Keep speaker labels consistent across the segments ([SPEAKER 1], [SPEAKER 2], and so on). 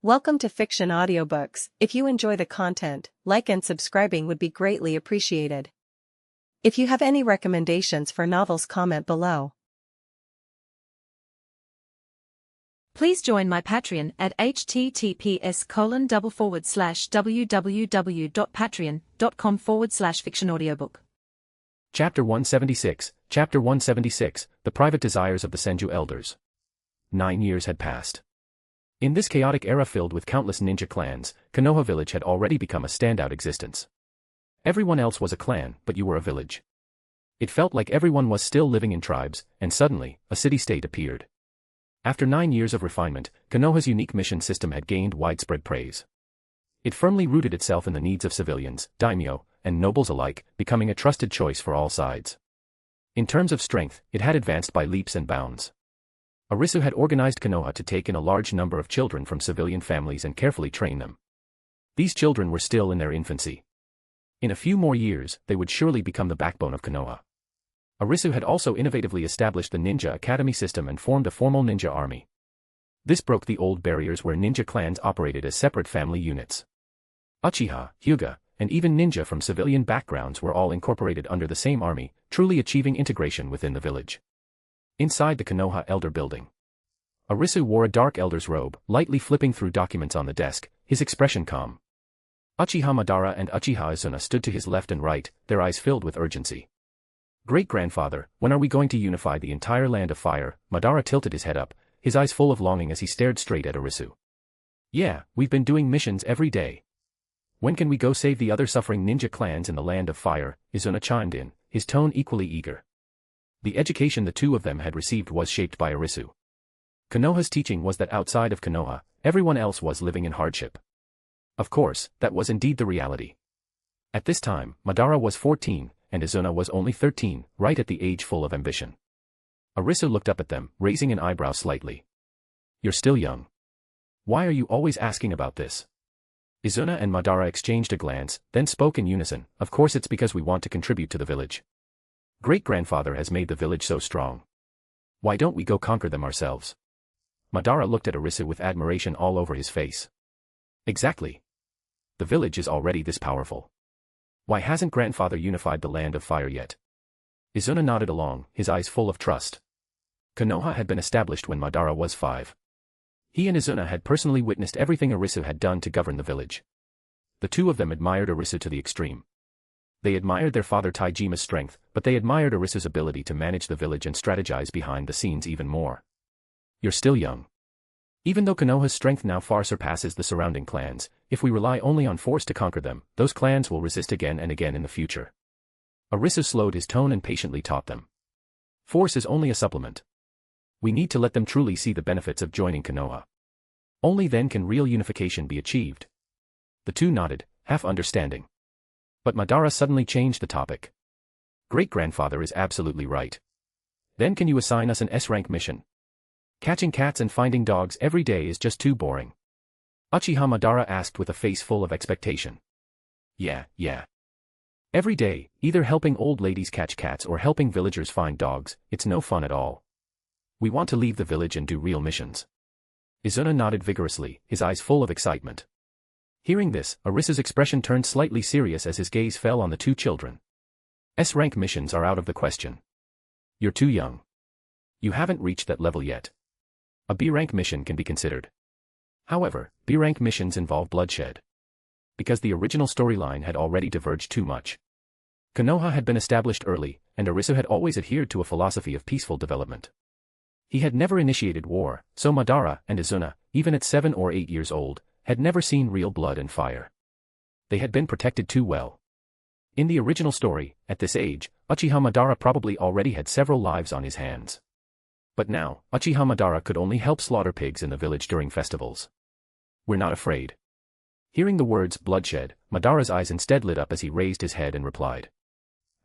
[SPEAKER 1] Welcome to Fiction Audiobooks. If you enjoy the content, like and subscribing would be greatly appreciated. If you have any recommendations for novels, comment below.
[SPEAKER 2] Please join my Patreon at https://www.patreon.com/fictionaudiobook.
[SPEAKER 3] Chapter 176, Chapter 176, The Private Desires of the Senju Elders. 9 years had passed. In this chaotic era filled with countless ninja clans, Konoha village had already become a standout existence. Everyone else was a clan, but you were a village. It felt like everyone was still living in tribes, and suddenly, a city-state appeared. After 9 years of refinement, Konoha's unique mission system had gained widespread praise. It firmly rooted itself in the needs of civilians, daimyo, and nobles alike, becoming a trusted choice for all sides. In terms of strength, it had advanced by leaps and bounds. Arisu had organized Konoha to take in a large number of children from civilian families and carefully train them. These children were still in their infancy. In a few more years, they would surely become the backbone of Konoha. Arisu had also innovatively established the Ninja Academy system and formed a formal ninja army. This broke the old barriers where ninja clans operated as separate family units. Uchiha, Hyuga, and even ninja from civilian backgrounds were all incorporated under the same army, truly achieving integration within the village. Inside the Konoha Elder Building, Arisu wore a dark elder's robe, lightly flipping through documents on the desk, his expression calm. Uchiha Madara and Uchiha Asuna stood to his left and right, their eyes filled with urgency. Great-grandfather, when are we going to unify the entire land of fire? Madara tilted his head up, his eyes full of longing as he stared straight at Arisu. Yeah, we've been doing missions every day. When can we go save the other suffering ninja clans in the land of fire? Asuna chimed in, his tone equally eager. The education the two of them had received was shaped by Arisu. Konoha's teaching was that outside of Konoha, everyone else was living in hardship. Of course, that was indeed the reality. At this time, Madara was 14, and Asuna was only 13, right at the age full of ambition. Arisu looked up at them, raising an eyebrow slightly. You're still young. Why are you always asking about this? Asuna and Madara exchanged a glance, then spoke in unison, of course it's because we want to contribute to the village. Great-grandfather has made the village so strong. Why don't we go conquer them ourselves? Madara looked at Arisu with admiration all over his face. Exactly. The village is already this powerful. Why hasn't grandfather unified the land of fire yet? Asuna nodded along, his eyes full of trust. Konoha had been established when Madara was 5. He and Asuna had personally witnessed everything Arisu had done to govern the village. The two of them admired Arisu to the extreme. They admired their father Taijima's strength, but they admired Arisu's ability to manage the village and strategize behind the scenes even more. You're still young. Even though Konoha's strength now far surpasses the surrounding clans, if we rely only on force to conquer them, those clans will resist again and again in the future. Arisu slowed his tone and patiently taught them. Force is only a supplement. We need to let them truly see the benefits of joining Konoha. Only then can real unification be achieved. The two nodded, half understanding. But Madara suddenly changed the topic. Great-grandfather is absolutely right. Then can you assign us an S-rank mission? Catching cats and finding dogs every day is just too boring. Uchiha Madara asked with a face full of expectation. Yeah. Every day, either helping old ladies catch cats or helping villagers find dogs, it's no fun at all. We want to leave the village and do real missions. Asuna nodded vigorously, his eyes full of excitement. Hearing this, Arisu's expression turned slightly serious as his gaze fell on the two children. S-rank missions are out of the question. You're too young. You haven't reached that level yet. A B-rank mission can be considered. However, B-rank missions involve bloodshed. Because the original storyline had already diverged too much. Konoha had been established early, and Arisu had always adhered to a philosophy of peaceful development. He had never initiated war, so Madara and Asuna, even at 7 or 8 years old, had never seen real blood and fire. They had been protected too well. In the original story, at this age, Uchiha Madara probably already had several lives on his hands. But now, Uchiha Madara could only help slaughter pigs in the village during festivals. We're not afraid. Hearing the words bloodshed, Madara's eyes instead lit up as he raised his head and replied.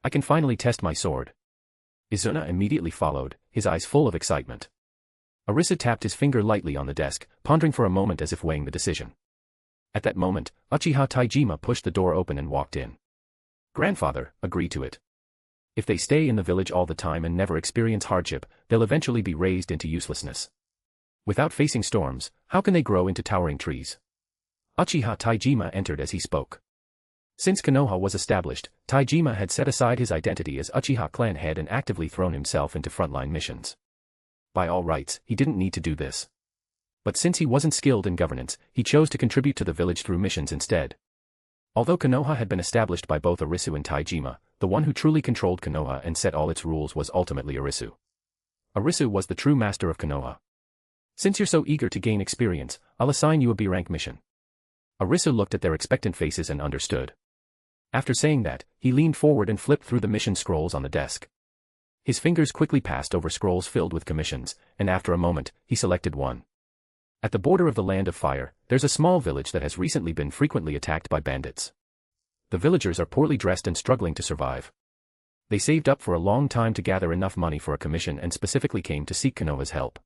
[SPEAKER 3] I can finally test my sword. Asuna immediately followed, his eyes full of excitement. Arisu tapped his finger lightly on the desk, pondering for a moment as if weighing the decision. At that moment, Uchiha Taijima pushed the door open and walked in. Grandfather, agree to it. If they stay in the village all the time and never experience hardship, they'll eventually be raised into uselessness. Without facing storms, how can they grow into towering trees? Uchiha Taijima entered as he spoke. Since Konoha was established, Taijima had set aside his identity as Uchiha clan head and actively thrown himself into frontline missions. By all rights, he didn't need to do this. But since he wasn't skilled in governance, he chose to contribute to the village through missions instead. Although Konoha had been established by both Arisu and Taijima, the one who truly controlled Konoha and set all its rules was ultimately Arisu. Arisu was the true master of Konoha. Since you're so eager to gain experience, I'll assign you a B-rank mission. Arisu looked at their expectant faces and understood. After saying that, he leaned forward and flipped through the mission scrolls on the desk. His fingers quickly passed over scrolls filled with commissions, and after a moment, he selected one. At the border of the Land of Fire, there's a small village that has recently been frequently attacked by bandits. The villagers are poorly dressed and struggling to survive. They saved up for a long time to gather enough money for a commission and specifically came to seek Konoha's help.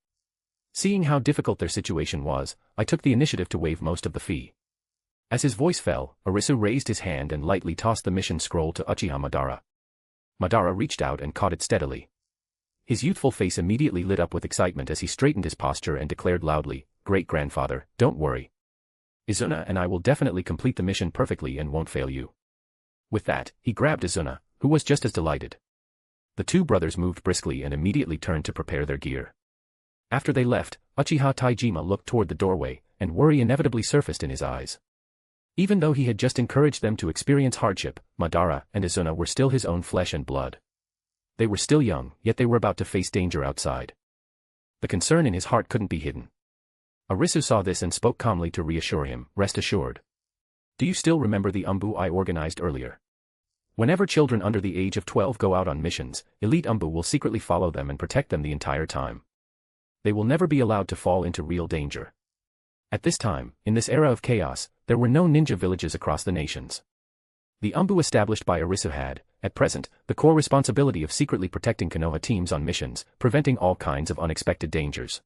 [SPEAKER 3] Seeing how difficult their situation was, I took the initiative to waive most of the fee. As his voice fell, Arisu raised his hand and lightly tossed the mission scroll to Uchiha Madara. Madara reached out and caught it steadily. His youthful face immediately lit up with excitement as he straightened his posture and declared loudly, "Great-grandfather, don't worry. Izuna and I will definitely complete the mission perfectly and won't fail you." With that, he grabbed Izuna, who was just as delighted. The two brothers moved briskly and immediately turned to prepare their gear. After they left, Uchiha Taijima looked toward the doorway, and worry inevitably surfaced in his eyes. Even though he had just encouraged them to experience hardship, Madara and Izuna were still his own flesh and blood. They were still young, yet they were about to face danger outside. The concern in his heart couldn't be hidden. Arisu saw this and spoke calmly to reassure him, "Rest assured. Do you still remember the umbu I organized earlier? Whenever children under the age of 12 go out on missions, elite umbu will secretly follow them and protect them the entire time. They will never be allowed to fall into real danger." At this time, in this era of chaos, there were no ninja villages across the nations. The umbu established by Arisu had, at present, the core responsibility of secretly protecting Konoha teams on missions, preventing all kinds of unexpected dangers.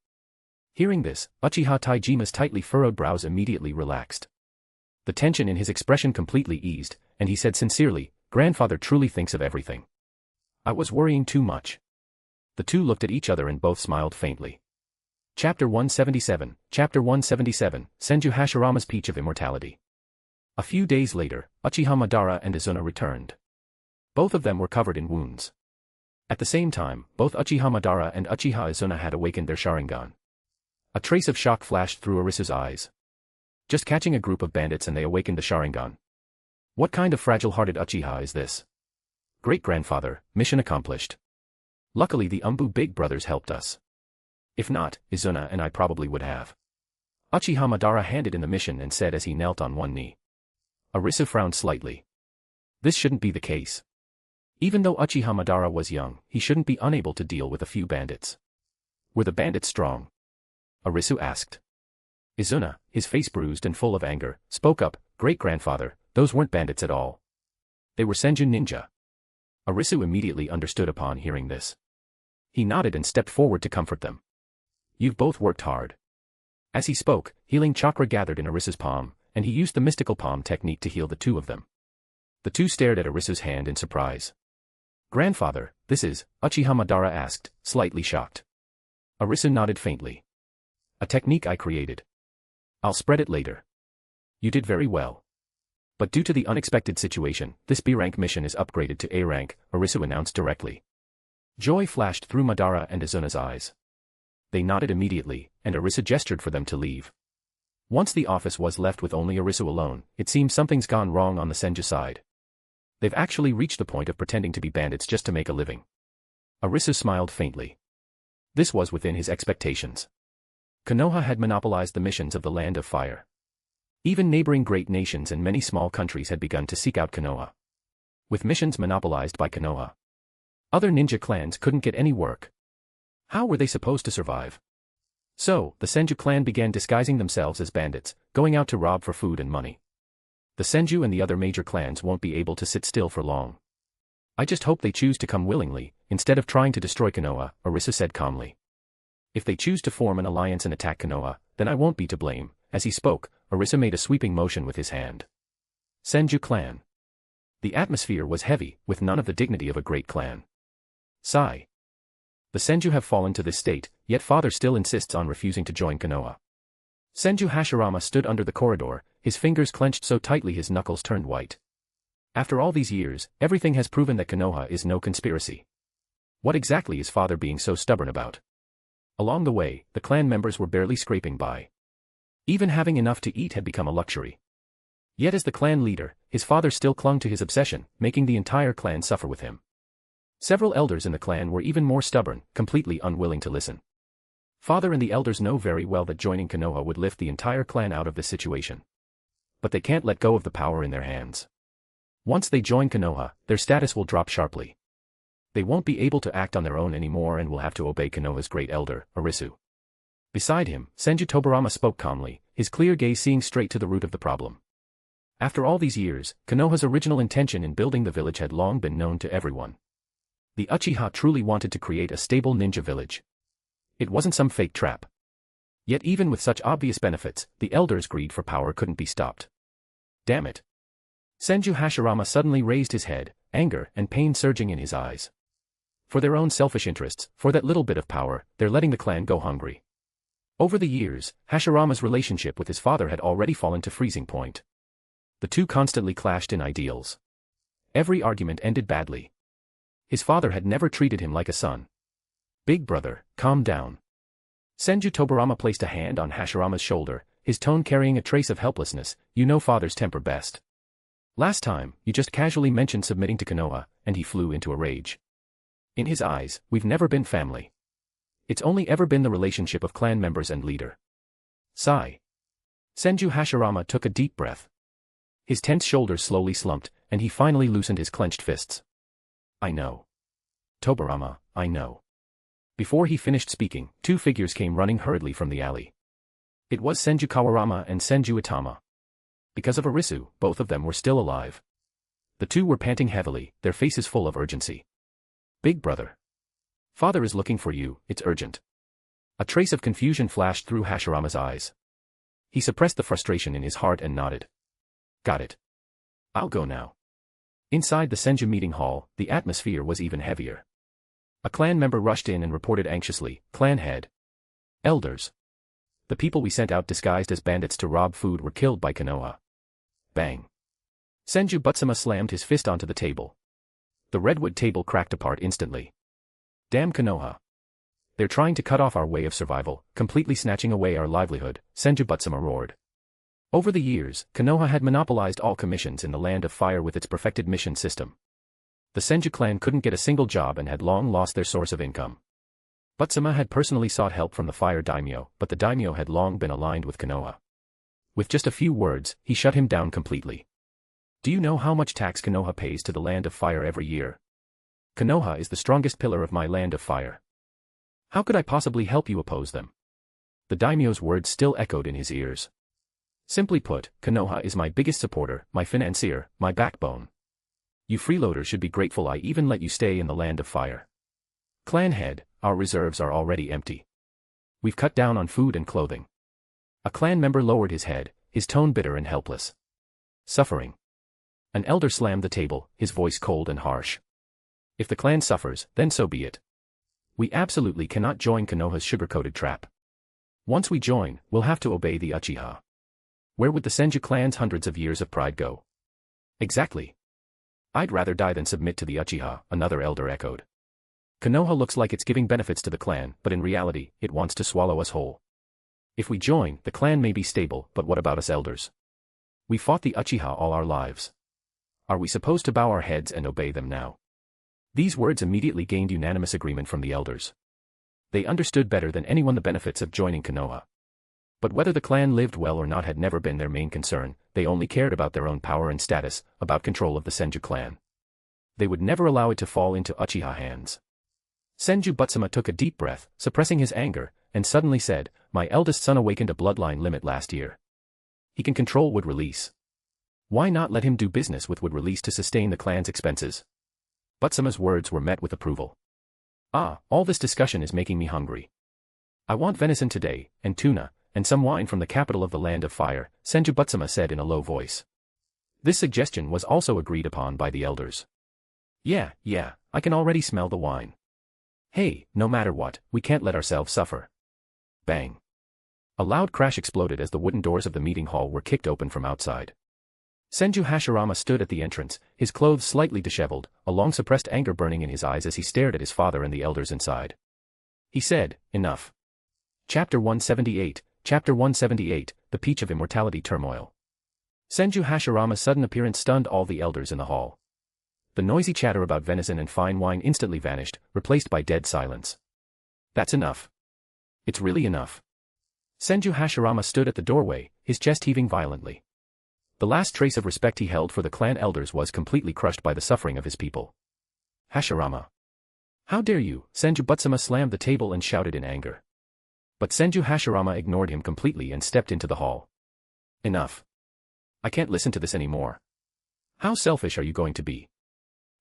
[SPEAKER 3] Hearing this, Uchiha Taijima's tightly furrowed brows immediately relaxed. The tension in his expression completely eased, and he said sincerely, "Grandfather truly thinks of everything. I was worrying too much." The two looked at each other and both smiled faintly. Chapter 177, Senju Hashirama's Peach of Immortality. A few days later, Uchiha Madara and Izuna returned. Both of them were covered in wounds. At the same time, both Uchiha Madara and Uchiha Izuna had awakened their Sharingan. A trace of shock flashed through Arisu's eyes. Just catching a group of bandits and they awakened the Sharingan. What kind of fragile-hearted Uchiha is this? Great-grandfather, mission accomplished. Luckily the umbu big brothers helped us. If not, Izuna and I probably would have. Uchiha Madara handed in the mission and said as he knelt on one knee. Arisu frowned slightly. This shouldn't be the case. Even though Uchiha Madara was young, he shouldn't be unable to deal with a few bandits. Were the bandits strong? Arisu asked. Izuna, his face bruised and full of anger, spoke up, "Great-grandfather, those weren't bandits at all. They were Senju ninja." Arisu immediately understood upon hearing this. He nodded and stepped forward to comfort them. "You've both worked hard." As he spoke, healing chakra gathered in Arisu's palm, and he used the mystical palm technique to heal the two of them. The two stared at Arisu's hand in surprise. "Grandfather, this is," Uchiha Madara asked, slightly shocked. Arisu nodded faintly. "A technique I created. I'll spread it later." "You did very well. But due to the unexpected situation, this B-rank mission is upgraded to A rank," Arisu announced directly. Joy flashed through Madara and Izuna's eyes. They nodded immediately, and Arisu gestured for them to leave. Once the office was left with only Arisu alone, it seems something's gone wrong on the Senju side. They've actually reached the point of pretending to be bandits just to make a living. Arisu smiled faintly. This was within his expectations. Konoha had monopolized the missions of the Land of Fire. Even neighboring great nations and many small countries had begun to seek out Konoha. With missions monopolized by Konoha, other ninja clans couldn't get any work. How were they supposed to survive? So, the Senju clan began disguising themselves as bandits, going out to rob for food and money. The Senju and the other major clans won't be able to sit still for long. I just hope they choose to come willingly, instead of trying to destroy Konoha, Arisu said calmly. If they choose to form an alliance and attack Konoha, then I won't be to blame. As he spoke, Arisu made a sweeping motion with his hand. Senju clan. The atmosphere was heavy, with none of the dignity of a great clan. Sigh. The Senju have fallen to this state, yet father still insists on refusing to join Konoha. Senju Hashirama stood under the corridor, his fingers clenched so tightly his knuckles turned white. After all these years, everything has proven that Konoha is no conspiracy. What exactly is father being so stubborn about? Along the way, the clan members were barely scraping by. Even having enough to eat had become a luxury. Yet as the clan leader, his father still clung to his obsession, making the entire clan suffer with him. Several elders in the clan were even more stubborn, completely unwilling to listen. Father and the elders know very well that joining Konoha would lift the entire clan out of this situation. But they can't let go of the power in their hands. Once they join Konoha, their status will drop sharply. They won't be able to act on their own anymore and will have to obey Konoha's great elder, Arisu. Beside him, Senju Tobarama spoke calmly, his clear gaze seeing straight to the root of the problem. After all these years, Konoha's original intention in building the village had long been known to everyone. The Uchiha truly wanted to create a stable ninja village. It wasn't some fake trap. Yet even with such obvious benefits, the elders' greed for power couldn't be stopped. Damn it. Senju Hashirama suddenly raised his head, anger and pain surging in his eyes. For their own selfish interests, for that little bit of power, they're letting the clan go hungry. Over the years, Hashirama's relationship with his father had already fallen to freezing point. The two constantly clashed in ideals. Every argument ended badly. His father had never treated him like a son. Big brother, calm down. Senju Tobarama placed a hand on Hashirama's shoulder, his tone carrying a trace of helplessness. You know father's temper best. Last time, you just casually mentioned submitting to Konoha, and he flew into a rage. In his eyes, we've never been family. It's only ever been the relationship of clan members and leader. Sigh. Senju Hashirama took a deep breath. His tense shoulders slowly slumped, and he finally loosened his clenched fists. I know. Tobarama, I know. Before he finished speaking, two figures came running hurriedly from the alley. It was Senju Kawarama and Senju Itama. Because of Arisu, both of them were still alive. The two were panting heavily, their faces full of urgency. Big brother. Father is looking for you, it's urgent. A trace of confusion flashed through Hashirama's eyes. He suppressed the frustration in his heart and nodded. Got it. I'll go now. Inside the Senju meeting hall, the atmosphere was even heavier. A clan member rushed in and reported anxiously, Clan head. Elders. The people we sent out disguised as bandits to rob food were killed by Konoha. Bang. Senju Butsuma slammed his fist onto the table. The redwood table cracked apart instantly. Damn Konoha. They're trying to cut off our way of survival, completely snatching away our livelihood, Senju Butsuma roared. Over the years, Konoha had monopolized all commissions in the Land of Fire with its perfected mission system. The Senju clan couldn't get a single job and had long lost their source of income. Butsuma had personally sought help from the Fire Daimyo, but the Daimyo had long been aligned with Konoha. With just a few words, he shut him down completely. Do you know how much tax Konoha pays to the Land of Fire every year? Konoha is the strongest pillar of my Land of Fire. How could I possibly help you oppose them? The daimyo's words still echoed in his ears. Simply put, Konoha is my biggest supporter, my financier, my backbone. You freeloaders should be grateful I even let you stay in the Land of Fire. Clan head, our reserves are already empty. We've cut down on food and clothing. A clan member lowered his head, his tone bitter and helpless. Suffering. An elder slammed the table, his voice cold and harsh. If the clan suffers, then so be it. We absolutely cannot join Konoha's sugar-coated trap. Once we join, we'll have to obey the Uchiha. Where would the Senju clan's hundreds of years of pride go? Exactly. I'd rather die than submit to the Uchiha, another elder echoed. Konoha looks like it's giving benefits to the clan, but in reality, it wants to swallow us whole. If we join, the clan may be stable, but what about us elders? We fought the Uchiha all our lives. Are we supposed to bow our heads and obey them now? These words immediately gained unanimous agreement from the elders. They understood better than anyone the benefits of joining Konoha. But whether the clan lived well or not had never been their main concern, they only cared about their own power and status, about control of the Senju clan. They would never allow it to fall into Uchiha hands. Senju Butsuma took a deep breath, suppressing his anger, and suddenly said, My eldest son awakened a bloodline limit last year. He can control wood release. Why not let him do business with wood release to sustain the clan's expenses? Butsuma's words were met with approval. Ah, all this discussion is making me hungry. I want venison today, and tuna, and some wine from the capital of the Land of Fire, Senju Butsuma said in a low voice. This suggestion was also agreed upon by the elders. Yeah, I can already smell the wine. Hey, no matter what, we can't let ourselves suffer. Bang. A loud crash exploded as the wooden doors of the meeting hall were kicked open from outside. Senju Hashirama stood at the entrance, his clothes slightly disheveled, a long suppressed anger burning in his eyes as he stared at his father and the elders inside. He said, "Enough." Chapter 178, Chapter 178, The Peach of Immortality Turmoil. Senju Hashirama's sudden appearance stunned all the elders in the hall. The noisy chatter about venison and fine wine instantly vanished, replaced by dead silence. That's enough. It's really enough. Senju Hashirama stood at the doorway, his chest heaving violently. The last trace of respect he held for the clan elders was completely crushed by the suffering of his people. Hashirama. How dare you? Senju Butsuma slammed the table and shouted in anger. But Senju Hashirama ignored him completely and stepped into the hall. Enough. I can't listen to this anymore. How selfish are you going to be?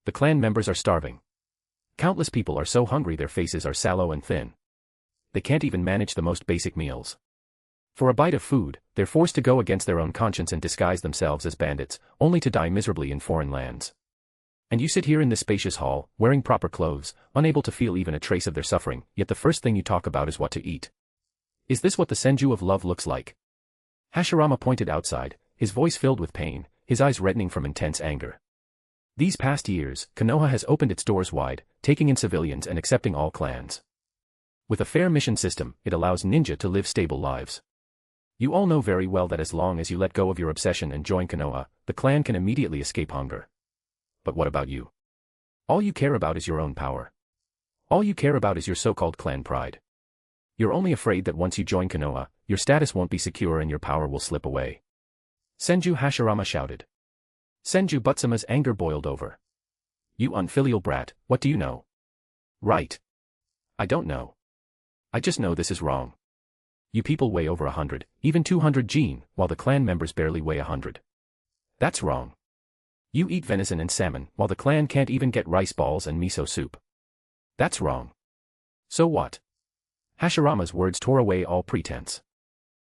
[SPEAKER 3] The clan members are starving. Countless people are so hungry their faces are sallow and thin. They can't even manage the most basic meals. For a bite of food, they're forced to go against their own conscience and disguise themselves as bandits, only to die miserably in foreign lands. And you sit here in this spacious hall, wearing proper clothes, unable to feel even a trace of their suffering, yet the first thing you talk about is what to eat. Is this what the Senju of love looks like? Hashirama pointed outside, his voice filled with pain, his eyes reddening from intense anger. These past years, Konoha has opened its doors wide, taking in civilians and accepting all clans. With a fair mission system, it allows ninja to live stable lives. You all know very well that as long as you let go of your obsession and join Konoha, the clan can immediately escape hunger. But what about you? All you care about is your own power. All you care about is your so-called clan pride. You're only afraid that once you join Konoha, your status won't be secure and your power will slip away. Senju Hashirama shouted. Senju Butsuma's anger boiled over. You unfilial brat, what do you know? Right. I don't know. I just know this is wrong. You people weigh over 100, even 200 jin, while the clan members barely weigh 100. That's wrong. You eat venison and salmon, while the clan can't even get rice balls and miso soup. That's wrong. So what? Hashirama's words tore away all pretense.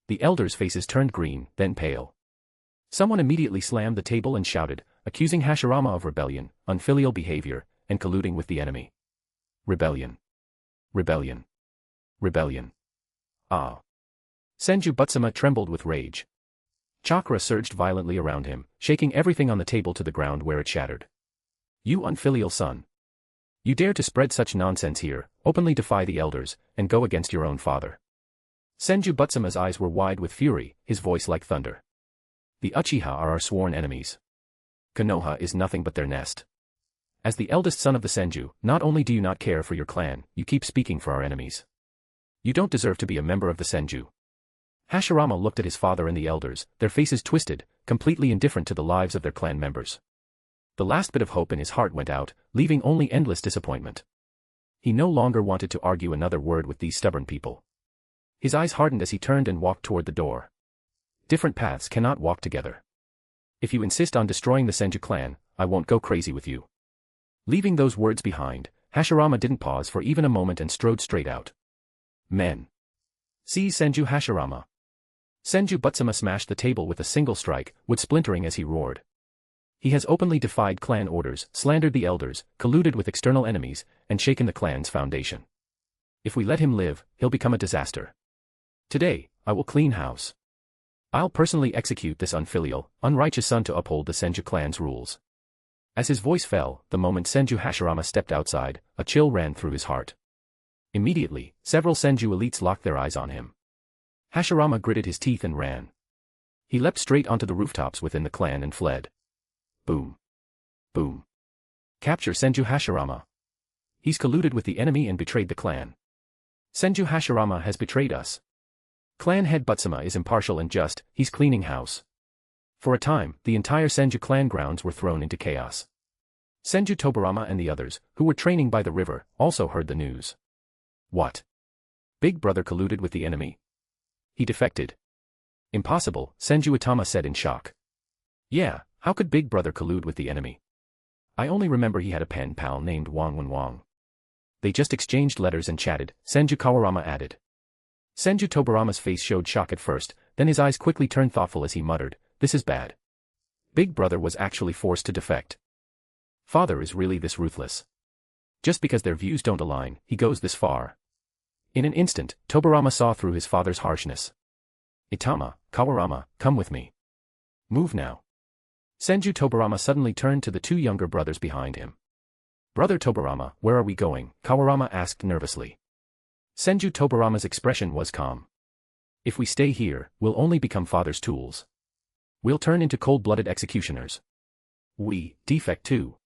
[SPEAKER 3] The elders' faces turned green, then pale. Someone immediately slammed the table and shouted, accusing Hashirama of rebellion, unfilial behavior, and colluding with the enemy. Rebellion. Rebellion. Rebellion. Ah. Senju Butsuma trembled with rage. Chakra surged violently around him, shaking everything on the table to the ground where it shattered. You unfilial son. You dare to spread such nonsense here, openly defy the elders, and go against your own father. Senju Butsuma's eyes were wide with fury, his voice like thunder. The Uchiha are our sworn enemies. Konoha is nothing but their nest. As the eldest son of the Senju, not only do you not care for your clan, you keep speaking for our enemies. You don't deserve to be a member of the Senju. Hashirama looked at his father and the elders, their faces twisted, completely indifferent to the lives of their clan members. The last bit of hope in his heart went out, leaving only endless disappointment. He no longer wanted to argue another word with these stubborn people. His eyes hardened as he turned and walked toward the door. Different paths cannot walk together. If you insist on destroying the Senju clan, I won't go crazy with you. Leaving those words behind, Hashirama didn't pause for even a moment and strode straight out. Men. Seize Senju Hashirama. Senju Butsuma smashed the table with a single strike, wood splintering as he roared. He has openly defied clan orders, slandered the elders, colluded with external enemies, and shaken the clan's foundation. If we let him live, he'll become a disaster. Today, I will clean house. I'll personally execute this unfilial, unrighteous son to uphold the Senju clan's rules. As his voice fell, the moment Senju Hashirama stepped outside, a chill ran through his heart. Immediately, several Senju elites locked their eyes on him. Hashirama gritted his teeth and ran. He leapt straight onto the rooftops within the clan and fled. Boom. Boom. Capture Senju Hashirama. He's colluded with the enemy and betrayed the clan. Senju Hashirama has betrayed us. Clan head Butsuma is impartial and just, he's cleaning house. For a time, the entire Senju clan grounds were thrown into chaos. Senju Tobarama and the others, who were training by the river, also heard the news. What? Big brother colluded with the enemy? He defected. Impossible, Senju Itama said in shock. Yeah, how could Big brother collude with the enemy? I only remember he had a pen pal named Wang Wenwang. They just exchanged letters and chatted, Senju Kawarama added. Senju Tobarama's face showed shock at first, then his eyes quickly turned thoughtful as he muttered, this is bad. Big brother was actually forced to defect. Father is really this ruthless. Just because their views don't align, he goes this far. In an instant, Tobarama saw through his father's harshness. Itama, Kawarama, come with me. Move now. Senju Tobarama suddenly turned to the two younger brothers behind him. Brother Tobarama, where are we going? Kawarama asked nervously. Senju Tobarama's expression was calm. If we stay here, we'll only become father's tools. We'll turn into cold-blooded executioners. We, defect too.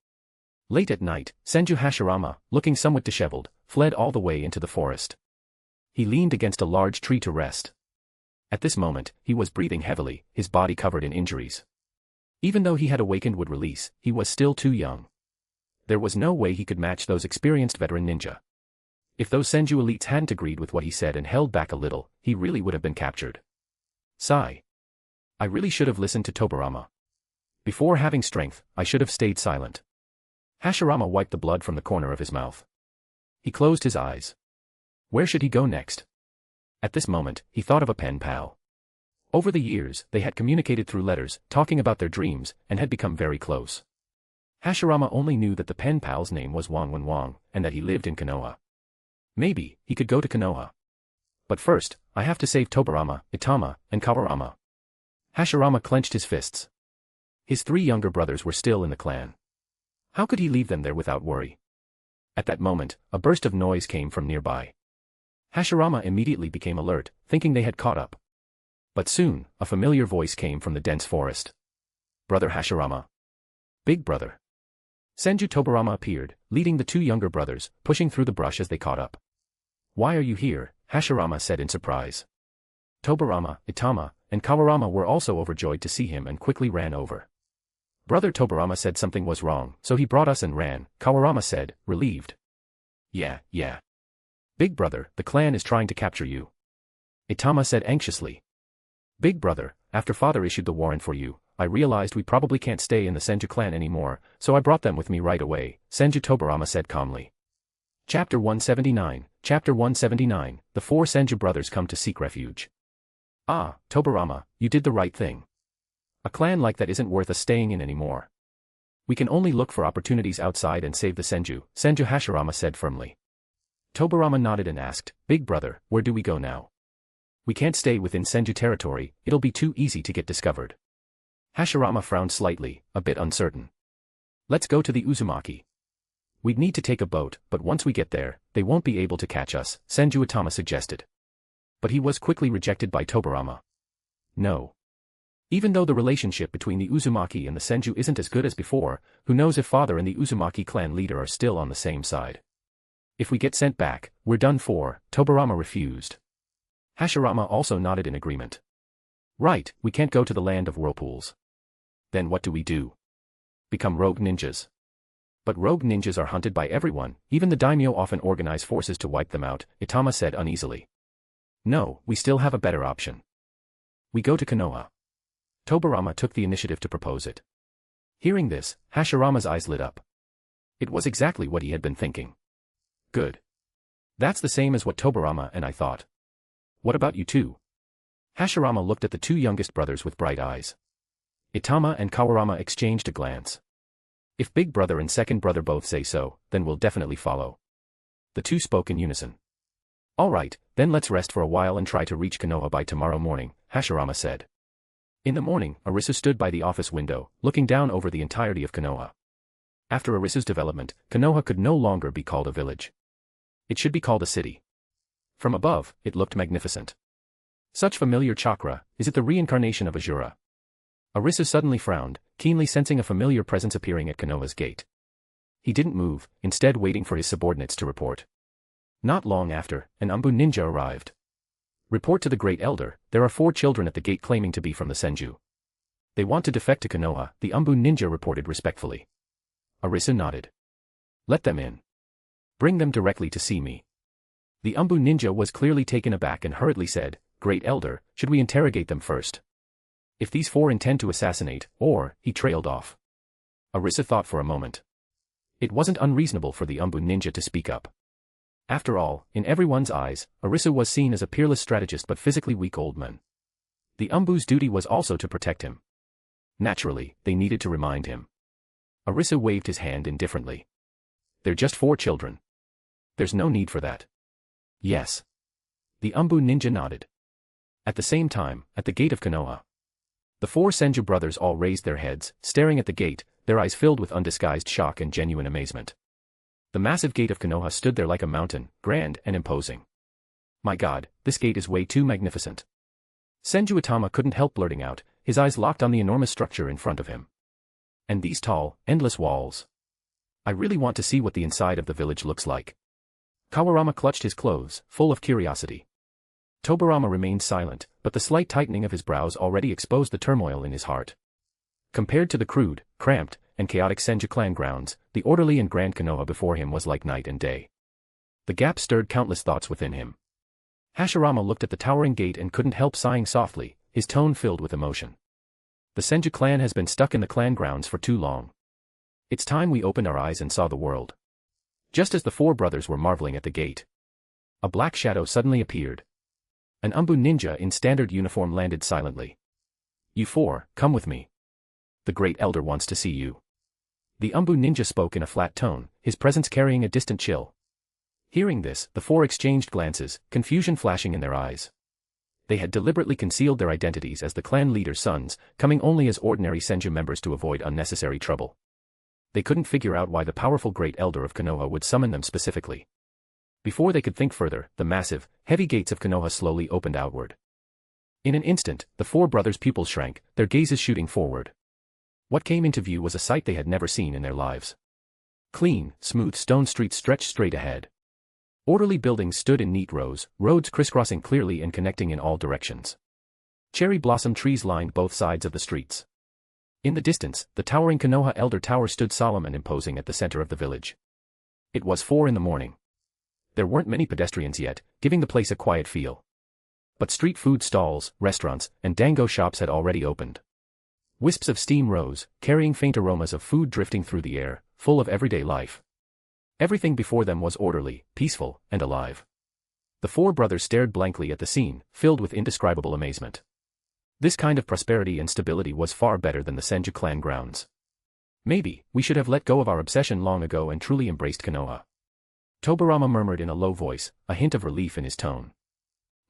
[SPEAKER 3] Late at night, Senju Hashirama, looking somewhat disheveled, fled all the way into the forest. He leaned against a large tree to rest. At this moment, he was breathing heavily, his body covered in injuries. Even though he had awakened would release, he was still too young. There was no way he could match those experienced veteran ninja. If those Senju elites hadn't agreed with what he said and held back a little, he really would have been captured. Sigh. I really should have listened to Tobarama. Before having strength, I should have stayed silent. Hashirama wiped the blood from the corner of his mouth. He closed his eyes. Where should he go next? At this moment, he thought of a pen pal. Over the years, they had communicated through letters, talking about their dreams, and had become very close. Hashirama only knew that the pen pal's name was Wang, and that he lived in Konoha. Maybe, he could go to Konoha. But first, I have to save Tobarama, Itama, and Kawarama. Hashirama clenched his fists. His three younger brothers were still in the clan. How could he leave them there without worry? At that moment, a burst of noise came from nearby. Hashirama immediately became alert, thinking they had caught up. But soon, a familiar voice came from the dense forest. Brother Hashirama. Big brother. Senju Tobarama appeared, leading the two younger brothers, pushing through the brush as they caught up. Why are you here? Hashirama said in surprise. Tobarama, Itama, and Kawarama were also overjoyed to see him and quickly ran over. Brother Tobarama said something was wrong, so he brought us and ran, Kawarama said, relieved. Yeah. Big brother, the clan is trying to capture you. Itama said anxiously. Big brother, after father issued the warrant for you, I realized we probably can't stay in the Senju clan anymore, so I brought them with me right away, Senju Tobarama said calmly. Chapter 179, the four Senju brothers come to seek refuge. Ah, Tobarama, you did the right thing. A clan like that isn't worth us staying in anymore. We can only look for opportunities outside and save the Senju, Senju Hashirama said firmly. Tobarama nodded and asked, Big brother, where do we go now? We can't stay within Senju territory, it'll be too easy to get discovered. Hashirama frowned slightly, a bit uncertain. Let's go to the Uzumaki. We'd need to take a boat, but once we get there, they won't be able to catch us, Senju Itama suggested. But he was quickly rejected by Tobarama. No. Even though the relationship between the Uzumaki and the Senju isn't as good as before, who knows if father and the Uzumaki clan leader are still on the same side. If we get sent back, we're done for, Tobarama refused. Hashirama also nodded in agreement. Right, we can't go to the land of whirlpools. Then what do we do? Become rogue ninjas. But rogue ninjas are hunted by everyone, even the daimyo often organize forces to wipe them out, Itama said uneasily. No, we still have a better option. We go to Konoha. Tobarama took the initiative to propose it. Hearing this, Hashirama's eyes lit up. It was exactly what he had been thinking. Good. That's the same as what Tobarama and I thought. What about you two? Hashirama looked at the two youngest brothers with bright eyes. Itama and Kawarama exchanged a glance. If big brother and second brother both say so, then we'll definitely follow. The two spoke in unison. All right, then let's rest for a while and try to reach Konoha by tomorrow morning, Hashirama said. In the morning, Arisu stood by the office window, looking down over the entirety of Konoha. After Arisu's development, Konoha could no longer be called a village. It should be called a city. From above, it looked magnificent. Such familiar chakra, is it the reincarnation of Asura? Arisu suddenly frowned, keenly sensing a familiar presence appearing at Konoha's gate. He didn't move, instead waiting for his subordinates to report. Not long after, an Umbu ninja arrived. Report to the Great Elder, there are 4 children at the gate claiming to be from the Senju. They want to defect to Konoha, the Umbu ninja reported respectfully. Arisu nodded. Let them in. Bring them directly to see me. The Umbu ninja was clearly taken aback and hurriedly said, Great Elder, should we interrogate them first? If these 4 intend to assassinate, or, he trailed off. Arisu thought for a moment. It wasn't unreasonable for the Umbu ninja to speak up. After all, in everyone's eyes, Arisu was seen as a peerless strategist but physically weak old man. The Umbu's duty was also to protect him. Naturally, they needed to remind him. Arisu waved his hand indifferently. They're just 4 children. There's no need for that. Yes. The Umbu ninja nodded. At the same time, at the gate of Konoha, the 4 Senju brothers all raised their heads, staring at the gate, their eyes filled with undisguised shock and genuine amazement. The massive gate of Konoha stood there like a mountain, grand and imposing. My God, this gate is way too magnificent. Senju Itama couldn't help blurting out, his eyes locked on the enormous structure in front of him. And these tall, endless walls. I really want to see what the inside of the village looks like. Kawarama clutched his clothes, full of curiosity. Tobarama remained silent, but the slight tightening of his brows already exposed the turmoil in his heart. Compared to the crude, cramped, and chaotic Senju clan grounds, the orderly and grand Konoha before him was like night and day. The gap stirred countless thoughts within him. Hashirama looked at the towering gate and couldn't help sighing softly, his tone filled with emotion. The Senju clan has been stuck in the clan grounds for too long. It's time we opened our eyes and saw the world. Just as the 4 brothers were marveling at the gate, a black shadow suddenly appeared. An Umbu ninja in standard uniform landed silently. You 4, come with me. The Great Elder wants to see you. The Umbu ninja spoke in a flat tone, his presence carrying a distant chill. Hearing this, the 4 exchanged glances, confusion flashing in their eyes. They had deliberately concealed their identities as the clan leader's sons, coming only as ordinary Senju members to avoid unnecessary trouble. They couldn't figure out why the powerful Great Elder of Konoha would summon them specifically. Before they could think further, the massive, heavy gates of Konoha slowly opened outward. In an instant, the 4 brothers' pupils shrank, their gazes shooting forward. What came into view was a sight they had never seen in their lives. Clean, smooth stone streets stretched straight ahead. Orderly buildings stood in neat rows, roads crisscrossing clearly and connecting in all directions. Cherry blossom trees lined both sides of the streets. In the distance, the towering Konoha Elder Tower stood solemn and imposing at the center of the village. It was 4 in the morning. There weren't many pedestrians yet, giving the place a quiet feel. But street food stalls, restaurants, and dango shops had already opened. Wisps of steam rose, carrying faint aromas of food drifting through the air, full of everyday life. Everything before them was orderly, peaceful, and alive. The 4 brothers stared blankly at the scene, filled with indescribable amazement. This kind of prosperity and stability was far better than the Senju clan grounds. Maybe, we should have let go of our obsession long ago and truly embraced Konoha. Tobarama murmured in a low voice, a hint of relief in his tone.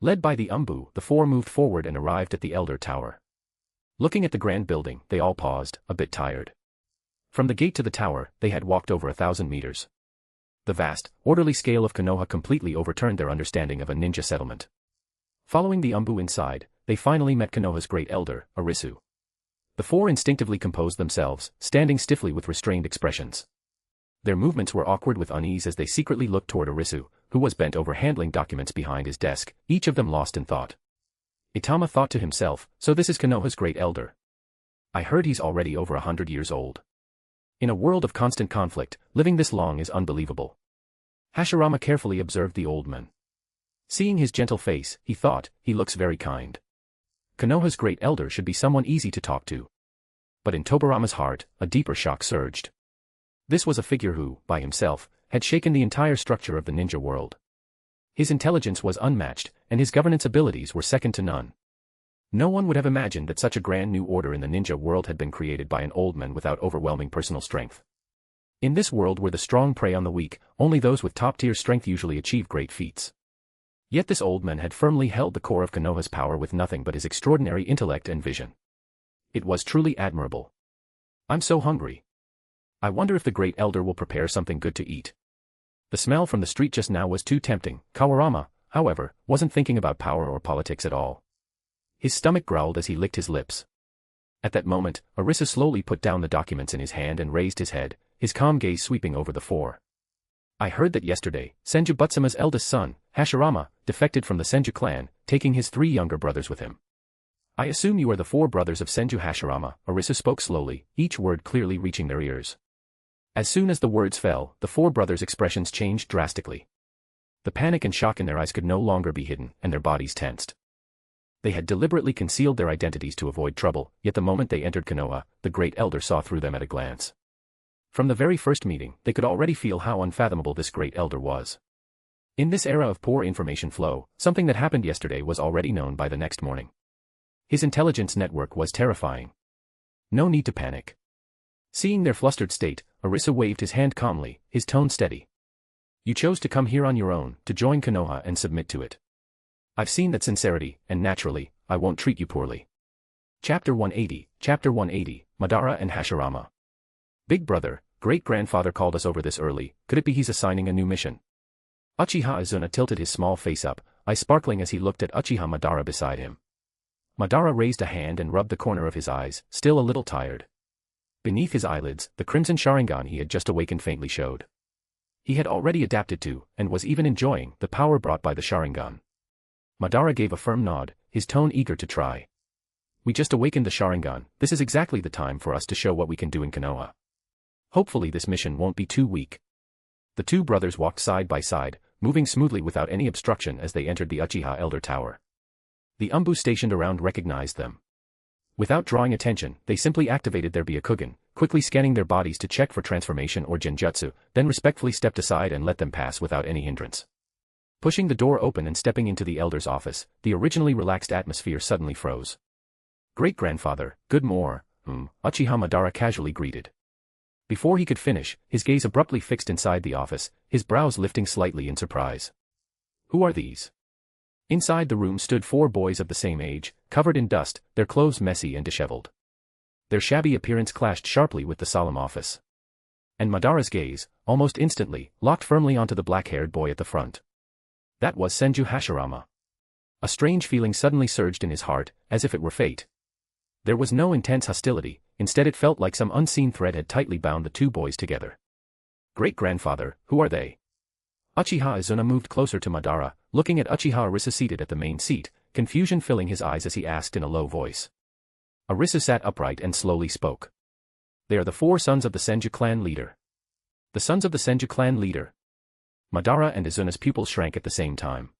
[SPEAKER 3] Led by the Umbu, the 4 moved forward and arrived at the Elder Tower. Looking at the grand building, they all paused, a bit tired. From the gate to the tower, they had walked over 1,000 meters. The vast, orderly scale of Konoha completely overturned their understanding of a ninja settlement. Following the Umbu inside, they finally met Konoha's great elder, Arisu. The 4 instinctively composed themselves, standing stiffly with restrained expressions. Their movements were awkward with unease as they secretly looked toward Arisu, who was bent over handling documents behind his desk, each of them lost in thought. Itama thought to himself, so this is Konoha's great elder. I heard he's already over 100 years old. In a world of constant conflict, living this long is unbelievable. Hashirama carefully observed the old man. Seeing his gentle face, he thought, he looks very kind. Konoha's great elder should be someone easy to talk to. But in Tobarama's heart, a deeper shock surged. This was a figure who, by himself, had shaken the entire structure of the ninja world. His intelligence was unmatched, and his governance abilities were second to none. No one would have imagined that such a grand new order in the ninja world had been created by an old man without overwhelming personal strength. In this world where the strong prey on the weak, only those with top-tier strength usually achieve great feats. Yet this old man had firmly held the core of Konoha's power with nothing but his extraordinary intellect and vision. It was truly admirable. I'm so hungry. I wonder if the great elder will prepare something good to eat. The smell from the street just now was too tempting. Kawarama, however, wasn't thinking about power or politics at all. His stomach growled as he licked his lips. At that moment, Arisu slowly put down the documents in his hand and raised his head, his calm gaze sweeping over the 4. I heard that yesterday, Senju Butsama's eldest son, Hashirama, defected from the Senju clan, taking his 3 younger brothers with him. I assume you are the 4 brothers of Senju Hashirama, Arisu spoke slowly, each word clearly reaching their ears. As soon as the words fell, the 4 brothers' expressions changed drastically. The panic and shock in their eyes could no longer be hidden, and their bodies tensed. They had deliberately concealed their identities to avoid trouble, yet the moment they entered Konoha, the great elder saw through them at a glance. From the very first meeting, they could already feel how unfathomable this great elder was. In this era of poor information flow, something that happened yesterday was already known by the next morning. His intelligence network was terrifying. No need to panic. Seeing their flustered state, Arisu waved his hand calmly, his tone steady. You chose to come here on your own, to join Konoha and submit to it. I've seen that sincerity, and naturally, I won't treat you poorly. Chapter 180, Madara and Hashirama. Big brother, great-grandfather called us over this early, could it be he's assigning a new mission? Uchiha Izuna tilted his small face up, eyes sparkling as he looked at Uchiha Madara beside him. Madara raised a hand and rubbed the corner of his eyes, still a little tired. Beneath his eyelids, the crimson Sharingan he had just awakened faintly showed. He had already adapted to, and was even enjoying, the power brought by the Sharingan. Madara gave a firm nod, his tone eager to try. We just awakened the Sharingan, this is exactly the time for us to show what we can do in Konoha. Hopefully this mission won't be too weak. The two brothers walked side by side, moving smoothly without any obstruction as they entered the Uchiha Elder Tower. The Umbu stationed around recognized them. Without drawing attention, they simply activated their Byakugan, quickly scanning their bodies to check for transformation or genjutsu, then respectfully stepped aside and let them pass without any hindrance. Pushing the door open and stepping into the Elder's office, the originally relaxed atmosphere suddenly froze. Great-grandfather, good more, Uchiha Madara casually greeted. Before he could finish, his gaze abruptly fixed inside the office, his brows lifting slightly in surprise. Who are these? Inside the room stood four boys of the same age, covered in dust, their clothes messy and disheveled. Their shabby appearance clashed sharply with the solemn office. And Madara's gaze, almost instantly, locked firmly onto the black-haired boy at the front. That was Senju Hashirama. A strange feeling suddenly surged in his heart, as if it were fate. There was no intense hostility, instead it felt like some unseen thread had tightly bound the two boys together. Great-grandfather, who are they? Uchiha Izuna moved closer to Madara, looking at Uchiha Arisu seated at the main seat, confusion filling his eyes as he asked in a low voice. Arisu sat upright and slowly spoke. They are the four sons of the Senju clan leader. The sons of the Senju clan leader. Madara and Izuna's pupils shrank at the same time.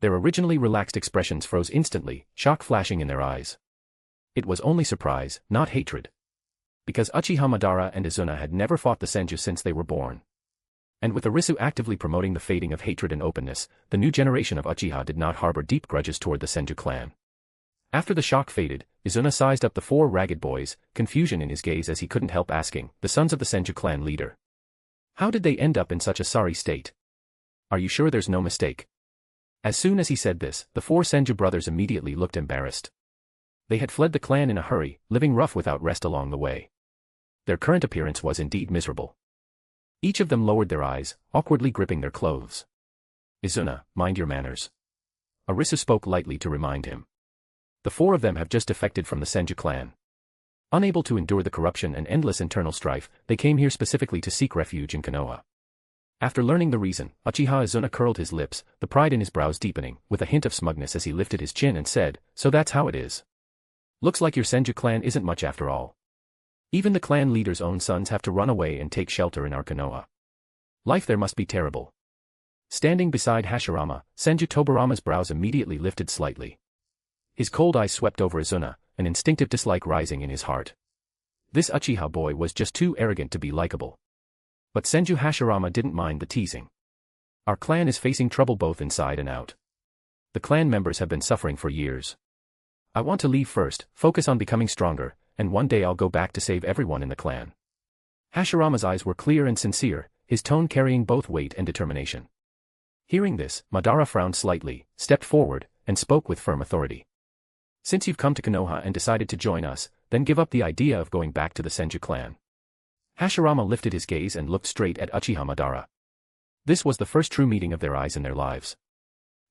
[SPEAKER 3] Their originally relaxed expressions froze instantly, shock flashing in their eyes. It was only surprise, not hatred. Because Uchiha Madara and Izuna had never fought the Senju since they were born. And with Arisu actively promoting the fading of hatred and openness, the new generation of Uchiha did not harbor deep grudges toward the Senju clan. After the shock faded, Izuna sized up the four ragged boys, confusion in his gaze as he couldn't help asking, the sons of the Senju clan leader. How did they end up in such a sorry state? Are you sure there's no mistake? As soon as he said this, the four Senju brothers immediately looked embarrassed. They had fled the clan in a hurry, living rough without rest along the way. Their current appearance was indeed miserable. Each of them lowered their eyes, awkwardly gripping their clothes. Izuna, mind your manners. Arisu spoke lightly to remind him. The four of them have just defected from the Senju clan. Unable to endure the corruption and endless internal strife, they came here specifically to seek refuge in Konoha. After learning the reason, Uchiha Izuna curled his lips, the pride in his brows deepening, with a hint of smugness as he lifted his chin and said, so that's how it is. Looks like your Senju clan isn't much after all. Even the clan leader's own sons have to run away and take shelter in our Konoha. Life there must be terrible. Standing beside Hashirama, Senju Tobarama's brows immediately lifted slightly. His cold eyes swept over Izuna, an instinctive dislike rising in his heart. This Uchiha boy was just too arrogant to be likable. But Senju Hashirama didn't mind the teasing. Our clan is facing trouble both inside and out. The clan members have been suffering for years. I want to leave first, focus on becoming stronger, and one day I'll go back to save everyone in the clan. Hashirama's eyes were clear and sincere, his tone carrying both weight and determination. Hearing this, Madara frowned slightly, stepped forward, and spoke with firm authority. Since you've come to Konoha and decided to join us, then give up the idea of going back to the Senju clan. Hashirama lifted his gaze and looked straight at Uchiha Madara. This was the first true meeting of their eyes in their lives.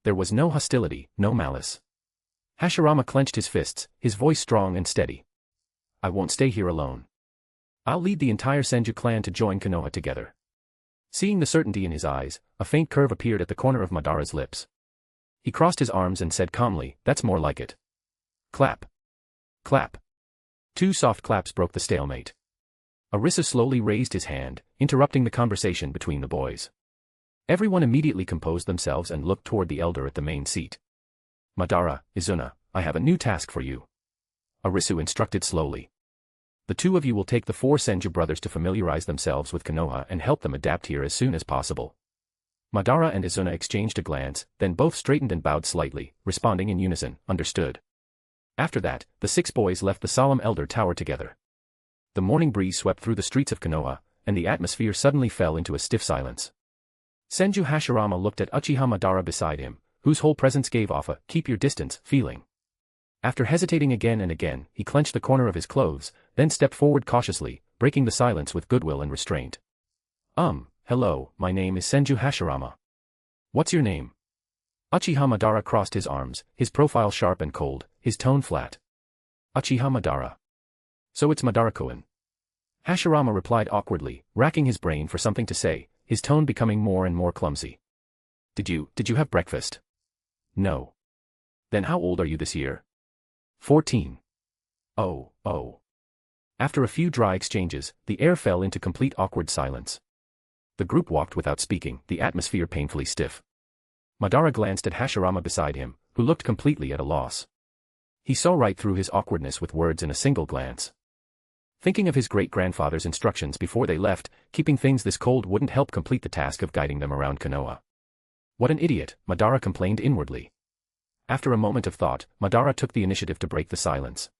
[SPEAKER 3] There was no hostility, no malice. Hashirama clenched his fists, his voice strong and steady. I won't stay here alone. I'll lead the entire Senju clan to join Konoha together. Seeing the certainty in his eyes, a faint curve appeared at the corner of Madara's lips. He crossed his arms and said calmly, that's more like it. Clap. Clap. Two soft claps broke the stalemate. Arisu slowly raised his hand, interrupting the conversation between the boys. Everyone immediately composed themselves and looked toward the elder at the main seat. Madara, Izuna, I have a new task for you. Arisu instructed slowly. The two of you will take the four Senju brothers to familiarize themselves with Konoha and help them adapt here as soon as possible. Madara and Izuna exchanged a glance, then both straightened and bowed slightly, responding in unison, understood. After that, the six boys left the solemn elder tower together. The morning breeze swept through the streets of Konoha, and the atmosphere suddenly fell into a stiff silence. Senju Hashirama looked at Uchiha Madara beside him, whose whole presence gave off a keep your distance feeling. After hesitating again and again, he clenched the corner of his clothes, then stepped forward cautiously, breaking the silence with goodwill and restraint. Hello, my name is Senju Hashirama. What's your name? Uchiha Madara crossed his arms, his profile sharp and cold, his tone flat. Uchiha Madara. So it's Madara-kun. Hashirama replied awkwardly, racking his brain for something to say, his tone becoming more and more clumsy. Did you have breakfast? No. Then how old are you this year? 14. Oh. After a few dry exchanges, the air fell into complete awkward silence. The group walked without speaking, the atmosphere painfully stiff. Madara glanced at Hashirama beside him, who looked completely at a loss. He saw right through his awkwardness with words in a single glance. Thinking of his great-grandfather's instructions before they left, keeping things this cold wouldn't help complete the task of guiding them around Konoha. What an idiot, Madara complained inwardly. After a moment of thought, Madara took the initiative to break the silence.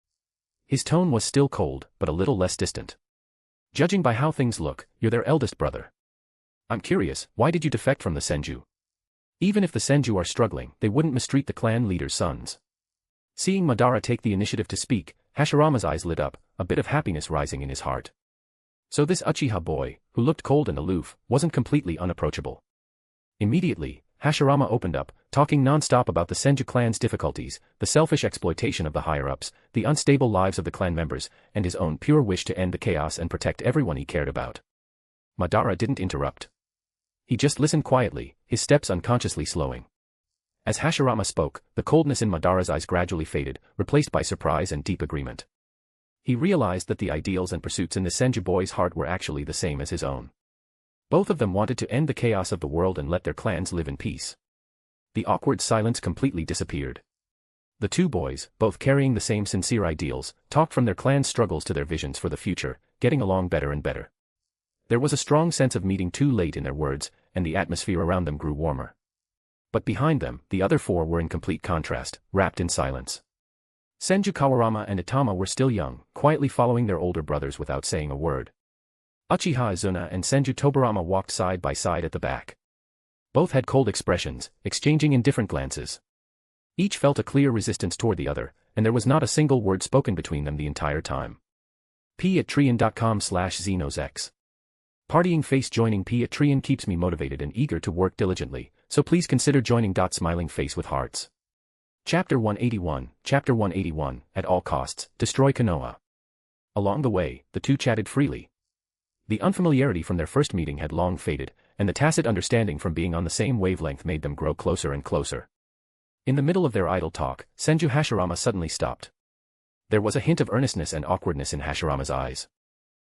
[SPEAKER 3] His tone was still cold, but a little less distant. Judging by how things look, you're their eldest brother. I'm curious, why did you defect from the Senju? Even if the Senju are struggling, they wouldn't mistreat the clan leader's sons. Seeing Madara take the initiative to speak, Hashirama's eyes lit up, a bit of happiness rising in his heart. So this Uchiha boy, who looked cold and aloof, wasn't completely unapproachable. Immediately, Hashirama opened up, talking non-stop about the Senju clan's difficulties, the selfish exploitation of the higher-ups, the unstable lives of the clan members, and his own pure wish to end the chaos and protect everyone he cared about. Madara didn't interrupt. He just listened quietly, his steps unconsciously slowing. As Hashirama spoke, the coldness in Madara's eyes gradually faded, replaced by surprise and deep agreement. He realized that the ideals and pursuits in the Senju boy's heart were actually the same as his own. Both of them wanted to end the chaos of the world and let their clans live in peace. The awkward silence completely disappeared. The two boys, both carrying the same sincere ideals, talked from their clan's struggles to their visions for the future, getting along better and better. There was a strong sense of meeting too late in their words, and the atmosphere around them grew warmer. But behind them, the other four were in complete contrast, wrapped in silence. Senju Kawarama and Itama were still young, quietly following their older brothers without saying a word. Uchiha Izuna and Senju Tobarama walked side by side at the back. Both had cold expressions, exchanging indifferent glances. Each felt a clear resistance toward the other, and there was not a single word spoken between them the entire time. p@trian.com/xenosex. Partying face. Joining p@trian keeps me motivated and eager to work diligently, so please consider joining. Smiling face with hearts. Chapter 181, At all costs, destroy Konoha. Along the way, the two chatted freely. The unfamiliarity from their first meeting had long faded, and the tacit understanding from being on the same wavelength made them grow closer and closer. In the middle of their idle talk, Senju Hashirama suddenly stopped. There was a hint of earnestness and awkwardness in Hashirama's eyes.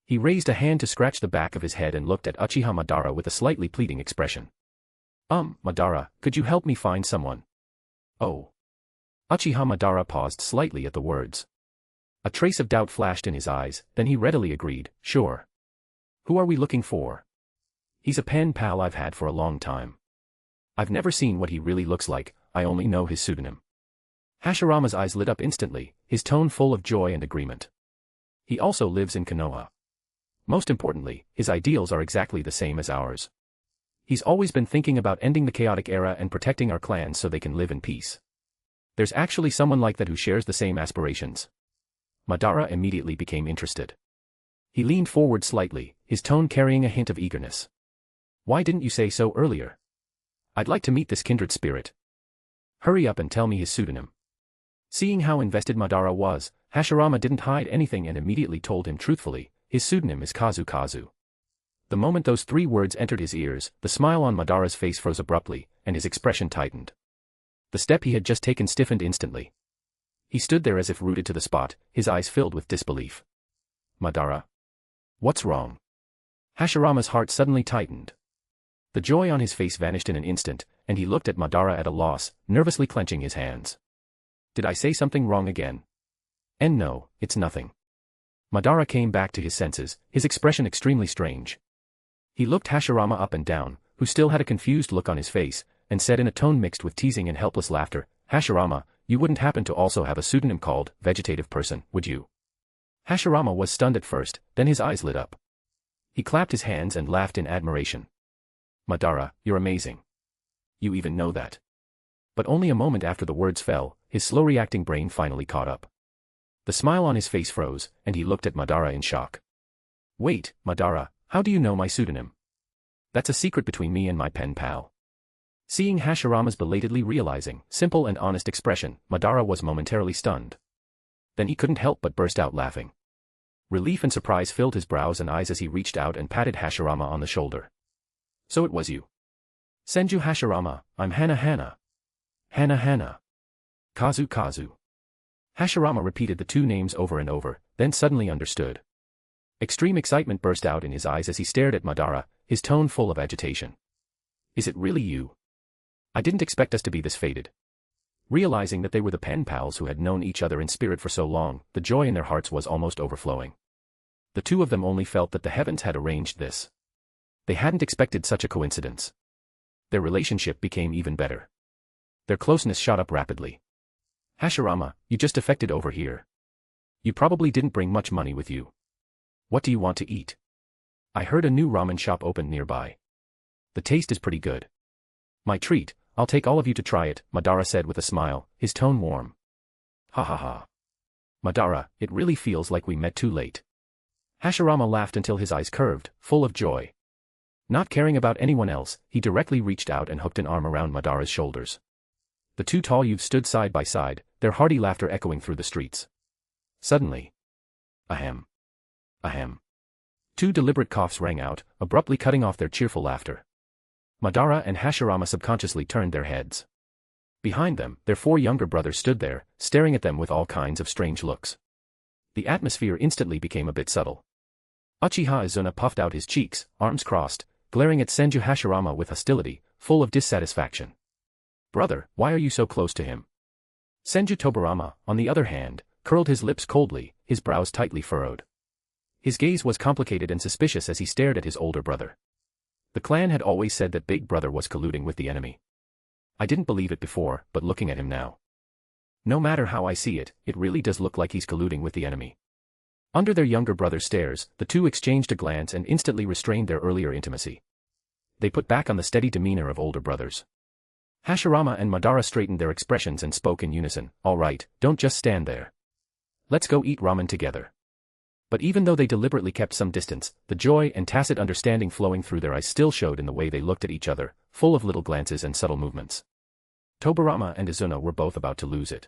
[SPEAKER 3] He raised a hand to scratch the back of his head and looked at Uchiha Madara with a slightly pleading expression. Madara, could you help me find someone? Oh. Uchiha Madara paused slightly at the words. A trace of doubt flashed in his eyes, then he readily agreed, sure. Who are we looking for? He's a pen pal I've had for a long time. I've never seen what he really looks like, I only know his pseudonym. Hashirama's eyes lit up instantly, his tone full of joy and agreement. He also lives in Konoha. Most importantly, his ideals are exactly the same as ours. He's always been thinking about ending the chaotic era and protecting our clans so they can live in peace. There's actually someone like that who shares the same aspirations. Madara immediately became interested. He leaned forward slightly, his tone carrying a hint of eagerness. Why didn't you say so earlier? I'd like to meet this kindred spirit. Hurry up and tell me his pseudonym. Seeing how invested Madara was, Hashirama didn't hide anything and immediately told him truthfully, his pseudonym is Kazu. The moment those three words entered his ears, the smile on Madara's face froze abruptly, and his expression tightened. The step he had just taken stiffened instantly. He stood there as if rooted to the spot, his eyes filled with disbelief. Madara? What's wrong? Hashirama's heart suddenly tightened. The joy on his face vanished in an instant, and he looked at Madara at a loss, nervously clenching his hands. Did I say something wrong again? And no, it's nothing. Madara came back to his senses, his expression extremely strange. He looked Hashirama up and down, who still had a confused look on his face, and said in a tone mixed with teasing and helpless laughter, Hashirama, you wouldn't happen to also have a pseudonym called Vegetative Person, would you? Hashirama was stunned at first, then his eyes lit up. He clapped his hands and laughed in admiration. Madara, you're amazing. You even know that. But only a moment after the words fell, his slow-reacting brain finally caught up. The smile on his face froze, and he looked at Madara in shock. Wait, Madara, how do you know my pseudonym? That's a secret between me and my pen pal. Seeing Hashirama's belatedly realizing, simple and honest expression, Madara was momentarily stunned. Then he couldn't help but burst out laughing. Relief and surprise filled his brows and eyes as he reached out and patted Hashirama on the shoulder. So it was you. Senju Hashirama, I'm Hana. Hana. Kazu. Hashirama repeated the two names over and over, then suddenly understood. Extreme excitement burst out in his eyes as he stared at Madara, his tone full of agitation. Is it really you? I didn't expect us to be this fated. Realizing that they were the pen pals who had known each other in spirit for so long, the joy in their hearts was almost overflowing. The two of them only felt that the heavens had arranged this. They hadn't expected such a coincidence. Their relationship became even better. Their closeness shot up rapidly. Hashirama, you just defected over here. You probably didn't bring much money with you. What do you want to eat? I heard a new ramen shop opened nearby. The taste is pretty good. My treat, I'll take all of you to try it, Madara said with a smile, his tone warm. Ha ha ha. Madara, it really feels like we met too late. Hashirama laughed until his eyes curved, full of joy. Not caring about anyone else, he directly reached out and hooked an arm around Madara's shoulders. The two tall youths stood side by side, their hearty laughter echoing through the streets. Suddenly. Ahem. Two deliberate coughs rang out, abruptly cutting off their cheerful laughter. Madara and Hashirama subconsciously turned their heads. Behind them, their four younger brothers stood there, staring at them with all kinds of strange looks. The atmosphere instantly became a bit subtle. Uchiha Izuna puffed out his cheeks, arms crossed, glaring at Senju Hashirama with hostility, full of dissatisfaction. Brother, why are you so close to him? Senju Tobirama, on the other hand, curled his lips coldly, his brows tightly furrowed. His gaze was complicated and suspicious as he stared at his older brother. The clan had always said that Big Brother was colluding with the enemy. I didn't believe it before, but looking at him now. No matter how I see it, it really does look like he's colluding with the enemy. Under their younger brother's stares, the two exchanged a glance and instantly restrained their earlier intimacy. They put back on the steady demeanor of older brothers. Hashirama and Madara straightened their expressions and spoke in unison, all right, don't just stand there. Let's go eat ramen together. But even though they deliberately kept some distance, the joy and tacit understanding flowing through their eyes still showed in the way they looked at each other, full of little glances and subtle movements. Tobirama and Izuna were both about to lose it.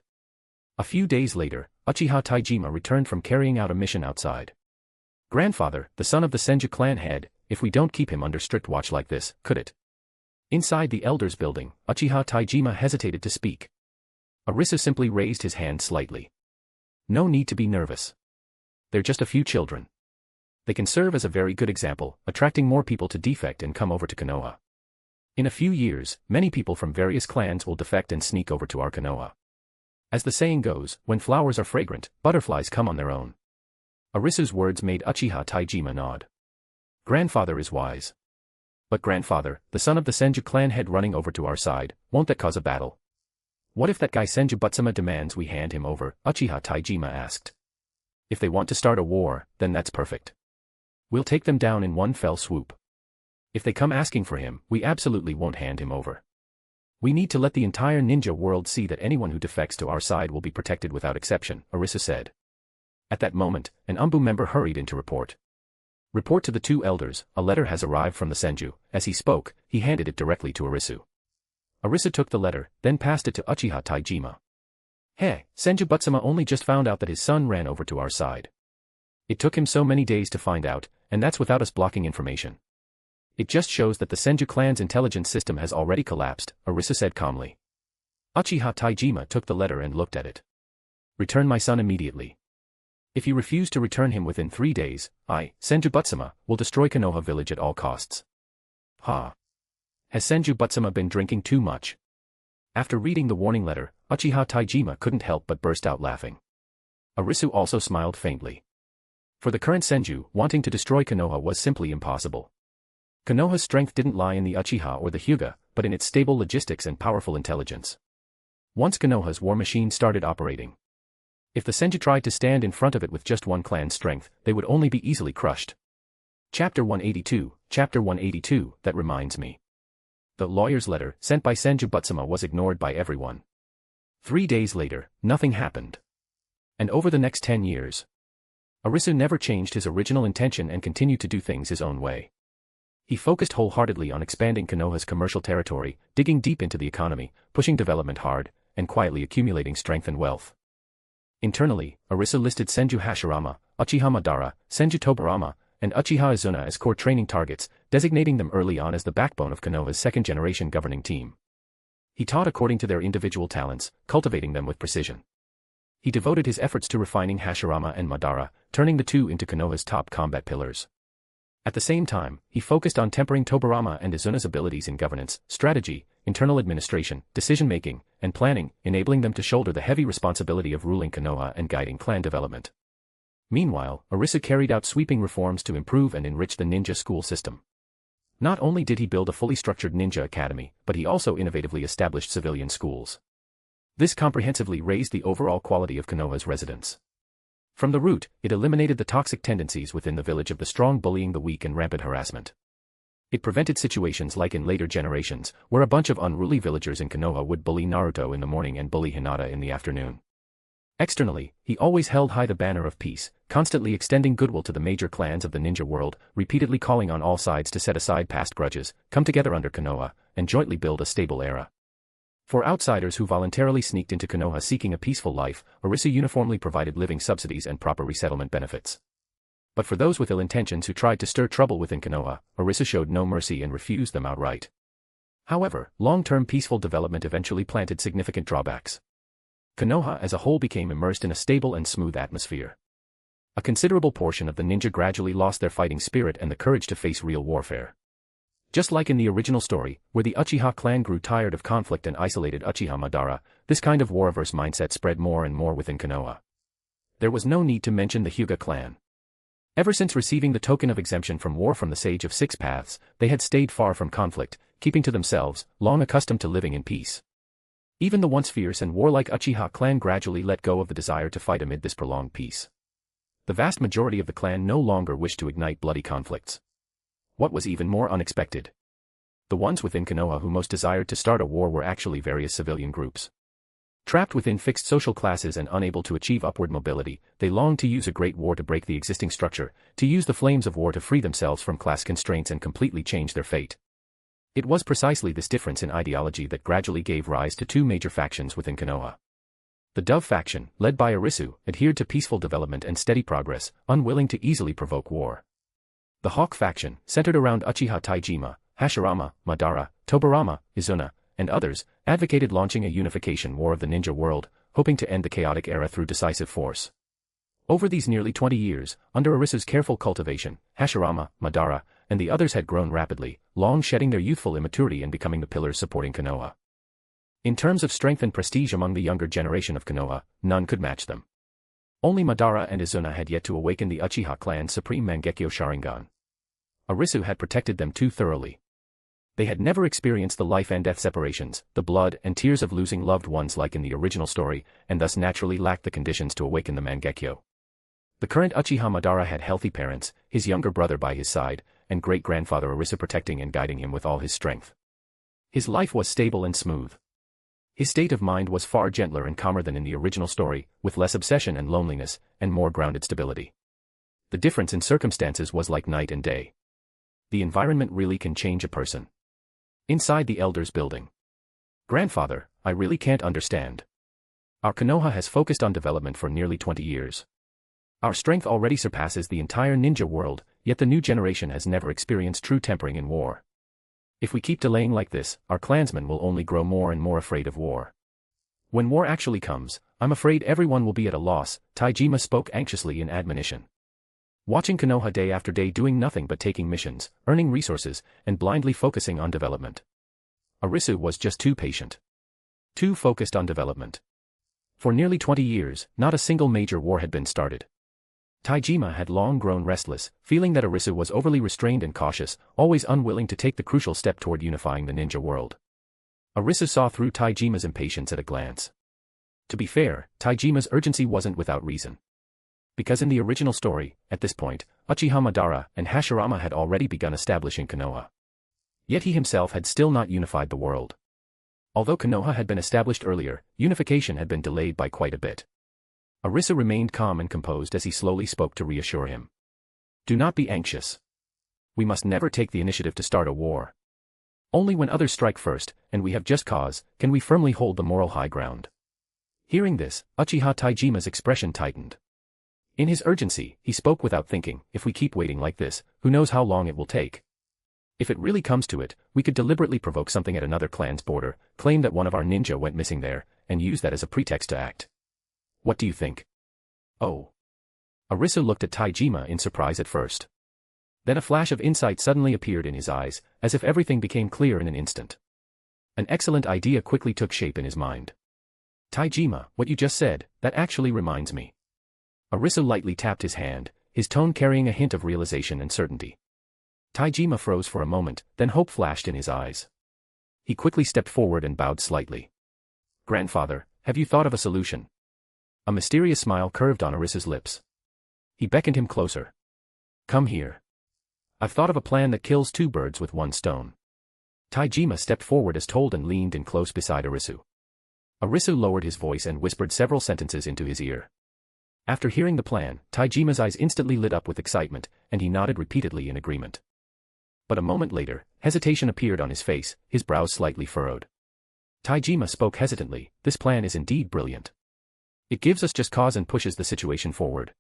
[SPEAKER 3] A few days later, Uchiha Taijima returned from carrying out a mission outside. Grandfather, the son of the Senju clan head, if we don't keep him under strict watch like this, could it? Inside the elders' building, Uchiha Taijima hesitated to speak. Arisu simply raised his hand slightly. No need to be nervous. They're just a few children. They can serve as a very good example, attracting more people to defect and come over to Konoha. In a few years, many people from various clans will defect and sneak over to our Konoha. As the saying goes, when flowers are fragrant, butterflies come on their own. Arisu's words made Uchiha Taijima nod. Grandfather is wise. But grandfather, the son of the Senju clan head running over to our side, won't that cause a battle? What if that guy Senju Butsuma demands we hand him over? Uchiha Taijima asked. If they want to start a war, then that's perfect. We'll take them down in one fell swoop. If they come asking for him, we absolutely won't hand him over. We need to let the entire ninja world see that anyone who defects to our side will be protected without exception, Arisu said. At that moment, an Umbu member hurried in to report. Report to the two elders, a letter has arrived from the Senju. As he spoke, he handed it directly to Arisu. Arisu took the letter, then passed it to Uchiha Taijima. Hey, Senju Butsuma only just found out that his son ran over to our side. It took him so many days to find out, and that's without us blocking information. It just shows that the Senju clan's intelligence system has already collapsed, Arisu said calmly. Uchiha Taijima took the letter and looked at it. Return my son immediately. If you refuse to return him within 3 days, I, Senju Butsuma, will destroy Konoha village at all costs. Ha! Has Senju Butsuma been drinking too much? After reading the warning letter, Uchiha Taijima couldn't help but burst out laughing. Arisu also smiled faintly. For the current Senju, wanting to destroy Konoha was simply impossible. Konoha's strength didn't lie in the Uchiha or the Hyuga, but in its stable logistics and powerful intelligence. Once Konoha's war machine started operating, If the Senju tried to stand in front of it with just one clan's strength, they would only be easily crushed. Chapter 182, Chapter 182, that reminds me. The lawyer's letter, sent by Senju Butsuma, was ignored by everyone. 3 days later, nothing happened. And over the next 10 years, Arisu never changed his original intention and continued to do things his own way. He focused wholeheartedly on expanding Konoha's commercial territory, digging deep into the economy, pushing development hard, and quietly accumulating strength and wealth. Internally, Arisu listed Senju Hashirama, Uchiha Madara, Senju Tobirama, and Uchiha Izuna as core training targets, designating them early on as the backbone of Konoha's second-generation governing team. He taught according to their individual talents, cultivating them with precision. He devoted his efforts to refining Hashirama and Madara, turning the two into Konoha's top combat pillars. At the same time, he focused on tempering Tobirama and Izuna's abilities in governance, strategy, internal administration, decision-making, and planning, enabling them to shoulder the heavy responsibility of ruling Konoha and guiding clan development. Meanwhile, Arisu carried out sweeping reforms to improve and enrich the ninja school system. Not only did he build a fully structured ninja academy, but he also innovatively established civilian schools. This comprehensively raised the overall quality of Konoha's residents. From the root, it eliminated the toxic tendencies within the village of the strong bullying the weak and rampant harassment. It prevented situations like in later generations, where a bunch of unruly villagers in Konoha would bully Naruto in the morning and bully Hinata in the afternoon. Externally, he always held high the banner of peace, constantly extending goodwill to the major clans of the ninja world, repeatedly calling on all sides to set aside past grudges, come together under Konoha, and jointly build a stable era. For outsiders who voluntarily sneaked into Konoha seeking a peaceful life, Arisu uniformly provided living subsidies and proper resettlement benefits. But for those with ill intentions who tried to stir trouble within Konoha, Arisu showed no mercy and refused them outright. However, long-term peaceful development eventually planted significant drawbacks. Konoha as a whole became immersed in a stable and smooth atmosphere. A considerable portion of the ninja gradually lost their fighting spirit and the courage to face real warfare. Just like in the original story, where the Uchiha clan grew tired of conflict and isolated Uchiha Madara, this kind of war-averse mindset spread more and more within Konoha. There was no need to mention the Hyuga clan. Ever since receiving the token of exemption from war from the Sage of Six Paths, they had stayed far from conflict, keeping to themselves, long accustomed to living in peace. Even the once fierce and warlike Uchiha clan gradually let go of the desire to fight amid this prolonged peace. The vast majority of the clan no longer wished to ignite bloody conflicts. What was even more unexpected? The ones within Konoha who most desired to start a war were actually various civilian groups. Trapped within fixed social classes and unable to achieve upward mobility, they longed to use a great war to break the existing structure, to use the flames of war to free themselves from class constraints and completely change their fate. It was precisely this difference in ideology that gradually gave rise to two major factions within Konoha. The Dove faction, led by Arisu, adhered to peaceful development and steady progress, unwilling to easily provoke war. The Hawk faction, centered around Uchiha Taijima, Hashirama, Madara, Tobirama, Izuna, and others, advocated launching a unification war of the ninja world, hoping to end the chaotic era through decisive force. Over these nearly 20 years, under Arisu's careful cultivation, Hashirama, Madara, and the others had grown rapidly, long shedding their youthful immaturity and becoming the pillars supporting Konoha. In terms of strength and prestige among the younger generation of Konoha, none could match them. Only Madara and Izuna had yet to awaken the Uchiha clan's supreme Mangekyo Sharingan. Arisu had protected them too thoroughly. They had never experienced the life and death separations, the blood and tears of losing loved ones like in the original story, and thus naturally lacked the conditions to awaken the Mangekyo. The current Uchiha Madara had healthy parents, his younger brother by his side, and great-grandfather Arisu protecting and guiding him with all his strength. His life was stable and smooth. His state of mind was far gentler and calmer than in the original story, with less obsession and loneliness, and more grounded stability. The difference in circumstances was like night and day. The environment really can change a person. Inside the Elders building. Grandfather, I really can't understand. Our Konoha has focused on development for nearly 20 years. Our strength already surpasses the entire ninja world, yet the new generation has never experienced true tempering in war. If we keep delaying like this, our clansmen will only grow more and more afraid of war. When war actually comes, I'm afraid everyone will be at a loss, Taijima spoke anxiously in admonition. Watching Konoha day after day doing nothing but taking missions, earning resources, and blindly focusing on development. Arisu was just too patient. Too focused on development. For nearly 20 years, not a single major war had been started. Taijima had long grown restless, feeling that Arisu was overly restrained and cautious, always unwilling to take the crucial step toward unifying the ninja world. Arisu saw through Taijima's impatience at a glance. To be fair, Taijima's urgency wasn't without reason. Because in the original story, at this point, Uchiha Madara and Hashirama had already begun establishing Konoha. Yet he himself had still not unified the world. Although Konoha had been established earlier, unification had been delayed by quite a bit. Arisu remained calm and composed as he slowly spoke to reassure him. Do not be anxious. We must never take the initiative to start a war. Only when others strike first, and we have just cause, can we firmly hold the moral high ground. Hearing this, Uchiha Taijima's expression tightened. In his urgency, he spoke without thinking, if we keep waiting like this, who knows how long it will take. If it really comes to it, we could deliberately provoke something at another clan's border, claim that one of our ninja went missing there, and use that as a pretext to act. What do you think? Oh. Arisu looked at Taijima in surprise at first. Then a flash of insight suddenly appeared in his eyes, as if everything became clear in an instant. An excellent idea quickly took shape in his mind. Taijima, what you just said, that actually reminds me. Arisu lightly tapped his hand, his tone carrying a hint of realization and certainty. Taijima froze for a moment, then hope flashed in his eyes. He quickly stepped forward and bowed slightly. Grandfather, have you thought of a solution? A mysterious smile curved on Arisu's lips. He beckoned him closer. Come here. I've thought of a plan that kills two birds with one stone. Taijima stepped forward as told and leaned in close beside Arisu. Arisu lowered his voice and whispered several sentences into his ear. After hearing the plan, Taijima's eyes instantly lit up with excitement, and he nodded repeatedly in agreement. But a moment later, hesitation appeared on his face, his brows slightly furrowed. Taijima spoke hesitantly, this plan is indeed brilliant. It gives us just cause and pushes the situation forward.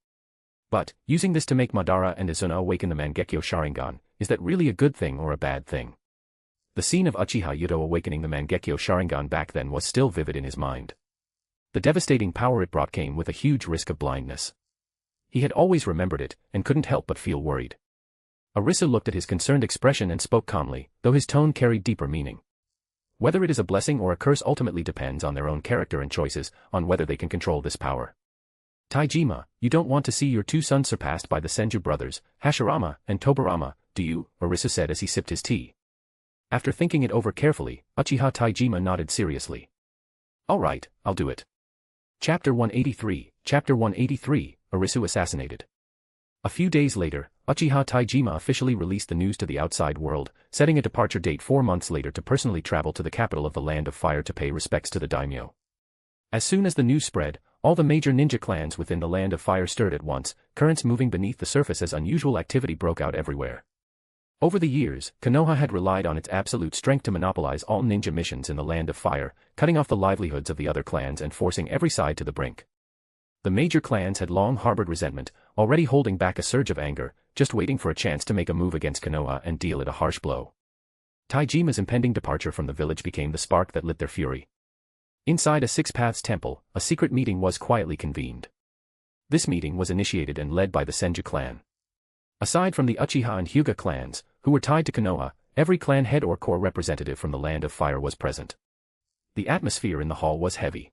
[SPEAKER 3] But, using this to make Madara and Asuna awaken the Mangekyo Sharingan, is that really a good thing or a bad thing? The scene of Uchiha Yuto awakening the Mangekyo Sharingan back then was still vivid in his mind. The devastating power it brought came with a huge risk of blindness. He had always remembered it, and couldn't help but feel worried. Arisu looked at his concerned expression and spoke calmly, though his tone carried deeper meaning. Whether it is a blessing or a curse ultimately depends on their own character and choices, on whether they can control this power. Taijima, you don't want to see your two sons surpassed by the Senju brothers, Hashirama and Tobirama, do you? Arisu said as he sipped his tea. After thinking it over carefully, Uchiha Taijima nodded seriously. All right, I'll do it. Chapter 183, Arisu assassinated. A few days later, Uchiha Taijima officially released the news to the outside world, setting a departure date 4 months later to personally travel to the capital of the Land of Fire to pay respects to the daimyo. As soon as the news spread, all the major ninja clans within the Land of Fire stirred at once, currents moving beneath the surface as unusual activity broke out everywhere. Over the years, Konoha had relied on its absolute strength to monopolize all ninja missions in the Land of Fire, cutting off the livelihoods of the other clans and forcing every side to the brink. The major clans had long harbored resentment, already holding back a surge of anger, just waiting for a chance to make a move against Konoha and deal it a harsh blow. Taijima's impending departure from the village became the spark that lit their fury. Inside a Six Paths temple, a secret meeting was quietly convened. This meeting was initiated and led by the Senju clan. Aside from the Uchiha and Hyuga clans, who were tied to Konoha, every clan head or core representative from the Land of Fire was present. The atmosphere in the hall was heavy.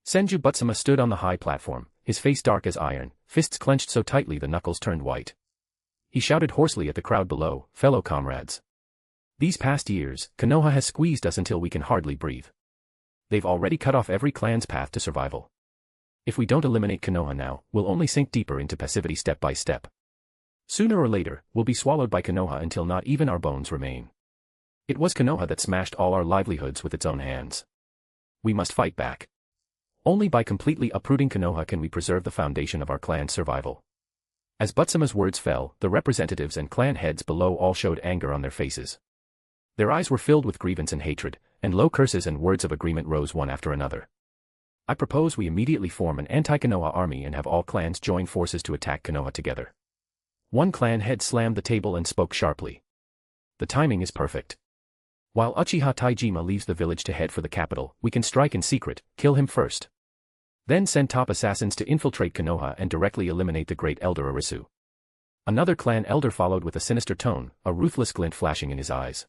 [SPEAKER 3] Senju Butsuma stood on the high platform, his face dark as iron, fists clenched so tightly the knuckles turned white. He shouted hoarsely at the crowd below, fellow comrades. These past years, Konoha has squeezed us until we can hardly breathe. They've already cut off every clan's path to survival. If we don't eliminate Konoha now, we'll only sink deeper into passivity step by step. Sooner or later, we'll be swallowed by Konoha until not even our bones remain. It was Konoha that smashed all our livelihoods with its own hands. We must fight back. Only by completely uprooting Konoha can we preserve the foundation of our clan's survival. As Butsuma's words fell, the representatives and clan heads below all showed anger on their faces. Their eyes were filled with grievance and hatred, and low curses and words of agreement rose one after another. I propose we immediately form an anti-Konoha army and have all clans join forces to attack Konoha together. One clan head slammed the table and spoke sharply. The timing is perfect. While Uchiha Taijima leaves the village to head for the capital, we can strike in secret, kill him first. Then send top assassins to infiltrate Konoha and directly eliminate the great elder Arisu. Another clan elder followed with a sinister tone, a ruthless glint flashing in his eyes.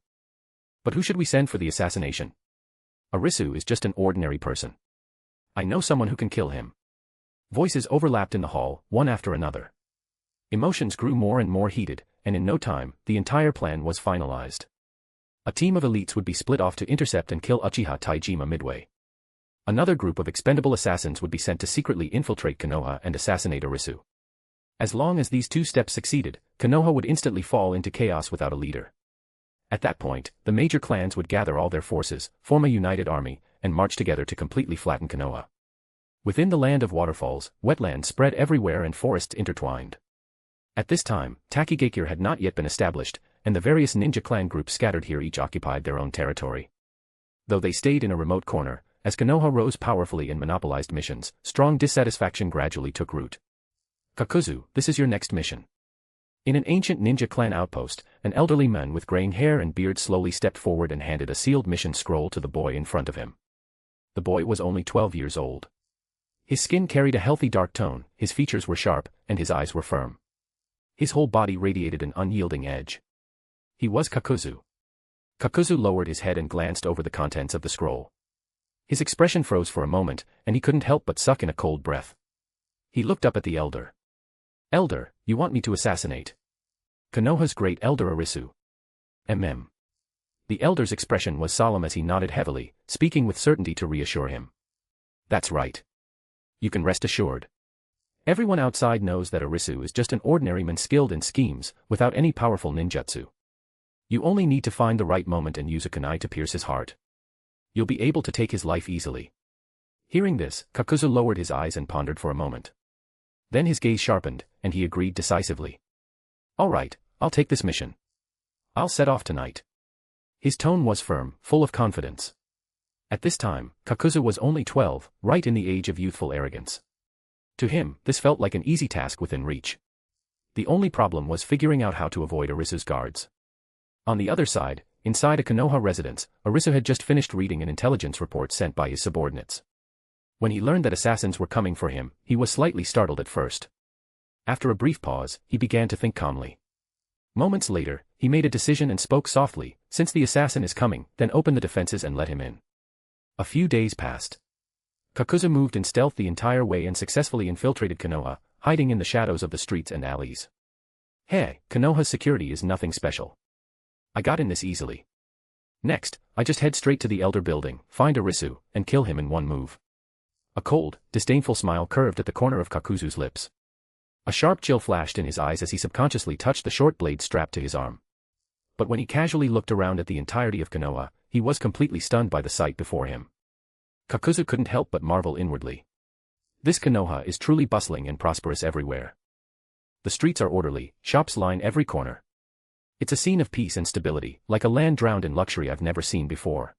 [SPEAKER 3] But who should we send for the assassination? Arisu is just an ordinary person. I know someone who can kill him. Voices overlapped in the hall, one after another. Emotions grew more and more heated, and in no time, the entire plan was finalized. A team of elites would be split off to intercept and kill Uchiha Taijima midway. Another group of expendable assassins would be sent to secretly infiltrate Konoha and assassinate Arisu. As long as these two steps succeeded, Konoha would instantly fall into chaos without a leader. At that point, the major clans would gather all their forces, form a united army, and march together to completely flatten Konoha. Within the land of waterfalls, wetlands spread everywhere and forests intertwined. At this time, Takigakure had not yet been established, and the various ninja clan groups scattered here each occupied their own territory. Though they stayed in a remote corner, as Konoha rose powerfully and monopolized missions, strong dissatisfaction gradually took root. Kakuzu, this is your next mission. In an ancient ninja clan outpost, an elderly man with graying hair and beard slowly stepped forward and handed a sealed mission scroll to the boy in front of him. The boy was only 12 years old. His skin carried a healthy dark tone, his features were sharp, and his eyes were firm. His whole body radiated an unyielding edge. He was Kakuzu. Kakuzu lowered his head and glanced over the contents of the scroll. His expression froze for a moment, and he couldn't help but suck in a cold breath. He looked up at the elder. Elder, you want me to assassinate Konoha's great elder Arisu? The elder's expression was solemn as he nodded heavily, speaking with certainty to reassure him. That's right. You can rest assured. Everyone outside knows that Arisu is just an ordinary man skilled in schemes, without any powerful ninjutsu. You only need to find the right moment and use a kunai to pierce his heart. You'll be able to take his life easily. Hearing this, Kakuzu lowered his eyes and pondered for a moment. Then his gaze sharpened, and he agreed decisively. All right, I'll take this mission. I'll set off tonight. His tone was firm, full of confidence. At this time, Kakuzu was only 12, right in the age of youthful arrogance. To him, this felt like an easy task within reach. The only problem was figuring out how to avoid Arisu's guards. On the other side, inside a Konoha residence, Arisu had just finished reading an intelligence report sent by his subordinates. When he learned that assassins were coming for him, he was slightly startled at first. After a brief pause, he began to think calmly. Moments later, he made a decision and spoke softly, since the assassin is coming, then open the defenses and let him in. A few days passed. Kakuzu moved in stealth the entire way and successfully infiltrated Konoha, hiding in the shadows of the streets and alleys. Hey, Konoha's security is nothing special. I got in this easily. Next, I just head straight to the elder building, find Arisu, and kill him in one move. A cold, disdainful smile curved at the corner of Kakuzu's lips. A sharp chill flashed in his eyes as he subconsciously touched the short blade strapped to his arm. But when he casually looked around at the entirety of Konoha, he was completely stunned by the sight before him. Kakuzu couldn't help but marvel inwardly. This Konoha is truly bustling and prosperous everywhere. The streets are orderly, shops line every corner. It's a scene of peace and stability, like a land drowned in luxury I've never seen before.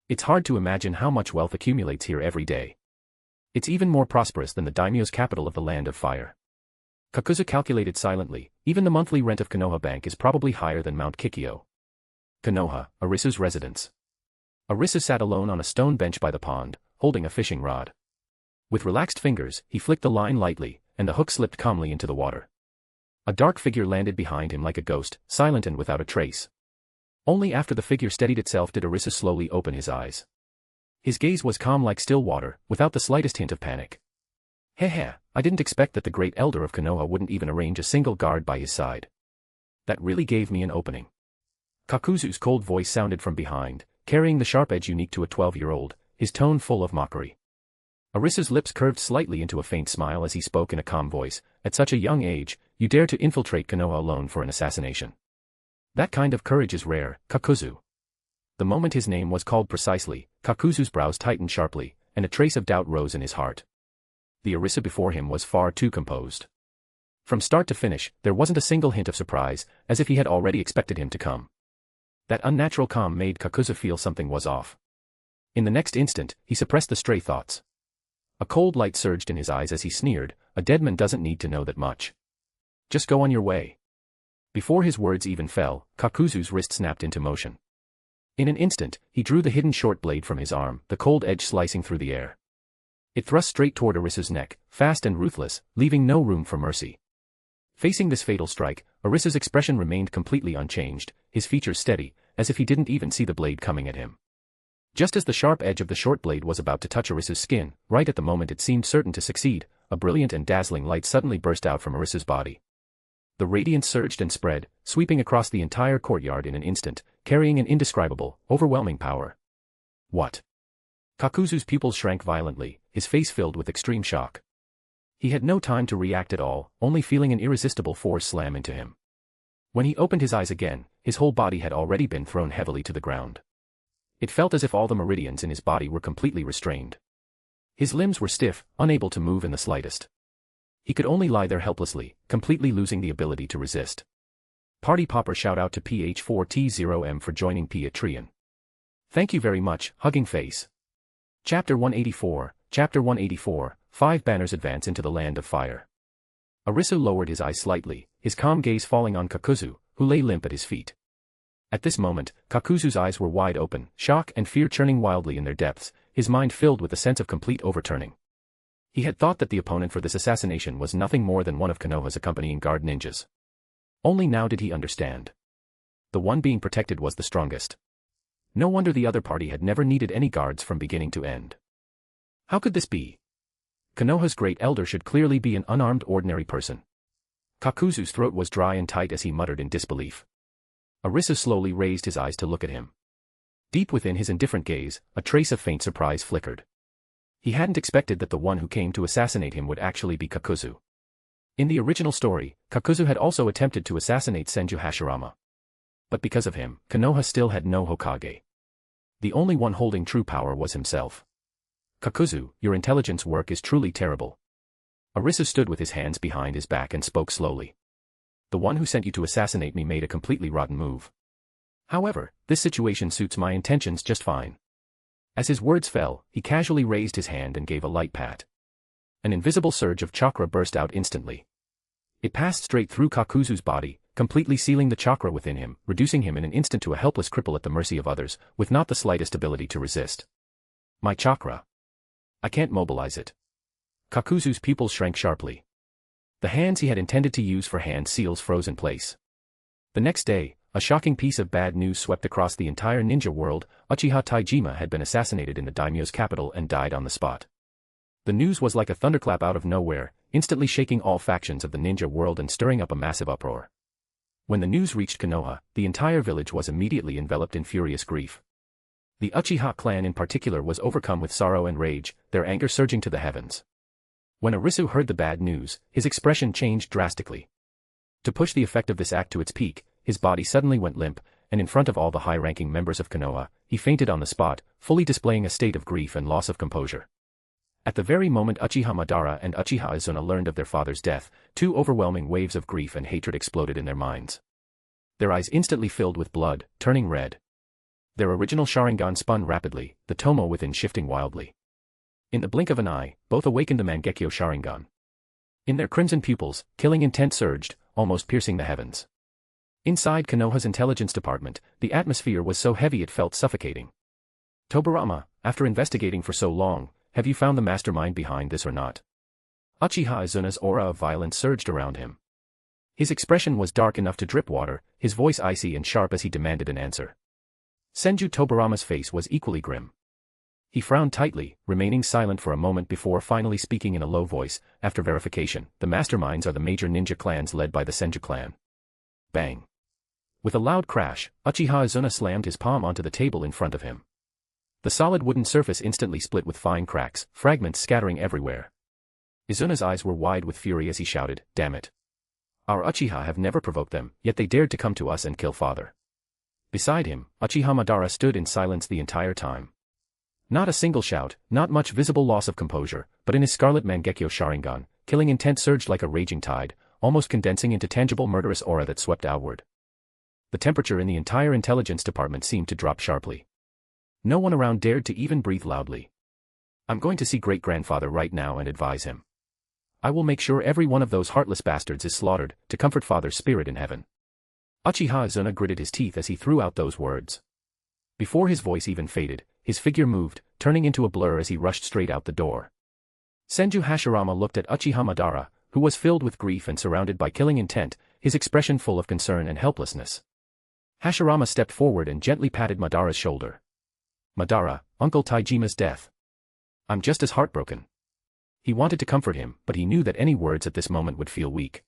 [SPEAKER 3] It's hard to imagine how much wealth accumulates here every day. It's even more prosperous than the daimyo's capital of the Land of Fire. Kakuzu calculated silently, even the monthly rent of Konoha Bank is probably higher than Mount Kikyo. Konoha, Arisu's residence. Arisu sat alone on a stone bench by the pond, holding a fishing rod. With relaxed fingers, he flicked the line lightly, and the hook slipped calmly into the water. A dark figure landed behind him like a ghost, silent and without a trace. Only after the figure steadied itself did Arisu slowly open his eyes. His gaze was calm like still water, without the slightest hint of panic. Heh, I didn't expect that the great elder of Konoha wouldn't even arrange a single guard by his side. That really gave me an opening. Kakuzu's cold voice sounded from behind, carrying the sharp edge unique to a 12-year-old, his tone full of mockery. Arisu's lips curved slightly into a faint smile as he spoke in a calm voice. At such a young age, you dare to infiltrate Konoha alone for an assassination. That kind of courage is rare, Kakuzu. The moment his name was called precisely, Kakuzu's brows tightened sharply, and a trace of doubt rose in his heart. The Arisu before him was far too composed. From start to finish, there wasn't a single hint of surprise, as if he had already expected him to come. That unnatural calm made Kakuzu feel something was off. In the next instant, he suppressed the stray thoughts. A cold light surged in his eyes as he sneered, a dead man doesn't need to know that much. Just go on your way. Before his words even fell, Kakuzu's wrist snapped into motion. In an instant, he drew the hidden short blade from his arm, the cold edge slicing through the air. It thrust straight toward Arisu's neck, fast and ruthless, leaving no room for mercy. Facing this fatal strike, Arisu's expression remained completely unchanged, his features steady, as if he didn't even see the blade coming at him. Just as the sharp edge of the short blade was about to touch Arisu's skin, right at the moment it seemed certain to succeed, a brilliant and dazzling light suddenly burst out from Arisu's body. The radiance surged and spread, sweeping across the entire courtyard in an instant, carrying an indescribable, overwhelming power. What? Kakuzu's pupils shrank violently, his face filled with extreme shock. He had no time to react at all, only feeling an irresistible force slam into him. When he opened his eyes again, his whole body had already been thrown heavily to the ground. It felt as if all the meridians in his body were completely restrained. His limbs were stiff, unable to move in the slightest. He could only lie there helplessly, completely losing the ability to resist. Party popper shout out to PH4T0M for joining Patreon. Thank you very much, hugging face. Chapter 184, Chapter 184, 5 banners advance into the land of fire. Arisu lowered his eyes slightly, his calm gaze falling on Kakuzu, who lay limp at his feet. At this moment, Kakuzu's eyes were wide open, shock and fear churning wildly in their depths, his mind filled with a sense of complete overturning. He had thought that the opponent for this assassination was nothing more than one of Konoha's accompanying guard ninjas. Only now did he understand. The one being protected was the strongest. No wonder the other party had never needed any guards from beginning to end. How could this be? Konoha's great elder should clearly be an unarmed ordinary person. Kakuzu's throat was dry and tight as he muttered in disbelief. Arisu slowly raised his eyes to look at him. Deep within his indifferent gaze, a trace of faint surprise flickered. He hadn't expected that the one who came to assassinate him would actually be Kakuzu. In the original story, Kakuzu had also attempted to assassinate Senju Hashirama. But because of him, Konoha still had no Hokage. The only one holding true power was himself. Kakuzu, your intelligence work is truly terrible. Arisu stood with his hands behind his back and spoke slowly. The one who sent you to assassinate me made a completely rotten move. However, this situation suits my intentions just fine. As his words fell, he casually raised his hand and gave a light pat. An invisible surge of chakra burst out instantly. It passed straight through Kakuzu's body, completely sealing the chakra within him, reducing him in an instant to a helpless cripple at the mercy of others, with not the slightest ability to resist. My chakra. I can't mobilize it. Kakuzu's pupils shrank sharply. The hands he had intended to use for hand seals froze in place. The next day, a shocking piece of bad news swept across the entire ninja world. Uchiha Taijima had been assassinated in the daimyo's capital and died on the spot. The news was like a thunderclap out of nowhere, instantly shaking all factions of the ninja world and stirring up a massive uproar. When the news reached Konoha, the entire village was immediately enveloped in furious grief. The Uchiha clan in particular was overcome with sorrow and rage, their anger surging to the heavens. When Arisu heard the bad news, his expression changed drastically. To push the effect of this act to its peak, his body suddenly went limp, and in front of all the high-ranking members of Konoha, he fainted on the spot, fully displaying a state of grief and loss of composure. At the very moment Uchiha Madara and Uchiha Izuna learned of their father's death, 2 overwhelming waves of grief and hatred exploded in their minds. Their eyes instantly filled with blood, turning red. Their original Sharingan spun rapidly, the Tomo within shifting wildly. In the blink of an eye, both awakened the Mangekyo Sharingan. In their crimson pupils, killing intent surged, almost piercing the heavens. Inside Konoha's intelligence department, the atmosphere was so heavy it felt suffocating. Tobarama, after investigating for so long, have you found the mastermind behind this or not? Uchiha Izuna's aura of violence surged around him. His expression was dark enough to drip water, his voice icy and sharp as he demanded an answer. Senju Tobarama's face was equally grim. He frowned tightly, remaining silent for a moment before finally speaking in a low voice. After verification, the masterminds are the major ninja clans led by the Senju clan. Bang. With a loud crash, Uchiha Izuna slammed his palm onto the table in front of him. The solid wooden surface instantly split with fine cracks, fragments scattering everywhere. Izuna's eyes were wide with fury as he shouted, "Damn it! Our Uchiha have never provoked them, yet they dared to come to us and kill father." Beside him, Uchiha Madara stood in silence the entire time. Not a single shout, not much visible loss of composure, but in his scarlet Mangekyo Sharingan, killing intent surged like a raging tide, almost condensing into tangible murderous aura that swept outward. The temperature in the entire intelligence department seemed to drop sharply. No one around dared to even breathe loudly. I'm going to see great-grandfather right now and advise him. I will make sure every one of those heartless bastards is slaughtered, to comfort father's spirit in heaven. Uchiha Izuna gritted his teeth as he threw out those words. Before his voice even faded, his figure moved, turning into a blur as he rushed straight out the door. Senju Hashirama looked at Uchiha Madara, who was filled with grief and surrounded by killing intent, his expression full of concern and helplessness. Hashirama stepped forward and gently patted Madara's shoulder. Madara, Uncle Taijima's death. I'm just as heartbroken. He wanted to comfort him, but he knew that any words at this moment would feel weak.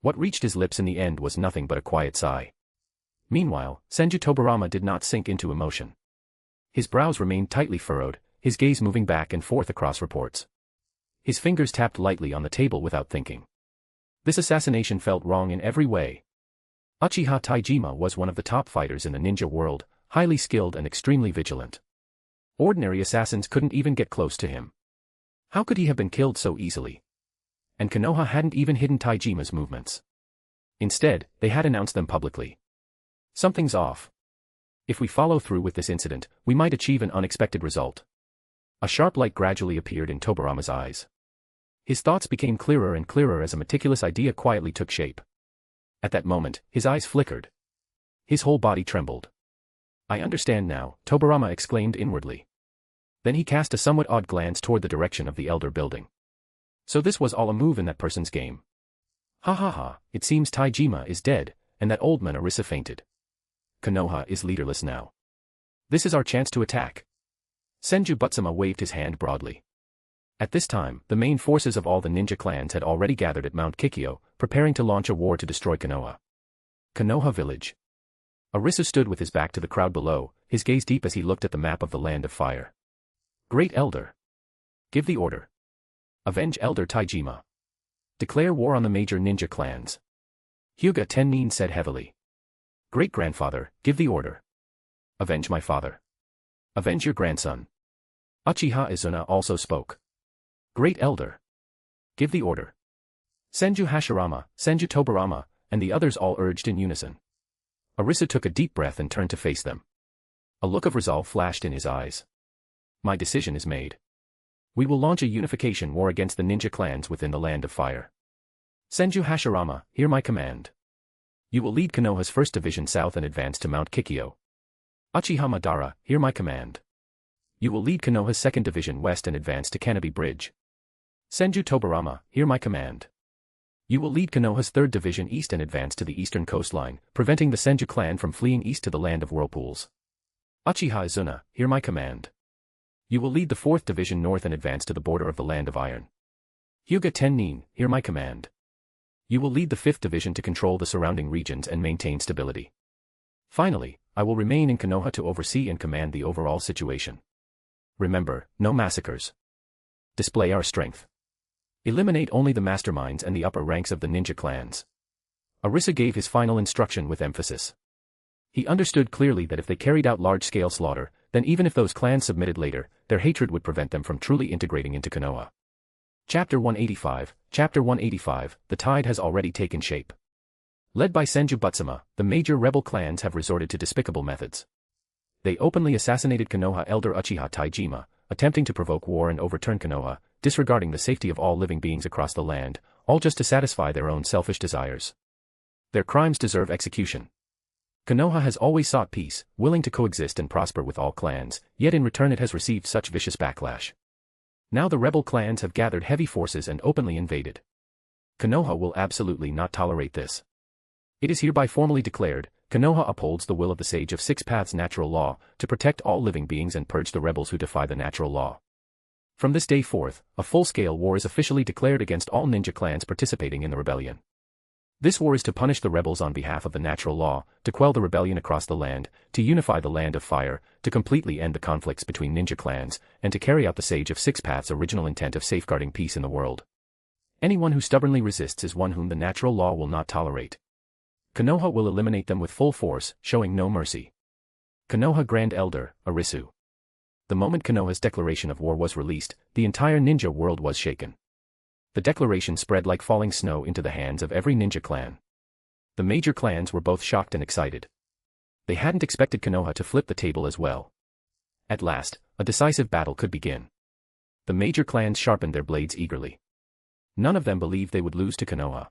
[SPEAKER 3] What reached his lips in the end was nothing but a quiet sigh. Meanwhile, Senju Tobarama did not sink into emotion. His brows remained tightly furrowed, his gaze moving back and forth across reports. His fingers tapped lightly on the table without thinking. This assassination felt wrong in every way. Uchiha Taijima was one of the top fighters in the ninja world, highly skilled and extremely vigilant. Ordinary assassins couldn't even get close to him. How could he have been killed so easily? And Konoha hadn't even hidden Taijima's movements. Instead, they had announced them publicly. Something's off. If we follow through with this incident, we might achieve an unexpected result. A sharp light gradually appeared in Tobarama's eyes. His thoughts became clearer and clearer as a meticulous idea quietly took shape. At that moment, his eyes flickered. His whole body trembled. I understand now, Tobarama exclaimed inwardly. Then he cast a somewhat odd glance toward the direction of the elder building. So this was all a move in that person's game. Ha ha ha, it seems Taijima is dead, and that old man Arisu fainted. Konoha is leaderless now. This is our chance to attack. Senju Butsuma waved his hand broadly. At this time, the main forces of all the ninja clans had already gathered at Mount Kikyo, preparing to launch a war to destroy Konoha. Konoha Village. Arisu stood with his back to the crowd below, his gaze deep as he looked at the map of the Land of Fire. Great Elder. Give the order. Avenge Elder Taijima. Declare war on the major ninja clans. Hyuga Tennin said heavily. Great-grandfather, give the order. Avenge my father. Avenge your grandson. Uchiha Izuna also spoke. Great Elder. Give the order. Senju Hashirama, Senju Tobarama, and the others all urged in unison. Arisu took a deep breath and turned to face them. A look of resolve flashed in his eyes. My decision is made. We will launch a unification war against the ninja clans within the Land of Fire. Senju Hashirama, hear my command. You will lead Konoha's 1st Division south and advance to Mount Kikyo. Uchiha Madara, hear my command. You will lead Konoha's 2nd Division west and advance to Canopy Bridge. Senju Tobarama, hear my command. You will lead Konoha's 3rd Division east and advance to the eastern coastline, preventing the Senju clan from fleeing east to the Land of Whirlpools. Uchiha Izuna, hear my command. You will lead the 4th Division north and advance to the border of the Land of Iron. Hyuga Tennin, hear my command. You will lead the 5th Division to control the surrounding regions and maintain stability. Finally, I will remain in Konoha to oversee and command the overall situation. Remember, no massacres. Display our strength. Eliminate only the masterminds and the upper ranks of the ninja clans. Arisu gave his final instruction with emphasis. He understood clearly that if they carried out large-scale slaughter, then even if those clans submitted later, their hatred would prevent them from truly integrating into Konoha. Chapter 185, Chapter 185, the tide has already taken shape. Led by Senju Butsuma, the major rebel clans have resorted to despicable methods. They openly assassinated Konoha elder Uchiha Taijima, attempting to provoke war and overturn Konoha, disregarding the safety of all living beings across the land, all just to satisfy their own selfish desires. Their crimes deserve execution. Konoha has always sought peace, willing to coexist and prosper with all clans, yet in return it has received such vicious backlash. Now the rebel clans have gathered heavy forces and openly invaded. Konoha will absolutely not tolerate this. It is hereby formally declared, Konoha upholds the will of the Sage of Six Paths natural law, to protect all living beings and purge the rebels who defy the natural law. From this day forth, a full-scale war is officially declared against all ninja clans participating in the rebellion. This war is to punish the rebels on behalf of the natural law, to quell the rebellion across the land, to unify the Land of Fire, to completely end the conflicts between ninja clans, and to carry out the Sage of Six Paths' original intent of safeguarding peace in the world. Anyone who stubbornly resists is one whom the natural law will not tolerate. Konoha will eliminate them with full force, showing no mercy. Konoha Grand Elder, Arisu. The moment Konoha's declaration of war was released, the entire ninja world was shaken. The declaration spread like falling snow into the hands of every ninja clan. The major clans were both shocked and excited. They hadn't expected Konoha to flip the table as well. At last, a decisive battle could begin. The major clans sharpened their blades eagerly. None of them believed they would lose to Konoha.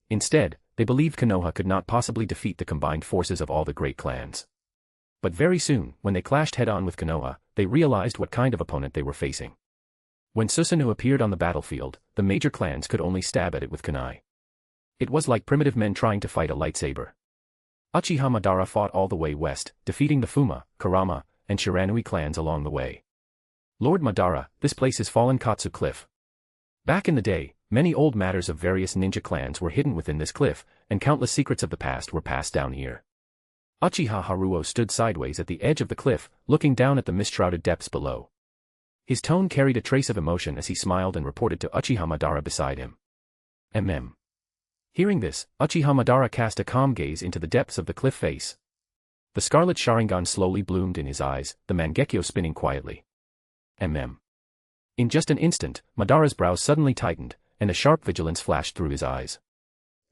[SPEAKER 3] Instead, they believed Konoha could not possibly defeat the combined forces of all the great clans. But very soon, when they clashed head-on with Konoha, they realized what kind of opponent they were facing. When Susanoo appeared on the battlefield, the major clans could only stab at it with kunai. It was like primitive men trying to fight a lightsaber. Uchiha Madara fought all the way west, defeating the Fuma, Kurama, and Shiranui clans along the way. Lord Madara, this place is Fallen Katsu Cliff. Back in the day, many old matters of various ninja clans were hidden within this cliff, and countless secrets of the past were passed down here. Uchiha Haruo stood sideways at the edge of the cliff, looking down at the mist-shrouded depths below. His tone carried a trace of emotion as he smiled and reported to Uchiha Madara beside him. Hearing this, Uchiha Madara cast a calm gaze into the depths of the cliff face. The scarlet Sharingan slowly bloomed in his eyes, the Mangekyo spinning quietly. In just an instant, Madara's brows suddenly tightened, and a sharp vigilance flashed through his eyes.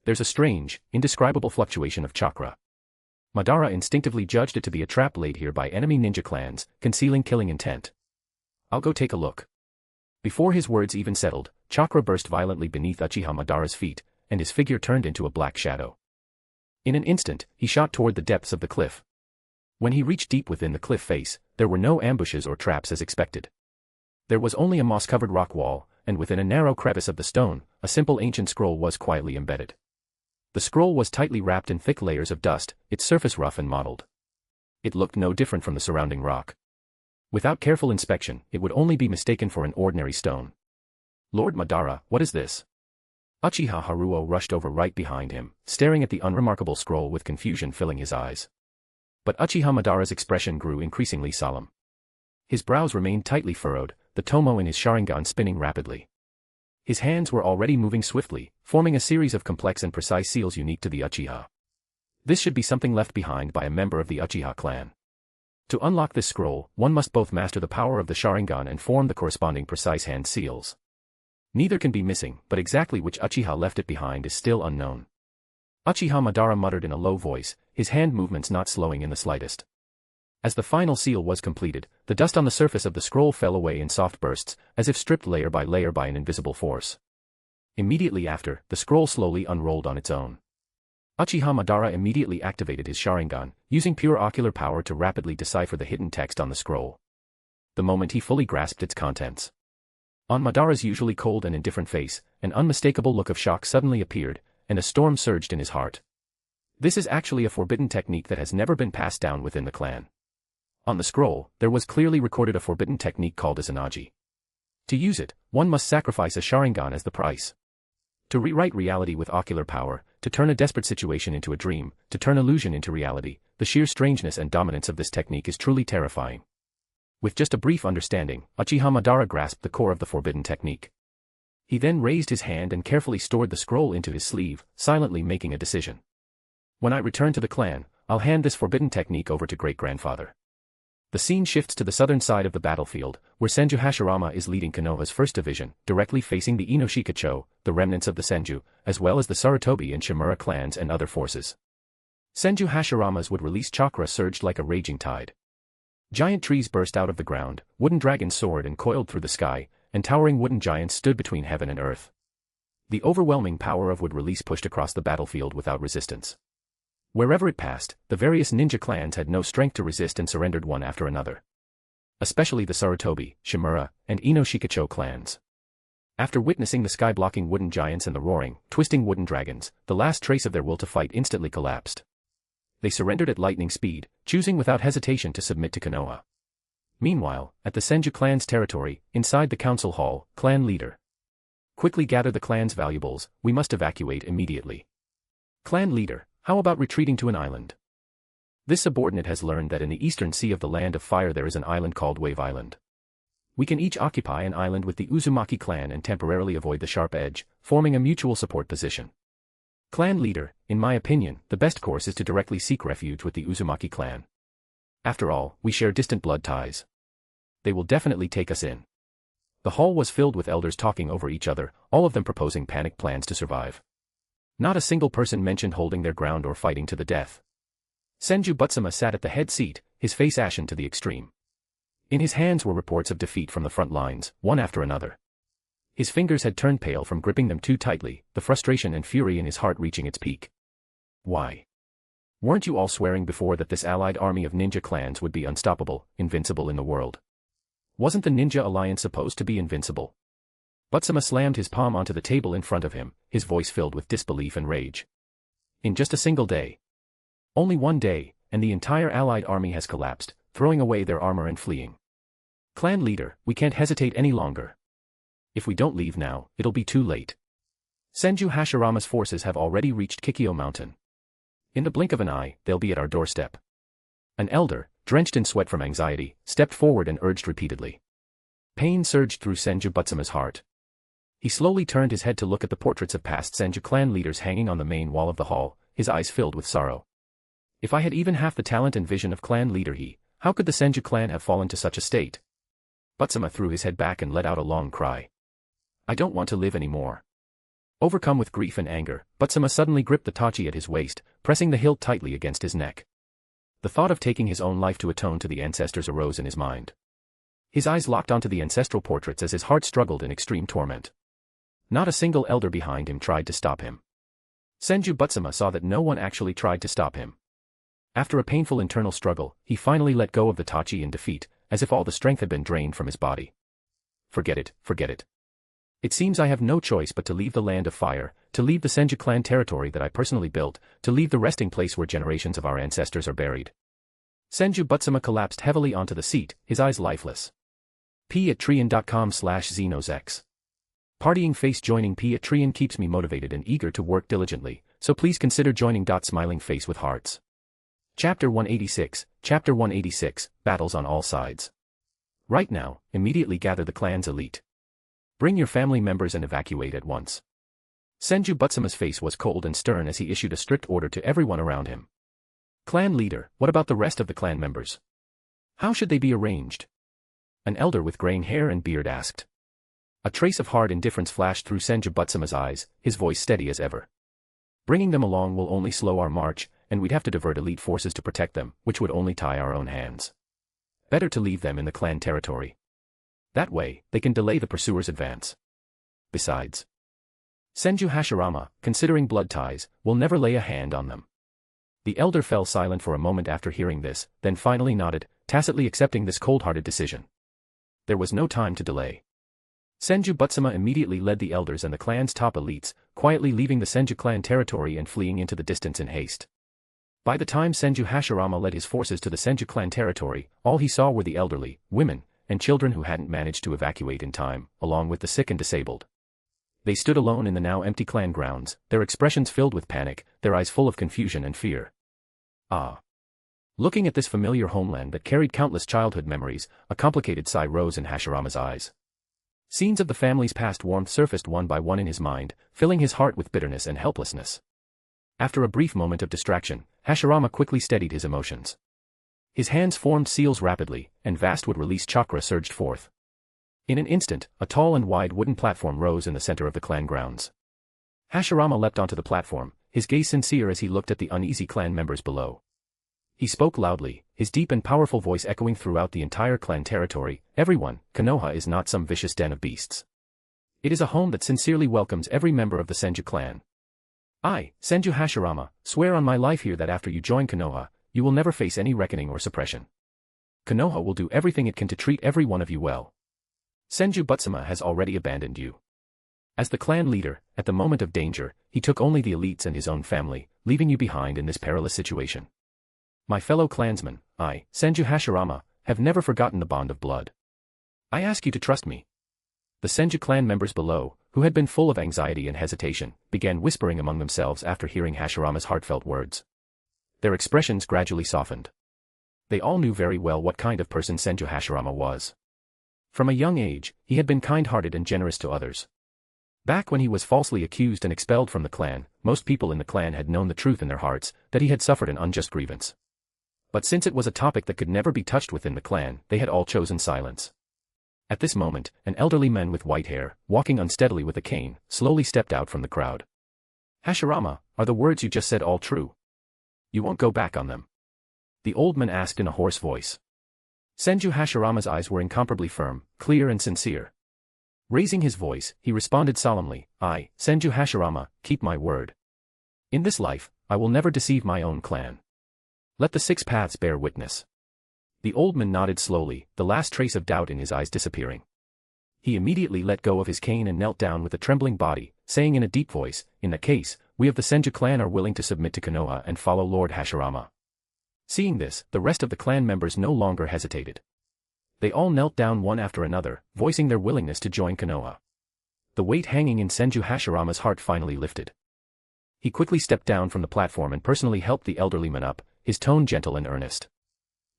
[SPEAKER 3] There's a strange, indescribable fluctuation of chakra. Madara instinctively judged it to be a trap laid here by enemy ninja clans, concealing killing intent. I'll go take a look. Before his words even settled, chakra burst violently beneath Uchiha Madara's feet, and his figure turned into a black shadow. In an instant, he shot toward the depths of the cliff. When he reached deep within the cliff face, there were no ambushes or traps as expected. There was only a moss-covered rock wall, and within a narrow crevice of the stone, a simple ancient scroll was quietly embedded. The scroll was tightly wrapped in thick layers of dust, its surface rough and mottled. It looked no different from the surrounding rock. Without careful inspection, it would only be mistaken for an ordinary stone. Lord Madara, what is this? Uchiha Haruo rushed over right behind him, staring at the unremarkable scroll with confusion filling his eyes. But Uchiha Madara's expression grew increasingly solemn. His brows remained tightly furrowed, the tomo in his Sharingan spinning rapidly. His hands were already moving swiftly, forming a series of complex and precise seals unique to the Uchiha. This should be something left behind by a member of the Uchiha clan. To unlock this scroll, one must both master the power of the Sharingan and form the corresponding precise hand seals. Neither can be missing, but exactly which Uchiha left it behind is still unknown. Uchiha Madara muttered in a low voice, his hand movements not slowing in the slightest. As the final seal was completed, the dust on the surface of the scroll fell away in soft bursts, as if stripped layer by an invisible force. Immediately after, the scroll slowly unrolled on its own. Uchiha Madara immediately activated his Sharingan, using pure ocular power to rapidly decipher the hidden text on the scroll. The moment he fully grasped its contents. On Madara's usually cold and indifferent face, an unmistakable look of shock suddenly appeared, and a storm surged in his heart. This is actually a forbidden technique that has never been passed down within the clan. On the scroll, there was clearly recorded a forbidden technique called Izanagi. To use it, one must sacrifice a Sharingan as the price. To rewrite reality with ocular power, to turn a desperate situation into a dream, to turn illusion into reality, the sheer strangeness and dominance of this technique is truly terrifying. With just a brief understanding, Uchiha Madara grasped the core of the forbidden technique. He then raised his hand and carefully stored the scroll into his sleeve, silently making a decision. When I return to the clan, I'll hand this forbidden technique over to great-grandfather. The scene shifts to the southern side of the battlefield, where Senju Hashirama is leading Konoha's 1st Division, directly facing the Inoshikacho, the remnants of the Senju, as well as the Sarutobi and Shimura clans and other forces. Senju Hashirama's would release chakra surged like a raging tide. Giant trees burst out of the ground, wooden dragons soared and coiled through the sky, and towering wooden giants stood between heaven and earth. The overwhelming power of wood release pushed across the battlefield without resistance. Wherever it passed, the various ninja clans had no strength to resist and surrendered one after another. Especially the Sarutobi, Shimura, and Inoshikacho clans. After witnessing the sky-blocking wooden giants and the roaring, twisting wooden dragons, the last trace of their will to fight instantly collapsed. They surrendered at lightning speed, choosing without hesitation to submit to Konoha. Meanwhile, at the Senju clan's territory, inside the council hall, clan leader. Quickly gather the clan's valuables, we must evacuate immediately. Clan leader. How about retreating to an island? This subordinate has learned that in the eastern sea of the Land of Fire there is an island called Wave Island. We can each occupy an island with the Uzumaki clan and temporarily avoid the sharp edge, forming a mutual support position. Clan leader, in my opinion, the best course is to directly seek refuge with the Uzumaki clan. After all, we share distant blood ties. They will definitely take us in. The hall was filled with elders talking over each other, all of them proposing panic plans to survive. Not a single person mentioned holding their ground or fighting to the death. Senju Butsuma sat at the head seat, his face ashen to the extreme. In his hands were reports of defeat from the front lines, one after another. His fingers had turned pale from gripping them too tightly, the frustration and fury in his heart reaching its peak. Why? Weren't you all swearing before that this allied army of ninja clans would be unstoppable, invincible in the world? Wasn't the Ninja Alliance supposed to be invincible? Butsuma slammed his palm onto the table in front of him, his voice filled with disbelief and rage. In just a single day. Only one day, and the entire allied army has collapsed, throwing away their armor and fleeing. Clan leader, we can't hesitate any longer. If we don't leave now, it'll be too late. Senju Hashirama's forces have already reached Kikyo Mountain. In the blink of an eye, they'll be at our doorstep. An elder, drenched in sweat from anxiety, stepped forward and urged repeatedly. Pain surged through Senju Butsuma's heart. He slowly turned his head to look at the portraits of past Senju clan leaders hanging on the main wall of the hall, his eyes filled with sorrow. If I had even half the talent and vision of clan leader how could the Senju clan have fallen to such a state? Butsuma threw his head back and let out a long cry. I don't want to live anymore. Overcome with grief and anger, Butsuma suddenly gripped the tachi at his waist, pressing the hilt tightly against his neck. The thought of taking his own life to atone to the ancestors arose in his mind. His eyes locked onto the ancestral portraits as his heart struggled in extreme torment. Not a single elder behind him tried to stop him. Senju Butsuma saw that no one actually tried to stop him. After a painful internal struggle, he finally let go of the tachi in defeat, as if all the strength had been drained from his body. Forget it, forget it. It seems I have no choice but to leave the land of fire, to leave the Senju clan territory that I personally built, to leave the resting place where generations of our ancestors are buried. Senju Butsuma collapsed heavily onto the seat, his eyes lifeless. Patreon.com/xenosex. Partying face. Joining Patreon keeps me motivated and eager to work diligently, so please consider joining. Smiling face with hearts. Chapter 186, Chapter 186, Battles on all sides. Right now, immediately gather the clan's elite. Bring your family members and evacuate at once. Senju Butsuma's face was cold and stern as he issued a strict order to everyone around him. Clan leader, what about the rest of the clan members? How should they be arranged? An elder with graying hair and beard asked. A trace of hard indifference flashed through Senju Butsuma's eyes, his voice steady as ever. Bringing them along will only slow our march, and we'd have to divert elite forces to protect them, which would only tie our own hands. Better to leave them in the clan territory. That way, they can delay the pursuers' advance. Besides, Senju Hashirama, considering blood ties, will never lay a hand on them. The elder fell silent for a moment after hearing this, then finally nodded, tacitly accepting this cold-hearted decision. There was no time to delay. Senju Butsuma immediately led the elders and the clan's top elites, quietly leaving the Senju clan territory and fleeing into the distance in haste. By the time Senju Hashirama led his forces to the Senju clan territory, all he saw were the elderly, women, and children who hadn't managed to evacuate in time, along with the sick and disabled. They stood alone in the now empty clan grounds, their expressions filled with panic, their eyes full of confusion and fear. Ah. Looking at this familiar homeland that carried countless childhood memories, a complicated sigh rose in Hashirama's eyes. Scenes of the family's past warmth surfaced one by one in his mind, filling his heart with bitterness and helplessness. After a brief moment of distraction, Hashirama quickly steadied his emotions. His hands formed seals rapidly, and vast wood-release chakra surged forth. In an instant, a tall and wide wooden platform rose in the center of the clan grounds. Hashirama leapt onto the platform, his gaze sincere as he looked at the uneasy clan members below. He spoke loudly, his deep and powerful voice echoing throughout the entire clan territory. Everyone, Konoha is not some vicious den of beasts. It is a home that sincerely welcomes every member of the Senju clan. I, Senju Hashirama, swear on my life here that after you join Konoha, you will never face any reckoning or suppression. Konoha will do everything it can to treat every one of you well. Senju Butsuma has already abandoned you. As the clan leader, at the moment of danger, he took only the elites and his own family, leaving you behind in this perilous situation. My fellow clansmen, I, Senju Hashirama, have never forgotten the bond of blood. I ask you to trust me. The Senju clan members below, who had been full of anxiety and hesitation, began whispering among themselves after hearing Hashirama's heartfelt words. Their expressions gradually softened. They all knew very well what kind of person Senju Hashirama was. From a young age, he had been kind-hearted and generous to others. Back when he was falsely accused and expelled from the clan, most people in the clan had known the truth in their hearts, that he had suffered an unjust grievance. But since it was a topic that could never be touched within the clan, they had all chosen silence. At this moment, an elderly man with white hair, walking unsteadily with a cane, slowly stepped out from the crowd. Hashirama, are the words you just said all true? You won't go back on them? The old man asked in a hoarse voice. Senju Hashirama's eyes were incomparably firm, clear and sincere. Raising his voice, he responded solemnly, I, Senju Hashirama, keep my word. In this life, I will never deceive my own clan. Let the 6 paths bear witness. The old man nodded slowly, the last trace of doubt in his eyes disappearing. He immediately let go of his cane and knelt down with a trembling body, saying in a deep voice, in that case, we of the Senju clan are willing to submit to Konoha and follow Lord Hashirama. Seeing this, the rest of the clan members no longer hesitated. They all knelt down one after another, voicing their willingness to join Konoha. The weight hanging in Senju Hashirama's heart finally lifted. He quickly stepped down from the platform and personally helped the elderly man up, his tone gentle and earnest.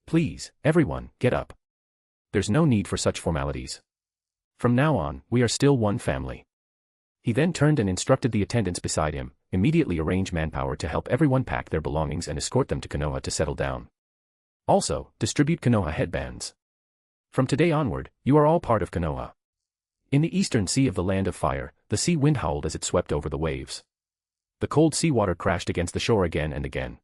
[SPEAKER 3] Please, everyone, get up. There's no need for such formalities. From now on, we are still one family. He then turned and instructed the attendants beside him, immediately arrange manpower to help everyone pack their belongings and escort them to Konoha to settle down. Also, distribute Konoha headbands. From today onward, you are all part of Konoha. In the eastern sea of the Land of Fire, the sea wind howled as it swept over the waves. The cold seawater crashed against the shore again and again.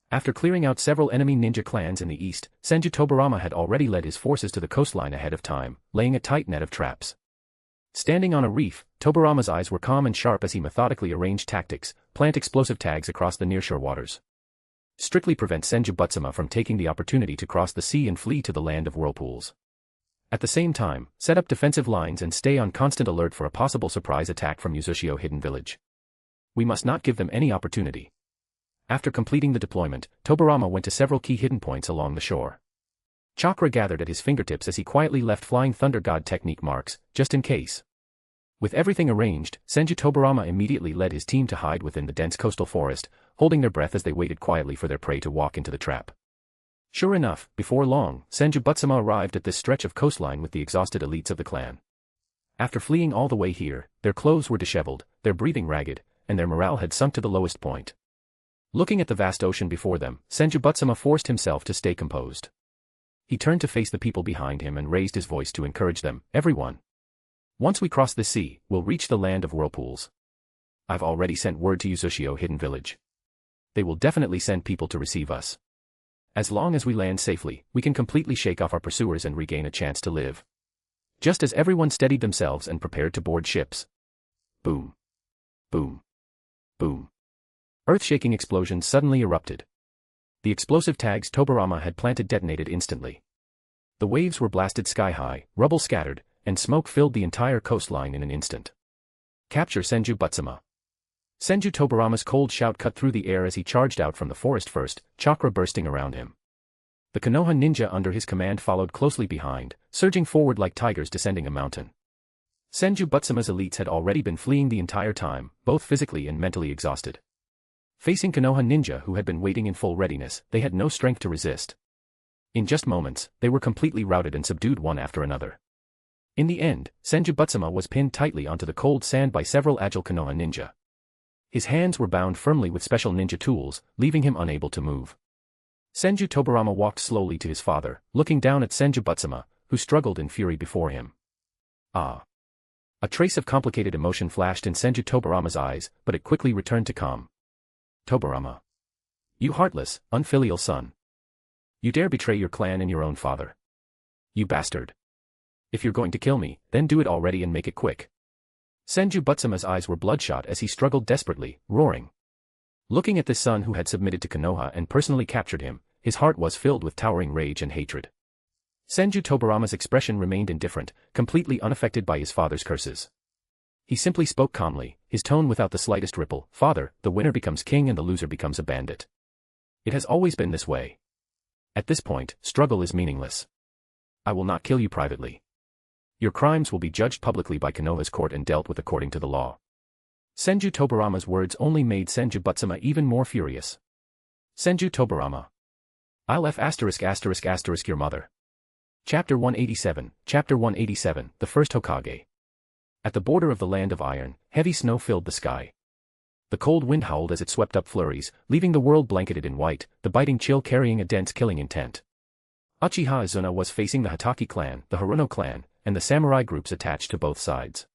[SPEAKER 3] After clearing out several enemy ninja clans in the east, Senju Tobarama had already led his forces to the coastline ahead of time, laying a tight net of traps. Standing on a reef, Tobarama's eyes were calm and sharp as he methodically arranged tactics, plant explosive tags across the nearshore waters. Strictly prevent Senju Butsuma from taking the opportunity to cross the sea and flee to the land of whirlpools. At the same time, set up defensive lines and stay on constant alert for a possible surprise attack from Uzushio Hidden Village. We must not give them any opportunity. After completing the deployment, Tobarama went to several key hidden points along the shore. Chakra gathered at his fingertips as he quietly left Flying Thunder God technique marks, just in case. With everything arranged, Senju Tobarama immediately led his team to hide within the dense coastal forest, holding their breath as they waited quietly for their prey to walk into the trap. Sure enough, before long, Senju Butsuma arrived at this stretch of coastline with the exhausted elites of the clan. After fleeing all the way here, their clothes were disheveled, their breathing ragged, and their morale had sunk to the lowest point. Looking at the vast ocean before them, Senju Butsuma forced himself to stay composed. He turned to face the people behind him and raised his voice to encourage them, everyone. Once we cross the sea, we'll reach the land of whirlpools. I've already sent word to Uzushio Hidden Village. They will definitely send people to receive us. As long as we land safely, we can completely shake off our pursuers and regain a chance to live. Just as everyone steadied themselves and prepared to board ships. Boom. Boom. Boom. Earth-shaking explosions suddenly erupted. The explosive tags Tobarama had planted detonated instantly. The waves were blasted sky-high, rubble scattered, and smoke filled the entire coastline in an instant. Capture Senju Butsuma. Senju Tobarama's cold shout cut through the air as he charged out from the forest first, chakra bursting around him. The Konoha ninja under his command followed closely behind, surging forward like tigers descending a mountain. Senju Butsuma's elites had already been fleeing the entire time, both physically and mentally exhausted. Facing Konoha ninja who had been waiting in full readiness, they had no strength to resist. In just moments, they were completely routed and subdued one after another. In the end, Senju Butsuma was pinned tightly onto the cold sand by several agile Konoha ninja. His hands were bound firmly with special ninja tools, leaving him unable to move. Senju Tobarama walked slowly to his father, looking down at Senju Butsuma, who struggled in fury before him. Ah. A trace of complicated emotion flashed in Senju Tobarama's eyes, but it quickly returned to calm. Tobarama. You heartless, unfilial son. You dare betray your clan and your own father. You bastard. If you're going to kill me, then do it already and make it quick. Senju Butsuma's eyes were bloodshot as he struggled desperately, roaring. Looking at this son who had submitted to Konoha and personally captured him, his heart was filled with towering rage and hatred. Senju Tobarama's expression remained indifferent, completely unaffected by his father's curses. He simply spoke calmly, his tone without the slightest ripple. Father, the winner becomes king and the loser becomes a bandit. It has always been this way. At this point, struggle is meaningless. I will not kill you privately. Your crimes will be judged publicly by Konoha's court and dealt with according to the law. Senju Tobarama's words only made Senju Butsuma even more furious. Senju Tobarama. I'll **** your mother. Chapter 187, Chapter 187, The First Hokage. At the border of the Land of Iron, heavy snow filled the sky. The cold wind howled as it swept up flurries, leaving the world blanketed in white, the biting chill carrying a dense killing intent. Uchiha Izuna was facing the Hatake clan, the Haruno clan, and the samurai groups attached to both sides.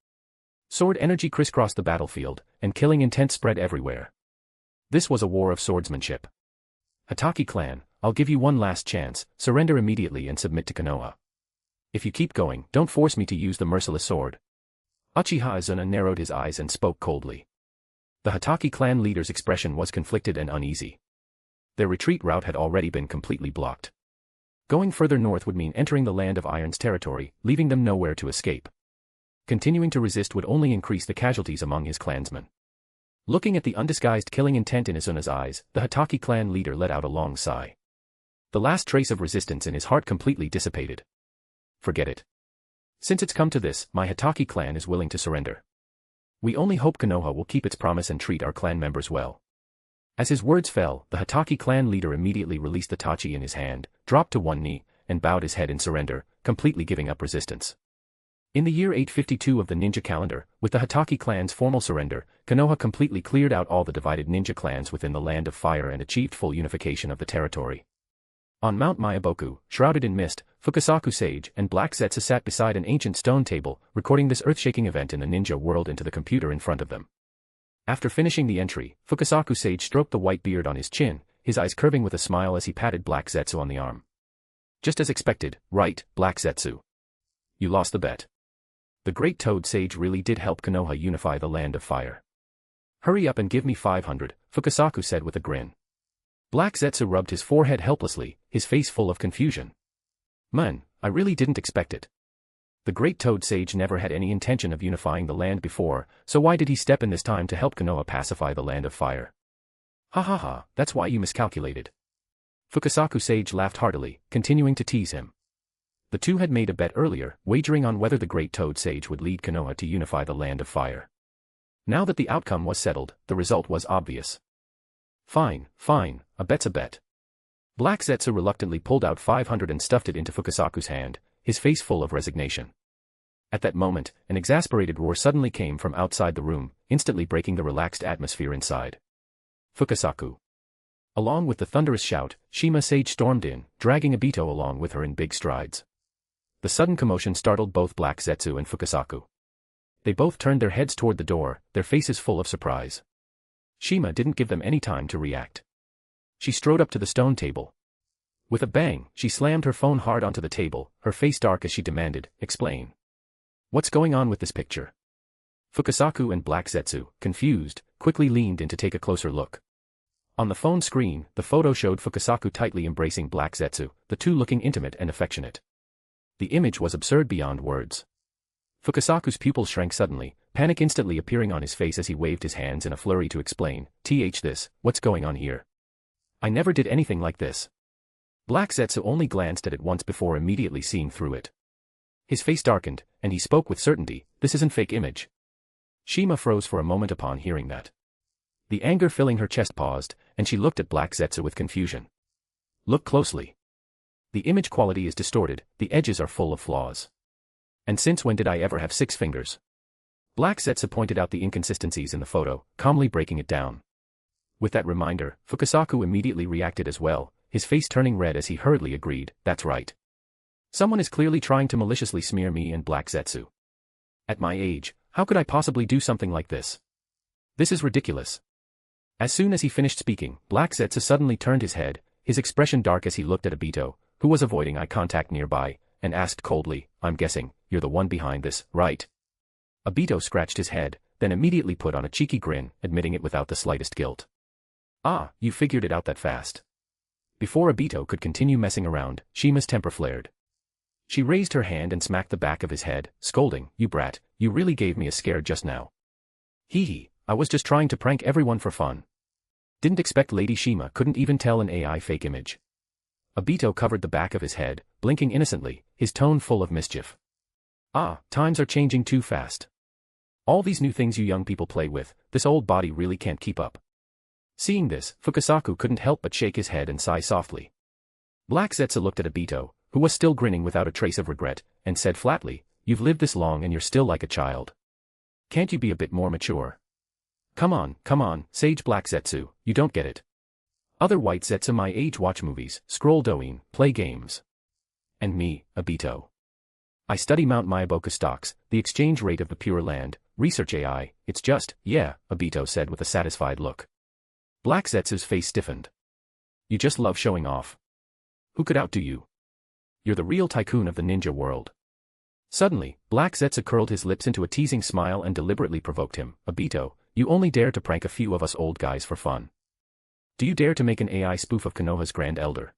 [SPEAKER 3] Sword energy crisscrossed the battlefield, and killing intent spread everywhere. This was a war of swordsmanship. Hatake clan, I'll give you one last chance, surrender immediately and submit to Konoha. If you keep going, don't force me to use the merciless sword. Uchiha Izuna narrowed his eyes and spoke coldly. The Hatake clan leader's expression was conflicted and uneasy. Their retreat route had already been completely blocked. Going further north would mean entering the Land of Iron's territory, leaving them nowhere to escape. Continuing to resist would only increase the casualties among his clansmen. Looking at the undisguised killing intent in Izuna's eyes, the Hatake clan leader let out a long sigh. The last trace of resistance in his heart completely dissipated. Forget it. Since it's come to this, my Hatake clan is willing to surrender. We only hope Konoha will keep its promise and treat our clan members well. As his words fell, the Hatake clan leader immediately released the tachi in his hand, dropped to one knee, and bowed his head in surrender, completely giving up resistance. In the year 852 of the ninja calendar, with the Hatake clan's formal surrender, Konoha completely cleared out all the divided ninja clans within the Land of Fire and achieved full unification of the territory. On Mount Myaboku, shrouded in mist, Fukasaku Sage and Black Zetsu sat beside an ancient stone table, recording this earth-shaking event in the ninja world into the computer in front of them. After finishing the entry, Fukasaku Sage stroked the white beard on his chin, his eyes curving with a smile as he patted Black Zetsu on the arm. Just as expected, right, Black Zetsu? You lost the bet. The Great Toad Sage really did help Konoha unify the Land of Fire. Hurry up and give me 500, Fukasaku said with a grin. Black Zetsu rubbed his forehead helplessly, his face full of confusion. Man, I really didn't expect it. The Great Toad Sage never had any intention of unifying the land before, so why did he step in this time to help Konoha pacify the Land of Fire? Ha ha ha, that's why you miscalculated. Fukasaku Sage laughed heartily, continuing to tease him. The two had made a bet earlier, wagering on whether the Great Toad Sage would lead Konoha to unify the Land of Fire. Now that the outcome was settled, the result was obvious. Fine, a bet's a bet. Black Zetsu reluctantly pulled out 500 and stuffed it into Fukasaku's hand, his face full of resignation. At that moment, an exasperated roar suddenly came from outside the room, instantly breaking the relaxed atmosphere inside. Fukasaku. Along with the thunderous shout, Shima Sage stormed in, dragging Obito along with her in big strides. The sudden commotion startled both Black Zetsu and Fukasaku. They both turned their heads toward the door, their faces full of surprise. Shima didn't give them any time to react. She strode up to the stone table. With a bang, she slammed her phone hard onto the table, her face dark as she demanded, "Explain. What's going on with this picture?" Fukasaku and Black Zetsu, confused, quickly leaned in to take a closer look. On the phone screen, the photo showed Fukasaku tightly embracing Black Zetsu, the two looking intimate and affectionate. The image was absurd beyond words. Fukasaku's pupils shrank suddenly, panic instantly appearing on his face as he waved his hands in a flurry to explain, this, what's going on here? I never did anything like this." Black Zetsu only glanced at it once before immediately seeing through it. His face darkened, and he spoke with certainty, "This isn't fake image." Shima froze for a moment upon hearing that. The anger filling her chest paused, and she looked at Black Zetsu with confusion. "Look closely. The image quality is distorted, the edges are full of flaws. And since when did I ever have 6 fingers?" Black Zetsu pointed out the inconsistencies in the photo, calmly breaking it down. With that reminder, Fukasaku immediately reacted as well, his face turning red as he hurriedly agreed, "That's right. Someone is clearly trying to maliciously smear me and Black Zetsu. At my age, how could I possibly do something like this? This is ridiculous." As soon as he finished speaking, Black Zetsu suddenly turned his head, his expression dark as he looked at Obito, who was avoiding eye contact nearby, and asked coldly, "I'm guessing, you're the one behind this, right?" Obito scratched his head, then immediately put on a cheeky grin, admitting it without the slightest guilt. "Ah, you figured it out that fast." Before Obito could continue messing around, Shima's temper flared. She raised her hand and smacked the back of his head, scolding, "You brat, you really gave me a scare just now. Hee hee, I was just trying to prank everyone for fun. Didn't expect Lady Shima couldn't even tell an AI fake image." Obito covered the back of his head, blinking innocently, his tone full of mischief. "Ah, times are changing too fast. All these new things you young people play with, this old body really can't keep up." Seeing this, Fukasaku couldn't help but shake his head and sigh softly. Black Zetsu looked at Obito, who was still grinning without a trace of regret, and said flatly, "You've lived this long and you're still like a child. Can't you be a bit more mature? Come on, Sage Black Zetsu, you don't get it. Other white Zetsu my age watch movies, scroll douyin, play games. And me, Obito. I study Mount Myaboku stocks, the exchange rate of the Pure Land, research AI, it's just, yeah," Obito said with a satisfied look. Black Zetsu's face stiffened. "You just love showing off. Who could outdo you? You're the real tycoon of the ninja world." Suddenly, Black Zetsu curled his lips into a teasing smile and deliberately provoked him, "Obito, you only dare to prank a few of us old guys for fun. Do you dare to make an AI spoof of Konoha's Grand Elder?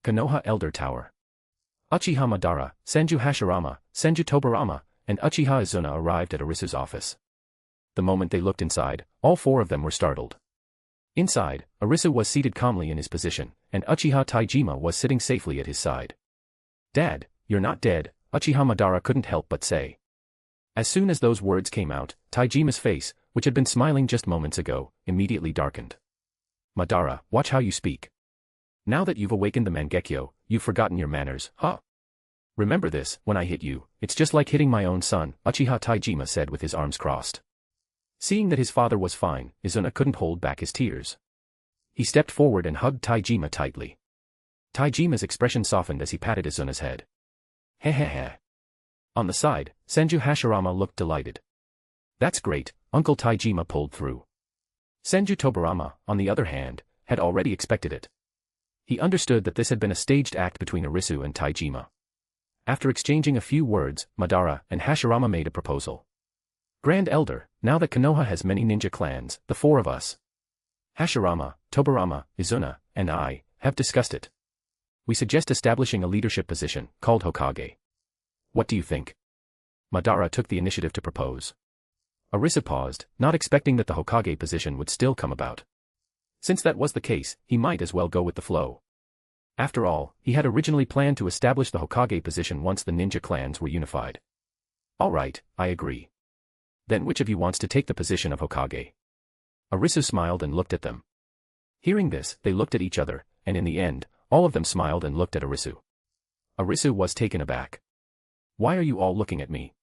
[SPEAKER 3] Konoha Elder Tower. Uchiha Madara, Senju Hashirama, Senju Tobarama, and Uchiha Izuna arrived at Arisu's office. The moment they looked inside, all 4 of them were startled. Inside, Arisu was seated calmly in his position, and Uchiha Taijima was sitting safely at his side. "Dad, you're not dead," Uchiha Madara couldn't help but say. As soon as those words came out, Taijima's face, which had been smiling just moments ago, immediately darkened. "Madara, watch how you speak. Now that you've awakened the Mangekyo, you've forgotten your manners, huh?" Remember this, when I hit you, it's just like hitting my own son, Uchiha Taijima said with his arms crossed. Seeing that his father was fine, Izuna couldn't hold back his tears. He stepped forward and hugged Taijima tightly. Taijima's expression softened as he patted Izuna's head. Hehehe. On the side, Senju Hashirama looked delighted. That's great, Uncle Taijima pulled through. Senju Tobarama, on the other hand, had already expected it. He understood that this had been a staged act between Arisu and Taijima. After exchanging a few words, Madara and Hashirama made a proposal. Grand Elder, now that Konoha has many ninja clans, the four of us, Hashirama, Tobarama, Izuna, and I, have discussed it. We suggest establishing a leadership position, called Hokage. What do you think? Madara took the initiative to propose. Arisu paused, not expecting that the Hokage position would still come about. Since that was the case, he might as well go with the flow. After all, he had originally planned to establish the Hokage position once the ninja clans were unified. All right, I agree. Then which of you wants to take the position of Hokage? Arisu smiled and looked at them. Hearing this, they looked at each other, and in the end, all of them smiled and looked at Arisu. Arisu was taken aback. Why are you all looking at me?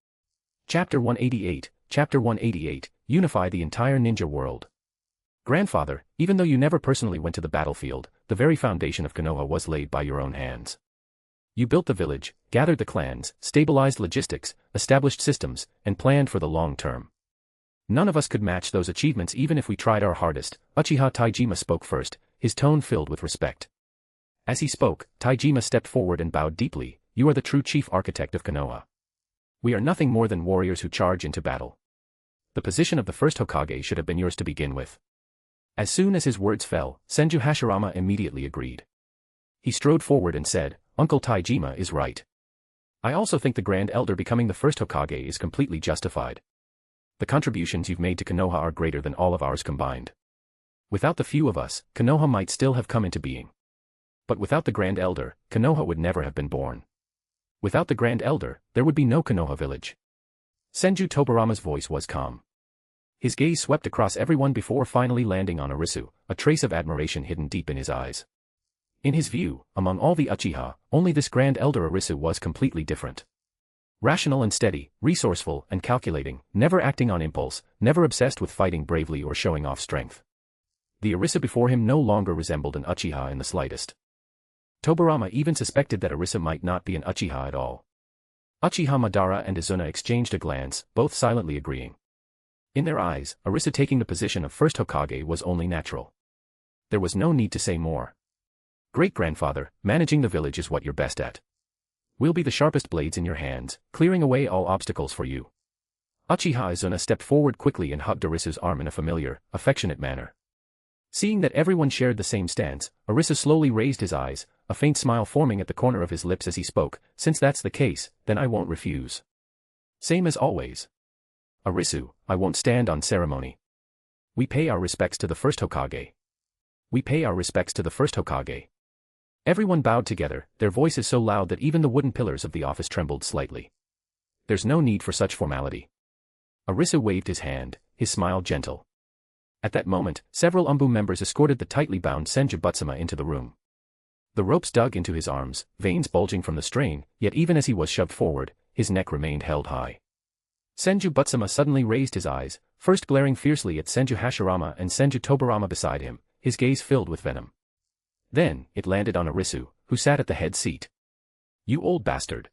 [SPEAKER 3] Chapter 188, Unify the entire ninja world. Grandfather, even though you never personally went to the battlefield, the very foundation of Konoha was laid by your own hands. You built the village, gathered the clans, stabilized logistics, established systems, and planned for the long term. None of us could match those achievements even if we tried our hardest. Uchiha Taijima spoke first, his tone filled with respect. As he spoke, Taijima stepped forward and bowed deeply. You are the true chief architect of Konoha. We are nothing more than warriors who charge into battle. The position of the first Hokage should have been yours to begin with. As soon as his words fell, Senju Hashirama immediately agreed. He strode forward and said, Uncle Taijima is right. I also think the Grand Elder becoming the first Hokage is completely justified. The contributions you've made to Konoha are greater than all of ours combined. Without the few of us, Konoha might still have come into being. But without the Grand Elder, Konoha would never have been born. Without the Grand Elder, there would be no Konoha village. Senju Tobarama's voice was calm. His gaze swept across everyone before finally landing on Arisu, a trace of admiration hidden deep in his eyes. In his view, among all the Uchiha, only this Grand Elder Arisu was completely different. Rational and steady, resourceful and calculating, never acting on impulse, never obsessed with fighting bravely or showing off strength. The Arisu before him no longer resembled an Uchiha in the slightest. Tobarama even suspected that Arisu might not be an Uchiha at all. Uchiha Madara and Izuna exchanged a glance, both silently agreeing. In their eyes, Arisu taking the position of first Hokage was only natural. There was no need to say more. Great-grandfather, managing the village is what you're best at. We'll be the sharpest blades in your hands, clearing away all obstacles for you. Uchiha Izuna stepped forward quickly and hugged Arisu's arm in a familiar, affectionate manner. Seeing that everyone shared the same stance, Arisu slowly raised his eyes, a faint smile forming at the corner of his lips as he spoke. Since that's the case, then I won't refuse. Same as always. Arisu, I won't stand on ceremony. We pay our respects to the first Hokage. We pay our respects to the first Hokage. Everyone bowed together, their voices so loud that even the wooden pillars of the office trembled slightly. There's no need for such formality. Arisu waved his hand, his smile gentle. At that moment, several Umbu members escorted the tightly bound Senju Butsuma into the room. The ropes dug into his arms, veins bulging from the strain, yet even as he was shoved forward, his neck remained held high. Senju Butsuma suddenly raised his eyes, first glaring fiercely at Senju Hashirama and Senju Tobarama beside him, his gaze filled with venom. Then, it landed on Arisu, who sat at the head seat. You old bastard.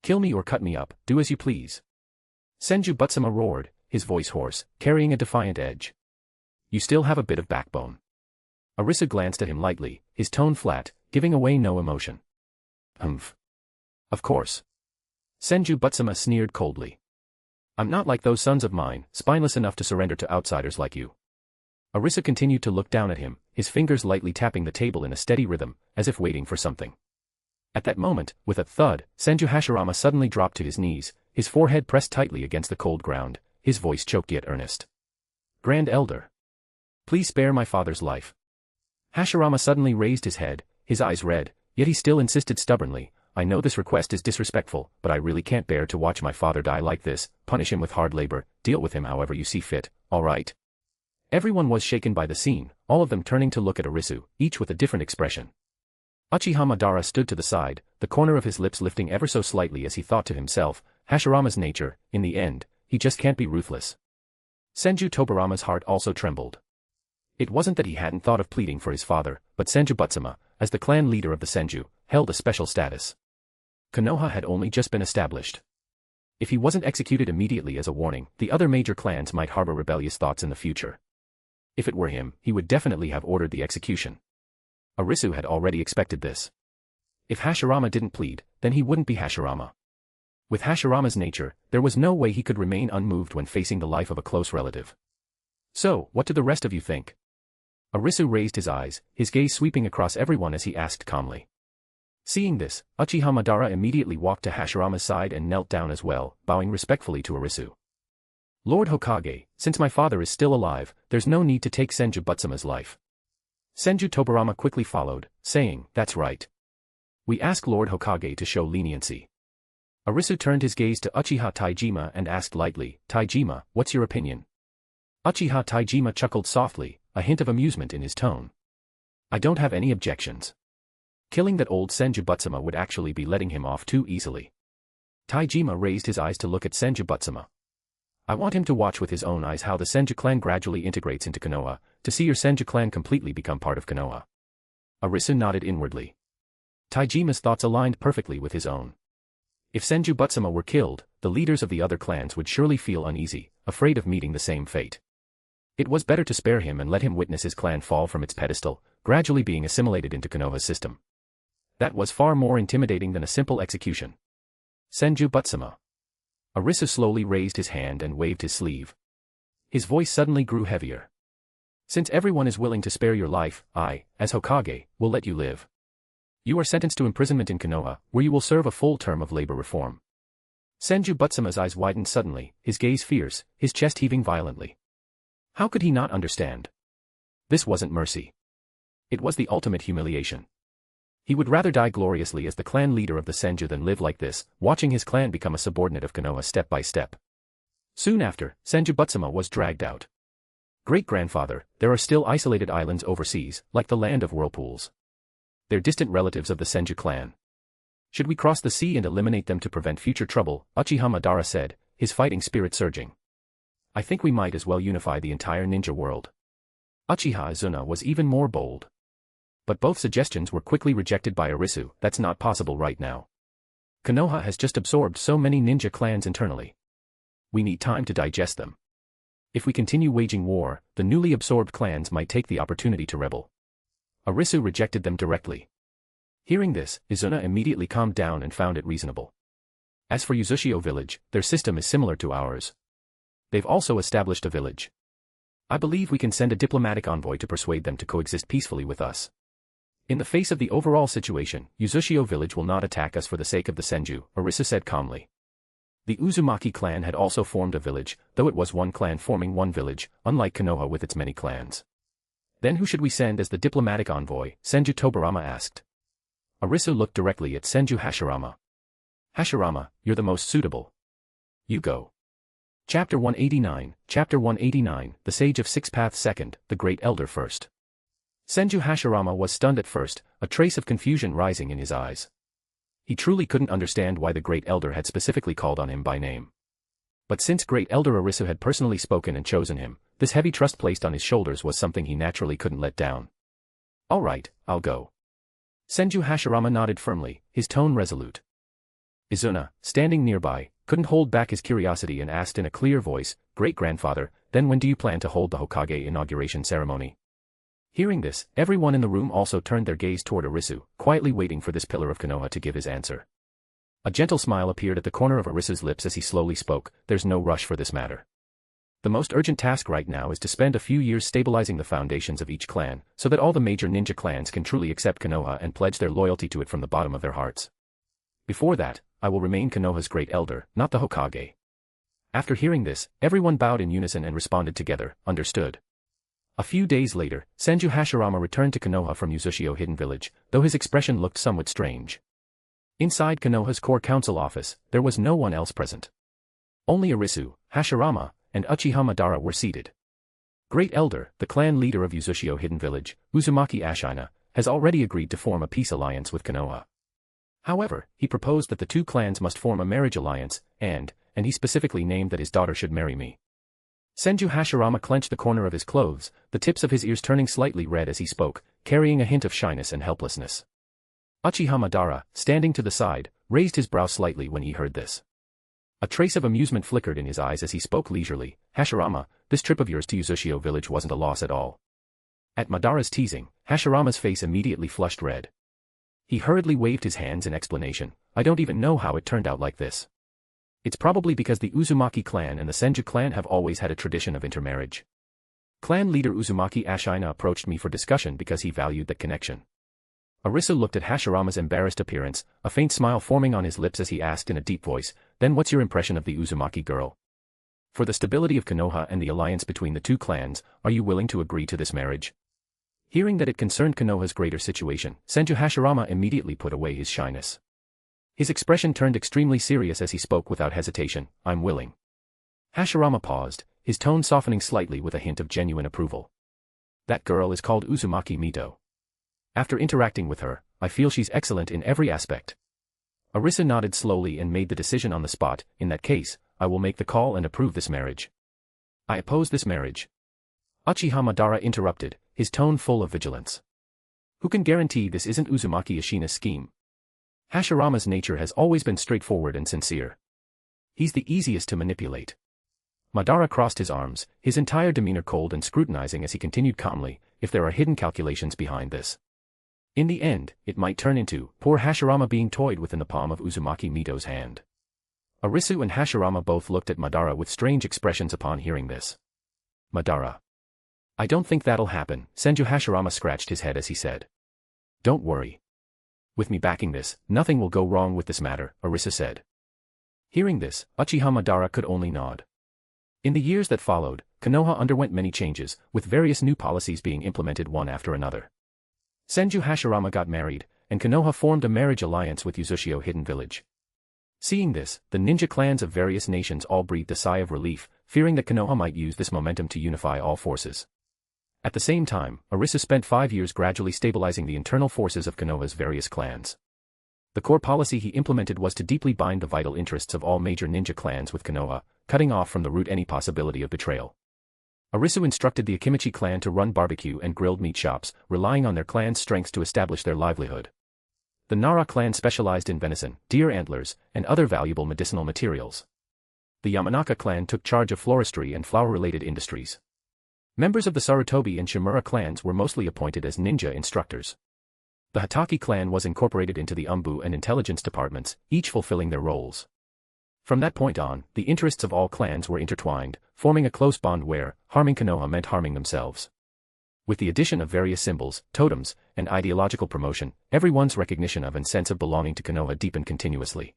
[SPEAKER 3] Kill me or cut me up, do as you please. Senju Butsuma roared, his voice hoarse, carrying a defiant edge. You still have a bit of backbone. Arisu glanced at him lightly, his tone flat, giving away no emotion. Humph. Of course. Senju Butsuma sneered coldly. I'm not like those sons of mine, spineless enough to surrender to outsiders like you. Arisu continued to look down at him, his fingers lightly tapping the table in a steady rhythm, as if waiting for something. At that moment, with a thud, Senju Hashirama suddenly dropped to his knees, his forehead pressed tightly against the cold ground, his voice choked yet earnest. Grand Elder. Please spare my father's life. Hashirama suddenly raised his head, his eyes red, yet he still insisted stubbornly, I know this request is disrespectful, but I really can't bear to watch my father die like this. Punish him with hard labor, deal with him however you see fit, all right? Everyone was shaken by the scene, all of them turning to look at Arisu, each with a different expression. Uchiha Madara stood to the side, the corner of his lips lifting ever so slightly as he thought to himself, Hashirama's nature, in the end, he just can't be ruthless. Senju Tobirama's heart also trembled. It wasn't that he hadn't thought of pleading for his father, but Senju Butsuma, as the clan leader of the Senju, held a special status. Konoha had only just been established. If he wasn't executed immediately as a warning, the other major clans might harbor rebellious thoughts in the future. If it were him, he would definitely have ordered the execution. Arisu had already expected this. If Hashirama didn't plead, then he wouldn't be Hashirama. With Hashirama's nature, there was no way he could remain unmoved when facing the life of a close relative. So, what do the rest of you think? Arisu raised his eyes, his gaze sweeping across everyone as he asked calmly. Seeing this, Uchiha Madara immediately walked to Hashirama's side and knelt down as well, bowing respectfully to Arisu. Lord Hokage, since my father is still alive, there's no need to take Senju Butsuma's life. Senju Tobirama quickly followed, saying, that's right. We ask Lord Hokage to show leniency. Arisu turned his gaze to Uchiha Taijima and asked lightly, Taijima, what's your opinion? Uchiha Taijima chuckled softly, a hint of amusement in his tone. I don't have any objections. Killing that old Senju Butsuma would actually be letting him off too easily. Taijima raised his eyes to look at Senju Butsuma. I want him to watch with his own eyes how the Senju clan gradually integrates into Konoha, to see your Senju clan completely become part of Konoha. Arisu nodded inwardly. Taijima's thoughts aligned perfectly with his own. If Senju Butsuma were killed, the leaders of the other clans would surely feel uneasy, afraid of meeting the same fate. It was better to spare him and let him witness his clan fall from its pedestal, gradually being assimilated into Konoha's system. That was far more intimidating than a simple execution. Senju Butsuma. Arisu slowly raised his hand and waved his sleeve. His voice suddenly grew heavier. Since everyone is willing to spare your life, I, as Hokage, will let you live. You are sentenced to imprisonment in Konoha, where you will serve a full term of labor reform. Senju Butsuma's eyes widened suddenly, his gaze fierce, his chest heaving violently. How could he not understand? This wasn't mercy. It was the ultimate humiliation. He would rather die gloriously as the clan leader of the Senju than live like this, watching his clan become a subordinate of Konoha step by step. Soon after, Senju Butsuma was dragged out. Great-grandfather, there are still isolated islands overseas, like the land of whirlpools. They're distant relatives of the Senju clan. Should we cross the sea and eliminate them to prevent future trouble? Uchiha Madara said, his fighting spirit surging. I think we might as well unify the entire ninja world. Uchiha Izuna was even more bold. But both suggestions were quickly rejected by Arisu. That's not possible right now. Konoha has just absorbed so many ninja clans internally. We need time to digest them. If we continue waging war, the newly absorbed clans might take the opportunity to rebel. Arisu rejected them directly. Hearing this, Izuna immediately calmed down and found it reasonable. As for Uzushio village, their system is similar to ours. They've also established a village. I believe we can send a diplomatic envoy to persuade them to coexist peacefully with us. In the face of the overall situation, Uzushio village will not attack us for the sake of the Senju, Arisu said calmly. The Uzumaki clan had also formed a village, though it was one clan forming one village, unlike Konoha with its many clans. Then who should we send as the diplomatic envoy? Senju Tobirama asked. Arisu looked directly at Senju Hashirama. Hashirama, you're the most suitable. You go. Chapter 189, Chapter 189, The Sage of Six Paths Second, The Great Elder First. Senju Hashirama was stunned at first, a trace of confusion rising in his eyes. He truly couldn't understand why the Great Elder had specifically called on him by name. But since Great Elder Arisu had personally spoken and chosen him, this heavy trust placed on his shoulders was something he naturally couldn't let down. All right, I'll go. Senju Hashirama nodded firmly, his tone resolute. Izuna, standing nearby, couldn't hold back his curiosity and asked in a clear voice, Great-grandfather, then when do you plan to hold the Hokage inauguration ceremony? Hearing this, everyone in the room also turned their gaze toward Arisu, quietly waiting for this pillar of Konoha to give his answer. A gentle smile appeared at the corner of Arisu's lips as he slowly spoke, there's no rush for this matter. The most urgent task right now is to spend a few years stabilizing the foundations of each clan, so that all the major ninja clans can truly accept Konoha and pledge their loyalty to it from the bottom of their hearts. Before that, I will remain Konoha's great elder, not the Hokage. After hearing this, everyone bowed in unison and responded together, understood. A few days later, Senju Hashirama returned to Konoha from Uzushio Hidden Village, though his expression looked somewhat strange. Inside Konoha's core council office, there was no one else present. Only Arisu, Hashirama, and Uchiha Madara were seated. Great Elder, the clan leader of Uzushio Hidden Village, Uzumaki Ashina, has already agreed to form a peace alliance with Konoha. However, he proposed that the two clans must form a marriage alliance, and he specifically named that his daughter should marry me. Senju Hashirama clenched the corner of his clothes, the tips of his ears turning slightly red as he spoke, carrying a hint of shyness and helplessness. Uchiha Madara, standing to the side, raised his brow slightly when he heard this. A trace of amusement flickered in his eyes as he spoke leisurely. Hashirama, this trip of yours to Uzushio village wasn't a loss at all. At Madara's teasing, Hashirama's face immediately flushed red. He hurriedly waved his hands in explanation. I don't even know how it turned out like this. It's probably because the Uzumaki clan and the Senju clan have always had a tradition of intermarriage. Clan leader Uzumaki Ashina approached me for discussion because he valued that connection. Arisu looked at Hashirama's embarrassed appearance, a faint smile forming on his lips as he asked in a deep voice, then what's your impression of the Uzumaki girl? For the stability of Konoha and the alliance between the two clans, are you willing to agree to this marriage? Hearing that it concerned Konoha's greater situation, Senju Hashirama immediately put away his shyness. His expression turned extremely serious as he spoke without hesitation, I'm willing. Hashirama paused, his tone softening slightly with a hint of genuine approval. That girl is called Uzumaki Mito. After interacting with her, I feel she's excellent in every aspect. Arisu nodded slowly and made the decision on the spot. In that case, I will make the call and approve this marriage. I oppose this marriage. Uchiha Madara interrupted, his tone full of vigilance. Who can guarantee this isn't Uzumaki Ashina's scheme? Hashirama's nature has always been straightforward and sincere. He's the easiest to manipulate. Madara crossed his arms, his entire demeanor cold and scrutinizing as he continued calmly, if there are hidden calculations behind this. In the end, it might turn into poor Hashirama being toyed with in the palm of Uzumaki Mito's hand. Arisu and Hashirama both looked at Madara with strange expressions upon hearing this. Madara. I don't think that'll happen, Senju Hashirama scratched his head as he said. Don't worry. With me backing this, nothing will go wrong with this matter, Arisu said. Hearing this, Uchiha Madara could only nod. In the years that followed, Konoha underwent many changes, with various new policies being implemented one after another. Senju Hashirama got married, and Konoha formed a marriage alliance with Uzushio Hidden Village. Seeing this, the ninja clans of various nations all breathed a sigh of relief, fearing that Konoha might use this momentum to unify all forces. At the same time, Arisu spent 5 years gradually stabilizing the internal forces of Konoha's various clans. The core policy he implemented was to deeply bind the vital interests of all major ninja clans with Konoha, cutting off from the root any possibility of betrayal. Arisu instructed the Akimichi clan to run barbecue and grilled meat shops, relying on their clan's strengths to establish their livelihood. The Nara clan specialized in venison, deer antlers, and other valuable medicinal materials. The Yamanaka clan took charge of floristry and flower-related industries. Members of the Sarutobi and Shimura clans were mostly appointed as ninja instructors. The Hataki clan was incorporated into the Umbu and intelligence departments, each fulfilling their roles. From that point on, the interests of all clans were intertwined, forming a close bond where harming Konoha meant harming themselves. With the addition of various symbols, totems, and ideological promotion, everyone's recognition of and sense of belonging to Konoha deepened continuously.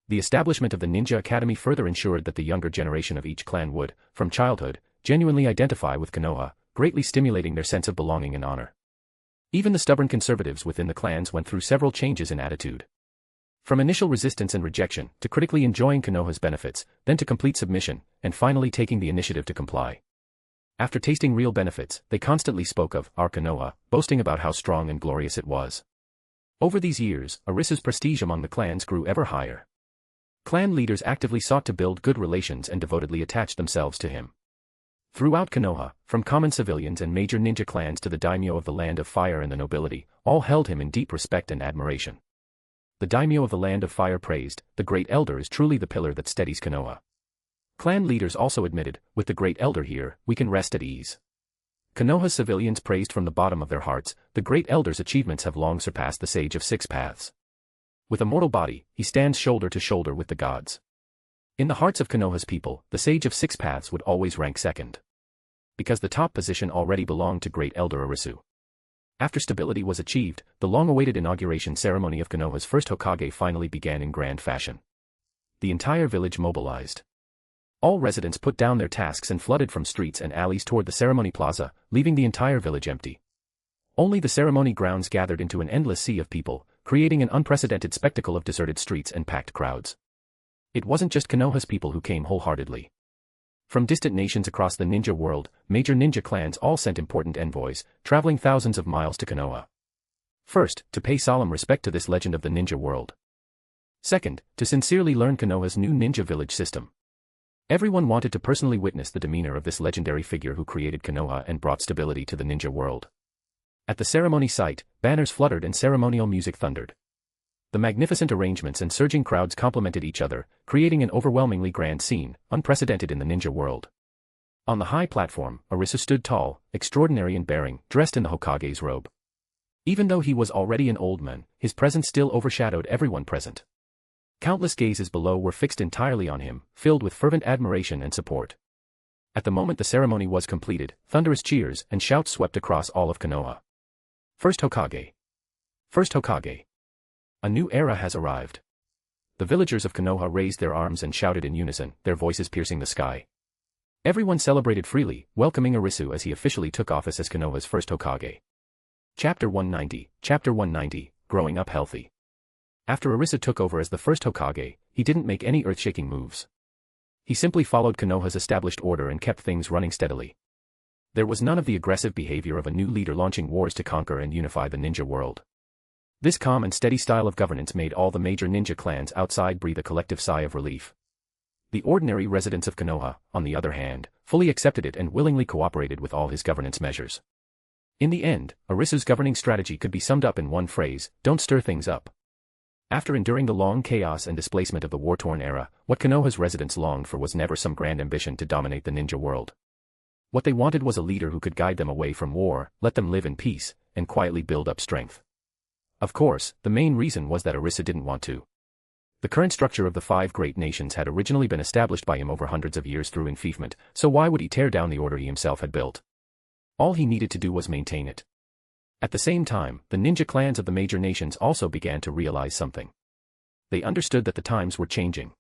[SPEAKER 3] The establishment of the Ninja Academy further ensured that the younger generation of each clan would, from childhood, genuinely identify with Konoha, greatly stimulating their sense of belonging and honor. Even the stubborn conservatives within the clans went through several changes in attitude. From initial resistance and rejection, to critically enjoying Konoha's benefits, then to complete submission, and finally taking the initiative to comply. After tasting real benefits, they constantly spoke of our Konoha, boasting about how strong and glorious it was. Over these years, Arisu's prestige among the clans grew ever higher. Clan leaders actively sought to build good relations and devotedly attached themselves to him. Throughout Konoha, from common civilians and major ninja clans to the daimyo of the Land of Fire and the nobility, all held him in deep respect and admiration. The daimyo of the Land of Fire praised, the Great Elder is truly the pillar that steadies Konoha. Clan leaders also admitted, with the Great Elder here, we can rest at ease. Konoha's civilians praised from the bottom of their hearts, the Great Elder's achievements have long surpassed the Sage of Six Paths. With a mortal body, he stands shoulder to shoulder with the gods. In the hearts of Konoha's people, the Sage of Six Paths would always rank second. Because the top position already belonged to Great Elder Arisu. After stability was achieved, the long-awaited inauguration ceremony of Konoha's first Hokage finally began in grand fashion. The entire village mobilized. All residents put down their tasks and flooded from streets and alleys toward the ceremony plaza, leaving the entire village empty. Only the ceremony grounds gathered into an endless sea of people, creating an unprecedented spectacle of deserted streets and packed crowds. It wasn't just Konoha's people who came wholeheartedly. From distant nations across the ninja world, major ninja clans all sent important envoys, traveling thousands of miles to Konoha. First, to pay solemn respect to this legend of the ninja world. Second, to sincerely learn Konoha's new ninja village system. Everyone wanted to personally witness the demeanor of this legendary figure who created Konoha and brought stability to the ninja world. At the ceremony site, banners fluttered and ceremonial music thundered. The magnificent arrangements and surging crowds complemented each other, creating an overwhelmingly grand scene, unprecedented in the ninja world. On the high platform, Arisu stood tall, extraordinary in bearing, dressed in the Hokage's robe. Even though he was already an old man, his presence still overshadowed everyone present. Countless gazes below were fixed entirely on him, filled with fervent admiration and support. At the moment the ceremony was completed, thunderous cheers and shouts swept across all of Konoha. First Hokage! First Hokage! A new era has arrived. The villagers of Konoha raised their arms and shouted in unison, their voices piercing the sky. Everyone celebrated freely, welcoming Arisu as he officially took office as Konoha's first Hokage. Chapter 190, Growing Up Healthy. After Arisu took over as the first Hokage, he didn't make any earth-shaking moves. He simply followed Konoha's established order and kept things running steadily. There was none of the aggressive behavior of a new leader launching wars to conquer and unify the ninja world. This calm and steady style of governance made all the major ninja clans outside breathe a collective sigh of relief. The ordinary residents of Konoha, on the other hand, fully accepted it and willingly cooperated with all his governance measures. In the end, Arisu's governing strategy could be summed up in one phrase: don't stir things up. After enduring the long chaos and displacement of the war-torn era, what Konoha's residents longed for was never some grand ambition to dominate the ninja world. What they wanted was a leader who could guide them away from war, let them live in peace, and quietly build up strength. Of course, the main reason was that Arisu didn't want to. The current structure of the 5 great nations had originally been established by him over hundreds of years through enfeoffment, so why would he tear down the order he himself had built? All he needed to do was maintain it. At the same time, the ninja clans of the major nations also began to realize something. They understood that the times were changing.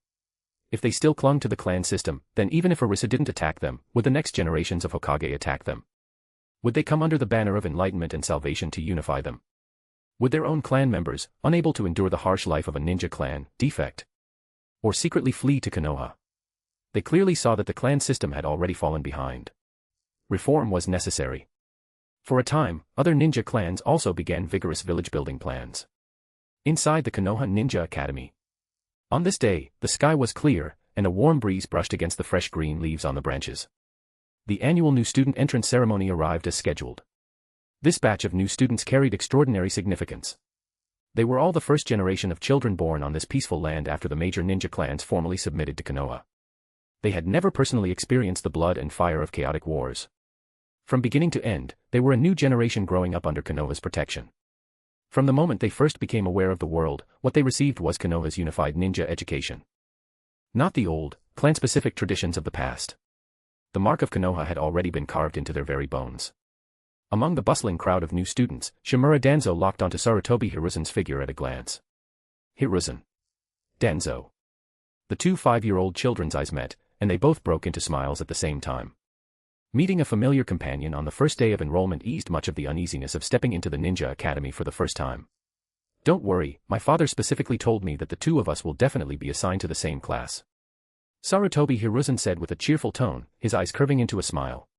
[SPEAKER 3] If they still clung to the clan system, then even if Arisu didn't attack them, would the next generations of Hokage attack them? Would they come under the banner of enlightenment and salvation to unify them? Would their own clan members, unable to endure the harsh life of a ninja clan, defect? Or secretly flee to Konoha? They clearly saw that the clan system had already fallen behind. Reform was necessary. For a time, other ninja clans also began vigorous village-building plans. Inside the Konoha Ninja Academy. On this day, the sky was clear, and a warm breeze brushed against the fresh green leaves on the branches. The annual new student entrance ceremony arrived as scheduled. This batch of new students carried extraordinary significance. They were all the first generation of children born on this peaceful land after the major ninja clans formally submitted to Konoha. They had never personally experienced the blood and fire of chaotic wars. From beginning to end, they were a new generation growing up under Konoha's protection. From the moment they first became aware of the world, what they received was Konoha's unified ninja education. Not the old, clan-specific traditions of the past. The mark of Konoha had already been carved into their very bones. Among the bustling crowd of new students, Shimura Danzo locked onto Sarutobi Hiruzen's figure at a glance. Hiruzen. Danzo. The 2 5-year-old children's eyes met, and they both broke into smiles at the same time. Meeting a familiar companion on the first day of enrollment eased much of the uneasiness of stepping into the Ninja Academy for the first time. Don't worry, my father specifically told me that the 2 of us will definitely be assigned to the same class. Sarutobi Hiruzen said with a cheerful tone, his eyes curving into a smile.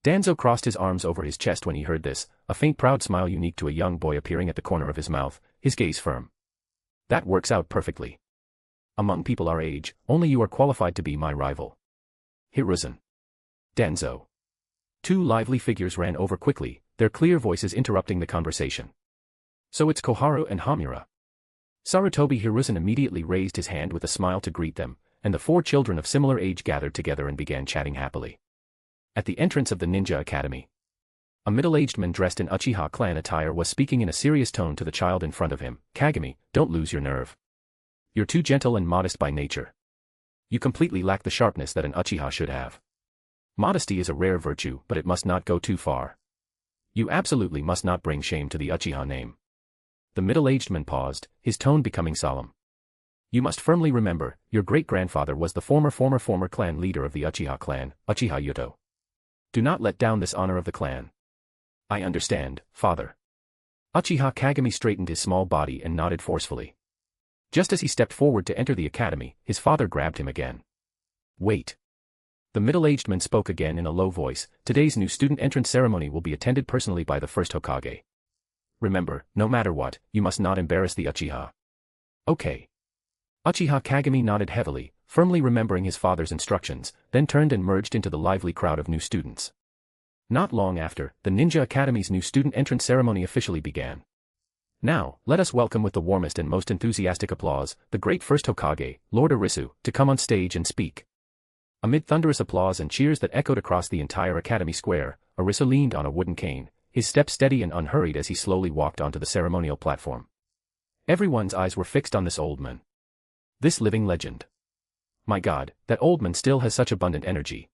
[SPEAKER 3] Danzo crossed his arms over his chest when he heard this, a faint proud smile unique to a young boy appearing at the corner of his mouth, his gaze firm. That works out perfectly. Among people our age, only you are qualified to be my rival. Hiruzen. Danzo. 2 lively figures ran over quickly, their clear voices interrupting the conversation. So it's Koharu and Hamura. Sarutobi Hiruzen immediately raised his hand with a smile to greet them, and the 4 children of similar age gathered together and began chatting happily. At the entrance of the Ninja Academy, a middle-aged man dressed in Uchiha clan attire was speaking in a serious tone to the child in front of him. Kagami, don't lose your nerve. You're too gentle and modest by nature. You completely lack the sharpness that an Uchiha should have. Modesty is a rare virtue, but it must not go too far. You absolutely must not bring shame to the Uchiha name. The middle-aged man paused, his tone becoming solemn. You must firmly remember, your great-grandfather was the former clan leader of the Uchiha clan, Uchiha Yuto. Do not let down this honor of the clan. I understand, father. Uchiha Kagami straightened his small body and nodded forcefully. Just as he stepped forward to enter the academy, his father grabbed him again. Wait. The middle-aged man spoke again in a low voice. Today's new student entrance ceremony will be attended personally by the first Hokage. Remember, no matter what, you must not embarrass the Uchiha. Okay. Uchiha Kagami nodded heavily, firmly remembering his father's instructions, then turned and merged into the lively crowd of new students. Not long after, the Ninja Academy's new student entrance ceremony officially began. Now, let us welcome with the warmest and most enthusiastic applause, the great first Hokage, Lord Arisu, to come on stage and speak. Amid thunderous applause and cheers that echoed across the entire academy square, Arisu leaned on a wooden cane, his step steady and unhurried as he slowly walked onto the ceremonial platform. Everyone's eyes were fixed on this old man. This living legend. My God, that old man still has such abundant energy.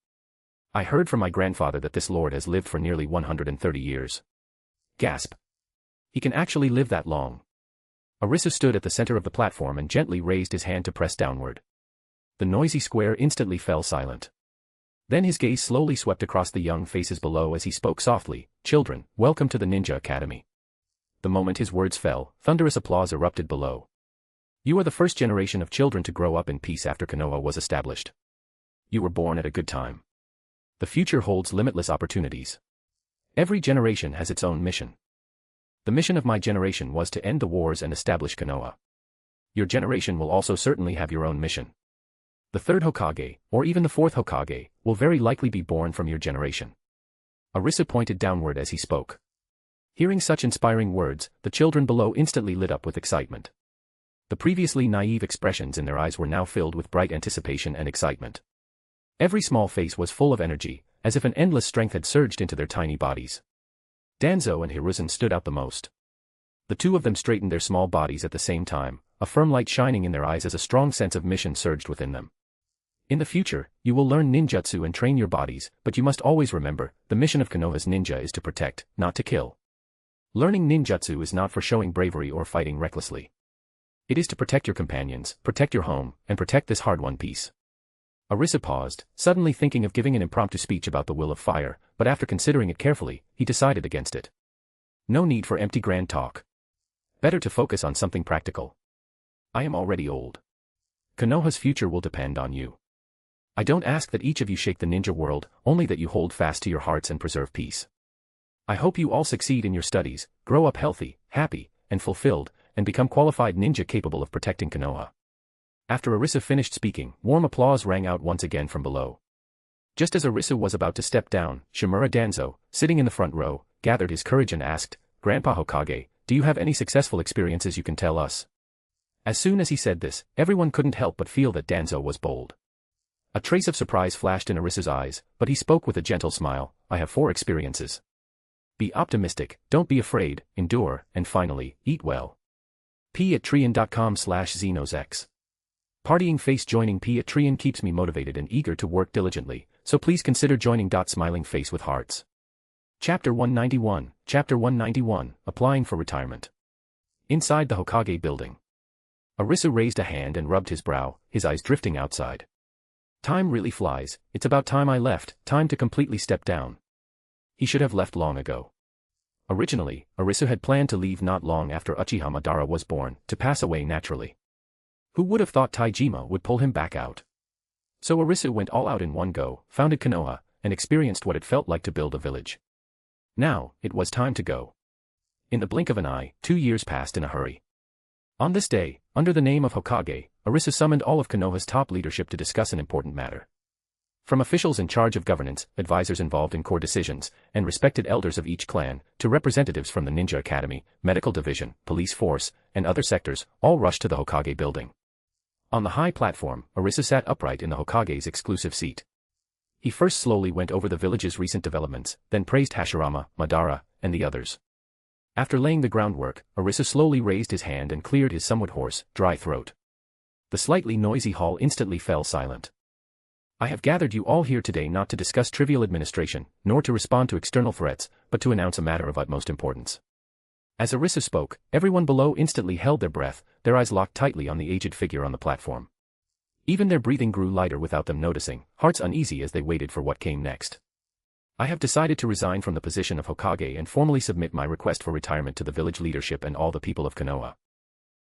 [SPEAKER 3] I heard from my grandfather that this lord has lived for nearly 130 years. Gasp. He can actually live that long. Arisu stood at the center of the platform and gently raised his hand to press downward. The noisy square instantly fell silent. Then his gaze slowly swept across the young faces below as he spoke softly, "Children, welcome to the Ninja Academy." The moment his words fell, thunderous applause erupted below. You are the first generation of children to grow up in peace after Konoha was established. You were born at a good time. The future holds limitless opportunities. Every generation has its own mission. The mission of my generation was to end the wars and establish Konoha. Your generation will also certainly have your own mission. The third Hokage, or even the fourth Hokage, will very likely be born from your generation. Arisu pointed downward as he spoke. Hearing such inspiring words, the children below instantly lit up with excitement. The previously naive expressions in their eyes were now filled with bright anticipation and excitement. Every small face was full of energy, as if an endless strength had surged into their tiny bodies. Danzo and Hiruzen stood out the most. The two of them straightened their small bodies at the same time, a firm light shining in their eyes as a strong sense of mission surged within them. In the future, you will learn ninjutsu and train your bodies, but you must always remember, the mission of Konoha's ninja is to protect, not to kill. Learning ninjutsu is not for showing bravery or fighting recklessly. It is to protect your companions, protect your home, and protect this hard-won peace. Arisu paused, suddenly thinking of giving an impromptu speech about the will of fire, but after considering it carefully, he decided against it. No need for empty grand talk. Better to focus on something practical. I am already old. Konoha's future will depend on you. I don't ask that each of you shake the ninja world, only that you hold fast to your hearts and preserve peace. I hope you all succeed in your studies, grow up healthy, happy, and fulfilled, and become qualified ninja capable of protecting Konoha. After Arisu finished speaking, warm applause rang out once again from below. Just as Arisu was about to step down, Shimura Danzo, sitting in the front row, gathered his courage and asked, "Grandpa Hokage, do you have any successful experiences you can tell us?" As soon as he said this, everyone couldn't help but feel that Danzo was bold. A trace of surprise flashed in Arisu's eyes, but he spoke with a gentle smile, "I have 4 experiences. Be optimistic, don't be afraid, endure, and finally, eat well." p@trian.com/xenosex. Partying face joining p@trian keeps me motivated and eager to work diligently, so please consider joining. Smiling face with hearts. Chapter 191, Applying for Retirement. Inside the Hokage building. Arisu raised a hand and rubbed his brow, his eyes drifting outside. Time really flies, it's about time I left, time to completely step down. He should have left long ago. Originally, Arisu had planned to leave not long after Uchiha Madara was born, to pass away naturally. Who would have thought Taijima would pull him back out? So Arisu went all out in one go, founded Konoha, and experienced what it felt like to build a village. Now, it was time to go. In the blink of an eye, 2 years passed in a hurry. On this day, under the name of Hokage, Arisu summoned all of Konoha's top leadership to discuss an important matter. From officials in charge of governance, advisors involved in core decisions, and respected elders of each clan, to representatives from the Ninja Academy, medical division, police force, and other sectors, all rushed to the Hokage building. On the high platform, Arisu sat upright in the Hokage's exclusive seat. He first slowly went over the village's recent developments, then praised Hashirama, Madara, and the others. After laying the groundwork, Arisu slowly raised his hand and cleared his somewhat hoarse, dry throat. The slightly noisy hall instantly fell silent. I have gathered you all here today not to discuss trivial administration, nor to respond to external threats, but to announce a matter of utmost importance. As Arisu spoke, everyone below instantly held their breath, their eyes locked tightly on the aged figure on the platform. Even their breathing grew lighter without them noticing, hearts uneasy as they waited for what came next. I have decided to resign from the position of Hokage and formally submit my request for retirement to the village leadership and all the people of Konoha.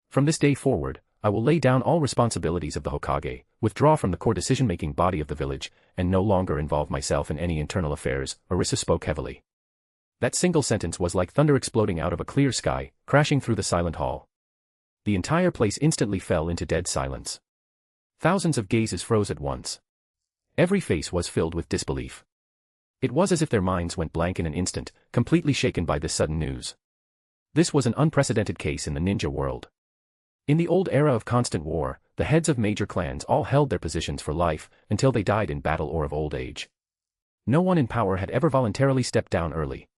[SPEAKER 3] From this day forward, I will lay down all responsibilities of the Hokage, withdraw from the core decision-making body of the village, and no longer involve myself in any internal affairs. Arisu spoke heavily. That single sentence was like thunder exploding out of a clear sky, crashing through the silent hall. The entire place instantly fell into dead silence. Thousands of gazes froze at once. Every face was filled with disbelief. It was as if their minds went blank in an instant, completely shaken by this sudden news. This was an unprecedented case in the ninja world. In the old era of constant war, the heads of major clans all held their positions for life, until they died in battle or of old age. No one in power had ever voluntarily stepped down early.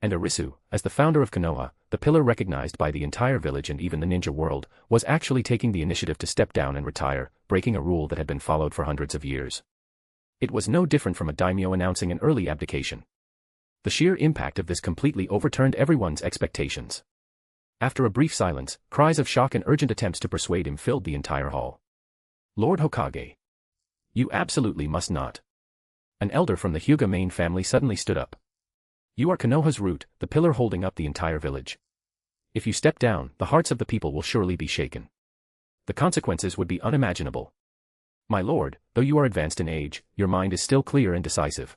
[SPEAKER 3] And Arisu, as the founder of Konoha, the pillar recognized by the entire village and even the ninja world, was actually taking the initiative to step down and retire, breaking a rule that had been followed for hundreds of years. It was no different from a daimyo announcing an early abdication. The sheer impact of this completely overturned everyone's expectations. After a brief silence, cries of shock and urgent attempts to persuade him filled the entire hall. Lord Hokage. You absolutely must not. An elder from the Hyuga main family suddenly stood up. You are Konoha's root, the pillar holding up the entire village. If you step down, the hearts of the people will surely be shaken. The consequences would be unimaginable. My lord, though you are advanced in age, your mind is still clear and decisive.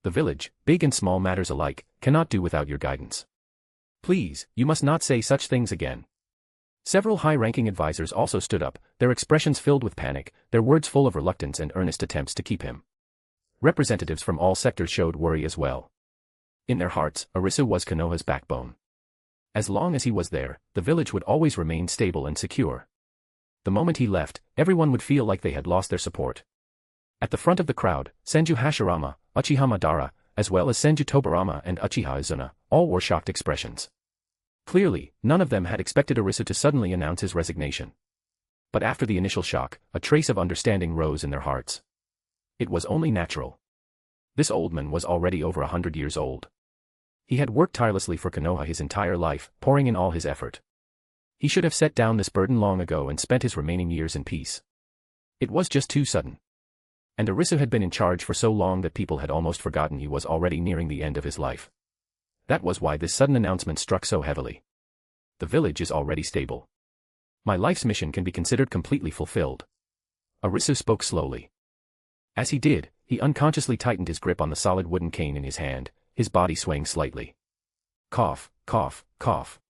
[SPEAKER 3] The village, big and small matters alike, cannot do without your guidance. Please, you must not say such things again. Several high-ranking advisors also stood up, their expressions filled with panic, their words full of reluctance and earnest attempts to keep him. Representatives from all sectors showed worry as well. In their hearts, Arisu was Konoha's backbone. As long as he was there, the village would always remain stable and secure. The moment he left, everyone would feel like they had lost their support. At the front of the crowd, Senju Hashirama, Uchiha Madara, as well as Senju Tobirama and Uchiha Izuna, all wore shocked expressions. Clearly, none of them had expected Arisu to suddenly announce his resignation. But after the initial shock, a trace of understanding rose in their hearts. It was only natural. This old man was already over 100 years old. He had worked tirelessly for Konoha his entire life, pouring in all his effort. He should have set down this burden long ago and spent his remaining years in peace. It was just too sudden. And Arisu had been in charge for so long that people had almost forgotten he was already nearing the end of his life. That was why this sudden announcement struck so heavily. The village is already stable. My life's mission can be considered completely fulfilled. Arisu spoke slowly. As he did, he unconsciously tightened his grip on the solid wooden cane in his hand, his body swaying slightly. Cough, cough, cough.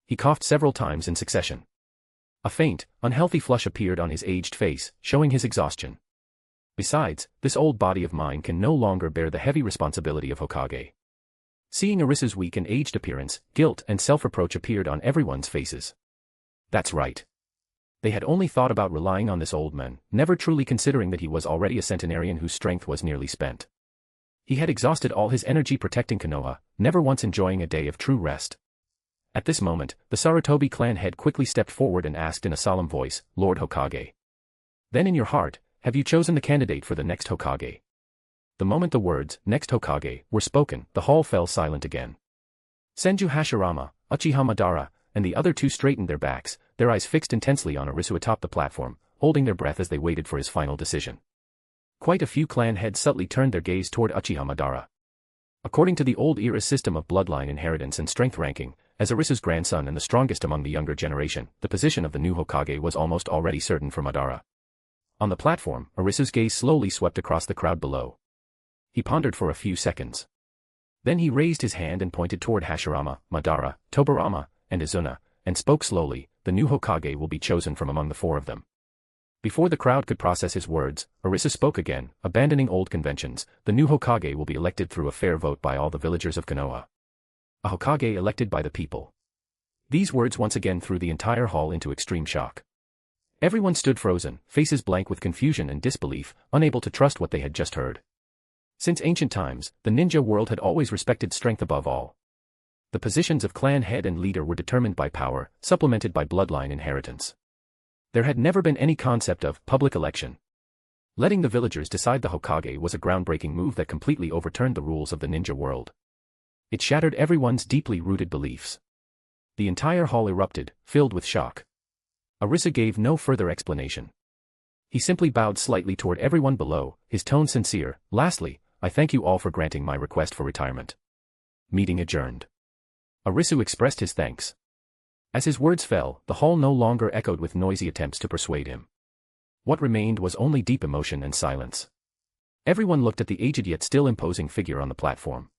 [SPEAKER 3] He coughed several times in succession. A faint, unhealthy flush appeared on his aged face, showing his exhaustion. Besides, this old body of mine can no longer bear the heavy responsibility of Hokage. Seeing Arisu's weak and aged appearance, guilt and self-reproach appeared on everyone's faces. That's right. They had only thought about relying on this old man, never truly considering that he was already a centenarian whose strength was nearly spent. He had exhausted all his energy protecting Konoha, never once enjoying a day of true rest. At this moment, the Sarutobi clan head quickly stepped forward and asked in a solemn voice, Lord Hokage. Then in your heart, have you chosen the candidate for the next Hokage? The moment the words, next Hokage, were spoken, the hall fell silent again. Senju Hashirama, Uchiha Madara, and the other two straightened their backs, their eyes fixed intensely on Arisu atop the platform, holding their breath as they waited for his final decision. Quite a few clan heads subtly turned their gaze toward Uchiha Madara. According to the old era system of bloodline inheritance and strength ranking, as Arisu's grandson and the strongest among the younger generation, the position of the new Hokage was almost already certain for Madara. On the platform, Arisu's gaze slowly swept across the crowd below. He pondered for a few seconds. Then he raised his hand and pointed toward Hashirama, Madara, Tobirama, and Izuna, and spoke slowly, the new Hokage will be chosen from among the four of them. Before the crowd could process his words, Arisu spoke again, abandoning old conventions, the new Hokage will be elected through a fair vote by all the villagers of Konoha. A Hokage elected by the people. These words once again threw the entire hall into extreme shock. Everyone stood frozen, faces blank with confusion and disbelief, unable to trust what they had just heard. Since ancient times, the ninja world had always respected strength above all. The positions of clan head and leader were determined by power, supplemented by bloodline inheritance. There had never been any concept of public election. Letting the villagers decide the Hokage was a groundbreaking move that completely overturned the rules of the ninja world. It shattered everyone's deeply rooted beliefs. The entire hall erupted, filled with shock. Arisu gave no further explanation. He simply bowed slightly toward everyone below, his tone sincere. Lastly, I thank you all for granting my request for retirement. Meeting adjourned. Arisu expressed his thanks. As his words fell, the hall no longer echoed with noisy attempts to persuade him. What remained was only deep emotion and silence. Everyone looked at the aged yet still imposing figure on the platform.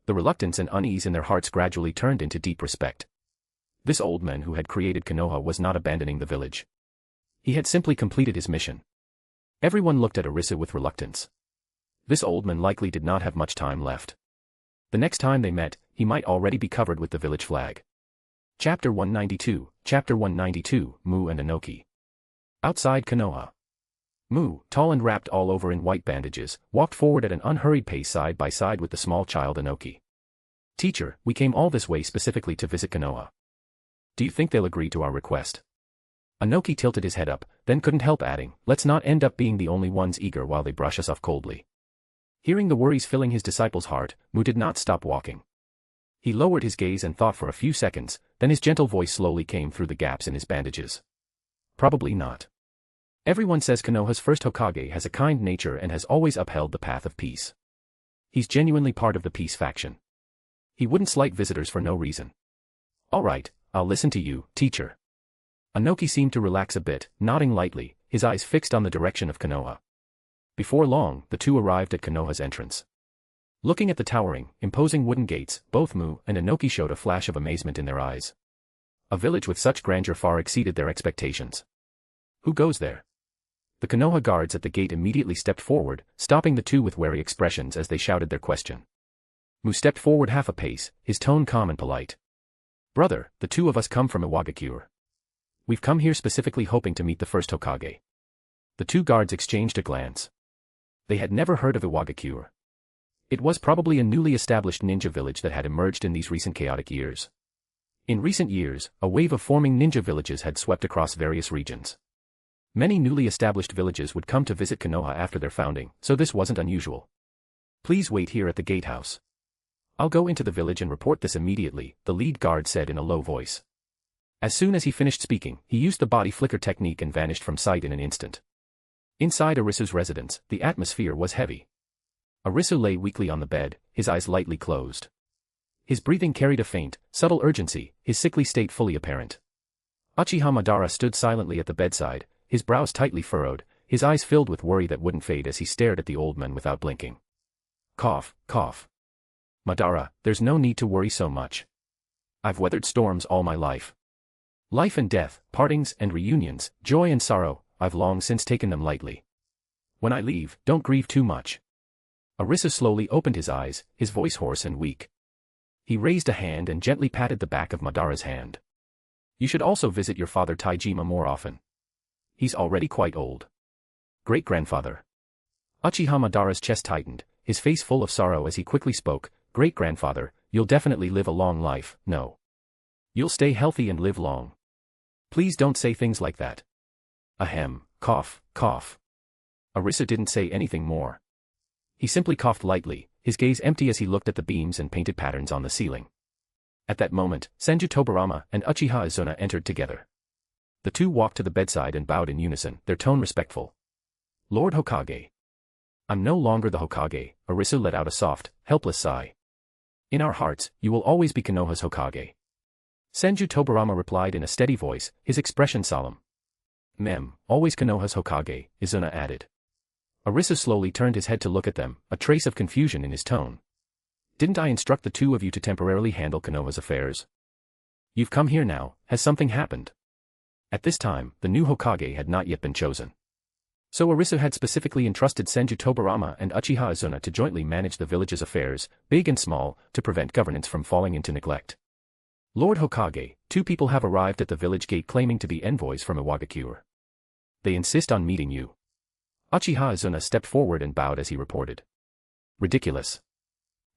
[SPEAKER 3] The reluctance and unease in their hearts gradually turned into deep respect. This old man who had created Konoha was not abandoning the village. He had simply completed his mission. Everyone looked at Arisu with reluctance. This old man likely did not have much time left. The next time they met, he might already be covered with the village flag. Chapter 192, Mu and Inoki. Outside Konoha. Mu, tall and wrapped all over in white bandages, walked forward at an unhurried pace side by side with the small child Inoki. Teacher, we came all this way specifically to visit Konoha. Do you think they'll agree to our request? Inoki tilted his head up, then couldn't help adding, let's not end up being the only ones eager while they brush us off coldly. Hearing the worries filling his disciple's heart, Mu did not stop walking. He lowered his gaze and thought for a few seconds, then his gentle voice slowly came through the gaps in his bandages. Probably not. Everyone says Konoha's first Hokage has a kind nature and has always upheld the path of peace. He's genuinely part of the peace faction. He wouldn't slight visitors for no reason. All right, I'll listen to you, teacher. Inoki seemed to relax a bit, nodding lightly, his eyes fixed on the direction of Konoha. Before long, the two arrived at Konoha's entrance. Looking at the towering, imposing wooden gates, both Mu and Inoki showed a flash of amazement in their eyes. A village with such grandeur far exceeded their expectations. Who goes there? The Konoha guards at the gate immediately stepped forward, stopping the two with wary expressions as they shouted their question. Mu stepped forward half a pace, his tone calm and polite. Brother, the two of us come from Iwagakure. We've come here specifically hoping to meet the first Hokage. The two guards exchanged a glance. They had never heard of Iwagakure. It was probably a newly established ninja village that had emerged in these recent chaotic years. In recent years, a wave of forming ninja villages had swept across various regions. Many newly established villages would come to visit Konoha after their founding, so this wasn't unusual. Please wait here at the gatehouse. I'll go into the village and report this immediately, the lead guard said in a low voice. As soon as he finished speaking, he used the body flicker technique and vanished from sight in an instant. Inside Arisu's residence, the atmosphere was heavy. Arisu lay weakly on the bed, his eyes lightly closed. His breathing carried a faint, subtle urgency, his sickly state fully apparent. Uchiha Madara stood silently at the bedside, his brows tightly furrowed, his eyes filled with worry that wouldn't fade as he stared at the old man without blinking. Cough, cough. Madara, there's no need to worry so much. I've weathered storms all my life. Life and death, partings and reunions, joy and sorrow, I've long since taken them lightly. When I leave, don't grieve too much. Arisu slowly opened his eyes, his voice hoarse and weak. He raised a hand and gently patted the back of Madara's hand. You should also visit your father Taijima more often. He's already quite old. Great-grandfather. Uchiha Madara's chest tightened, his face full of sorrow as he quickly spoke, Great-grandfather, you'll definitely live a long life, no. You'll stay healthy and live long. Please don't say things like that. Ahem, cough, cough. Arisu didn't say anything more. He simply coughed lightly, his gaze empty as he looked at the beams and painted patterns on the ceiling. At that moment, Senju Tobarama and Uchiha Izuna entered together. The two walked to the bedside and bowed in unison, their tone respectful. Lord Hokage. I'm no longer the Hokage, Arisu let out a soft, helpless sigh. In our hearts, you will always be Konoha's Hokage. Senju Tobarama replied in a steady voice, his expression solemn. Always Konoha's Hokage, Izuna added. Arisu slowly turned his head to look at them, a trace of confusion in his tone. Didn't I instruct the two of you to temporarily handle Konoha's affairs? You've come here now, has something happened? At this time, the new Hokage had not yet been chosen. So Arisu had specifically entrusted Senju Tobarama and Uchiha Izuna to jointly manage the village's affairs, big and small, to prevent governance from falling into neglect. Lord Hokage, two people have arrived at the village gate claiming to be envoys from Iwagakure. They insist on meeting you. Uchiha Izuna stepped forward and bowed as he reported. Ridiculous.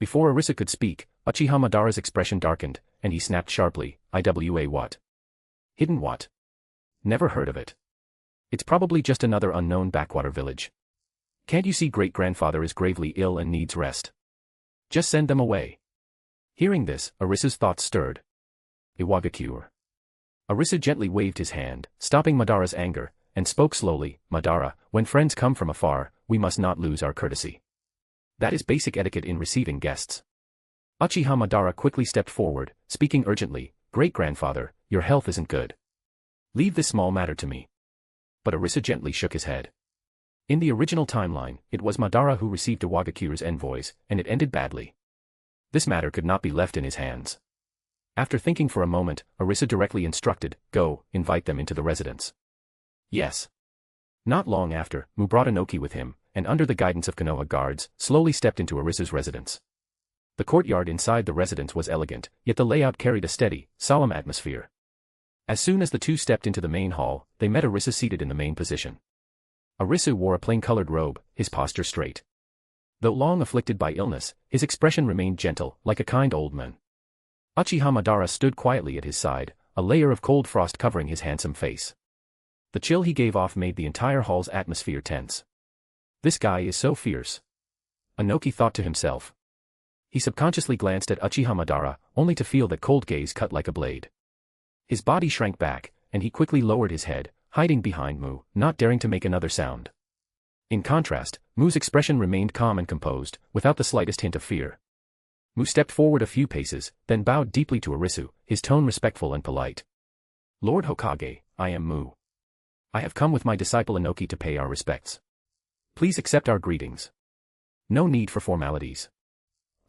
[SPEAKER 3] Before Arisu could speak, Uchiha Madara's expression darkened, and he snapped sharply, IWA what? Hidden what? Never heard of it. It's probably just another unknown backwater village. Can't you see great-grandfather is gravely ill and needs rest? Just send them away. Hearing this, Arisu's thoughts stirred. Iwagakure. Arisu gently waved his hand, stopping Madara's anger, and spoke slowly, Madara, when friends come from afar, we must not lose our courtesy. That is basic etiquette in receiving guests. Uchiha Madara quickly stepped forward, speaking urgently, Great-grandfather, your health isn't good. Leave this small matter to me. But Arisu gently shook his head. In the original timeline, it was Madara who received Iwagakure's envoys, and it ended badly. This matter could not be left in his hands. After thinking for a moment, Arisu directly instructed, "Go, invite them into the residence." Yes. Not long after, Mu brought Inoki with him, and under the guidance of Konoha guards, slowly stepped into Arisu's residence. The courtyard inside the residence was elegant, yet the layout carried a steady, solemn atmosphere. As soon as the two stepped into the main hall, they met Arisu seated in the main position. Arisu wore a plain-colored robe, his posture straight. Though long afflicted by illness, his expression remained gentle, like a kind old man. Uchiha Madara stood quietly at his side, a layer of cold frost covering his handsome face. The chill he gave off made the entire hall's atmosphere tense. This guy is so fierce. Inoki thought to himself. He subconsciously glanced at Uchiha Madara, only to feel that cold gaze cut like a blade. His body shrank back, and he quickly lowered his head, hiding behind Mu, not daring to make another sound. In contrast, Mu's expression remained calm and composed, without the slightest hint of fear. Mu stepped forward a few paces, then bowed deeply to Arisu, his tone respectful and polite. "Lord Hokage, I am Mu. I have come with my disciple Inoki to pay our respects. Please accept our greetings. No need for formalities."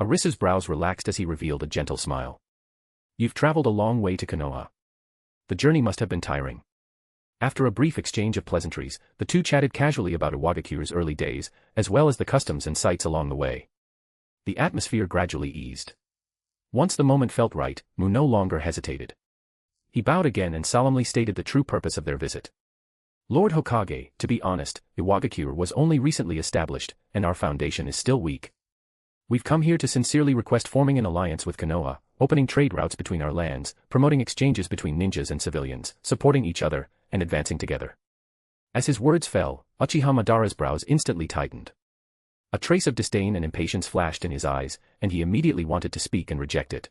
[SPEAKER 3] Arisu's brows relaxed as he revealed a gentle smile. "You've traveled a long way to Konoha. The journey must have been tiring." After a brief exchange of pleasantries, the two chatted casually about Iwagakure's early days, as well as the customs and sights along the way. The atmosphere gradually eased. Once the moment felt right, Mu no longer hesitated. He bowed again and solemnly stated the true purpose of their visit. "Lord Hokage, to be honest, Iwagakure was only recently established, and our foundation is still weak. We've come here to sincerely request forming an alliance with Konoha, opening trade routes between our lands, promoting exchanges between ninjas and civilians, supporting each other, and advancing together." As his words fell, Uchiha Madara's brows instantly tightened. A trace of disdain and impatience flashed in his eyes, and he immediately wanted to speak and reject it.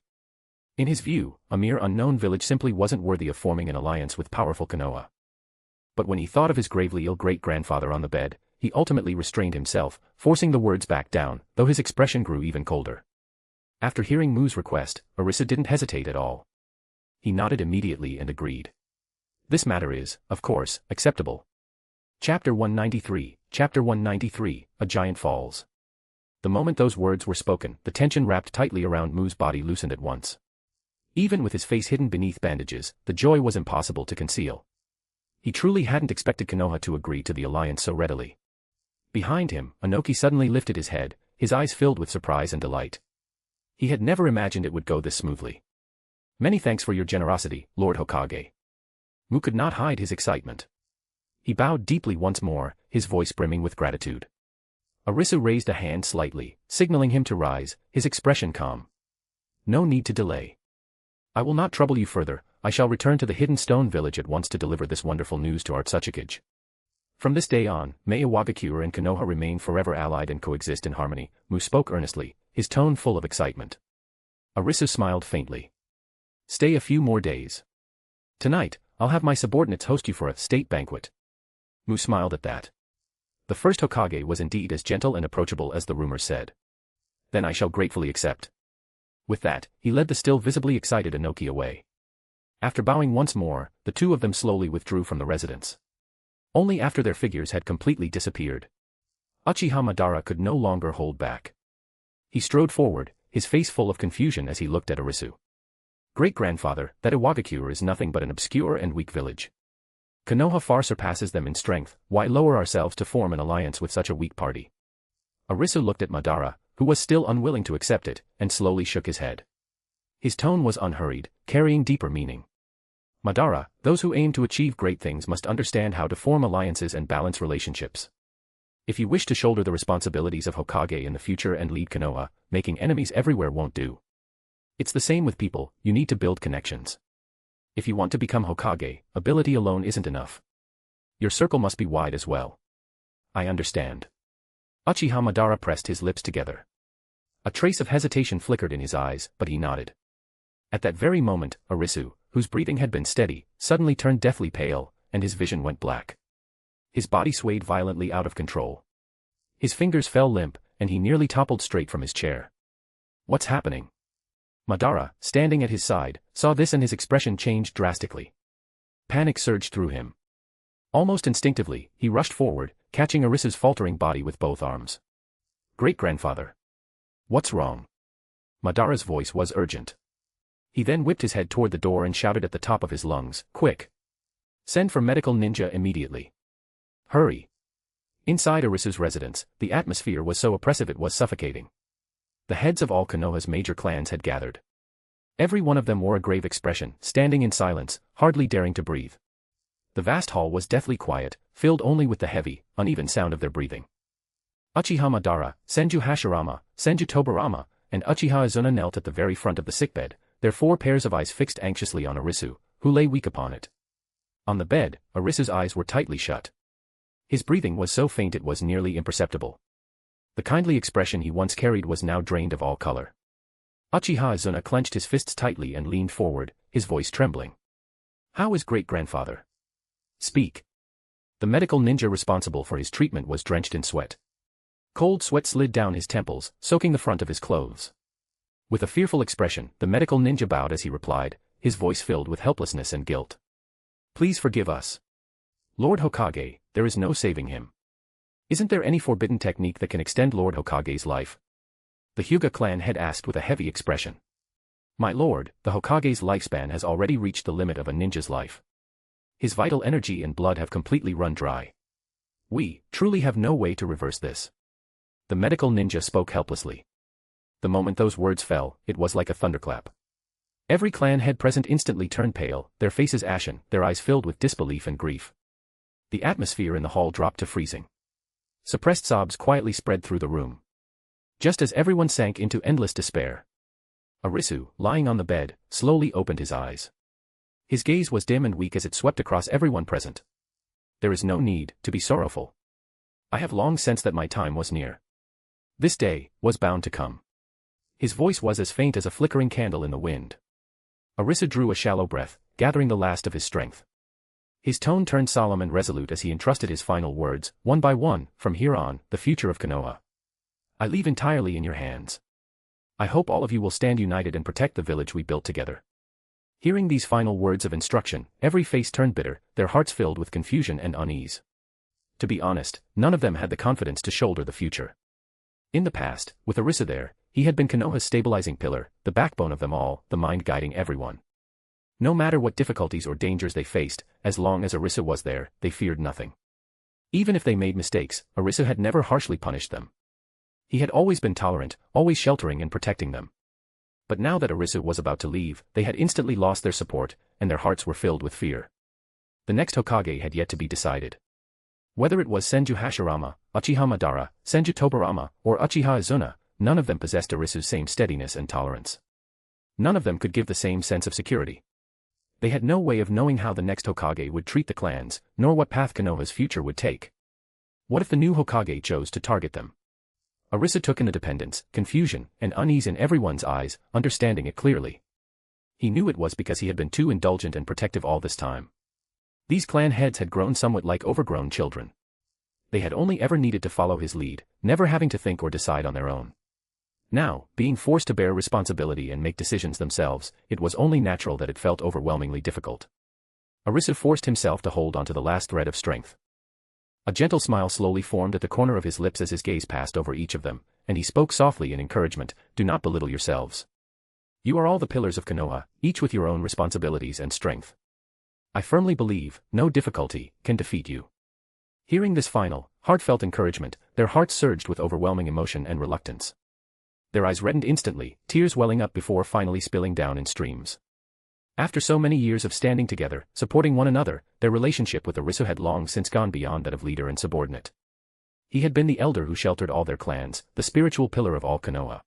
[SPEAKER 3] In his view, a mere unknown village simply wasn't worthy of forming an alliance with powerful Konoha. But when he thought of his gravely ill great-grandfather on the bed, he ultimately restrained himself, forcing the words back down, though his expression grew even colder. After hearing Mu's request, Arisu didn't hesitate at all. He nodded immediately and agreed. "This matter is, of course, acceptable." Chapter 193, A Giant Falls. The moment those words were spoken, the tension wrapped tightly around Mu's body loosened at once. Even with his face hidden beneath bandages, the joy was impossible to conceal. He truly hadn't expected Konoha to agree to the alliance so readily. Behind him, Inoki suddenly lifted his head, his eyes filled with surprise and delight. He had never imagined it would go this smoothly. "Many thanks for your generosity, Lord Hokage." Mu could not hide his excitement. He bowed deeply once more, his voice brimming with gratitude. Arisu raised a hand slightly, signaling him to rise, his expression calm. "No need to delay. I will not trouble you further. I shall return to the hidden stone village at once to deliver this wonderful news to our Tsuchikage. From this day on, may Iwagakure and Konoha remain forever allied and coexist in harmony." Mu spoke earnestly, his tone full of excitement. Arisu smiled faintly. "Stay a few more days. Tonight, I'll have my subordinates host you for a state banquet." Mu smiled at that. The first Hokage was indeed as gentle and approachable as the rumors said. "Then I shall gratefully accept." With that, he led the still visibly excited Inoki away. After bowing once more, the two of them slowly withdrew from the residence. Only after their figures had completely disappeared. Uchiha Madara could no longer hold back. He strode forward, his face full of confusion as he looked at Arisu. "Great-grandfather, that Iwagakure is nothing but an obscure and weak village. Konoha far surpasses them in strength. Why lower ourselves to form an alliance with such a weak party?" Arisu looked at Madara, who was still unwilling to accept it, and slowly shook his head. His tone was unhurried, carrying deeper meaning. "Madara, those who aim to achieve great things must understand how to form alliances and balance relationships. If you wish to shoulder the responsibilities of Hokage in the future and lead Konoha, making enemies everywhere won't do. It's the same with people, you need to build connections. If you want to become Hokage, ability alone isn't enough. Your circle must be wide as well." "I understand." Uchiha Madara pressed his lips together. A trace of hesitation flickered in his eyes, but he nodded. At that very moment, Arisu, whose breathing had been steady, suddenly turned deathly pale, and his vision went black. His body swayed violently out of control. His fingers fell limp, and he nearly toppled straight from his chair. "What's happening?" Madara, standing at his side, saw this and his expression changed drastically. Panic surged through him. Almost instinctively, he rushed forward, catching Arisu's faltering body with both arms. "Great-grandfather. What's wrong?" Madara's voice was urgent. He then whipped his head toward the door and shouted at the top of his lungs, "Quick! Send for medical ninja immediately. Hurry!" Inside Arisu's residence, the atmosphere was so oppressive it was suffocating. The heads of all Konoha's major clans had gathered. Every one of them wore a grave expression, standing in silence, hardly daring to breathe. The vast hall was deathly quiet, filled only with the heavy, uneven sound of their breathing. Uchiha Madara, Senju Hashirama, Senju Tobirama, and Uchiha Azuna knelt at the very front of the sickbed, their 4 pairs of eyes fixed anxiously on Arisu, who lay weak upon it. On the bed, Arisu's eyes were tightly shut. His breathing was so faint it was nearly imperceptible. The kindly expression he once carried was now drained of all color. Uchiha Azuna clenched his fists tightly and leaned forward, his voice trembling. "How is great-grandfather? Speak." The medical ninja responsible for his treatment was drenched in sweat. Cold sweat slid down his temples, soaking the front of his clothes. With a fearful expression, the medical ninja bowed as he replied, his voice filled with helplessness and guilt. "Please forgive us. Lord Hokage, there is no saving him. Isn't there any forbidden technique that can extend Lord Hokage's life?" The Hyuga clan head asked with a heavy expression. "My lord, the Hokage's lifespan has already reached the limit of a ninja's life. His vital energy and blood have completely run dry. We truly have no way to reverse this." The medical ninja spoke helplessly. The moment those words fell, it was like a thunderclap. Every clan head present instantly turned pale, their faces ashen, their eyes filled with disbelief and grief. The atmosphere in the hall dropped to freezing. Suppressed sobs quietly spread through the room. Just as everyone sank into endless despair, Arisu, lying on the bed, slowly opened his eyes. His gaze was dim and weak as it swept across everyone present. "There is no need to be sorrowful. I have long sensed that my time was near. This day was bound to come." His voice was as faint as a flickering candle in the wind. Arisu drew a shallow breath, gathering the last of his strength. His tone turned solemn and resolute as he entrusted his final words, "One by one, from here on, the future of Konoha. I leave entirely in your hands. I hope all of you will stand united and protect the village we built together." Hearing these final words of instruction, every face turned bitter, their hearts filled with confusion and unease. To be honest, none of them had the confidence to shoulder the future. In the past, with Arisu there, he had been Konoha's stabilizing pillar, the backbone of them all, the mind guiding everyone. No matter what difficulties or dangers they faced, as long as Arisu was there, they feared nothing. Even if they made mistakes, Arisu had never harshly punished them. He had always been tolerant, always sheltering and protecting them. But now that Arisu was about to leave, they had instantly lost their support, and their hearts were filled with fear. The next Hokage had yet to be decided. Whether it was Senju Hashirama, Uchiha Madara, Senju Tobirama, or Uchiha Azuna, none of them possessed Arisu's same steadiness and tolerance. None of them could give the same sense of security. They had no way of knowing how the next Hokage would treat the clans, nor what path Konoha's future would take. What if the new Hokage chose to target them? Arisu took in the dependence, confusion, and unease in everyone's eyes, understanding it clearly. He knew it was because he had been too indulgent and protective all this time. These clan heads had grown somewhat like overgrown children. They had only ever needed to follow his lead, never having to think or decide on their own. Now, being forced to bear responsibility and make decisions themselves, it was only natural that it felt overwhelmingly difficult. Arisu forced himself to hold onto the last thread of strength. A gentle smile slowly formed at the corner of his lips as his gaze passed over each of them, and he spoke softly in encouragement, "Do not belittle yourselves. You are all the pillars of Konoha, each with your own responsibilities and strength. I firmly believe no difficulty can defeat you." Hearing this final, heartfelt encouragement, their hearts surged with overwhelming emotion and reluctance. Their eyes reddened instantly, tears welling up before finally spilling down in streams. After so many years of standing together, supporting one another, their relationship with Arisu had long since gone beyond that of leader and subordinate. He had been the elder who sheltered all their clans, the spiritual pillar of all Konoha.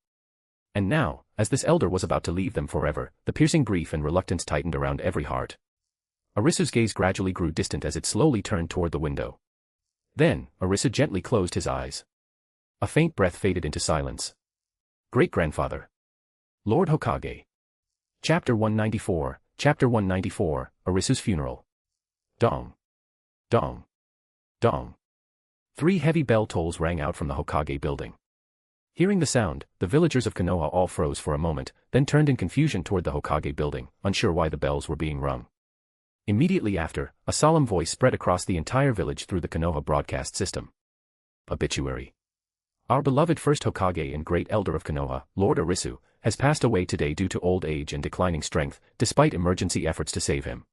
[SPEAKER 3] And now, as this elder was about to leave them forever, the piercing grief and reluctance tightened around every heart. Arisu's gaze gradually grew distant as it slowly turned toward the window. Then, Arisu gently closed his eyes. A faint breath faded into silence. Great-grandfather. Lord Hokage. Chapter 194, Arisu's funeral. Dong. Dong. Dong. 3 heavy bell tolls rang out from the Hokage building. Hearing the sound, the villagers of Konoha all froze for a moment, then turned in confusion toward the Hokage building, unsure why the bells were being rung. Immediately after, a solemn voice spread across the entire village through the Konoha broadcast system. Obituary. Our beloved first Hokage and great elder of Konoha, Lord Arisu, has passed away today due to old age and declining strength, despite emergency efforts to save him.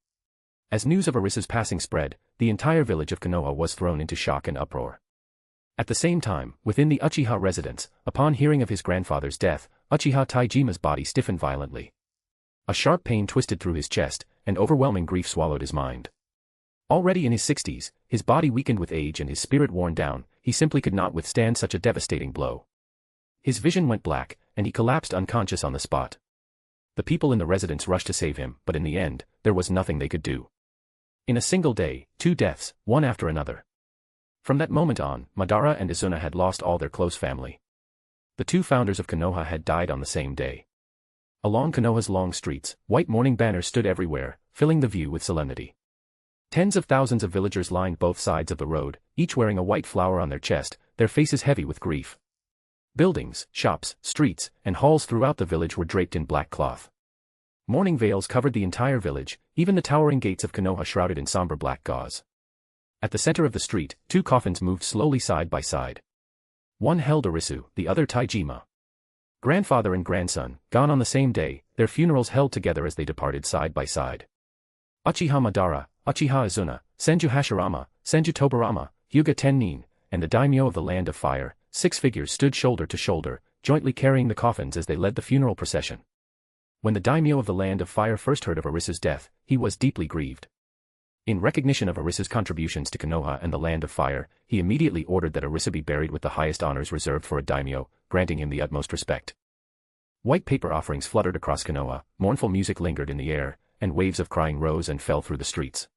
[SPEAKER 3] As news of Arisu's passing spread, the entire village of Konoha was thrown into shock and uproar. At the same time, within the Uchiha residence, upon hearing of his grandfather's death, Uchiha Taijima's body stiffened violently. A sharp pain twisted through his chest, and overwhelming grief swallowed his mind. Already in his 60s, his body weakened with age and his spirit worn down, he simply could not withstand such a devastating blow. His vision went black, and he collapsed unconscious on the spot. The people in the residence rushed to save him, but in the end, there was nothing they could do. In a single day, 2 deaths, one after another. From that moment on, Madara and Izuna had lost all their close family. The 2 founders of Konoha had died on the same day. Along Konoha's long streets, white mourning banners stood everywhere, filling the view with solemnity. Tens of thousands of villagers lined both sides of the road, each wearing a white flower on their chest, their faces heavy with grief. Buildings, shops, streets, and halls throughout the village were draped in black cloth. Mourning veils covered the entire village, even the towering gates of Konoha shrouded in somber black gauze. At the center of the street, 2 coffins moved slowly side by side. One held Arisu, the other Taijima. Grandfather and grandson, gone on the same day, their funerals held together as they departed side by side. Uchiha Madara, Uchiha Izuna, Senju Hashirama, Senju Tobirama, Hyuga Tennin, and the daimyo of the Land of Fire, 6 figures stood shoulder to shoulder, jointly carrying the coffins as they led the funeral procession. When the daimyo of the Land of Fire first heard of Arisu's death, he was deeply grieved. In recognition of Arisu's contributions to Konoha and the Land of Fire, he immediately ordered that Arisu be buried with the highest honors reserved for a daimyo, granting him the utmost respect. White paper offerings fluttered across Konoha, mournful music lingered in the air, and waves of crying rose and fell through the streets.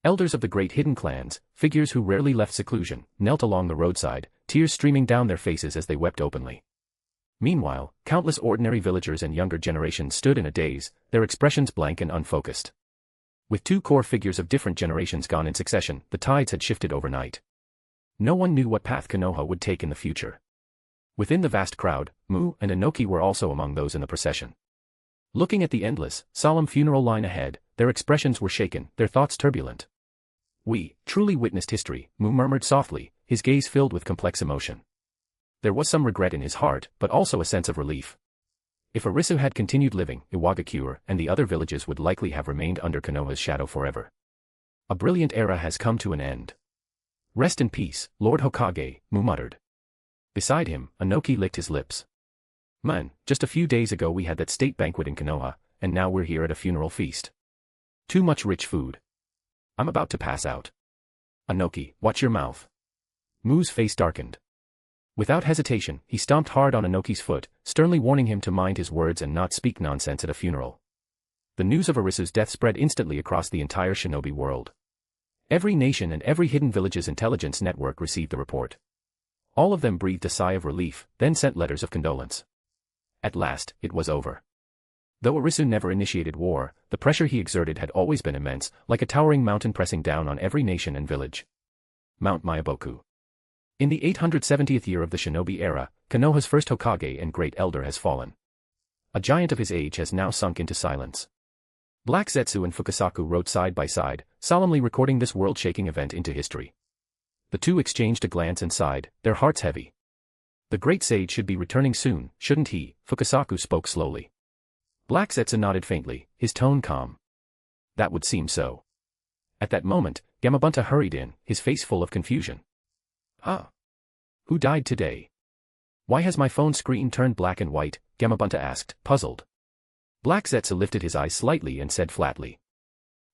[SPEAKER 3] Elders of the great hidden clans, figures who rarely left seclusion, knelt along the roadside, tears streaming down their faces as they wept openly. Meanwhile, countless ordinary villagers and younger generations stood in a daze, their expressions blank and unfocused. With 2 core figures of different generations gone in succession, the tides had shifted overnight. No one knew what path Konoha would take in the future. Within the vast crowd, Mu and Inoki were also among those in the procession. Looking at the endless, solemn funeral line ahead, their expressions were shaken, their thoughts turbulent. "We truly witnessed history," Mu murmured softly, his gaze filled with complex emotion. There was some regret in his heart, but also a sense of relief. If Arisu had continued living, Iwagakure and the other villages would likely have remained under Konoha's shadow forever. A brilliant era has come to an end. "Rest in peace, Lord Hokage," Mu muttered. Beside him, Inoki licked his lips. "Man, just a few days ago we had that state banquet in Konoha, and now we're here at a funeral feast. Too much rich food. I'm about to pass out." "Inoki, watch your mouth." Mu's face darkened. Without hesitation, he stomped hard on Inoki's foot, sternly warning him to mind his words and not speak nonsense at a funeral. The news of Arisu's death spread instantly across the entire shinobi world. Every nation and every hidden village's intelligence network received the report. All of them breathed a sigh of relief, then sent letters of condolence. At last, it was over. Though Arisu never initiated war, the pressure he exerted had always been immense, like a towering mountain pressing down on every nation and village. Mount Myaboku. In the 870th year of the shinobi era, Konoha's first Hokage and great elder has fallen. A giant of his age has now sunk into silence. Black Zetsu and Fukasaku rode side by side, solemnly recording this world-shaking event into history. The 2 exchanged a glance and sighed, their hearts heavy. "The great sage should be returning soon, shouldn't he?" Fukasaku spoke slowly. Black Zetsu nodded faintly, his tone calm. "That would seem so." At that moment, Gamabunta hurried in, his face full of confusion. "Huh? Who died today? Why has my phone screen turned black and white?" Gamabunta asked, puzzled. Black Zetsu lifted his eyes slightly and said flatly.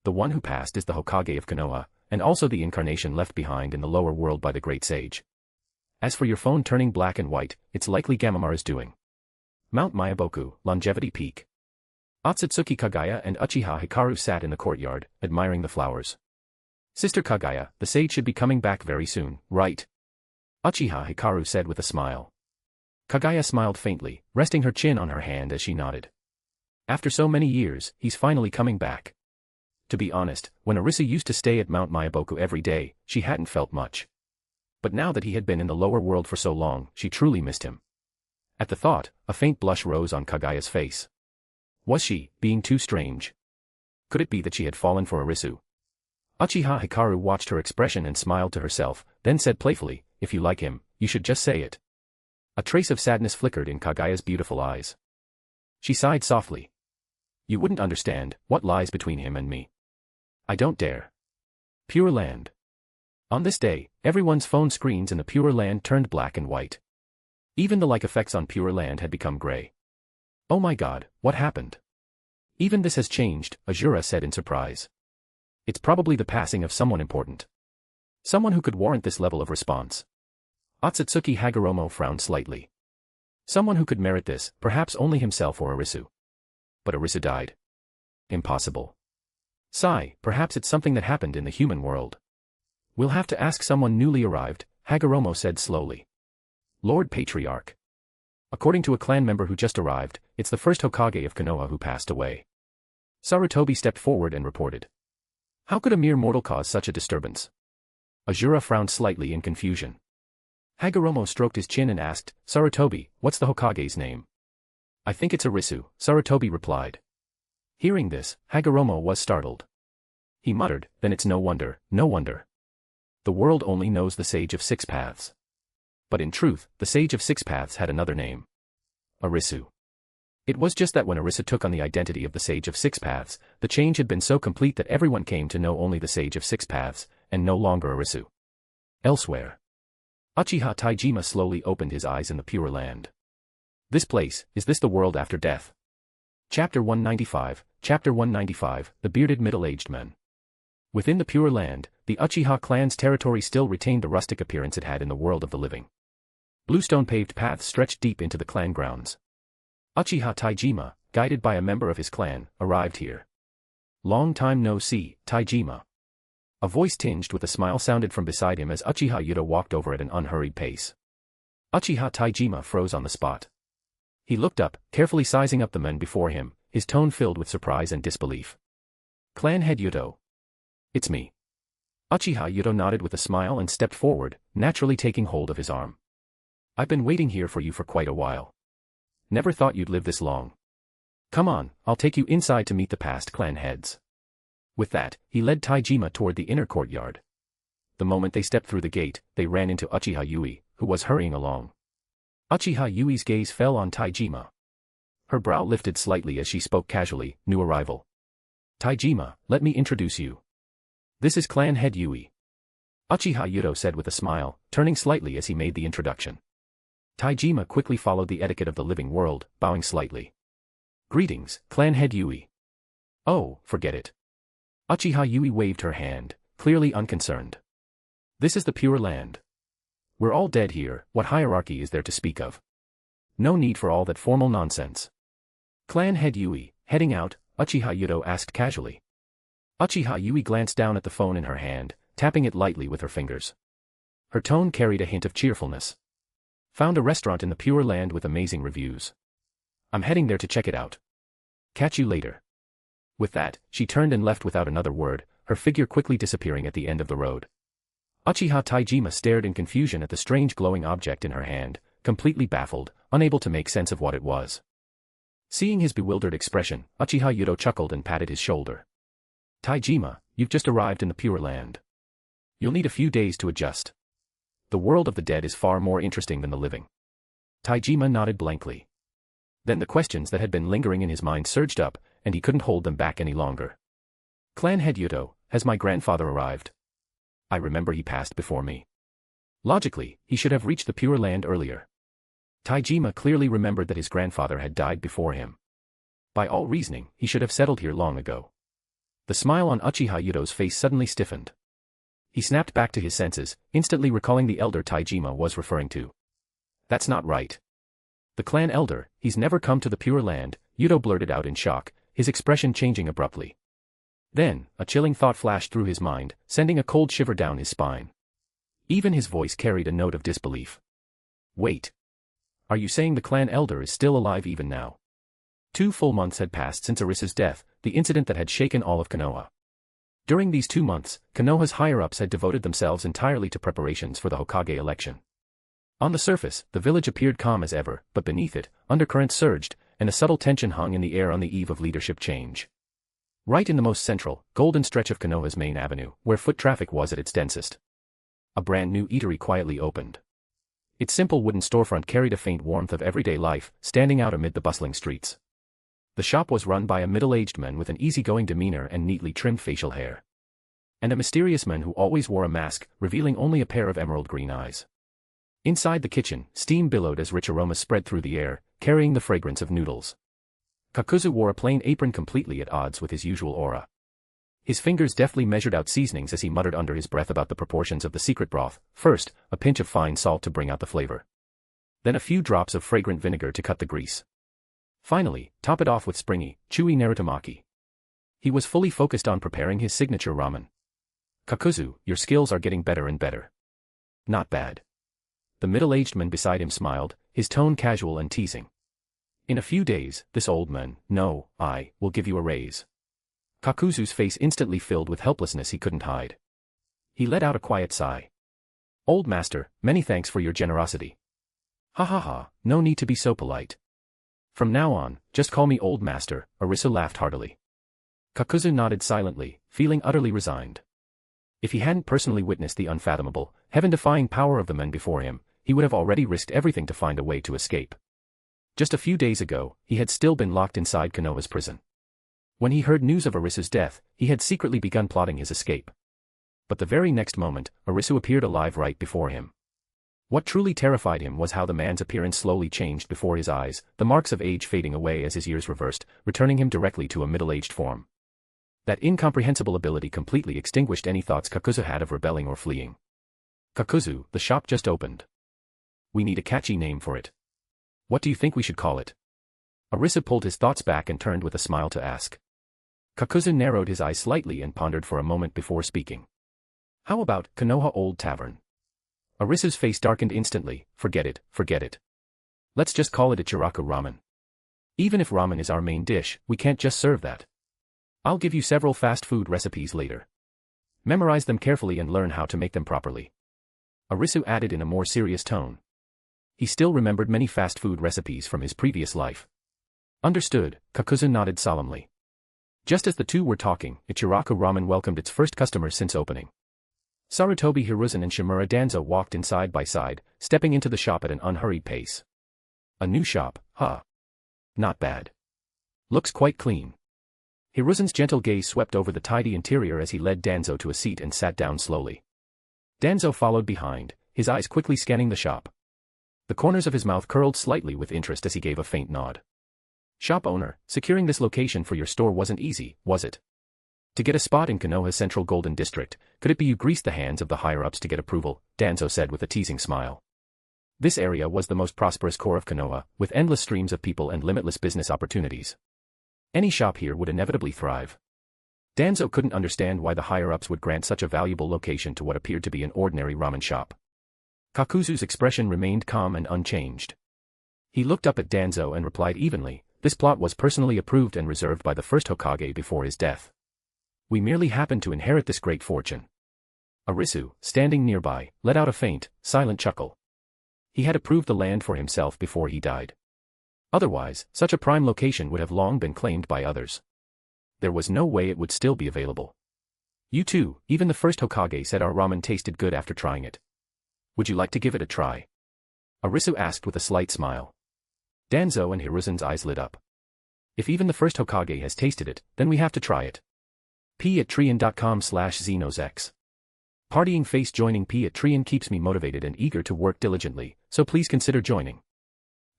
[SPEAKER 3] "The one who passed is the Hokage of Konoha, and also the incarnation left behind in the lower world by the great sage. As for your phone turning black and white, it's likely Gamamara's doing." Mount Myaboku, Longevity Peak. Otsutsuki Kaguya and Uchiha Hikaru sat in the courtyard, admiring the flowers. "Sister Kaguya, the sage should be coming back very soon, right?" Uchiha Hikaru said with a smile. Kaguya smiled faintly, resting her chin on her hand as she nodded. "After so many years, he's finally coming back." To be honest, when Arisu used to stay at Mount Myaboku every day, she hadn't felt much. But now that he had been in the lower world for so long, she truly missed him. At the thought, a faint blush rose on Kaguya's face. Was she being too strange? Could it be that she had fallen for Arisu? Uchiha Hikaru watched her expression and smiled to herself, then said playfully, "If you like him, you should just say it." A trace of sadness flickered in Kaguya's beautiful eyes. She sighed softly. You wouldn't understand what lies between him and me. I don't dare. Pure Land. On this day, everyone's phone screens in the Pure Land turned black and white. Even the like effects on Pure Land had become gray. Oh my god, what happened? Even this has changed, Asura said in surprise. It's probably the passing of someone important. Someone who could warrant this level of response. Otsutsuki Hagoromo frowned slightly. Someone who could merit this, perhaps only himself or Arisu. But Arisu died. Impossible. Sigh, perhaps it's something that happened in the human world. We'll have to ask someone newly arrived, Hagoromo said slowly. Lord Patriarch. According to a clan member who just arrived, it's the first Hokage of Konoha who passed away. Sarutobi stepped forward and reported. How could a mere mortal cause such a disturbance? Asura frowned slightly in confusion. Hagoromo stroked his chin and asked, Sarutobi, what's the Hokage's name? I think it's Arisu, Sarutobi replied. Hearing this, Hagoromo was startled. He muttered, then it's no wonder, no wonder. The world only knows the Sage of Six Paths. But in truth, the Sage of Six Paths had another name. Arisu. It was just that when Arisu took on the identity of the Sage of Six Paths, the change had been so complete that everyone came to know only the Sage of Six Paths, and no longer Arisu. Elsewhere. Uchiha Taijima slowly opened his eyes in the Pure Land. This place, is this the world after death? Chapter 195, Chapter 195, The Bearded Middle-Aged Men. Within the Pure Land, the Uchiha clan's territory still retained the rustic appearance it had in the world of the living. Bluestone-paved paths stretched deep into the clan grounds. Uchiha Taijima, guided by a member of his clan, arrived here. Long time no see, Taijima. A voice tinged with a smile sounded from beside him as Uchiha Yuta walked over at an unhurried pace. Uchiha Taijima froze on the spot. He looked up, carefully sizing up the men before him, his tone filled with surprise and disbelief. Clan head Yuto. It's me. Uchiha Yuto nodded with a smile and stepped forward, naturally taking hold of his arm. I've been waiting here for you for quite a while. Never thought you'd live this long. Come on, I'll take you inside to meet the past clan heads. With that, he led Taijima toward the inner courtyard. The moment they stepped through the gate, they ran into Uchiha Yui, who was hurrying along. Uchiha Yui's gaze fell on Taijima. Her brow lifted slightly as she spoke casually, new arrival. Taijima, let me introduce you. This is clan head Yui. Uchiha Yuto said with a smile, turning slightly as he made the introduction. Taijima quickly followed the etiquette of the living world, bowing slightly. Greetings, clan head Yui. Oh, forget it. Uchiha Yui waved her hand, clearly unconcerned. This is the Pure Land. We're all dead here, what hierarchy is there to speak of? No need for all that formal nonsense. Clan head Yui, heading out, Uchiha Yuto asked casually. Uchiha Yui glanced down at the phone in her hand, tapping it lightly with her fingers. Her tone carried a hint of cheerfulness. Found a restaurant in the Pure Land with amazing reviews. I'm heading there to check it out. Catch you later. With that, she turned and left without another word, her figure quickly disappearing at the end of the road. Uchiha Taijima stared in confusion at the strange glowing object in her hand, completely baffled, unable to make sense of what it was. Seeing his bewildered expression, Uchiha Yuto chuckled and patted his shoulder. Taijima, you've just arrived in the Pure Land. You'll need a few days to adjust. The world of the dead is far more interesting than the living. Taijima nodded blankly. Then the questions that had been lingering in his mind surged up, and he couldn't hold them back any longer. Clan head Yuto, has my grandfather arrived? I remember he passed before me. Logically, he should have reached the Pure Land earlier. Taijima clearly remembered that his grandfather had died before him. By all reasoning, he should have settled here long ago. The smile on Uchiha Yuto's face suddenly stiffened. He snapped back to his senses, instantly recalling the elder Taijima was referring to. That's not right. The clan elder, he's never come to the Pure Land, Yuto blurted out in shock, his expression changing abruptly. Then, a chilling thought flashed through his mind, sending a cold shiver down his spine. Even his voice carried a note of disbelief. Wait. Are you saying the clan elder is still alive even now? 2 full months had passed since Arisu's death, the incident that had shaken all of Konoha. During these 2 months, Konoha's higher-ups had devoted themselves entirely to preparations for the Hokage election. On the surface, the village appeared calm as ever, but beneath it, undercurrents surged, and a subtle tension hung in the air on the eve of leadership change. Right in the most central, golden stretch of Konoha's main avenue, where foot traffic was at its densest, a brand new eatery quietly opened. Its simple wooden storefront carried a faint warmth of everyday life, standing out amid the bustling streets. The shop was run by a middle-aged man with an easygoing demeanor and neatly trimmed facial hair. And a mysterious man who always wore a mask, revealing only a pair of emerald green eyes. Inside the kitchen, steam billowed as rich aromas spread through the air, carrying the fragrance of noodles. Kakuzu wore a plain apron completely at odds with his usual aura. His fingers deftly measured out seasonings as he muttered under his breath about the proportions of the secret broth. First, a pinch of fine salt to bring out the flavor. Then a few drops of fragrant vinegar to cut the grease. Finally, top it off with springy, chewy Narutomaki. He was fully focused on preparing his signature ramen. Kakuzu, your skills are getting better and better. Not bad. The middle-aged man beside him smiled, his tone casual and teasing. In a few days, this old man, no, I, will give you a raise. Kakuzu's face instantly filled with helplessness he couldn't hide. He let out a quiet sigh. Old master, many thanks for your generosity. Ha ha ha, no need to be so polite. From now on, just call me old master, Arisu laughed heartily. Kakuzu nodded silently, feeling utterly resigned. If he hadn't personally witnessed the unfathomable, heaven-defying power of the men before him, he would have already risked everything to find a way to escape. Just a few days ago, he had still been locked inside Konoha's prison. When he heard news of Arisu's death, he had secretly begun plotting his escape. But the very next moment, Arisu appeared alive right before him. What truly terrified him was how the man's appearance slowly changed before his eyes, the marks of age fading away as his years reversed, returning him directly to a middle-aged form. That incomprehensible ability completely extinguished any thoughts Kakuzu had of rebelling or fleeing. Kakuzu, the shop just opened. We need a catchy name for it. What do you think we should call it? Arisu pulled his thoughts back and turned with a smile to ask. Kakuzu narrowed his eyes slightly and pondered for a moment before speaking. How about Konoha Old Tavern? Arisu's face darkened instantly. Forget it, forget it. Let's just call it Ichiraku Ramen. Even if ramen is our main dish, we can't just serve that. I'll give you several fast food recipes later. Memorize them carefully and learn how to make them properly. Arisu added in a more serious tone. He still remembered many fast food recipes from his previous life. Understood, Kakuzu nodded solemnly. Just as the two were talking, Ichiraku Ramen welcomed its first customers since opening. Sarutobi Hiruzen and Shimura Danzo walked in side by side, stepping into the shop at an unhurried pace. A new shop, huh? Not bad. Looks quite clean. Hiruzen's gentle gaze swept over the tidy interior as he led Danzo to a seat and sat down slowly. Danzo followed behind, his eyes quickly scanning the shop. The corners of his mouth curled slightly with interest as he gave a faint nod. Shop owner, securing this location for your store wasn't easy, was it? To get a spot in Konoha's central Golden District, could it be you greased the hands of the higher-ups to get approval? Danzo said with a teasing smile. This area was the most prosperous core of Konoha, with endless streams of people and limitless business opportunities. Any shop here would inevitably thrive. Danzo couldn't understand why the higher-ups would grant such a valuable location to what appeared to be an ordinary ramen shop. Kakuzu's expression remained calm and unchanged. He looked up at Danzo and replied evenly, this plot was personally approved and reserved by the first Hokage before his death. We merely happened to inherit this great fortune. Arisu, standing nearby, let out a faint, silent chuckle. He had approved the land for himself before he died. Otherwise, such a prime location would have long been claimed by others. There was no way it would still be available. You too, even the first Hokage said our ramen tasted good after trying it. Would you like to give it a try? Arisu asked with a slight smile. Danzo and Hiruzen's eyes lit up. If even the first Hokage has tasted it, then we have to try it. p@trian.com/xenosex. Partying face joining p@trian keeps me motivated and eager to work diligently, so please consider joining.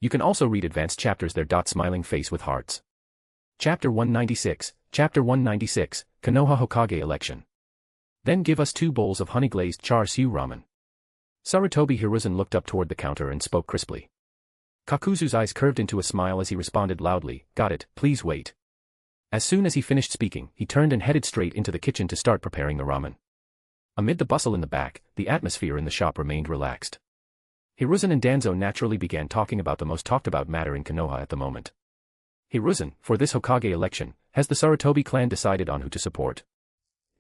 [SPEAKER 3] You can also read advanced chapters there. Smiling face with hearts. Chapter 196, Konoha Hokage Election. Then give us 2 bowls of honey-glazed char siu ramen. Sarutobi Hiruzen looked up toward the counter and spoke crisply. Kakuzu's eyes curved into a smile as he responded loudly, got it, please wait. As soon as he finished speaking, he turned and headed straight into the kitchen to start preparing the ramen. Amid the bustle in the back, the atmosphere in the shop remained relaxed. Hiruzen and Danzo naturally began talking about the most talked-about matter in Konoha at the moment. Hiruzen, for this Hokage election, has the Sarutobi clan decided on who to support?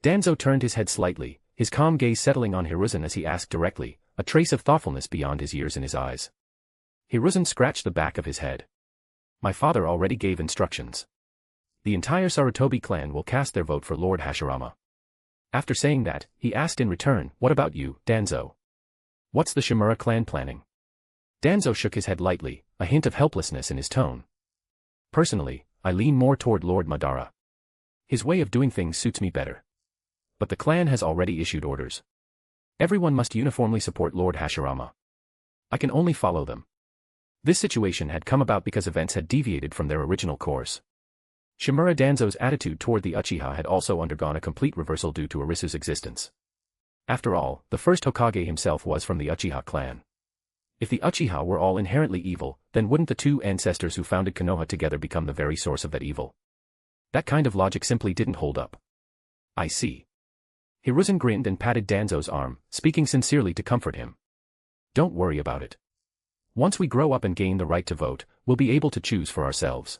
[SPEAKER 3] Danzo turned his head slightly, his calm gaze settling on Hiruzen as he asked directly, a trace of thoughtfulness beyond his years in his eyes. Hiruzen scratched the back of his head. My father already gave instructions. The entire Sarutobi clan will cast their vote for Lord Hashirama. After saying that, he asked in return, what about you, Danzo? What's the Shimura clan planning? Danzo shook his head lightly, a hint of helplessness in his tone. Personally, I lean more toward Lord Madara. His way of doing things suits me better. But the clan has already issued orders. Everyone must uniformly support Lord Hashirama. I can only follow them. This situation had come about because events had deviated from their original course. Shimura Danzo's attitude toward the Uchiha had also undergone a complete reversal due to Arisu's existence. After all, the first Hokage himself was from the Uchiha clan. If the Uchiha were all inherently evil, then wouldn't the two ancestors who founded Konoha together become the very source of that evil? That kind of logic simply didn't hold up. I see. Hiruzen grinned and patted Danzo's arm, speaking sincerely to comfort him. Don't worry about it. Once we grow up and gain the right to vote, we'll be able to choose for ourselves.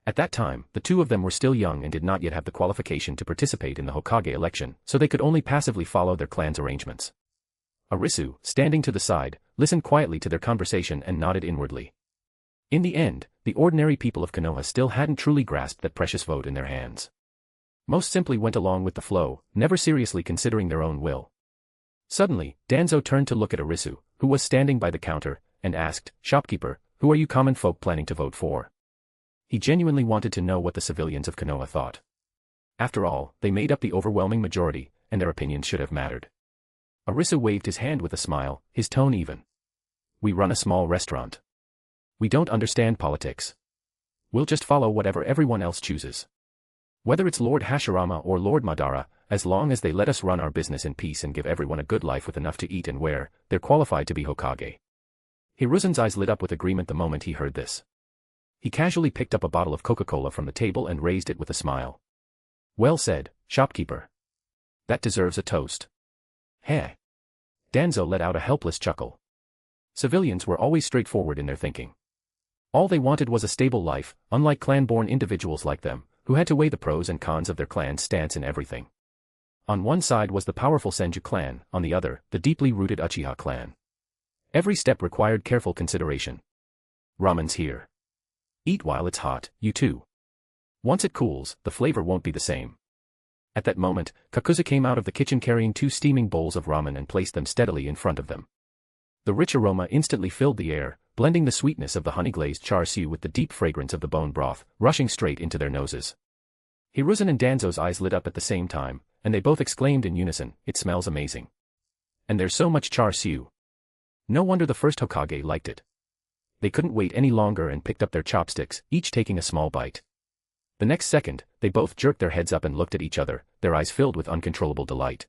[SPEAKER 3] At that time, the two of them were still young and did not yet have the qualification to participate in the Hokage election, so they could only passively follow their clan's arrangements. Arisu, standing to the side, listened quietly to their conversation and nodded inwardly. In the end, the ordinary people of Konoha still hadn't truly grasped that precious vote in their hands. Most simply went along with the flow, never seriously considering their own will. Suddenly, Danzo turned to look at Arisu, who was standing by the counter, and asked, "Shopkeeper, who are you common folk planning to vote for?" He genuinely wanted to know what the civilians of Konoha thought. After all, they made up the overwhelming majority, and their opinions should have mattered. Arisu waved his hand with a smile, his tone even. "We run a small restaurant. We don't understand politics. We'll just follow whatever everyone else chooses. Whether it's Lord Hashirama or Lord Madara, as long as they let us run our business in peace and give everyone a good life with enough to eat and wear, they're qualified to be Hokage." Hiruzen's eyes lit up with agreement the moment he heard this. He casually picked up a bottle of Coca-Cola from the table and raised it with a smile. "Well said, shopkeeper. That deserves a toast." "Heh." Danzo let out a helpless chuckle. Civilians were always straightforward in their thinking. All they wanted was a stable life, unlike clan-born individuals like them, who had to weigh the pros and cons of their clan's stance in everything. On one side was the powerful Senju clan, on the other, the deeply rooted Uchiha clan. Every step required careful consideration. "Ramen's here. Eat while it's hot, you too. Once it cools, the flavor won't be the same." At that moment, Kakuzu came out of the kitchen carrying 2 steaming bowls of ramen and placed them steadily in front of them. The rich aroma instantly filled the air, blending the sweetness of the honey-glazed char siu with the deep fragrance of the bone broth, rushing straight into their noses. Hiruzen and Danzo's eyes lit up at the same time, and they both exclaimed in unison, "It smells amazing. And there's so much char siu." No wonder the first Hokage liked it. They couldn't wait any longer and picked up their chopsticks, each taking a small bite. The next second, they both jerked their heads up and looked at each other, their eyes filled with uncontrollable delight.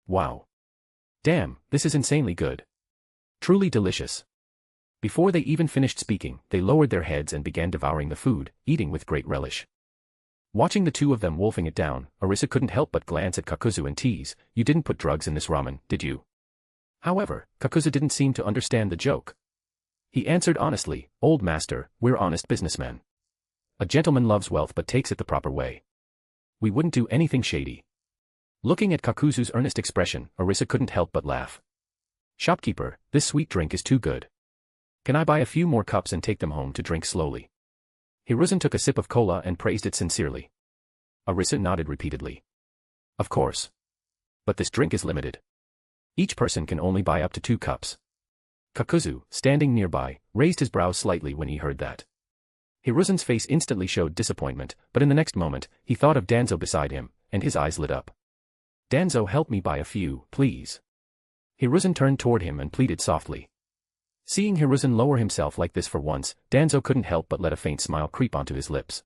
[SPEAKER 3] "Wow. Damn, this is insanely good. Truly delicious." Before they even finished speaking, they lowered their heads and began devouring the food, eating with great relish. Watching the two of them wolfing it down, Arisu couldn't help but glance at Kakuzu and tease, "You didn't put drugs in this ramen, did you?" However, Kakuzu didn't seem to understand the joke. He answered honestly, "Old master, we're honest businessmen. A gentleman loves wealth but takes it the proper way. We wouldn't do anything shady." Looking at Kakuzu's earnest expression, Arisu couldn't help but laugh. "Shopkeeper, this sweet drink is too good. Can I buy a few more cups and take them home to drink slowly?" Hiruzen took a sip of cola and praised it sincerely. Arisu nodded repeatedly. "Of course. But this drink is limited. Each person can only buy up to 2 cups. Kakuzu, standing nearby, raised his brows slightly when he heard that. Hiruzen's face instantly showed disappointment, but in the next moment, he thought of Danzo beside him, and his eyes lit up. "Danzo, help me buy a few, please." Hiruzen turned toward him and pleaded softly. Seeing Hiruzen lower himself like this for once, Danzo couldn't help but let a faint smile creep onto his lips.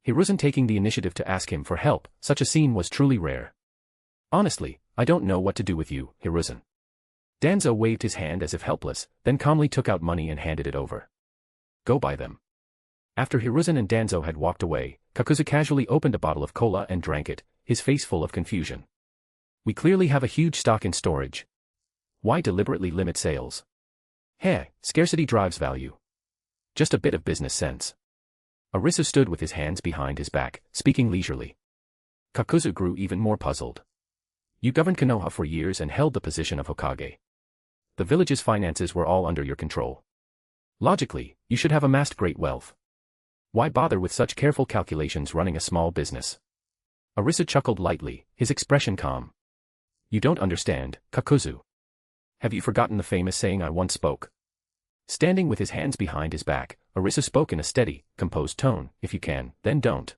[SPEAKER 3] Hiruzen taking the initiative to ask him for help, such a scene was truly rare. "Honestly, I don't know what to do with you, Hiruzen." Danzo waved his hand as if helpless, then calmly took out money and handed it over. "Go buy them." After Hiruzen and Danzo had walked away, Kakuzu casually opened a bottle of cola and drank it, his face full of confusion. "We clearly have a huge stock in storage. Why deliberately limit sales? Heh, scarcity drives value. Just a bit of business sense." Arisu stood with his hands behind his back, speaking leisurely. Kakuzu grew even more puzzled. "You governed Konoha for years and held the position of Hokage. The village's finances were all under your control. Logically, you should have amassed great wealth. Why bother with such careful calculations running a small business?" Arisu chuckled lightly, his expression calm. "You don't understand, Kakuzu. Have you forgotten the famous saying I once spoke?" Standing with his hands behind his back, Arisu spoke in a steady, composed tone. If you can, then don't.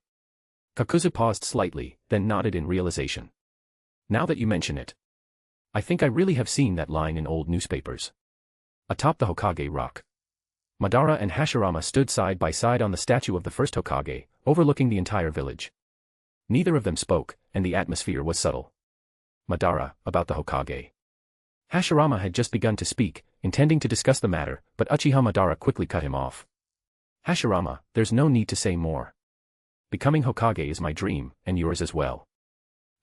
[SPEAKER 3] Kakuzu paused slightly, then nodded in realization. Now that you mention it. I think I really have seen that line in old newspapers. Atop the Hokage rock. Madara and Hashirama stood side by side on the statue of the first Hokage, overlooking the entire village. Neither of them spoke, and the atmosphere was subtle. Madara, about the Hokage. Hashirama had just begun to speak, intending to discuss the matter, but Uchiha Madara quickly cut him off. Hashirama, there's no need to say more. Becoming Hokage is my dream, and yours as well.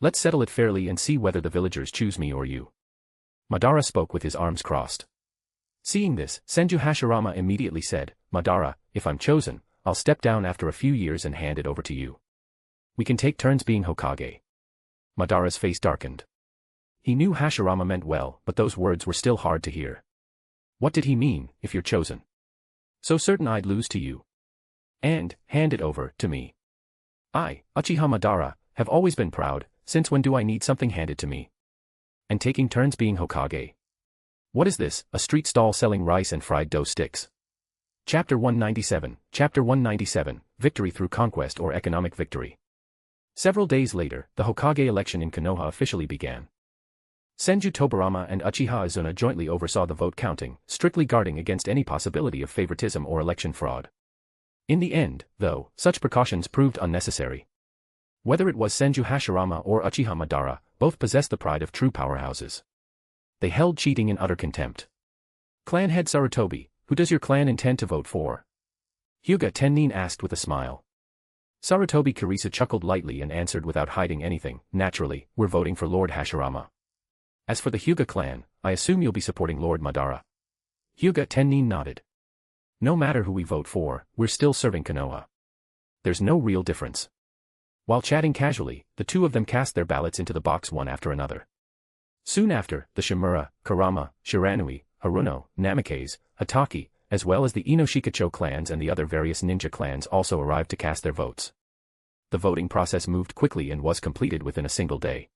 [SPEAKER 3] Let's settle it fairly and see whether the villagers choose me or you. Madara spoke with his arms crossed. Seeing this, Senju Hashirama immediately said, Madara, if I'm chosen, I'll step down after a few years and hand it over to you. We can take turns being Hokage. Madara's face darkened. He knew Hashirama meant well, but those words were still hard to hear. What did he mean, if you're chosen? So certain I'd lose to you. And, hand it over to me. I, Uchiha Madara, have always been proud, since when do I need something handed to me? And taking turns being Hokage. What is this, a street stall selling rice and fried dough sticks? Chapter 197, Chapter 197, Victory through Conquest or Economic Victory. Several days later, the Hokage election in Konoha officially began. Senju Tobirama and Uchiha Azuna jointly oversaw the vote counting, strictly guarding against any possibility of favoritism or election fraud. In the end, though, such precautions proved unnecessary. Whether it was Senju Hashirama or Uchiha Madara, both possessed the pride of true powerhouses. They held cheating in utter contempt. Clan head Sarutobi, who does your clan intend to vote for? Hyuga Tennin asked with a smile. Sarutobi Kirisu chuckled lightly and answered without hiding anything, naturally, we're voting for Lord Hashirama. As for the Hyuga clan, I assume you'll be supporting Lord Madara. Hyuga Tennin nodded. No matter who we vote for, we're still serving Konoha. There's no real difference. While chatting casually, the two of them cast their ballots into the box one after another. Soon after, the Shimura, Karama, Shiranui, Haruno, Namikaze, Hataki, as well as the Inoshikacho clans and the other various ninja clans also arrived to cast their votes. The voting process moved quickly and was completed within a single day.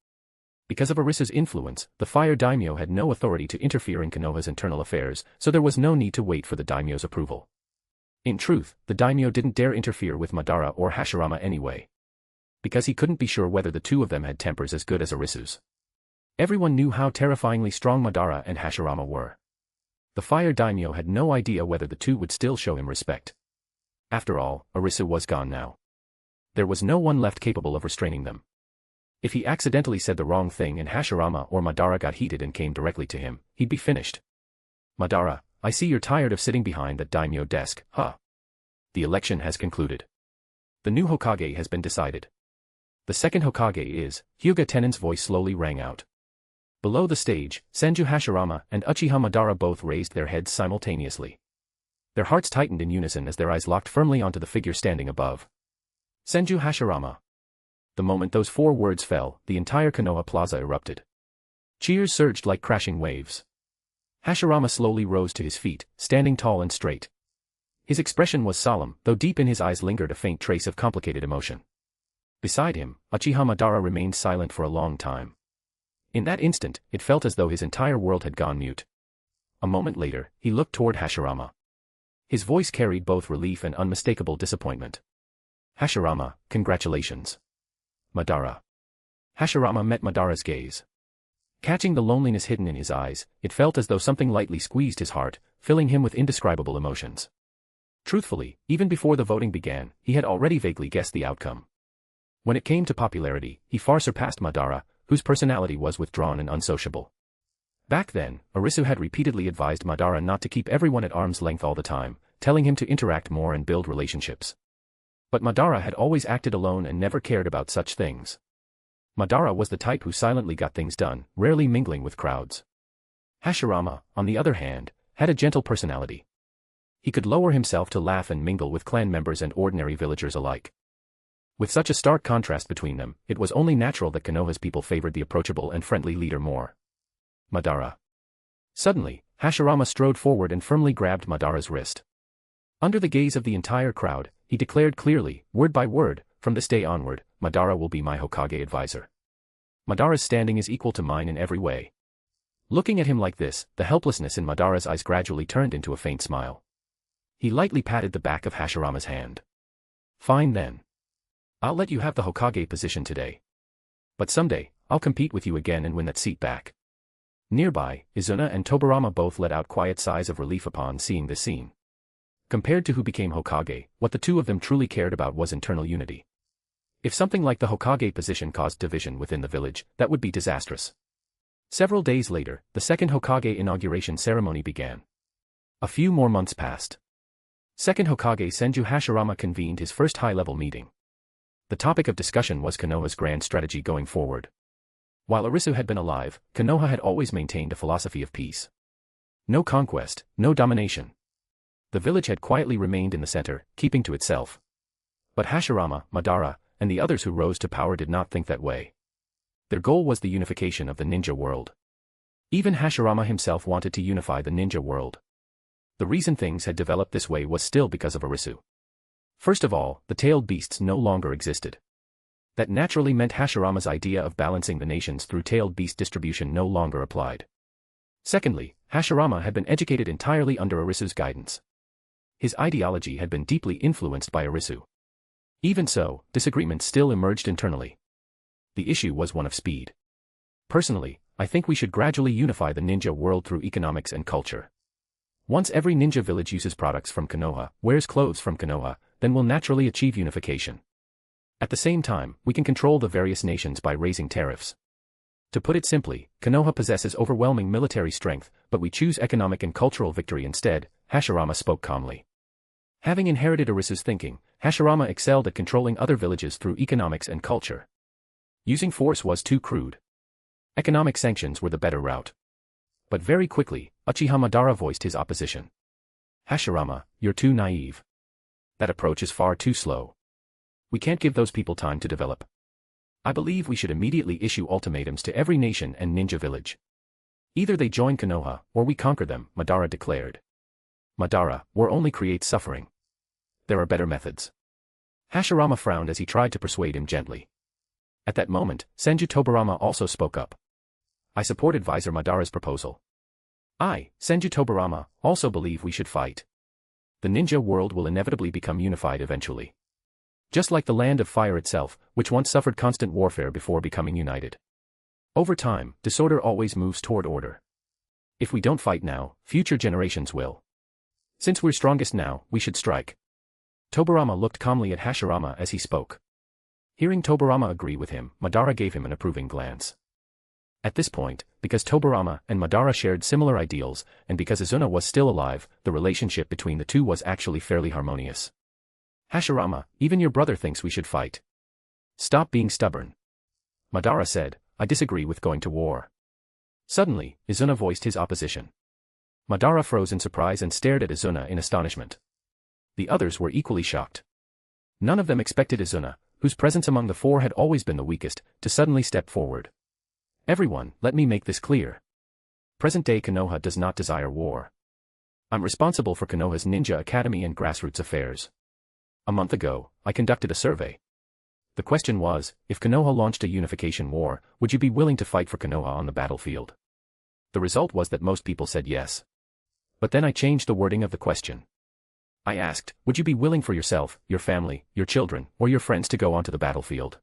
[SPEAKER 3] Because of Arisu's influence, the Fire Daimyo had no authority to interfere in Konoha's internal affairs, so there was no need to wait for the Daimyo's approval. In truth, the Daimyo didn't dare interfere with Madara or Hashirama anyway. Because he couldn't be sure whether the two of them had tempers as good as Arisu's. Everyone knew how terrifyingly strong Madara and Hashirama were. The Fire Daimyo had no idea whether the two would still show him respect. After all, Arisu was gone now. There was no one left capable of restraining them. If he accidentally said the wrong thing and Hashirama or Madara got heated and came directly to him, he'd be finished. Madara, I see you're tired of sitting behind that daimyo desk, huh? The election has concluded. The new Hokage has been decided. The second Hokage is, Hyuga Tennin's voice slowly rang out. Below the stage, Senju Hashirama and Uchiha Madara both raised their heads simultaneously. Their hearts tightened in unison as their eyes locked firmly onto the figure standing above. Senju Hashirama. The moment those four words fell, the entire Konoha Plaza erupted. Cheers surged like crashing waves. Hashirama slowly rose to his feet, standing tall and straight. His expression was solemn, though deep in his eyes lingered a faint trace of complicated emotion. Beside him, Uchiha Madara remained silent for a long time. In that instant, it felt as though his entire world had gone mute. A moment later, he looked toward Hashirama. His voice carried both relief and unmistakable disappointment. Hashirama, congratulations. Madara. Hashirama met Madara's gaze. Catching the loneliness hidden in his eyes, it felt as though something lightly squeezed his heart, filling him with indescribable emotions. Truthfully, even before the voting began, he had already vaguely guessed the outcome. When it came to popularity, he far surpassed Madara, whose personality was withdrawn and unsociable. Back then, Arisu had repeatedly advised Madara not to keep everyone at arm's length all the time, telling him to interact more and build relationships. But Madara had always acted alone and never cared about such things. Madara was the type who silently got things done, rarely mingling with crowds. Hashirama, on the other hand, had a gentle personality. He could lower himself to laugh and mingle with clan members and ordinary villagers alike. With such a stark contrast between them, it was only natural that Konoha's people favored the approachable and friendly leader more. Madara. Suddenly, Hashirama strode forward and firmly grabbed Madara's wrist. Under the gaze of the entire crowd, he declared clearly, word by word, from this day onward, Madara will be my Hokage advisor. Madara's standing is equal to mine in every way. Looking at him like this, the helplessness in Madara's eyes gradually turned into a faint smile. He lightly patted the back of Hashirama's hand. Fine then. I'll let you have the Hokage position today. But someday, I'll compete with you again and win that seat back. Nearby, Izuna and Tobirama both let out quiet sighs of relief upon seeing this scene. Compared to who became Hokage, what the two of them truly cared about was internal unity. If something like the Hokage position caused division within the village, that would be disastrous. Several days later, the second Hokage inauguration ceremony began. A few more months passed. Second Hokage Senju Hashirama convened his first high-level meeting. The topic of discussion was Konoha's grand strategy going forward. While Arisu had been alive, Konoha had always maintained a philosophy of peace. No conquest, no domination. The village had quietly remained in the center, keeping to itself. But Hashirama, Madara, and the others who rose to power did not think that way. Their goal was the unification of the ninja world. Even Hashirama himself wanted to unify the ninja world. The reason things had developed this way was still because of Arisu. First of all, the tailed beasts no longer existed. That naturally meant Hashirama's idea of balancing the nations through tailed beast distribution no longer applied. Secondly, Hashirama had been educated entirely under Arisu's guidance. His ideology had been deeply influenced by Arisu. Even so, disagreements still emerged internally. The issue was one of speed. Personally, I think we should gradually unify the ninja world through economics and culture. Once every ninja village uses products from Konoha, wears clothes from Konoha, then we'll naturally achieve unification. At the same time, we can control the various nations by raising tariffs. To put it simply, Konoha possesses overwhelming military strength, but we choose economic and cultural victory instead, Hashirama spoke calmly. Having inherited Arisu's thinking, Hashirama excelled at controlling other villages through economics and culture. Using force was too crude. Economic sanctions were the better route. But very quickly, Uchiha Madara voiced his opposition. Hashirama, you're too naive. That approach is far too slow. We can't give those people time to develop. I believe we should immediately issue ultimatums to every nation and ninja village. Either they join Konoha, or we conquer them, Madara declared. Madara, war only creates suffering. There are better methods. Hashirama frowned as he tried to persuade him gently. At that moment, Senju Tobirama also spoke up. I support Advisor Madara's proposal. I, Senju Tobirama, also believe we should fight. The ninja world will inevitably become unified eventually. Just like the Land of Fire itself, which once suffered constant warfare before becoming united. Over time, disorder always moves toward order. If we don't fight now, future generations will. Since we're strongest now, we should strike. Tobirama looked calmly at Hashirama as he spoke. Hearing Tobirama agree with him, Madara gave him an approving glance. At this point, because Tobirama and Madara shared similar ideals, and because Izuna was still alive, the relationship between the two was actually fairly harmonious. Hashirama, even your brother thinks we should fight. Stop being stubborn. Madara said, I disagree with going to war. Suddenly, Izuna voiced his opposition. Madara froze in surprise and stared at Izuna in astonishment. The others were equally shocked. None of them expected Izuna, whose presence among the four had always been the weakest, to suddenly step forward. Everyone, let me make this clear. Present-day Konoha does not desire war. I'm responsible for Konoha's Ninja Academy and grassroots affairs. A month ago, I conducted a survey. The question was, if Konoha launched a unification war, would you be willing to fight for Konoha on the battlefield? The result was that most people said yes. But then I changed the wording of the question. I asked, would you be willing for yourself, your family, your children, or your friends to go onto the battlefield?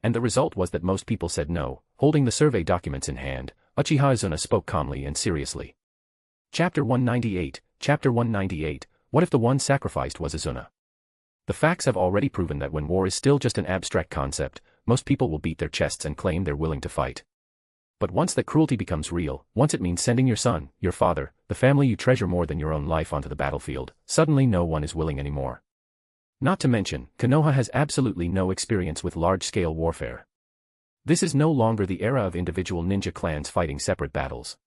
[SPEAKER 3] And the result was that most people said no. Holding the survey documents in hand, Uchiha Izuna spoke calmly and seriously. Chapter 198, Chapter 198, What if the one sacrificed was Izuna? The facts have already proven that when war is still just an abstract concept, most people will beat their chests and claim they're willing to fight. But once that cruelty becomes real, once it means sending your son, your father, the family you treasure more than your own life onto the battlefield, suddenly no one is willing anymore. Not to mention, Konoha has absolutely no experience with large-scale warfare. This is no longer the era of individual ninja clans fighting separate battles.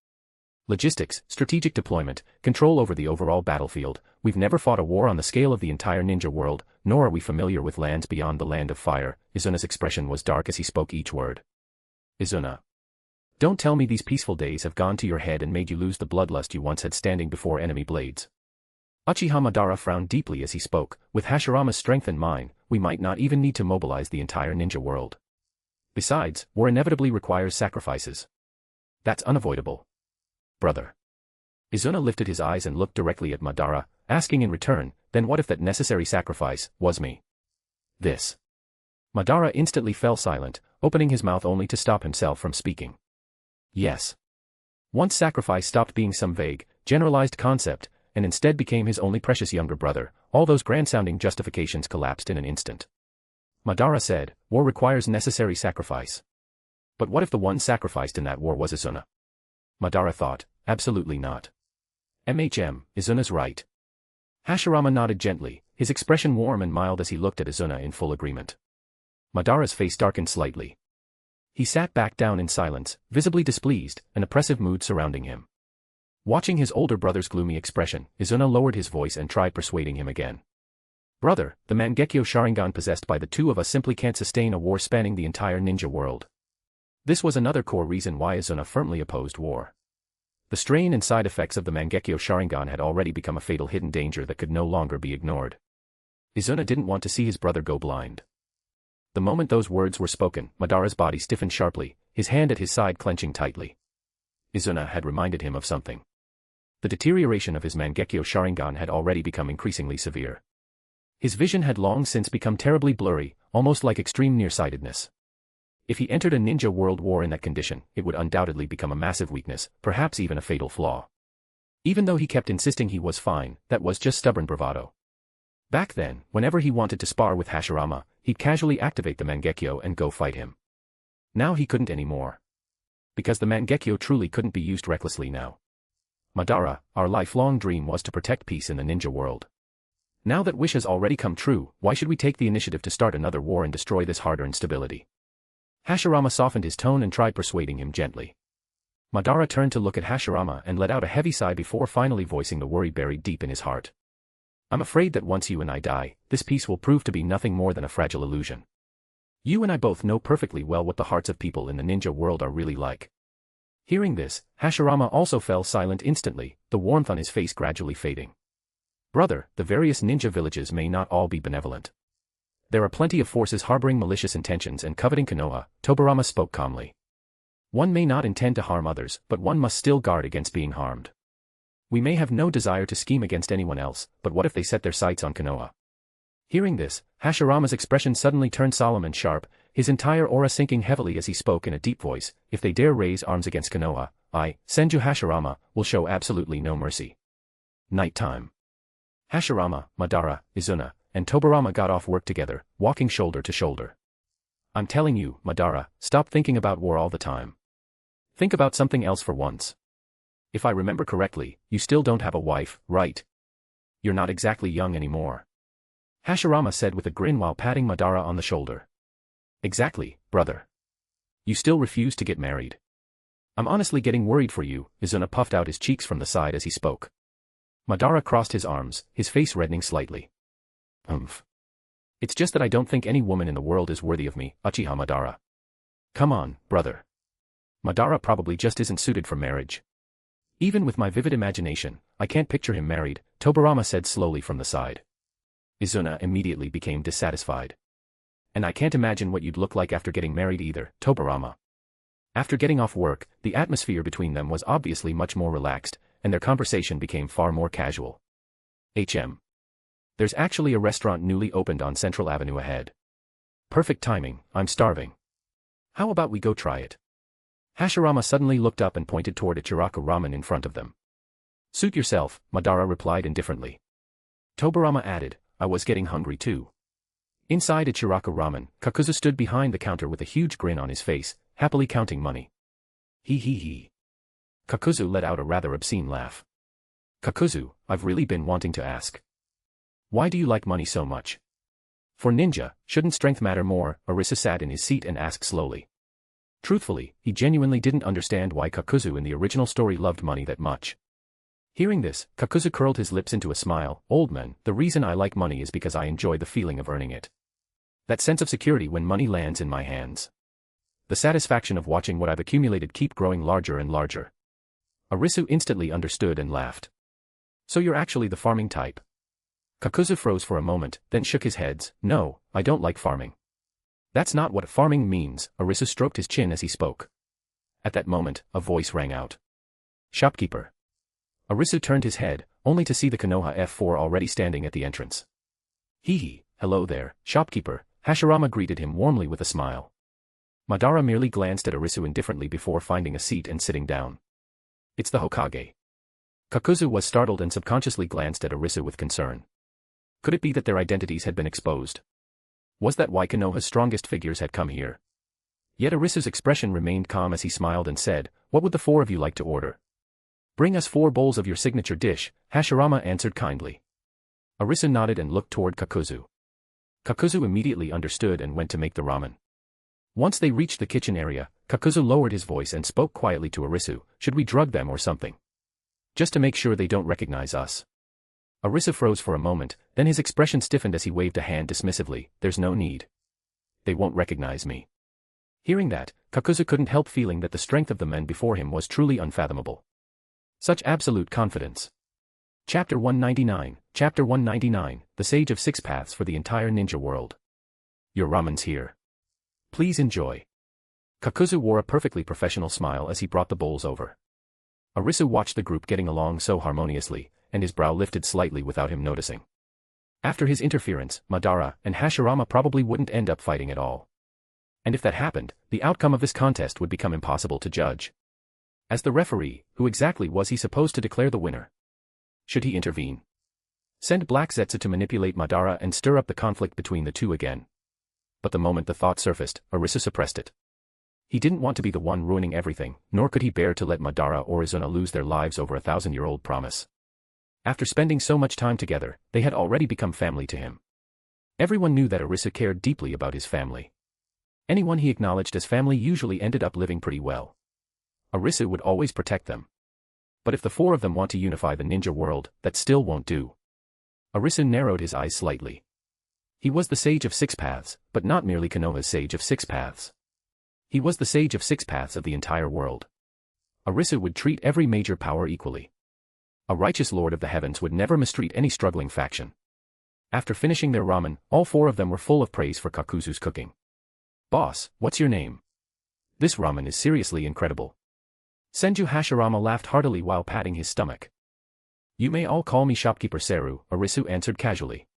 [SPEAKER 3] Logistics, strategic deployment, control over the overall battlefield, we've never fought a war on the scale of the entire ninja world, nor are we familiar with lands beyond the Land of Fire. Izuna's expression was dark as he spoke each word. Izuna. Don't tell me these peaceful days have gone to your head and made you lose the bloodlust you once had standing before enemy blades. Uchiha Madara frowned deeply as he spoke, with Hashirama's strength in mind, we might not even need to mobilize the entire ninja world. Besides, war inevitably requires sacrifices. That's unavoidable. Brother. Izuna lifted his eyes and looked directly at Madara, asking in return, then what if that necessary sacrifice was me? This. Madara instantly fell silent, opening his mouth only to stop himself from speaking. Yes. Once sacrifice stopped being some vague, generalized concept, and instead became his only precious younger brother, all those grand-sounding justifications collapsed in an instant. Madara said, war requires necessary sacrifice. But what if the one sacrificed in that war was Izuna? Madara thought, absolutely not. Izuna's right. Hashirama nodded gently, his expression warm and mild as he looked at Izuna in full agreement. Madara's face darkened slightly. He sat back down in silence, visibly displeased, an oppressive mood surrounding him. Watching his older brother's gloomy expression, Izuna lowered his voice and tried persuading him again. Brother, the Mangekyo Sharingan possessed by the two of us simply can't sustain a war spanning the entire ninja world. This was another core reason why Izuna firmly opposed war. The strain and side effects of the Mangekyo Sharingan had already become a fatal hidden danger that could no longer be ignored. Izuna didn't want to see his brother go blind. The moment those words were spoken, Madara's body stiffened sharply, his hand at his side clenching tightly. Izuna had reminded him of something. The deterioration of his Mangekyo Sharingan had already become increasingly severe. His vision had long since become terribly blurry, almost like extreme nearsightedness. If he entered a ninja world war in that condition, it would undoubtedly become a massive weakness, perhaps even a fatal flaw. Even though he kept insisting he was fine, that was just stubborn bravado. Back then, whenever he wanted to spar with Hashirama, he'd casually activate the Mangekyo and go fight him. Now he couldn't anymore. Because the Mangekyo truly couldn't be used recklessly now. Madara, our lifelong dream was to protect peace in the ninja world. Now that wish has already come true, why should we take the initiative to start another war and destroy this hard-earned stability? Hashirama softened his tone and tried persuading him gently. Madara turned to look at Hashirama and let out a heavy sigh before finally voicing the worry buried deep in his heart. I'm afraid that once you and I die, this peace will prove to be nothing more than a fragile illusion. You and I both know perfectly well what the hearts of people in the ninja world are really like. Hearing this, Hashirama also fell silent instantly, the warmth on his face gradually fading. Brother, the various ninja villages may not all be benevolent. There are plenty of forces harboring malicious intentions and coveting Konoha, Tobirama spoke calmly. One may not intend to harm others, but one must still guard against being harmed. We may have no desire to scheme against anyone else, but what if they set their sights on Konoha? Hearing this, Hashirama's expression suddenly turned solemn and sharp, his entire aura sinking heavily as he spoke in a deep voice, if they dare raise arms against Konoha, I, Senju Hashirama, will show absolutely no mercy. Nighttime. Hashirama, Madara, Izuna, and Tobirama got off work together, walking shoulder to shoulder. I'm telling you, Madara, stop thinking about war all the time. Think about something else for once. If I remember correctly, you still don't have a wife, right? You're not exactly young anymore. Hashirama said with a grin while patting Madara on the shoulder. Exactly, brother. You still refuse to get married. I'm honestly getting worried for you, Izuna puffed out his cheeks from the side as he spoke. Madara crossed his arms, his face reddening slightly. It's just that I don't think any woman in the world is worthy of me, Uchiha Madara. Come on, brother. Madara probably just isn't suited for marriage. Even with my vivid imagination, I can't picture him married, Tobirama said slowly from the side. Izuna immediately became dissatisfied. And I can't imagine what you'd look like after getting married either, Tobirama. After getting off work, the atmosphere between them was obviously much more relaxed, and their conversation became far more casual. There's actually a restaurant newly opened on Central Avenue ahead. Perfect timing, I'm starving. How about we go try it? Hashirama suddenly looked up and pointed toward a Chiraku ramen in front of them. Suit yourself, Madara replied indifferently. Tobirama added, I was getting hungry too. Inside a Chiraku ramen, Kakuzu stood behind the counter with a huge grin on his face, happily counting money. He. Kakuzu let out a rather obscene laugh. Kakuzu, I've really been wanting to ask. Why do you like money so much? For ninja, shouldn't strength matter more? Arisu sat in his seat and asked slowly. Truthfully, he genuinely didn't understand why Kakuzu in the original story loved money that much. Hearing this, Kakuzu curled his lips into a smile. Old man, the reason I like money is because I enjoy the feeling of earning it. That sense of security when money lands in my hands. The satisfaction of watching what I've accumulated keep growing larger and larger. Arisu instantly understood and laughed. So you're actually the farming type? Kakuzu froze for a moment, then shook his head. No, I don't like farming. That's not what farming means, Arisu stroked his chin as he spoke. At that moment, a voice rang out. Shopkeeper. Arisu turned his head, only to see the Konoha F4 already standing at the entrance. Hee, hello there, shopkeeper, Hashirama greeted him warmly with a smile. Madara merely glanced at Arisu indifferently before finding a seat and sitting down. It's the Hokage. Kakuzu was startled and subconsciously glanced at Arisu with concern. Could it be that their identities had been exposed? Was that why Konoha's strongest figures had come here? Yet Arisu's expression remained calm as he smiled and said, "What would the four of you like to order?" "Bring us 4 bowls of your signature dish," Hashirama answered kindly. Arisu nodded and looked toward Kakuzu. Kakuzu immediately understood and went to make the ramen. Once they reached the kitchen area, Kakuzu lowered his voice and spoke quietly to Arisu, "Should we drug them or something? Just to make sure they don't recognize us." Arisu froze for a moment, then his expression stiffened as he waved a hand dismissively, "There's no need. They won't recognize me." Hearing that, Kakuzu couldn't help feeling that the strength of the men before him was truly unfathomable. Such absolute confidence. Chapter 199, The Sage of Six Paths for the Entire Ninja World. Your ramen's here. Please enjoy. Kakuzu wore a perfectly professional smile as he brought the bowls over. Arisu watched the group getting along so harmoniously, and his brow lifted slightly without him noticing. After his interference, Madara and Hashirama probably wouldn't end up fighting at all. And if that happened, the outcome of this contest would become impossible to judge. As the referee, who exactly was he supposed to declare the winner? Should he intervene? Send Black Zetsu to manipulate Madara and stir up the conflict between the two again? But the moment the thought surfaced, Arisu suppressed it. He didn't want to be the one ruining everything, nor could he bear to let Madara or Izuna lose their lives over a 1,000-year-old promise. After spending so much time together, they had already become family to him. Everyone knew that Arisu cared deeply about his family. Anyone he acknowledged as family usually ended up living pretty well. Arisu would always protect them. But if the 4 of them want to unify the ninja world, that still won't do. Arisu narrowed his eyes slightly. He was the Sage of Six Paths, but not merely Konoha's Sage of Six Paths. He was the Sage of Six Paths of the entire world. Arisu would treat every major power equally. A righteous lord of the heavens would never mistreat any struggling faction. After finishing their ramen, all 4 of them were full of praise for Kakuzu's cooking. "Boss, what's your name? This ramen is seriously incredible." Senju Hashirama laughed heartily while patting his stomach. "You may all call me Shopkeeper Seru," Arisu answered casually.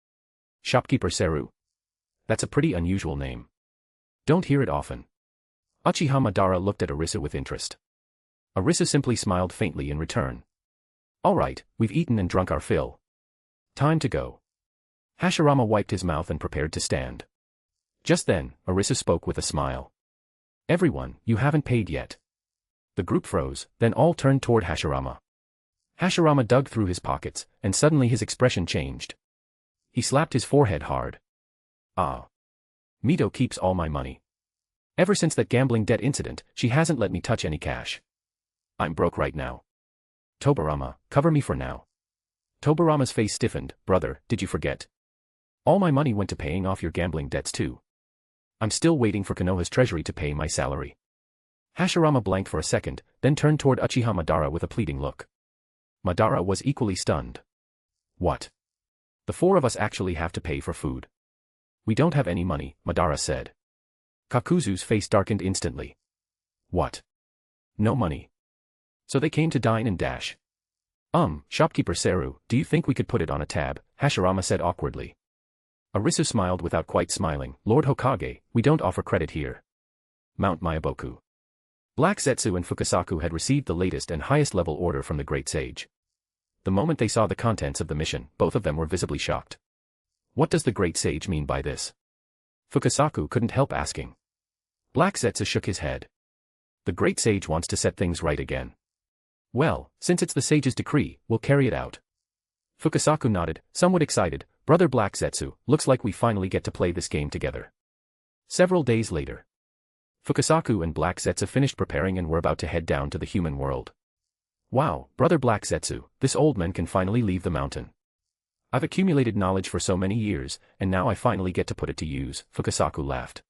[SPEAKER 3] Shopkeeper Seru? That's a pretty unusual name. Don't hear it often. Uchiha Madara looked at Arisu with interest. Arisu simply smiled faintly in return. "All right, we've eaten and drunk our fill. Time to go." Hashirama wiped his mouth and prepared to stand. Just then, Arisu spoke with a smile. "Everyone, you haven't paid yet." The group froze, then all turned toward Hashirama. Hashirama dug through his pockets, and suddenly his expression changed. He slapped his forehead hard. "Ah. Mito keeps all my money. Ever since that gambling debt incident, she hasn't let me touch any cash. I'm broke right now. Tobarama, cover me for now." Tobarama's face stiffened. "Brother, did you forget? All my money went to paying off your gambling debts too. I'm still waiting for Konoha's treasury to pay my salary." Hashirama blanked for a second, then turned toward Uchiha Madara with a pleading look. Madara was equally stunned. "What? The 4 of us actually have to pay for food?" "We don't have any money," Madara said. Kakuzu's face darkened instantly. "What? No money? So they came to dine and dash." Shopkeeper Seru, do you think we could put it on a tab?" Hashirama said awkwardly. Arisu smiled without quite smiling. "Lord Hokage, we don't offer credit here. Mount Myaboku." Black Zetsu and Fukasaku had received the latest and highest level order from the Great Sage. The moment they saw the contents of the mission, both of them were visibly shocked. What does the Great Sage mean by this? Fukasaku couldn't help asking. Black Zetsu shook his head. The Great Sage wants to set things right again. "Well, since it's the Sage's decree, we'll carry it out." Fukasaku nodded, somewhat excited. "Brother Black Zetsu, looks like we finally get to play this game together." Several days later, Fukasaku and Black Zetsu finished preparing and were about to head down to the human world. "Wow, Brother Black Zetsu, this old man can finally leave the mountain. I've accumulated knowledge for so many years, and now I finally get to put it to use," Fukasaku laughed.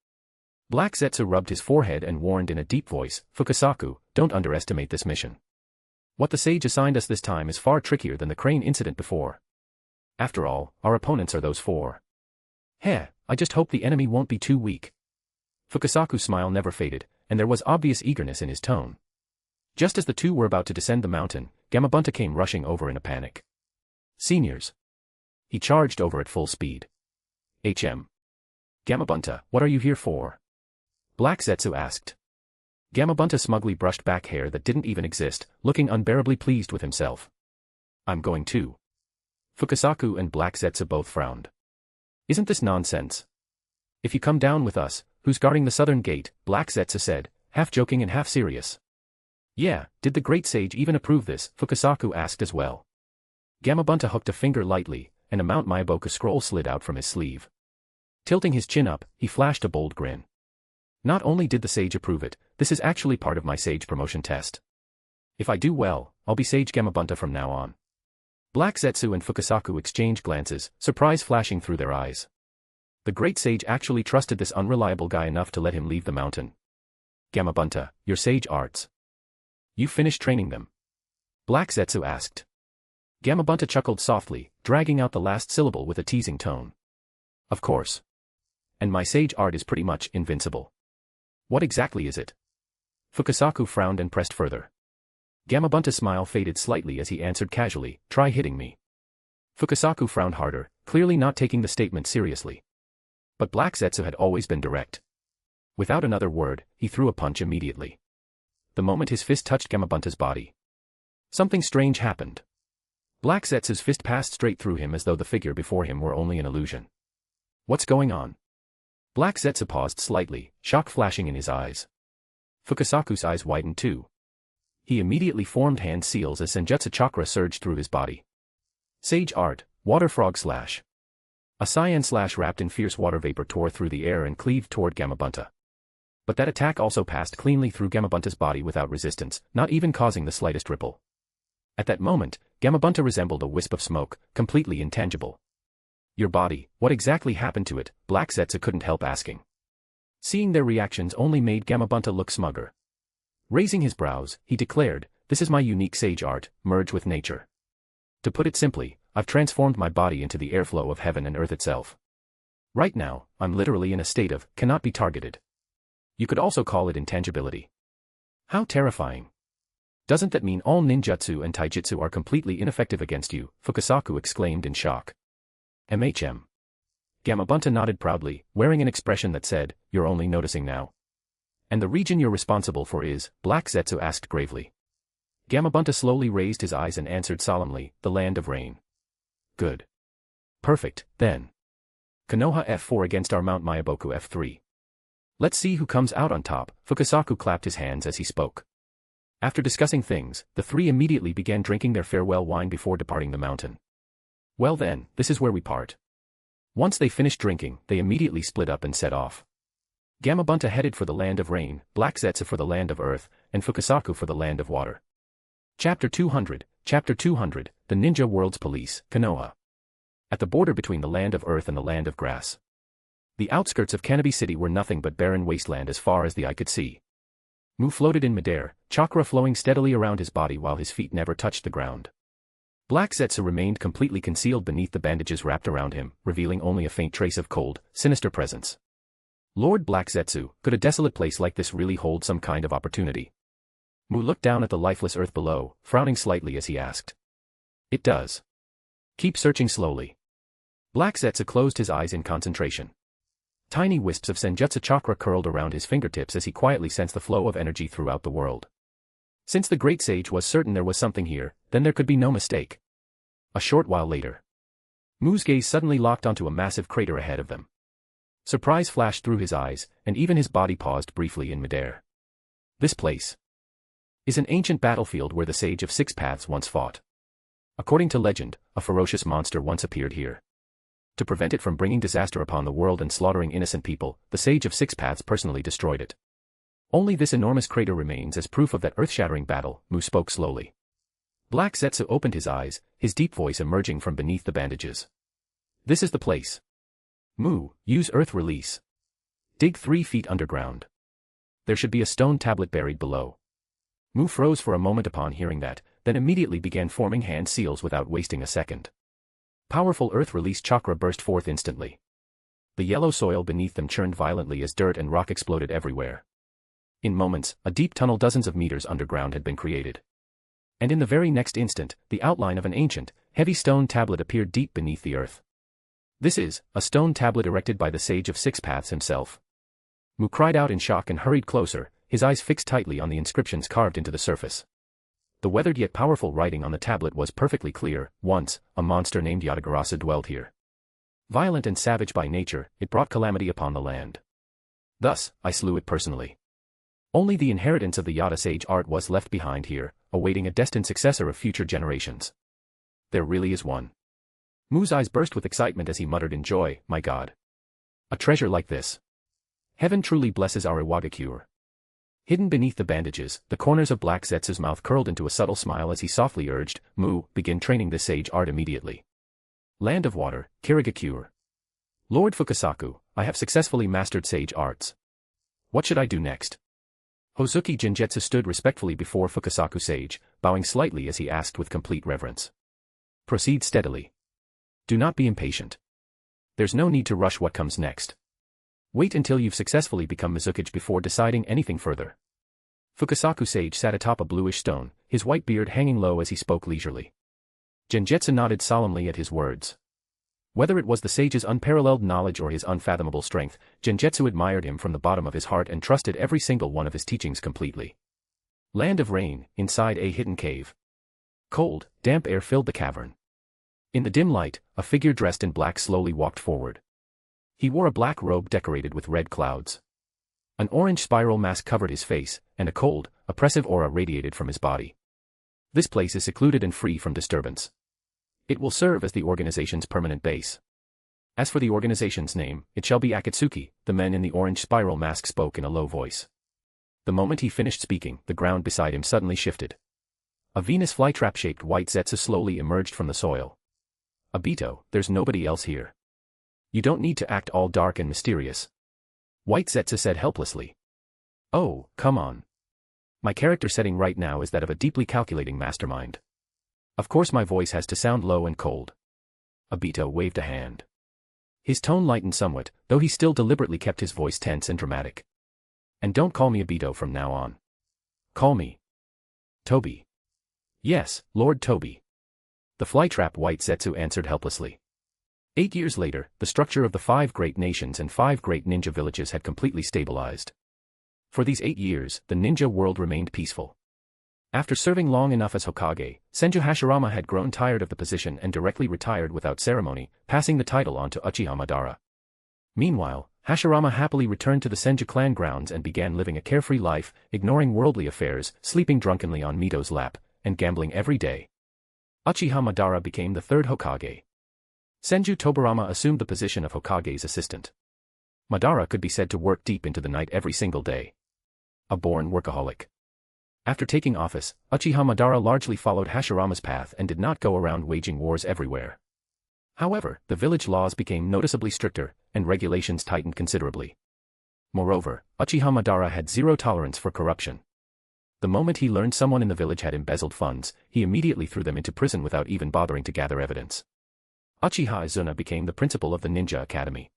[SPEAKER 3] Black Zetsu rubbed his forehead and warned in a deep voice, "Fukasaku, don't underestimate this mission. What the sage assigned us this time is far trickier than the crane incident before. After all, our opponents are those 4. Heh, I just hope the enemy won't be too weak." Fukasaku's smile never faded, and there was obvious eagerness in his tone. Just as the two were about to descend the mountain, Gamabunta came rushing over in a panic. Seniors. He charged over at full speed. Gamabunta, what are you here for? Black Zetsu asked. Gamabunta smugly brushed back hair that didn't even exist, looking unbearably pleased with himself. I'm going too. Fukasaku and Black Zetsu both frowned. Isn't this nonsense? If you come down with us, who's guarding the southern gate? Black Zetsu said, half joking and half serious. Yeah, did the great sage even approve this? Fukasaku asked as well. Gamabunta hooked a finger lightly, and a Mount Myaboku scroll slid out from his sleeve. Tilting his chin up, he flashed a bold grin. Not only did the sage approve it, this is actually part of my sage promotion test. If I do well, I'll be Sage Gamabunta from now on. Black Zetsu and Fukasaku exchanged glances, surprise flashing through their eyes. The great sage actually trusted this unreliable guy enough to let him leave the mountain. Gamabunta, your sage arts. You finished training them? Black Zetsu asked. Gamabunta chuckled softly, dragging out the last syllable with a teasing tone. Of course. And my sage art is pretty much invincible. What exactly is it? Fukasaku frowned and pressed further. Gamabunta's smile faded slightly as he answered casually, try hitting me. Fukasaku frowned harder, clearly not taking the statement seriously. But Black Zetsu had always been direct. Without another word, he threw a punch immediately. The moment his fist touched Gamabunta's body, something strange happened. Black Zetsu's fist passed straight through him as though the figure before him were only an illusion. What's going on? Black Zetsu paused slightly, shock flashing in his eyes. Fukasaku's eyes widened too. He immediately formed hand seals as Senjutsu chakra surged through his body. Sage art, water frog slash. A cyan slash wrapped in fierce water vapor tore through the air and cleaved toward Gamabunta. But that attack also passed cleanly through Gamabunta's body without resistance, not even causing the slightest ripple. At that moment, Gamabunta resembled a wisp of smoke, completely intangible. Your body, what exactly happened to it? Black Zetsu couldn't help asking. Seeing their reactions only made Gamabunta look smugger. Raising his brows, he declared, this is my unique sage art, merge with nature. To put it simply, I've transformed my body into the airflow of heaven and earth itself. Right now, I'm literally in a state of, cannot be targeted. You could also call it intangibility. How terrifying. Doesn't that mean all ninjutsu and taijutsu are completely ineffective against you? Fukasaku exclaimed in shock. Gamabunta nodded proudly, wearing an expression that said, you're only noticing now. And the region you're responsible for is? Black Zetsu asked gravely. Gamabunta slowly raised his eyes and answered solemnly, the land of rain. Good. Perfect, then. Konoha F4 against our Mount Myaboku F3. Let's see who comes out on top. Fukasaku clapped his hands as he spoke. After discussing things, the three immediately began drinking their farewell wine before departing the mountain. Well then, this is where we part. Once they finished drinking, they immediately split up and set off. Gamabunta headed for the land of rain, Black Zetsu for the land of earth, and Fukasaku for the land of water. Chapter 200, The Ninja World's Police, Konoha. At the border between the land of earth and the land of grass. The outskirts of Kanabi City were nothing but barren wasteland as far as the eye could see. Mu floated in midair, chakra flowing steadily around his body while his feet never touched the ground. Black Zetsu remained completely concealed beneath the bandages wrapped around him, revealing only a faint trace of cold, sinister presence. Lord Black Zetsu, could a desolate place like this really hold some kind of opportunity? Mu looked down at the lifeless earth below, frowning slightly as he asked. It does. Keep searching slowly. Black Zetsu closed his eyes in concentration. Tiny wisps of Senjutsu chakra curled around his fingertips as he quietly sensed the flow of energy throughout the world. Since the great sage was certain there was something here, then there could be no mistake. A short while later, Mu's gaze suddenly locked onto a massive crater ahead of them. Surprise flashed through his eyes, and even his body paused briefly in midair. This place is an ancient battlefield where the Sage of Six Paths once fought. According to legend, a ferocious monster once appeared here. To prevent it from bringing disaster upon the world and slaughtering innocent people, the Sage of Six Paths personally destroyed it. Only this enormous crater remains as proof of that earth-shattering battle, Mu spoke slowly. Black Zetsu opened his eyes, his deep voice emerging from beneath the bandages. This is the place. Mu, use earth release. Dig 3 feet underground. There should be a stone tablet buried below. Mu froze for a moment upon hearing that, then immediately began forming hand seals without wasting a second. Powerful earth release chakra burst forth instantly. The yellow soil beneath them churned violently as dirt and rock exploded everywhere. In moments, a deep tunnel dozens of meters underground had been created. And in the very next instant, the outline of an ancient, heavy stone tablet appeared deep beneath the earth. This is a stone tablet erected by the Sage of Six Paths himself. Mu cried out in shock and hurried closer, his eyes fixed tightly on the inscriptions carved into the surface. The weathered yet powerful writing on the tablet was perfectly clear. Once, a monster named Yatagarasa dwelled here. Violent and savage by nature, it brought calamity upon the land. Thus, I slew it personally. Only the inheritance of the Yata sage art was left behind here, awaiting a destined successor of future generations. There really is one. Mu's eyes burst with excitement as he muttered in joy, my God. A treasure like this. Heaven truly blesses our Iwagakure. Hidden beneath the bandages, the corners of Black Zetsu's mouth curled into a subtle smile as he softly urged, Mu, begin training this sage art immediately. Land of Water, Kirigakure. Lord Fukasaku, I have successfully mastered sage arts. What should I do next? Hozuki Jinjetsu stood respectfully before Fukasaku sage, bowing slightly as he asked with complete reverence. Proceed steadily. Do not be impatient. There's no need to rush what comes next. Wait until you've successfully become Mizukage before deciding anything further. Fukasaku sage sat atop a bluish stone, his white beard hanging low as he spoke leisurely. Jinjetsu nodded solemnly at his words. Whether it was the sage's unparalleled knowledge or his unfathomable strength, Jinjetsu admired him from the bottom of his heart and trusted every single one of his teachings completely. Land of Rain, inside a hidden cave. Cold, damp air filled the cavern. In the dim light, a figure dressed in black slowly walked forward. He wore a black robe decorated with red clouds. An orange spiral mask covered his face, and a cold, oppressive aura radiated from his body. This place is secluded and free from disturbance. It will serve as the organization's permanent base. As for the organization's name, it shall be Akatsuki, the man in the orange spiral mask spoke in a low voice. The moment he finished speaking, the ground beside him suddenly shifted. A Venus flytrap-shaped white Zetsu slowly emerged from the soil. Obito, there's nobody else here. You don't need to act all dark and mysterious. White Zetsu said helplessly. Oh, come on. My character setting right now is that of a deeply calculating mastermind. Of course my voice has to sound low and cold. Obito waved a hand. His tone lightened somewhat, though he still deliberately kept his voice tense and dramatic. And don't call me Obito from now on. Call me Toby. Yes, Lord Toby. The flytrap white Zetsu answered helplessly. 8 years later, the structure of the 5 great nations and 5 great ninja villages had completely stabilized. For these 8 years, the ninja world remained peaceful. After serving long enough as Hokage, Senju Hashirama had grown tired of the position and directly retired without ceremony, passing the title on to Uchiha Madara. Meanwhile, Hashirama happily returned to the Senju clan grounds and began living a carefree life, ignoring worldly affairs, sleeping drunkenly on Mito's lap, and gambling every day. Uchiha Madara became the 3rd Hokage. Senju Tobarama assumed the position of Hokage's assistant. Madara could be said to work deep into the night every single day. A born workaholic. After taking office, Uchiha Madara largely followed Hashirama's path and did not go around waging wars everywhere. However, the village laws became noticeably stricter, and regulations tightened considerably. Moreover, Uchiha Madara had zero tolerance for corruption. The moment he learned someone in the village had embezzled funds, he immediately threw them into prison without even bothering to gather evidence. Uchiha Izuna became the principal of the Ninja Academy.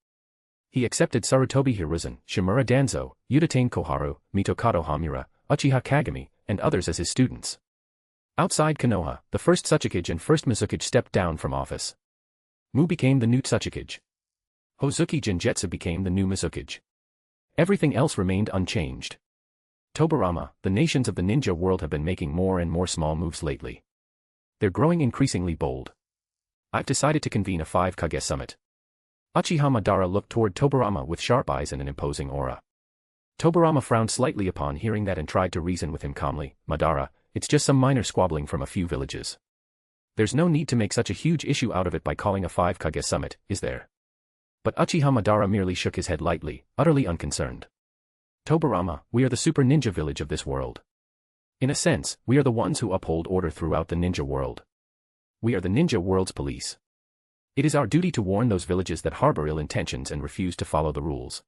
[SPEAKER 3] He accepted Sarutobi Hiruzen, Shimura Danzo, Udatane Koharu, Mitokado Hamura, Uchiha Kagami, and others as his students. Outside Konoha, the first Tsuchikage and first Mizukage stepped down from office. Mu became the new Tsuchikage. Hozuki Jinjetsu became the new Mizukage. Everything else remained unchanged. Tobarama, the nations of the ninja world have been making more and more small moves lately. They're growing increasingly bold. I've decided to convene a 5 Kage summit. Uchiha Madara looked toward Tobarama with sharp eyes and an imposing aura. Tobarama frowned slightly upon hearing that and tried to reason with him calmly. Madara, it's just some minor squabbling from a few villages. There's no need to make such a huge issue out of it by calling a 5 Kage summit, is there? But Uchiha Madara merely shook his head lightly, utterly unconcerned. Tobarama, we are the super ninja village of this world. In a sense, we are the ones who uphold order throughout the ninja world. We are the ninja world's police. It is our duty to warn those villages that harbor ill intentions and refuse to follow the rules.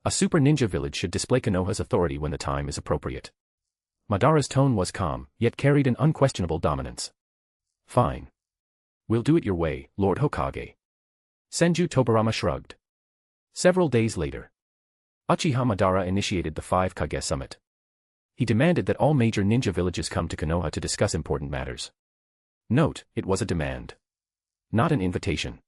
[SPEAKER 3] A super ninja village should display Konoha's authority when the time is appropriate. Madara's tone was calm, yet carried an unquestionable dominance. Fine. We'll do it your way, Lord Hokage. Senju Tobarama shrugged. Several days later, Uchiha Madara initiated the 5 Kage summit. He demanded that all major ninja villages come to Konoha to discuss important matters. Note, it was a demand. Not an invitation.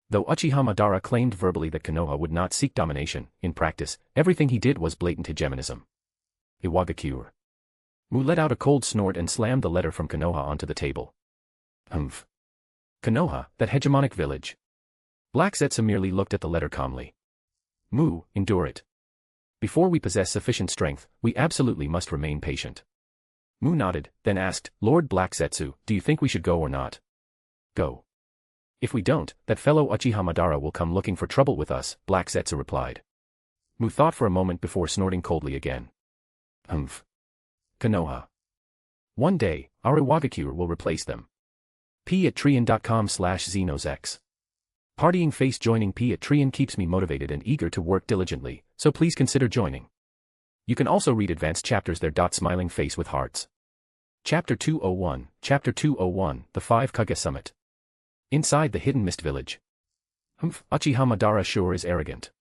[SPEAKER 3] Though Uchiha Madara claimed verbally that Konoha would not seek domination, in practice, everything he did was blatant hegemonism. Iwagakure. Mu let out a cold snort and slammed the letter from Konoha onto the table. Humph. Konoha, that hegemonic village. Black Zetsu merely looked at the letter calmly. Mu, endure it. Before we possess sufficient strength, we absolutely must remain patient. Mu nodded, then asked, Lord Black Zetsu, do you think we should go or not? Go. If we don't, that fellow Uchiha Madara will come looking for trouble with us, Black Zetsu replied. Mu thought for a moment before snorting coldly again. Humph. Konoha. One day, our Iwagakure will replace them. p@trian.com/xenosex. Partying face joining p@trian keeps me motivated and eager to work diligently, so please consider joining. You can also read advanced chapters there. Smiling face with hearts. Chapter 201, The 5 Kage Summit. Inside the Hidden Mist Village. Humph, Uchiha Madara sure is arrogant.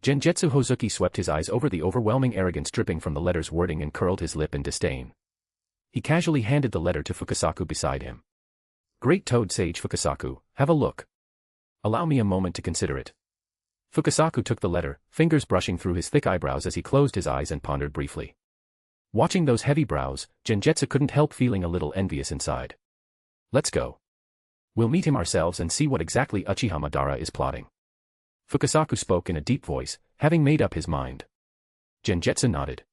[SPEAKER 3] Genjutsu Hozuki swept his eyes over the overwhelming arrogance dripping from the letter's wording and curled his lip in disdain. He casually handed the letter to Fukasaku beside him. Great Toad Sage Fukasaku, have a look. Allow me a moment to consider it. Fukasaku took the letter, fingers brushing through his thick eyebrows as he closed his eyes and pondered briefly. Watching those heavy brows, Genjutsu couldn't help feeling a little envious inside. Let's go. We'll meet him ourselves and see what exactly Uchiha Madara is plotting. Fukasaku spoke in a deep voice, having made up his mind. Genjutsu nodded.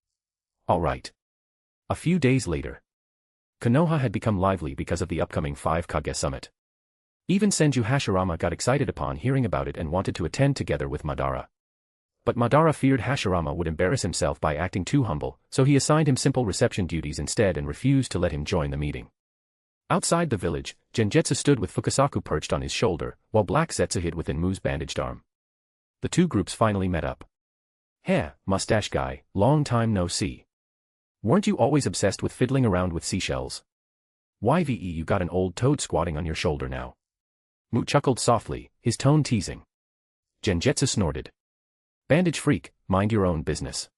[SPEAKER 3] All right. A few days later. Konoha had become lively because of the upcoming 5 Kage Summit. Even Senju Hashirama got excited upon hearing about it and wanted to attend together with Madara. But Madara feared Hashirama would embarrass himself by acting too humble, so he assigned him simple reception duties instead and refused to let him join the meeting. Outside the village, Genjutsu stood with Fukasaku perched on his shoulder, while Black Zetsu hid within Mu's bandaged arm. The two groups finally met up. Heh, mustache guy, long time no see. Weren't you always obsessed with fiddling around with seashells? YVE, you got an old toad squatting on your shoulder now. Mu chuckled softly, his tone teasing. Genjutsu snorted. Bandage freak, mind your own business.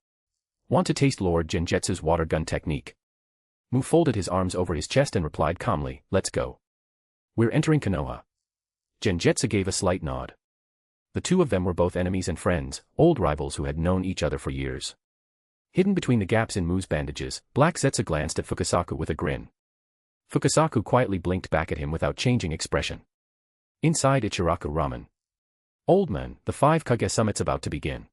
[SPEAKER 3] Want to taste Lord Genjutsu's water gun technique? Mu folded his arms over his chest and replied calmly, let's go. We're entering Konoha. Genjutsu gave a slight nod. The two of them were both enemies and friends, old rivals who had known each other for years. Hidden between the gaps in Mu's bandages, Black Zetsu glanced at Fukasaku with a grin. Fukasaku quietly blinked back at him without changing expression. Inside Ichiraku Ramen. Old man, the 5 Kage Summit's about to begin.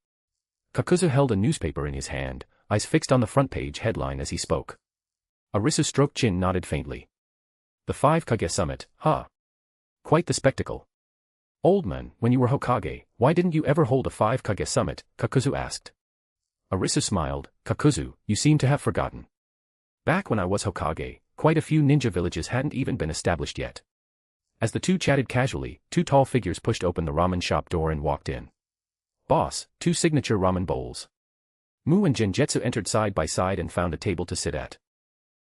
[SPEAKER 3] Kakuzu held a newspaper in his hand, eyes fixed on the front page headline as he spoke. Arisu stroked chin nodded faintly. The 5 Kage Summit, huh? Quite the spectacle. Old man, when you were Hokage, why didn't you ever hold a 5 Kage Summit? Kakuzu asked. Arisu smiled, Kakuzu, you seem to have forgotten. Back when I was Hokage, quite a few ninja villages hadn't even been established yet. As the two chatted casually, two tall figures pushed open the ramen shop door and walked in. Boss, 2 signature ramen bowls. Mu and Genjutsu entered side by side and found a table to sit at.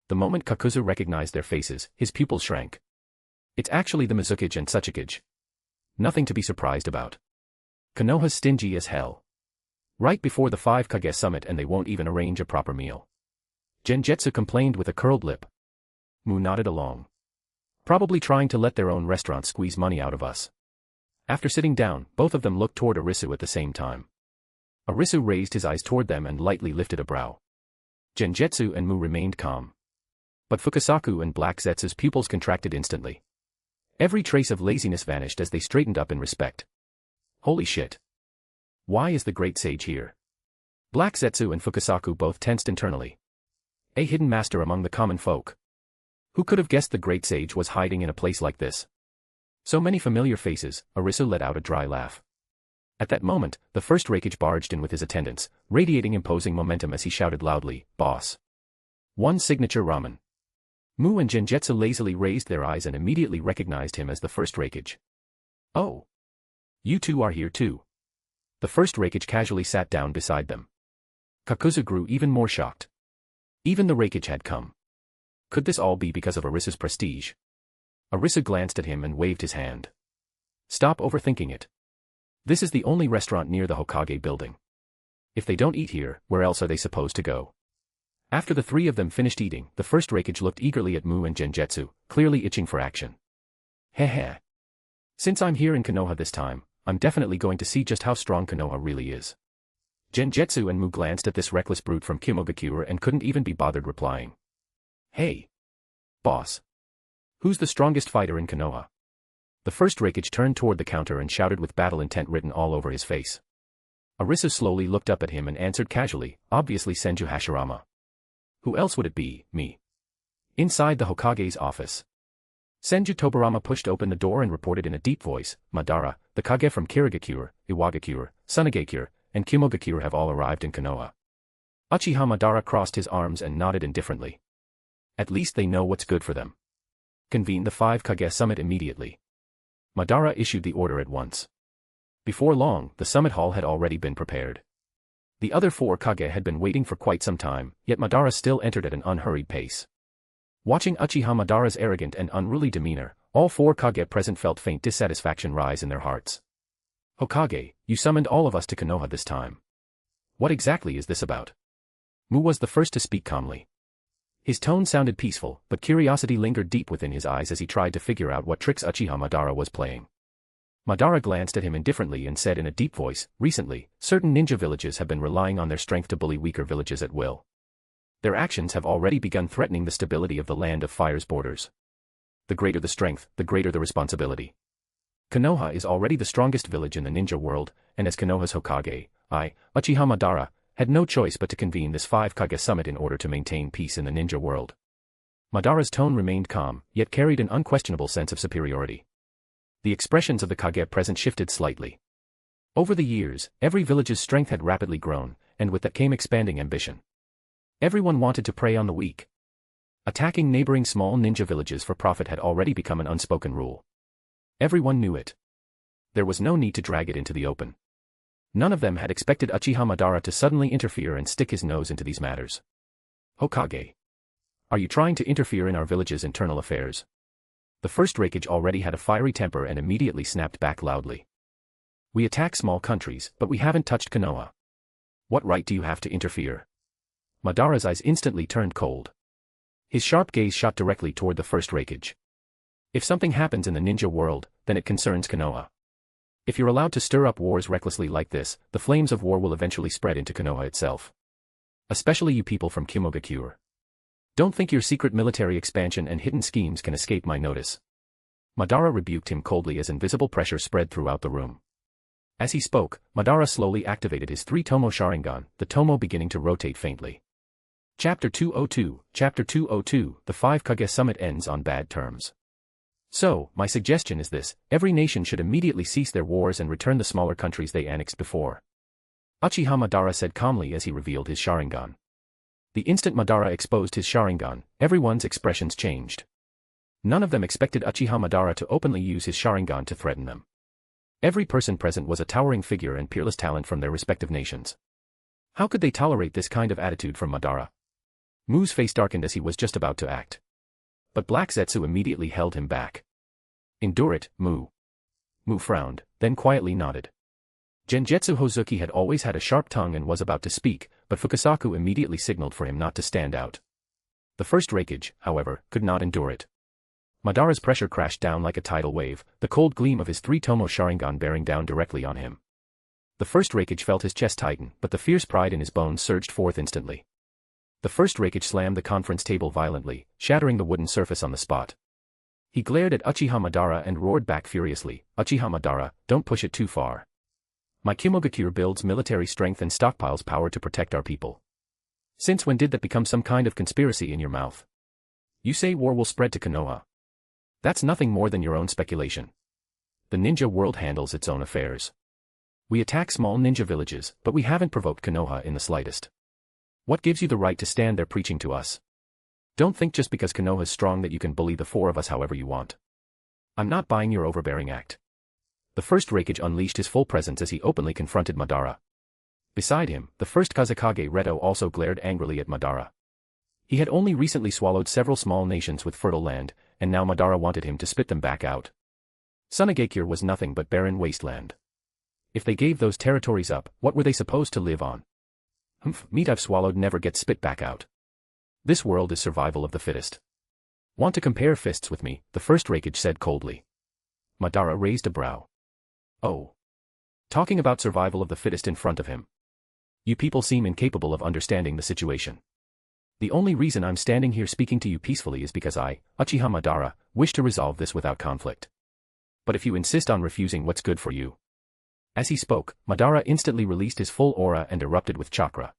[SPEAKER 3] The moment Kakuzu recognized their faces, his pupils shrank. It's actually the Mizukage and Tsuchikage. Nothing to be surprised about. Konoha's stingy as hell. Right before the 5 Kage Summit and they won't even arrange a proper meal. Genjutsu complained with a curled lip. Mu nodded along. Probably trying to let their own restaurant squeeze money out of us. After sitting down, both of them looked toward Arisu at the same time. Arisu raised his eyes toward them and lightly lifted a brow. Genjutsu and Mu remained calm. But Fukasaku and Black Zetsu's pupils contracted instantly. Every trace of laziness vanished as they straightened up in respect. Holy shit. Why is the great sage here? Black Zetsu and Fukasaku both tensed internally. A hidden master among the common folk. Who could have guessed the great sage was hiding in a place like this? So many familiar faces, Arisu let out a dry laugh. At that moment, the first Raikage barged in with his attendants, radiating imposing momentum as he shouted loudly, Boss. 1 signature ramen. Mu and Genjutsu lazily raised their eyes and immediately recognized him as the first Raikage. Oh. You two are here too. The first Raikage casually sat down beside them. Kakuzu grew even more shocked. Even the Raikage had come. Could this all be because of Arisu's prestige? Arisu glanced at him and waved his hand. Stop overthinking it. This is the only restaurant near the Hokage building. If they don't eat here, where else are they supposed to go? After the three of them finished eating, the first Raikage looked eagerly at Mu and Genjutsu, clearly itching for action. Heh. Since I'm here in Konoha this time, I'm definitely going to see just how strong Konoha really is. Genjutsu and Mu glanced at this reckless brute from Kimogakure and couldn't even be bothered replying. Hey. Boss. Who's the strongest fighter in Konoha? The first Raikage turned toward the counter and shouted with battle intent written all over his face. Arisu slowly looked up at him and answered casually, obviously Senju Hashirama. Who else would it be, me? Inside the Hokage's office. Senju Tobarama pushed open the door and reported in a deep voice, Madara, the Kage from Kirigakure, Iwagakure, Sunagakure, and Kimogakure have all arrived in Konoha. Uchiha Madara crossed his arms and nodded indifferently. At least they know what's good for them. Convene the 5 Kage summit immediately. Madara issued the order at once. Before long, the summit hall had already been prepared. The other 4 Kage had been waiting for quite some time, yet Madara still entered at an unhurried pace. Watching Uchiha Madara's arrogant and unruly demeanor, all 4 Kage present felt faint dissatisfaction rise in their hearts. Hokage, you summoned all of us to Konoha this time. What exactly is this about? Mu was the first to speak calmly. His tone sounded peaceful, but curiosity lingered deep within his eyes as he tried to figure out what tricks Uchiha Madara was playing. Madara glanced at him indifferently and said in a deep voice, recently, certain ninja villages have been relying on their strength to bully weaker villages at will. Their actions have already begun threatening the stability of the Land of Fire's borders. The greater the strength, the greater the responsibility. Konoha is already the strongest village in the ninja world, and as Konoha's Hokage, I, Uchiha Madara, had no choice but to convene this 5 Kage summit in order to maintain peace in the ninja world. Madara's tone remained calm, yet carried an unquestionable sense of superiority. The expressions of the Kage present shifted slightly. Over the years, every village's strength had rapidly grown, and with that came expanding ambition. Everyone wanted to prey on the weak. Attacking neighboring small ninja villages for profit had already become an unspoken rule. Everyone knew it. There was no need to drag it into the open. None of them had expected Uchiha Madara to suddenly interfere and stick his nose into these matters. Hokage. Are you trying to interfere in our village's internal affairs? The first Raikage already had a fiery temper and immediately snapped back loudly. We attack small countries, but we haven't touched Konoha. What right do you have to interfere? Madara's eyes instantly turned cold. His sharp gaze shot directly toward the first Raikage. If something happens in the ninja world, then it concerns Konoha. If you're allowed to stir up wars recklessly like this, the flames of war will eventually spread into Konoha itself. Especially you people from Kimogakure. Don't think your secret military expansion and hidden schemes can escape my notice. Madara rebuked him coldly as invisible pressure spread throughout the room. As he spoke, Madara slowly activated his 3 Tomo Sharingan, the Tomo beginning to rotate faintly. Chapter 202, the 5 Kage Summit ends on bad terms. So, my suggestion is this, every nation should immediately cease their wars and return the smaller countries they annexed before. Uchiha Madara said calmly as he revealed his Sharingan. The instant Madara exposed his Sharingan, everyone's expressions changed. None of them expected Uchiha Madara to openly use his Sharingan to threaten them. Every person present was a towering figure and peerless talent from their respective nations. How could they tolerate this kind of attitude from Madara? Mu's face darkened as he was just about to act. But Black Zetsu immediately held him back. Endure it, Mu. Mu frowned, then quietly nodded. Genjutsu Hozuki had always had a sharp tongue and was about to speak, but Fukasaku immediately signaled for him not to stand out. The first Raikage, however, could not endure it. Madara's pressure crashed down like a tidal wave, the cold gleam of his 3 Tomo Sharingan bearing down directly on him. The first Raikage felt his chest tighten, but the fierce pride in his bones surged forth instantly. The first Raikage slammed the conference table violently, shattering the wooden surface on the spot. He glared at Uchiha Madara and roared back furiously, Uchiha Madara, don't push it too far. My Kimogakure builds military strength and stockpiles power to protect our people. Since when did that become some kind of conspiracy in your mouth? You say war will spread to Konoha. That's nothing more than your own speculation. The ninja world handles its own affairs. We attack small ninja villages, but we haven't provoked Konoha in the slightest. What gives you the right to stand there preaching to us? Don't think just because Konoha's strong that you can bully the 4 of us however you want. I'm not buying your overbearing act. The first Raikage unleashed his full presence as he openly confronted Madara. Beside him, the first Kazekage Reto also glared angrily at Madara. He had only recently swallowed several small nations with fertile land, and now Madara wanted him to spit them back out. Sunagakure was nothing but barren wasteland. If they gave those territories up, what were they supposed to live on? Meat I've swallowed never gets spit back out. This world is survival of the fittest. Want to compare fists with me? The first Raikage said coldly. Madara raised a brow. Oh. Talking about survival of the fittest in front of him. You people seem incapable of understanding the situation. The only reason I'm standing here speaking to you peacefully is because I, Uchiha Madara, wish to resolve this without conflict. But if you insist on refusing what's good for you. As he spoke, Madara instantly released his full aura and erupted with chakra.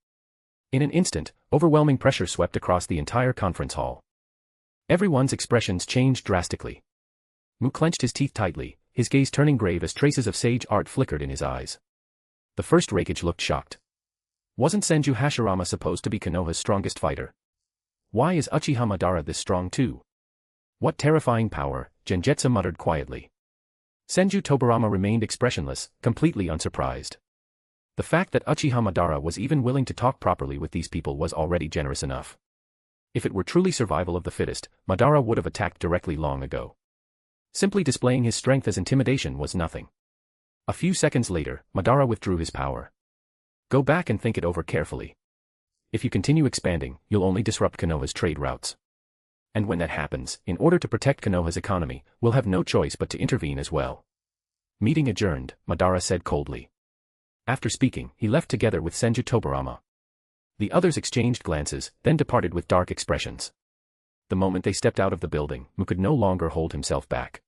[SPEAKER 3] In an instant, overwhelming pressure swept across the entire conference hall. Everyone's expressions changed drastically. Mu clenched his teeth tightly, his gaze turning grave as traces of sage art flickered in his eyes. The first Raikage looked shocked. Wasn't Senju Hashirama supposed to be Konoha's strongest fighter? Why is Uchiha Madara this strong too? What terrifying power, Genjetsu muttered quietly. Senju Tobirama remained expressionless, completely unsurprised. The fact that Uchiha Madara was even willing to talk properly with these people was already generous enough. If it were truly survival of the fittest, Madara would have attacked directly long ago. Simply displaying his strength as intimidation was nothing. A few seconds later, Madara withdrew his power. Go back and think it over carefully. If you continue expanding, you'll only disrupt Konoha's trade routes. And when that happens, in order to protect Konoha's economy, we'll have no choice but to intervene as well. Meeting adjourned, Madara said coldly. After speaking, he left together with Senju Tobirama. The others exchanged glances, then departed with dark expressions. The moment they stepped out of the building, Mu could no longer hold himself back.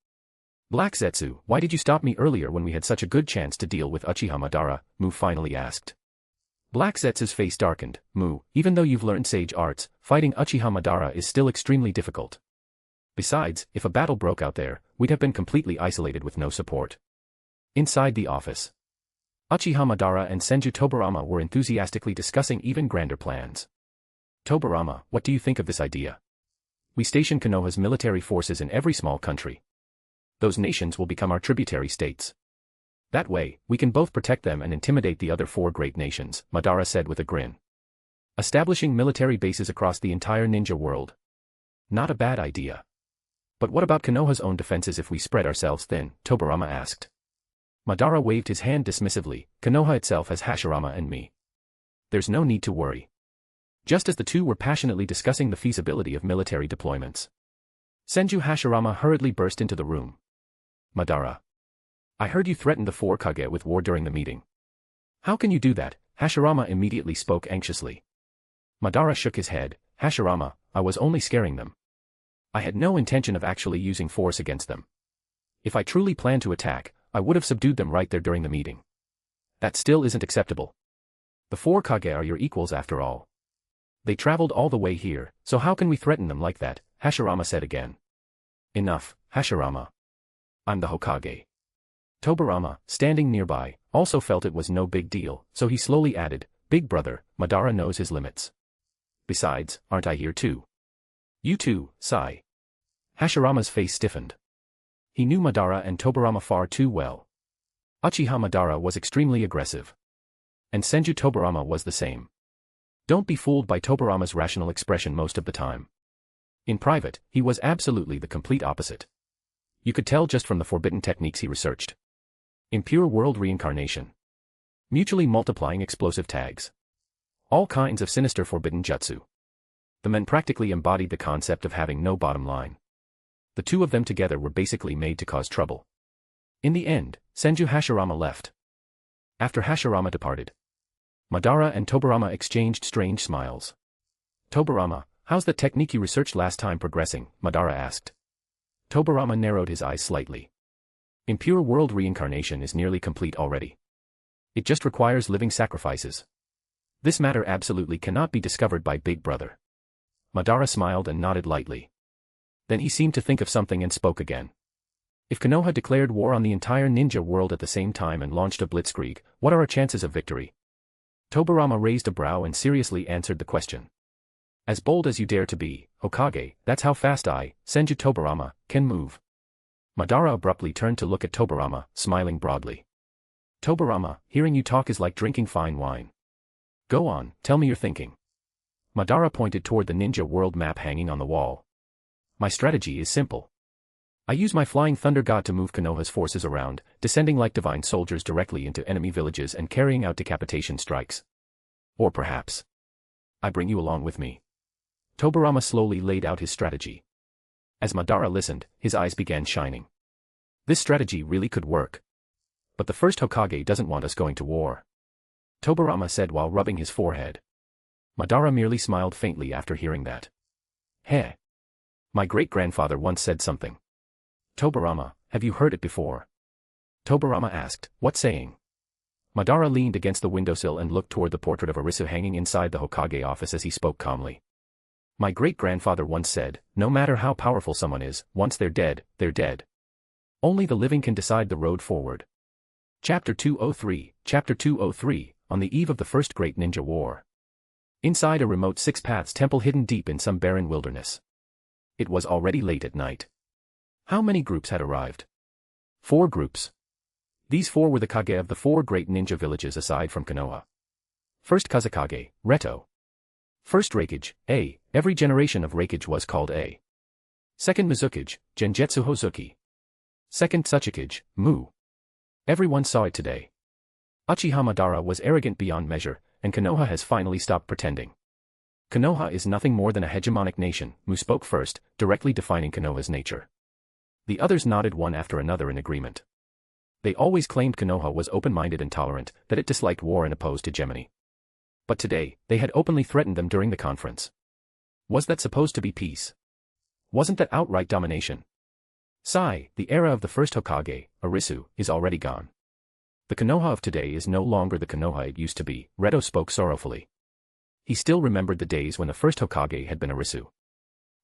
[SPEAKER 3] Black Zetsu, why did you stop me earlier when we had such a good chance to deal with Uchiha Madara? Mu finally asked. Black Zetsu's face darkened. Mu, even though you've learned sage arts, fighting Uchiha Madara is still extremely difficult. Besides, if a battle broke out there, we'd have been completely isolated with no support. Inside the office, Uchiha Madara and Senju Tobirama were enthusiastically discussing even grander plans. Tobirama, what do you think of this idea? We station Konoha's military forces in every small country. Those nations will become our tributary states. That way, we can both protect them and intimidate the other four great nations, Madara said with a grin. Establishing military bases across the entire ninja world. Not a bad idea. But what about Konoha's own defenses if we spread ourselves thin? Tobirama asked. Madara waved his hand dismissively. Konoha itself has Hashirama and me. There's no need to worry. Just as the two were passionately discussing the feasibility of military deployments, Senju Hashirama hurriedly burst into the room. Madara. I heard you threatened the four Kage with war during the meeting. How can you do that? Hashirama immediately spoke anxiously. Madara shook his head. Hashirama, I was only scaring them. I had no intention of actually using force against them. If I truly planned to attack, I would have subdued them right there during the meeting. That still isn't acceptable. The four Kage are your equals after all. They traveled all the way here, so how can we threaten them like that? Hashirama said again. Enough, Hashirama. I'm the Hokage. Tobirama, standing nearby, also felt it was no big deal, so he slowly added, Big brother, Madara knows his limits. Besides, aren't I here too? You too, sigh. Hashirama's face stiffened. He knew Madara and Tobirama far too well. Uchiha Madara was extremely aggressive. And Senju Tobirama was the same. Don't be fooled by Tobirama's rational expression most of the time. In private, he was absolutely the complete opposite. You could tell just from the forbidden techniques he researched. Impure world reincarnation. Mutually multiplying explosive tags. All kinds of sinister forbidden jutsu. The men practically embodied the concept of having no bottom line. The two of them together were basically made to cause trouble. In the end, Senju Hashirama left. After Hashirama departed, Madara and Tobirama exchanged strange smiles. Tobirama, how's the technique you researched last time progressing? Madara asked. Tobirama narrowed his eyes slightly. Impure world reincarnation is nearly complete already. It just requires living sacrifices. This matter absolutely cannot be discovered by Big Brother. Madara smiled and nodded lightly. Then he seemed to think of something and spoke again. If Konoha declared war on the entire ninja world at the same time and launched a blitzkrieg, what are our chances of victory? Tobirama raised a brow and seriously answered the question. As bold as you dare to be, Hokage, that's how fast I, Senju Tobirama, can move. Madara abruptly turned to look at Tobirama, smiling broadly. Tobirama, hearing you talk is like drinking fine wine. Go on, tell me your thinking. Madara pointed toward the ninja world map hanging on the wall. My strategy is simple. I use my flying thunder god to move Konoha's forces around, descending like divine soldiers directly into enemy villages and carrying out decapitation strikes. Or perhaps I bring you along with me. Tobirama slowly laid out his strategy. As Madara listened, his eyes began shining. This strategy really could work. But the first Hokage doesn't want us going to war. Tobirama said while rubbing his forehead. Madara merely smiled faintly after hearing that. Heh. My great-grandfather once said something. Tobirama, have you heard it before? Tobirama asked, what saying? Madara leaned against the windowsill and looked toward the portrait of Arisu hanging inside the Hokage office as he spoke calmly. My great-grandfather once said, no matter how powerful someone is, once they're dead, they're dead. Only the living can decide the road forward. Chapter 203, Chapter 203, on the eve of the First Great Ninja War. Inside a remote Six Paths temple hidden deep in some barren wilderness. It was already late at night. How many groups had arrived? 4 groups. These 4 were the Kage of the 4 great ninja villages aside from Konoha. First Kazekage, Reto. First Reikage, A. Every generation of Reikage was called A. Second Mizukage, Genjutsu Hozuki. Second Tsuchikage, Mu. Everyone saw it today. Uchiha Madara was arrogant beyond measure, and Konoha has finally stopped pretending. Konoha is nothing more than a hegemonic nation, Mu spoke first, directly defining Konoha's nature. The others nodded one after another in agreement. They always claimed Konoha was open-minded and tolerant, that it disliked war and opposed hegemony. But today, they had openly threatened them during the conference. Was that supposed to be peace? Wasn't that outright domination? Sigh, the era of the first Hokage, Arisu, is already gone. The Konoha of today is no longer the Konoha it used to be, Reto spoke sorrowfully. He still remembered the days when the first Hokage had been Arisu.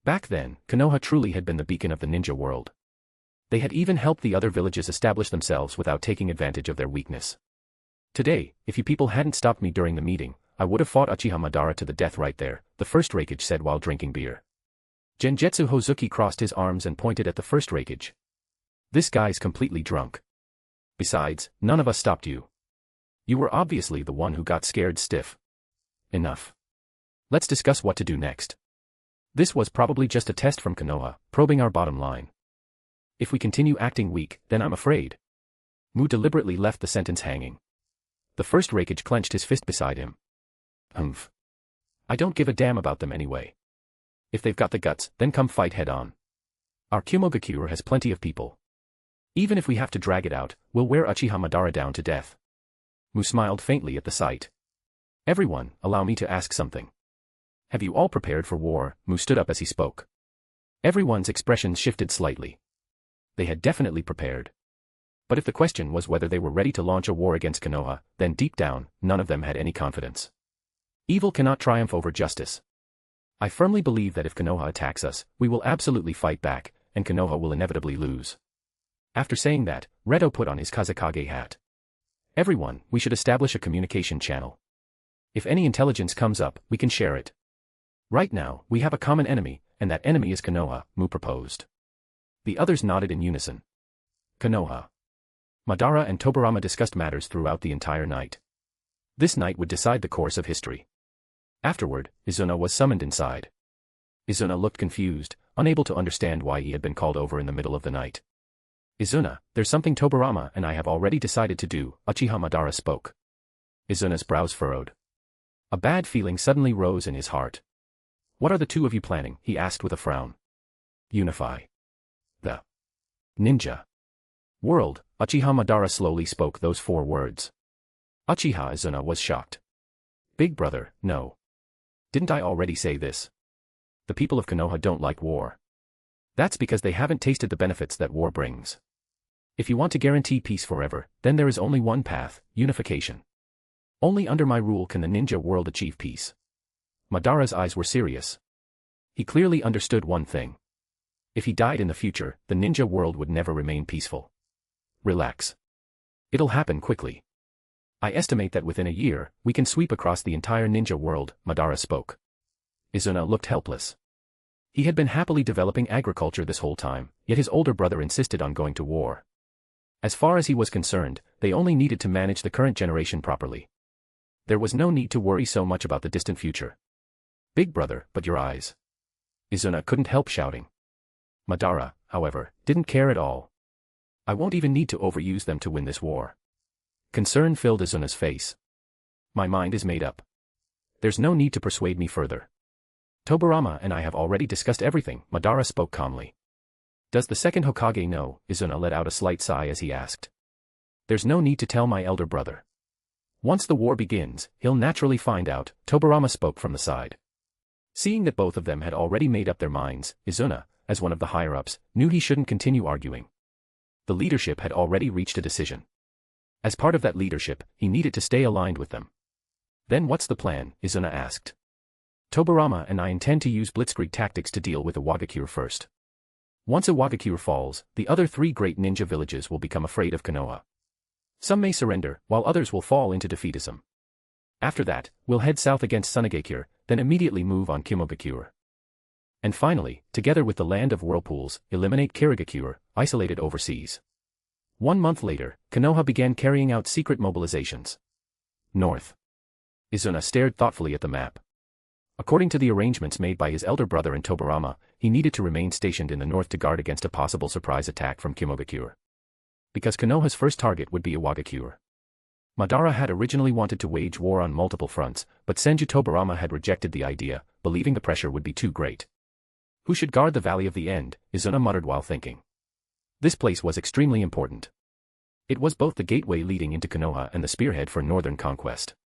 [SPEAKER 3] Back then, Konoha truly had been the beacon of the ninja world. They had even helped the other villages establish themselves without taking advantage of their weakness. Today, if you people hadn't stopped me during the meeting, I would have fought Uchiha Madara to the death right there, the first Reikage said while drinking beer. Genjutsu Hozuki crossed his arms and pointed at the first Reikage. This guy's completely drunk. Besides, none of us stopped you. You were obviously the one who got scared stiff. Enough. Let's discuss what to do next. This was probably just a test from Konoha, probing our bottom line. If we continue acting weak, then I'm afraid. Mu deliberately left the sentence hanging. The first Reikage clenched his fist beside him. Humph. I don't give a damn about them anyway. If they've got the guts, then come fight head-on. Our Kumogakure has plenty of people. Even if we have to drag it out, we'll wear Uchiha Madara down to death. Mu smiled faintly at the sight. Everyone, allow me to ask something. Have you all prepared for war? Mu stood up as he spoke. Everyone's expressions shifted slightly. They had definitely prepared. But if the question was whether they were ready to launch a war against Konoha, then deep down, none of them had any confidence. Evil cannot triumph over justice. I firmly believe that if Konoha attacks us, we will absolutely fight back, and Konoha will inevitably lose. After saying that, Reto put on his Kazekage hat. Everyone, we should establish a communication channel. If any intelligence comes up, we can share it. Right now, we have a common enemy, and that enemy is Konoha, Mu proposed. The others nodded in unison. Konoha. Madara and Tobirama discussed matters throughout the entire night. This night would decide the course of history. Afterward, Izuna was summoned inside. Izuna looked confused, unable to understand why he had been called over in the middle of the night. Izuna, there's something Tobirama and I have already decided to do, Uchiha Madara spoke. Izuna's brows furrowed. A bad feeling suddenly rose in his heart. What are the two of you planning? He asked with a frown. Unify. The ninja world, Uchiha Madara slowly spoke those 4 words. Uchiha Izuna was shocked. Big brother, no. Didn't I already say this? The people of Konoha don't like war. That's because they haven't tasted the benefits that war brings. If you want to guarantee peace forever, then there is only one path, unification. Only under my rule can the ninja world achieve peace. Madara's eyes were serious. He clearly understood one thing. If he died in the future, the ninja world would never remain peaceful. Relax. It'll happen quickly. I estimate that within a year, we can sweep across the entire ninja world, Madara spoke. Izuna looked helpless. He had been happily developing agriculture this whole time, yet his older brother insisted on going to war. As far as he was concerned, they only needed to manage the current generation properly. There was no need to worry so much about the distant future. Big brother, but your eyes. Izuna couldn't help shouting. Madara, however, didn't care at all. I won't even need to overuse them to win this war. Concern filled Izuna's face. My mind is made up. There's no need to persuade me further. Tobarama and I have already discussed everything, Madara spoke calmly. Does the second Hokage know? Izuna let out a slight sigh as he asked. There's no need to tell my elder brother. Once the war begins, he'll naturally find out, Tobarama spoke from the side. Seeing that both of them had already made up their minds, Izuna, as one of the higher-ups, knew he shouldn't continue arguing. The leadership had already reached a decision. As part of that leadership, he needed to stay aligned with them. Then what's the plan? Izuna asked. Tobarama and I intend to use blitzkrieg tactics to deal with Iwagakure first. Once Iwagakure falls, the other 3 great ninja villages will become afraid of Konoha. Some may surrender, while others will fall into defeatism. After that, we'll head south against Sunagakure, then immediately move on Kimogakure. And finally, together with the Land of Whirlpools, eliminate Kirigakure, isolated overseas. 1 month later, Konoha began carrying out secret mobilizations. North. Izuna stared thoughtfully at the map. According to the arrangements made by his elder brother and Tobarama, he needed to remain stationed in the north to guard against a possible surprise attack from Kimogakure. Because Konoha's first target would be Iwagakure. Madara had originally wanted to wage war on multiple fronts, but Senju Tobarama had rejected the idea, believing the pressure would be too great. Who should guard the Valley of the End? Izuna muttered while thinking. This place was extremely important. It was both the gateway leading into Konoha and the spearhead for northern conquest.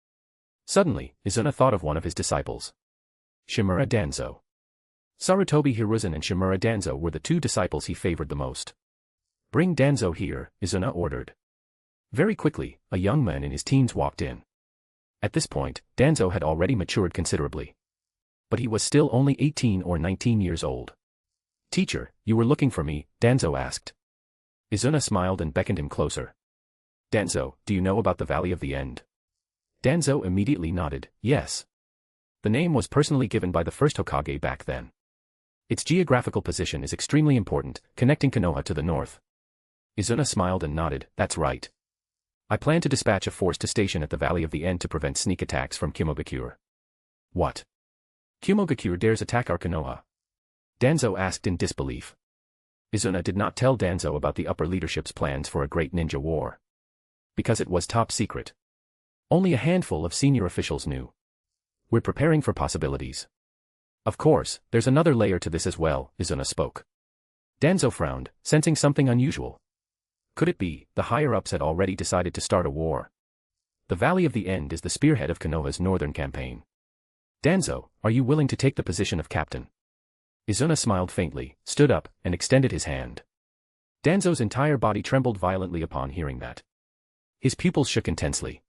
[SPEAKER 3] Suddenly, Izuna thought of one of his disciples. Shimura Danzo. Sarutobi Hiruzen and Shimura Danzo were the 2 disciples he favored the most. Bring Danzo here, Izuna ordered. Very quickly, a young man in his teens walked in. At this point, Danzo had already matured considerably. But he was still only 18 or 19 years old. Teacher, you were looking for me? Danzo asked. Izuna smiled and beckoned him closer. Danzo, do you know about the Valley of the End? Danzo immediately nodded, yes. The name was personally given by the first Hokage back then. Its geographical position is extremely important, connecting Konoha to the north. Izuna smiled and nodded, that's right. I plan to dispatch a force to station at the Valley of the End to prevent sneak attacks from Kimogakure. What? Kimogakure dares attack our Konoha? Danzo asked in disbelief. Izuna did not tell Danzo about the upper leadership's plans for a great ninja war. Because it was top secret. Only a handful of senior officials knew. We're preparing for possibilities. Of course, there's another layer to this as well, Izuna spoke. Danzo frowned, sensing something unusual. Could it be, the higher-ups had already decided to start a war? The Valley of the End is the spearhead of Konoha's northern campaign. Danzo, are you willing to take the position of captain? Izuna smiled faintly, stood up, and extended his hand. Danzo's entire body trembled violently upon hearing that. His pupils shook intensely.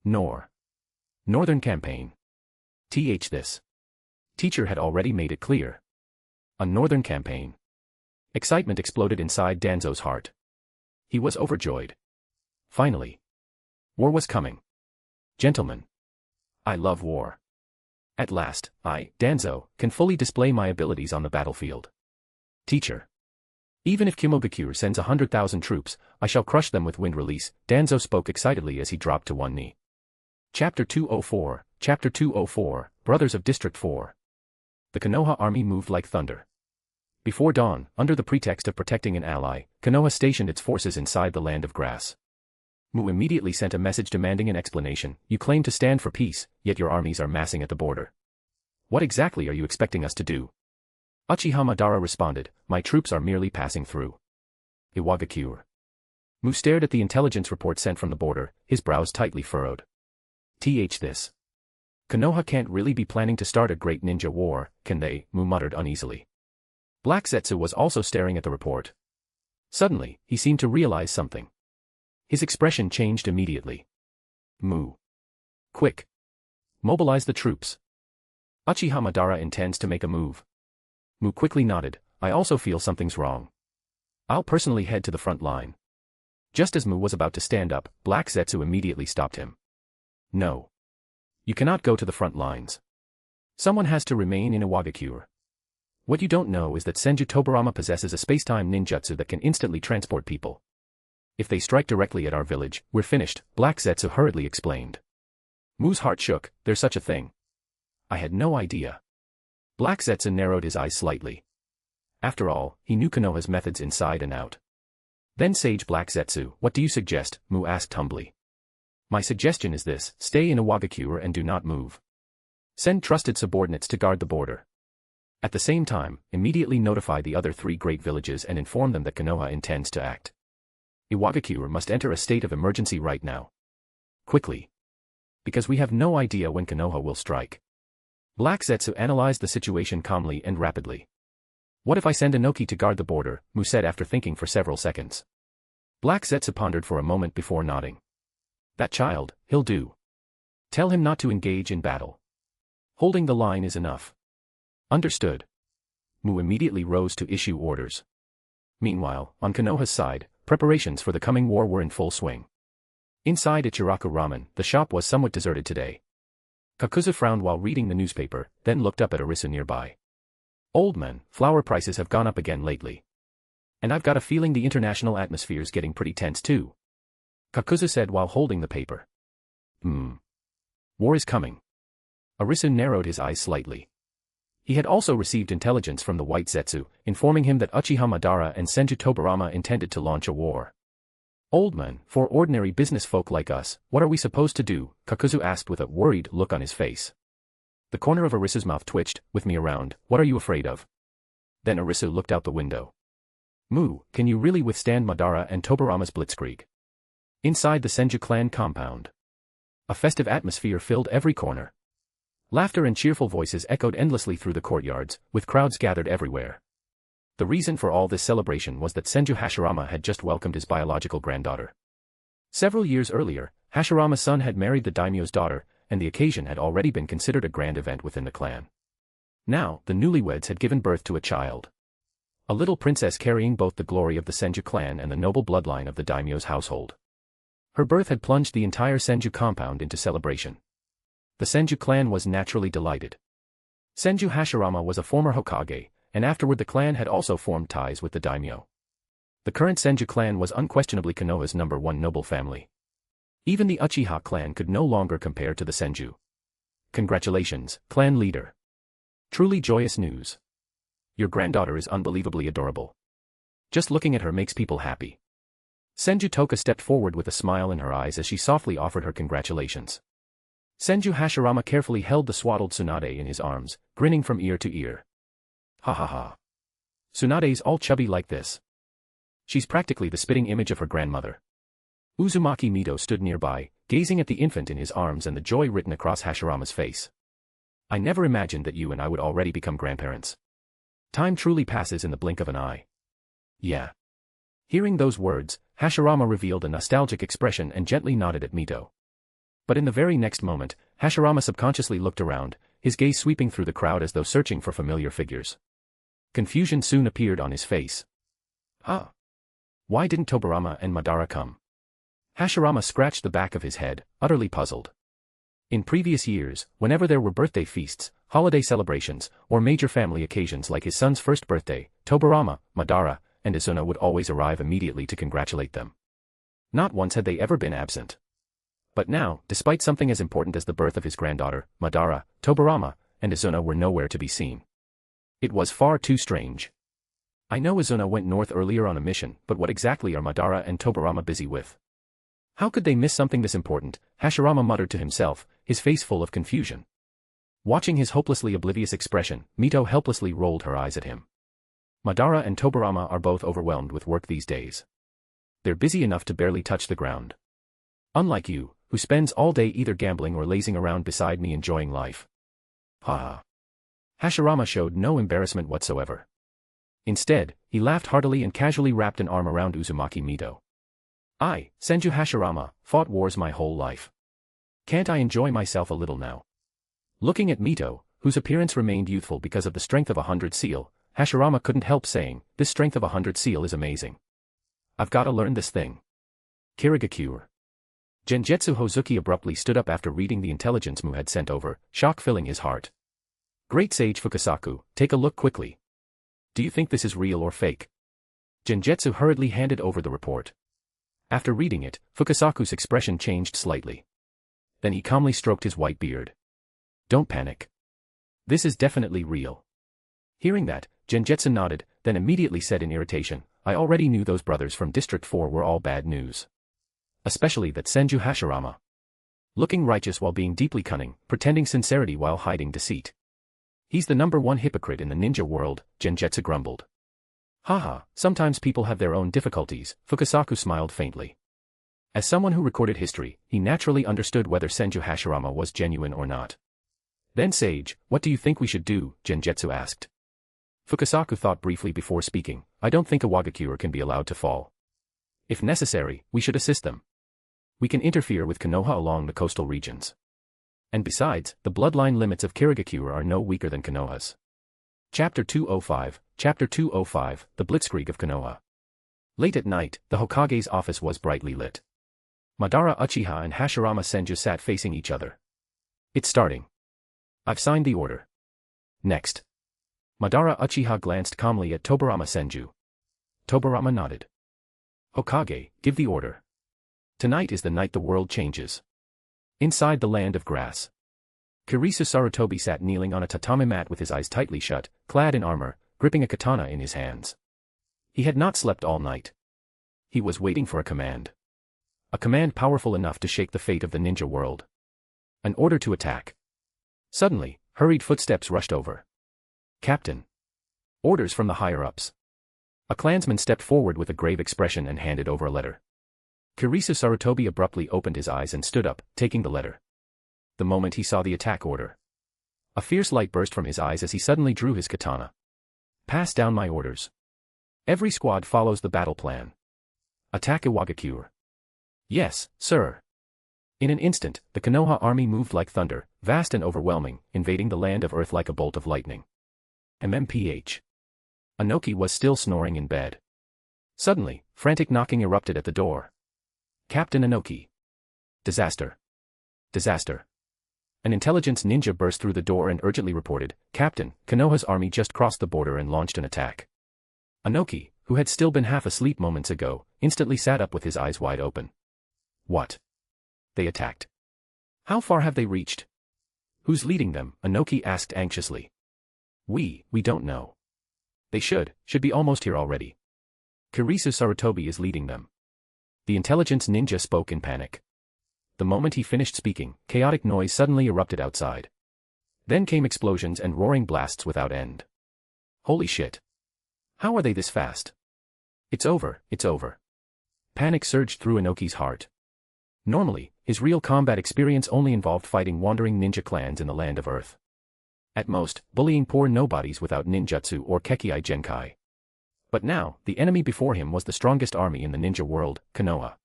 [SPEAKER 3] Northern campaign. This. Teacher had already made it clear. A northern campaign. Excitement exploded inside Danzo's heart. He was overjoyed. Finally. War was coming. Gentlemen. I love war. At last, I, Danzo, can fully display my abilities on the battlefield. Teacher. Even if Kimogakure sends 100,000 troops, I shall crush them with wind release, Danzo spoke excitedly as he dropped to one knee. Chapter 204, Chapter 204, Brothers of District 4. The Konoha army moved like thunder. Before dawn, under the pretext of protecting an ally, Konoha stationed its forces inside the Land of Grass. Mu immediately sent a message demanding an explanation. You claim to stand for peace, yet your armies are massing at the border. What exactly are you expecting us to do? Uchiha Madara responded, my troops are merely passing through. Iwagakure. Mu stared at the intelligence report sent from the border, his brows tightly furrowed. This. Konoha can't really be planning to start a great ninja war, can they? Mu muttered uneasily. Black Zetsu was also staring at the report. Suddenly, he seemed to realize something. His expression changed immediately. Mu. Quick. Mobilize the troops. Uchiha Madara intends to make a move. Mu quickly nodded, I also feel something's wrong. I'll personally head to the front line. Just as Mu was about to stand up, Black Zetsu immediately stopped him. No. You cannot go to the front lines. Someone has to remain in Iwagakure. What you don't know is that Senju Tobarama possesses a space-time ninjutsu that can instantly transport people. If they strike directly at our village, we're finished, Black Zetsu hurriedly explained. Mu's heart shook, there's such a thing. I had no idea. Black Zetsu narrowed his eyes slightly. After all, he knew Konoha's methods inside and out. Then Sage Black Zetsu, what do you suggest? Mu asked humbly. My suggestion is this, stay in Iwagakure and do not move. Send trusted subordinates to guard the border. At the same time, immediately notify the other 3 great villages and inform them that Konoha intends to act. Iwagakure must enter a state of emergency right now. Quickly. Because we have no idea when Konoha will strike. Black Zetsu analyzed the situation calmly and rapidly. What if I send Inoki to guard the border, Mu said after thinking for several seconds. Black Zetsu pondered for a moment before nodding. That child, he'll do. Tell him not to engage in battle. Holding the line is enough. Understood. Mu immediately rose to issue orders. Meanwhile, on Konoha's side, preparations for the coming war were in full swing. Inside Ichiraku Ramen, the shop was somewhat deserted today. Kakuzu frowned while reading the newspaper, then looked up at Arisu nearby. Old man, flour prices have gone up again lately. And I've got a feeling the international atmosphere's getting pretty tense too. Kakuzu said while holding the paper. War is coming. Arisu narrowed his eyes slightly. He had also received intelligence from the White Zetsu, informing him that Uchiha Madara and Senju Tobarama intended to launch a war. Old man, for ordinary business folk like us, what are we supposed to do? Kakuzu asked with a worried look on his face. The corner of Arisu's mouth twitched. With me around, what are you afraid of? Then Arisu looked out the window. Mu, can you really withstand Madara and Tobarama's blitzkrieg? Inside the Senju clan compound. A festive atmosphere filled every corner. Laughter and cheerful voices echoed endlessly through the courtyards, with crowds gathered everywhere. The reason for all this celebration was that Senju Hashirama had just welcomed his biological granddaughter. Several years earlier, Hashirama's son had married the daimyo's daughter, and the occasion had already been considered a grand event within the clan. Now, the newlyweds had given birth to a child. A little princess carrying both the glory of the Senju clan and the noble bloodline of the daimyo's household. Her birth had plunged the entire Senju compound into celebration. The Senju clan was naturally delighted. Senju Hashirama was a former Hokage, and afterward the clan had also formed ties with the daimyo. The current Senju clan was unquestionably Konoha's #1 noble family. Even the Uchiha clan could no longer compare to the Senju. Congratulations, clan leader. Truly joyous news. Your granddaughter is unbelievably adorable. Just looking at her makes people happy. Senju Toka stepped forward with a smile in her eyes as she softly offered her congratulations. Senju Hashirama carefully held the swaddled Tsunade in his arms, grinning from ear to ear. Ha ha ha. Tsunade's all chubby like this. She's practically the spitting image of her grandmother. Uzumaki Mito stood nearby, gazing at the infant in his arms and the joy written across Hashirama's face. I never imagined that you and I would already become grandparents. Time truly passes in the blink of an eye. Yeah. Hearing those words, Hashirama revealed a nostalgic expression and gently nodded at Mito. But in the very next moment, Hashirama subconsciously looked around, his gaze sweeping through the crowd as though searching for familiar figures. Confusion soon appeared on his face. Ah. Why didn't Tobarama and Madara come? Hashirama scratched the back of his head, utterly puzzled. In previous years, whenever there were birthday feasts, holiday celebrations, or major family occasions like his son's first birthday, Tobarama, Madara, and Asuna would always arrive immediately to congratulate them. Not once had they ever been absent. But now, despite something as important as the birth of his granddaughter, Madara, Tobarama, and Asuna were nowhere to be seen. It was far too strange. I know Asuna went north earlier on a mission, but what exactly are Madara and Tobarama busy with? How could they miss something this important? Hashirama muttered to himself, his face full of confusion. Watching his hopelessly oblivious expression, Mito helplessly rolled her eyes at him. Madara and Tobarama are both overwhelmed with work these days. They're busy enough to barely touch the ground. Unlike you, who spends all day either gambling or lazing around beside me enjoying life. Ha ha. Hashirama showed no embarrassment whatsoever. Instead, he laughed heartily and casually wrapped an arm around Uzumaki Mito. I, Senju Hashirama, fought wars my whole life. Can't I enjoy myself a little now? Looking at Mito, whose appearance remained youthful because of the strength of 100 seal, Hashirama couldn't help saying, this strength of 100 seal is amazing. I've got to learn this thing. Kirigakure. Genjutsu Hozuki abruptly stood up after reading the intelligence Mu had sent over, shock filling his heart. Great Sage Fukasaku, take a look quickly. Do you think this is real or fake? Genjutsu hurriedly handed over the report. After reading it, Fukasaku's expression changed slightly. Then he calmly stroked his white beard. Don't panic. This is definitely real. Hearing that, Genjutsu nodded, then immediately said in irritation, I already knew those brothers from District 4 were all bad news. Especially that Senju Hashirama. Looking righteous while being deeply cunning, pretending sincerity while hiding deceit. He's the #1 hypocrite in the ninja world, Genjutsu grumbled. Haha, sometimes people have their own difficulties, Fukasaku smiled faintly. As someone who recorded history, he naturally understood whether Senju Hashirama was genuine or not. Then Sage, what do you think we should do, Genjutsu asked. Fukasaku thought briefly before speaking, I don't think a Wagakure can be allowed to fall. If necessary, we should assist them. We can interfere with Konoha along the coastal regions. And besides, the bloodline limits of Kirigakure are no weaker than Konoha's. Chapter 205, The Blitzkrieg of Konoha. Late at night, the Hokage's office was brightly lit. Madara Uchiha and Hashirama Senju sat facing each other. It's starting. I've signed the order. Next. Madara Uchiha glanced calmly at Tobirama Senju. Tobirama nodded. Hokage, give the order. Tonight is the night the world changes. Inside the land of grass. Kirisu Sarutobi sat kneeling on a tatami mat with his eyes tightly shut, clad in armor, gripping a katana in his hands. He had not slept all night. He was waiting for a command. A command powerful enough to shake the fate of the ninja world. An order to attack. Suddenly, hurried footsteps rushed over. Captain. Orders from the higher-ups. A clansman stepped forward with a grave expression and handed over a letter. Kirisu Sarutobi abruptly opened his eyes and stood up, taking the letter. The moment he saw the attack order. A fierce light burst from his eyes as he suddenly drew his katana. Pass down my orders. Every squad follows the battle plan. Attack Iwagakure. Yes, sir. In an instant, the Konoha army moved like thunder, vast and overwhelming, invading the land of earth like a bolt of lightning. MMPH. Anoki was still snoring in bed. Suddenly, frantic knocking erupted at the door. Captain Anoki. Disaster. Disaster. An intelligence ninja burst through the door and urgently reported, Captain, Konoha's army just crossed the border and launched an attack. Anoki, who had still been half asleep moments ago, instantly sat up with his eyes wide open. What? They attacked. How far have they reached? Who's leading them? Anoki asked anxiously. We don't know. They should be almost here already. Kirisu Sarutobi is leading them. The intelligence ninja spoke in panic. The moment he finished speaking, chaotic noise suddenly erupted outside. Then came explosions and roaring blasts without end. Holy shit. How are they this fast? It's over, it's over. Panic surged through Anoki's heart. Normally, his real combat experience only involved fighting wandering ninja clans in the land of Earth. At most, bullying poor nobodies without ninjutsu or Kekkei Genkai. But now, the enemy before him was the strongest army in the ninja world, Konoha.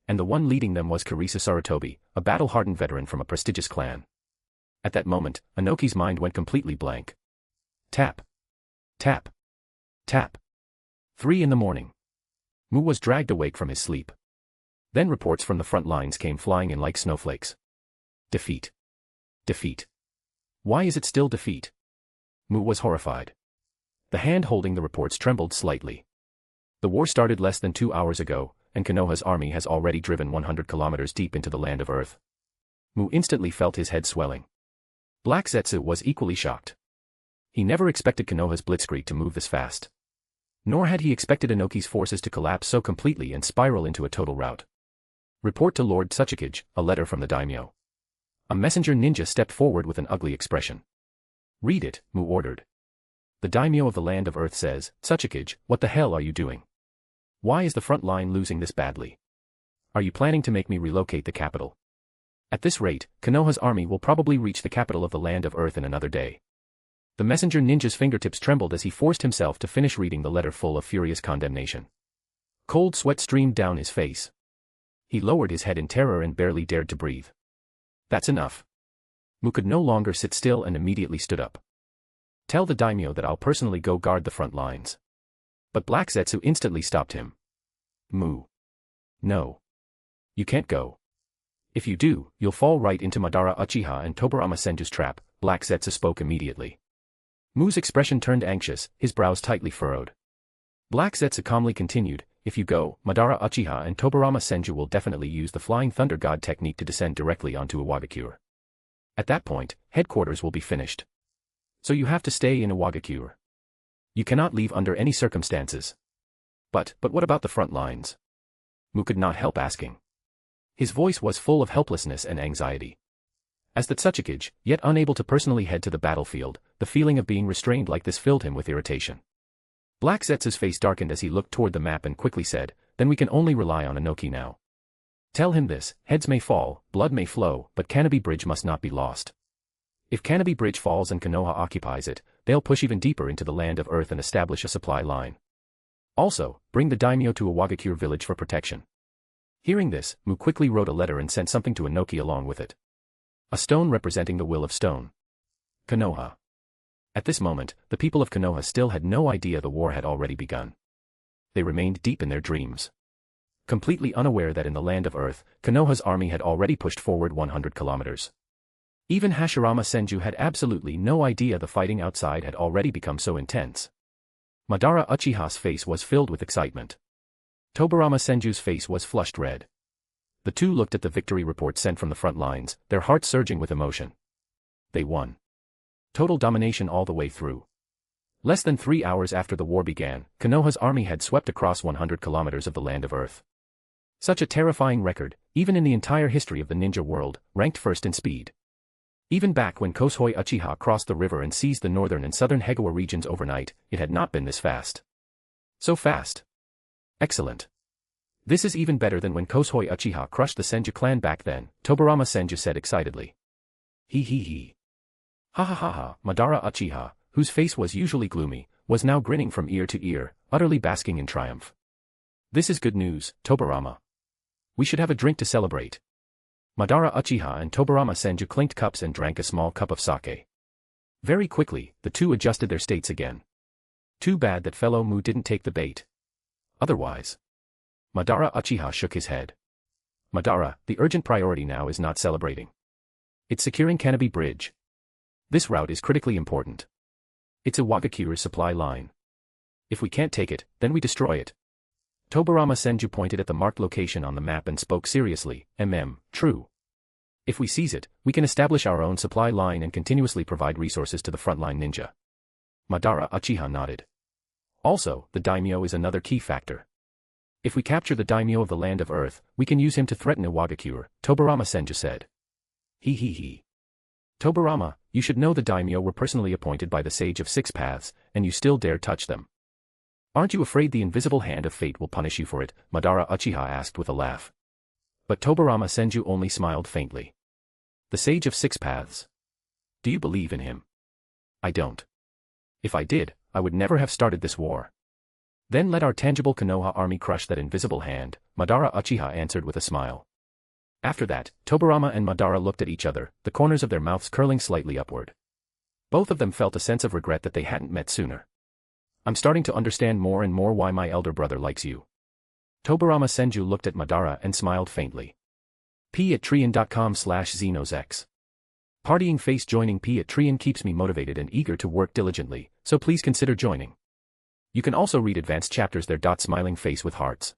[SPEAKER 3] And the one leading them was Kirisu Sarutobi, a battle-hardened veteran from a prestigious clan. At that moment, Anoki's mind went completely blank. Tap. Tap. Tap. 3 a.m. Mu was dragged awake from his sleep. Then reports from the front lines came flying in like snowflakes. Defeat. Defeat. Why is it still defeat? Mu was horrified. The hand holding the reports trembled slightly. The war started less than 2 hours ago, and Konoha's army has already driven 100 kilometers deep into the land of Earth. Mu instantly felt his head swelling. Black Zetsu was equally shocked. He never expected Konoha's blitzkrieg to move this fast. Nor had he expected Anoki's forces to collapse so completely and spiral into a total rout. Report to Lord Tsuchikage, a letter from the daimyo. A messenger ninja stepped forward with an ugly expression. Read it, Mu ordered. The daimyo of the land of Earth says, Tsuchikage, what the hell are you doing? Why is the front line losing this badly? Are you planning to make me relocate the capital? At this rate, Konoha's army will probably reach the capital of the land of Earth in another day. The messenger ninja's fingertips trembled as he forced himself to finish reading the letter full of furious condemnation. Cold sweat streamed down his face. He lowered his head in terror and barely dared to breathe. That's enough. Mu could no longer sit still and immediately stood up. Tell the daimyo that I'll personally go guard the front lines. But Black Zetsu instantly stopped him. Mu. No. You can't go. If you do, you'll fall right into Madara Uchiha and Tobirama Senju's trap, Black Zetsu spoke immediately. Mu's expression turned anxious, his brows tightly furrowed. Black Zetsu calmly continued, if you go, Madara Uchiha and Tobirama Senju will definitely use the Flying Thunder God technique to descend directly onto Iwagakure. At that point, headquarters will be finished. So you have to stay in Iwagakure. You cannot leave under any circumstances. But what about the front lines? Mu could not help asking. His voice was full of helplessness and anxiety. As the Tsuchikage, yet unable to personally head to the battlefield, the feeling of being restrained like this filled him with irritation. Black Zetsu's face darkened as he looked toward the map and quickly said, "Then we can only rely on Inoki now. Tell him this, heads may fall, blood may flow, but Kanobi Bridge must not be lost. If Kanobi Bridge falls and Konoha occupies it, they'll push even deeper into the land of Earth and establish a supply line. Also, bring the daimyo to Iwagakure village for protection." Hearing this, Mu quickly wrote a letter and sent something to Inoki along with it. A stone representing the will of stone. Konoha. At this moment, the people of Konoha still had no idea the war had already begun. They remained deep in their dreams. Completely unaware that in the land of Earth, Konoha's army had already pushed forward 100 kilometers. Even Hashirama Senju had absolutely no idea the fighting outside had already become so intense. Madara Uchiha's face was filled with excitement. Tobarama Senju's face was flushed red. The two looked at the victory report sent from the front lines, their hearts surging with emotion. They won. Total domination all the way through. Less than 3 hours after the war began, Konoha's army had swept across 100 kilometers of the land of Earth. Such a terrifying record, even in the entire history of the ninja world, ranked first in speed. Even back when Kosuhoi Uchiha crossed the river and seized the northern and southern Hegawa regions overnight, it had not been this fast. So fast. Excellent. This is even better than when Kosuhoi Uchiha crushed the Senju clan back then, Tobarama Senju said excitedly. He. Ha ha ha ha, Madara Uchiha, whose face was usually gloomy, was now grinning from ear to ear, utterly basking in triumph. This is good news, Tobarama. We should have a drink to celebrate. Madara Uchiha and Tobarama Senju clinked cups and drank a small cup of sake. Very quickly, the two adjusted their states again. Too bad that fellow Mu didn't take the bait. Otherwise. Madara Uchiha shook his head. Madara, the urgent priority now is not celebrating. It's securing Kanobi Bridge. This route is critically important. It's Iwagakure's supply line. If we can't take it, then we destroy it. Tobarama Senju pointed at the marked location on the map and spoke seriously, true. If we seize it, we can establish our own supply line and continuously provide resources to the frontline ninja. Madara Uchiha nodded. Also, the daimyo is another key factor. If we capture the daimyo of the land of Earth, we can use him to threaten Iwagakure, Tobarama Senju said. He. Tobarama, you should know the daimyo were personally appointed by the Sage of Six Paths, and you still dare touch them. Aren't you afraid the invisible hand of fate will punish you for it? Madara Uchiha asked with a laugh. But Tobarama Senju only smiled faintly. The Sage of Six Paths. Do you believe in him? I don't. If I did, I would never have started this war. Then let our tangible Konoha army crush that invisible hand, Madara Uchiha answered with a smile. After that, Tobarama and Madara looked at each other, the corners of their mouths curling slightly upward. Both of them felt a sense of regret that they hadn't met sooner. I'm starting to understand more and more why my elder brother likes you. Tobarama Senju looked at Madara and smiled faintly. p@trian.com/xenosex. Partying face joining p@trian keeps me motivated and eager to work diligently, so please consider joining. You can also read advanced chapters there. Smiling face with hearts.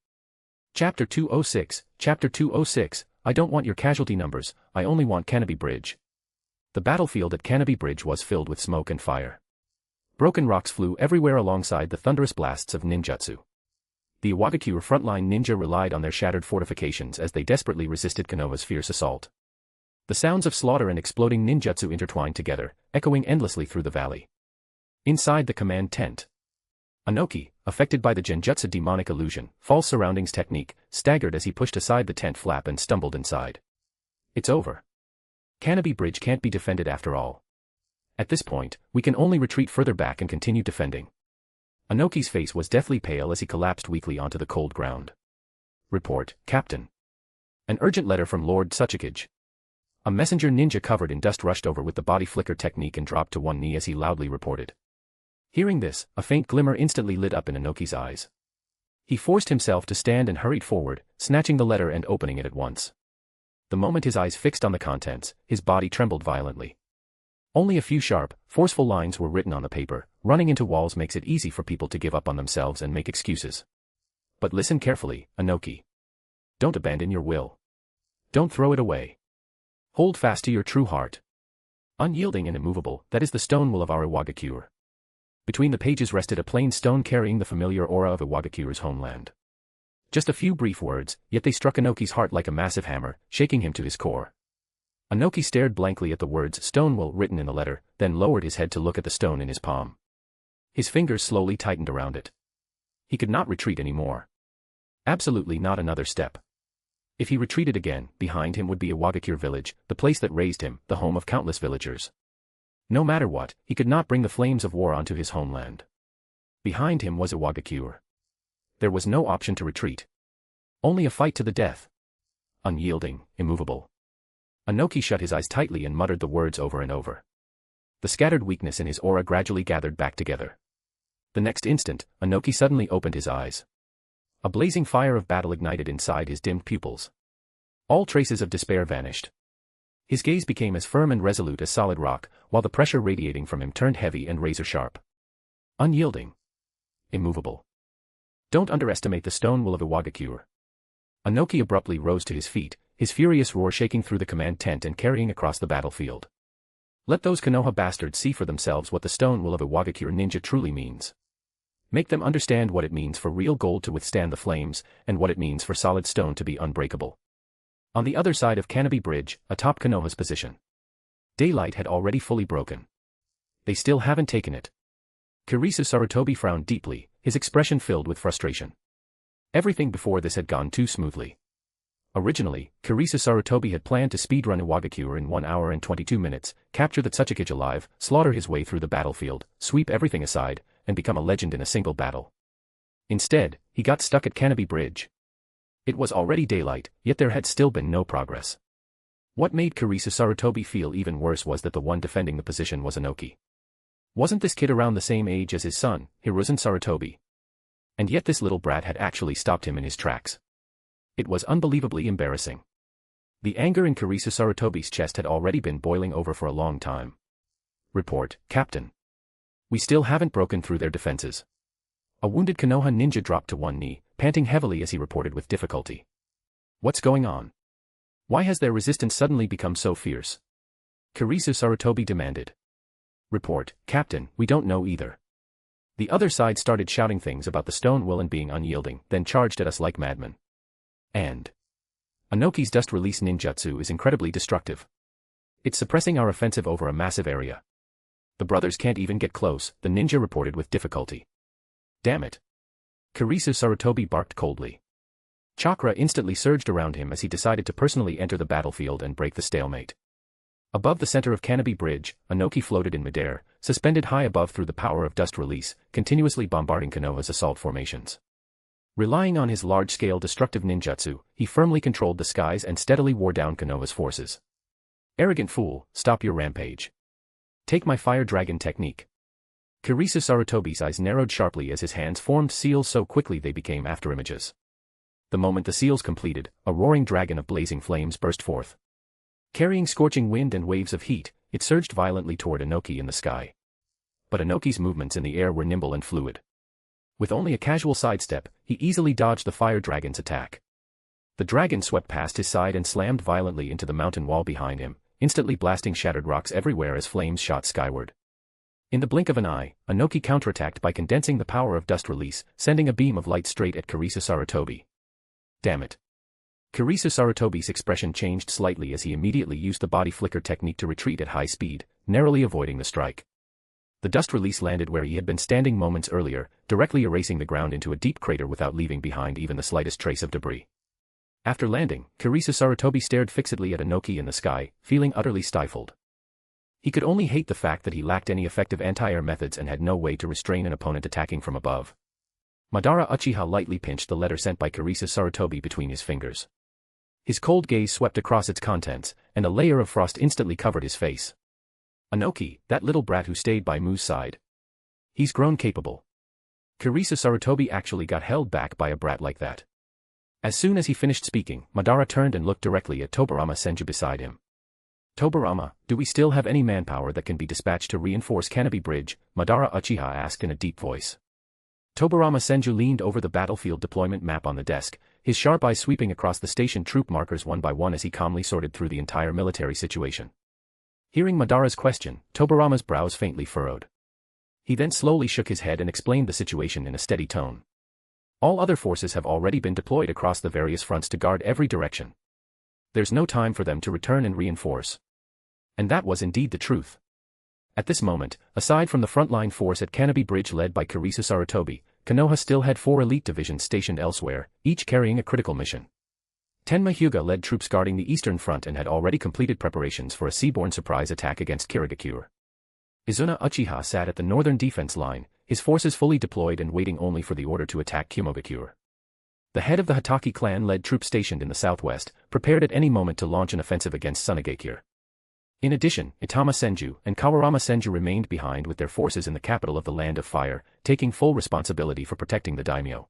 [SPEAKER 3] Chapter 206, Chapter 206, I don't want your casualty numbers, I only want Kanobi Bridge. The battlefield at Kanobi Bridge was filled with smoke and fire. Broken rocks flew everywhere alongside the thunderous blasts of ninjutsu. The Iwagakure frontline ninja relied on their shattered fortifications as they desperately resisted Konoha's fierce assault. The sounds of slaughter and exploding ninjutsu intertwined together, echoing endlessly through the valley. Inside the command tent, Inoki, affected by the genjutsu demonic illusion, false surroundings technique, staggered as he pushed aside the tent flap and stumbled inside. It's over. Kanobi Bridge can't be defended after all. At this point, we can only retreat further back and continue defending. Inoki's face was deathly pale as he collapsed weakly onto the cold ground. Report, Captain. An urgent letter from Lord Tsuchikage. A messenger ninja covered in dust rushed over with the body flicker technique and dropped to one knee as he loudly reported. Hearing this, a faint glimmer instantly lit up in Inoki's eyes. He forced himself to stand and hurried forward, snatching the letter and opening it at once. The moment his eyes fixed on the contents, his body trembled violently. Only a few sharp, forceful lines were written on the paper. Running into walls makes it easy for people to give up on themselves and make excuses. But listen carefully, Inoki. Don't abandon your will. Don't throw it away. Hold fast to your true heart. Unyielding and immovable, that is the stone will of our Iwagakure. Between the pages rested a plain stone carrying the familiar aura of Iwagakure's homeland. Just a few brief words, yet they struck Inoki's heart like a massive hammer, shaking him to his core. Anoki stared blankly at the words Stonewall written in the letter, then lowered his head to look at the stone in his palm. His fingers slowly tightened around it. He could not retreat anymore. Absolutely not another step. If he retreated again, behind him would be Iwagakure village, the place that raised him, the home of countless villagers. No matter what, he could not bring the flames of war onto his homeland. Behind him was Iwagakure. There was no option to retreat. Only a fight to the death. Unyielding, immovable. Anoki shut his eyes tightly and muttered the words over and over. The scattered weakness in his aura gradually gathered back together. The next instant, Anoki suddenly opened his eyes. A blazing fire of battle ignited inside his dimmed pupils. All traces of despair vanished. His gaze became as firm and resolute as solid rock, while the pressure radiating from him turned heavy and razor-sharp. Unyielding. Immovable. Don't underestimate the stone will of Iwagakure. Anoki abruptly rose to his feet, his furious roar shaking through the command tent and carrying across the battlefield. Let those Konoha bastards see for themselves what the stone will of Iwagakure ninja truly means. Make them understand what it means for real gold to withstand the flames, and what it means for solid stone to be unbreakable. On the other side of Canopy Bridge, atop Konoha's position. Daylight had already fully broken. They still haven't taken it. Kurisu Sarutobi frowned deeply, his expression filled with frustration. Everything before this had gone too smoothly. Originally, Kurisu Sarutobi had planned to speedrun Iwagakure in 1 hour and 22 minutes, capture the Tsuchikage alive, slaughter his way through the battlefield, sweep everything aside, and become a legend in a single battle. Instead, he got stuck at Canopy Bridge. It was already daylight, yet there had still been no progress. What made Kurisu Sarutobi feel even worse was that the one defending the position was Anoki. Wasn't this kid around the same age as his son, Hiruzen Sarutobi? And yet this little brat had actually stopped him in his tracks. It was unbelievably embarrassing. The anger in Kurisu Sarutobi's chest had already been boiling over for a long time. Report, Captain. We still haven't broken through their defenses. A wounded Konoha ninja dropped to one knee, panting heavily as he reported with difficulty. What's going on? Why has their resistance suddenly become so fierce? Kurisu Sarutobi demanded. Report, Captain, we don't know either. The other side started shouting things about the stone will and being unyielding, then charged at us like madmen. And Anoki's dust-release ninjutsu is incredibly destructive. It's suppressing our offensive over a massive area. The brothers can't even get close, the ninja reported with difficulty. Damn it. Kurisu Sarutobi barked coldly. Chakra instantly surged around him as he decided to personally enter the battlefield and break the stalemate. Above the center of Canopy Bridge, Anoki floated in midair, suspended high above through the power of dust release, continuously bombarding Konoha's assault formations. Relying on his large-scale destructive ninjutsu, he firmly controlled the skies and steadily wore down Konoha's forces. Arrogant fool, stop your rampage. Take my fire dragon technique. Kurisu Sarutobi's eyes narrowed sharply as his hands formed seals so quickly they became afterimages. The moment the seals completed, a roaring dragon of blazing flames burst forth. Carrying scorching wind and waves of heat, it surged violently toward Anoki in the sky. But Anoki's movements in the air were nimble and fluid. With only a casual sidestep, he easily dodged the fire dragon's attack. The dragon swept past his side and slammed violently into the mountain wall behind him, instantly blasting shattered rocks everywhere as flames shot skyward. In the blink of an eye, Anoki counterattacked by condensing the power of dust release, sending a beam of light straight at Kurisu Sarutobi. Damn it. Kurisu Sarutobi's expression changed slightly as he immediately used the body flicker technique to retreat at high speed, narrowly avoiding the strike. The dust release landed where he had been standing moments earlier, directly erasing the ground into a deep crater without leaving behind even the slightest trace of debris. After landing, Kurisu Sarutobi stared fixedly at Anoki in the sky, feeling utterly stifled. He could only hate the fact that he lacked any effective anti-air methods and had no way to restrain an opponent attacking from above. Madara Uchiha lightly pinched the letter sent by Kurisu Sarutobi between his fingers. His cold gaze swept across its contents, and a layer of frost instantly covered his face. Anoki, that little brat who stayed by Mu's side. He's grown capable. Kurisu Sarutobi actually got held back by a brat like that. As soon as he finished speaking, Madara turned and looked directly at Tobarama Senju beside him. Tobarama, do we still have any manpower that can be dispatched to reinforce Canopy Bridge? Madara Uchiha asked in a deep voice. Tobarama Senju leaned over the battlefield deployment map on the desk, his sharp eyes sweeping across the station troop markers one by one as he calmly sorted through the entire military situation. Hearing Madara's question, Tobarama's brows faintly furrowed. He then slowly shook his head and explained the situation in a steady tone. All other forces have already been deployed across the various fronts to guard every direction. There's no time for them to return and reinforce. And that was indeed the truth. At this moment, aside from the frontline force at Canopy Bridge led by Arisu Sarutobi, Konoha still had 4 elite divisions stationed elsewhere, each carrying a critical mission. Tenma Hyuga led troops guarding the eastern front and had already completed preparations for a seaborne surprise attack against Kirigakure. Izuna Uchiha sat at the northern defense line, his forces fully deployed and waiting only for the order to attack Kumogakure. The head of the Hatake clan led troops stationed in the southwest, prepared at any moment to launch an offensive against Sunagakure. In addition, Itama Senju and Kawarama Senju remained behind with their forces in the capital of the Land of Fire, taking full responsibility for protecting the daimyo.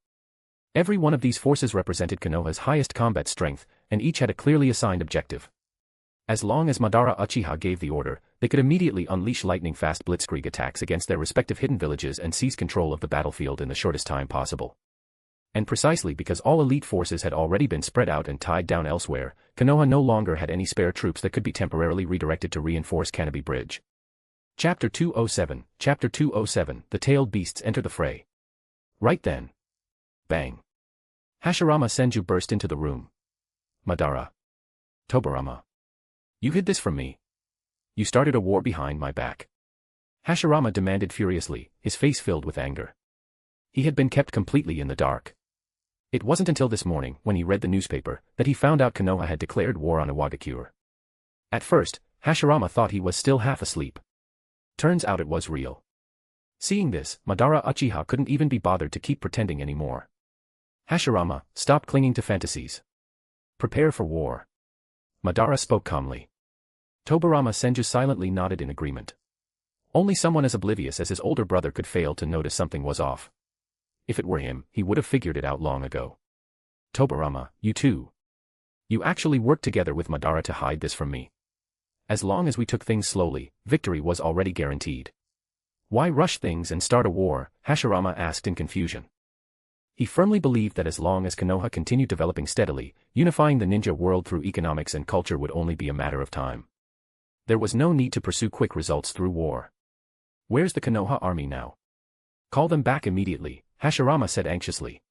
[SPEAKER 3] Every one of these forces represented Konoha's highest combat strength, and each had a clearly assigned objective. As long as Madara Uchiha gave the order, they could immediately unleash lightning-fast blitzkrieg attacks against their respective hidden villages and seize control of the battlefield in the shortest time possible. And precisely because all elite forces had already been spread out and tied down elsewhere, Konoha no longer had any spare troops that could be temporarily redirected to reinforce Canopy Bridge. Chapter 207, Chapter 207, The Tailed Beasts Enter the Fray. Right then. Bang. Hashirama Senju burst into the room. Madara. Tobarama. You hid this from me. You started a war behind my back. Hashirama demanded furiously, his face filled with anger. He had been kept completely in the dark. It wasn't until this morning, when he read the newspaper, that he found out Konoha had declared war on Iwagakure. At first, Hashirama thought he was still half asleep. Turns out it was real. Seeing this, Madara Uchiha couldn't even be bothered to keep pretending anymore. Hashirama, stop clinging to fantasies. Prepare for war. Madara spoke calmly. Tobarama Senju silently nodded in agreement. Only someone as oblivious as his older brother could fail to notice something was off. If it were him, he would have figured it out long ago. Tobarama, you too. You actually worked together with Madara to hide this from me. As long as we took things slowly, victory was already guaranteed. Why rush things and start a war? Hashirama asked in confusion. He firmly believed that as long as Konoha continued developing steadily, unifying the ninja world through economics and culture would only be a matter of time. There was no need to pursue quick results through war. Where's the Konoha army now? Call them back immediately, Hashirama said anxiously.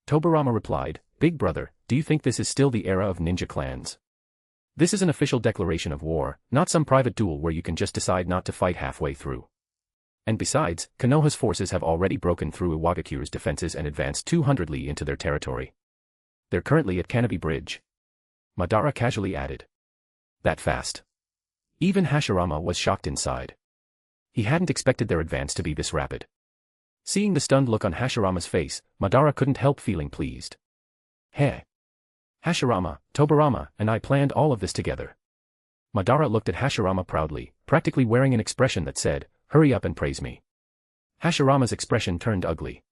[SPEAKER 3] Tobarama replied, Big brother, do you think this is still the era of ninja clans? This is an official declaration of war, not some private duel where you can just decide not to fight halfway through. And besides, Konoha's forces have already broken through Iwagakure's defenses and advanced 200 li into their territory. They're currently at Canopy Bridge. Madara casually added. That fast. Even Hashirama was shocked inside. He hadn't expected their advance to be this rapid. Seeing the stunned look on Hashirama's face, Madara couldn't help feeling pleased. Heh. Hashirama, Tobarama, and I planned all of this together. Madara looked at Hashirama proudly, practically wearing an expression that said, hurry up and praise me. Hashirama's expression turned ugly.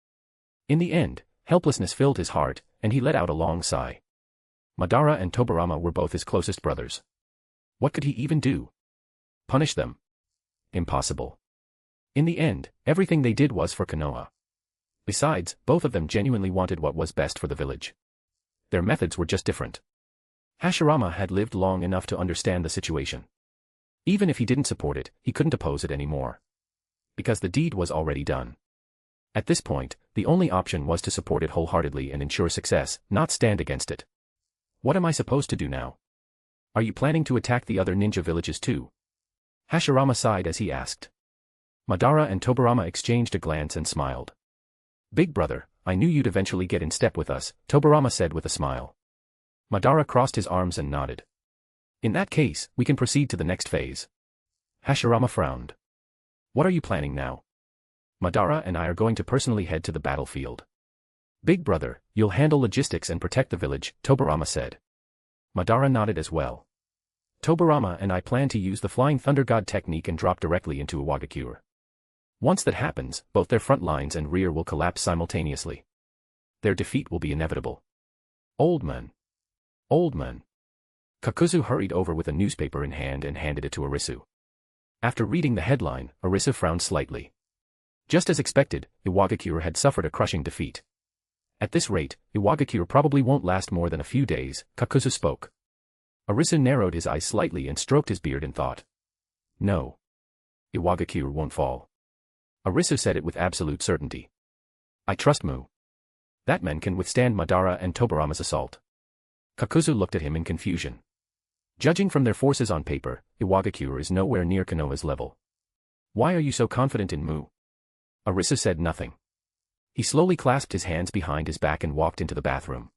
[SPEAKER 3] In the end, helplessness filled his heart, and he let out a long sigh. Madara and Tobarama were both his closest brothers. What could he even do? Punish them? Impossible. In the end, everything they did was for Konoha. Besides, both of them genuinely wanted what was best for the village. Their methods were just different. Hashirama had lived long enough to understand the situation. Even if he didn't support it, he couldn't oppose it anymore. Because the deed was already done. At this point, the only option was to support it wholeheartedly and ensure success, not stand against it. What am I supposed to do now? Are you planning to attack the other ninja villages too? Hashirama sighed as he asked. Madara and Tobarama exchanged a glance and smiled. Big brother, I knew you'd eventually get in step with us, Tobarama said with a smile. Madara crossed his arms and nodded. In that case, we can proceed to the next phase. Hashirama frowned. What are you planning now? Madara and I are going to personally head to the battlefield. Big brother, you'll handle logistics and protect the village, Tobarama said. Madara nodded as well. Tobarama and I plan to use the Flying Thunder God technique and drop directly into Iwagakure. Once that happens, both their front lines and rear will collapse simultaneously. Their defeat will be inevitable. Old man. Old man. Kakuzu hurried over with a newspaper in hand and handed it to Arisu. After reading the headline, Arisu frowned slightly. Just as expected, Iwagakure had suffered a crushing defeat. At this rate, Iwagakure probably won't last more than a few days, Kakuzu spoke. Arisu narrowed his eyes slightly and stroked his beard in thought. No. Iwagakure won't fall. Arisu said it with absolute certainty. I trust Mu. That man can withstand Madara and Tobarama's assault. Kakuzu looked at him in confusion. Judging from their forces on paper, Iwagakure is nowhere near Konoha's level. Why are you so confident in Mu? Arisu said nothing. He slowly clasped his hands behind his back and walked into the bathroom.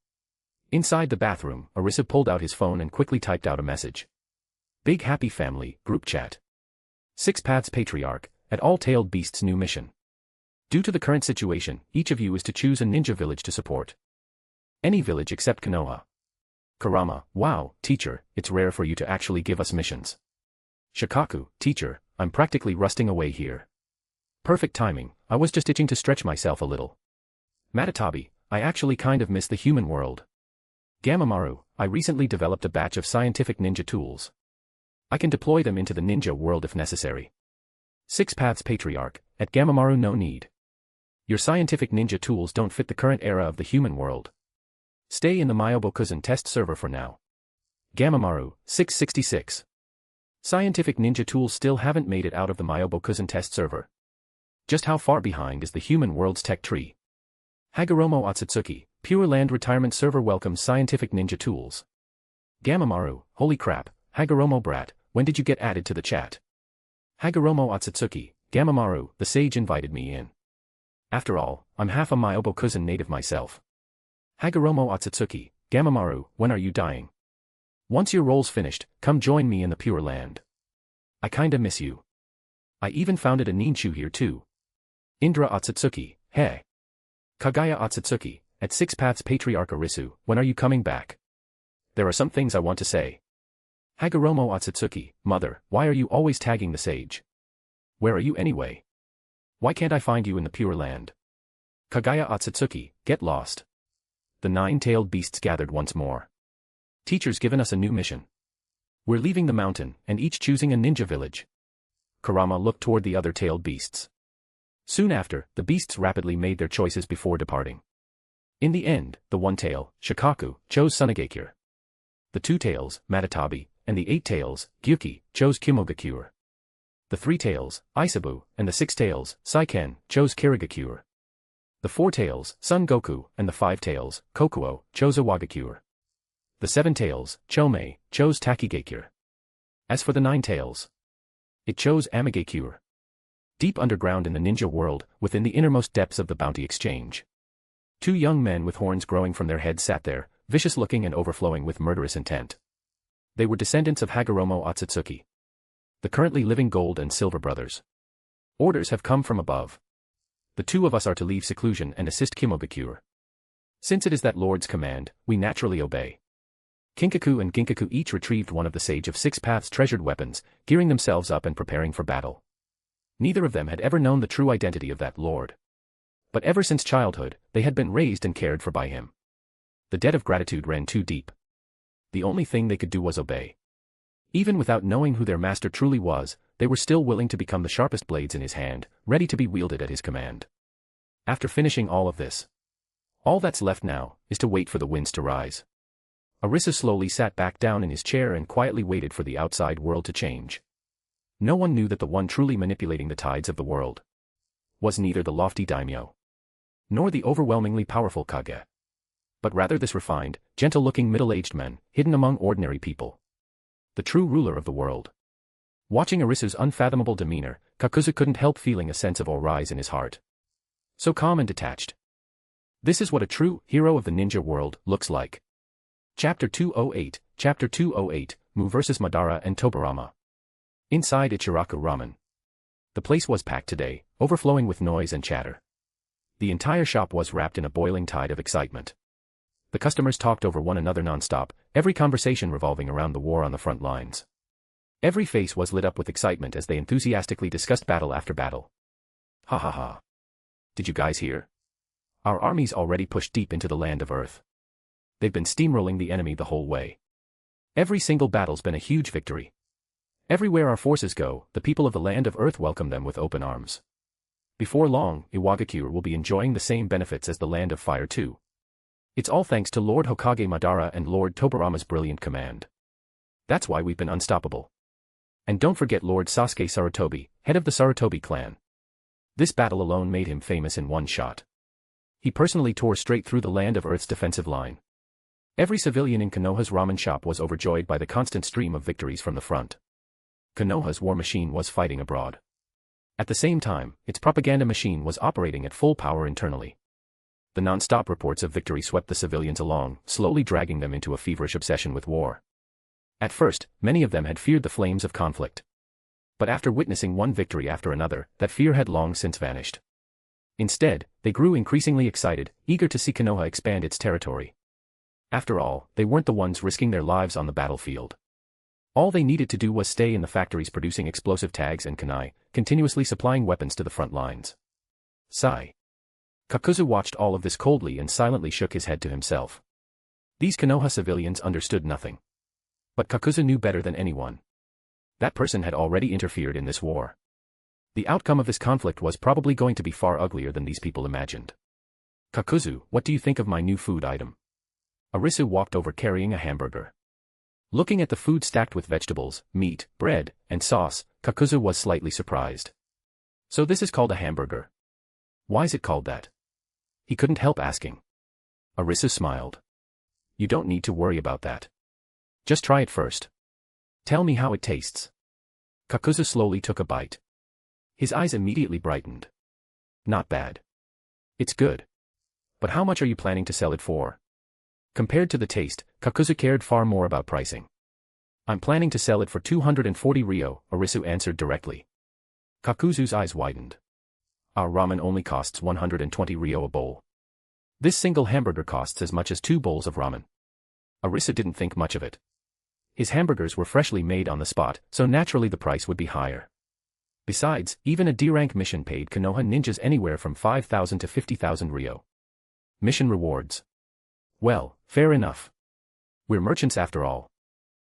[SPEAKER 3] Inside the bathroom, Arisu pulled out his phone and quickly typed out a message. Big Happy Family, Group Chat. Six Paths Patriarch, at All-Tailed Beast's new mission. Due to the current situation, each of you is to choose a ninja village to support. Any village except Konoha. Kurama, wow, teacher, it's rare for you to actually give us missions. Shikaku, teacher, I'm practically rusting away here. Perfect timing, I was just itching to stretch myself a little. Matatabi, I actually kind of miss the human world. Gamamaru, I recently developed a batch of scientific ninja tools. I can deploy them into the ninja world if necessary. Six Paths Patriarch, at Gamamaru no need. Your scientific ninja tools don't fit the current era of the human world. Stay in the Myobokuzan test server for now. Gamamaru, 666. Scientific ninja tools still haven't made it out of the Myobokuzan test server. Just how far behind is the human world's tech tree? Hagoromo Otsutsuki, Pure Land Retirement Server welcomes scientific ninja tools. Gamamaru, holy crap, Hagoromo brat, when did you get added to the chat? Hagoromo Otsutsuki, Gamamaru, the sage invited me in. After all, I'm half a Myobokuzan native myself. Hagoromo Otsutsuki, Gamamaru, when are you dying? Once your role's finished, come join me in the Pure Land. I kinda miss you. I even founded a ninshu here too. Indra Otsutsuki, hey. Kaguya Otsutsuki, at Six Paths Patriarch Arisu, when are you coming back? There are some things I want to say. Hagoromo Otsutsuki, mother, why are you always tagging the sage? Where are you anyway? Why can't I find you in the Pure Land? Kaguya Otsutsuki, get lost. The nine-tailed beasts gathered once more. Teacher's given us a new mission. We're leaving the mountain, and each choosing a ninja village. Kurama looked toward the other tailed beasts. Soon after, the beasts rapidly made their choices before departing. In the end, the one tail, Shikaku, chose Sunagakure. The two tails, Matatabi, and the eight tails, Gyuki, chose Kimogakure. The three tails, Isabu, and the six tails, Saiken, chose Kirigakure. The four tails, Son Goku, and the five tails, Kokuo, chose Iwagakure. The seven tails, Chomei, chose Takigakure. As for the nine tails, it chose Amigakure. Deep underground in the ninja world, within the innermost depths of the bounty exchange. Two young men with horns growing from their heads sat there, vicious-looking and overflowing with murderous intent. They were descendants of Hagoromo Otsutsuki, the currently living Gold and Silver brothers. Orders have come from above. The two of us are to leave seclusion and assist Kimogakure. Since it is that lord's command, we naturally obey. Kinkaku and Ginkaku each retrieved one of the Sage of Six Paths' treasured weapons, gearing themselves up and preparing for battle. Neither of them had ever known the true identity of that lord. But ever since childhood, they had been raised and cared for by him. The debt of gratitude ran too deep. The only thing they could do was obey. Even without knowing who their master truly was, they were still willing to become the sharpest blades in his hand, ready to be wielded at his command. After finishing all of this, all that's left now is to wait for the winds to rise. Arisu slowly sat back down in his chair and quietly waited for the outside world to change. No one knew that the one truly manipulating the tides of the world was neither the lofty daimyo, nor the overwhelmingly powerful Kage, but rather this refined, gentle-looking middle-aged man, hidden among ordinary people. The true ruler of the world. Watching Arisu's unfathomable demeanor, Kakuzu couldn't help feeling a sense of awe rise in his heart. So calm and detached. This is what a true hero of the ninja world looks like. Chapter 208, Mu vs Madara and Tobirama. Inside Ichiraku Ramen. The place was packed today, overflowing with noise and chatter. The entire shop was wrapped in a boiling tide of excitement. The customers talked over one another non-stop, every conversation revolving around the war on the front lines. Every face was lit up with excitement as they enthusiastically discussed battle after battle. Ha ha ha. Did you guys hear? Our armies already pushed deep into the land of Earth. They've been steamrolling the enemy the whole way. Every single battle's been a huge victory. Everywhere our forces go, the people of the land of Earth welcome them with open arms. Before long, Iwagakure will be enjoying the same benefits as the land of fire too. It's all thanks to Lord Hokage Madara and Lord Tobirama's brilliant command. That's why we've been unstoppable. And don't forget Lord Sasuke Sarutobi, head of the Sarutobi clan. This battle alone made him famous in one shot. He personally tore straight through the land of Earth's defensive line. Every civilian in Konoha's ramen shop was overjoyed by the constant stream of victories from the front. Konoha's war machine was fighting abroad. At the same time, its propaganda machine was operating at full power internally. The non-stop reports of victory swept the civilians along, slowly dragging them into a feverish obsession with war. At first, many of them had feared the flames of conflict. But after witnessing one victory after another, that fear had long since vanished. Instead, they grew increasingly excited, eager to see Konoha expand its territory. After all, they weren't the ones risking their lives on the battlefield. All they needed to do was stay in the factories producing explosive tags and kunai, continuously supplying weapons to the front lines. Sigh. Kakuzu watched all of this coldly and silently shook his head to himself. These Konoha civilians understood nothing. But Kakuzu knew better than anyone. That person had already interfered in this war. The outcome of this conflict was probably going to be far uglier than these people imagined. Kakuzu, what do you think of my new food item? Arisu walked over carrying a hamburger. Looking at the food stacked with vegetables, meat, bread, and sauce, Kakuzu was slightly surprised. So this is called a hamburger. Why is it called that? He couldn't help asking. Arisu smiled. You don't need to worry about that. Just try it first. Tell me how it tastes. Kakuzu slowly took a bite. His eyes immediately brightened. Not bad. It's good. But how much are you planning to sell it for? Compared to the taste, Kakuzu cared far more about pricing. I'm planning to sell it for 240 ryo, Arisu answered directly. Kakuzu's eyes widened. Our ramen only costs 120 ryo a bowl. This single hamburger costs as much as 2 bowls of ramen. Arisu didn't think much of it. His hamburgers were freshly made on the spot, so naturally the price would be higher. Besides, even a D-rank mission paid Konoha ninjas anywhere from 5,000 to 50,000 ryo. Mission rewards. Well, fair enough. We're merchants after all.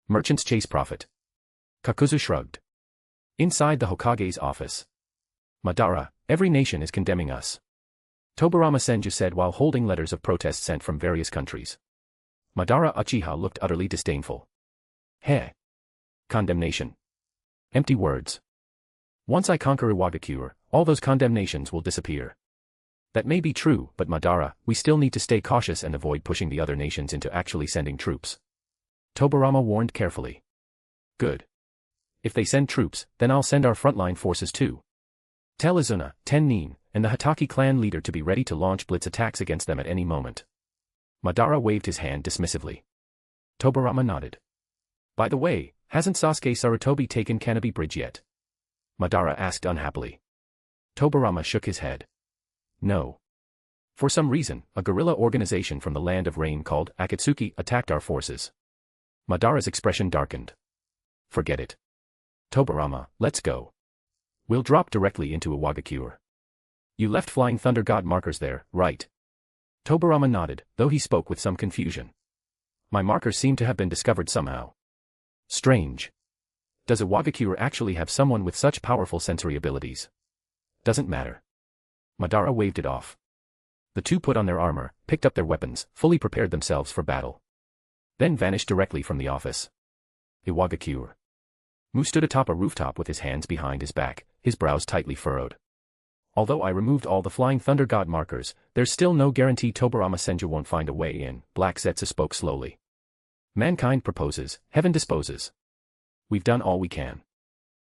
[SPEAKER 3] Merchants chase profit. Kakuzu shrugged. Inside the Hokage's office. Madara, every nation is condemning us. Tobirama Senju said while holding letters of protest sent from various countries. Madara Uchiha looked utterly disdainful. Heh. Condemnation. Empty words. Once I conquer Iwagakure, all those condemnations will disappear. That may be true, but Madara, we still need to stay cautious and avoid pushing the other nations into actually sending troops. Tobirama warned carefully. Good. If they send troops, then I'll send our frontline forces too. Tell Izuna, Tennin, and the Hatake clan leader to be ready to launch blitz attacks against them at any moment. Madara waved his hand dismissively. Tobirama nodded. By the way, hasn't Sasuke Sarutobi taken Kanobi Bridge yet? Madara asked unhappily. Tobirama shook his head. No. For some reason, a guerrilla organization from the Land of Rain called Akatsuki attacked our forces. Madara's expression darkened. Forget it. Tobirama, let's go. We'll drop directly into Iwagakure. You left Flying Thunder God markers there, right? Tobirama nodded, though he spoke with some confusion. My markers seem to have been discovered somehow. Strange. Does Iwagakure actually have someone with such powerful sensory abilities? Doesn't matter. Madara waved it off. The two put on their armor, picked up their weapons, fully prepared themselves for battle. Then vanished directly from the office. Iwagakure. Mu stood atop a rooftop with his hands behind his back, his brows tightly furrowed. Although I removed all the Flying Thunder God markers, there's still no guarantee Tobirama Senju won't find a way in, Black Zetsu spoke slowly. Mankind proposes, heaven disposes. We've done all we can.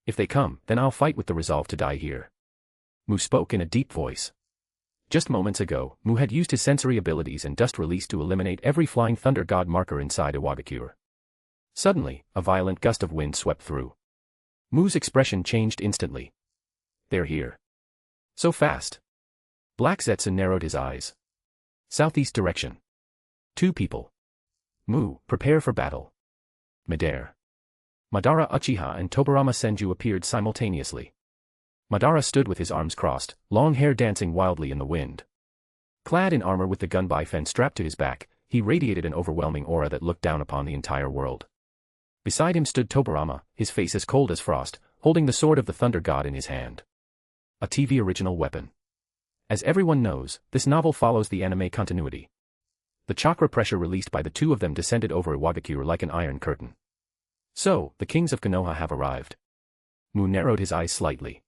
[SPEAKER 3] If they come, then I'll fight with the resolve to die here. Mu spoke in a deep voice. Just moments ago, Mu had used his sensory abilities and dust release to eliminate every Flying Thunder God marker inside Iwagakure. Suddenly, a violent gust of wind swept through. Mu's expression changed instantly. They're here. So fast. Black Zetsu narrowed his eyes. Southeast direction. 2 people. Mu, prepare for battle. Midair. Madara Uchiha and Tobirama Senju appeared simultaneously. Madara stood with his arms crossed, long hair dancing wildly in the wind. Clad in armor with the gunbai fen strapped to his back, he radiated an overwhelming aura that looked down upon the entire world. Beside him stood Tobirama, his face as cold as frost, holding the sword of the Thunder God in his hand. A TV original weapon. As everyone knows, this novel follows the anime continuity. The chakra pressure released by the two of them descended over Iwagakure like an iron curtain. So, the kings of Konoha have arrived. Mu narrowed his eyes slightly.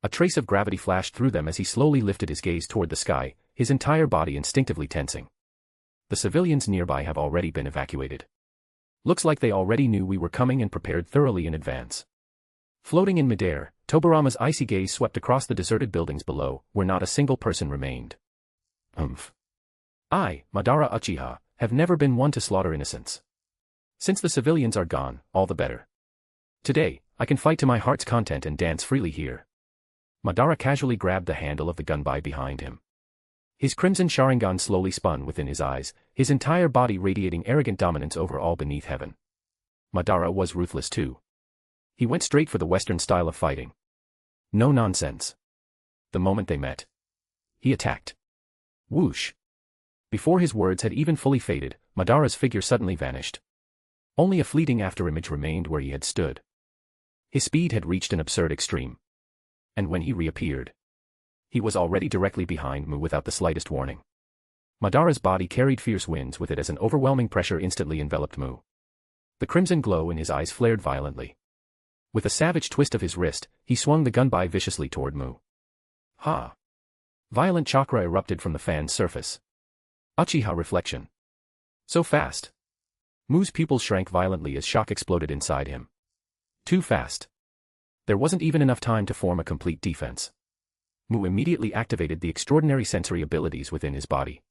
[SPEAKER 3] A trace of gravity flashed through them as he slowly lifted his gaze toward the sky, his entire body instinctively tensing. The civilians nearby have already been evacuated. Looks like they already knew we were coming and prepared thoroughly in advance. Floating in midair, Tobarama's icy gaze swept across the deserted buildings below, where not a single person remained. I, Madara Uchiha, have never been one to slaughter innocents. Since the civilians are gone, all the better. Today, I can fight to my heart's content and dance freely here. Madara casually grabbed the handle of the gunbai behind him. His crimson Sharingan slowly spun within his eyes, his entire body radiating arrogant dominance over all beneath heaven. Madara was ruthless too. He went straight for the Western style of fighting. No nonsense. The moment they met, he attacked. Whoosh. Before his words had even fully faded, Madara's figure suddenly vanished. Only a fleeting afterimage remained where he had stood. His speed had reached an absurd extreme. And when he reappeared, he was already directly behind Mu without the slightest warning. Madara's body carried fierce winds with it as an overwhelming pressure instantly enveloped Mu. The crimson glow in his eyes flared violently. With a savage twist of his wrist, he swung the gunbai viciously toward Mu. Ha! Violent chakra erupted from the fan's surface. Uchiha reflection. So fast. Mu's pupils shrank violently as shock exploded inside him. Too fast. There wasn't even enough time to form a complete defense. Mu immediately activated the extraordinary sensory abilities within his body.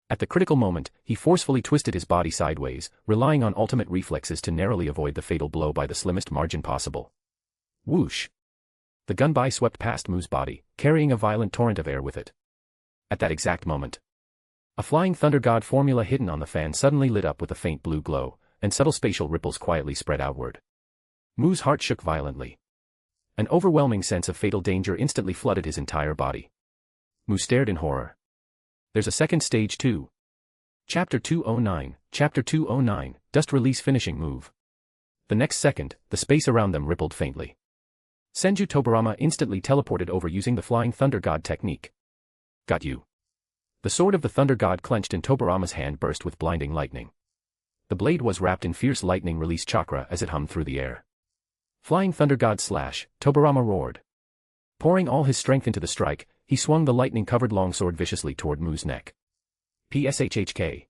[SPEAKER 3] At the critical moment, he forcefully twisted his body sideways, relying on ultimate reflexes to narrowly avoid the fatal blow by the slimmest margin possible. Whoosh! The gunbai swept past Mu's body, carrying a violent torrent of air with it. At that exact moment, a flying thunder god formula hidden on the fan suddenly lit up with a faint blue glow, and subtle spatial ripples quietly spread outward. Mu's heart shook violently. An overwhelming sense of fatal danger instantly flooded his entire body. Mu stared in horror. There's a second stage too. Chapter 209, Dust Release Finishing Move. The next second, the space around them rippled faintly. Senju Tobarama instantly teleported over using the Flying Thunder God technique. Got you. The sword of the Thunder God clenched in Tobarama's hand burst with blinding lightning. The blade was wrapped in fierce lightning release chakra as it hummed through the air. Flying Thunder God slash, Tobarama roared. Pouring all his strength into the strike, he swung the lightning-covered longsword viciously toward Mu's neck. Pshhk.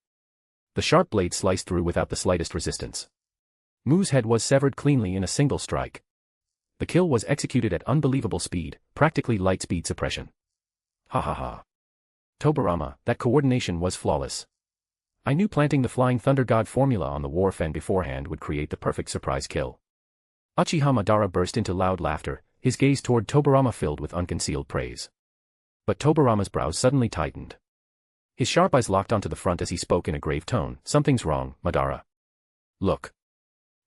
[SPEAKER 3] The sharp blade sliced through without the slightest resistance. Mu's head was severed cleanly in a single strike. The kill was executed at unbelievable speed, practically light-speed suppression. Ha ha ha. Tobarama, that coordination was flawless. I knew planting the Flying Thunder God formula on the war fan beforehand would create the perfect surprise kill. Uchiha Madara burst into loud laughter, his gaze toward Tobarama filled with unconcealed praise. But Tobarama's brows suddenly tightened. His sharp eyes locked onto the front as he spoke in a grave tone. Something's wrong, Madara. Look.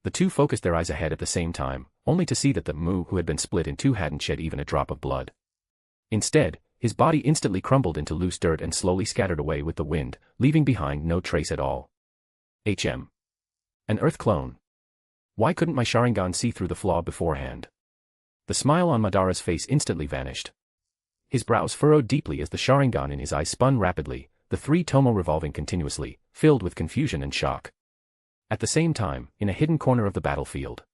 [SPEAKER 3] The two focused their eyes ahead at the same time, only to see that the Mu who had been split in two hadn't shed even a drop of blood. Instead, his body instantly crumbled into loose dirt and slowly scattered away with the wind, leaving behind no trace at all. An Earth clone. Why couldn't my Sharingan see through the flaw beforehand? The smile on Madara's face instantly vanished. His brows furrowed deeply as the Sharingan in his eyes spun rapidly, the three tomo revolving continuously, filled with confusion and shock. At the same time, in a hidden corner of the battlefield,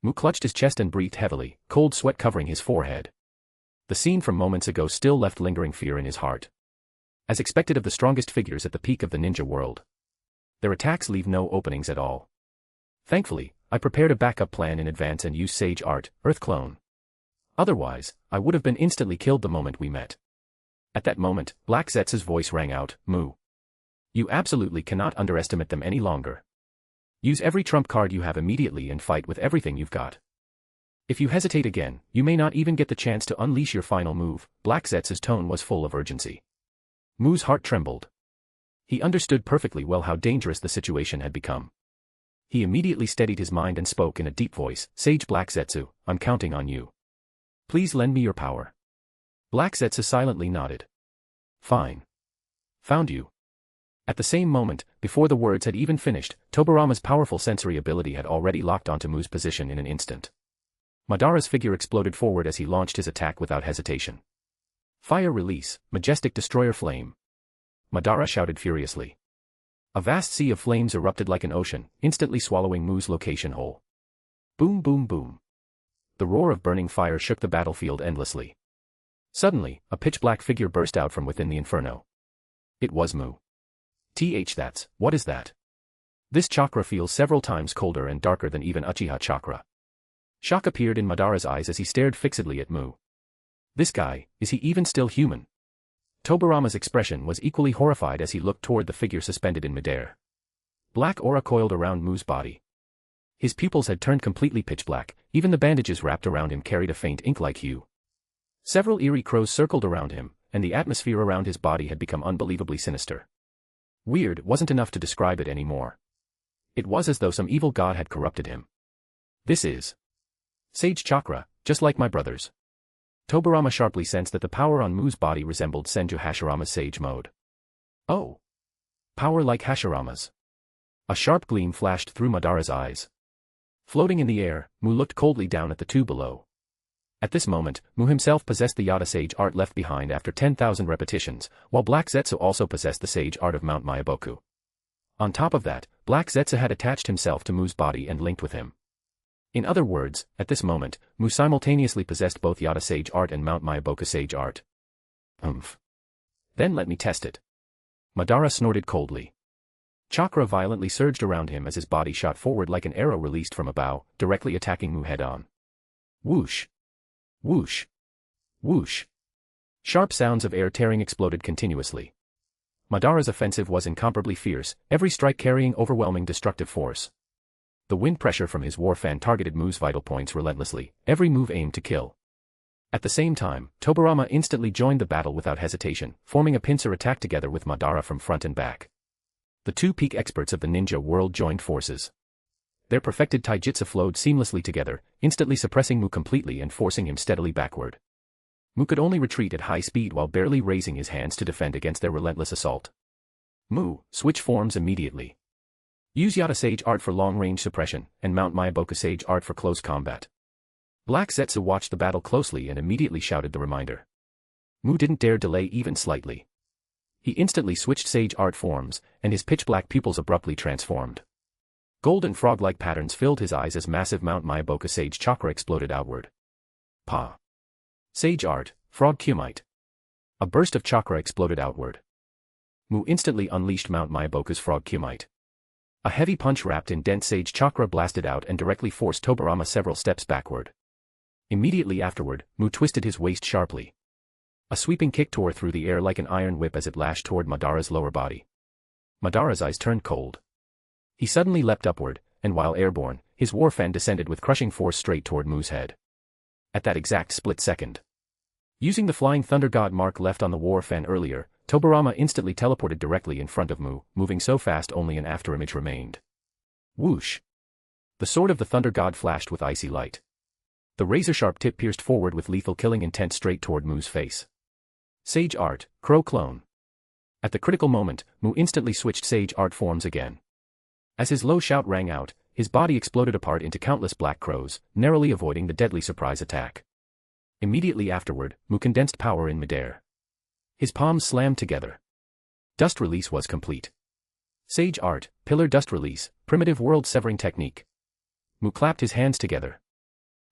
[SPEAKER 3] Mu clutched his chest and breathed heavily, cold sweat covering his forehead. The scene from moments ago still left lingering fear in his heart. As expected of the strongest figures at the peak of the ninja world, their attacks leave no openings at all. Thankfully, I prepared a backup plan in advance and used Sage Art, Earth Clone. Otherwise, I would have been instantly killed the moment we met. At that moment, Black Zetsu's voice rang out, Mu. You absolutely cannot underestimate them any longer. Use every trump card you have immediately and fight with everything you've got. If you hesitate again, you may not even get the chance to unleash your final move. Black Zetsu's tone was full of urgency. Mu's heart trembled. He understood perfectly well how dangerous the situation had become. He immediately steadied his mind and spoke in a deep voice, Sage Black Zetsu, I'm counting on you. Please lend me your power. Black Zetsu silently nodded. Fine. Found you. At the same moment, before the words had even finished, Tobarama's powerful sensory ability had already locked onto Mu's position in an instant. Madara's figure exploded forward as he launched his attack without hesitation. Fire release, majestic destroyer flame. Madara shouted furiously. A vast sea of flames erupted like an ocean, instantly swallowing Mu's location whole. Boom boom boom. The roar of burning fire shook the battlefield endlessly. Suddenly, a pitch-black figure burst out from within the inferno. It was Mu. What is that? This chakra feels several times colder and darker than even Uchiha chakra. Shock appeared in Madara's eyes as he stared fixedly at Mu. This guy, is he even still human? Tobarama's expression was equally horrified as he looked toward the figure suspended in midair. Black aura coiled around Mu's body. His pupils had turned completely pitch black, even the bandages wrapped around him carried a faint ink-like hue. Several eerie crows circled around him, and the atmosphere around his body had become unbelievably sinister. Weird wasn't enough to describe it anymore. It was as though some evil god had corrupted him. This is Sage Chakra, just like my brother's. Tobarama sharply sensed that the power on Mu's body resembled Senju Hashirama's Sage mode. Oh! Power like Hashirama's. A sharp gleam flashed through Madara's eyes. Floating in the air, Mu looked coldly down at the two below. At this moment, Mu himself possessed the Yata Sage art left behind after 10,000 repetitions, while Black Zetsu also possessed the Sage art of Mount Myaboku. On top of that, Black Zetsu had attached himself to Mu's body and linked with him. In other words, at this moment, Mu simultaneously possessed both Yata Sage art and Mount Myaboku Sage art. Then let me test it. Madara snorted coldly. Chakra violently surged around him as his body shot forward like an arrow released from a bow, directly attacking Mu head-on. Whoosh! Whoosh! Whoosh! Sharp sounds of air tearing exploded continuously. Madara's offensive was incomparably fierce, every strike carrying overwhelming destructive force. The wind pressure from his war fan targeted Mu's vital points relentlessly, every move aimed to kill. At the same time, Tobarama instantly joined the battle without hesitation, forming a pincer attack together with Madara from front and back. The two peak experts of the ninja world joined forces. Their perfected taijutsu flowed seamlessly together, instantly suppressing Mu completely and forcing him steadily backward. Mu could only retreat at high speed while barely raising his hands to defend against their relentless assault. Mu, switch forms immediately. Use Yata Sage art for long-range suppression, and Mount Myaboku Sage art for close combat. Black Zetsu watched the battle closely and immediately shouted the reminder. Mu didn't dare delay even slightly. He instantly switched Sage art forms, and his pitch-black pupils abruptly transformed. Golden frog-like patterns filled his eyes as massive Mount Myaboku Sage chakra exploded outward. Pa! Sage art, frog kumite. A burst of chakra exploded outward. Mu instantly unleashed Mount Myaboku's frog kumite. A heavy punch wrapped in dense sage chakra blasted out and directly forced Tobarama several steps backward. Immediately afterward, Mu twisted his waist sharply. A sweeping kick tore through the air like an iron whip as it lashed toward Madara's lower body. Madara's eyes turned cold. He suddenly leapt upward, and while airborne, his war fan descended with crushing force straight toward Mu's head. At that exact split second, using the flying thunder god mark left on the war fan earlier, Tobarama instantly teleported directly in front of Mu, moving so fast only an afterimage remained. Whoosh! The sword of the thunder god flashed with icy light. The razor-sharp tip pierced forward with lethal killing intent straight toward Mu's face. Sage art, crow clone. At the critical moment, Mu instantly switched sage art forms again. As his low shout rang out, his body exploded apart into countless black crows, narrowly avoiding the deadly surprise attack. Immediately afterward, Mu condensed power in midair. His palms slammed together. Dust release was complete. Sage art, pillar dust release, primitive world-severing technique. Mu clapped his hands together.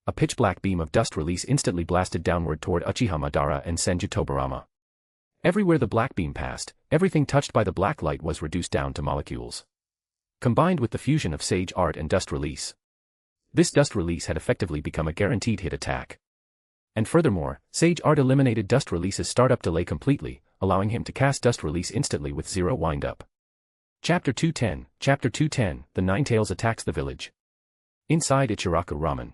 [SPEAKER 3] A pitch-black beam of dust release instantly blasted downward toward Uchiha Madara and Senju Tobarama. Everywhere the black beam passed, everything touched by the black light was reduced down to molecules. Combined with the fusion of sage art and dust release, this dust release had effectively become a guaranteed hit attack. And furthermore, sage art eliminated dust release's startup delay completely, allowing him to cast dust release instantly with zero wind-up. Chapter 210, The Ninetales Attacks the Village. Inside Ichiraku Ramen.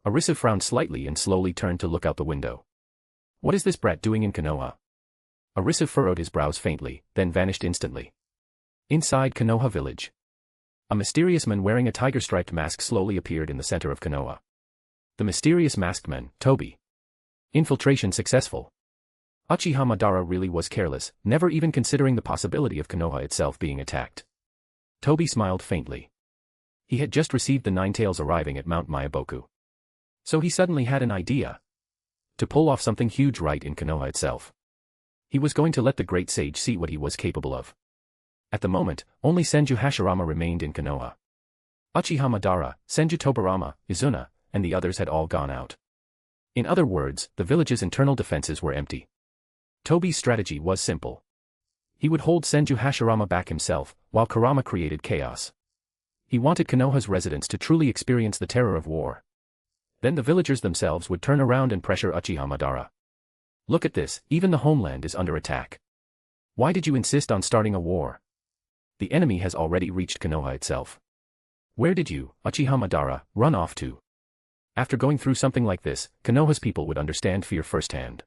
[SPEAKER 3] Arisu frowned slightly and slowly turned to look out the window. What is this brat doing in Konoha? Arisu furrowed his brows faintly, then vanished instantly. Inside Konoha village. A mysterious man wearing a tiger-striped mask slowly appeared in the center of Konoha. The mysterious masked man, Toby. Infiltration successful. Uchiha Madara really was careless, never even considering the possibility of Konoha itself being attacked. Toby smiled faintly. He had just received the Ninetales arriving at Mount Myaboku. So he suddenly had an idea. To pull off something huge right in Konoha itself. He was going to let the great sage see what he was capable of. At the moment, only Senju Hashirama remained in Konoha. Uchiha Madara, Senju Tobarama, Izuna, and the others had all gone out. In other words, the village's internal defenses were empty. Toby's strategy was simple. He would hold Senju Hashirama back himself, while Kurama created chaos. He wanted Konoha's residents to truly experience the terror of war. Then the villagers themselves would turn around and pressure Uchiha Madara. Look at this, even the homeland is under attack. Why did you insist on starting a war? The enemy has already reached Konoha itself. Where did you, Uchiha Madara, run off to? After going through something like this, Konoha's people would understand fear firsthand.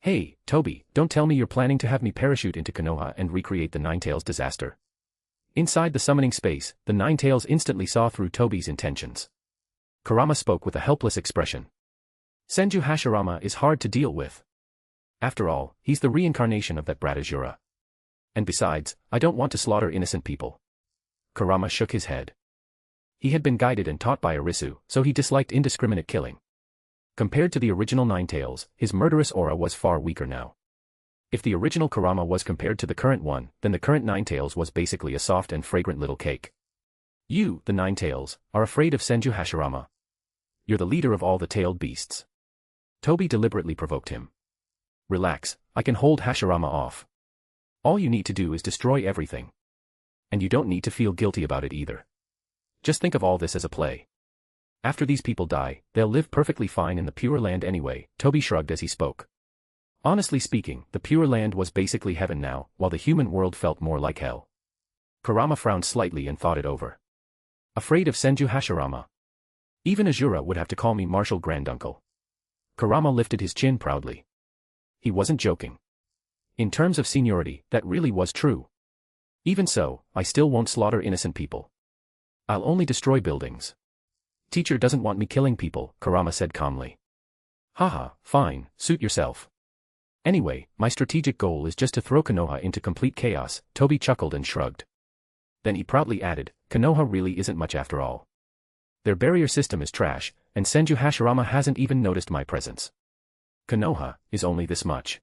[SPEAKER 3] Hey, Toby, don't tell me you're planning to have me parachute into Konoha and recreate the Ninetales disaster. Inside the summoning space, the Ninetales instantly saw through Toby's intentions. Kurama spoke with a helpless expression. Senju Hashirama is hard to deal with. After all, he's the reincarnation of that brat Asura. And besides, I don't want to slaughter innocent people. Kurama shook his head. He had been guided and taught by Arisu, so he disliked indiscriminate killing. Compared to the original Ninetales, his murderous aura was far weaker now. If the original Kurama was compared to the current one, then the current Ninetales was basically a soft and fragrant little cake. You, the Ninetales, are afraid of Senju Hashirama. You're the leader of all the tailed beasts. Toby deliberately provoked him. Relax, I can hold Hashirama off. All you need to do is destroy everything. And you don't need to feel guilty about it either. Just think of all this as a play. After these people die, they'll live perfectly fine in the Pure Land anyway, Toby shrugged as he spoke. Honestly speaking, the Pure Land was basically heaven now, while the human world felt more like hell. Kurama frowned slightly and thought it over. Afraid of Senju Hashirama? Even Asura would have to call me Martial Granduncle. Kurama lifted his chin proudly. He wasn't joking. In terms of seniority, that really was true. Even so, I still won't slaughter innocent people. I'll only destroy buildings. Teacher doesn't want me killing people, Kurama said calmly. Haha, fine, suit yourself. Anyway, my strategic goal is just to throw Konoha into complete chaos, Toby chuckled and shrugged. Then he proudly added, Konoha really isn't much after all. Their barrier system is trash, and Senju Hashirama hasn't even noticed my presence. Konoha is only this much.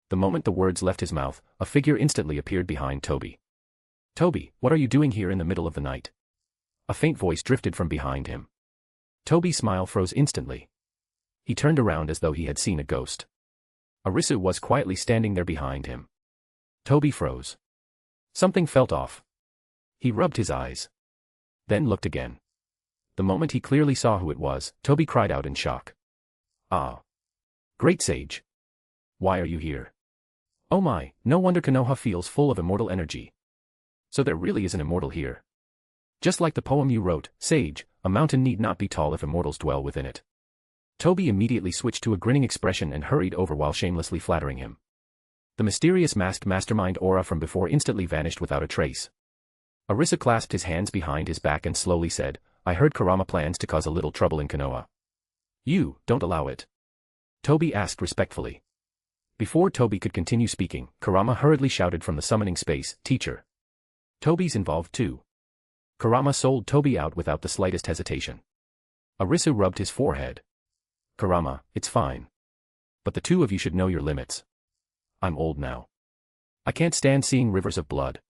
[SPEAKER 3] The moment the words left his mouth, a figure instantly appeared behind Toby. Toby, what are you doing here in the middle of the night? A faint voice drifted from behind him. Toby's smile froze instantly. He turned around as though he had seen a ghost. Arisu was quietly standing there behind him. Toby froze. Something felt off. He rubbed his eyes. Then looked again. The moment he clearly saw who it was, Toby cried out in shock. Ah! Great Sage! Why are you here? Oh my, no wonder Konoha feels full of immortal energy. So there really is an immortal here. Just like the poem you wrote, Sage, a mountain need not be tall if immortals dwell within it. Toby immediately switched to a grinning expression and hurried over while shamelessly flattering him. The mysterious masked mastermind aura from before instantly vanished without a trace. Arisu clasped his hands behind his back and slowly said, I heard Kurama plans to cause a little trouble in Konoha. You, don't allow it. Toby asked respectfully. Before Toby could continue speaking, Kurama hurriedly shouted from the summoning space, Teacher. Toby's involved too. Kurama sold Toby out without the slightest hesitation. Arisu rubbed his forehead. Kurama, it's fine. But the two of you should know your limits. I'm old now. I can't stand seeing rivers of blood.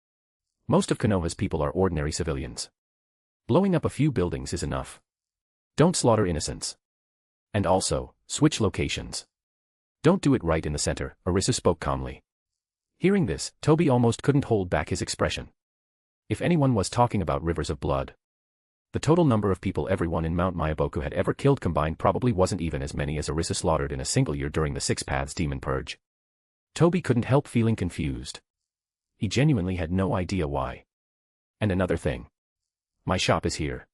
[SPEAKER 3] Most of Konoha's people are ordinary civilians. Blowing up a few buildings is enough. Don't slaughter innocents. And also, switch locations. Don't do it right in the center, Arisu spoke calmly. Hearing this, Toby almost couldn't hold back his expression. If anyone was talking about rivers of blood, the total number of people everyone in Mount Myaboku had ever killed combined probably wasn't even as many as Arisu slaughtered in a single year during the Six Paths Demon Purge. Toby couldn't help feeling confused. He genuinely had no idea why. And another thing. My shop is here.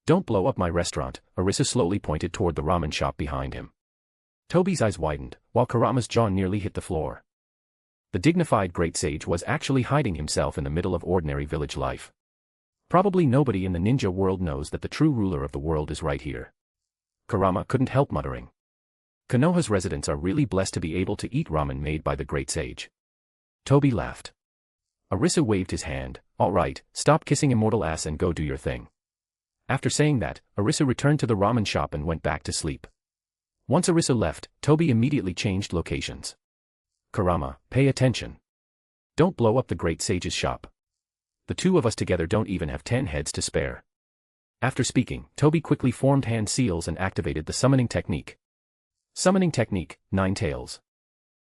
[SPEAKER 3] Don't blow up my restaurant, Arisu slowly pointed toward the ramen shop behind him. Toby's eyes widened, while Kurama's jaw nearly hit the floor. The dignified great sage was actually hiding himself in the middle of ordinary village life. Probably nobody in the ninja world knows that the true ruler of the world is right here. Kurama couldn't help muttering. Konoha's residents are really blessed to be able to eat ramen made by the great sage. Toby laughed. Arisu waved his hand, all right, stop kissing immortal ass and go do your thing. After saying that, Arisu returned to the ramen shop and went back to sleep. Once Arisu left, Toby immediately changed locations. Kurama, pay attention. Don't blow up the great sage's shop. The two of us together don't even have 10 heads to spare. After speaking, Toby quickly formed hand seals and activated the summoning technique. Summoning technique, 9 tails.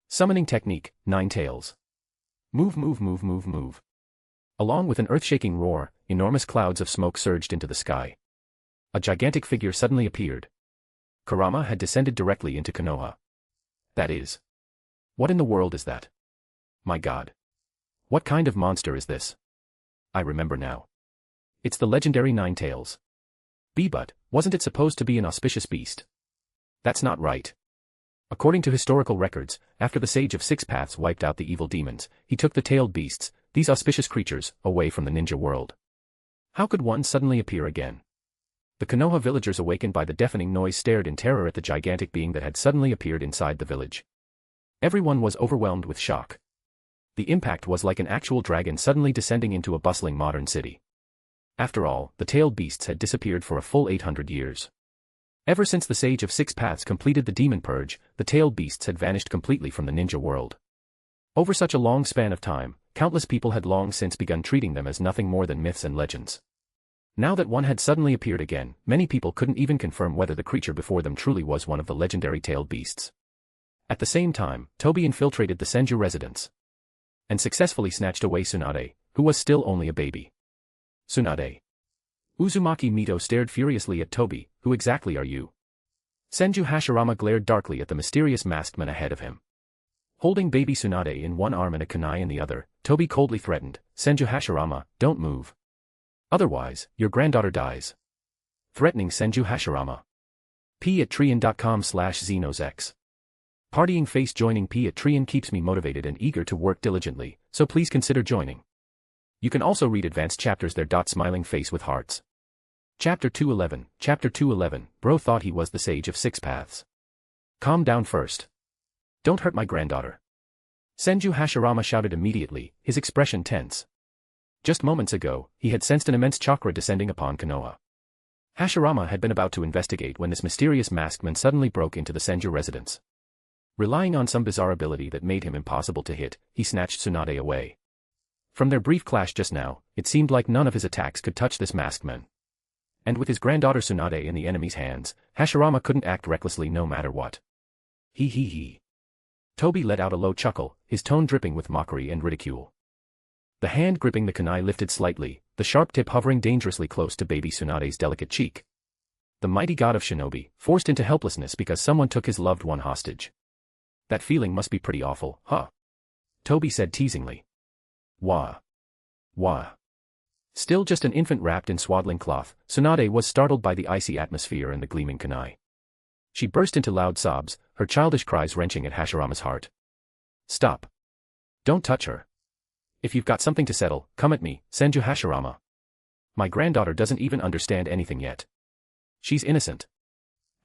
[SPEAKER 3] Summoning technique, 9 tails. Move, move, move, move, move. Along with an earth-shaking roar, enormous clouds of smoke surged into the sky. A gigantic figure suddenly appeared. Kurama had descended directly into Konoha. That is. What in the world is that? My god. What kind of monster is this? I remember now. It's the legendary Nine Tails. But, wasn't it supposed to be an auspicious beast? That's not right. According to historical records, after the Sage of Six Paths wiped out the evil demons, he took the tailed beasts, these auspicious creatures, away from the ninja world. How could one suddenly appear again? The Konoha villagers awakened by the deafening noise stared in terror at the gigantic being that had suddenly appeared inside the village. Everyone was overwhelmed with shock. The impact was like an actual dragon suddenly descending into a bustling modern city. After all, the tailed beasts had disappeared for a full 800 years. Ever since the Sage of Six Paths completed the demon purge, the tailed beasts had vanished completely from the ninja world. Over such a long span of time, countless people had long since begun treating them as nothing more than myths and legends. Now that one had suddenly appeared again, many people couldn't even confirm whether the creature before them truly was one of the legendary tailed beasts. At the same time, Tobi infiltrated the Senju residence and successfully snatched away Tsunade, who was still only a baby. Tsunade. Uzumaki Mito stared furiously at Tobi. Who exactly are you? Senju Hashirama glared darkly at the mysterious masked man ahead of him. Holding baby Tsunade in one arm and a kunai in the other, Tobi coldly threatened, Senju Hashirama, don't move. Otherwise, your granddaughter dies. Threatening Senju Hashirama. p@trian.com/xenosx. Partying face. Joining p@trian keeps me motivated and eager to work diligently, so please consider joining. You can also read advanced chapters there. Smiling face with hearts. Chapter 211. Chapter 211. Bro thought he was the Sage of Six Paths. Calm down first. Don't hurt my granddaughter. Senju Hashirama shouted immediately, his expression tense. Just moments ago, he had sensed an immense chakra descending upon Konoha. Hashirama had been about to investigate when this mysterious masked man suddenly broke into the Senju residence. Relying on some bizarre ability that made him impossible to hit, he snatched Tsunade away. From their brief clash just now, it seemed like none of his attacks could touch this masked man. And with his granddaughter Tsunade in the enemy's hands, Hashirama couldn't act recklessly no matter what. He. Tobi let out a low chuckle, his tone dripping with mockery and ridicule. The hand gripping the kunai lifted slightly, the sharp tip hovering dangerously close to baby Tsunade's delicate cheek. The mighty god of shinobi, forced into helplessness because someone took his loved one hostage. That feeling must be pretty awful, huh? Tobi said teasingly. Wah. Still just an infant wrapped in swaddling cloth, Tsunade was startled by the icy atmosphere and the gleaming kunai. She burst into loud sobs, her childish cries wrenching at Hashirama's heart. Stop. Don't touch her. If you've got something to settle, come at me, Senju Hashirama. My granddaughter doesn't even understand anything yet. She's innocent.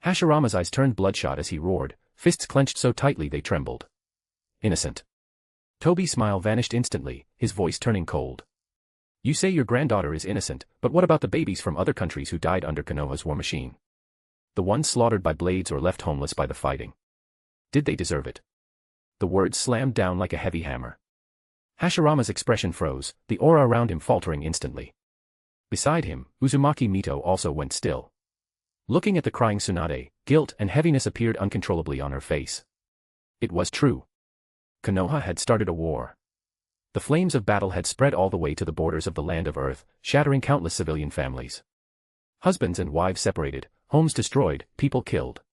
[SPEAKER 3] Hashirama's eyes turned bloodshot as he roared, fists clenched so tightly they trembled. Innocent. Tobi's smile vanished instantly, his voice turning cold. You say your granddaughter is innocent, but what about the babies from other countries who died under Konoha's war machine? The ones slaughtered by blades or left homeless by the fighting. Did they deserve it? The words slammed down like a heavy hammer. Hashirama's expression froze, the aura around him faltering instantly. Beside him, Uzumaki Mito also went still. Looking at the crying Tsunade, guilt and heaviness appeared uncontrollably on her face. It was true. Konoha had started a war. The flames of battle had spread all the way to the borders of the land of Earth, shattering countless civilian families. Husbands and wives separated, homes destroyed, people killed.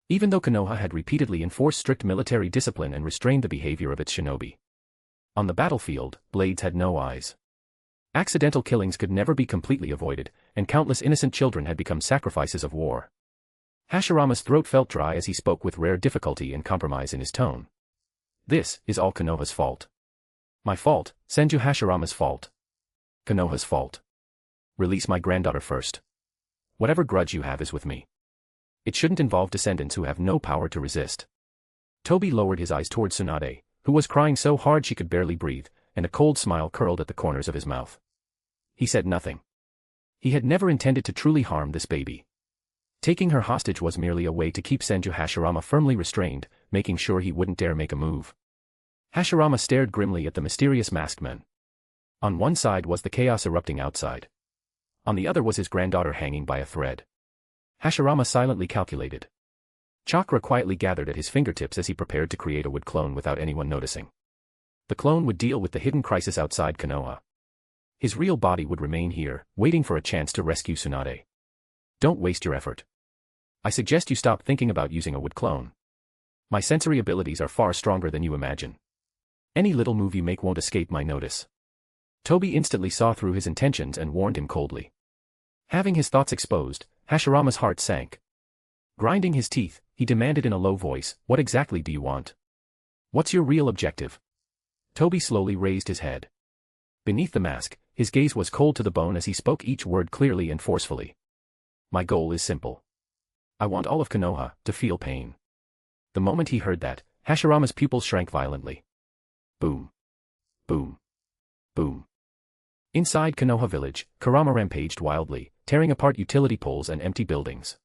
[SPEAKER 3] Even though Konoha had repeatedly enforced strict military discipline and restrained the behavior of its shinobi. On the battlefield, blades had no eyes. Accidental killings could never be completely avoided, and countless innocent children had become sacrifices of war. Hashirama's throat felt dry as he spoke with rare difficulty and compromise in his tone. This is all Konoha's fault. My fault, Senju Hashirama's fault. Konoha's fault. Release my granddaughter first. Whatever grudge you have is with me. It shouldn't involve descendants who have no power to resist. Tobi lowered his eyes toward Tsunade, who was crying so hard she could barely breathe, and a cold smile curled at the corners of his mouth. He said nothing. He had never intended to truly harm this baby. Taking her hostage was merely a way to keep Senju Hashirama firmly restrained, making sure he wouldn't dare make a move. Hashirama stared grimly at the mysterious masked man. On one side was the chaos erupting outside. On the other was his granddaughter hanging by a thread. Hashirama silently calculated. Chakra quietly gathered at his fingertips as he prepared to create a wood clone without anyone noticing. The clone would deal with the hidden crisis outside Konoha. His real body would remain here, waiting for a chance to rescue Tsunade. Don't waste your effort. I suggest you stop thinking about using a wood clone. My sensory abilities are far stronger than you imagine. Any little move you make won't escape my notice. Toby instantly saw through his intentions and warned him coldly. Having his thoughts exposed, Hashirama's heart sank. Grinding his teeth, he demanded in a low voice, "What exactly do you want? What's your real objective?" Toby slowly raised his head. Beneath the mask, his gaze was cold to the bone as he spoke each word clearly and forcefully. "My goal is simple. I want all of Konoha to feel pain." The moment he heard that, Hashirama's pupils shrank violently. Boom. Boom. Boom. Inside Konoha village, Kurama rampaged wildly, tearing apart utility poles and empty buildings.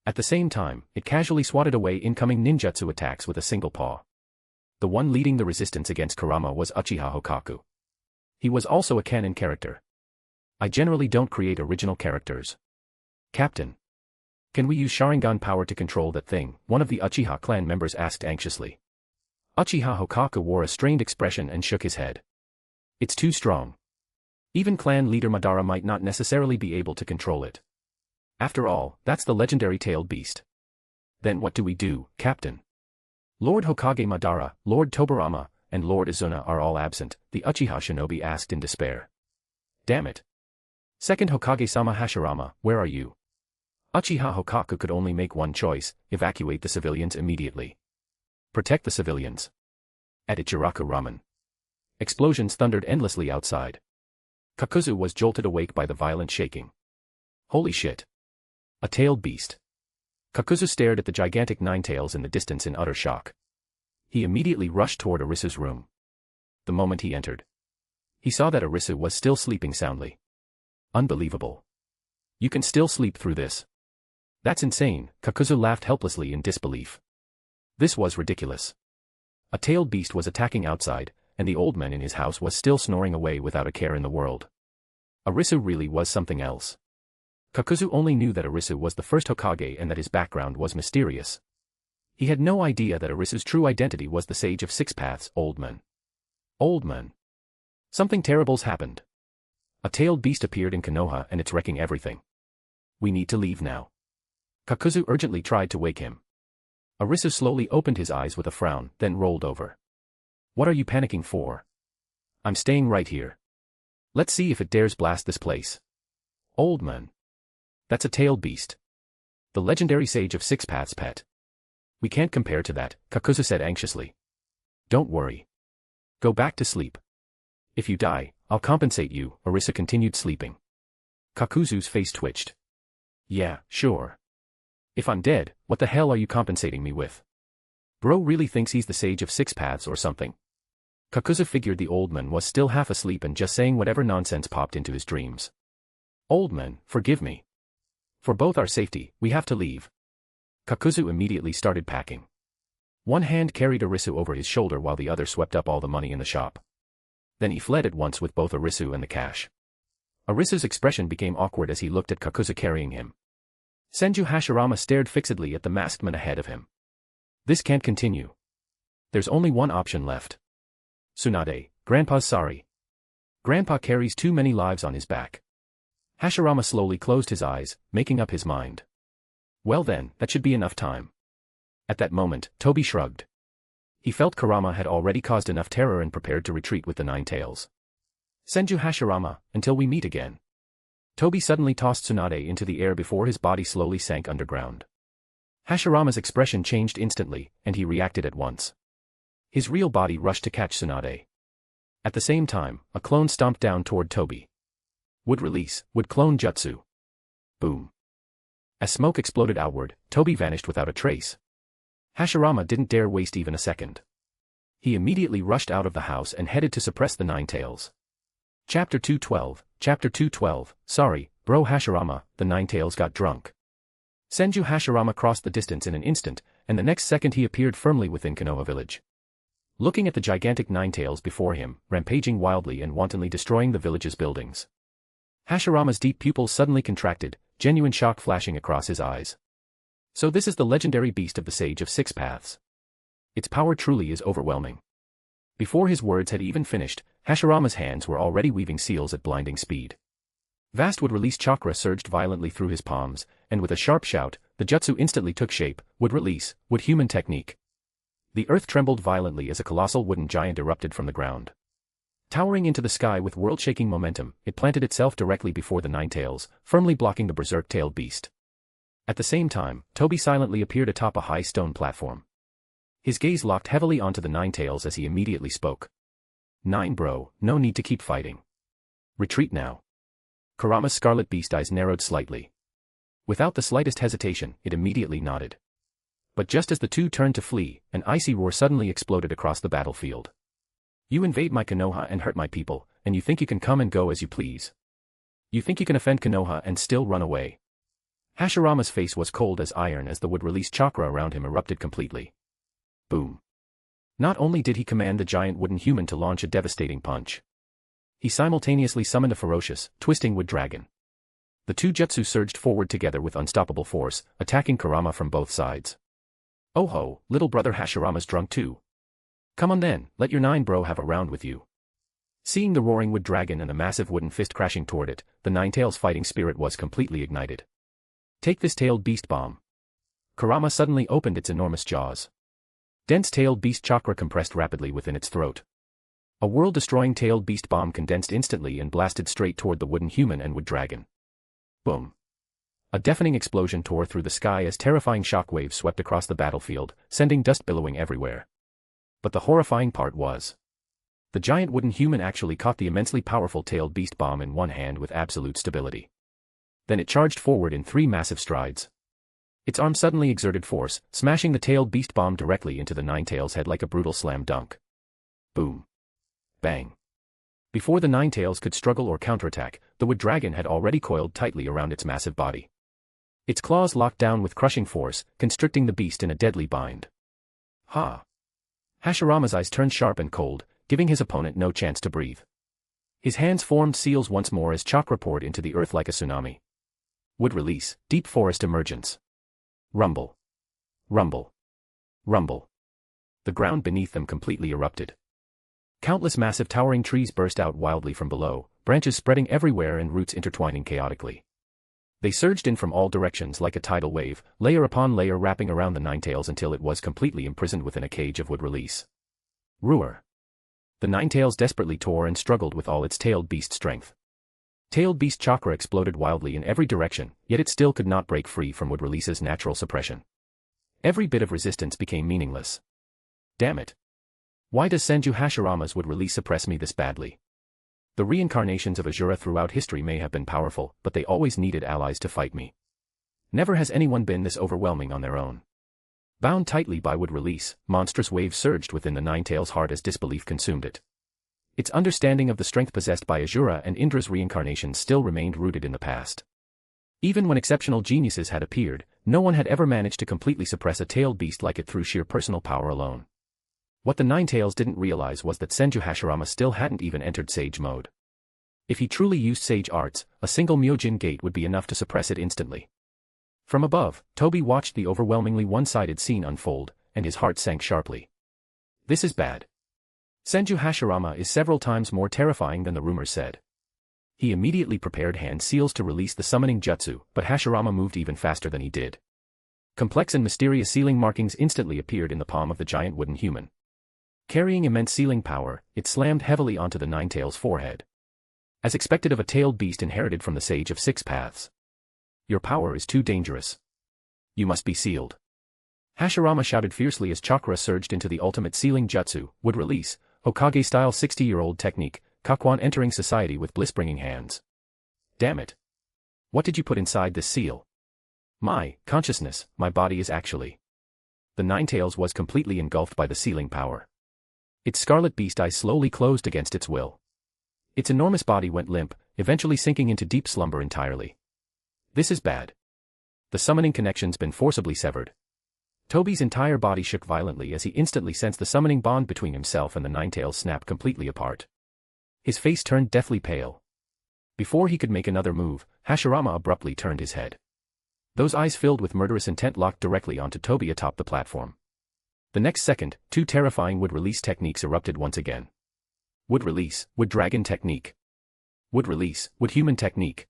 [SPEAKER 3] At the same time, it casually swatted away incoming ninjutsu attacks with a single paw. The one leading the resistance against Kurama was Uchiha Hokaku. He was also a canon character. I generally don't create original characters. "Captain. Can we use Sharingan power to control that thing?" one of the Uchiha clan members asked anxiously. Uchiha Hokaku wore a strained expression and shook his head. "It's too strong. Even clan leader Madara might not necessarily be able to control it. After all, that's the legendary tailed beast." "Then what do we do, Captain?" "Lord Hokage Madara, Lord Tobirama, and Lord Izuna are all absent," the Uchiha shinobi asked in despair. "Damn it. Second Hokage-sama Hashirama, where are you?" Uchiha Hokaku could only make one choice: evacuate the civilians immediately. Protect the civilians. At Ichiraku Ramen. Explosions thundered endlessly outside. Kakuzu was jolted awake by the violent shaking. Holy shit. A tailed beast. Kakuzu stared at the gigantic nine tails in the distance in utter shock. He immediately rushed toward Arisu's room. The moment he entered, he saw that Arisu was still sleeping soundly. Unbelievable. You can still sleep through this. That's insane, Kakuzu laughed helplessly in disbelief. This was ridiculous. A tailed beast was attacking outside, and the old man in his house was still snoring away without a care in the world. Arisu really was something else. Kakuzu only knew that Arisu was the first Hokage and that his background was mysterious. He had no idea that Arisu's true identity was the Sage of Six Paths, Old Man. Old Man. Something terrible's happened. A tailed beast appeared in Konoha and it's wrecking everything. We need to leave now. Kakuzu urgently tried to wake him. Arisu slowly opened his eyes with a frown, then rolled over. What are you panicking for? I'm staying right here. Let's see if it dares blast this place. Old Man. That's a tailed beast. The legendary Sage of Six Paths pet. We can't compare to that, Kakuzu said anxiously. Don't worry. Go back to sleep. If you die, I'll compensate you, Arisu continued sleeping. Kakuzu's face twitched. Yeah, sure. If I'm dead, what the hell are you compensating me with? Bro really thinks he's the Sage of Six Paths or something. Kakuzu figured the old man was still half asleep and just saying whatever nonsense popped into his dreams. Old man, forgive me. For both our safety, we have to leave. Kakuzu immediately started packing. One hand carried Arisu over his shoulder while the other swept up all the money in the shop. Then he fled at once with both Arisu and the cash. Arisu's expression became awkward as he looked at Kakuzu carrying him. Senju Hashirama stared fixedly at the masked man ahead of him. This can't continue. There's only one option left. Tsunade, Grandpa's sorry. Grandpa carries too many lives on his back. Hashirama slowly closed his eyes, making up his mind. Well then, that should be enough time. At that moment, Toby shrugged. He felt Kurama had already caused enough terror and prepared to retreat with the nine tails. Senju Hashirama, until we meet again. Toby suddenly tossed Tsunade into the air before his body slowly sank underground. Hashirama's expression changed instantly, and he reacted at once. His real body rushed to catch Tsunade. At the same time, a clone stomped down toward Toby. Would release, would clone jutsu. Boom. As smoke exploded outward, Toby vanished without a trace. Hashirama didn't dare waste even a second. He immediately rushed out of the house and headed to suppress the nine tails. Chapter 212, sorry, bro Hashirama, the nine tails got drunk. Senju Hashirama crossed the distance in an instant, and the next second he appeared firmly within Konoha village. Looking at the gigantic nine tails before him, rampaging wildly and wantonly destroying the village's buildings. Hashirama's deep pupils suddenly contracted, genuine shock flashing across his eyes. So this is the legendary beast of the Sage of Six Paths. Its power truly is overwhelming. Before his words had even finished, Hashirama's hands were already weaving seals at blinding speed. Vast would-release chakra surged violently through his palms, and with a sharp shout, the jutsu instantly took shape, would-release, would-human technique. The earth trembled violently as a colossal wooden giant erupted from the ground. Towering into the sky with world-shaking momentum, it planted itself directly before the Ninetales, firmly blocking the berserk-tailed beast. At the same time, Toby silently appeared atop a high stone platform. His gaze locked heavily onto the Ninetales as he immediately spoke. "Nine bro, no need to keep fighting. Retreat now." Kurama's scarlet beast eyes narrowed slightly. Without the slightest hesitation, it immediately nodded. But just as the two turned to flee, an icy roar suddenly exploded across the battlefield. "You invade my Konoha and hurt my people, and you think you can come and go as you please? You think you can offend Konoha and still run away?" Hashirama's face was cold as iron as the would-release chakra around him erupted completely. Boom. Not only did he command the giant wooden human to launch a devastating punch, he simultaneously summoned a ferocious, twisting wood dragon. The two jutsu surged forward together with unstoppable force, attacking Kurama from both sides. "Oh ho, little brother Hashirama's drunk too. Come on then, let your nine bro have a round with you." Seeing the roaring wood dragon and the massive wooden fist crashing toward it, the Ninetales' fighting spirit was completely ignited. "Take this tailed beast bomb." Kurama suddenly opened its enormous jaws. Dense tailed beast chakra compressed rapidly within its throat. A world-destroying tailed beast bomb condensed instantly and blasted straight toward the wooden human and wood dragon. Boom. A deafening explosion tore through the sky as terrifying shockwaves swept across the battlefield, sending dust billowing everywhere. But the horrifying part was, the giant wooden human actually caught the immensely powerful tailed beast bomb in one hand with absolute stability. Then it charged forward in 3 massive strides. Its arm suddenly exerted force, smashing the tailed beast bomb directly into the Ninetales' head like a brutal slam dunk. Boom. Bang. Before the Ninetales could struggle or counterattack, the wood dragon had already coiled tightly around its massive body. Its claws locked down with crushing force, constricting the beast in a deadly bind. Ha! Hashirama's eyes turned sharp and cold, giving his opponent no chance to breathe. His hands formed seals once more as chakra poured into the earth like a tsunami. Wood release, deep forest emergence. Rumble. Rumble. Rumble. The ground beneath them completely erupted. Countless massive towering trees burst out wildly from below, branches spreading everywhere and roots intertwining chaotically. They surged in from all directions like a tidal wave, layer upon layer wrapping around the Ninetales until it was completely imprisoned within a cage of wood release. Roar. The Ninetales desperately tore and struggled with all its tailed beast strength. Tailed beast chakra exploded wildly in every direction, yet it still could not break free from wood release's natural suppression. Every bit of resistance became meaningless. Damn it. Why does Senju Hashirama's wood release suppress me this badly? The reincarnations of Asura throughout history may have been powerful, but they always needed allies to fight me. Never has anyone been this overwhelming on their own. Bound tightly by wood release, monstrous waves surged within the Ninetales' heart as disbelief consumed it. Its understanding of the strength possessed by Asura and Indra's reincarnations still remained rooted in the past. Even when exceptional geniuses had appeared, no one had ever managed to completely suppress a tailed beast like it through sheer personal power alone. What the Ninetales didn't realize was that Senju Hashirama still hadn't even entered Sage mode. If he truly used Sage arts, a single Myojin gate would be enough to suppress it instantly. From above, Toby watched the overwhelmingly one-sided scene unfold, and his heart sank sharply. This is bad. Senju Hashirama is several times more terrifying than the rumors said. He immediately prepared hand seals to release the summoning jutsu, but Hashirama moved even faster than he did. Complex and mysterious sealing markings instantly appeared in the palm of the giant wooden human. Carrying immense sealing power, it slammed heavily onto the Ninetales' forehead. As expected of a tailed beast inherited from the Sage of Six Paths. Your power is too dangerous. You must be sealed. Hashirama shouted fiercely as chakra surged into the ultimate sealing jutsu, would release, Hokage-style 60-year-old technique, Kakuan entering society with bliss-bringing hands. Damn it. What did you put inside this seal? My consciousness, my body is actually. The Ninetales was completely engulfed by the sealing power. Its scarlet beast eyes slowly closed against its will. Its enormous body went limp, eventually sinking into deep slumber entirely. This is bad. The summoning connection's been forcibly severed. Toby's entire body shook violently as he instantly sensed the summoning bond between himself and the Ninetales snap completely apart. His face turned deathly pale. Before he could make another move, Hashirama abruptly turned his head. Those eyes filled with murderous intent locked directly onto Toby atop the platform. The next second, two terrifying wood release techniques erupted once again. Wood release, wood dragon technique. Wood release, wood human technique.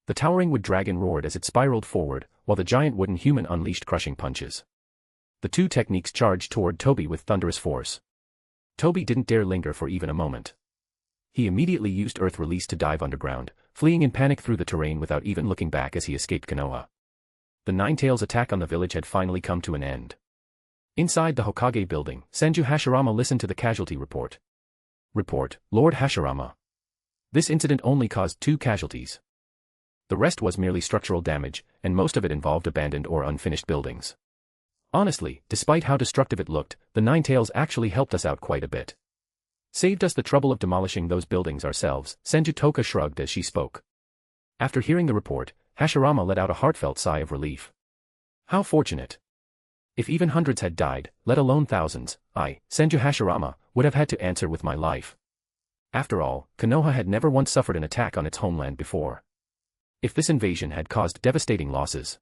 [SPEAKER 3] The towering wood dragon roared as it spiraled forward, while the giant wooden human unleashed crushing punches. The two techniques charged toward Toby with thunderous force. Toby didn't dare linger for even a moment. He immediately used earth release to dive underground, fleeing in panic through the terrain without even looking back as he escaped Konoha. The Ninetales' attack on the village had finally come to an end. Inside the Hokage building, Senju Hashirama listened to the casualty report. Report, Lord Hashirama. This incident only caused 2 casualties. The rest was merely structural damage, and most of it involved abandoned or unfinished buildings. Honestly, despite how destructive it looked, the Ninetales actually helped us out quite a bit. Saved us the trouble of demolishing those buildings ourselves, Senju Toka shrugged as she spoke. After hearing the report, Hashirama let out a heartfelt sigh of relief. How fortunate. If even hundreds had died, let alone thousands, I, Senju Hashirama, would have had to answer with my life. After all, Konoha had never once suffered an attack on its homeland before. If this invasion had caused devastating losses.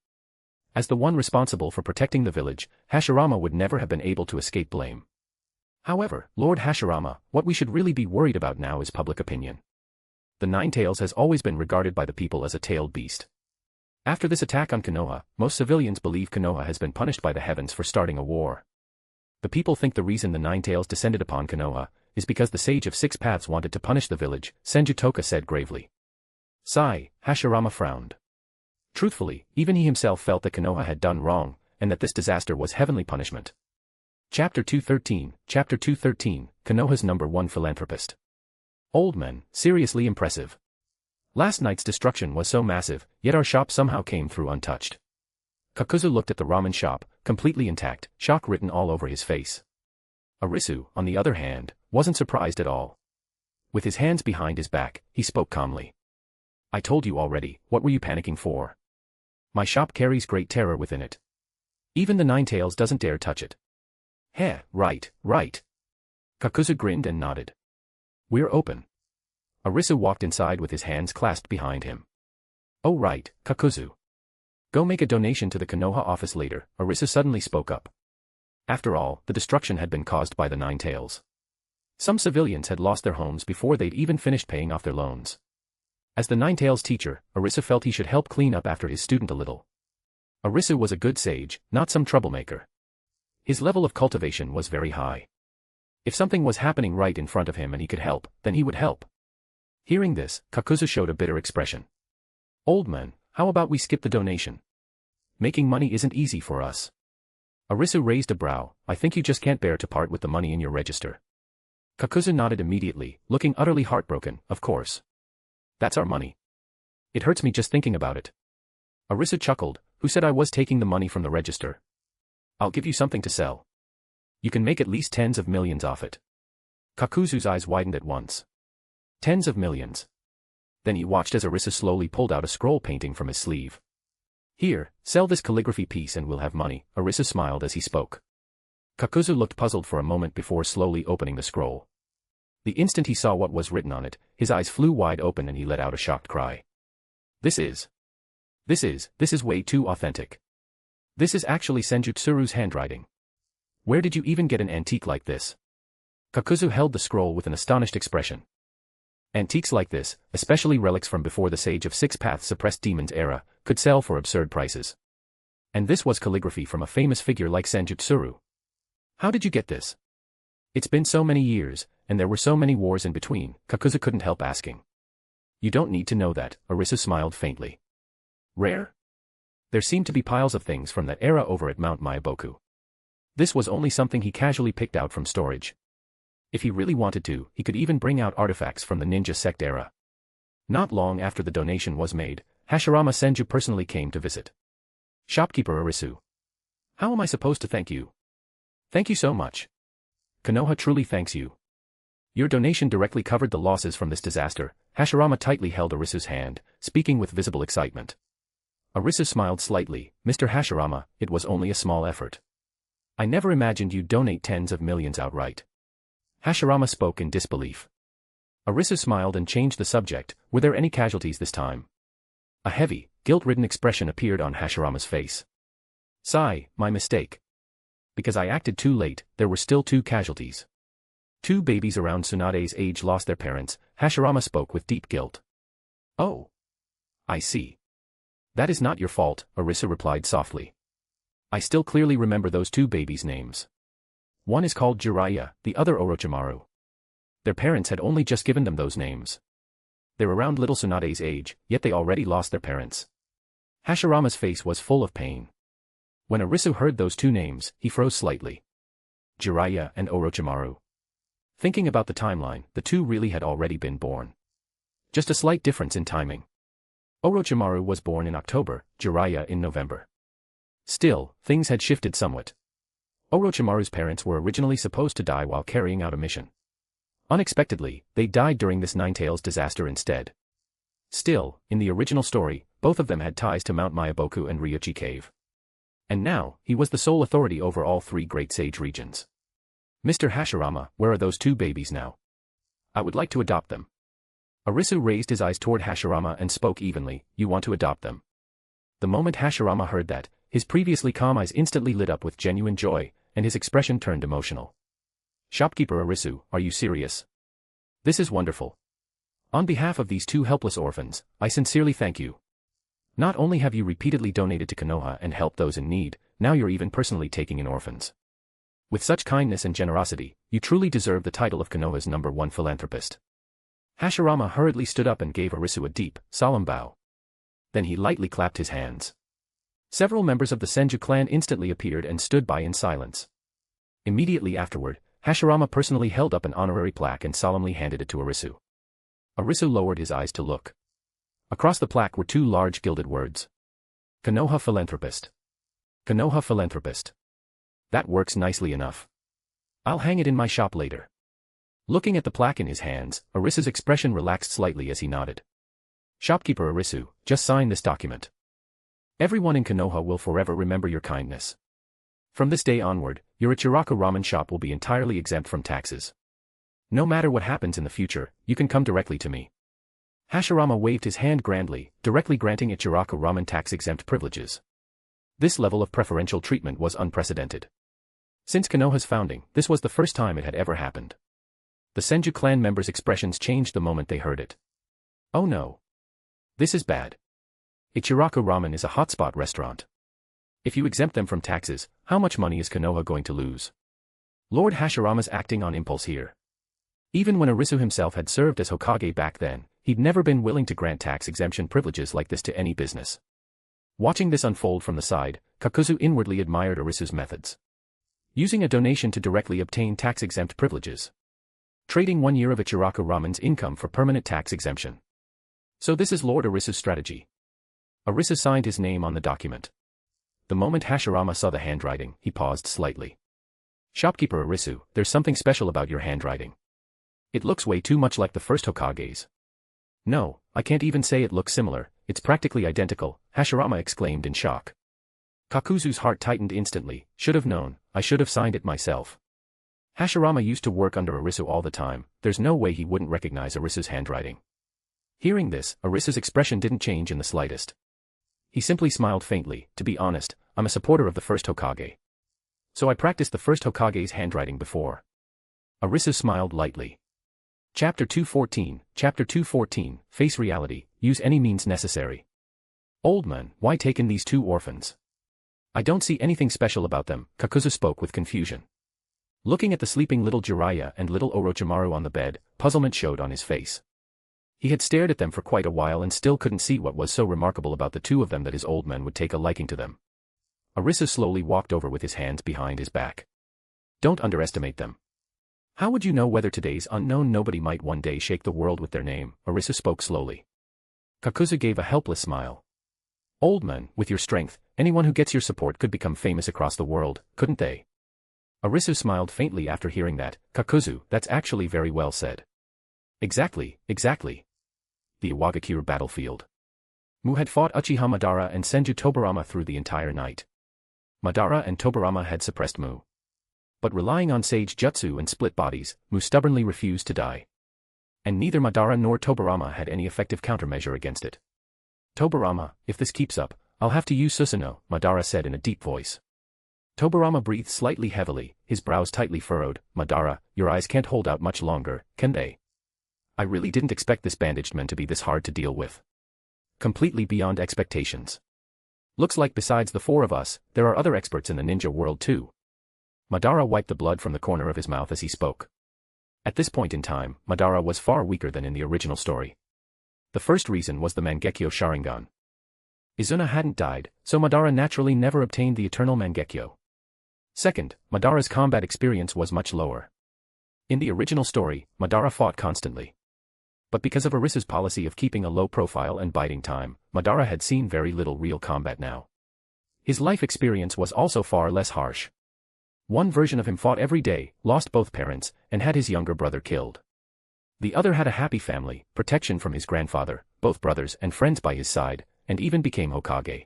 [SPEAKER 3] As the one responsible for protecting the village, Hashirama would never have been able to escape blame. However, Lord Hashirama, what we should really be worried about now is public opinion. The Ninetales has always been regarded by the people as a tailed beast. After this attack on Konoha, most civilians believe Konoha has been punished by the heavens for starting a war. The people think the reason the Ninetales descended upon Konoha is because the Sage of Six Paths wanted to punish the village, Senju Toka said gravely. Sigh, Hashirama frowned. Truthfully, even he himself felt that Konoha had done wrong, and that this disaster was heavenly punishment. Chapter 213, Konoha's #1 philanthropist. Old man, seriously impressive. Last night's destruction was so massive, yet our shop somehow came through untouched. Kakuzu looked at the ramen shop, completely intact, shock written all over his face. Arisu, on the other hand, wasn't surprised at all. With his hands behind his back, he spoke calmly. I told you already, what were you panicking for? My shop carries great terror within it. Even the Ninetales doesn't dare touch it. Heh, right. Kakuzu grinned and nodded. We're open. Arisu walked inside with his hands clasped behind him. Oh right, Kakuzu. Go make a donation to the Konoha office later, Arisu suddenly spoke up. After all, the destruction had been caused by the Ninetales. Some civilians had lost their homes before they'd even finished paying off their loans. As the Ninetales teacher, Arisu felt he should help clean up after his student a little. Arisu was a good sage, not some troublemaker. His level of cultivation was very high. If something was happening right in front of him and he could help, then he would help. Hearing this, Kakuzu showed a bitter expression. Old man, how about we skip the donation? Making money isn't easy for us. Arisu raised a brow. I think you just can't bear to part with the money in your register. Kakuzu nodded immediately, looking utterly heartbroken. Of course. That's our money. It hurts me just thinking about it. Arisu chuckled. Who said I was taking the money from the register? I'll give you something to sell. You can make at least tens of millions off it. Kakuzu's eyes widened at once. Tens of millions. Then he watched as Arisu slowly pulled out a scroll painting from his sleeve. Here, sell this calligraphy piece and we'll have money, Arisu smiled as he spoke. Kakuzu looked puzzled for a moment before slowly opening the scroll. The instant he saw what was written on it, his eyes flew wide open and he let out a shocked cry. This is way too authentic. This is actually Senju Tsuru's handwriting. Where did you even get an antique like this? Kakuzu held the scroll with an astonished expression. Antiques like this, especially relics from before the Sage of Six Paths suppressed demons era, could sell for absurd prices. And this was calligraphy from a famous figure like Senju Tsuru. How did you get this? It's been so many years, and there were so many wars in between, Kakuzu couldn't help asking. You don't need to know that, Arisu smiled faintly. Rare? There seemed to be piles of things from that era over at Mount Myaboku. This was only something he casually picked out from storage. If he really wanted to, he could even bring out artifacts from the Ninja Sect era. Not long after the donation was made, Hashirama Senju personally came to visit. Shopkeeper Arisu. How am I supposed to thank you? Thank you so much. Konoha truly thanks you. Your donation directly covered the losses from this disaster. Hashirama tightly held Arisu's hand, speaking with visible excitement. Arisu smiled slightly. Mr. Hashirama, it was only a small effort. I never imagined you'd donate tens of millions outright. Hashirama spoke in disbelief. Arisu smiled and changed the subject. Were there any casualties this time? A heavy, guilt-ridden expression appeared on Hashirama's face. Sigh, my mistake. Because I acted too late, there were still 2 casualties. 2 babies around Tsunade's age lost their parents, Hashirama spoke with deep guilt. Oh. I see. That is not your fault, Arisu replied softly. I still clearly remember those 2 babies' names. One is called Jiraiya, the other Orochimaru. Their parents had only just given them those names. They're around little Tsunade's age, yet they already lost their parents. Hashirama's face was full of pain. When Arisu heard those 2 names, he froze slightly. Jiraiya and Orochimaru. Thinking about the timeline, the 2 really had already been born. Just a slight difference in timing. Orochimaru was born in October, Jiraiya in November. Still, things had shifted somewhat. Orochimaru's parents were originally supposed to die while carrying out a mission. Unexpectedly, they died during this Ninetales disaster instead. Still, in the original story, both of them had ties to Mount Myaboku and Ryuchi Cave. And now, he was the sole authority over all 3 Great Sage regions. Mr. Hashirama, where are those 2 babies now? I would like to adopt them. Arisu raised his eyes toward Hashirama and spoke evenly, you want to adopt them. The moment Hashirama heard that, his previously calm eyes instantly lit up with genuine joy, and his expression turned emotional. Shopkeeper Arisu, are you serious? This is wonderful. On behalf of these 2 helpless orphans, I sincerely thank you. Not only have you repeatedly donated to Konoha and helped those in need, now you're even personally taking in orphans. With such kindness and generosity, you truly deserve the title of Konoha's #1 philanthropist. Hashirama hurriedly stood up and gave Arisu a deep, solemn bow. Then he lightly clapped his hands. Several members of the Senju clan instantly appeared and stood by in silence. Immediately afterward, Hashirama personally held up an honorary plaque and solemnly handed it to Arisu. Arisu lowered his eyes to look. Across the plaque were 2 large gilded words. Konoha Philanthropist. Konoha Philanthropist. That works nicely enough. I'll hang it in my shop later. Looking at the plaque in his hands, Arisu's expression relaxed slightly as he nodded. Shopkeeper Arisu, just sign this document. Everyone in Konoha will forever remember your kindness. From this day onward, your Ichiraku ramen shop will be entirely exempt from taxes. No matter what happens in the future, you can come directly to me. Hashirama waved his hand grandly, directly granting Ichiraku ramen tax-exempt privileges. This level of preferential treatment was unprecedented. Since Konoha's founding, this was the first time it had ever happened. The Senju clan members' expressions changed the moment they heard it. Oh no. This is bad. Ichiraku Ramen is a hotspot restaurant. If you exempt them from taxes, how much money is Konoha going to lose? Lord Hashirama's acting on impulse here. Even when Arisu himself had served as Hokage back then, he'd never been willing to grant tax exemption privileges like this to any business. Watching this unfold from the side, Kakuzu inwardly admired Arisu's methods. Using a donation to directly obtain tax-exempt privileges. Trading 1 year of Ichiraku Ramen's income for permanent tax exemption. So this is Lord Arisu's strategy. Arisu signed his name on the document. The moment Hashirama saw the handwriting, he paused slightly. Shopkeeper Arisu, there's something special about your handwriting. It looks way too much like the first Hokage's. No, I can't even say it looks similar, it's practically identical, Hashirama exclaimed in shock. Kakuzu's heart tightened instantly, should have known, I should have signed it myself. Hashirama used to work under Arisu all the time, there's no way he wouldn't recognize Arisu's handwriting. Hearing this, Arisu's expression didn't change in the slightest. He simply smiled faintly, to be honest, I'm a supporter of the first Hokage. So I practiced the first Hokage's handwriting before. Arisu smiled lightly. Chapter 214, Face Reality, Use Any Means Necessary. Old man, why take in these 2 orphans? I don't see anything special about them, Kakuzu spoke with confusion. Looking at the sleeping little Jiraiya and little Orochimaru on the bed, puzzlement showed on his face. He had stared at them for quite a while and still couldn't see what was so remarkable about the 2 of them that his old man would take a liking to them. Arisu slowly walked over with his hands behind his back. Don't underestimate them. How would you know whether today's unknown nobody might one day shake the world with their name? Arisu spoke slowly. Kakuzu gave a helpless smile. Old man, with your strength, anyone who gets your support could become famous across the world, couldn't they? Arisu smiled faintly after hearing that. Kakuzu, that's actually very well said. Exactly. The Iwagakure battlefield. Mu had fought Uchiha Madara and Senju Tobarama through the entire night. Madara and Tobarama had suppressed Mu. But relying on sage jutsu and split bodies, Mu stubbornly refused to die. And neither Madara nor Tobarama had any effective countermeasure against it. Tobarama, if this keeps up, I'll have to use Susanoo, Madara said in a deep voice. Tobarama breathed slightly heavily, his brows tightly furrowed. Madara, your eyes can't hold out much longer, can they? I really didn't expect this bandaged man to be this hard to deal with. Completely beyond expectations. Looks like besides the four of us, there are other experts in the ninja world too. Madara wiped the blood from the corner of his mouth as he spoke. At this point in time, Madara was far weaker than in the original story. The first reason was the Mangekyo Sharingan. Izuna hadn't died, so Madara naturally never obtained the eternal Mangekyo. Second, Madara's combat experience was much lower. In the original story, Madara fought constantly. But because of Arisu's policy of keeping a low profile and biding time, Madara had seen very little real combat now. His life experience was also far less harsh. One version of him fought every day, lost both parents, and had his younger brother killed. The other had a happy family, protection from his grandfather, both brothers and friends by his side, and even became Hokage.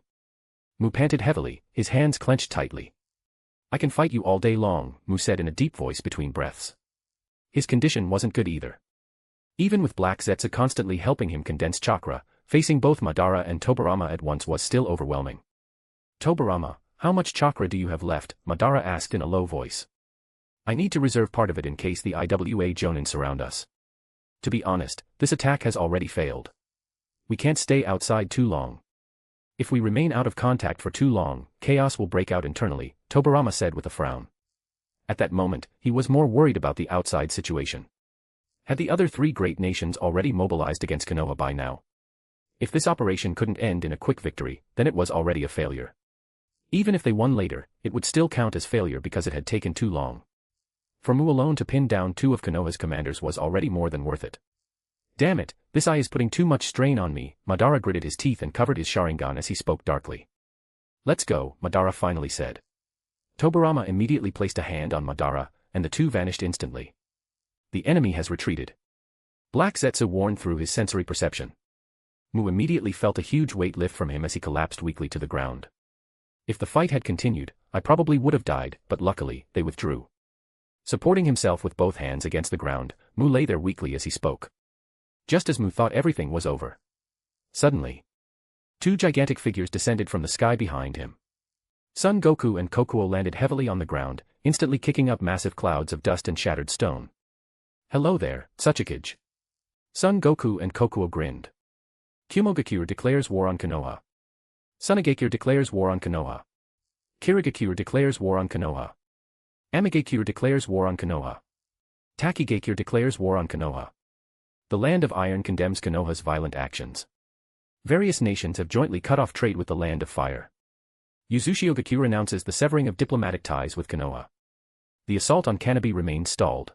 [SPEAKER 3] Mu panted heavily, his hands clenched tightly. I can fight you all day long, Mu said in a deep voice between breaths. His condition wasn't good either. Even with Black Zetsu constantly helping him condense chakra, facing both Madara and Tobarama at once was still overwhelming. Tobarama, how much chakra do you have left? Madara asked in a low voice. I need to reserve part of it in case the IWA Jonin surround us. To be honest, this attack has already failed. We can't stay outside too long. If we remain out of contact for too long, chaos will break out internally, Tobarama said with a frown. At that moment, he was more worried about the outside situation. Had the other three great nations already mobilized against Konoha by now? If this operation couldn't end in a quick victory, then it was already a failure. Even if they won later, it would still count as failure because it had taken too long. For Mu alone to pin down two of Konoha's commanders was already more than worth it. Damn it, this eye is putting too much strain on me, Madara gritted his teeth and covered his Sharingan as he spoke darkly. Let's go, Madara finally said. Tobarama immediately placed a hand on Madara, and the two vanished instantly. The enemy has retreated. Black Zetsu warned through his sensory perception. Mu immediately felt a huge weight lift from him as he collapsed weakly to the ground. If the fight had continued, I probably would have died, but luckily, they withdrew. Supporting himself with both hands against the ground, Mu lay there weakly as he spoke. Just as Mu thought everything was over. Suddenly, two gigantic figures descended from the sky behind him. Son Goku and Kokuo landed heavily on the ground, instantly kicking up massive clouds of dust and shattered stone. Hello there, Tsuchikage. Son Goku and Kokuo grinned. Kumogakure declares war on Konoha. Sunagakure declares war on Konoha. Kirigakure declares war on Konoha. Amigakure declares war on Konoha. Takigakure declares war on Konoha. The Land of Iron condemns Konoha's violent actions. Various nations have jointly cut off trade with the Land of Fire. Uzushio Gakure announces the severing of diplomatic ties with Konoha. The assault on Kanabi remained stalled.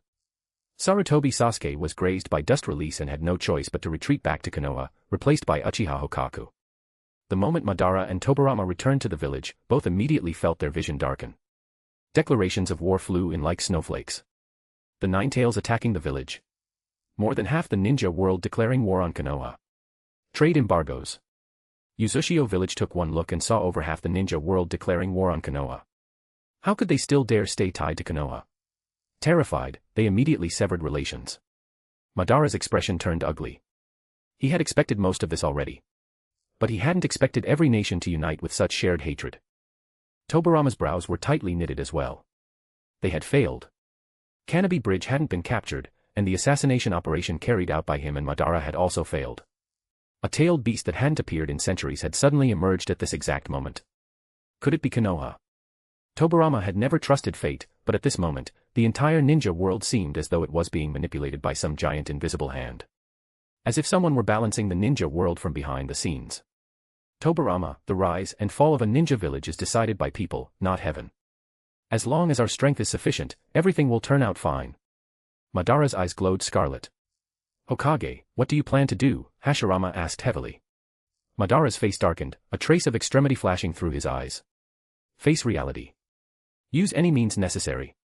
[SPEAKER 3] Sarutobi Sasuke was grazed by dust release and had no choice but to retreat back to Konoha, replaced by Uchiha Hokaku. The moment Madara and Tobarama returned to the village, both immediately felt their vision darken. Declarations of war flew in like snowflakes. The Nine Tails attacking the village. More than half the ninja world declaring war on Konoha. Trade embargoes. Uzushio village took one look and saw over half the ninja world declaring war on Konoha. How could they still dare stay tied to Konoha? Terrified, they immediately severed relations. Madara's expression turned ugly. He had expected most of this already. But he hadn't expected every nation to unite with such shared hatred. Tobarama's brows were tightly knitted as well. They had failed. Kanabi Bridge hadn't been captured, and the assassination operation carried out by him and Madara had also failed. A tailed beast that hadn't appeared in centuries had suddenly emerged at this exact moment. Could it be Konoha? Tobarama had never trusted fate, but at this moment, the entire ninja world seemed as though it was being manipulated by some giant invisible hand. As if someone were balancing the ninja world from behind the scenes. Tobarama, the rise and fall of a ninja village is decided by people, not heaven. As long as our strength is sufficient, everything will turn out fine. Madara's eyes glowed scarlet. Hokage, what do you plan to do? Hashirama asked heavily. Madara's face darkened, a trace of extremity flashing through his eyes. Face reality. Use any means necessary.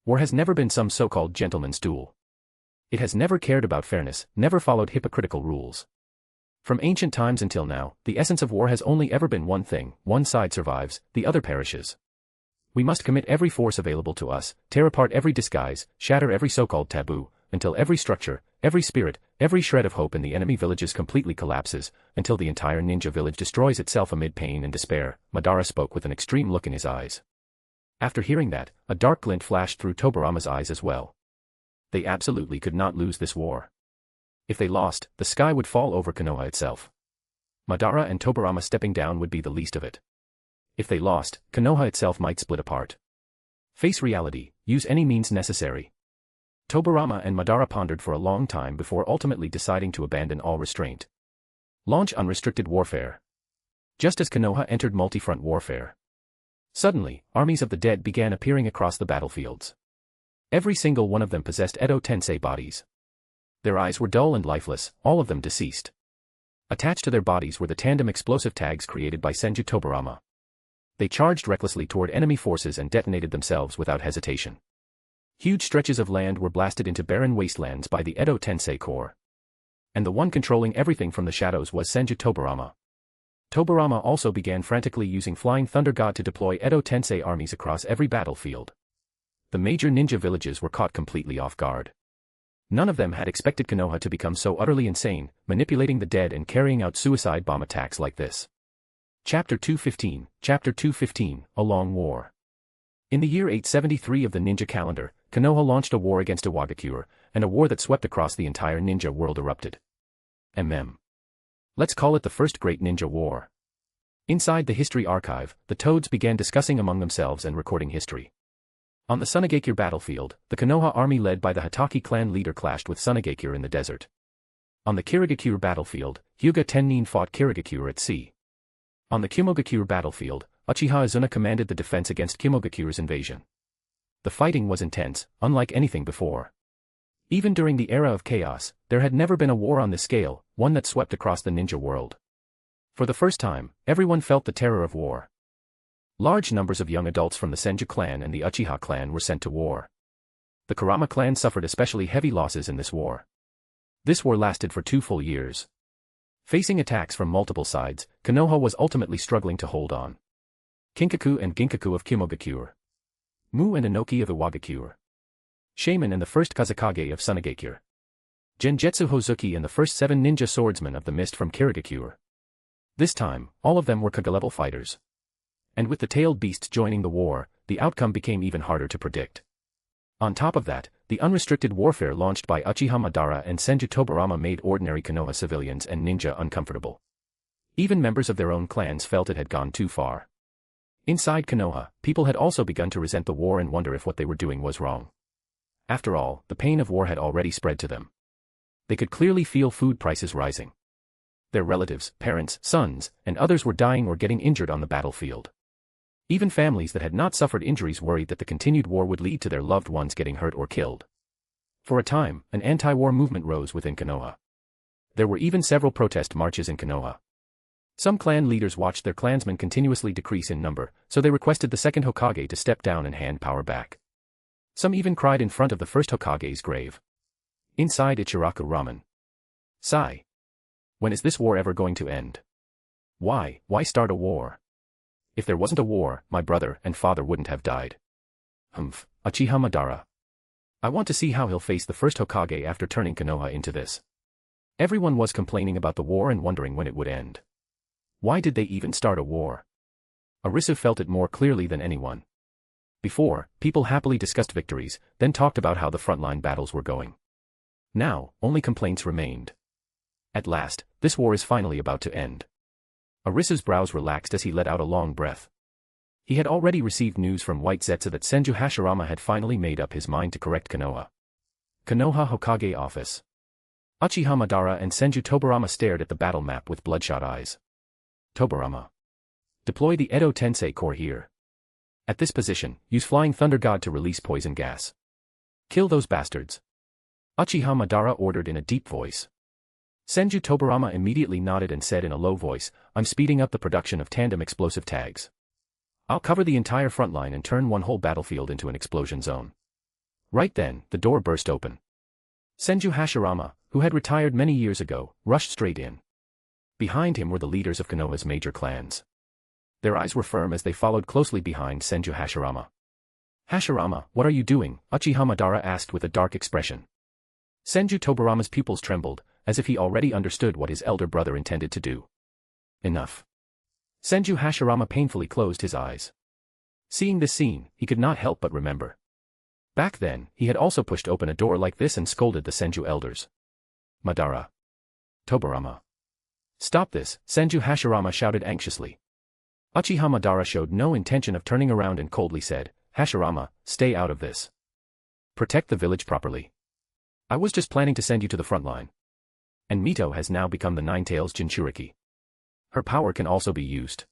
[SPEAKER 3] War has never been some so-called gentleman's duel. It has never cared about fairness, never followed hypocritical rules. From ancient times until now, the essence of war has only ever been one thing: one side survives, the other perishes. We must commit every force available to us, tear apart every disguise, shatter every so-called taboo, until every structure, every spirit, every shred of hope in the enemy villages completely collapses, until the entire ninja village destroys itself amid pain and despair. Madara spoke with an extreme look in his eyes. After hearing that, a dark glint flashed through Tobarama's eyes as well. They absolutely could not lose this war. If they lost, the sky would fall over Konoha itself. Madara and Tobarama stepping down would be the least of it. If they lost, Konoha itself might split apart. Face reality, use any means necessary. Tobarama and Madara pondered for a long time before ultimately deciding to abandon all restraint. Launch unrestricted warfare. Just as Konoha entered multi-front warfare. Suddenly, armies of the dead began appearing across the battlefields. Every single one of them possessed Edo Tensei bodies. Their eyes were dull and lifeless, all of them deceased. Attached to their bodies were the tandem explosive tags created by Senju Tobarama. They charged recklessly toward enemy forces and detonated themselves without hesitation. Huge stretches of land were blasted into barren wastelands by the Edo Tensei Corps. And the one controlling everything from the shadows was Senju Tobarama. Tobarama also began frantically using Flying Thunder God to deploy Edo Tensei armies across every battlefield. The major ninja villages were caught completely off guard. None of them had expected Konoha to become so utterly insane, manipulating the dead and carrying out suicide bomb attacks like this. Chapter 215, A Long War. In the year 873 of the ninja calendar, Konoha launched a war against Iwagakure, and a war that swept across the entire ninja world erupted. Let's call it the First Great Ninja War. Inside the history archive, the Toads began discussing among themselves and recording history. On the Sunagakure battlefield, the Konoha army led by the Hatake clan leader clashed with Sunagakure in the desert. On the Kirigakure battlefield, Hyuga Tennin fought Kirigakure at sea. On the Kumogakure battlefield, Uchiha Izuna commanded the defense against Kumogakure's invasion. The fighting was intense, unlike anything before. Even during the era of chaos, there had never been a war on this scale, one that swept across the ninja world. For the first time, everyone felt the terror of war. Large numbers of young adults from the Senju clan and the Uchiha clan were sent to war. The Kurama clan suffered especially heavy losses in this war. This war lasted for 2 full years. Facing attacks from multiple sides, Konoha was ultimately struggling to hold on. Kinkaku and Ginkaku of Kumogakure. Mu and Inoki of Iwagakure. Shaman and the first Kazekage of Sunagakure. Genjutsu Hozuki and the first 7 ninja swordsmen of the mist from Kirigakure. This time, all of them were Kage-level fighters. And with the tailed beasts joining the war, the outcome became even harder to predict. On top of that, the unrestricted warfare launched by Uchiha Madara and Senju Tobarama made ordinary Konoha civilians and ninja uncomfortable. Even members of their own clans felt it had gone too far. Inside Konoha, people had also begun to resent the war and wonder if what they were doing was wrong. After all, the pain of war had already spread to them. They could clearly feel food prices rising. Their relatives, parents, sons, and others were dying or getting injured on the battlefield. Even families that had not suffered injuries worried that the continued war would lead to their loved ones getting hurt or killed. For a time, an anti-war movement rose within Konoha. There were even several protest marches in Konoha. Some clan leaders watched their clansmen continuously decrease in number, so they requested the second Hokage to step down and hand power back. Some even cried in front of the first Hokage's grave. Inside Ichiraku Ramen. Sigh. When is this war ever going to end? Why start a war? If there wasn't a war, my brother and father wouldn't have died. Uchiha Madara. I want to see how he'll face the first Hokage after turning Konoha into this. Everyone was complaining about the war and wondering when it would end. Why did they even start a war? Arisu felt it more clearly than anyone. Before, people happily discussed victories, then talked about how the frontline battles were going. Now, only complaints remained. At last, this war is finally about to end. Arisu's brows relaxed as he let out a long breath. He had already received news from White Zetsu that Senju Hashirama had finally made up his mind to correct Konoha. Konoha Hokage Office. Uchiha Madara and Senju Tobarama stared at the battle map with bloodshot eyes. Tobarama. Deploy the Edo Tensei Corps here. At this position, use Flying Thunder God to release poison gas. Kill those bastards. Uchiha Madara ordered in a deep voice. Senju Tobarama immediately nodded and said in a low voice, I'm speeding up the production of tandem explosive tags. I'll cover the entire front line and turn one whole battlefield into an explosion zone. Right then, the door burst open. Senju Hashirama, who had retired many years ago, rushed straight in. Behind him were the leaders of Konoha's major clans. Their eyes were firm as they followed closely behind Senju Hashirama. Hashirama, what are you doing? Uchiha Madara asked with a dark expression. Senju Tobarama's pupils trembled, as if he already understood what his elder brother intended to do. Enough. Senju Hashirama painfully closed his eyes. Seeing this scene, he could not help but remember. Back then, he had also pushed open a door like this and scolded the Senju elders. Madara. Tobirama. Stop this, Senju Hashirama shouted anxiously. Uchiha Madara showed no intention of turning around and coldly said, Hashirama, stay out of this. Protect the village properly. I was just planning to send you to the front line. And Mito has now become the Nine-Tails Jinchuriki. Her power can also be used.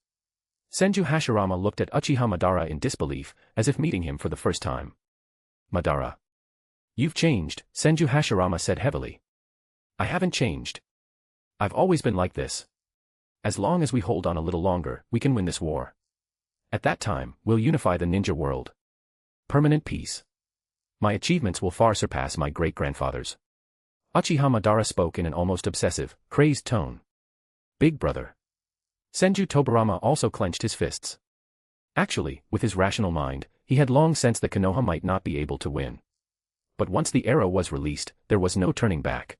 [SPEAKER 3] Senju Hashirama looked at Uchiha Madara in disbelief, as if meeting him for the first time. Madara. You've changed, Senju Hashirama said heavily. I haven't changed. I've always been like this. As long as we hold on a little longer, we can win this war. At that time, we'll unify the ninja world. Permanent peace. My achievements will far surpass my great-grandfather's. Uchiha Madara spoke in an almost obsessive, crazed tone. Big brother. Senju Tobirama also clenched his fists. Actually, with his rational mind, he had long sensed that Konoha might not be able to win. But once the arrow was released, there was no turning back.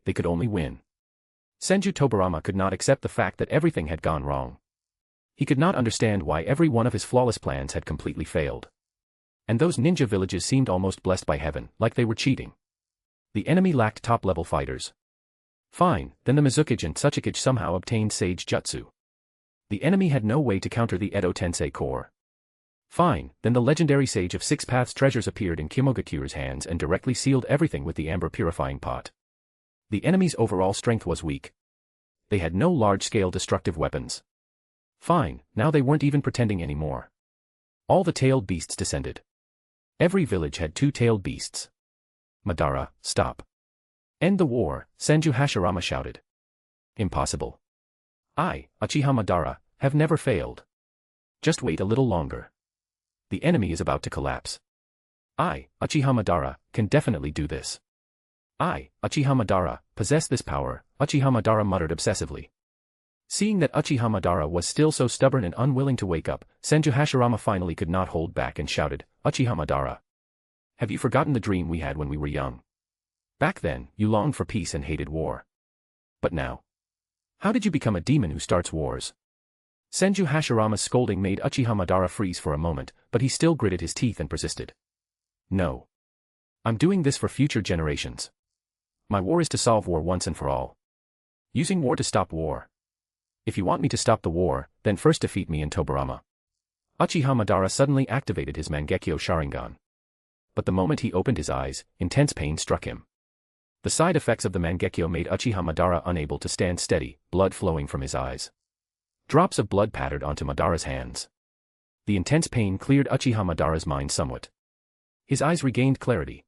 [SPEAKER 3] They could only win. Senju Tobirama could not accept the fact that everything had gone wrong. He could not understand why every one of his flawless plans had completely failed. And those ninja villages seemed almost blessed by heaven, like they were cheating. The enemy lacked top-level fighters. Fine, then the Mizukage and Tsuchikage somehow obtained Sage Jutsu. The enemy had no way to counter the Edo Tensei Core. Fine, then the legendary Sage of Six Paths treasures appeared in Kimogakure's hands and directly sealed everything with the amber purifying pot. The enemy's overall strength was weak. They had no large-scale destructive weapons. Fine, now they weren't even pretending anymore. All the tailed beasts descended. Every village had two tailed beasts. Madara, stop. End the war, Senju Hashirama shouted. Impossible. I, Uchiha Madara, have never failed. Just wait a little longer. The enemy is about to collapse. I, Uchiha Madara, can definitely do this. I, Uchiha Madara, possess this power, Uchiha Madara muttered obsessively. Seeing that Uchiha Madara was still so stubborn and unwilling to wake up, Senju Hashirama finally could not hold back and shouted, Uchiha Madara. Have you forgotten the dream we had when we were young? Back then, you longed for peace and hated war. But now? How did you become a demon who starts wars? Senju Hashirama's scolding made Uchiha Madara freeze for a moment, but he still gritted his teeth and persisted. No. I'm doing this for future generations. My war is to solve war once and for all. Using war to stop war. If you want me to stop the war, then first defeat me in Tobirama. Uchiha Madara suddenly activated his Mangekyo Sharingan. But the moment he opened his eyes, intense pain struck him. The side effects of the Mangekyo made Uchiha Madara unable to stand steady, blood flowing from his eyes. Drops of blood pattered onto Madara's hands. The intense pain cleared Uchiha Madara's mind somewhat. His eyes regained clarity.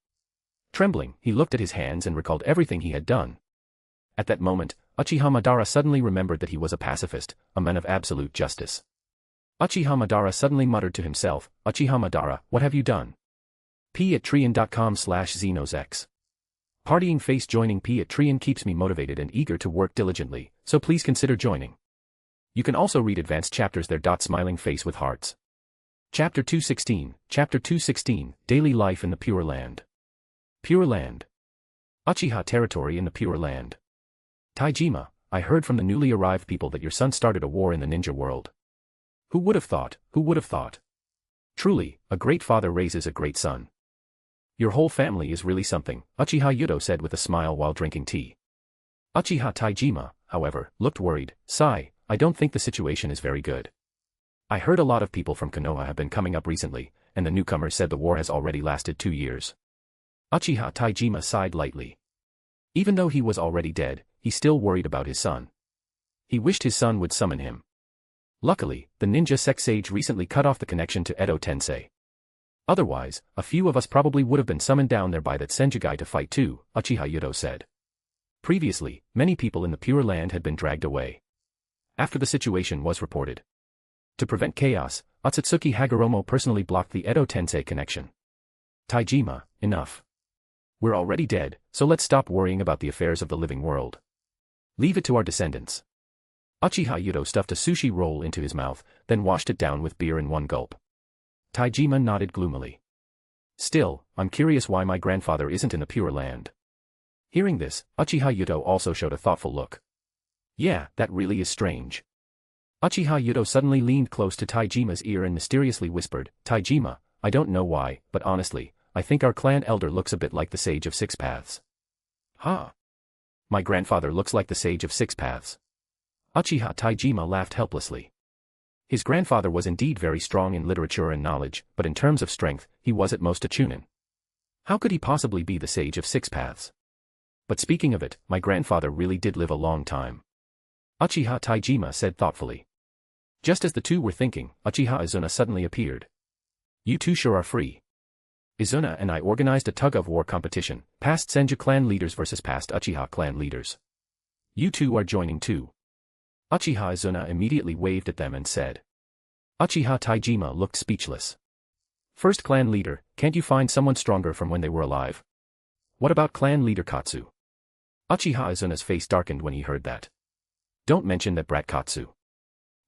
[SPEAKER 3] Trembling, he looked at his hands and recalled everything he had done. At that moment, Uchiha Madara suddenly remembered that he was a pacifist, a man of absolute justice. Uchiha Madara suddenly muttered to himself, Uchiha Madara, what have you done? p@trian.com/xenosex. Partying face joining p@trian keeps me motivated and eager to work diligently, so please consider joining. You can also read advanced chapters there. Smiling face with hearts. Chapter 216, Daily Life in the Pure Land. Pure Land. Uchiha territory in the Pure Land. Taijima, I heard from the newly arrived people that your son started a war in the ninja world. Who would have thought, who would have thought? Truly, a great father raises a great son. Your whole family is really something, Uchiha Yudo said with a smile while drinking tea. Uchiha Taijima, however, looked worried. Sigh, I don't think the situation is very good. I heard a lot of people from Konoha have been coming up recently, and the newcomers said the war has already lasted 2 years. Uchiha Taijima sighed lightly. Even though he was already dead, he still worried about his son. He wished his son would summon him. Luckily, the Ninja Sect sage recently cut off the connection to Edo Tensei. Otherwise, a few of us probably would have been summoned down there by that Senjugai to fight too, Uchiha Yudo said. Previously, many people in the Pure Land had been dragged away. After the situation was reported. To prevent chaos, Otsutsuki Hagoromo personally blocked the Edo Tensei connection. Taijima, enough. We're already dead, so let's stop worrying about the affairs of the living world. Leave it to our descendants. Uchiha Yudo stuffed a sushi roll into his mouth, then washed it down with beer in one gulp. Taijima nodded gloomily. Still, I'm curious why my grandfather isn't in the Pure Land. Hearing this, Uchiha Yudo also showed a thoughtful look. Yeah, that really is strange. Uchiha Yudo suddenly leaned close to Taijima's ear and mysteriously whispered, Taijima, I don't know why, but honestly, I think our clan elder looks a bit like the Sage of Six Paths. Huh? My grandfather looks like the Sage of Six Paths. Uchiha Taijima laughed helplessly. His grandfather was indeed very strong in literature and knowledge, but in terms of strength, he was at most a chunin. How could he possibly be the Sage of Six Paths? But speaking of it, my grandfather really did live a long time. Uchiha Taijima said thoughtfully. Just as the two were thinking, Uchiha Izuna suddenly appeared. You two sure are free. Izuna and I organized a tug-of-war competition, past Senju clan leaders versus past Uchiha clan leaders. You two are joining too. Uchiha Izuna immediately waved at them and said. Uchiha Taijima looked speechless. First clan leader, can't you find someone stronger from when they were alive? What about clan leader Katsu? Uchiha Izuna's face darkened when he heard that. Don't mention that brat Katsu.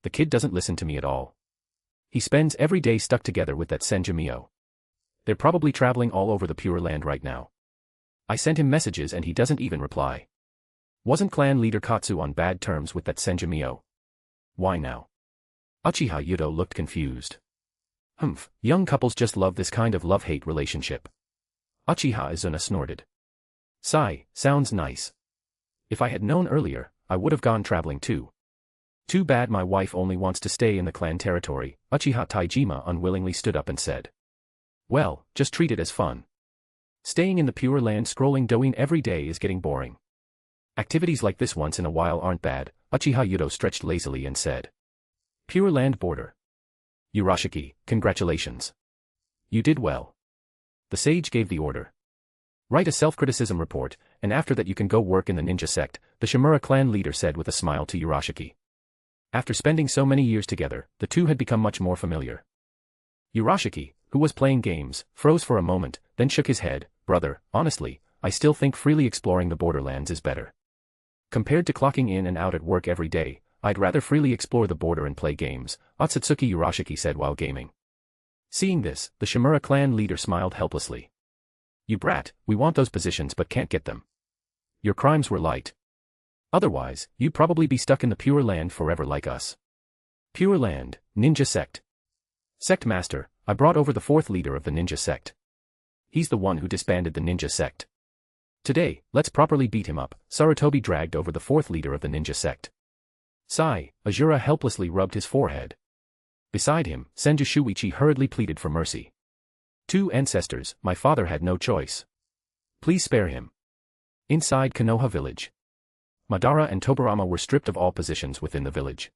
[SPEAKER 3] The kid doesn't listen to me at all. He spends every day stuck together with that Senju Mio. They're probably traveling all over the Pure Land right now. I sent him messages and he doesn't even reply. Wasn't clan leader Katsu on bad terms with that Senju Mio? Why now? Uchiha Yudo looked confused. Young couples just love this kind of love-hate relationship. Uchiha Izuna snorted. Sigh, sounds nice. If I had known earlier, I would have gone traveling too. Too bad my wife only wants to stay in the clan territory. Uchiha Taijima unwillingly stood up and said. Well, just treat it as fun. Staying in the Pure Land scrolling Douyin every day is getting boring. Activities like this once in a while aren't bad. Uchiha Yudo stretched lazily and said. Pure Land border. Urashiki, congratulations. You did well. The sage gave the order. Write a self-criticism report, and after that you can go work in the Ninja Sect, the Shimura clan leader said with a smile to Urashiki. After spending so many years together, the two had become much more familiar. Urashiki, who was playing games, froze for a moment, then shook his head. Brother, honestly, I still think freely exploring the borderlands is better. Compared to clocking in and out at work every day, I'd rather freely explore the border and play games, Otsutsuki Urashiki said while gaming. Seeing this, the Shimura clan leader smiled helplessly. You brat, we want those positions but can't get them. Your crimes were light. Otherwise, you'd probably be stuck in the Pure Land forever like us. Pure Land, Ninja Sect. Sect Master, I brought over the fourth leader of the Ninja Sect. He's the one who disbanded the Ninja Sect. Today, let's properly beat him up. Sarutobi dragged over the fourth leader of the Ninja Sect. Sigh, Asura helplessly rubbed his forehead. Beside him, Senju Shuichi hurriedly pleaded for mercy. Two ancestors, my father had no choice. Please spare him. Inside Konoha village. Madara and Tobarama were stripped of all positions within the village.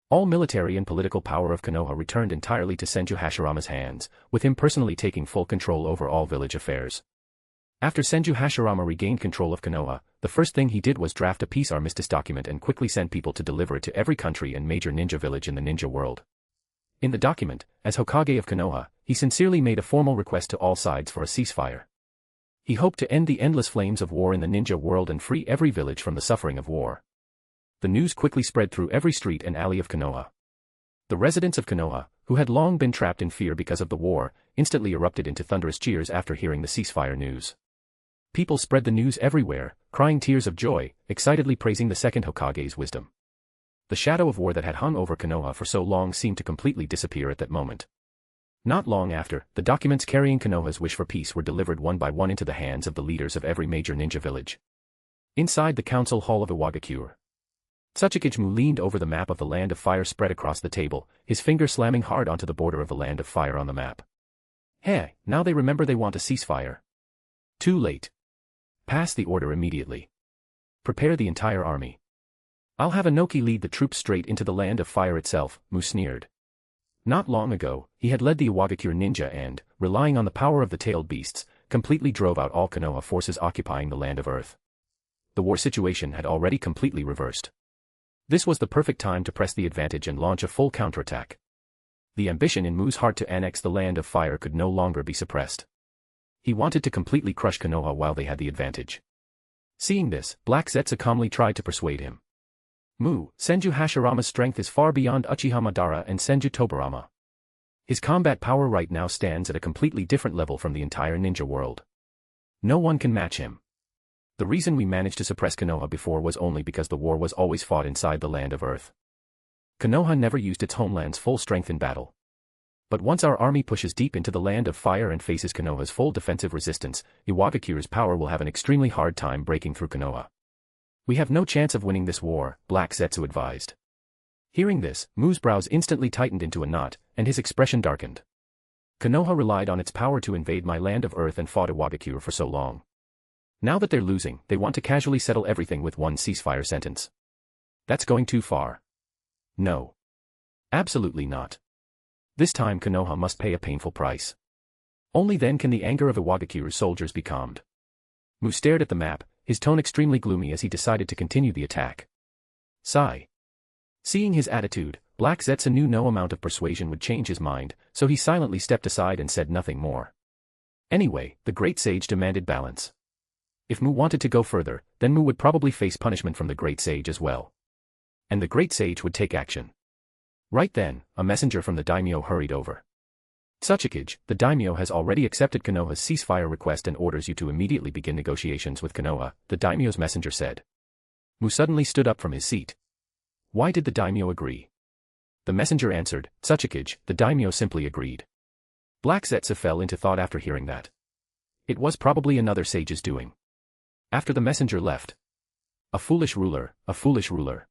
[SPEAKER 3] All military and political power of Konoha returned entirely to Senju Hashirama's hands, with him personally taking full control over all village affairs. After Senju Hashirama regained control of Konoha, the first thing he did was draft a peace armistice document and quickly send people to deliver it to every country and major ninja village in the ninja world. In the document, as Hokage of Konoha, he sincerely made a formal request to all sides for a ceasefire. He hoped to end the endless flames of war in the ninja world and free every village from the suffering of war. The news quickly spread through every street and alley of Konoha. The residents of Konoha, who had long been trapped in fear because of the war, instantly erupted into thunderous cheers after hearing the ceasefire news. People spread the news everywhere, crying tears of joy, excitedly praising the second Hokage's wisdom. The shadow of war that had hung over Konoha for so long seemed to completely disappear at that moment. Not long after, the documents carrying Konoha's wish for peace were delivered one by one into the hands of the leaders of every major ninja village. Inside the council hall of Iwagakure, Tsuchikage leaned over the map of the Land of Fire spread across the table, his finger slamming hard onto the border of the Land of Fire on the map. Hey, now they remember they want a ceasefire. Too late. Pass the order immediately. Prepare the entire army. I'll have Inoki lead the troops straight into the Land of Fire itself, Mu sneered. Not long ago, he had led the Iwagakure ninja and, relying on the power of the tailed beasts, completely drove out all Konoha forces occupying the Land of Earth. The war situation had already completely reversed. This was the perfect time to press the advantage and launch a full counterattack. The ambition in Mu's heart to annex the Land of Fire could no longer be suppressed. He wanted to completely crush Konoha while they had the advantage. Seeing this, Black Zetsu calmly tried to persuade him. Mu, Senju Hashirama's strength is far beyond Uchiha Madara and Senju Tobarama. His combat power right now stands at a completely different level from the entire ninja world. No one can match him. The reason we managed to suppress Konoha before was only because the war was always fought inside the Land of Earth. Konoha never used its homeland's full strength in battle. But once our army pushes deep into the land of fire and faces Konoha's full defensive resistance, Iwagakure's power will have an extremely hard time breaking through Konoha. We have no chance of winning this war, Black Zetsu advised. Hearing this, Mu's brows instantly tightened into a knot, and his expression darkened. Konoha relied on its power to invade my land of earth and fought Iwagakure for so long. Now that they're losing, they want to casually settle everything with one ceasefire sentence. That's going too far. No. Absolutely not. This time Konoha must pay a painful price. Only then can the anger of Iwagakure's soldiers be calmed. Mu stared at the map, his tone extremely gloomy as he decided to continue the attack. Sigh. Seeing his attitude, Black Zetsu knew no amount of persuasion would change his mind, so he silently stepped aside and said nothing more. Anyway, the Great Sage demanded balance. If Mu wanted to go further, then Mu would probably face punishment from the Great Sage as well. And the Great Sage would take action. Right then, a messenger from the daimyo hurried over. Tsuchikage, the daimyo has already accepted Konoha's ceasefire request and orders you to immediately begin negotiations with Konoha, the daimyo's messenger said. Mu suddenly stood up from his seat. Why did the daimyo agree? The messenger answered, Tsuchikage, the daimyo simply agreed. Black Zetsu fell into thought after hearing that. It was probably another sage's doing. After the messenger left. A foolish ruler, a foolish ruler.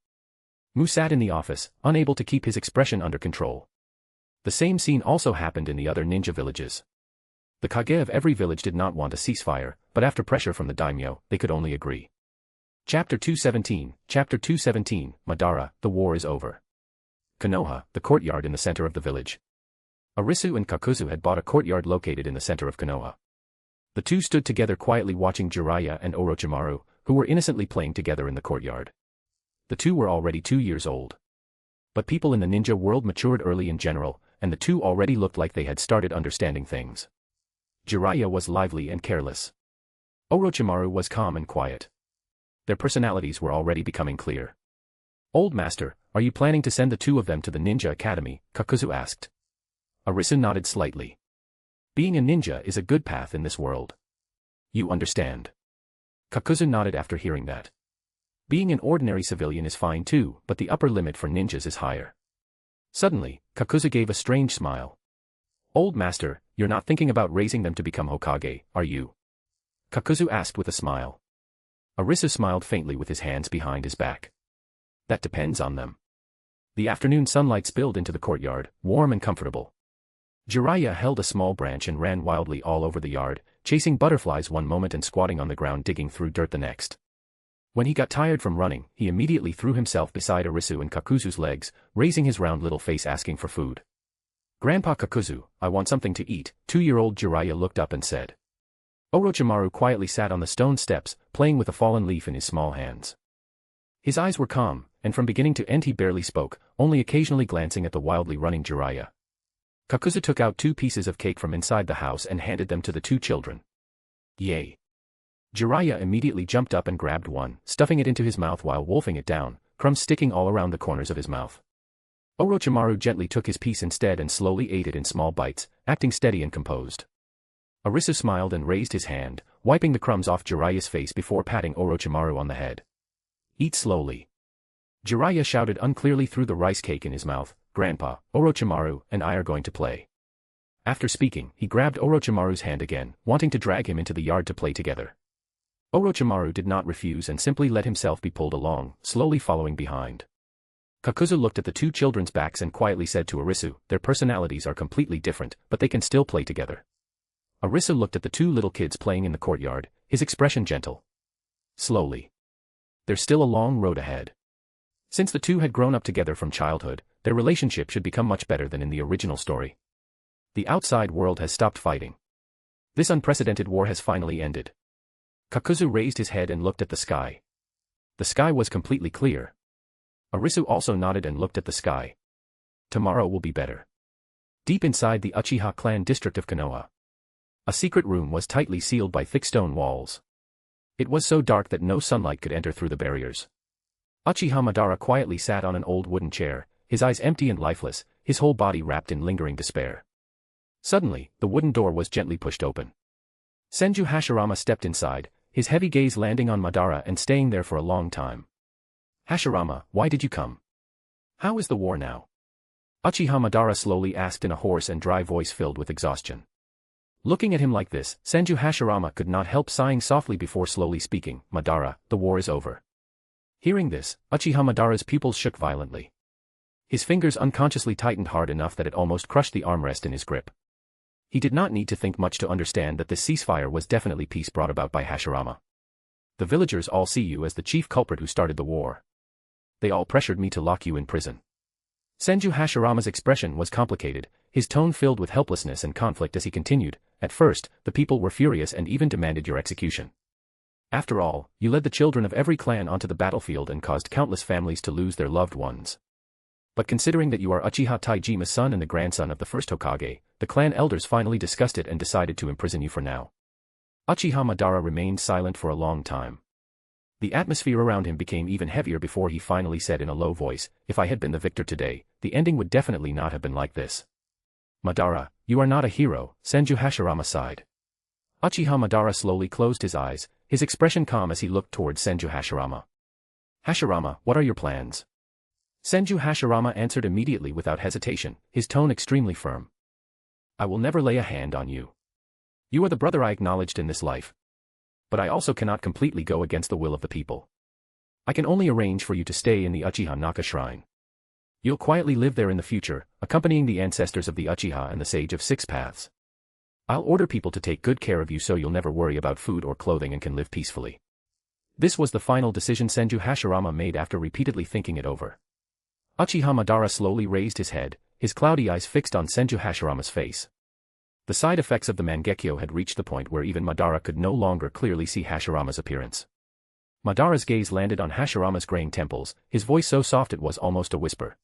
[SPEAKER 3] Mu sat in the office, unable to keep his expression under control. The same scene also happened in the other ninja villages. The Kage of every village did not want a ceasefire, but after pressure from the daimyo, they could only agree. Chapter 217, Madara, the war is over. Konoha, the courtyard in the center of the village. Arisu and Kakuzu had bought a courtyard located in the center of Konoha. The two stood together quietly watching Jiraiya and Orochimaru, who were innocently playing together in the courtyard. The two were already 2 years old. But people in the ninja world matured early in general, and the two already looked like they had started understanding things. Jiraiya was lively and careless. Orochimaru was calm and quiet. Their personalities were already becoming clear. Old master, are you planning to send the two of them to the ninja academy? Kakuzu asked. Arisu nodded slightly. Being a ninja is a good path in this world. You understand. Kakuzu nodded after hearing that. Being an ordinary civilian is fine too, but the upper limit for ninjas is higher. Suddenly, Kakuzu gave a strange smile. Old master, you're not thinking about raising them to become Hokage, are you? Kakuzu asked with a smile. Arisu smiled faintly with his hands behind his back. That depends on them. The afternoon sunlight spilled into the courtyard, warm and comfortable. Jiraiya held a small branch and ran wildly all over the yard, chasing butterflies one moment and squatting on the ground digging through dirt the next. When he got tired from running, he immediately threw himself beside Arisu and Kakuzu's legs, raising his round little face asking for food. Grandpa Kakuzu, I want something to eat, 2-year-old Jiraiya looked up and said. Orochimaru quietly sat on the stone steps, playing with a fallen leaf in his small hands. His eyes were calm, and from beginning to end he barely spoke, only occasionally glancing at the wildly running Jiraiya. Kakuzu took out 2 pieces of cake from inside the house and handed them to the 2 children. Yay! Jiraiya immediately jumped up and grabbed one, stuffing it into his mouth while wolfing it down, crumbs sticking all around the corners of his mouth. Orochimaru gently took his piece instead and slowly ate it in small bites, acting steady and composed. Arisu smiled and raised his hand, wiping the crumbs off Jiraiya's face before patting Orochimaru on the head. Eat slowly. Jiraiya shouted unclearly through the rice cake in his mouth, Grandpa, Orochimaru and I are going to play. After speaking, he grabbed Orochimaru's hand again, wanting to drag him into the yard to play together. Orochimaru did not refuse and simply let himself be pulled along, slowly following behind. Kakuzu looked at the 2 children's backs and quietly said to Arisu, their personalities are completely different, but they can still play together. Arisu looked at the 2 little kids playing in the courtyard, his expression gentle. Slowly. There's still a long road ahead. Since the 2 had grown up together from childhood, their relationship should become much better than in the original story. The outside world has stopped fighting. This unprecedented war has finally ended. Kakuzu raised his head and looked at the sky. The sky was completely clear. Arisu also nodded and looked at the sky. Tomorrow will be better. Deep inside the Uchiha clan district of Konoha, a secret room was tightly sealed by thick stone walls. It was so dark that no sunlight could enter through the barriers. Uchiha Madara quietly sat on an old wooden chair, his eyes empty and lifeless, his whole body wrapped in lingering despair. Suddenly, the wooden door was gently pushed open. Senju Hashirama stepped inside, his heavy gaze landing on Madara and staying there for a long time. Hashirama, why did you come? How is the war now? Uchiha Madara slowly asked in a hoarse and dry voice filled with exhaustion. Looking at him like this, Senju Hashirama could not help sighing softly before slowly speaking, Madara, the war is over. Hearing this, Uchiha Madara's pupils shook violently. His fingers unconsciously tightened hard enough that it almost crushed the armrest in his grip. He did not need to think much to understand that this ceasefire was definitely peace brought about by Hashirama. The villagers all see you as the chief culprit who started the war. They all pressured me to lock you in prison. Senju Hashirama's expression was complicated, his tone filled with helplessness and conflict as he continued, at first, the people were furious and even demanded your execution. After all, you led the children of every clan onto the battlefield and caused countless families to lose their loved ones. But considering that you are Uchiha Taijima's son and the grandson of the first Hokage, the clan elders finally discussed it and decided to imprison you for now. Uchiha Madara remained silent for a long time. The atmosphere around him became even heavier before he finally said in a low voice, if I had been the victor today, the ending would definitely not have been like this. Madara, you are not a hero, Senju Hashirama sighed. Uchiha Madara slowly closed his eyes, his expression calm as he looked towards Senju Hashirama. Hashirama, what are your plans? Senju Hashirama answered immediately without hesitation, his tone extremely firm. I will never lay a hand on you. You are the brother I acknowledged in this life. But I also cannot completely go against the will of the people. I can only arrange for you to stay in the Uchiha Naka Shrine. You'll quietly live there in the future, accompanying the ancestors of the Uchiha and the Sage of Six Paths. I'll order people to take good care of you so you'll never worry about food or clothing and can live peacefully. This was the final decision Senju Hashirama made after repeatedly thinking it over. Uchiha Madara slowly raised his head, his cloudy eyes fixed on Senju Hashirama's face. The side effects of the Mangekyo had reached the point where even Madara could no longer clearly see Hashirama's appearance. Madara's gaze landed on Hashirama's graying temples, his voice so soft it was almost a whisper.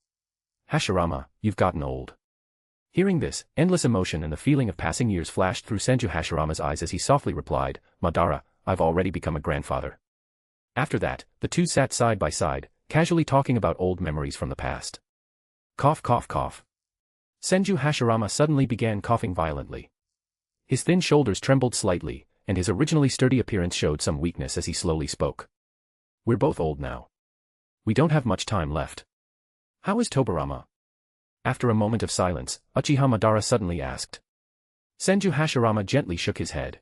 [SPEAKER 3] Hashirama, you've gotten old. Hearing this, endless emotion and the feeling of passing years flashed through Senju Hashirama's eyes as he softly replied, Madara, I've already become a grandfather. After that, the two sat side by side, casually talking about old memories from the past. Cough cough cough. Senju Hashirama suddenly began coughing violently. His thin shoulders trembled slightly, and his originally sturdy appearance showed some weakness as he slowly spoke. We're both old now. We don't have much time left. How is Tobirama? After a moment of silence, Uchiha Madara suddenly asked. Senju Hashirama gently shook his head.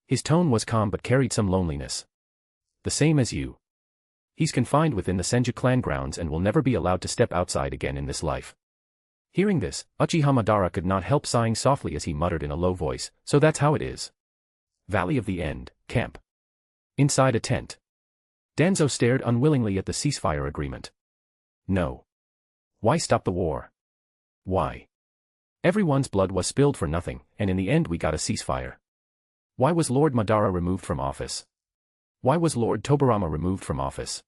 [SPEAKER 3] His tone was calm but carried some loneliness. The same as you. He's confined within the Senju clan grounds and will never be allowed to step outside again in this life. Hearing this, Uchiha Madara could not help sighing softly as he muttered in a low voice, so that's how it is. Valley of the End, camp. Inside a tent. Danzo stared unwillingly at the ceasefire agreement. No. Why stop the war? Why? Everyone's blood was spilled for nothing, and in the end we got a ceasefire. Why was Lord Madara removed from office? Why was Lord Tobirama removed from office?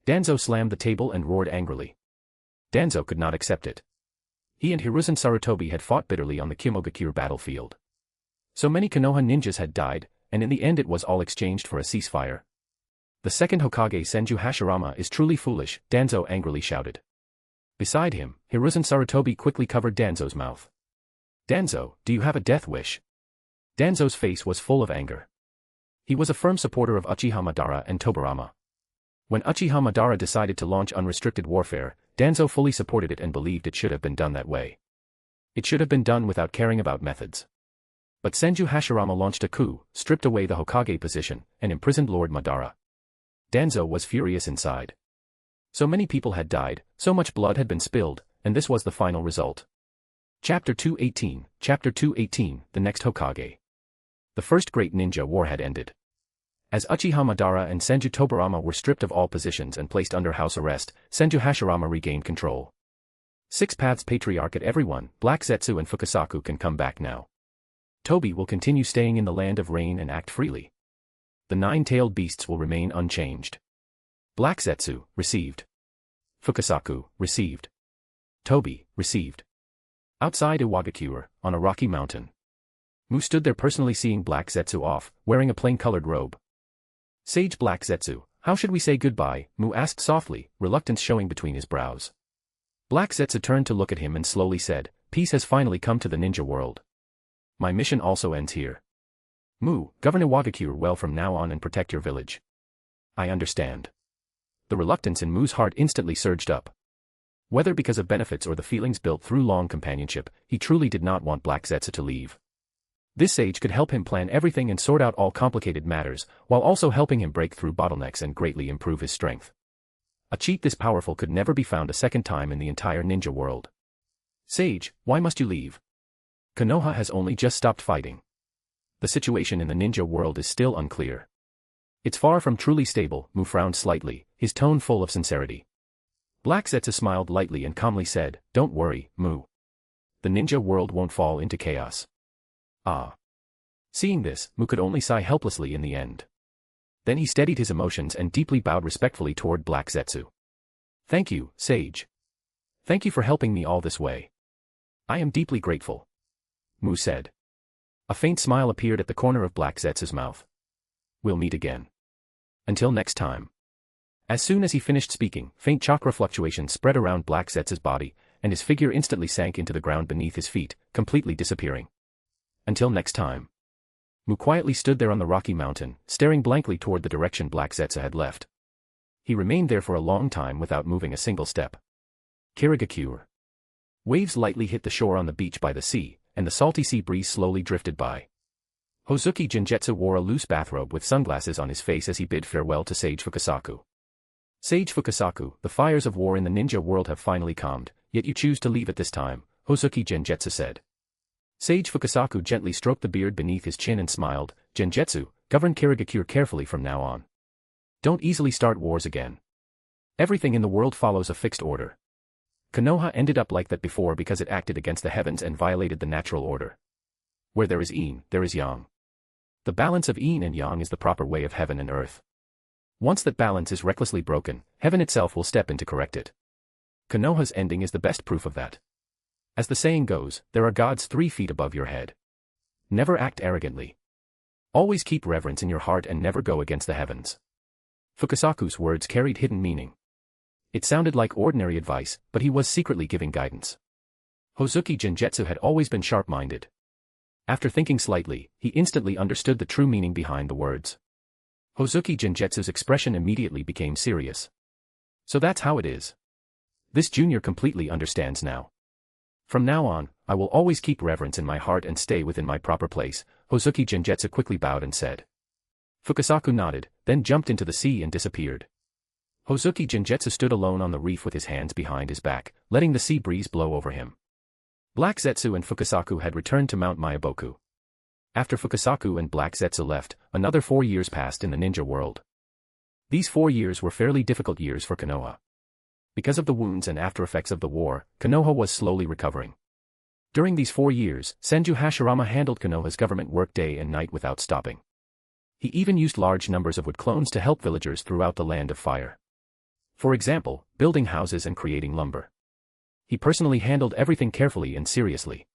[SPEAKER 3] Danzo slammed the table and roared angrily. Danzo could not accept it. He and Hiruzen Sarutobi had fought bitterly on the Kimogakure battlefield. So many Konoha ninjas had died, and in the end it was all exchanged for a ceasefire. The second Hokage Senju Hashirama is truly foolish, Danzo angrily shouted. Beside him, Hiruzen Sarutobi quickly covered Danzo's mouth. Danzo, do you have a death wish? Danzo's face was full of anger. He was a firm supporter of Uchiha Madara and Tobirama. When Uchiha Madara decided to launch unrestricted warfare, Danzo fully supported it and believed it should have been done that way. It should have been done without caring about methods. But Senju Hashirama launched a coup, stripped away the Hokage position, and imprisoned Lord Madara. Danzo was furious inside. So many people had died, so much blood had been spilled, and this was the final result. Chapter 218, The Next Hokage. The first great ninja war had ended. As Uchiha Madara and Senju Tobirama were stripped of all positions and placed under house arrest, Senju Hashirama regained control. Six Paths Patriarch at everyone, Black Zetsu and Fukasaku can come back now. Tobi will continue staying in the land of rain and act freely. The nine-tailed beasts will remain unchanged. Black Zetsu, received. Fukasaku, received. Tobi, received. Outside Iwagakure, on a rocky mountain. Mu stood there personally seeing Black Zetsu off, wearing a plain-colored robe. Sage Black Zetsu, how should we say goodbye? Mu asked softly, reluctance showing between his brows. Black Zetsu turned to look at him and slowly said, peace has finally come to the ninja world. My mission also ends here. Mu, govern Iwagakure well from now on and protect your village. I understand. The reluctance in Mu's heart instantly surged up. Whether because of benefits or the feelings built through long companionship, he truly did not want Black Zetsu to leave. This sage could help him plan everything and sort out all complicated matters, while also helping him break through bottlenecks and greatly improve his strength. A cheat this powerful could never be found a second time in the entire ninja world. Sage, why must you leave? Konoha has only just stopped fighting. The situation in the ninja world is still unclear. It's far from truly stable. Mu frowned slightly, his tone full of sincerity. Black Zetsu smiled lightly and calmly said, "Don't worry, Mu. The ninja world won't fall into chaos." Ah. Seeing this, Mu could only sigh helplessly in the end. Then he steadied his emotions and deeply bowed respectfully toward Black Zetsu. "Thank you, Sage. Thank you for helping me all this way. I am deeply grateful," Mu said. A faint smile appeared at the corner of Black Zetsu's mouth. "We'll meet again. Until next time." As soon as he finished speaking, faint chakra fluctuations spread around Black Zetsu's body, and his figure instantly sank into the ground beneath his feet, completely disappearing. Until next time. Mu quietly stood there on the rocky mountain, staring blankly toward the direction Black Zetsu had left. He remained there for a long time without moving a single step. Kirigakure. Waves lightly hit the shore on the beach by the sea, and the salty sea breeze slowly drifted by. Hozuki Genjutsu wore a loose bathrobe with sunglasses on his face as he bid farewell to Sage Fukasaku. "Sage Fukasaku, the fires of war in the ninja world have finally calmed, yet you choose to leave at this time," Hozuki Genjutsu said. Sage Fukasaku gently stroked the beard beneath his chin and smiled, "Genjutsu, govern Kirigakure carefully from now on. Don't easily start wars again. Everything in the world follows a fixed order. Konoha ended up like that before because it acted against the heavens and violated the natural order. Where there is yin, there is yang. The balance of yin and yang is the proper way of heaven and earth. Once that balance is recklessly broken, heaven itself will step in to correct it. Konoha's ending is the best proof of that. As the saying goes, there are gods 3 feet above your head. Never act arrogantly. Always keep reverence in your heart and never go against the heavens." Fukasaku's words carried hidden meaning. It sounded like ordinary advice, but he was secretly giving guidance. Hozuki Genjutsu had always been sharp-minded. After thinking slightly, he instantly understood the true meaning behind the words. Hozuki Genjutsu's expression immediately became serious. "So that's how it is. This junior completely understands now. From now on, I will always keep reverence in my heart and stay within my proper place," Hozuki Genjutsu quickly bowed and said. Fukasaku nodded, then jumped into the sea and disappeared. Hozuki Genjutsu stood alone on the reef with his hands behind his back, letting the sea breeze blow over him. Black Zetsu and Fukasaku had returned to Mount Mayaboku. After Fukasaku and Black Zetsu left, another 4 years passed in the ninja world. These 4 years were fairly difficult years for Konoha. Because of the wounds and after-effects of the war, Konoha was slowly recovering. During these 4 years, Senju Hashirama handled Konoha's government work day and night without stopping. He even used large numbers of wood clones to help villagers throughout the Land of Fire. For example, building houses and creating lumber. He personally handled everything carefully and seriously.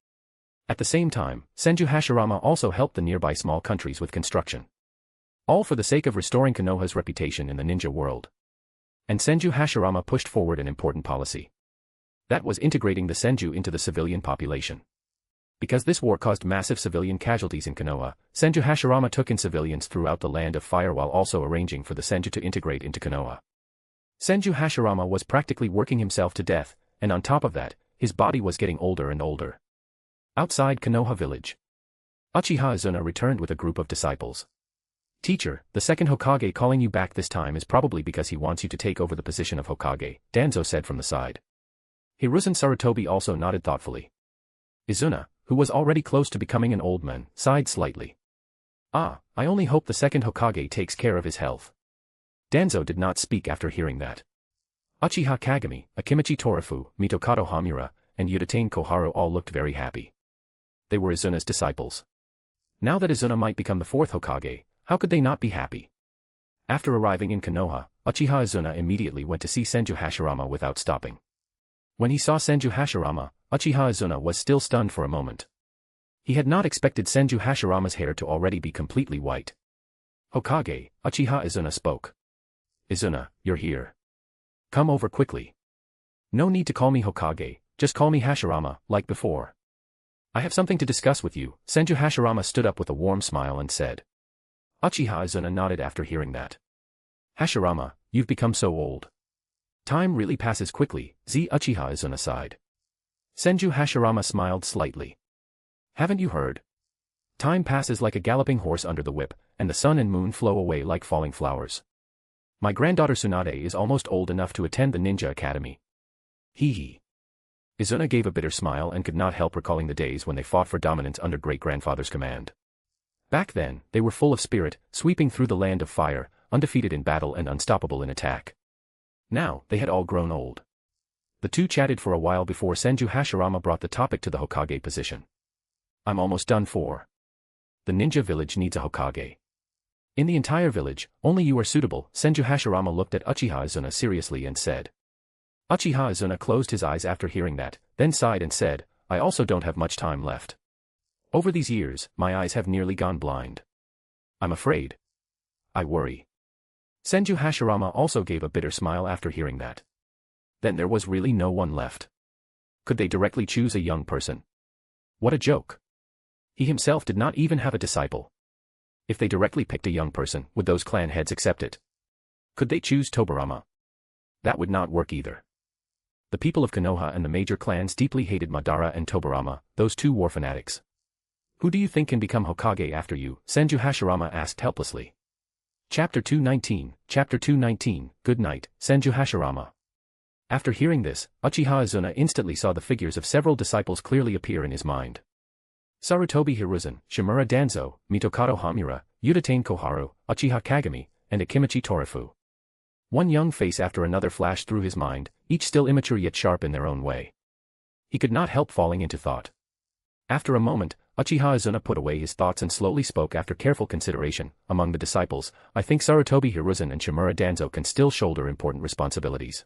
[SPEAKER 3] At the same time, Senju Hashirama also helped the nearby small countries with construction. All for the sake of restoring Konoha's reputation in the ninja world. And Senju Hashirama pushed forward an important policy. That was integrating the Senju into the civilian population. Because this war caused massive civilian casualties in Konoha, Senju Hashirama took in civilians throughout the Land of Fire while also arranging for the Senju to integrate into Konoha. Senju Hashirama was practically working himself to death, and on top of that, his body was getting older and older. Outside Konoha village, Uchiha Izuna returned with a group of disciples. "Teacher, the second Hokage calling you back this time is probably because he wants you to take over the position of Hokage," Danzo said from the side. Hiruzen Sarutobi also nodded thoughtfully. Izuna, who was already close to becoming an old man, sighed slightly. "Ah, I only hope the second Hokage takes care of his health." Danzo did not speak after hearing that. Uchiha Kagami, Akimichi Torafu, Mitokado Hamura, and Yuditane Koharu all looked very happy. They were Izuna's disciples. Now that Izuna might become the 4th Hokage, how could they not be happy? After arriving in Konoha, Uchiha Izuna immediately went to see Senju Hashirama without stopping. When he saw Senju Hashirama, Uchiha Izuna was still stunned for a moment. He had not expected Senju Hashirama's hair to already be completely white. "Hokage," Uchiha Izuna spoke. "Izuna, you're here. Come over quickly. No need to call me Hokage, just call me Hashirama, like before. I have something to discuss with you." Senju Hashirama stood up with a warm smile and said. Uchiha Izuna nodded after hearing that. "Hashirama, you've become so old. Time really passes quickly, Z Uchiha Izuna sighed. Senju Hashirama smiled slightly. Haven't you heard? Time passes like a galloping horse under the whip, and the sun and moon flow away like falling flowers. My granddaughter Tsunade is almost old enough to attend the ninja academy. Hee hee. Izuna gave a bitter smile and could not help recalling the days when they fought for dominance under great-grandfather's command. Back then, they were full of spirit, sweeping through the land of fire, undefeated in battle and unstoppable in attack. Now, they had all grown old. The two chatted for a while before Senju Hashirama brought the topic to the Hokage position. I'm almost done for. The ninja village needs a Hokage. In the entire village, only you are suitable. Senju Hashirama looked at Uchiha Izuna seriously and said. Uchiha Izuna closed his eyes after hearing that, then sighed and said, I also don't have much time left. Over these years, my eyes have nearly gone blind. I'm afraid. I worry. Senju Hashirama also gave a bitter smile after hearing that. Then there was really no one left. Could they directly choose a young person? What a joke. He himself did not even have a disciple. If they directly picked a young person, would those clan heads accept it? Could they choose Tobirama? That would not work either. The people of Konoha and the major clans deeply hated Madara and Tobirama, those two war fanatics. Who do you think can become Hokage after you? Senju Hashirama asked helplessly. Chapter 219, Good night, Senju Hashirama. After hearing this, Uchiha Izuna instantly saw the figures of several disciples clearly appear in his mind. Sarutobi Hiruzen, Shimura Danzo, Mitokado Hamura, Udatane Koharu, Uchiha Kagami, and Akimichi Torifu. One young face after another flashed through his mind, each still immature yet sharp in their own way. He could not help falling into thought. After a moment, Uchiha Izuna put away his thoughts and slowly spoke after careful consideration. Among the disciples, I think Sarutobi Hiruzen and Shimura Danzo can still shoulder important responsibilities.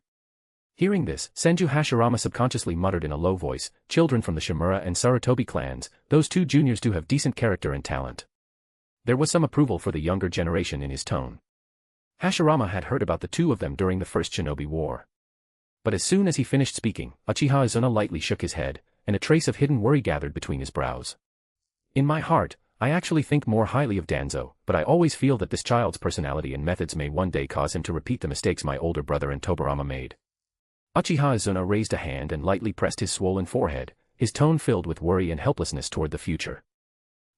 [SPEAKER 3] Hearing this, Senju Hashirama subconsciously muttered in a low voice, children from the Shimura and Sarutobi clans, those two juniors do have decent character and talent. There was some approval for the younger generation in his tone. Hashirama had heard about the two of them during the First Shinobi War. But as soon as he finished speaking, Uchiha Izuna lightly shook his head, and a trace of hidden worry gathered between his brows. In my heart, I actually think more highly of Danzo, but I always feel that this child's personality and methods may one day cause him to repeat the mistakes my older brother and Tobirama made. Uchiha Izuna raised a hand and lightly pressed his swollen forehead, his tone filled with worry and helplessness toward the future.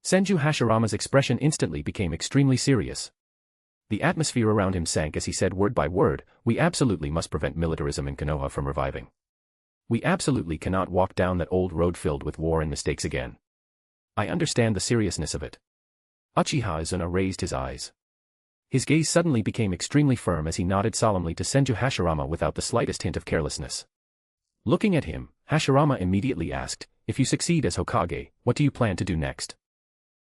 [SPEAKER 3] Senju Hashirama's expression instantly became extremely serious. The atmosphere around him sank as he said word by word, we absolutely must prevent militarism in Konoha from reviving. We absolutely cannot walk down that old road filled with war and mistakes again. I understand the seriousness of it. Uchiha Izuna raised his eyes. His gaze suddenly became extremely firm as he nodded solemnly to Senju Hashirama without the slightest hint of carelessness. Looking at him, Hashirama immediately asked, if you succeed as Hokage, what do you plan to do next?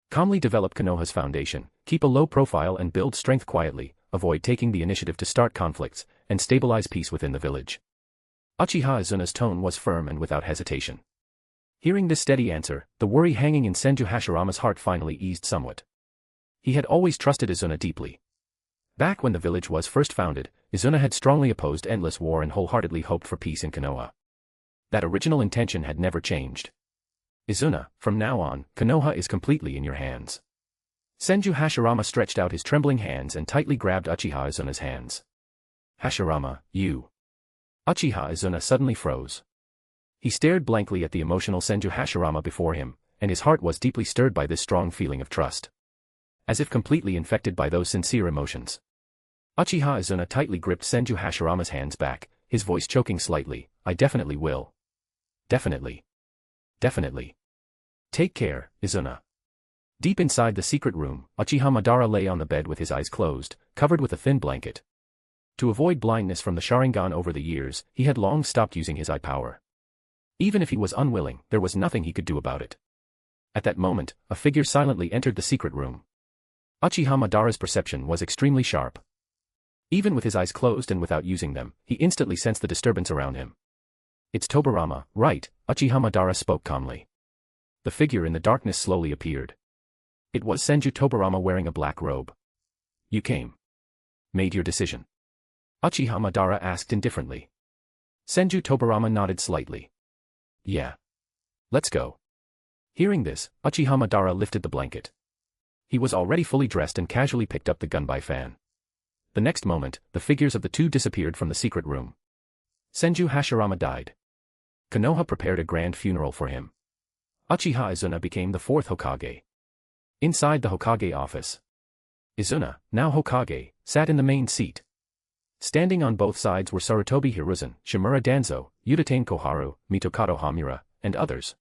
[SPEAKER 3] Calmly develop Konoha's foundation, keep a low profile and build strength quietly, avoid taking the initiative to start conflicts, and stabilize peace within the village. Uchiha Izuna's tone was firm and without hesitation. Hearing this steady answer, the worry hanging in Senju Hashirama's heart finally eased somewhat. He had always trusted Izuna deeply. Back when the village was first founded, Izuna had strongly opposed endless war and wholeheartedly hoped for peace in Konoha. That original intention had never changed. Izuna, from now on, Konoha is completely in your hands. Senju Hashirama stretched out his trembling hands and tightly grabbed Uchiha Izuna's hands. Hashirama, you. Uchiha Izuna suddenly froze. He stared blankly at the emotional Senju Hashirama before him, and his heart was deeply stirred by this strong feeling of trust. As if completely infected by those sincere emotions. Uchiha Izuna tightly gripped Senju Hashirama's hands back, his voice choking slightly, I definitely will. Definitely. Definitely. Take care, Izuna. Deep inside the secret room, Uchiha Madara lay on the bed with his eyes closed, covered with a thin blanket. To avoid blindness from the Sharingan over the years, he had long stopped using his eye power. Even if he was unwilling, there was nothing he could do about it. At that moment, a figure silently entered the secret room. Uchiha Madara's perception was extremely sharp. Even with his eyes closed and without using them, he instantly sensed the disturbance around him. It's Tobirama, right? Uchiha Madara spoke calmly. The figure in the darkness slowly appeared. It was Senju Tobirama wearing a black robe. You came. Made your decision. Uchiha Madara asked indifferently. Senju Tobirama nodded slightly. Yeah. Let's go. Hearing this, Uchiha Madara lifted the blanket. He was already fully dressed and casually picked up the gunbai fan. The next moment, the figures of the two disappeared from the secret room. Senju Hashirama died. Konoha prepared a grand funeral for him. Uchiha Izuna became the fourth Hokage. Inside the Hokage office, Izuna, now Hokage, sat in the main seat. Standing on both sides were Sarutobi Hiruzen, Shimura Danzo, Udatane Koharu, Mitokado Hamura, and others.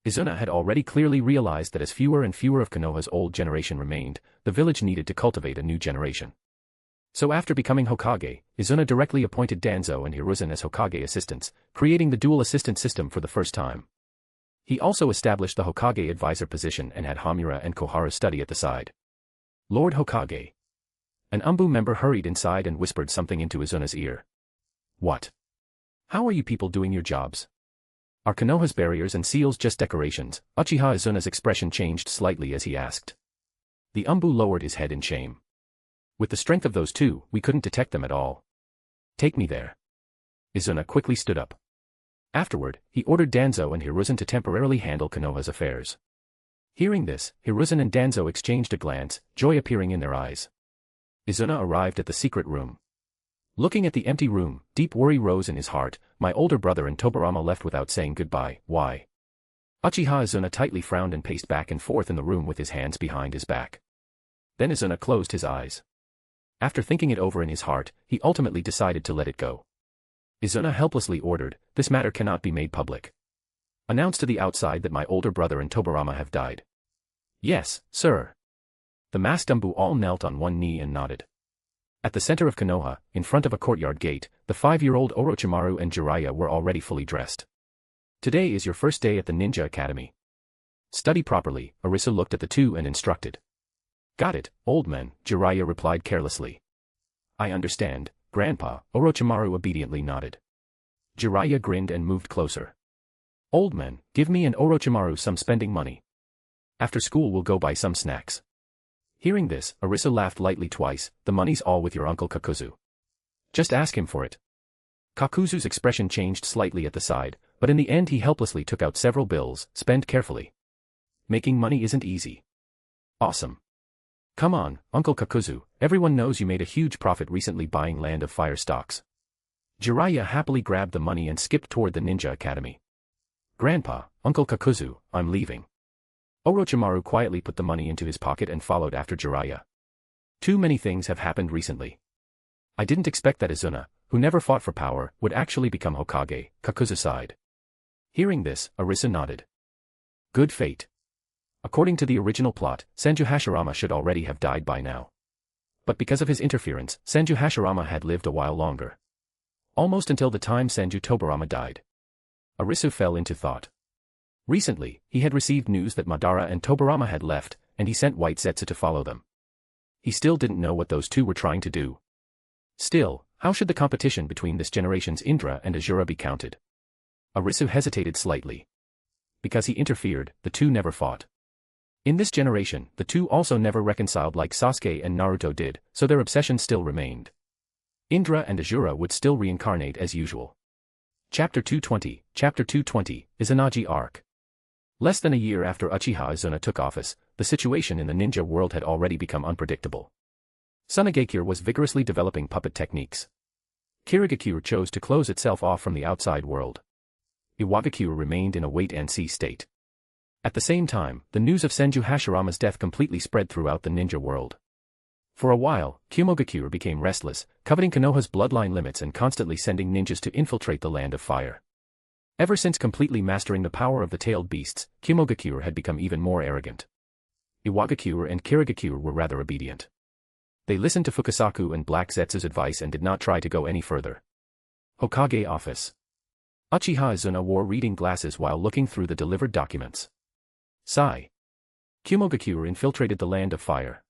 [SPEAKER 3] Izuna had already clearly realized that as fewer and fewer of Konoha's old generation remained, the village needed to cultivate a new generation. So after becoming Hokage, Izuna directly appointed Danzo and Hiruzen as Hokage assistants, creating the dual assistant system for the first time. He also established the Hokage advisor position and had Hamura and Koharu study at the side. Lord Hokage. An Umbu member hurried inside and whispered something into Izuna's ear. What? How are you people doing your jobs? Are Konoha's barriers and seals just decorations? Uchiha Izuna's expression changed slightly as he asked. The Umbu lowered his head in shame. With the strength of those two, we couldn't detect them at all. Take me there. Izuna quickly stood up. Afterward, he ordered Danzo and Hiruzen to temporarily handle Konoha's affairs. Hearing this, Hiruzen and Danzo exchanged a glance, joy appearing in their eyes. Izuna arrived at the secret room. Looking at the empty room, deep worry rose in his heart. My older brother and Tobirama left without saying goodbye. Why? Uchiha Izuna tightly frowned and paced back and forth in the room with his hands behind his back. Then Izuna closed his eyes. After thinking it over in his heart, he ultimately decided to let it go. Izuna helplessly ordered, "This matter cannot be made public. Announce to the outside that my older brother and Tobirama have died." "Yes, sir." The masked Umbu all knelt on one knee and nodded. At the center of Konoha, in front of a courtyard gate, the 5-year-old Orochimaru and Jiraiya were already fully dressed. "Today is your first day at the Ninja Academy. Study properly," Arisu looked at the two and instructed. "Got it, old man," Jiraiya replied carelessly. "I understand, Grandpa," Orochimaru obediently nodded. Jiraiya grinned and moved closer. "Old man, give me and Orochimaru some spending money. After school we'll go buy some snacks." Hearing this, Arisu laughed lightly twice. "The money's all with your uncle Kakuzu. Just ask him for it." Kakuzu's expression changed slightly at the side, but in the end he helplessly took out several bills. "Spend carefully. Making money isn't easy." "Awesome. Come on, Uncle Kakuzu, everyone knows you made a huge profit recently buying Land of Fire stocks." Jiraiya happily grabbed the money and skipped toward the Ninja Academy. "Grandpa, Uncle Kakuzu, I'm leaving." Orochimaru quietly put the money into his pocket and followed after Jiraiya. "Too many things have happened recently. I didn't expect that Izuna, who never fought for power, would actually become Hokage," Kakuzu sighed. Hearing this, Arisu nodded. "Good fate. According to the original plot, Senju Hashirama should already have died by now. But because of his interference, Senju Hashirama had lived a while longer. Almost until the time Senju Tobirama died." Arisu fell into thought. Recently, he had received news that Madara and Tobirama had left, and he sent White Zetsu to follow them. He still didn't know what those two were trying to do. Still, how should the competition between this generation's Indra and Asura be counted? Arisu hesitated slightly. Because he interfered, the two never fought. In this generation, the two also never reconciled like Sasuke and Naruto did, so their obsession still remained. Indra and Asura would still reincarnate as usual. Chapter 220, Chapter 220, Izanagi Arc. Less than a year after Uchiha Izuna took office, the situation in the ninja world had already become unpredictable. Sunagakure was vigorously developing puppet techniques. Kirigakure chose to close itself off from the outside world. Iwagakure remained in a wait-and-see state. At the same time, the news of Senju Hashirama's death completely spread throughout the ninja world. For a while, Kyumogakure became restless, coveting Konoha's bloodline limits and constantly sending ninjas to infiltrate the Land of Fire. Ever since completely mastering the power of the tailed beasts, Kyumogakure had become even more arrogant. Iwagakure and Kirigakure were rather obedient. They listened to Fukasaku and Black Zetsu's advice and did not try to go any further. Hokage Office. Uchiha Izuna wore reading glasses while looking through the delivered documents. Sigh. Kyumogakure infiltrated the Land of Fire.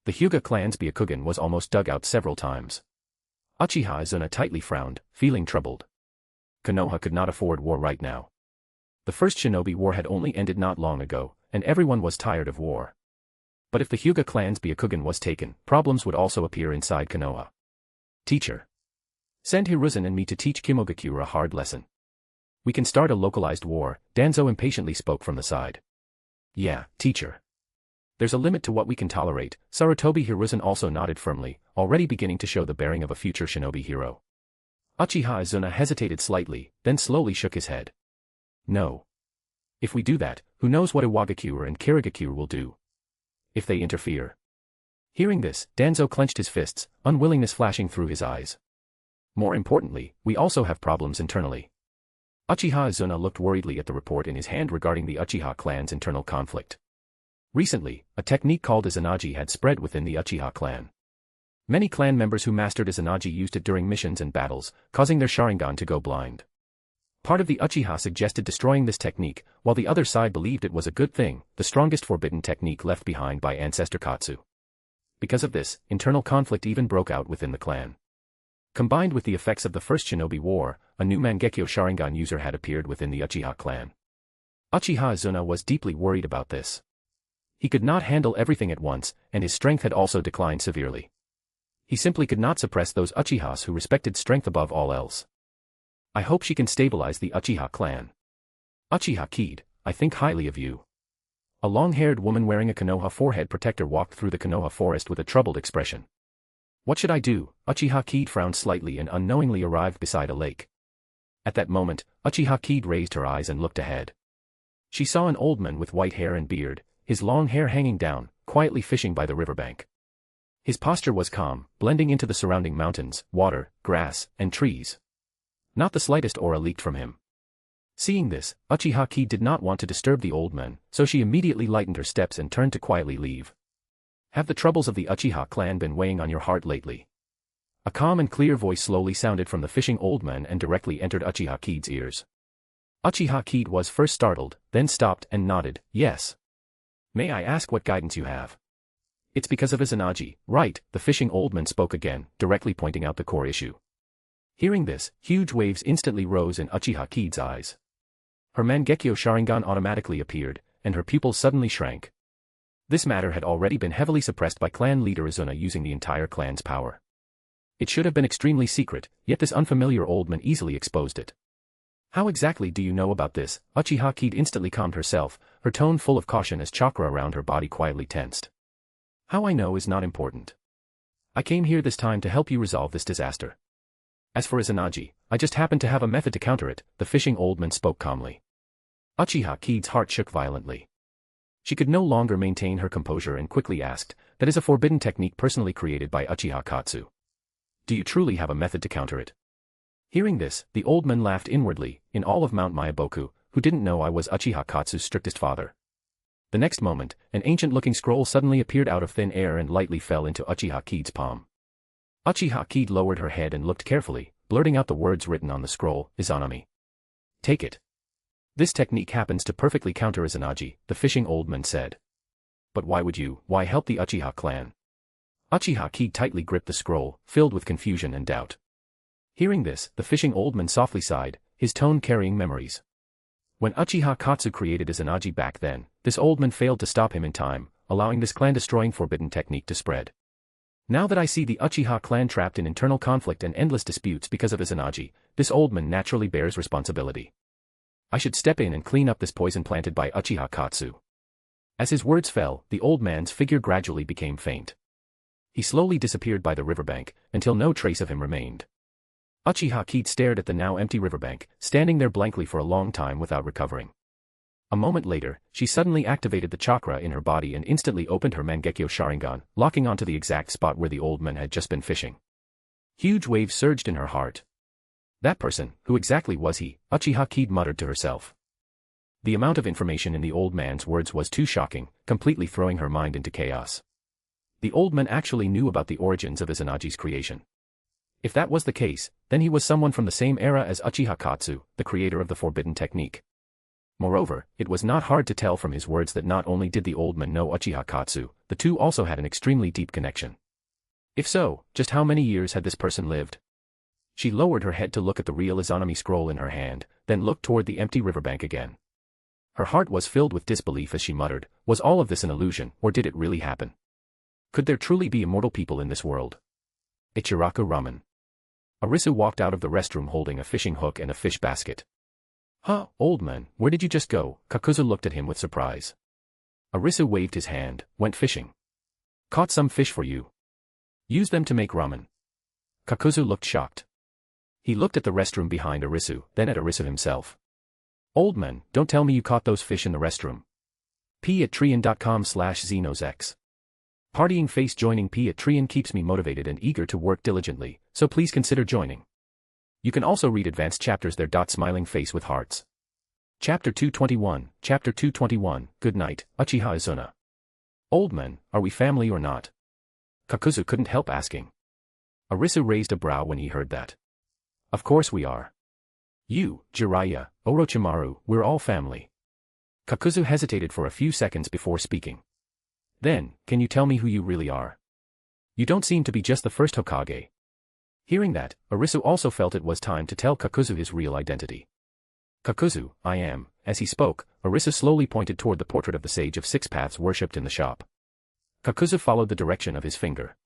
[SPEAKER 3] The Hyuga clan's Byakugan was almost dug out several times. Uchiha Izuna tightly frowned, feeling troubled. Konoha could not afford war right now. The First Shinobi War had only ended not long ago, and everyone was tired of war. But if the Hyuga clan's Byakugan was taken, problems would also appear inside Konoha. Teacher. Send Hiruzen and me to teach Kyumogakure a hard lesson. We can start a localized war, Danzo impatiently spoke from the side. Yeah, teacher. There's a limit to what we can tolerate, Sarutobi Hiruzen also nodded firmly, already beginning to show the bearing of a future shinobi hero. Uchiha Izuna hesitated slightly, then slowly shook his head. No. If we do that, who knows what Iwagakure and Kirigakure will do? If they interfere. Hearing this, Danzo clenched his fists, unwillingness flashing through his eyes. More importantly, we also have problems internally. Uchiha Izuna looked worriedly at the report in his hand regarding the Uchiha clan's internal conflict. Recently, a technique called Izanagi had spread within the Uchiha clan. Many clan members who mastered Izanagi used it during missions and battles, causing their Sharingan to go blind. Part of the Uchiha suggested destroying this technique, while the other side believed it was a good thing, the strongest forbidden technique left behind by Ancestor Katsu. Because of this, internal conflict even broke out within the clan. Combined with the effects of the First Shinobi War, a new Mangekyo Sharingan user had appeared within the Uchiha clan. Uchiha Izuna was deeply worried about this. He could not handle everything at once, and his strength had also declined severely. He simply could not suppress those Uchihas who respected strength above all else. I hope she can stabilize the Uchiha clan. Uchiha Kid, I think highly of you. A long-haired woman wearing a Konoha forehead protector walked through the Konoha forest with a troubled expression. What should I do? Uchiha Kid frowned slightly and unknowingly arrived beside a lake. At that moment, Uchiha Kid raised her eyes and looked ahead. She saw an old man with white hair and beard, his long hair hanging down, quietly fishing by the riverbank. His posture was calm, blending into the surrounding mountains, water, grass, and trees. Not the slightest aura leaked from him. Seeing this, Uchiha Kid did not want to disturb the old man, so she immediately lightened her steps and turned to quietly leave. Have the troubles of the Uchiha clan been weighing on your heart lately? A calm and clear voice slowly sounded from the fishing old man and directly entered Uchiha Kid's ears. Uchiha Kid was first startled, then stopped and nodded, yes. May I ask what guidance you have? It's because of Izanagi, right? The fishing old man spoke again, directly pointing out the core issue. Hearing this, huge waves instantly rose in Uchiha Kid's eyes. Her Mangekyo Sharingan automatically appeared, and her pupils suddenly shrank. This matter had already been heavily suppressed by clan leader Izuna using the entire clan's power. It should have been extremely secret, yet this unfamiliar old man easily exposed it. How exactly do you know about this? Uchiha Kid instantly calmed herself, her tone full of caution as chakra around her body quietly tensed. How I know is not important. I came here this time to help you resolve this disaster. As for Izanagi, I just happen to have a method to counter it, the fishing old man spoke calmly. Uchiha Kid's heart shook violently. She could no longer maintain her composure and quickly asked, that is a forbidden technique personally created by Uchiha Katsu. Do you truly have a method to counter it? Hearing this, the old man laughed inwardly, in all of Mount Mayaboku, who didn't know I was Uchiha Katsu's strictest father. The next moment, an ancient-looking scroll suddenly appeared out of thin air and lightly fell into Uchiha Kid's palm. Uchiha Kid lowered her head and looked carefully, blurting out the words written on the scroll, Izanami. Take it. This technique happens to perfectly counter Izanagi, the fishing old man said. But why help the Uchiha clan? Uchiha Kid tightly gripped the scroll, filled with confusion and doubt. Hearing this, the fishing old man softly sighed, his tone carrying memories. When Uchiha Katsu created Izanagi back then, this old man failed to stop him in time, allowing this clan-destroying forbidden technique to spread. Now that I see the Uchiha clan trapped in internal conflict and endless disputes because of Izanagi, this old man naturally bears responsibility. I should step in and clean up this poison planted by Uchiha Katsu. As his words fell, the old man's figure gradually became faint. He slowly disappeared by the riverbank, until no trace of him remained. Uchiha Kid stared at the now empty riverbank, standing there blankly for a long time without recovering. A moment later, she suddenly activated the chakra in her body and instantly opened her Mangekyo Sharingan, locking onto the exact spot where the old man had just been fishing. Huge waves surged in her heart. That person, who exactly was he? Uchiha Kid muttered to herself. The amount of information in the old man's words was too shocking, completely throwing her mind into chaos. The old man actually knew about the origins of Izanagi's creation. If that was the case, then he was someone from the same era as Uchiha Katsu, the creator of the forbidden technique. Moreover, it was not hard to tell from his words that not only did the old man know Uchiha Katsu, the two also had an extremely deep connection. If so, just how many years had this person lived? She lowered her head to look at the real Izanami scroll in her hand, then looked toward the empty riverbank again. Her heart was filled with disbelief as she muttered, was all of this an illusion, or did it really happen? Could there truly be immortal people in this world? Ichiraku Ramen. Arisu walked out of the restroom holding a fishing hook and a fish basket. Huh, old man, where did you just go? Kakuzu looked at him with surprise. Arisu waved his hand, went fishing. Caught some fish for you. Use them to make ramen. Kakuzu looked shocked. He looked at the restroom behind Arisu, then at Arisu himself. Old man, don't tell me you caught those fish in the restroom. p@trian.com/xenosx. Partying face joining p@trian keeps me motivated and eager to work diligently, so please consider joining. You can also read advanced chapters there. Smiling face with hearts. Chapter 221, Chapter 221, Good night, Uchiha Izuna. Old man, are we family or not? Kakuzu couldn't help asking. Arisu raised a brow when he heard that. Of course we are. You, Jiraiya, Orochimaru, we're all family. Kakuzu hesitated for a few seconds before speaking. Then, can you tell me who you really are? You don't seem to be just the first Hokage. Hearing that, Arisu also felt it was time to tell Kakuzu his real identity. Kakuzu, I am. As he spoke, Arisu slowly pointed toward the portrait of the Sage of Six Paths worshipped in the shop. Kakuzu followed the direction of his finger.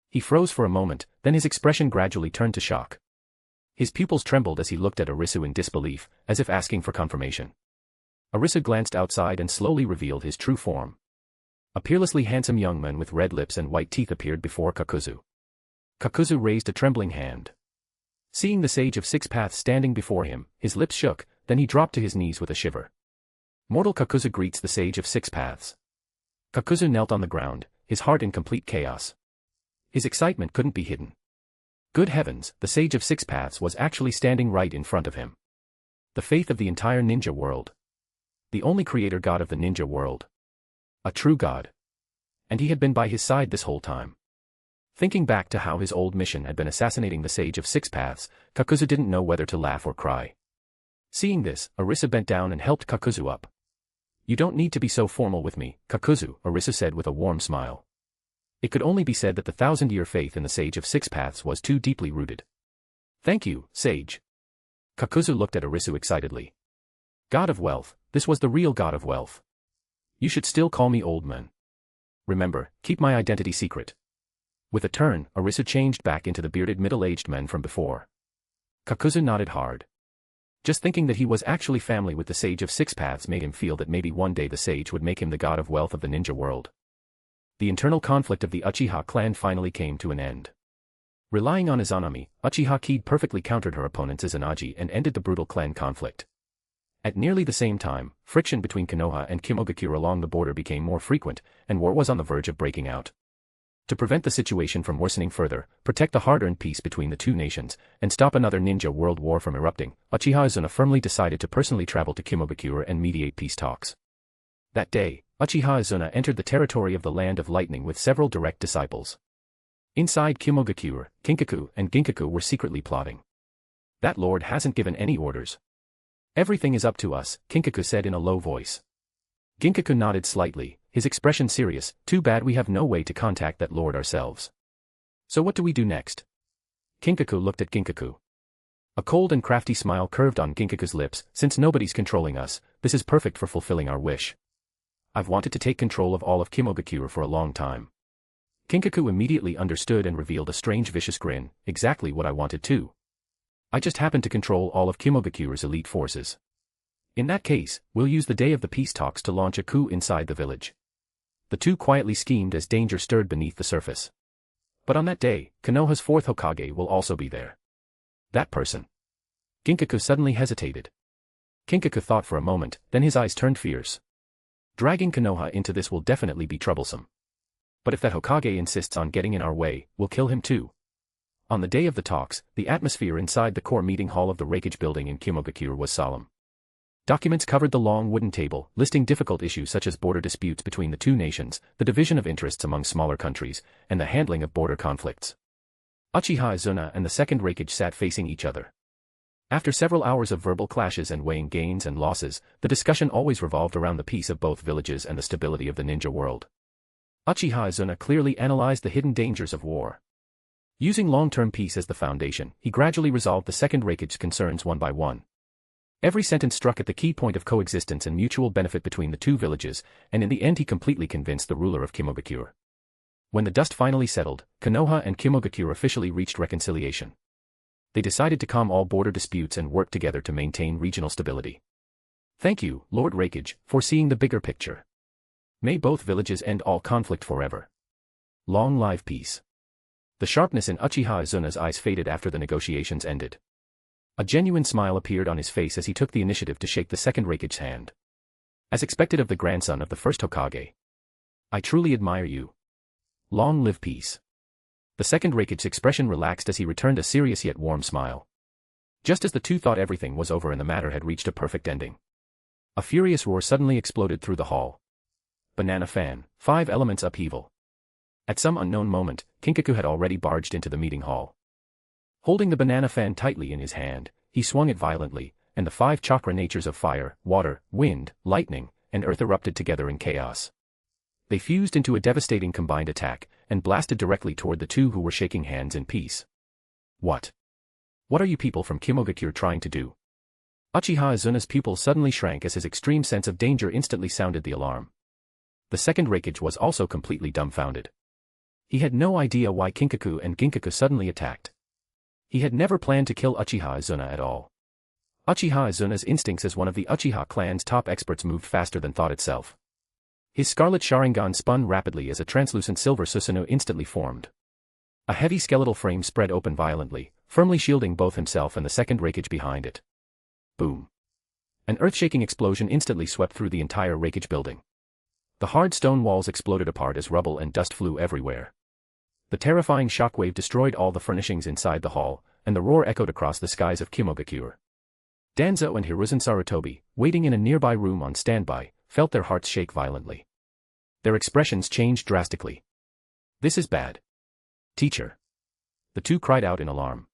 [SPEAKER 3] He froze for a moment, then his expression gradually turned to shock. His pupils trembled as he looked at Arisu in disbelief, as if asking for confirmation. Arisu glanced outside and slowly revealed his true form. A peerlessly handsome young man with red lips and white teeth appeared before Kakuzu. Kakuzu raised a trembling hand. Seeing the Sage of Six Paths standing before him, his lips shook, then he dropped to his knees with a shiver. Mortal Kakuzu greets the Sage of Six Paths. Kakuzu knelt on the ground, his heart in complete chaos. His excitement couldn't be hidden. Good heavens, the Sage of Six Paths was actually standing right in front of him. The faith of the entire ninja world. The only creator god of the ninja world. A true god. And he had been by his side this whole time. Thinking back to how his old mission had been assassinating the Sage of Six Paths, Kakuzu didn't know whether to laugh or cry. Seeing this, Arisu bent down and helped Kakuzu up. You don't need to be so formal with me, Kakuzu, Arisu said with a warm smile. It could only be said that the 1,000-year faith in the Sage of Six Paths was too deeply rooted. Thank you, Sage. Kakuzu looked at Arisu excitedly. God of wealth, this was the real god of wealth. You should still call me old man. Remember, keep my identity secret. With a turn, Arisu changed back into the bearded middle-aged man from before. Kakuzu nodded hard. Just thinking that he was actually family with the Sage of Six Paths made him feel that maybe one day the Sage would make him the god of wealth of the ninja world. The internal conflict of the Uchiha clan finally came to an end. Relying on Izanami, Uchiha Kid perfectly countered her opponent's Izanagi and ended the brutal clan conflict. At nearly the same time, friction between Konoha and Kimogakure along the border became more frequent, and war was on the verge of breaking out. To prevent the situation from worsening further, protect the hard-earned peace between the two nations, and stop another ninja world war from erupting, Uchiha Izuna firmly decided to personally travel to Kimogakure and mediate peace talks. That day, Uchiha Izuna entered the territory of the Land of Lightning with several direct disciples. Inside Kimogakure, Kinkaku and Ginkaku were secretly plotting. That lord hasn't given any orders. Everything is up to us, Kinkaku said in a low voice. Ginkaku nodded slightly, his expression serious. Too bad we have no way to contact that lord ourselves. So what do we do next? Kinkaku looked at Ginkaku. A cold and crafty smile curved on Ginkaku's lips. Since nobody's controlling us, this is perfect for fulfilling our wish. I've wanted to take control of all of Kimogakure for a long time. Kinkaku immediately understood and revealed a strange vicious grin. Exactly what I wanted too. I just happen to control all of Kimogakure's elite forces. In that case, we'll use the day of the peace talks to launch a coup inside the village. The two quietly schemed as danger stirred beneath the surface. But on that day, Konoha's fourth Hokage will also be there. That person. Ginkaku suddenly hesitated. Kinkaku thought for a moment, then his eyes turned fierce. Dragging Konoha into this will definitely be troublesome. But if that Hokage insists on getting in our way, we'll kill him too. On the day of the talks, the atmosphere inside the core meeting hall of the Reikage building in Kimogakure was solemn. Documents covered the long wooden table, listing difficult issues such as border disputes between the two nations, the division of interests among smaller countries, and the handling of border conflicts. Uchiha Izuna and the second Reikage sat facing each other. After several hours of verbal clashes and weighing gains and losses, the discussion always revolved around the peace of both villages and the stability of the ninja world. Uchiha Izuna clearly analyzed the hidden dangers of war. Using long-term peace as the foundation, he gradually resolved the second Reikage's concerns one by one. Every sentence struck at the key point of coexistence and mutual benefit between the two villages, and in the end he completely convinced the ruler of Kimogakure. When the dust finally settled, Konoha and Kimogakure officially reached reconciliation. They decided to calm all border disputes and work together to maintain regional stability. Thank you, Lord Reikage, for seeing the bigger picture. May both villages end all conflict forever. Long live peace. The sharpness in Uchiha Izuna's eyes faded after the negotiations ended. A genuine smile appeared on his face as he took the initiative to shake the second Raikage's hand. As expected of the grandson of the first Hokage. I truly admire you. Long live peace. The second Raikage's expression relaxed as he returned a serious yet warm smile. Just as the two thought everything was over and the matter had reached a perfect ending. A furious roar suddenly exploded through the hall. Banana fan, 5 elements upheaval. At some unknown moment, Kinkaku had already barged into the meeting hall. Holding the banana fan tightly in his hand, he swung it violently, and the 5 chakra natures of fire, water, wind, lightning, and earth erupted together in chaos. They fused into a devastating combined attack, and blasted directly toward the two who were shaking hands in peace. What? What are you people from Kimogakure trying to do? Uchiha Azuna's pupil suddenly shrank as his extreme sense of danger instantly sounded the alarm. The second Raikage was also completely dumbfounded. He had no idea why Kinkaku and Ginkaku suddenly attacked. He had never planned to kill Uchiha Azuna at all. Uchiha Azuna's instincts as one of the Uchiha clan's top experts moved faster than thought itself. His scarlet Sharingan spun rapidly as a translucent silver Susanoo instantly formed. A heavy skeletal frame spread open violently, firmly shielding both himself and the second Raikage behind it. Boom. An earth-shaking explosion instantly swept through the entire Raikage building. The hard stone walls exploded apart as rubble and dust flew everywhere. The terrifying shockwave destroyed all the furnishings inside the hall, and the roar echoed across the skies of Kimogakure. Danzo and Hiruzen Sarutobi, waiting in a nearby room on standby, felt their hearts shake violently. Their expressions changed drastically. This is bad. Teacher. The two cried out in alarm.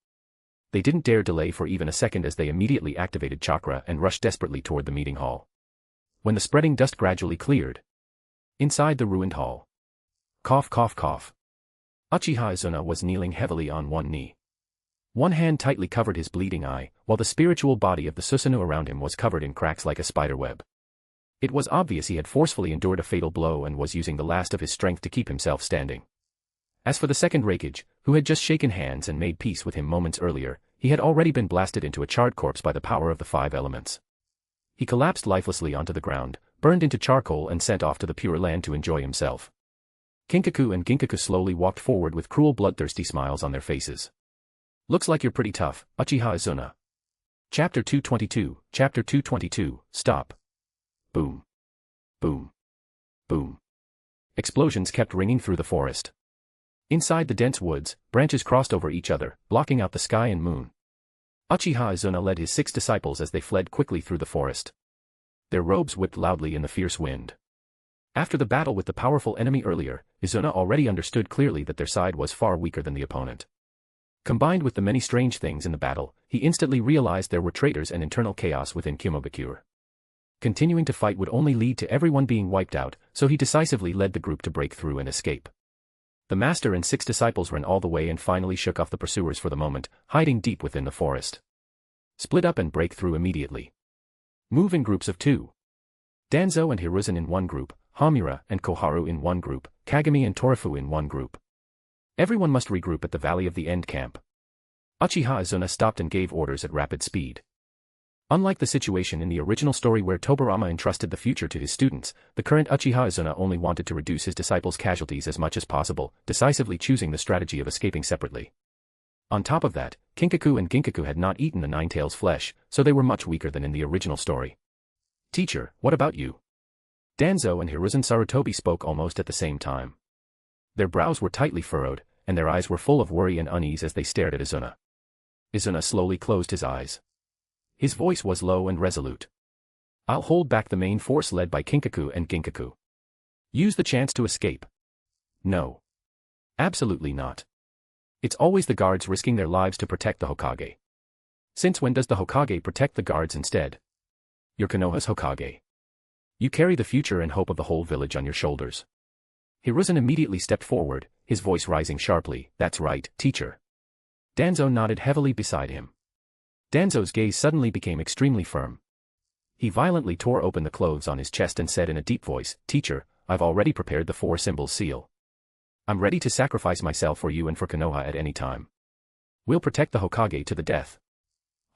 [SPEAKER 3] They didn't dare delay for even a second as they immediately activated chakra and rushed desperately toward the meeting hall. When the spreading dust gradually cleared. Inside the ruined hall. Cough cough cough. Uchiha Azuna was kneeling heavily on one knee. One hand tightly covered his bleeding eye, while the spiritual body of the Susanoo around him was covered in cracks like a spider web. It was obvious he had forcefully endured a fatal blow and was using the last of his strength to keep himself standing. As for the second Raikage, who had just shaken hands and made peace with him moments earlier, he had already been blasted into a charred corpse by the power of the 5 elements. He collapsed lifelessly onto the ground, burned into charcoal and sent off to the Pure Land to enjoy himself. Kinkaku and Ginkaku slowly walked forward with cruel bloodthirsty smiles on their faces. Looks like you're pretty tough, Uchiha Azuna. Chapter 222, Stop. Boom. Boom. Boom. Explosions kept ringing through the forest. Inside the dense woods, branches crossed over each other, blocking out the sky and moon. Uchiha Azuna led his 6 disciples as they fled quickly through the forest. Their robes whipped loudly in the fierce wind. After the battle with the powerful enemy earlier, Azuna already understood clearly that their side was far weaker than the opponent. Combined with the many strange things in the battle, he instantly realized there were traitors and internal chaos within Kimogakure. Continuing to fight would only lead to everyone being wiped out, so he decisively led the group to break through and escape. The master and 6 disciples ran all the way and finally shook off the pursuers for the moment, hiding deep within the forest. Split up and break through immediately. Move in groups of 2. Danzo and Hiruzen in one group, Hamura and Koharu in one group, Kagami and Torifu in one group. Everyone must regroup at the Valley of the End camp. Uchiha Azuna stopped and gave orders at rapid speed. Unlike the situation in the original story where Tobirama entrusted the future to his students, the current Uchiha Azuna only wanted to reduce his disciples' casualties as much as possible, decisively choosing the strategy of escaping separately. On top of that, Kinkaku and Ginkaku had not eaten the Nine-Tails flesh, so they were much weaker than in the original story. Teacher, what about you? Danzo and Hiruzen Sarutobi spoke almost at the same time. Their brows were tightly furrowed, and their eyes were full of worry and unease as they stared at Azuna. Azuna slowly closed his eyes. His voice was low and resolute. I'll hold back the main force led by Kinkaku and Ginkaku. Use the chance to escape. No. Absolutely not. It's always the guards risking their lives to protect the Hokage. Since when does the Hokage protect the guards instead? You're Konoha's Hokage. You carry the future and hope of the whole village on your shoulders. Hiruzen immediately stepped forward, his voice rising sharply. That's right, teacher. Danzo nodded heavily beside him. Danzo's gaze suddenly became extremely firm. He violently tore open the clothes on his chest and said in a deep voice, Teacher, I've already prepared the 4 symbols seal. I'm ready to sacrifice myself for you and for Konoha at any time. We'll protect the Hokage to the death.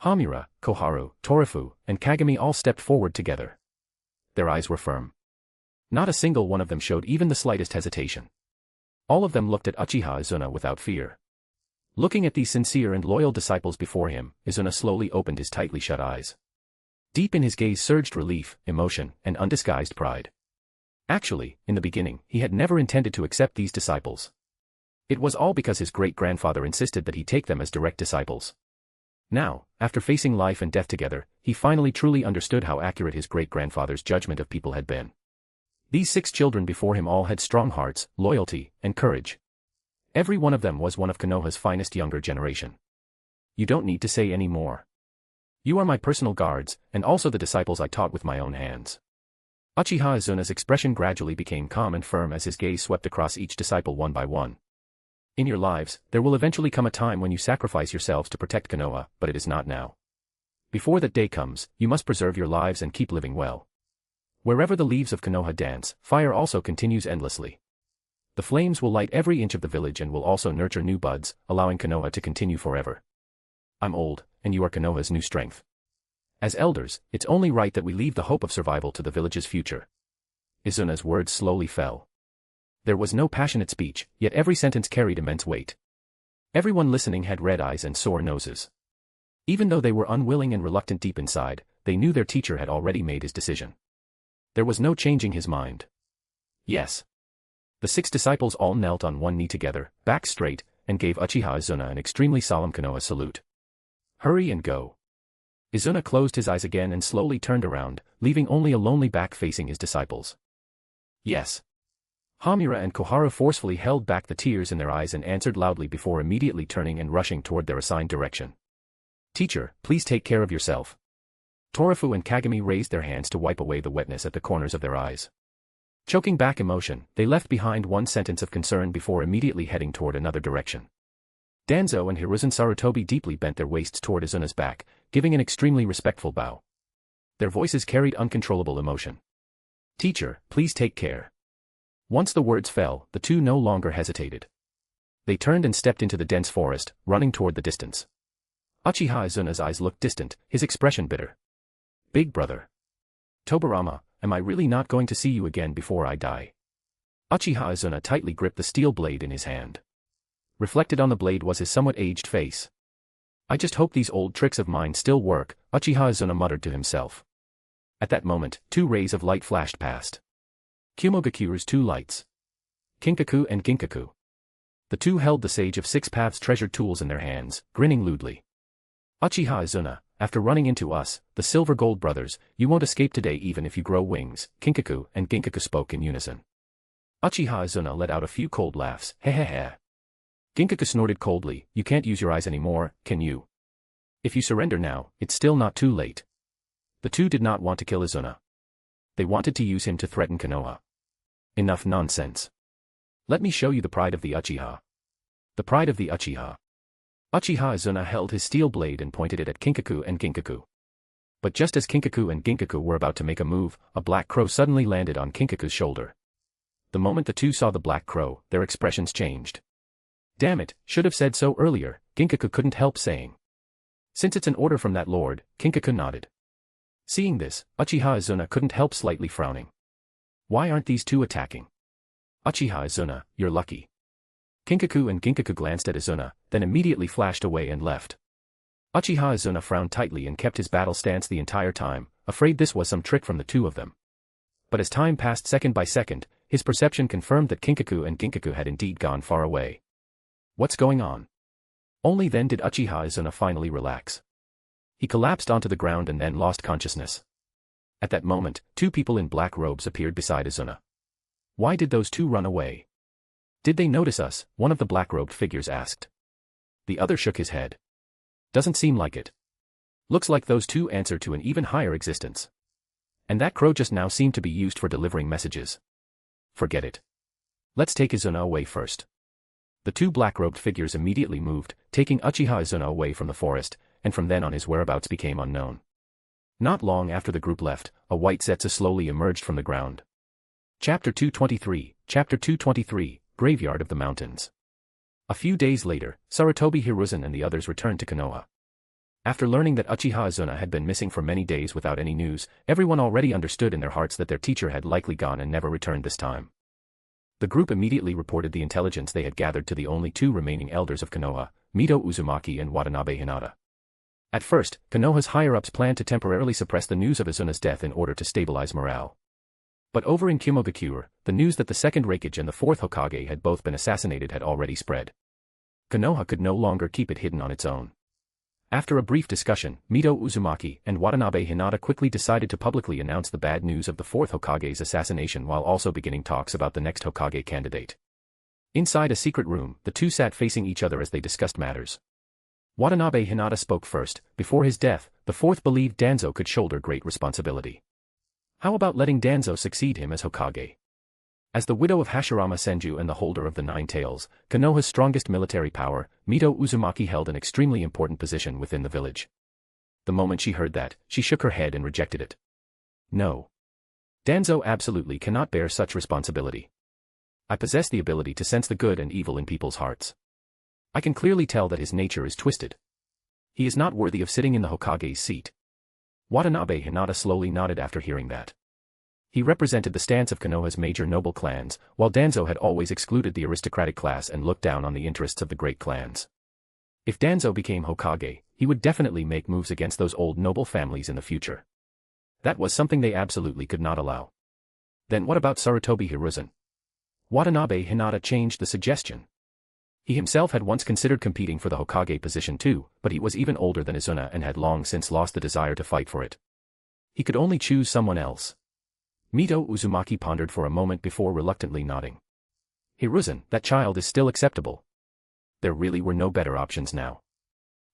[SPEAKER 3] Hamura, Koharu, Torifu, and Kagami all stepped forward together. Their eyes were firm. Not a single one of them showed even the slightest hesitation. All of them looked at Uchiha Azuna without fear. Looking at these sincere and loyal disciples before him, Izuna slowly opened his tightly shut eyes. Deep in his gaze surged relief, emotion, and undisguised pride. Actually, in the beginning, he had never intended to accept these disciples. It was all because his great-grandfather insisted that he take them as direct disciples. Now, after facing life and death together, he finally truly understood how accurate his great-grandfather's judgment of people had been. These 6 children before him all had strong hearts, loyalty, and courage. Every one of them was one of Konoha's finest younger generation. You don't need to say any more. You are my personal guards, and also the disciples I taught with my own hands. Uchiha Izuna's expression gradually became calm and firm as his gaze swept across each disciple one by one. In your lives, there will eventually come a time when you sacrifice yourselves to protect Konoha, but it is not now. Before that day comes, you must preserve your lives and keep living well. Wherever the leaves of Konoha dance, fire also continues endlessly. The flames will light every inch of the village and will also nurture new buds, allowing Konoha to continue forever. I'm old, and you are Konoha's new strength. As elders, it's only right that we leave the hope of survival to the village's future. Izuna's words slowly fell. There was no passionate speech, yet every sentence carried immense weight. Everyone listening had red eyes and sore noses. Even though they were unwilling and reluctant deep inside, they knew their teacher had already made his decision. There was no changing his mind. Yes. The 6 disciples all knelt on one knee together, back straight, and gave Uchiha Izuna an extremely solemn Konoha salute. Hurry and go. Izuna closed his eyes again and slowly turned around, leaving only a lonely back facing his disciples. Yes. Hamura and Koharu forcefully held back the tears in their eyes and answered loudly before immediately turning and rushing toward their assigned direction. Teacher, please take care of yourself. Torafu and Kagami raised their hands to wipe away the wetness at the corners of their eyes. Choking back emotion, they left behind one sentence of concern before immediately heading toward another direction. Danzo and Hiruzen Sarutobi deeply bent their waists toward Izuna's back, giving an extremely respectful bow. Their voices carried uncontrollable emotion. Teacher, please take care. Once the words fell, the 2 no longer hesitated. They turned and stepped into the dense forest, running toward the distance. Uchiha Izuna's eyes looked distant, his expression bitter. Big brother. Tobarama, am I really not going to see you again before I die? Uchiha Izuna tightly gripped the steel blade in his hand. Reflected on the blade was his somewhat aged face. I just hope these old tricks of mine still work, Uchiha Izuna muttered to himself. At that moment, 2 rays of light flashed past. Kumogakuru's 2 lights. Kinkaku and Ginkaku. The 2 held the Sage of 6 Paths treasured tools in their hands, grinning lewdly. Uchiha Izuna, after running into us, the Silver Gold brothers, you won't escape today even if you grow wings, Kinkaku and Ginkaku spoke in unison. Uchiha Izuna let out a few cold laughs, hehehe. Ginkaku snorted coldly, you can't use your eyes anymore, can you? If you surrender now, it's still not too late. The 2 did not want to kill Izuna. They wanted to use him to threaten Konoha. Enough nonsense. Let me show you the pride of the Uchiha. The pride of the Uchiha. Uchiha Izuna held his steel blade and pointed it at Kinkaku and Ginkaku. But just as Kinkaku and Ginkaku were about to make a move, a black crow suddenly landed on Kinkaku's shoulder. The moment the 2 saw the black crow, their expressions changed. Damn it, should have said so earlier, Ginkaku couldn't help saying. Since it's an order from that lord, Kinkaku nodded. Seeing this, Uchiha Izuna couldn't help slightly frowning. Why aren't these 2 attacking? Uchiha Izuna, you're lucky. Kinkaku and Ginkaku glanced at Izuna, then immediately flashed away and left. Uchiha Izuna frowned tightly and kept his battle stance the entire time, afraid this was some trick from the 2 of them. But as time passed second by second, his perception confirmed that Kinkaku and Ginkaku had indeed gone far away. What's going on? Only then did Uchiha Izuna finally relax. He collapsed onto the ground and then lost consciousness. At that moment, 2 people in black robes appeared beside Izuna. Why did those 2 run away? Did they notice us? One of the black-robed figures asked. The other shook his head. Doesn't seem like it. Looks like those 2 answer to an even higher existence. And that crow just now seemed to be used for delivering messages. Forget it. Let's take Izuna away first. The 2 black-robed figures immediately moved, taking Uchiha Izuna away from the forest, and from then on his whereabouts became unknown. Not long after the group left, a white Zetsu slowly emerged from the ground. Chapter 223, Chapter 223, Graveyard of the Mountains. A few days later, Sarutobi Hiruzen and the others returned to Konoha. After learning that Uchiha Izuna had been missing for many days without any news, everyone already understood in their hearts that their teacher had likely gone and never returned this time. The group immediately reported the intelligence they had gathered to the only two remaining elders of Konoha, Mito Uzumaki and Watanabe Hinata. At first, Konoha's higher-ups planned to temporarily suppress the news of Izuna's death in order to stabilize morale. But over in Kumogakure, the news that the second Raikage and the fourth Hokage had both been assassinated had already spread. Konoha could no longer keep it hidden on its own. After a brief discussion, Mito Uzumaki and Watanabe Hinata quickly decided to publicly announce the bad news of the fourth Hokage's assassination while also beginning talks about the next Hokage candidate. Inside a secret room, the two sat facing each other as they discussed matters. Watanabe Hinata spoke first. Before his death, the fourth believed Danzo could shoulder great responsibility. How about letting Danzo succeed him as Hokage? As the widow of Hashirama Senju and the holder of the Nine Tails, Konoha's strongest military power, Mito Uzumaki held an extremely important position within the village. The moment she heard that, she shook her head and rejected it. No. Danzo absolutely cannot bear such responsibility. I possess the ability to sense the good and evil in people's hearts. I can clearly tell that his nature is twisted. He is not worthy of sitting in the Hokage's seat. Watanabe Hinata slowly nodded after hearing that. He represented the stance of Konoha's major noble clans, while Danzo had always excluded the aristocratic class and looked down on the interests of the great clans. If Danzo became Hokage, he would definitely make moves against those old noble families in the future. That was something they absolutely could not allow. Then what about Sarutobi Hiruzen? Watanabe Hinata changed the suggestion. He himself had once considered competing for the Hokage position too, but he was even older than Izuna and had long since lost the desire to fight for it. He could only choose someone else. Mito Uzumaki pondered for a moment before reluctantly nodding. Hiruzen, that child is still acceptable. There really were no better options now.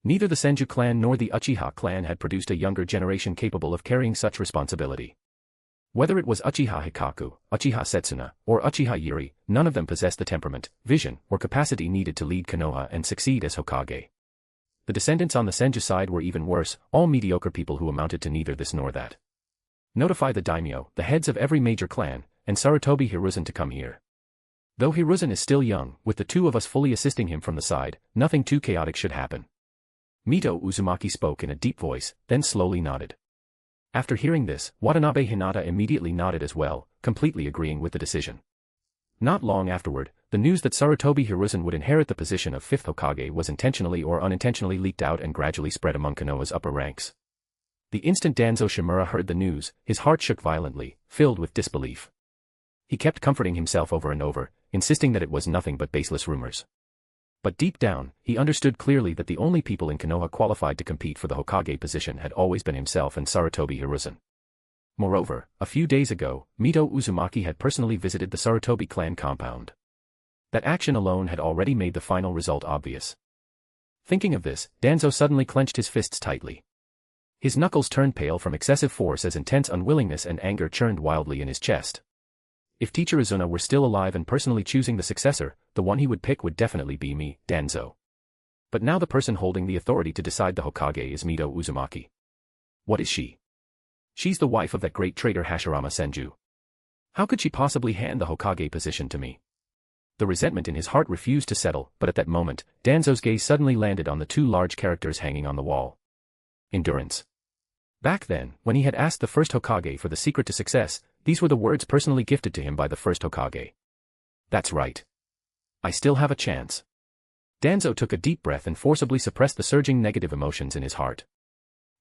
[SPEAKER 3] Neither the Senju clan nor the Uchiha clan had produced a younger generation capable of carrying such responsibility. Whether it was Uchiha Hikaku, Uchiha Setsuna, or Uchiha Yuri, none of them possessed the temperament, vision, or capacity needed to lead Konoha and succeed as Hokage. The descendants on the Senju side were even worse, all mediocre people who amounted to neither this nor that. Notify the daimyo, the heads of every major clan, and Sarutobi Hiruzen to come here. Though Hiruzen is still young, with the two of us fully assisting him from the side, nothing too chaotic should happen. Mito Uzumaki spoke in a deep voice, then slowly nodded. After hearing this, Watanabe Hinata immediately nodded as well, completely agreeing with the decision. Not long afterward, the news that Sarutobi Hiruzen would inherit the position of fifth Hokage was intentionally or unintentionally leaked out and gradually spread among Konoha's upper ranks. The instant Danzo Shimura heard the news, his heart shook violently, filled with disbelief. He kept comforting himself over and over, insisting that it was nothing but baseless rumors. But deep down, he understood clearly that the only people in Konoha qualified to compete for the Hokage position had always been himself and Sarutobi Hiruzen. Moreover, a few days ago, Mito Uzumaki had personally visited the Sarutobi clan compound. That action alone had already made the final result obvious. Thinking of this, Danzo suddenly clenched his fists tightly. His knuckles turned pale from excessive force as intense unwillingness and anger churned wildly in his chest. If Teacher Izuna were still alive and personally choosing the successor, the one he would pick would definitely be me, Danzo. But now the person holding the authority to decide the Hokage is Mito Uzumaki. What is she? She's the wife of that great traitor Hashirama Senju. How could she possibly hand the Hokage position to me? The resentment in his heart refused to settle, but at that moment, Danzo's gaze suddenly landed on the two large characters hanging on the wall. Endurance. Back then, when he had asked the first Hokage for the secret to success, these were the words personally gifted to him by the first Hokage. That's right. I still have a chance. Danzo took a deep breath and forcibly suppressed the surging negative emotions in his heart.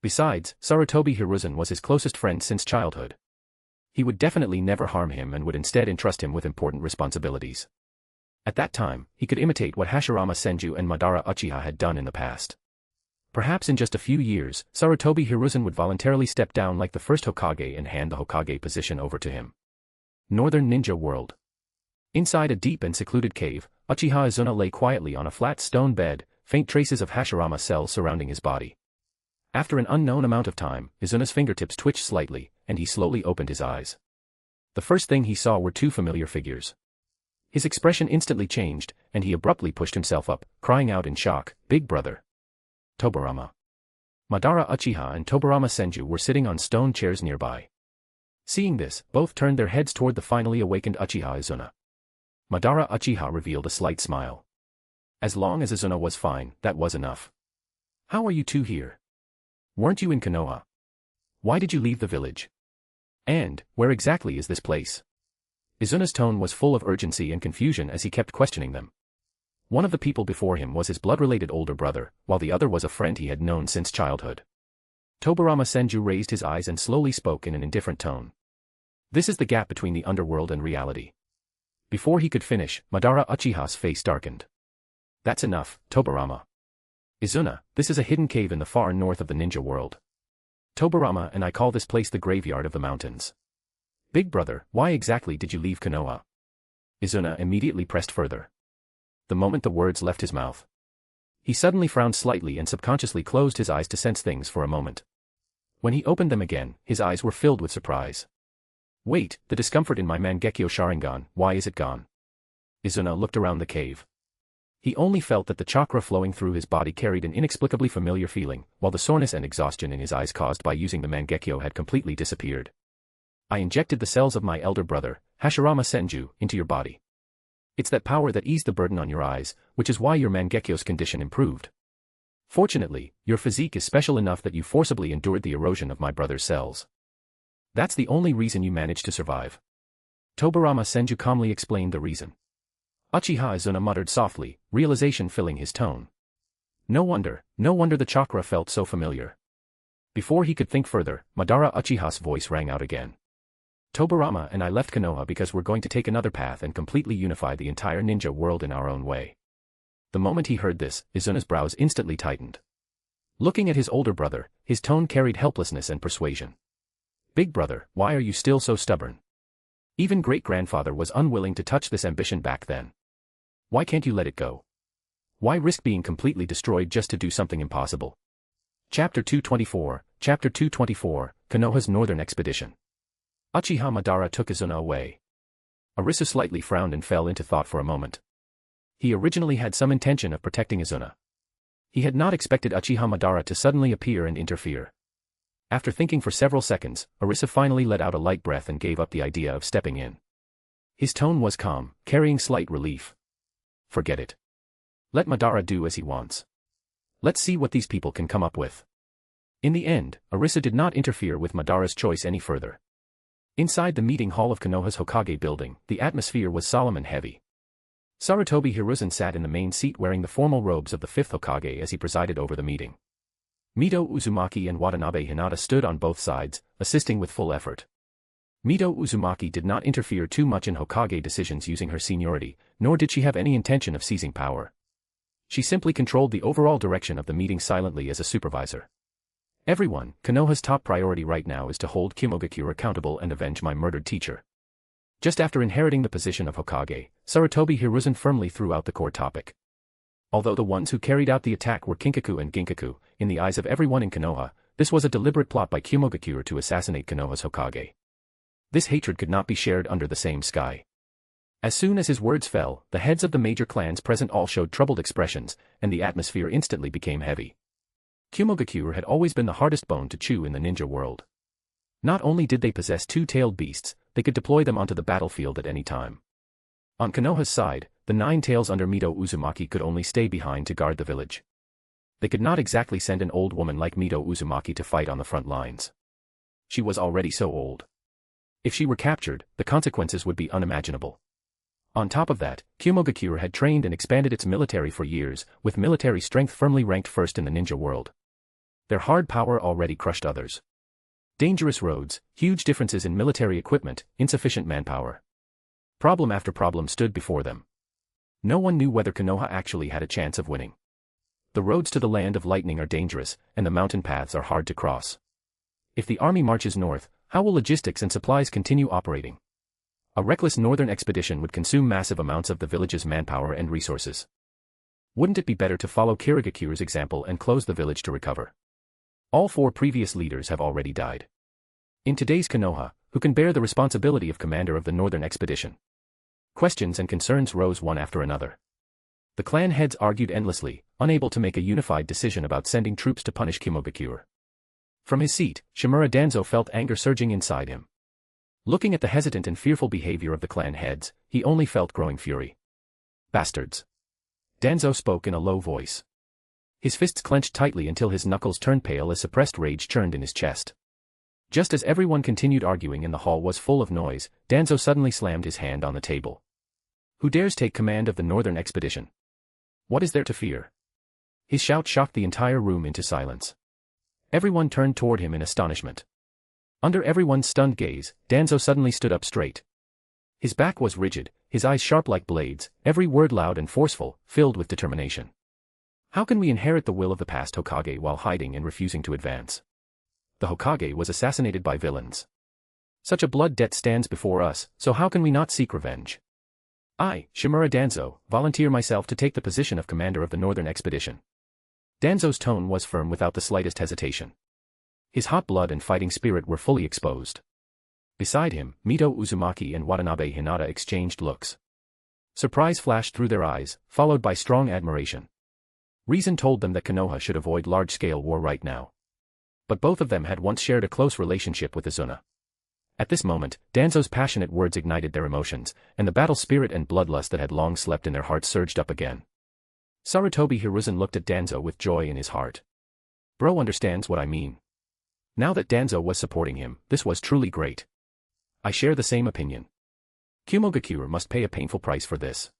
[SPEAKER 3] Besides, Sarutobi Hiruzen was his closest friend since childhood. He would definitely never harm him and would instead entrust him with important responsibilities. At that time, he could imitate what Hashirama Senju and Madara Uchiha had done in the past. Perhaps in just a few years, Sarutobi Hiruzen would voluntarily step down like the first Hokage and hand the Hokage position over to him. Northern Ninja World. Inside a deep and secluded cave, Uchiha Izuna lay quietly on a flat stone bed, faint traces of Hashirama cells surrounding his body. After an unknown amount of time, Izuna's fingertips twitched slightly, and he slowly opened his eyes. The first thing he saw were two familiar figures. His expression instantly changed, and he abruptly pushed himself up, crying out in shock, "Big brother!" Tobarama. Madara Uchiha and Tobarama Senju were sitting on stone chairs nearby. Seeing this, both turned their heads toward the finally awakened Uchiha Izuna. Madara Uchiha revealed a slight smile. As long as Izuna was fine, that was enough. "How are you two here? Weren't you in Konoha? Why did you leave the village? And, where exactly is this place?" Izuna's tone was full of urgency and confusion as he kept questioning them. One of the people before him was his blood-related older brother, while the other was a friend he had known since childhood. Tobarama Senju raised his eyes and slowly spoke in an indifferent tone. This is the gap between the underworld and reality. Before he could finish, Madara Uchiha's face darkened. That's enough, Tobarama. Izuna, this is a hidden cave in the far north of the ninja world. Tobarama and I call this place the graveyard of the mountains. Big brother, why exactly did you leave Konoha? Izuna immediately pressed further. The moment the words left his mouth, he suddenly frowned slightly and subconsciously closed his eyes to sense things for a moment. When he opened them again, his eyes were filled with surprise. Wait, the discomfort in my Mangekyo Sharingan, why is it gone? Izuna looked around the cave. He only felt that the chakra flowing through his body carried an inexplicably familiar feeling, while the soreness and exhaustion in his eyes caused by using the Mangekyo had completely disappeared. I injected the cells of my elder brother, Hashirama Senju, into your body. It's that power that eased the burden on your eyes, which is why your Mangekyo's condition improved. Fortunately, your physique is special enough that you forcibly endured the erosion of my brother's cells. That's the only reason you managed to survive. Tobarama Senju calmly explained the reason. Uchiha Izuna muttered softly, realization filling his tone. No wonder the chakra felt so familiar. Before he could think further, Madara Uchiha's voice rang out again. Tobarama and I left Konoha because we're going to take another path and completely unify the entire ninja world in our own way. The moment he heard this, Izuna's brows instantly tightened. Looking at his older brother, his tone carried helplessness and persuasion. Big brother, why are you still so stubborn? Even great-grandfather was unwilling to touch this ambition back then. Why can't you let it go? Why risk being completely destroyed just to do something impossible? Chapter 224, Konoha's Northern Expedition. Uchiha Madara took Izuna away. Arisu slightly frowned and fell into thought for a moment. He originally had some intention of protecting Izuna. He had not expected Uchiha Madara to suddenly appear and interfere. After thinking for several seconds, Arisu finally let out a light breath and gave up the idea of stepping in. His tone was calm, carrying slight relief. Forget it. Let Madara do as he wants. Let's see what these people can come up with. In the end, Arisu did not interfere with Madara's choice any further. Inside the meeting hall of Konoha's Hokage building, the atmosphere was solemn and heavy. Sarutobi Hiruzen sat in the main seat wearing the formal robes of the 5th Hokage as he presided over the meeting. Mito Uzumaki and Watanabe Hinata stood on both sides, assisting with full effort. Mito Uzumaki did not interfere too much in Hokage decisions using her seniority, nor did she have any intention of seizing power. She simply controlled the overall direction of the meeting silently as a supervisor. Everyone, Konoha's top priority right now is to hold Kimogakure accountable and avenge my murdered teacher. Just after inheriting the position of Hokage, Sarutobi Hiruzen firmly threw out the core topic. Although the ones who carried out the attack were Kinkaku and Ginkaku, in the eyes of everyone in Konoha, this was a deliberate plot by Kimogakure to assassinate Konoha's Hokage. This hatred could not be shared under the same sky. As soon as his words fell, the heads of the major clans present all showed troubled expressions, and the atmosphere instantly became heavy. Kimogakure had always been the hardest bone to chew in the ninja world. Not only did they possess two-tailed beasts, they could deploy them onto the battlefield at any time. On Konoha's side, the 9 tails under Mito Uzumaki could only stay behind to guard the village. They could not exactly send an old woman like Mito Uzumaki to fight on the front lines. She was already so old. If she were captured, the consequences would be unimaginable. On top of that, Kimogakure had trained and expanded its military for years, with military strength firmly ranked first in the ninja world. Their hard power already crushed others. Dangerous roads, huge differences in military equipment, insufficient manpower. Problem after problem stood before them. No one knew whether Konoha actually had a chance of winning. The roads to the land of lightning are dangerous, and the mountain paths are hard to cross. If the army marches north, how will logistics and supplies continue operating? A reckless northern expedition would consume massive amounts of the village's manpower and resources. Wouldn't it be better to follow Kirigakure's example and close the village to recover? All 4 previous leaders have already died. In today's Konoha, who can bear the responsibility of commander of the northern expedition? Questions and concerns rose one after another. The clan heads argued endlessly, unable to make a unified decision about sending troops to punish Kimogakure. From his seat, Shimura Danzo felt anger surging inside him. Looking at the hesitant and fearful behavior of the clan heads, he only felt growing fury. Bastards. Danzo spoke in a low voice. His fists clenched tightly until his knuckles turned pale as suppressed rage churned in his chest. Just as everyone continued arguing and the hall was full of noise, Danzo suddenly slammed his hand on the table. Who dares take command of the northern expedition? What is there to fear? His shout shocked the entire room into silence. Everyone turned toward him in astonishment. Under everyone's stunned gaze, Danzo suddenly stood up straight. His back was rigid, his eyes sharp like blades, every word loud and forceful, filled with determination. How can we inherit the will of the past Hokage while hiding and refusing to advance? The Hokage was assassinated by villains. Such a blood debt stands before us, so how can we not seek revenge? I, Shimura Danzo, volunteer myself to take the position of commander of the northern expedition. Danzo's tone was firm without the slightest hesitation. His hot blood and fighting spirit were fully exposed. Beside him, Mito Uzumaki and Watanabe Hinata exchanged looks. Surprise flashed through their eyes, followed by strong admiration. Reason told them that Konoha should avoid large-scale war right now. But both of them had once shared a close relationship with Izuna. At this moment, Danzo's passionate words ignited their emotions, and the battle spirit and bloodlust that had long slept in their hearts surged up again. Sarutobi Hiruzen looked at Danzo with joy in his heart. Bro understands what I mean. Now that Danzo was supporting him, this was truly great. I share the same opinion. Kumogakure must pay a painful price for this.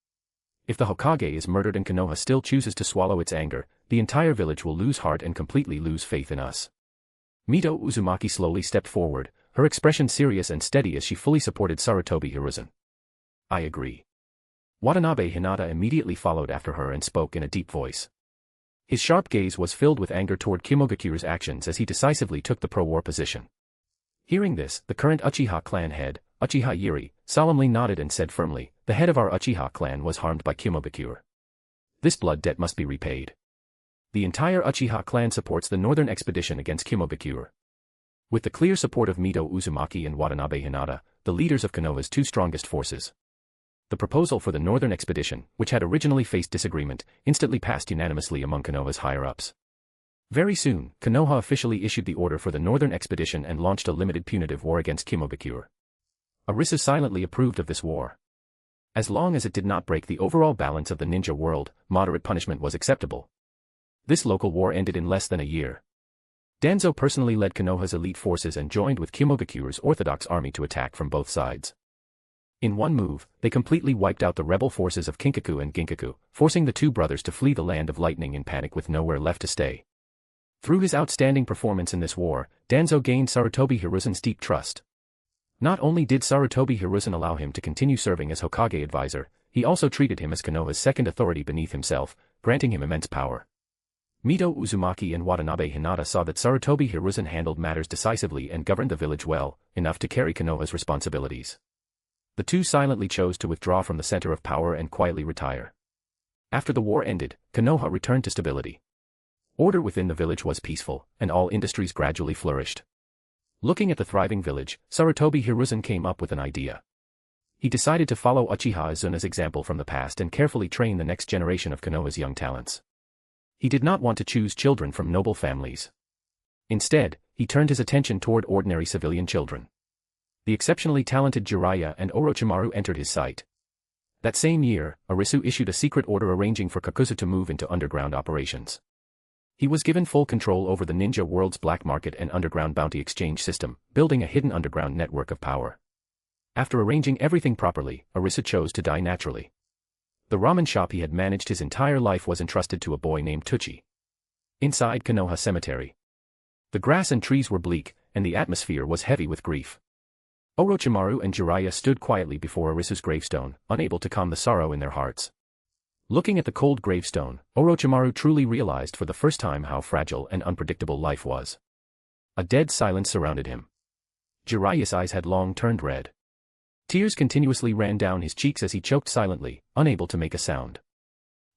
[SPEAKER 3] If the Hokage is murdered and Konoha still chooses to swallow its anger, the entire village will lose heart and completely lose faith in us. Mito Uzumaki slowly stepped forward, her expression serious and steady as she fully supported Sarutobi Hiruzen. I agree. Watanabe Hinata immediately followed after her and spoke in a deep voice. His sharp gaze was filled with anger toward Kimogakure's actions as he decisively took the pro-war position. Hearing this, the current Uchiha clan head, Uchiha Yuri, solemnly nodded and said firmly, the head of our Uchiha clan was harmed by Kimogakure. This blood debt must be repaid. The entire Uchiha clan supports the northern expedition against Kimogakure. With the clear support of Mito Uzumaki and Watanabe Hinata, the leaders of Konoha's two strongest forces. The proposal for the northern expedition, which had originally faced disagreement, instantly passed unanimously among Konoha's higher-ups. Very soon, Konoha officially issued the order for the northern expedition and launched a limited punitive war against Kimogakure. Arisu silently approved of this war. As long as it did not break the overall balance of the ninja world, moderate punishment was acceptable. This local war ended in less than a year. Danzo personally led Konoha's elite forces and joined with Kimogakure's orthodox army to attack from both sides. In one move, they completely wiped out the rebel forces of Kinkaku and Ginkaku, forcing the two brothers to flee the land of lightning in panic with nowhere left to stay. Through his outstanding performance in this war, Danzo gained Sarutobi Hiruzen's deep trust. Not only did Sarutobi Hiruzen allow him to continue serving as Hokage advisor, he also treated him as Konoha's second authority beneath himself, granting him immense power. Mito Uzumaki and Watanabe Hinata saw that Sarutobi Hiruzen handled matters decisively and governed the village well, enough to carry Konoha's responsibilities. The two silently chose to withdraw from the center of power and quietly retire. After the war ended, Konoha returned to stability. Order within the village was peaceful, and all industries gradually flourished. Looking at the thriving village, Sarutobi Hiruzen came up with an idea. He decided to follow Uchiha Izuna's example from the past and carefully train the next generation of Konoha's young talents. He did not want to choose children from noble families. Instead, he turned his attention toward ordinary civilian children. The exceptionally talented Jiraiya and Orochimaru entered his sight. That same year, Arisu issued a secret order arranging for Kakuzu to move into underground operations. He was given full control over the ninja world's black market and underground bounty exchange system, building a hidden underground network of power. After arranging everything properly, Arisu chose to die naturally. The ramen shop he had managed his entire life was entrusted to a boy named Tuchi. Inside Konoha Cemetery. The grass and trees were bleak, and the atmosphere was heavy with grief. Orochimaru and Jiraiya stood quietly before Arisu's gravestone, unable to calm the sorrow in their hearts. Looking at the cold gravestone, Orochimaru truly realized for the first time how fragile and unpredictable life was. A dead silence surrounded him. Jiraiya's eyes had long turned red. Tears continuously ran down his cheeks as he choked silently, unable to make a sound.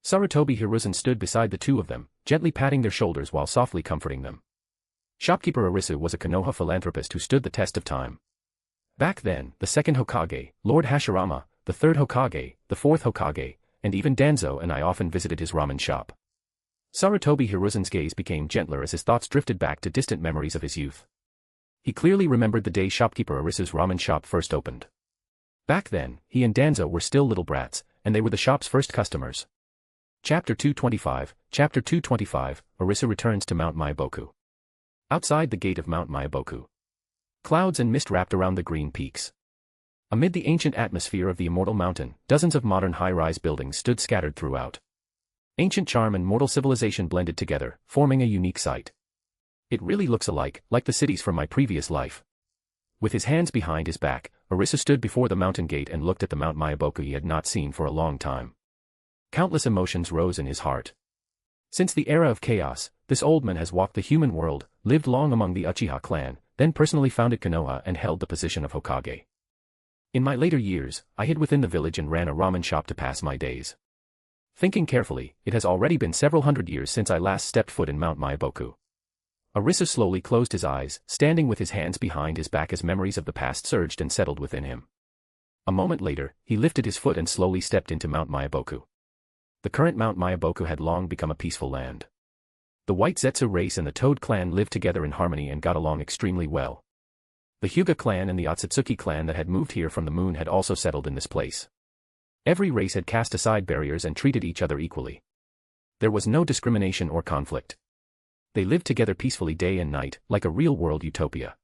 [SPEAKER 3] Sarutobi Hiruzen stood beside the two of them, gently patting their shoulders while softly comforting them. Shopkeeper Arisu was a Konoha philanthropist who stood the test of time. Back then, the second Hokage, Lord Hashirama, the third Hokage, the fourth Hokage, and even Danzo and I often visited his ramen shop. Sarutobi Hiruzen's gaze became gentler as his thoughts drifted back to distant memories of his youth. He clearly remembered the day shopkeeper Arisu's ramen shop first opened. Back then, he and Danzo were still little brats, and they were the shop's first customers. Chapter 225, Arisu returns to Mount Maiboku. Outside the gate of Mount Maiboku. Clouds and mist wrapped around the green peaks. Amid the ancient atmosphere of the immortal mountain, dozens of modern high-rise buildings stood scattered throughout. Ancient charm and mortal civilization blended together, forming a unique sight. It really looks alike, like the cities from my previous life. With his hands behind his back, Arisu stood before the mountain gate and looked at the Mount Myaboku he had not seen for a long time. Countless emotions rose in his heart. Since the era of chaos, this old man has walked the human world, lived long among the Uchiha clan, then personally founded Konoha and held the position of Hokage. In my later years, I hid within the village and ran a ramen shop to pass my days. Thinking carefully, it has already been several hundred years since I last stepped foot in Mount Myaboku. Arisu slowly closed his eyes, standing with his hands behind his back as memories of the past surged and settled within him. A moment later, he lifted his foot and slowly stepped into Mount Myaboku. The current Mount Myaboku had long become a peaceful land. The White Zetsu race and the Toad clan lived together in harmony and got along extremely well. The Hyuga clan and the Otsutsuki clan that had moved here from the moon had also settled in this place. Every race had cast aside barriers and treated each other equally. There was no discrimination or conflict. They lived together peacefully day and night, like a real-world utopia.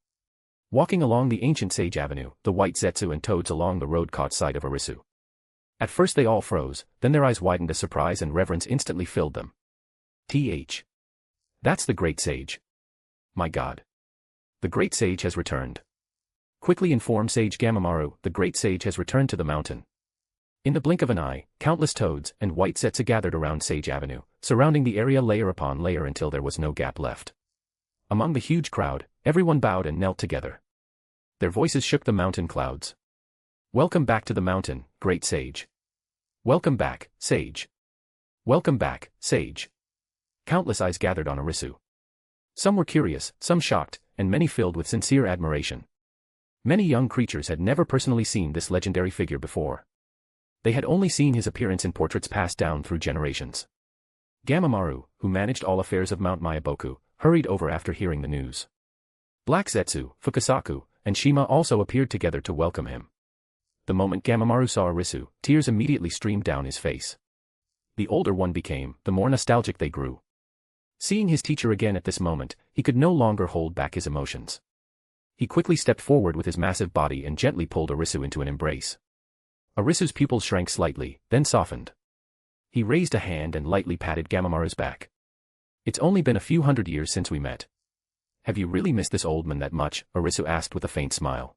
[SPEAKER 3] Walking along the ancient Sage Avenue, the White Zetsu and Toads along the road caught sight of Arisu. At first they all froze, then their eyes widened as surprise and reverence instantly filled them. That's the Great Sage. My God. The Great Sage has returned. Quickly inform Sage Gamamaru, the Great Sage has returned to the mountain. In the blink of an eye, countless Toads and White Zetsu gathered around Sage Avenue, surrounding the area layer upon layer until there was no gap left. Among the huge crowd, everyone bowed and knelt together. Their voices shook the mountain clouds. Welcome back to the mountain, Great Sage. Welcome back, Sage. Welcome back, Sage. Countless eyes gathered on Arisu. Some were curious, some shocked, and many filled with sincere admiration. Many young creatures had never personally seen this legendary figure before. They had only seen his appearance in portraits passed down through generations. Gamamaru, who managed all affairs of Mount Myaboku, hurried over after hearing the news. Black Zetsu, Fukasaku, and Shima also appeared together to welcome him. The moment Gamamaru saw Arisu, tears immediately streamed down his face. The older one became, the more nostalgic they grew. Seeing his teacher again at this moment, he could no longer hold back his emotions. He quickly stepped forward with his massive body and gently pulled Arisu into an embrace. Arisu's pupils shrank slightly, then softened. He raised a hand and lightly patted Gamamaru's back. It's only been a few hundred years since we met. Have you really missed this old man that much? Arisu asked with a faint smile.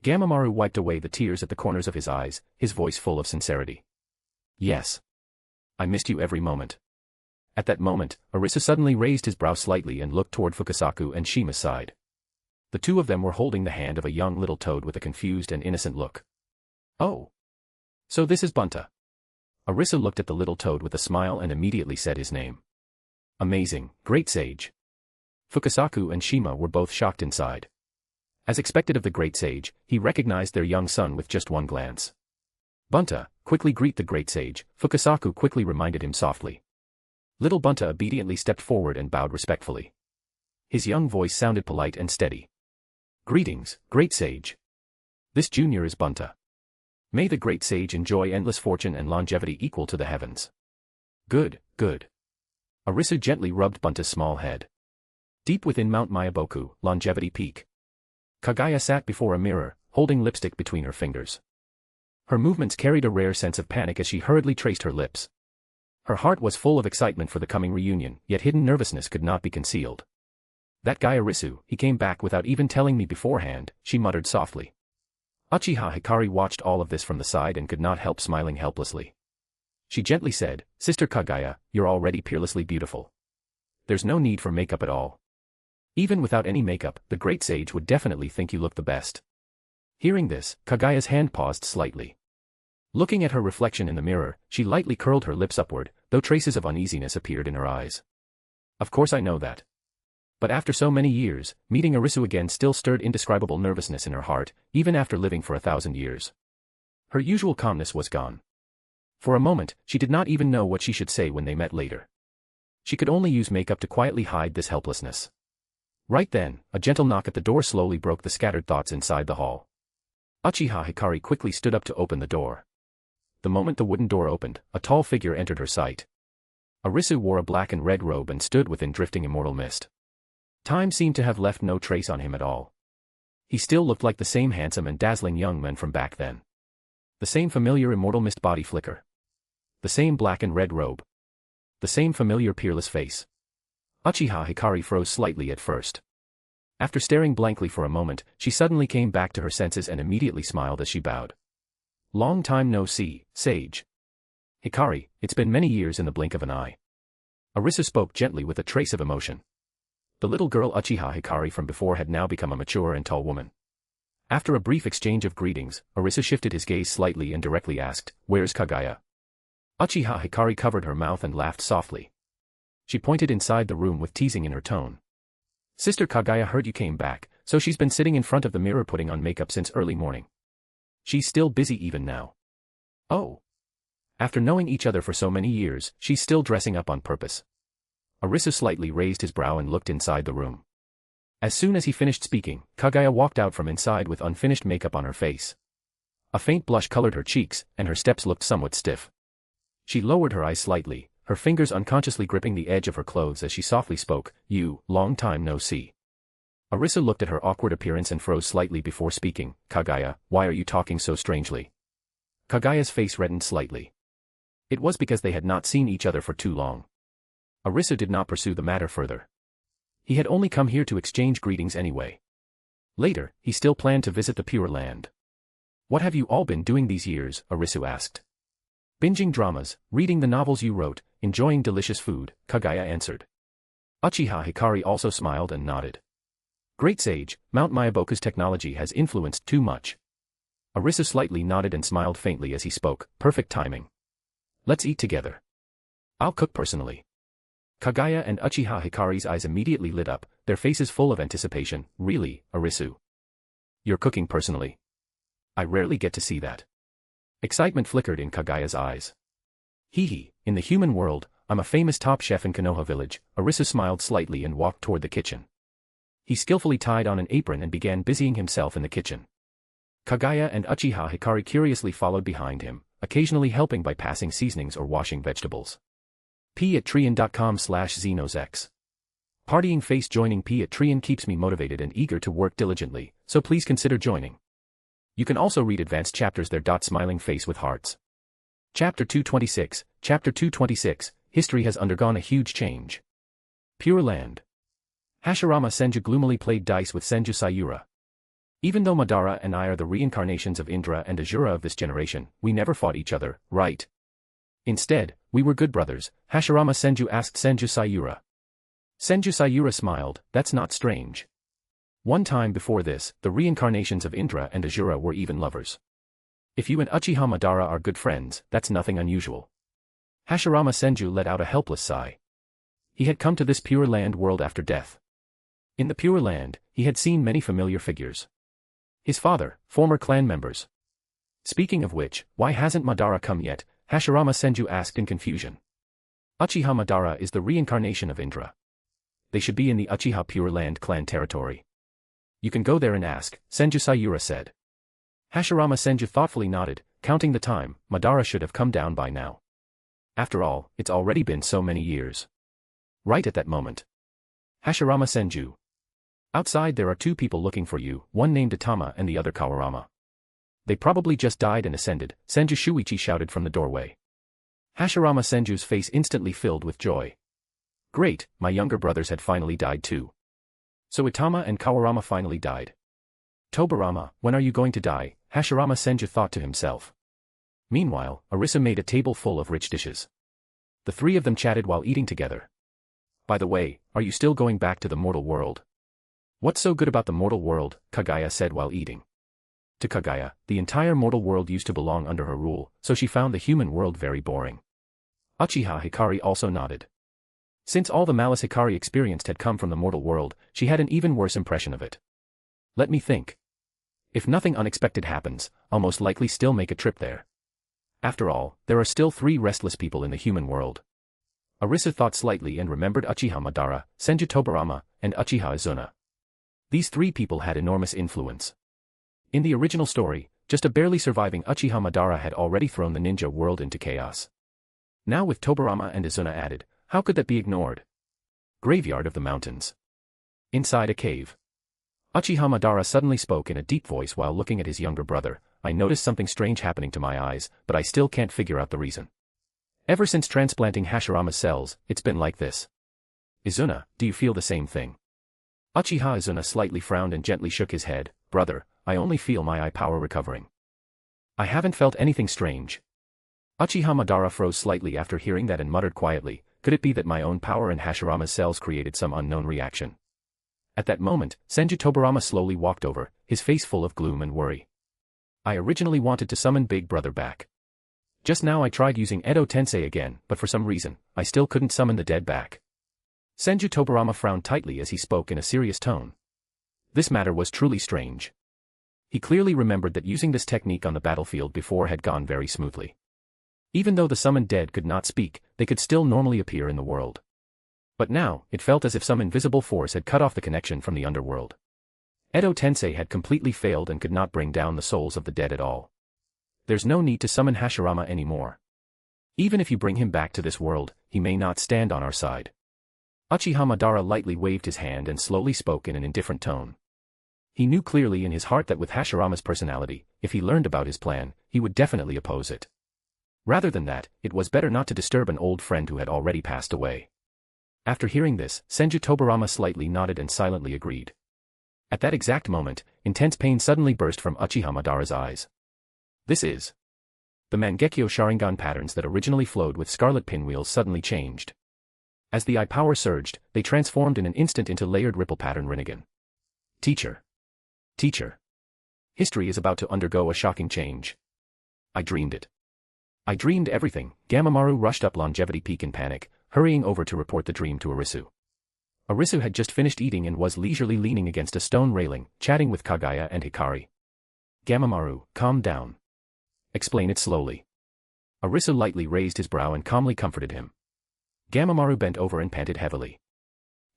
[SPEAKER 3] Gamamaru wiped away the tears at the corners of his eyes, his voice full of sincerity. Yes. I missed you every moment. At that moment, Arisu suddenly raised his brow slightly and looked toward Fukasaku and Shima's side. The two of them were holding the hand of a young little toad with a confused and innocent look. Oh. So this is Bunta. Arisu looked at the little toad with a smile and immediately said his name. Amazing, Great Sage. Fukasaku and Shima were both shocked inside. As expected of the Great Sage, he recognized their young son with just one glance. Bunta, quickly greet the Great Sage, Fukasaku quickly reminded him softly. Little Bunta obediently stepped forward and bowed respectfully. His young voice sounded polite and steady. Greetings, Great Sage. This junior is Bunta. May the Great Sage enjoy endless fortune and longevity equal to the heavens. Good, good. Arisu gently rubbed Bunta's small head. Deep within Mount Myaboku, Longevity Peak. Kaguya sat before a mirror, holding lipstick between her fingers. Her movements carried a rare sense of panic as she hurriedly traced her lips. Her heart was full of excitement for the coming reunion, yet hidden nervousness could not be concealed. That guy Arisu, he came back without even telling me beforehand, she muttered softly. Uchiha Hikari watched all of this from the side and could not help smiling helplessly. She gently said, Sister Kaguya, you're already peerlessly beautiful. There's no need for makeup at all. Even without any makeup, the Great Sage would definitely think you look the best. Hearing this, Kaguya's hand paused slightly. Looking at her reflection in the mirror, she lightly curled her lips upward, though traces of uneasiness appeared in her eyes. Of course I know that. But after so many years, meeting Arisu again still stirred indescribable nervousness in her heart, even after living for 1,000 years. Her usual calmness was gone. For a moment, she did not even know what she should say when they met later. She could only use makeup to quietly hide this helplessness. Right then, a gentle knock at the door slowly broke the scattered thoughts inside the hall. Uchiha Hikari quickly stood up to open the door. The moment the wooden door opened, a tall figure entered her sight. Arisu wore a black and red robe and stood within drifting immortal mist. Time seemed to have left no trace on him at all. He still looked like the same handsome and dazzling young man from back then. The same familiar immortal mist body flicker. The same black and red robe. The same familiar peerless face. Uchiha Hikari froze slightly at first. After staring blankly for a moment, she suddenly came back to her senses and immediately smiled as she bowed. Long time no see, sage. Hikari, it's been many years in the blink of an eye. Arisu spoke gently with a trace of emotion. The little girl Uchiha Hikari from before had now become a mature and tall woman. After a brief exchange of greetings, Arisu shifted his gaze slightly and directly asked, "Where's Kaguya?" Uchiha Hikari covered her mouth and laughed softly. She pointed inside the room with teasing in her tone. "Sister Kaguya heard you came back, so she's been sitting in front of the mirror putting on makeup since early morning. She's still busy even now." "Oh. After knowing each other for so many years, she's still dressing up on purpose." Arisu slightly raised his brow and looked inside the room. As soon as he finished speaking, Kaguya walked out from inside with unfinished makeup on her face. A faint blush colored her cheeks, and her steps looked somewhat stiff. She lowered her eyes slightly, her fingers unconsciously gripping the edge of her clothes as she softly spoke, "You, long time no see." Arisu looked at her awkward appearance and froze slightly before speaking, "Kaguya, why are you talking so strangely?" Kaguya's face reddened slightly. It was because they had not seen each other for too long. Arisu did not pursue the matter further. He had only come here to exchange greetings anyway. Later, he still planned to visit the Pure Land. "What have you all been doing these years?" Arisu asked. "Binging dramas, reading the novels you wrote, enjoying delicious food," Kaguya answered. Uchiha Hikari also smiled and nodded. "Great sage, Mount Miyaboku's technology has influenced too much." Arisu slightly nodded and smiled faintly as he spoke, "Perfect timing. Let's eat together. I'll cook personally." Kaguya and Uchiha Hikari's eyes immediately lit up, their faces full of anticipation. "Really, Arisu? You're cooking personally? I rarely get to see that." Excitement flickered in Kaguya's eyes. "Hee, in the human world, I'm a famous top chef in Konoha village." Arisu smiled slightly and walked toward the kitchen. He skillfully tied on an apron and began busying himself in the kitchen. Kaguya and Uchiha Hikari curiously followed behind him, occasionally helping by passing seasonings or washing vegetables. p@trian.com/xenosex. Partying face. Joining p@trian keeps me motivated and eager to work diligently, so please consider joining. You can also read advanced chapters there. Smiling face with hearts. Chapter 226. Chapter 226, History has undergone a huge change. Pure Land. Hashirama Senju gloomily played dice with Senju Sayura. "Even though Madara and I are the reincarnations of Indra and Asura of this generation, we never fought each other, right? Instead, we were good brothers," Hashirama Senju asked Senju Sayura. Senju Sayura smiled, "That's not strange. One time before this, the reincarnations of Indra and Asura were even lovers. If you and Uchiha Madara are good friends, that's nothing unusual." Hashirama Senju let out a helpless sigh. He had come to this Pure Land world after death. In the Pure Land, he had seen many familiar figures. His father, former clan members. Speaking of which, why hasn't Madara come yet? Hashirama Senju asked in confusion. Uchiha Madara is the reincarnation of Indra. They should be in the Uchiha Pure Land clan territory. You can go there and ask, Senju Sayura said. Hashirama Senju thoughtfully nodded, counting the time. Madara should have come down by now. After all, it's already been so many years. Right at that moment. Hashirama Senju. Outside there are two people looking for you, one named Itama and the other Kawarama. They probably just died and ascended, Senju Shuichi shouted from the doorway. Hashirama Senju's face instantly filled with joy. Great, my younger brothers had finally died too. So Itama and Kawarama finally died. Tobarama, when are you going to die? Hashirama Senju thought to himself. Meanwhile, Arisu made a table full of rich dishes. The three of them chatted while eating together. By the way, are you still going back to the mortal world? What's so good about the mortal world? Kaguya said while eating. To Kaguya, the entire mortal world used to belong under her rule, so she found the human world very boring. Uchiha Hikari also nodded. Since all the malice Hikari experienced had come from the mortal world, she had an even worse impression of it. Let me think. If nothing unexpected happens, I'll most likely still make a trip there. After all, there are still 3 restless people in the human world. Arisu thought slightly and remembered Uchiha Madara, Senju Tobarama, and Uchiha Izuna. These 3 people had enormous influence. In the original story, just a barely surviving Uchiha Madara had already thrown the ninja world into chaos. Now with Tobarama and Izuna added, how could that be ignored? Graveyard of the Mountains. Inside a cave. Uchiha Madara suddenly spoke in a deep voice while looking at his younger brother. I noticed something strange happening to my eyes, but I still can't figure out the reason. Ever since transplanting Hashirama's cells, it's been like this. Izuna, do you feel the same thing? Uchiha Izuna slightly frowned and gently shook his head. Brother, I only feel my eye power recovering. I haven't felt anything strange. Uchiha Madara froze slightly after hearing that and muttered quietly, could it be that my own power and Hashirama's cells created some unknown reaction? At that moment, Senju Tobirama slowly walked over, his face full of gloom and worry. I originally wanted to summon Big Brother back. Just now I tried using Edo Tensei again, but for some reason, I still couldn't summon the dead back. Senju Tobirama frowned tightly as he spoke in a serious tone. This matter was truly strange. He clearly remembered that using this technique on the battlefield before had gone very smoothly. Even though the summoned dead could not speak, they could still normally appear in the world. But now, it felt as if some invisible force had cut off the connection from the underworld. Edo Tensei had completely failed and could not bring down the souls of the dead at all. There's no need to summon Hashirama anymore. Even if you bring him back to this world, he may not stand on our side. Uchiha Madara lightly waved his hand and slowly spoke in an indifferent tone. He knew clearly in his heart that with Hashirama's personality, if he learned about his plan, he would definitely oppose it. Rather than that, it was better not to disturb an old friend who had already passed away. After hearing this, Senju Tobirama slightly nodded and silently agreed. At that exact moment, intense pain suddenly burst from Uchiha Madara's eyes. This is. The Mangekyo Sharingan patterns that originally flowed with scarlet pinwheels suddenly changed. As the eye power surged, they transformed in an instant into layered ripple pattern Rinnegan. Teacher. Teacher. History is about to undergo a shocking change. I dreamed it. I dreamed everything. Gamamaru rushed up Longevity Peak in panic, hurrying over to report the dream to Arisu. Arisu had just finished eating and was leisurely leaning against a stone railing, chatting with Kaguya and Hikari. Gamamaru, calm down. Explain it slowly. Arisu lightly raised his brow and calmly comforted him. Gamamaru bent over and panted heavily.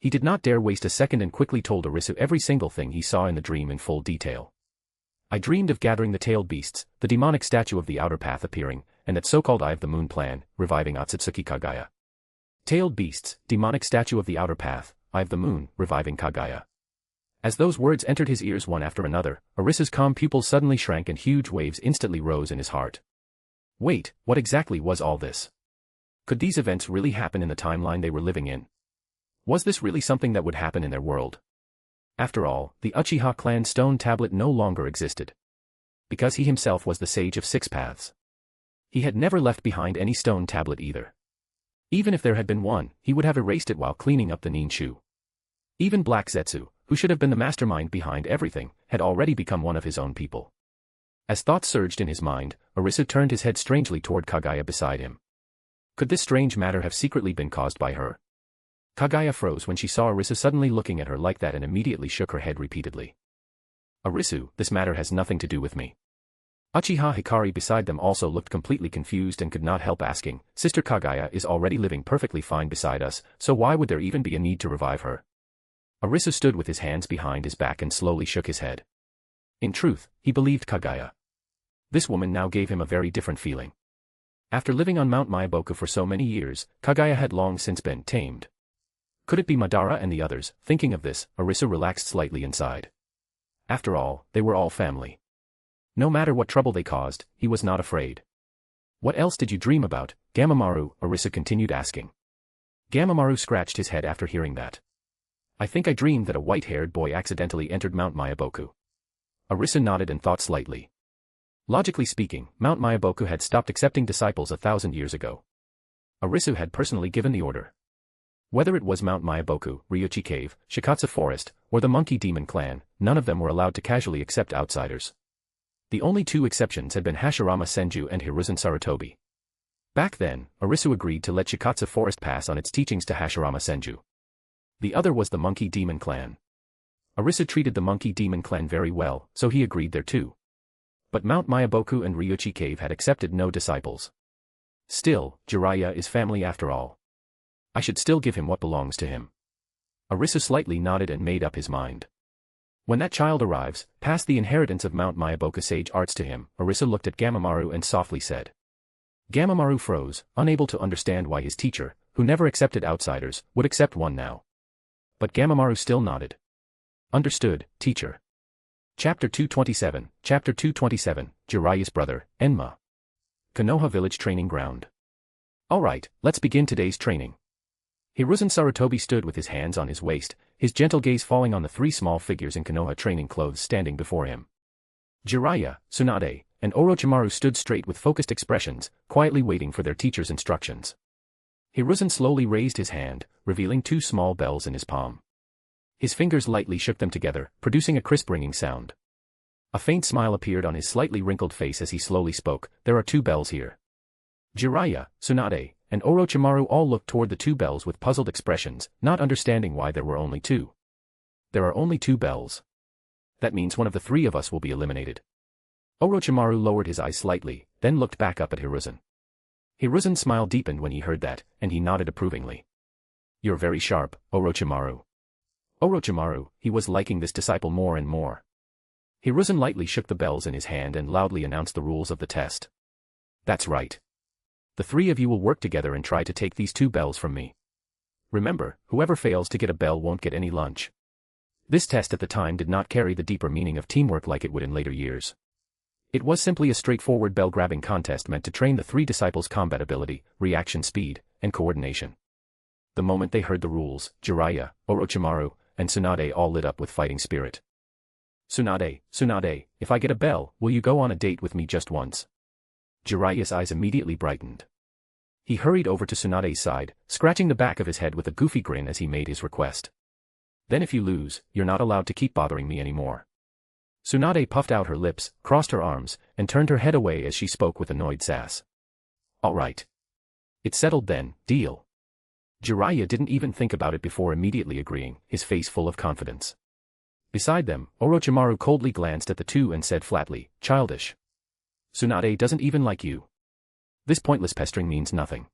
[SPEAKER 3] He did not dare waste a second and quickly told Arisu every single thing he saw in the dream in full detail. I dreamed of gathering the tailed beasts, the demonic statue of the outer path appearing, and that so-called Eye of the Moon plan, reviving Otsutsuki Kaguya. Tailed beasts, demonic statue of the outer path, Eye of the Moon, reviving Kaguya. As those words entered his ears one after another, Arisu's calm pupils suddenly shrank and huge waves instantly rose in his heart. Wait, what exactly was all this? Could these events really happen in the timeline they were living in? Was this really something that would happen in their world? After all, the Uchiha clan stone tablet no longer existed. Because he himself was the sage of six paths. He had never left behind any stone tablet either. Even if there had been one, he would have erased it while cleaning up the Ninshu. Even Black Zetsu, who should have been the mastermind behind everything, had already become one of his own people. As thoughts surged in his mind, Arisu turned his head strangely toward Kaguya beside him. Could this strange matter have secretly been caused by her? Kaguya froze when she saw Arisu suddenly looking at her like that and immediately shook her head repeatedly. Arisu, this matter has nothing to do with me. Uchiha Hikari beside them also looked completely confused and could not help asking, Sister Kaguya is already living perfectly fine beside us, so why would there even be a need to revive her? Arisu stood with his hands behind his back and slowly shook his head. In truth, he believed Kaguya. This woman now gave him a very different feeling. After living on Mount Myaboku for so many years, Kaguya had long since been tamed. Could it be Madara and the others? Thinking of this, Arisu relaxed slightly inside. After all, they were all family. No matter what trouble they caused, he was not afraid. What else did you dream about, Gamamaru? Arisu continued asking. Gamamaru scratched his head after hearing that. I think I dreamed that a white-haired boy accidentally entered Mount Myaboku. Arisu nodded and thought slightly. Logically speaking, Mount Myaboku had stopped accepting disciples 1,000 years ago. Arisu had personally given the order. Whether it was Mount Myaboku, Ryuchi Cave, Shikatsu Forest, or the Monkey Demon Clan, none of them were allowed to casually accept outsiders. The only two exceptions had been Hashirama Senju and Hiruzen Sarutobi. Back then, Arisu agreed to let Shikatsu Forest pass on its teachings to Hashirama Senju. The other was the Monkey Demon Clan. Arisu treated the Monkey Demon Clan very well, so he agreed there too. But Mount Myaboku and Ryuchi Cave had accepted no disciples. Still, Jiraiya is family after all. I should still give him what belongs to him. Arisu slightly nodded and made up his mind. When that child arrives, pass the inheritance of Mount Myaboku sage arts to him. Arisu looked at Gamamaru and softly said. Gamamaru froze, unable to understand why his teacher, who never accepted outsiders, would accept one now. But Gamamaru still nodded. Understood, teacher. Chapter 227, Chapter 227, Jiraiya's brother, Enma. Konoha Village Training Ground. Alright, let's begin today's training. Hiruzen Sarutobi stood with his hands on his waist, his gentle gaze falling on the three small figures in Konoha training clothes standing before him. Jiraiya, Tsunade, and Orochimaru stood straight with focused expressions, quietly waiting for their teacher's instructions. Hiruzen slowly raised his hand, revealing two small bells in his palm. His fingers lightly shook them together, producing a crisp ringing sound. A faint smile appeared on his slightly wrinkled face as he slowly spoke, "There are two bells here." Jiraiya, Tsunade, and Orochimaru all looked toward the two bells with puzzled expressions, not understanding why there were only two. There are only two bells. That means one of the three of us will be eliminated. Orochimaru lowered his eyes slightly, then looked back up at Hiruzen. Hiruzen's smile deepened when he heard that, and he nodded approvingly. "You're very sharp, Orochimaru." Orochimaru, he was liking this disciple more and more. Hiruzen lightly shook the bells in his hand and loudly announced the rules of the test. "That's right. The three of you will work together and try to take these two bells from me. Remember, whoever fails to get a bell won't get any lunch." This test at the time did not carry the deeper meaning of teamwork like it would in later years. It was simply a straightforward bell-grabbing contest meant to train the three disciples' combat ability, reaction speed, and coordination. The moment they heard the rules, Jiraiya, Orochimaru, and Tsunade all lit up with fighting spirit. Tsunade, if I get a bell, will you go on a date with me just once?" Jiraiya's eyes immediately brightened. He hurried over to Tsunade's side, scratching the back of his head with a goofy grin as he made his request. "Then if you lose, you're not allowed to keep bothering me anymore." Tsunade puffed out her lips, crossed her arms, and turned her head away as she spoke with annoyed sass. "All right. It's settled then, deal." Jiraiya didn't even think about it before immediately agreeing, his face full of confidence. Beside them, Orochimaru coldly glanced at the two and said flatly, "Childish. Tsunade doesn't even like you. This pointless pestering means nothing."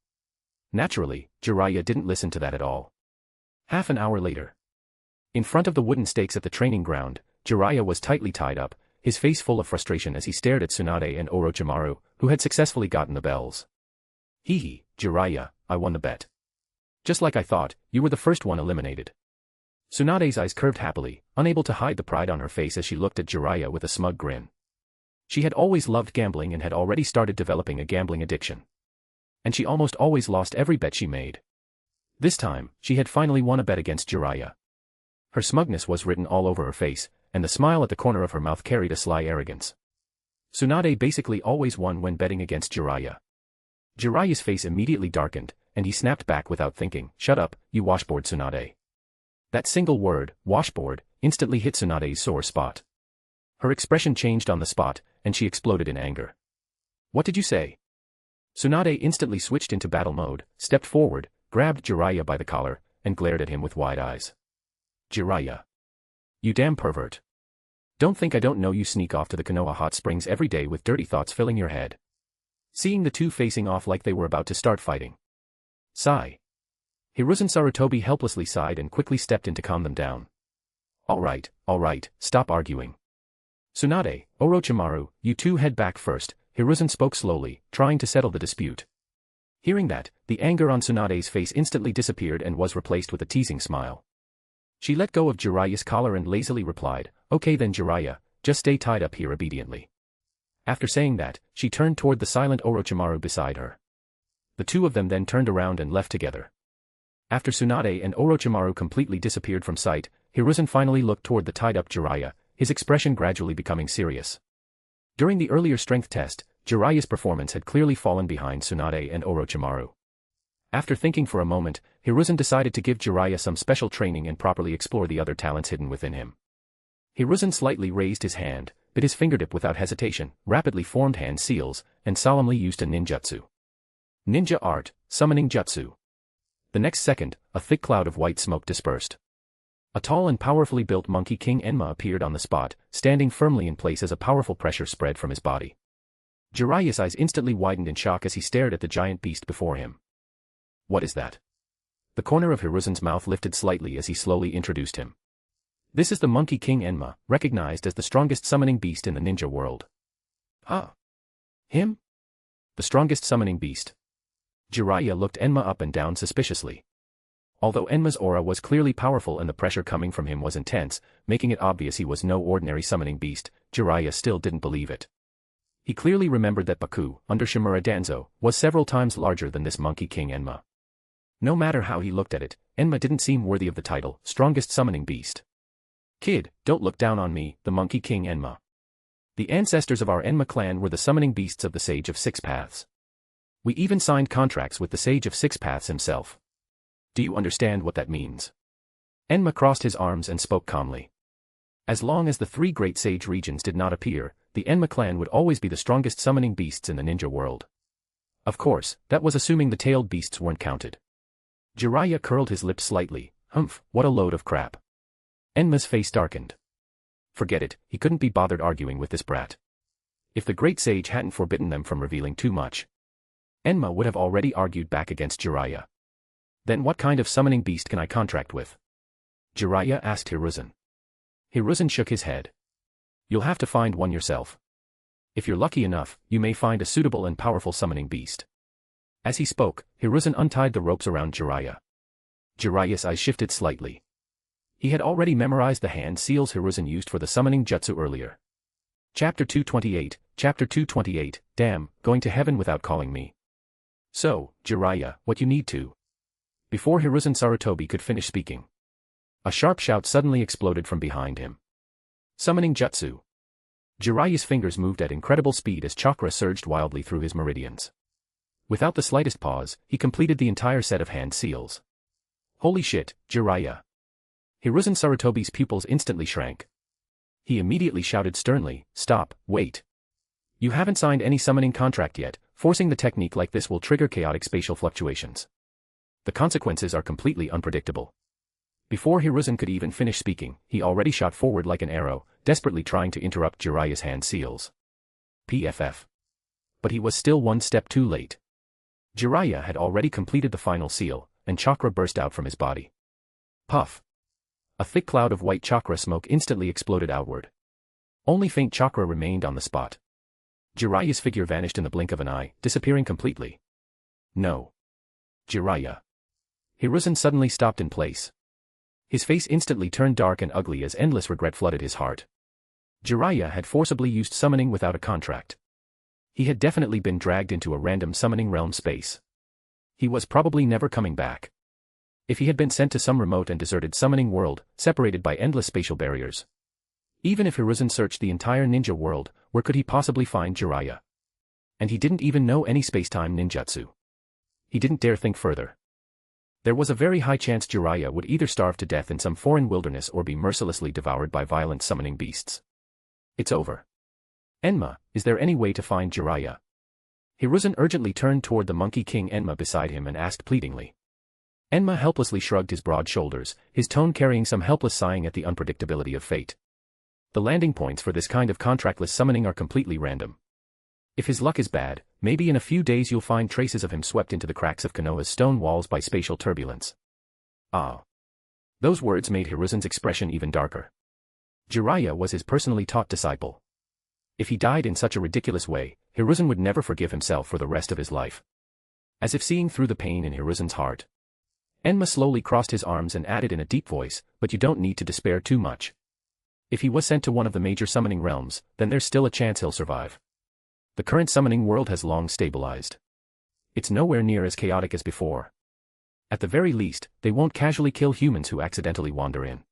[SPEAKER 3] Naturally, Jiraiya didn't listen to that at all. Half an hour later. In front of the wooden stakes at the training ground, Jiraiya was tightly tied up, his face full of frustration as he stared at Tsunade and Orochimaru, who had successfully gotten the bells. "Hee, Jiraiya, I won the bet. Just like I thought, you were the first one eliminated." Tsunade's eyes curved happily, unable to hide the pride on her face as she looked at Jiraiya with a smug grin. She had always loved gambling and had already started developing a gambling addiction. And she almost always lost every bet she made. This time, she had finally won a bet against Jiraiya. Her smugness was written all over her face, and the smile at the corner of her mouth carried a sly arrogance. Tsunade basically always won when betting against Jiraiya. Jiraiya's face immediately darkened, and he snapped back without thinking, "Shut up, you washboard Tsunade." That single word, washboard, instantly hit Tsunade's sore spot. Her expression changed on the spot, and she exploded in anger. "What did you say?" Tsunade instantly switched into battle mode, stepped forward, grabbed Jiraiya by the collar, and glared at him with wide eyes. "Jiraiya. You damn pervert. Don't think I don't know you sneak off to the Konoha hot springs every day with dirty thoughts filling your head." Seeing the two facing off like they were about to start fighting. Sigh. Hiruzen Sarutobi helplessly sighed and quickly stepped in to calm them down. All right, stop arguing. Tsunade, Orochimaru, you two head back first," Hiruzen spoke slowly, trying to settle the dispute. Hearing that, the anger on Tsunade's face instantly disappeared and was replaced with a teasing smile. She let go of Jiraiya's collar and lazily replied, "Okay then Jiraiya, just stay tied up here obediently." After saying that, she turned toward the silent Orochimaru beside her. The two of them then turned around and left together. After Tsunade and Orochimaru completely disappeared from sight, Hiruzen finally looked toward the tied-up Jiraiya, his expression gradually becoming serious. During the earlier strength test, Jiraiya's performance had clearly fallen behind Tsunade and Orochimaru. After thinking for a moment, Hiruzen decided to give Jiraiya some special training and properly explore the other talents hidden within him. Hiruzen slightly raised his hand, bit his fingertip without hesitation, rapidly formed hand seals, and solemnly used a ninjutsu. Ninja art, summoning jutsu. The next second, a thick cloud of white smoke dispersed. A tall and powerfully built Monkey King Enma appeared on the spot, standing firmly in place as a powerful pressure spread from his body. Jiraiya's eyes instantly widened in shock as he stared at the giant beast before him. "What is that?" The corner of Hiruzen's mouth lifted slightly as he slowly introduced him. "This is the Monkey King Enma, recognized as the strongest summoning beast in the ninja world." "Ah. Him? The strongest summoning beast?" Jiraiya looked Enma up and down suspiciously. Although Enma's aura was clearly powerful and the pressure coming from him was intense, making it obvious he was no ordinary summoning beast, Jiraiya still didn't believe it. He clearly remembered that Baku, under Shimura Danzo, was several times larger than this Monkey King Enma. No matter how he looked at it, Enma didn't seem worthy of the title, strongest summoning beast. Kid, don't look down on me, the Monkey King Enma. The ancestors of our Enma clan were the summoning beasts of the Sage of Six Paths. We even signed contracts with the Sage of Six Paths himself. Do you understand what that means? Enma crossed his arms and spoke calmly. As long as the three great sage regions did not appear, the Enma clan would always be the strongest summoning beasts in the ninja world. Of course, that was assuming the tailed beasts weren't counted. Jiraiya curled his lips slightly. Humph, what a load of crap. Enma's face darkened. Forget it, he couldn't be bothered arguing with this brat. If the great sage hadn't forbidden them from revealing too much, Enma would have already argued back against Jiraiya. Then what kind of summoning beast can I contract with? Jiraiya asked Hiruzen. Hiruzen shook his head. You'll have to find one yourself. If you're lucky enough, you may find a suitable and powerful summoning beast. As he spoke, Hiruzen untied the ropes around Jiraiya. Jiraiya's eyes shifted slightly. He had already memorized the hand seals Hiruzen used for the summoning jutsu earlier. Chapter 228, damn, going to heaven without calling me. So, Jiraiya, what you need to. Before Hiruzen Sarutobi could finish speaking, a sharp shout suddenly exploded from behind him. Summoning jutsu. Jiraiya's fingers moved at incredible speed as chakra surged wildly through his meridians. Without the slightest pause, he completed the entire set of hand seals. Holy shit, Jiraiya. Hiruzen Sarutobi's pupils instantly shrank. He immediately shouted sternly, stop, wait. You haven't signed any summoning contract yet, forcing the technique like this will trigger chaotic spatial fluctuations. The consequences are completely unpredictable. Before Hiruzen could even finish speaking, he already shot forward like an arrow, desperately trying to interrupt Jiraiya's hand seals. PFF. But he was still one step too late. Jiraiya had already completed the final seal, and chakra burst out from his body. Puff. A thick cloud of white chakra smoke instantly exploded outward. Only faint chakra remained on the spot. Jiraiya's figure vanished in the blink of an eye, disappearing completely. No. Jiraiya. Hiruzen suddenly stopped in place. His face instantly turned dark and ugly as endless regret flooded his heart. Jiraiya had forcibly used summoning without a contract. He had definitely been dragged into a random summoning realm space. He was probably never coming back. If he had been sent to some remote and deserted summoning world, separated by endless spatial barriers. Even if Hiruzen searched the entire ninja world, where could he possibly find Jiraiya? And he didn't even know any space-time ninjutsu. He didn't dare think further. There was a very high chance Jiraiya would either starve to death in some foreign wilderness or be mercilessly devoured by violent summoning beasts. It's over. Enma, is there any way to find Jiraiya? Hiruzen urgently turned toward the Monkey King Enma beside him and asked pleadingly. Enma helplessly shrugged his broad shoulders, his tone carrying some helpless sighing at the unpredictability of fate. The landing points for this kind of contractless summoning are completely random. If his luck is bad, maybe in a few days you'll find traces of him swept into the cracks of Konoha's stone walls by spatial turbulence. Ah. Those words made Hiruzen's expression even darker. Jiraiya was his personally taught disciple. If he died in such a ridiculous way, Hiruzen would never forgive himself for the rest of his life. As if seeing through the pain in Hiruzen's heart, Enma slowly crossed his arms and added in a deep voice, but you don't need to despair too much. If he was sent to one of the major summoning realms, then there's still a chance he'll survive. The current summoning world has long stabilized. It's nowhere near as chaotic as before. At the very least, they won't casually kill humans who accidentally wander in.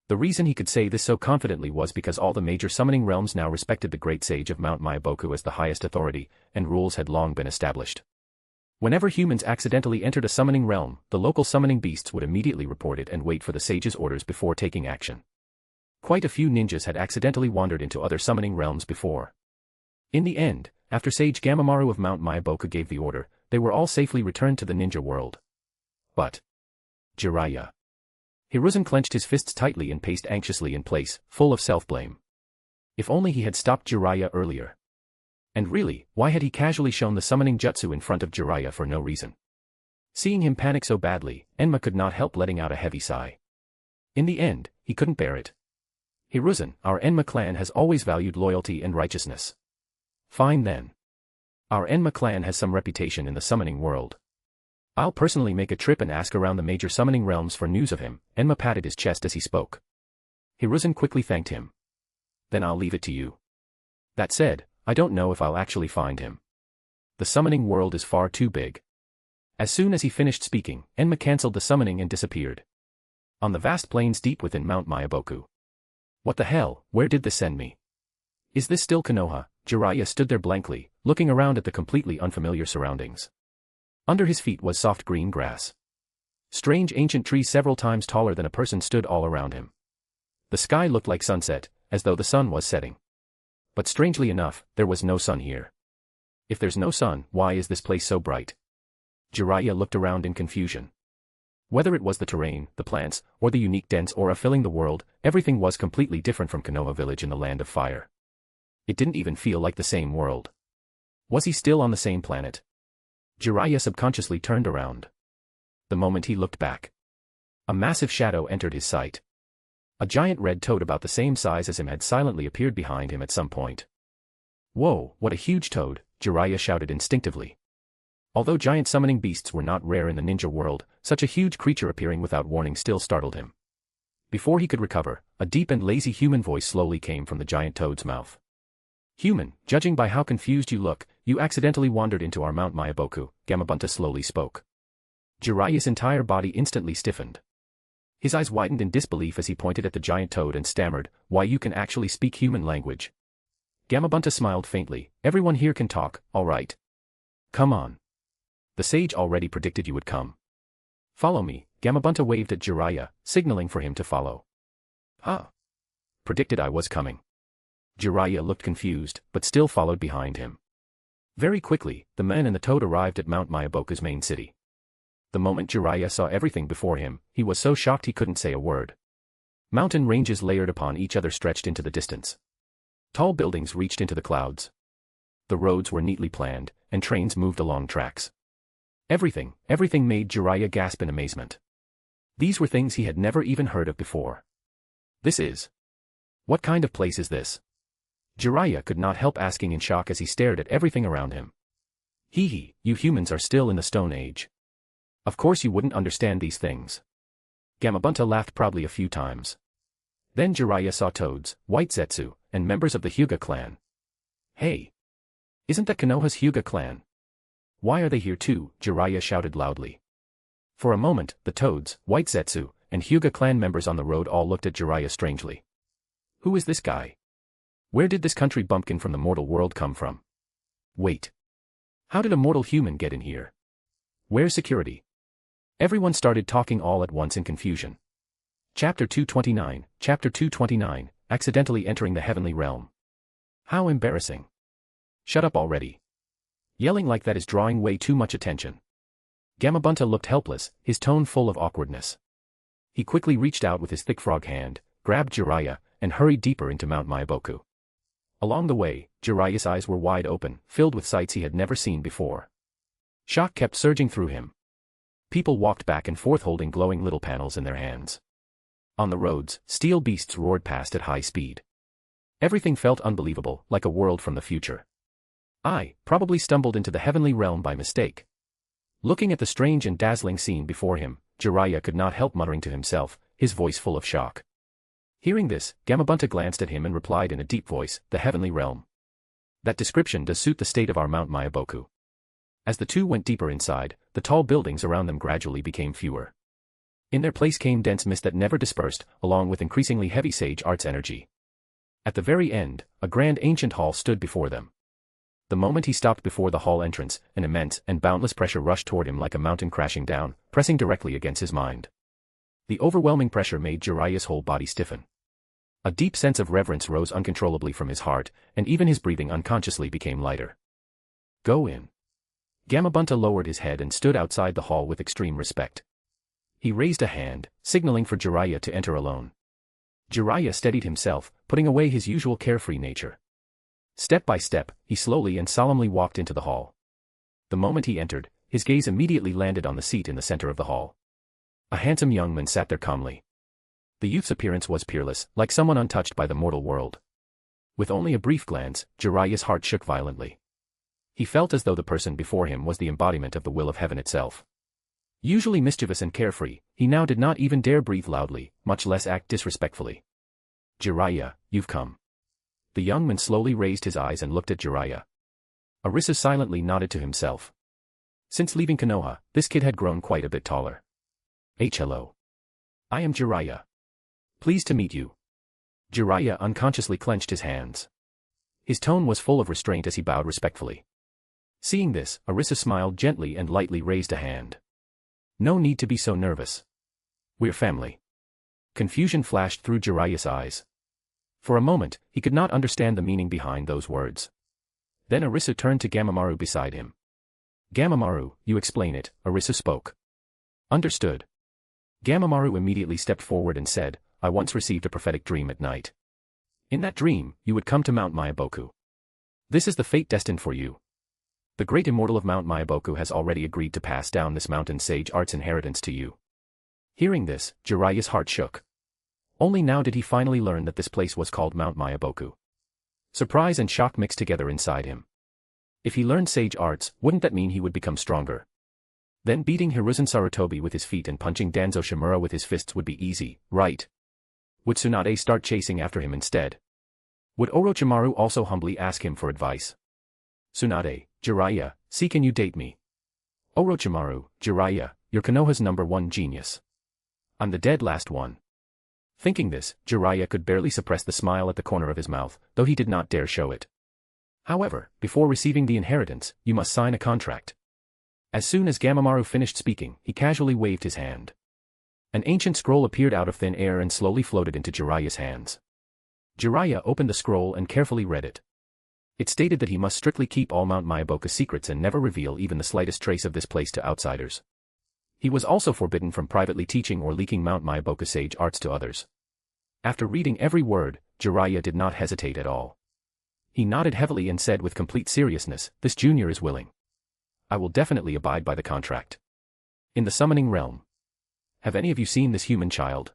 [SPEAKER 3] The reason he could say this so confidently was because all the major summoning realms now respected the great sage of Mount Maiboku as the highest authority, and rules had long been established. Whenever humans accidentally entered a summoning realm, the local summoning beasts would immediately report it and wait for the sage's orders before taking action. Quite a few ninjas had accidentally wandered into other summoning realms before. In the end, after Sage Gamamaru of Mount Maiboku gave the order, they were all safely returned to the ninja world. But Jiraiya. Hiruzen clenched his fists tightly and paced anxiously in place, full of self-blame. If only he had stopped Jiraiya earlier. And really, why had he casually shown the summoning jutsu in front of Jiraiya for no reason? Seeing him panic so badly, Enma could not help letting out a heavy sigh. In the end, he couldn't bear it. Hiruzen, our Enma clan has always valued loyalty and righteousness. Fine then. Our Enma clan has some reputation in the summoning world. I'll personally make a trip and ask around the major summoning realms for news of him. Enma patted his chest as he spoke. Hiruzen quickly thanked him. Then I'll leave it to you. That said, I don't know if I'll actually find him. The summoning world is far too big. As soon as he finished speaking, Enma cancelled the summoning and disappeared. On the vast plains deep within Mount Myaboku. What the hell, where did this send me? Is this still Konoha? Jiraiya stood there blankly, looking around at the completely unfamiliar surroundings. Under his feet was soft green grass. Strange ancient trees several times taller than a person stood all around him. The sky looked like sunset, as though the sun was setting. But strangely enough, there was no sun here. If there's no sun, why is this place so bright? Jiraiya looked around in confusion. Whether it was the terrain, the plants, or the unique dense aura filling the world, everything was completely different from Konoha village in the land of fire. It didn't even feel like the same world. Was he still on the same planet? Jiraiya subconsciously turned around. The moment he looked back, a massive shadow entered his sight. A giant red toad about the same size as him had silently appeared behind him at some point. Whoa, what a huge toad, Jiraiya shouted instinctively. Although giant summoning beasts were not rare in the ninja world, such a huge creature appearing without warning still startled him. Before he could recover, a deep and lazy human voice slowly came from the giant toad's mouth. Human, judging by how confused you look, you accidentally wandered into our Mount Myaboku, Gamabunta slowly spoke. Jiraiya's entire body instantly stiffened. His eyes widened in disbelief as he pointed at the giant toad and stammered, "Why, you can actually speak human language." Gamabunta smiled faintly, "Everyone here can talk, all right. Come on. The sage already predicted you would come. Follow me." Gamabunta waved at Jiraiya, signaling for him to follow. Huh? Predicted I was coming. Jiraiya looked confused, but still followed behind him. Very quickly, the man and the toad arrived at Mount Myaboku's main city. The moment Jiraiya saw everything before him, he was so shocked he couldn't say a word. Mountain ranges layered upon each other stretched into the distance. Tall buildings reached into the clouds. The roads were neatly planned, and trains moved along tracks. Everything made Jiraiya gasp in amazement. These were things he had never even heard of before. What kind of place is this? Jiraiya could not help asking in shock as he stared at everything around him. Hee, you humans are still in the Stone Age. Of course you wouldn't understand these things. Gamabunta laughed proudly a few times. Then Jiraiya saw toads, white Zetsu, and members of the Hyuga clan. Hey! Isn't that Konoha's Hyuga clan? Why are they here too? Jiraiya shouted loudly. For a moment, the toads, white Zetsu, and Hyuga clan members on the road all looked at Jiraiya strangely. Who is this guy? Where did this country bumpkin from the mortal world come from? Wait. How did a mortal human get in here? Where's security? Everyone started talking all at once in confusion. Chapter 229, Accidentally Entering the Heavenly Realm. How embarrassing. Shut up already. Yelling like that is drawing way too much attention. Gamabunta looked helpless, his tone full of awkwardness. He quickly reached out with his thick frog hand, grabbed Jiraiya, and hurried deeper into Mount Myaboku. Along the way, Jiraiya's eyes were wide open, filled with sights he had never seen before. Shock kept surging through him. People walked back and forth holding glowing little panels in their hands. On the roads, steel beasts roared past at high speed. Everything felt unbelievable, like a world from the future. I probably stumbled into the heavenly realm by mistake. Looking at the strange and dazzling scene before him, Jiraiya could not help muttering to himself, his voice full of shock. Hearing this, Gamabunta glanced at him and replied in a deep voice, "The heavenly realm. That description does suit the state of our Mount Myaboku." As the two went deeper inside, the tall buildings around them gradually became fewer. In their place came dense mist that never dispersed, along with increasingly heavy sage arts energy. At the very end, a grand ancient hall stood before them. The moment he stopped before the hall entrance, an immense and boundless pressure rushed toward him like a mountain crashing down, pressing directly against his mind. The overwhelming pressure made Jiraiya's whole body stiffen. A deep sense of reverence rose uncontrollably from his heart, and even his breathing unconsciously became lighter. Go in. Gamabunta lowered his head and stood outside the hall with extreme respect. He raised a hand, signaling for Jiraiya to enter alone. Jiraiya steadied himself, putting away his usual carefree nature. Step by step, he slowly and solemnly walked into the hall. The moment he entered, his gaze immediately landed on the seat in the center of the hall. A handsome young man sat there calmly. The youth's appearance was peerless, like someone untouched by the mortal world. With only a brief glance, Jiraiya's heart shook violently. He felt as though the person before him was the embodiment of the will of heaven itself. Usually mischievous and carefree, he now did not even dare breathe loudly, much less act disrespectfully. Jiraiya, you've come. The young man slowly raised his eyes and looked at Jiraiya. Arisu silently nodded to himself. Since leaving Konoha, this kid had grown quite a bit taller. Hello. I am Jiraiya. Pleased to meet you. Jiraiya unconsciously clenched his hands. His tone was full of restraint as he bowed respectfully. Seeing this, Arisu smiled gently and lightly raised a hand. No need to be so nervous. We're family. Confusion flashed through Jiraiya's eyes. For a moment, he could not understand the meaning behind those words. Then Arisu turned to Gamamaru beside him. Gamamaru, you explain it, Arisu spoke. Understood. Gamamaru immediately stepped forward and said, I once received a prophetic dream at night. In that dream, you would come to Mount Myaboku. This is the fate destined for you. The great immortal of Mount Myaboku has already agreed to pass down this mountain sage art's inheritance to you. Hearing this, Jiraiya's heart shook. Only now did he finally learn that this place was called Mount Myaboku. Surprise and shock mixed together inside him. If he learned sage arts, wouldn't that mean he would become stronger? Then beating Hiruzen Sarutobi with his feet and punching Danzo Shimura with his fists would be easy, right? Would Tsunade start chasing after him instead? Would Orochimaru also humbly ask him for advice? Tsunade, Jiraiya, see, can you date me? Orochimaru, Jiraiya, you're Konoha's #1 genius. I'm the dead last one. Thinking this, Jiraiya could barely suppress the smile at the corner of his mouth, though he did not dare show it. However, before receiving the inheritance, you must sign a contract. As soon as Gamamaru finished speaking, he casually waved his hand. An ancient scroll appeared out of thin air and slowly floated into Jiraiya's hands. Jiraiya opened the scroll and carefully read it. It stated that he must strictly keep all Mount Myaboku's secrets and never reveal even the slightest trace of this place to outsiders. He was also forbidden from privately teaching or leaking Mount Myaboku sage arts to others. After reading every word, Jiraiya did not hesitate at all. He nodded heavily and said with complete seriousness, this junior is willing. I will definitely abide by the contract. In the summoning realm. Have any of you seen this human child?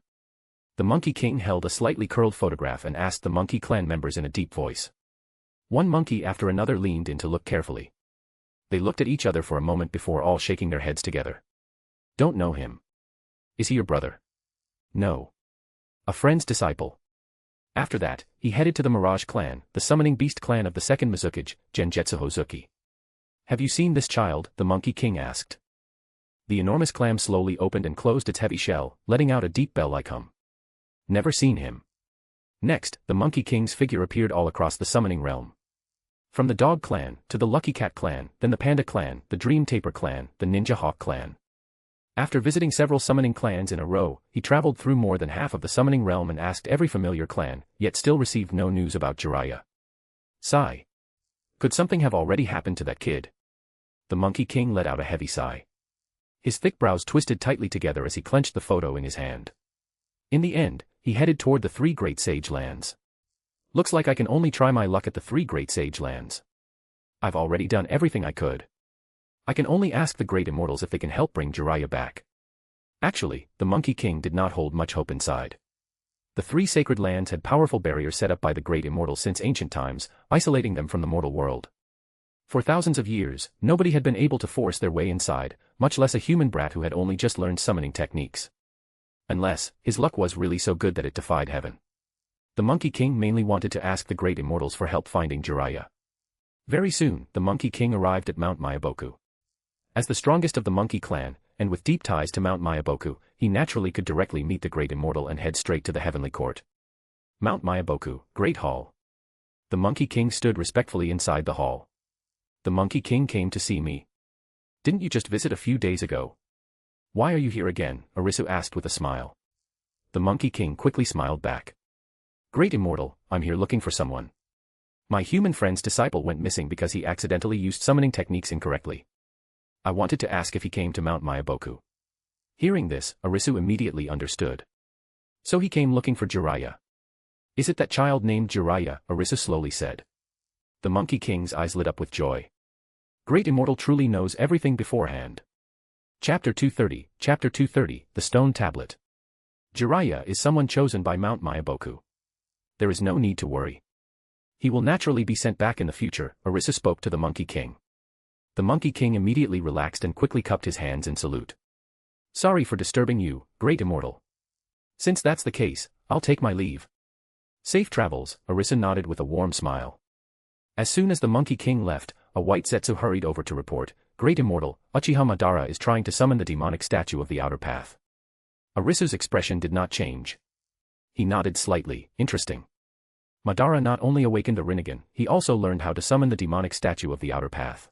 [SPEAKER 3] The Monkey King held a slightly curled photograph and asked the Monkey Clan members in a deep voice. One monkey after another leaned in to look carefully. They looked at each other for a moment before all shaking their heads together. Don't know him. Is he your brother? No. A friend's disciple. After that, he headed to the Mirage Clan, the summoning beast clan of the second Mizukage, Genjutsu Hozuki. Have you seen this child? The Monkey King asked. The enormous clam slowly opened and closed its heavy shell, letting out a deep bell-like hum. Never seen him. Next, the Monkey King's figure appeared all across the summoning realm. From the Dog Clan, to the Lucky Cat Clan, then the Panda Clan, the Dream Taper Clan, the Ninja Hawk Clan. After visiting several summoning clans in a row, he traveled through more than half of the summoning realm and asked every familiar clan, yet still received no news about Jiraiya. Sigh. Could something have already happened to that kid? The Monkey King let out a heavy sigh. His thick brows twisted tightly together as he clenched the photo in his hand. In the end, he headed toward the 3 Great Sage Lands. Looks like I can only try my luck at the 3 Great Sage Lands. I've already done everything I could. I can only ask the Great Immortals if they can help bring Jiraiya back. Actually, the Monkey King did not hold much hope inside. The 3 sacred lands had powerful barriers set up by the Great Immortals since ancient times, isolating them from the mortal world. For thousands of years, nobody had been able to force their way inside, much less a human brat who had only just learned summoning techniques. Unless, his luck was really so good that it defied heaven. The Monkey King mainly wanted to ask the Great Immortals for help finding Jiraiya. Very soon, the Monkey King arrived at Mount Myaboku. As the strongest of the Monkey Clan, and with deep ties to Mount Myaboku, he naturally could directly meet the Great Immortal and head straight to the Heavenly Court. Mount Myaboku, Great Hall. The Monkey King stood respectfully inside the hall. The Monkey King came to see me. Didn't you just visit a few days ago? Why are you here again? Arisu asked with a smile. The Monkey King quickly smiled back. Great Immortal, I'm here looking for someone. My human friend's disciple went missing because he accidentally used summoning techniques incorrectly. I wanted to ask if he came to Mount Myaboku. Hearing this, Arisu immediately understood. So he came looking for Jiraiya. Is it that child named Jiraiya? Arisu slowly said. The Monkey King's eyes lit up with joy. Great Immortal truly knows everything beforehand. Chapter 230, The Stone Tablet. Jiraiya is someone chosen by Mount Myaboku. There is no need to worry. He will naturally be sent back in the future, Arisu spoke to the Monkey King. The Monkey King immediately relaxed and quickly cupped his hands in salute. Sorry for disturbing you, great immortal. Since that's the case, I'll take my leave. Safe travels, Arisu nodded with a warm smile. As soon as the Monkey King left, a white Zetsu hurried over to report, Great Immortal, Uchiha Madara is trying to summon the demonic statue of the outer path. Arisu's expression did not change. He nodded slightly, interesting. Madara not only awakened the Rinnegan, he also learned how to summon the demonic statue of the outer path.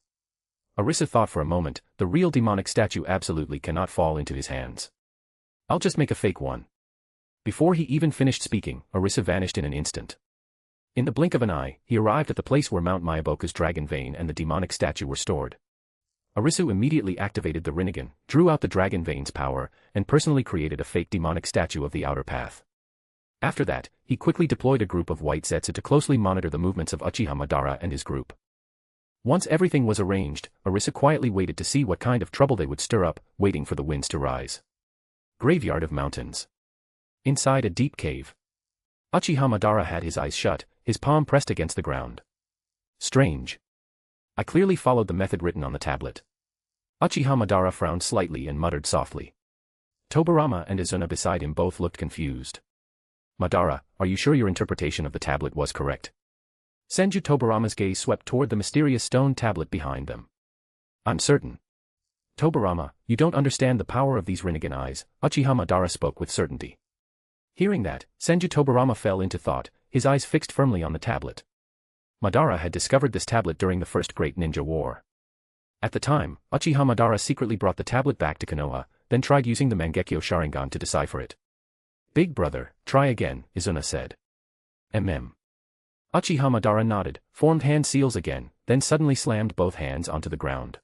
[SPEAKER 3] Arisu thought for a moment, the real demonic statue absolutely cannot fall into his hands. I'll just make a fake one. Before he even finished speaking, Arisu vanished in an instant. In the blink of an eye, he arrived at the place where Mount Myaboku's dragon vein and the demonic statue were stored. Arisu immediately activated the Rinnegan, drew out the dragon vein's power, and personally created a fake demonic statue of the outer path. After that, he quickly deployed a group of white Zetsu to closely monitor the movements of Uchiha Madara and his group. Once everything was arranged, Arisu quietly waited to see what kind of trouble they would stir up, waiting for the winds to rise. Graveyard of Mountains. Inside a deep cave. Uchiha Madara had his eyes shut, his palm pressed against the ground. Strange. I clearly followed the method written on the tablet. Uchiha Madara frowned slightly and muttered softly. Tobirama and Izuna beside him both looked confused. Madara, are you sure your interpretation of the tablet was correct? Senju Tobirama's gaze swept toward the mysterious stone tablet behind them. I'm certain. Tobirama, you don't understand the power of these Rinnegan eyes, Uchiha Madara spoke with certainty. Hearing that, Senju Tobirama fell into thought, his eyes fixed firmly on the tablet. Madara had discovered this tablet during the First Great Ninja War. At the time, Uchiha Madara secretly brought the tablet back to Konoha, then tried using the Mangekyo Sharingan to decipher it. Big brother, try again, Izuna said. Uchiha Madara nodded, formed hand seals again, then suddenly slammed both hands onto the ground.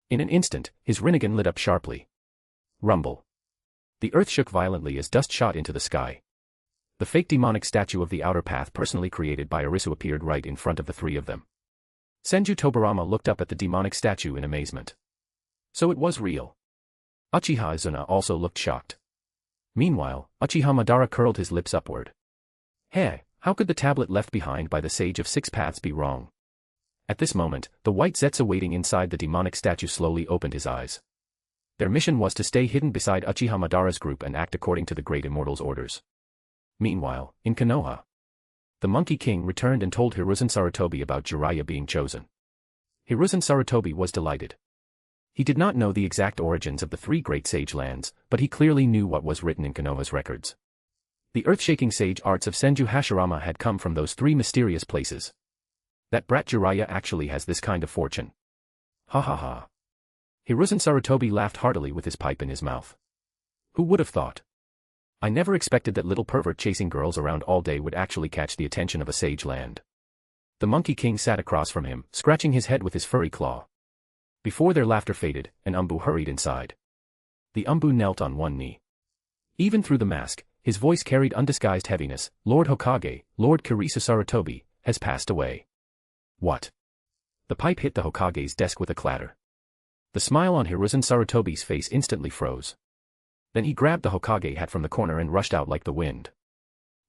[SPEAKER 3] In an instant, his Rinnegan lit up sharply. Rumble. The earth shook violently as dust shot into the sky. The fake demonic statue of the outer path personally created by Arisu appeared right in front of the three of them. Senju Tobirama looked up at the demonic statue in amazement. So it was real. Uchiha Izuna also looked shocked. Meanwhile, Uchiha Madara curled his lips upward. Hey, how could the tablet left behind by the Sage of Six Paths be wrong? At this moment, the white Zetsu waiting inside the demonic statue slowly opened his eyes. Their mission was to stay hidden beside Uchiha Madara's group and act according to the Great Immortal's orders. Meanwhile, in Konoha, the Monkey King returned and told Hiruzen Sarutobi about Jiraiya being chosen. Hiruzen Sarutobi was delighted. He did not know the exact origins of the three great sage lands, but he clearly knew what was written in Konoha's records. The earth-shaking sage arts of Senju Hashirama had come from those three mysterious places. That brat Jiraiya actually has this kind of fortune. Ha ha ha. Hiruzen Sarutobi laughed heartily with his pipe in his mouth. Who would have thought? I never expected that little pervert chasing girls around all day would actually catch the attention of a sage land. The Monkey King sat across from him, scratching his head with his furry claw. Before their laughter faded, an Umbu hurried inside. The Umbu knelt on one knee. Even through the mask, his voice carried undisguised heaviness. Lord Hokage, Lord Kurisu Sarutobi, has passed away. What? The pipe hit the Hokage's desk with a clatter. The smile on Hiruzen Sarutobi's face instantly froze. Then he grabbed the Hokage hat from the corner and rushed out like the wind.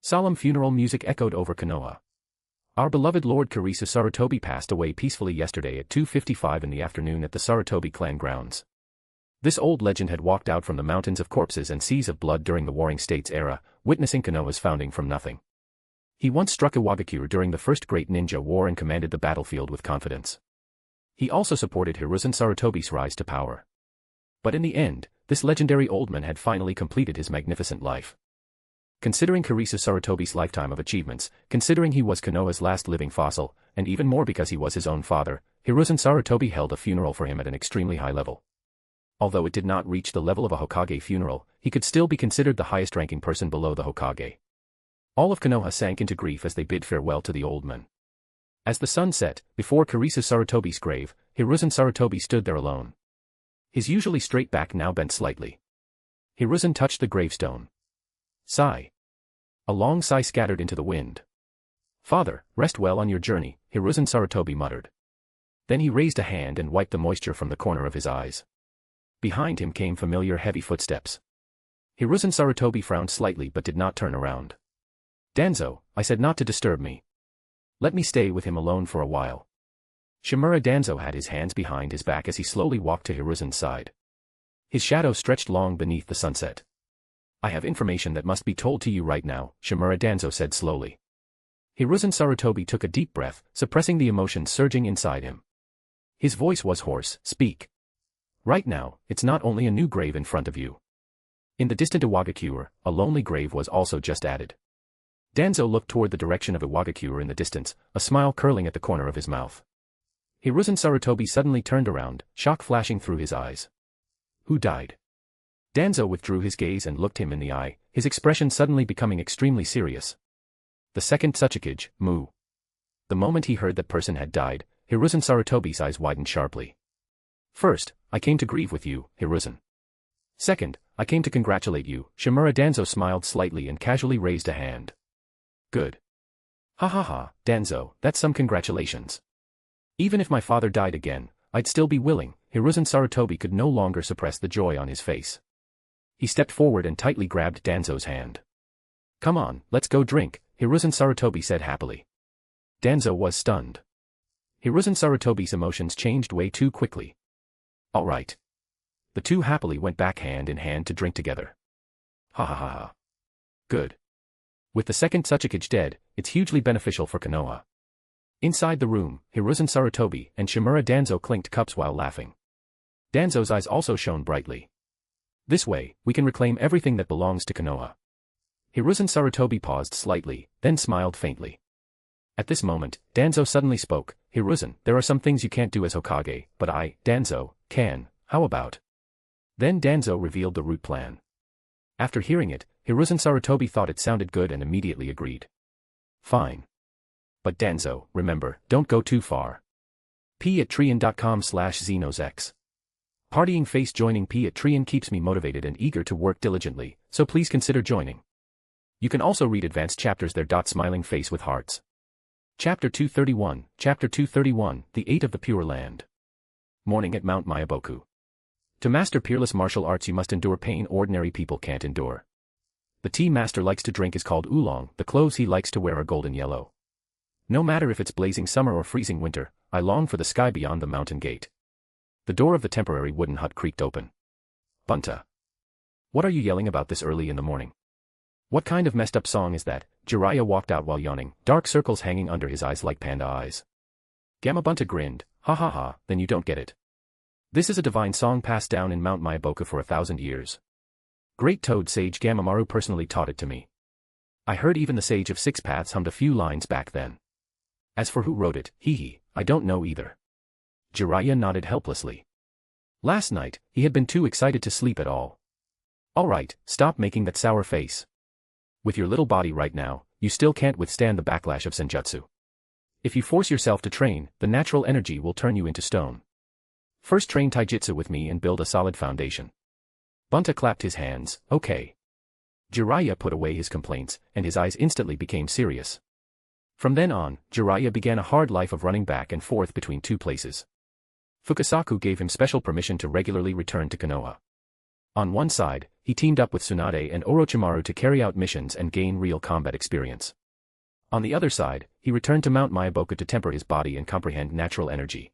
[SPEAKER 3] Solemn funeral music echoed over Konoha. Our beloved Lord Kurisu Sarutobi passed away peacefully yesterday at 2:55 in the afternoon at the Sarutobi clan grounds. This old legend had walked out from the mountains of corpses and seas of blood during the Warring States era, witnessing Konoha's founding from nothing. He once struck Iwagakure during the First Great Ninja War and commanded the battlefield with confidence. He also supported Hiruzen Sarutobi's rise to power. But in the end, this legendary old man had finally completed his magnificent life. Considering Kurisu Sarutobi's lifetime of achievements, considering he was Konoha's last living fossil, and even more because he was his own father, Hiruzen Sarutobi held a funeral for him at an extremely high level. Although it did not reach the level of a Hokage funeral, he could still be considered the highest-ranking person below the Hokage. All of Konoha sank into grief as they bid farewell to the old man. As the sun set, before Kurisu Sarutobi's grave, Hiruzen Sarutobi stood there alone. His usually straight back now bent slightly. Hiruzen touched the gravestone. Sigh. A long sigh scattered into the wind. Father, rest well on your journey, Hiruzen Sarutobi muttered. Then he raised a hand and wiped the moisture from the corner of his eyes. Behind him came familiar heavy footsteps. Hiruzen Sarutobi frowned slightly but did not turn around. Danzo, I said not to disturb me. Let me stay with him alone for a while. Shimura Danzo had his hands behind his back as he slowly walked to Hiruzen's side. His shadow stretched long beneath the sunset. I have information that must be told to you right now, Shimura Danzo said slowly. Hiruzen Sarutobi took a deep breath, suppressing the emotions surging inside him. His voice was hoarse. Speak. Right now, it's not only a new grave in front of you. In the distant Iwagakure, a lonely grave was also just added. Danzo looked toward the direction of Iwagakure in the distance, a smile curling at the corner of his mouth. Hiruzen Sarutobi suddenly turned around, shock flashing through his eyes. Who died? Danzo withdrew his gaze and looked him in the eye, his expression suddenly becoming extremely serious. The second Tsuchikage, Mu. The moment he heard that person had died, Hiruzen Sarutobi's eyes widened sharply. First, I came to grieve with you, Hiruzen. Second, I came to congratulate you. Shimura Danzo smiled slightly and casually raised a hand. Good. Ha ha ha, Danzo, that's some congratulations. Even if my father died again, I'd still be willing. Hiruzen Sarutobi could no longer suppress the joy on his face. He stepped forward and tightly grabbed Danzo's hand. Come on, let's go drink, Hiruzen Sarutobi said happily. Danzo was stunned. Hiruzen Sarutobi's emotions changed way too quickly. All right. The two happily went back hand in hand to drink together. Ha ha ha ha. Good. With the second Tsuchikage dead, it's hugely beneficial for Konoha. Inside the room, Hiruzen Sarutobi and Shimura Danzo clinked cups while laughing. Danzo's eyes also shone brightly. This way, we can reclaim everything that belongs to Konoha. Hiruzen Sarutobi paused slightly, then smiled faintly. At this moment, Danzo suddenly spoke. Hiruzen, there are some things you can't do as Hokage, but I, Danzo, can. How about? Then Danzo revealed the route plan. After hearing it, Hiruzen Sarutobi thought it sounded good and immediately agreed. Fine. But Danzo, remember, don't go too far. p@trian.com/xenosx. Partying face joining p@trian keeps me motivated and eager to work diligently, so please consider joining. You can also read advanced chapters there. Smiling face with hearts. Chapter 231, The Eight of the Pure Land. Morning at Mount Mayaboku. To master peerless martial arts you must endure pain ordinary people can't endure. The tea master likes to drink is called oolong, the clothes he likes to wear are golden yellow. No matter if it's blazing summer or freezing winter, I long for the sky beyond the mountain gate. The door of the temporary wooden hut creaked open. Bunta. What are you yelling about this early in the morning? What kind of messed up song is that? Jiraiya walked out while yawning, dark circles hanging under his eyes like panda eyes. Gamabunta grinned, ha ha ha, then you don't get it. This is a divine song passed down in Mount Mayaboku for 1,000 years. Great Toad Sage Gamamaru personally taught it to me. I heard even the Sage of Six Paths hummed a few lines back then. As for who wrote it, I don't know either. Jiraiya nodded helplessly. Last night, he had been too excited to sleep at all. Alright, stop making that sour face. With your little body right now, you still can't withstand the backlash of Senjutsu. If you force yourself to train, the natural energy will turn you into stone. First train taijutsu with me and build a solid foundation. Bunta clapped his hands, okay. Jiraiya put away his complaints, and his eyes instantly became serious. From then on, Jiraiya began a hard life of running back and forth between two places. Fukasaku gave him special permission to regularly return to Konoha. On one side, he teamed up with Tsunade and Orochimaru to carry out missions and gain real combat experience. On the other side, he returned to Mount Mayaboku to temper his body and comprehend natural energy.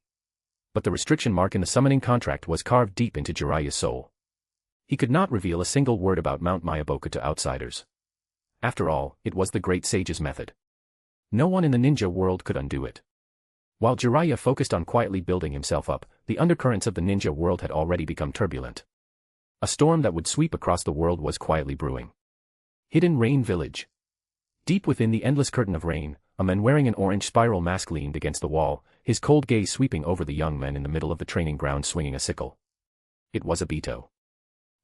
[SPEAKER 3] But the restriction mark in the summoning contract was carved deep into Jiraiya's soul. He could not reveal a single word about Mount Mayaboku to outsiders. After all, it was the great sage's method. No one in the ninja world could undo it. While Jiraiya focused on quietly building himself up, the undercurrents of the ninja world had already become turbulent. A storm that would sweep across the world was quietly brewing. Hidden Rain Village. Deep within the endless curtain of rain, a man wearing an orange spiral mask leaned against the wall, his cold gaze sweeping over the young men in the middle of the training ground swinging a sickle. It was Obito.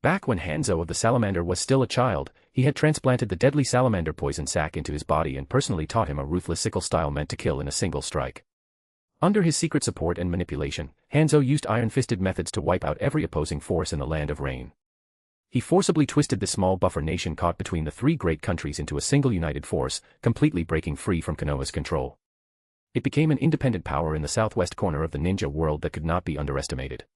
[SPEAKER 3] Back when Hanzo of the Salamander was still a child, he had transplanted the deadly salamander poison sac into his body and personally taught him a ruthless sickle style meant to kill in a single strike. Under his secret support and manipulation, Hanzo used iron-fisted methods to wipe out every opposing force in the land of rain. He forcibly twisted the small buffer nation caught between the three great countries into a single united force, completely breaking free from Konoha's control. It became an independent power in the southwest corner of the ninja world that could not be underestimated.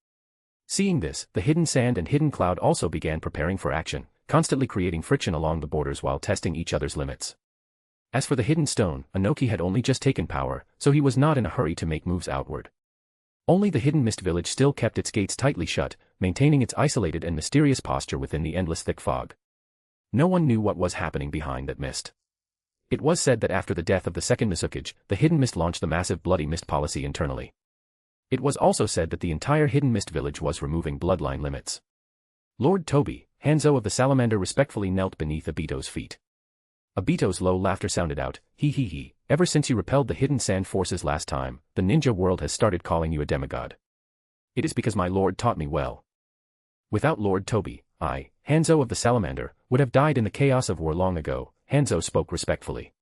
[SPEAKER 3] Seeing this, the Hidden Sand and Hidden Cloud also began preparing for action, constantly creating friction along the borders while testing each other's limits. As for the Hidden Stone, Inoki had only just taken power, so he was not in a hurry to make moves outward. Only the Hidden Mist Village still kept its gates tightly shut, maintaining its isolated and mysterious posture within the endless thick fog. No one knew what was happening behind that mist. It was said that after the death of the second Mizukage, the Hidden Mist launched the massive Bloody Mist policy internally. It was also said that the entire Hidden Mist village was removing bloodline limits. Lord Toby, Hanzo of the Salamander respectfully knelt beneath Obito's feet. Obito's low laughter sounded out, "He he he, ever since you repelled the Hidden Sand forces last time, the ninja world has started calling you a demigod. It is because my lord taught me well. Without Lord Toby, I, Hanzo of the Salamander, would have died in the chaos of war long ago." Hanzo spoke respectfully.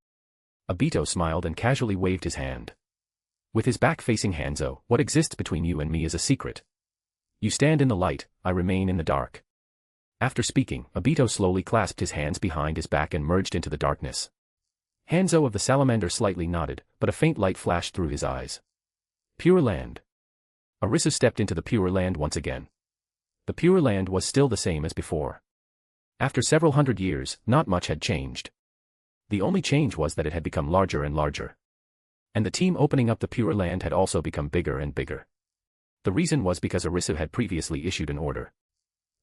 [SPEAKER 3] Obito smiled and casually waved his hand. With his back facing Hanzo, "What exists between you and me is a secret. You stand in the light, I remain in the dark." After speaking, Obito slowly clasped his hands behind his back and merged into the darkness. Hanzo of the Salamander slightly nodded, but a faint light flashed through his eyes. Pure Land. Arisu stepped into the Pure Land once again. The Pure Land was still the same as before. After several hundred years, not much had changed. The only change was that it had become larger and larger. And the team opening up the Pure Land had also become bigger and bigger. The reason was because Arisu had previously issued an order.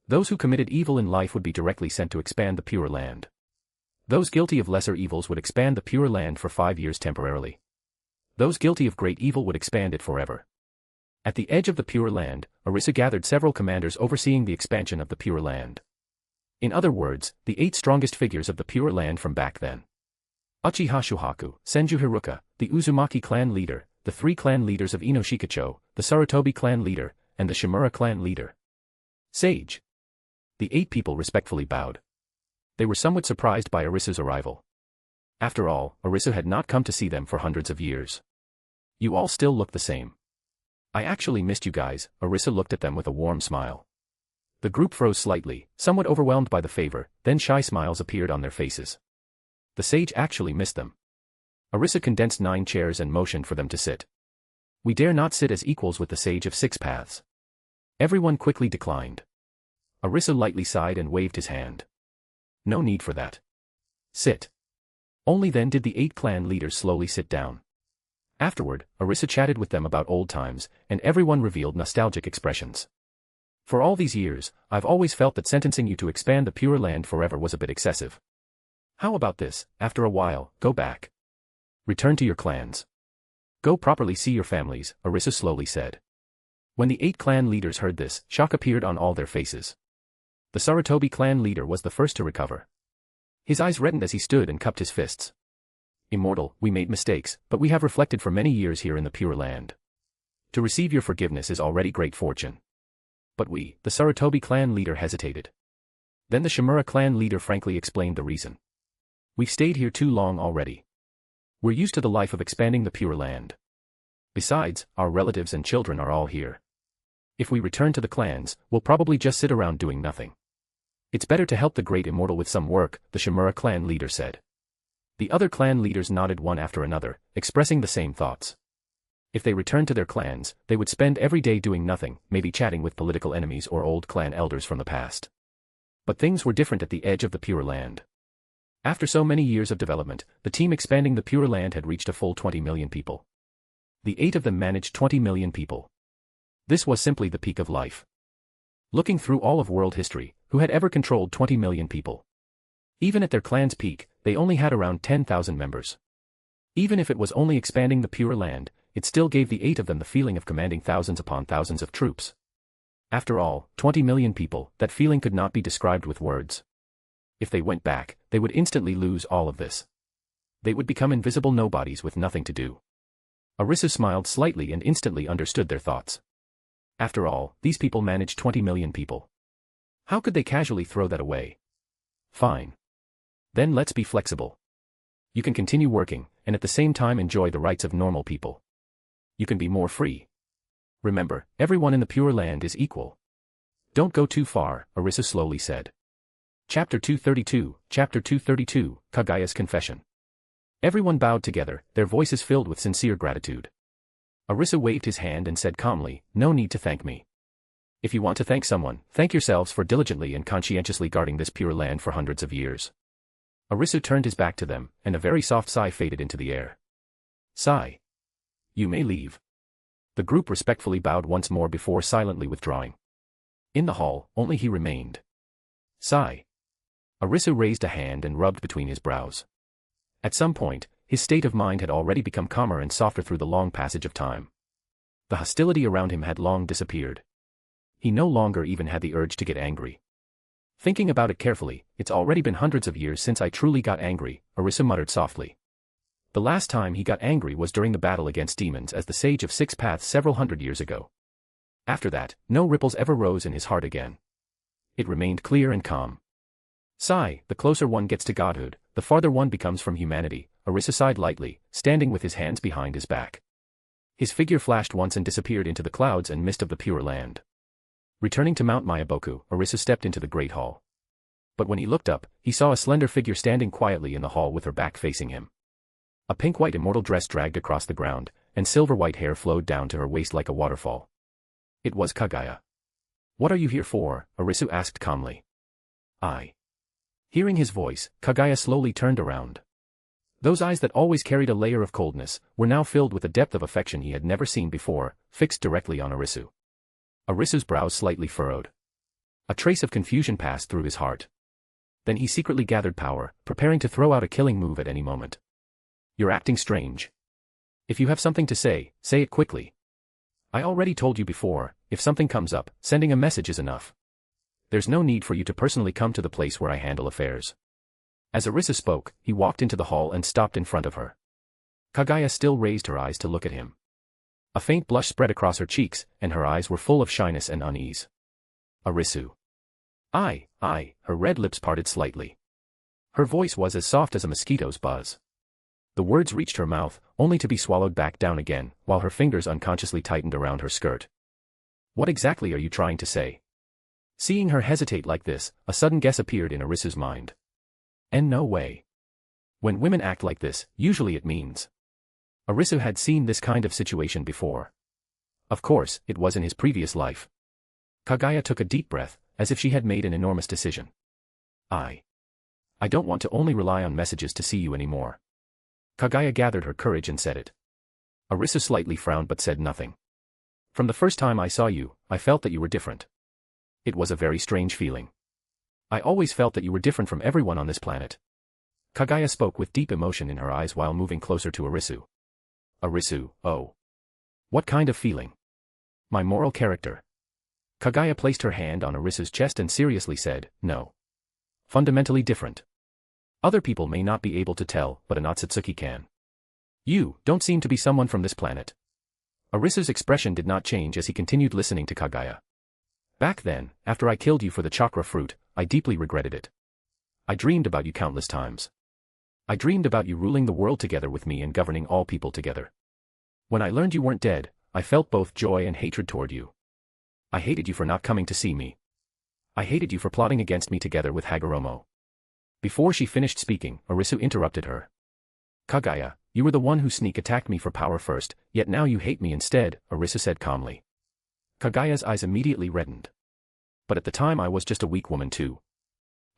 [SPEAKER 3] Those who committed evil in life would be directly sent to expand the Pure Land. Those guilty of lesser evils would expand the Pure Land for 5 years temporarily. Those guilty of great evil would expand it forever. At the edge of the Pure Land, Arisu gathered several commanders overseeing the expansion of the Pure Land. In other words, the 8 strongest figures of the Pure Land from back then. Uchiha Shuhaku, Senju Hiruka, the Uzumaki clan leader, the 3 clan leaders of Inoshikacho, the Sarutobi clan leader, and the Shimura clan leader. Sage. The 8 people respectfully bowed. They were somewhat surprised by Arisu's arrival. After all, Arisu had not come to see them for hundreds of years. "You all still look the same. I actually missed you guys." Arisu looked at them with a warm smile. The group froze slightly, somewhat overwhelmed by the favor, then shy smiles appeared on their faces. The sage actually missed them. Arisu condensed 9 chairs and motioned for them to sit. "We dare not sit as equals with the sage of 6 paths." Everyone quickly declined. Arisu lightly sighed and waved his hand. "No need for that. Sit." Only then did the 8 clan leaders slowly sit down. Afterward, Arisu chatted with them about old times, and everyone revealed nostalgic expressions. "For all these years, I've always felt that sentencing you to expand the Pure Land forever was a bit excessive. How about this, after a while, go back. Return to your clans. Go properly see your families," Arisu slowly said. When the 8 clan leaders heard this, shock appeared on all their faces. The Sarutobi clan leader was the first to recover. His eyes reddened as he stood and cupped his fists. "Immortal, we made mistakes, but we have reflected for many years here in the Pure Land. To receive your forgiveness is already great fortune." But we, the Sarutobi clan leader hesitated. Then the Shimura clan leader frankly explained the reason. "We've stayed here too long already. We're used to the life of expanding the Pure Land. Besides, our relatives and children are all here. If we return to the clans, we'll probably just sit around doing nothing. It's better to help the great immortal with some work," the Shimura clan leader said. The other clan leaders nodded one after another, expressing the same thoughts. If they returned to their clans, they would spend every day doing nothing, maybe chatting with political enemies or old clan elders from the past. But things were different at the edge of the Pure Land. After so many years of development, the team expanding the Pure Land had reached a full 20 million people. The 8 of them managed 20 million people. This was simply the peak of life. Looking through all of world history, who had ever controlled 20 million people? Even at their clan's peak, they only had around 10,000 members. Even if it was only expanding the Pure Land, it still gave the 8 of them the feeling of commanding thousands upon thousands of troops. After all, 20 million people, that feeling could not be described with words. If they went back, they would instantly lose all of this. They would become invisible nobodies with nothing to do. Arisu smiled slightly and instantly understood their thoughts. After all, these people managed 20 million people. How could they casually throw that away? Fine. Then let's be flexible. You can continue working, and at the same time enjoy the rights of normal people. You can be more free. Remember, everyone in the Pure Land is equal. Don't go too far, Arisu slowly said. Chapter 232, Kaguya's Confession. Everyone bowed together, their voices filled with sincere gratitude. Arisu waved his hand and said calmly, "No need to thank me. If you want to thank someone, thank yourselves for diligently and conscientiously guarding this Pure Land for hundreds of years." Arisu turned his back to them, and a very soft sigh faded into the air. Sigh. You may leave. The group respectfully bowed once more before silently withdrawing. In the hall, only he remained. Sigh. Arisu raised a hand and rubbed between his brows. At some point, his state of mind had already become calmer and softer through the long passage of time. The hostility around him had long disappeared. He no longer even had the urge to get angry. Thinking about it carefully, it's already been hundreds of years since I truly got angry, Arisu muttered softly. The last time he got angry was during the battle against demons as the Sage of Six Paths several hundred years ago. After that, no ripples ever rose in his heart again. It remained clear and calm. Sigh, the closer one gets to godhood, the farther one becomes from humanity, Arisu sighed lightly, standing with his hands behind his back. His figure flashed once and disappeared into the clouds and mist of the Pure Land. Returning to Mount Mayaboku, Arisu stepped into the Great Hall. But when he looked up, he saw a slender figure standing quietly in the hall with her back facing him. A pink-white immortal dress dragged across the ground, and silver-white hair flowed down to her waist like a waterfall. It was Kaguya. What are you here for? Arisu asked calmly. Hearing his voice, Kaguya slowly turned around. Those eyes that always carried a layer of coldness were now filled with a depth of affection he had never seen before, fixed directly on Arisu. Arisu's brows slightly furrowed. A trace of confusion passed through his heart. Then he secretly gathered power, preparing to throw out a killing move at any moment. You're acting strange. If you have something to say it quickly. I already told you before, if something comes up, sending a message is enough. There's no need for you to personally come to the place where I handle affairs. As Arisu spoke, he walked into the hall and stopped in front of her. Kaguya still raised her eyes to look at him. A faint blush spread across her cheeks, and her eyes were full of shyness and unease. Arisu. Her red lips parted slightly. Her voice was as soft as a mosquito's buzz. The words reached her mouth, only to be swallowed back down again, while her fingers unconsciously tightened around her skirt. What exactly are you trying to say? Seeing her hesitate like this, a sudden guess appeared in Arisu's mind. And no way. When women act like this, usually it means. Arisu had seen this kind of situation before. Of course, it was in his previous life. Kaguya took a deep breath, as if she had made an enormous decision. I don't want to only rely on messages to see you anymore. Kaguya gathered her courage and said it. Arisu slightly frowned but said nothing. From the first time I saw you, I felt that you were different. It was a very strange feeling. I always felt that you were different from everyone on this planet. Kaguya spoke with deep emotion in her eyes while moving closer to Arisu. Arisu, oh. What kind of feeling? My moral character. Kaguya placed her hand on Arisu's chest and seriously said, no. Fundamentally different. Other people may not be able to tell, but an Otsutsuki can. You don't seem to be someone from this planet. Arisu's expression did not change as he continued listening to Kaguya. Back then, after I killed you for the chakra fruit, I deeply regretted it. I dreamed about you countless times. I dreamed about you ruling the world together with me and governing all people together. When I learned you weren't dead, I felt both joy and hatred toward you. I hated you for not coming to see me. I hated you for plotting against me together with Hagoromo. Before she finished speaking, Arisu interrupted her. Kaguya, you were the one who sneak attacked me for power first, yet now you hate me instead, Arisu said calmly. Kaguya's eyes immediately reddened. But at the time I was just a weak woman too.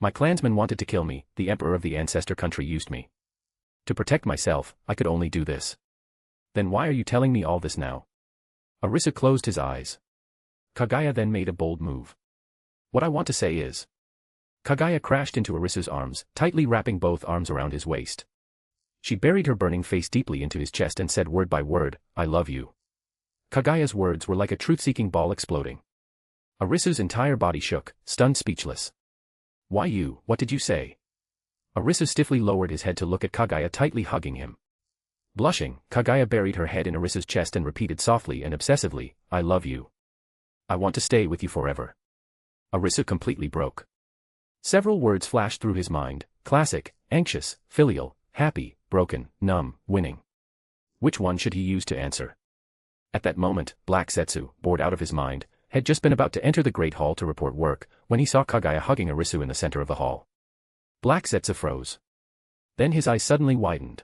[SPEAKER 3] My clansmen wanted to kill me, the emperor of the ancestor country used me. To protect myself, I could only do this. Then why are you telling me all this now? Arisu closed his eyes. Kaguya then made a bold move. What I want to say is. Kaguya crashed into Arisu's arms, tightly wrapping both arms around his waist. She buried her burning face deeply into his chest and said word by word, I love you. Kaguya's words were like a truth-seeking ball exploding. Arisu's entire body shook, stunned speechless. Why you, what did you say? Arisu stiffly lowered his head to look at Kaguya tightly hugging him. Blushing, Kaguya buried her head in Arisu's chest and repeated softly and obsessively, I love you. I want to stay with you forever. Arisu completely broke. Several words flashed through his mind, classic, anxious, filial, happy, broken, numb, winning. Which one should he use to answer? At that moment, Black Setsu, bored out of his mind, had just been about to enter the Great Hall to report work, when he saw Kaguya hugging Arisu in the center of the hall. Black Setsu froze. Then his eyes suddenly widened.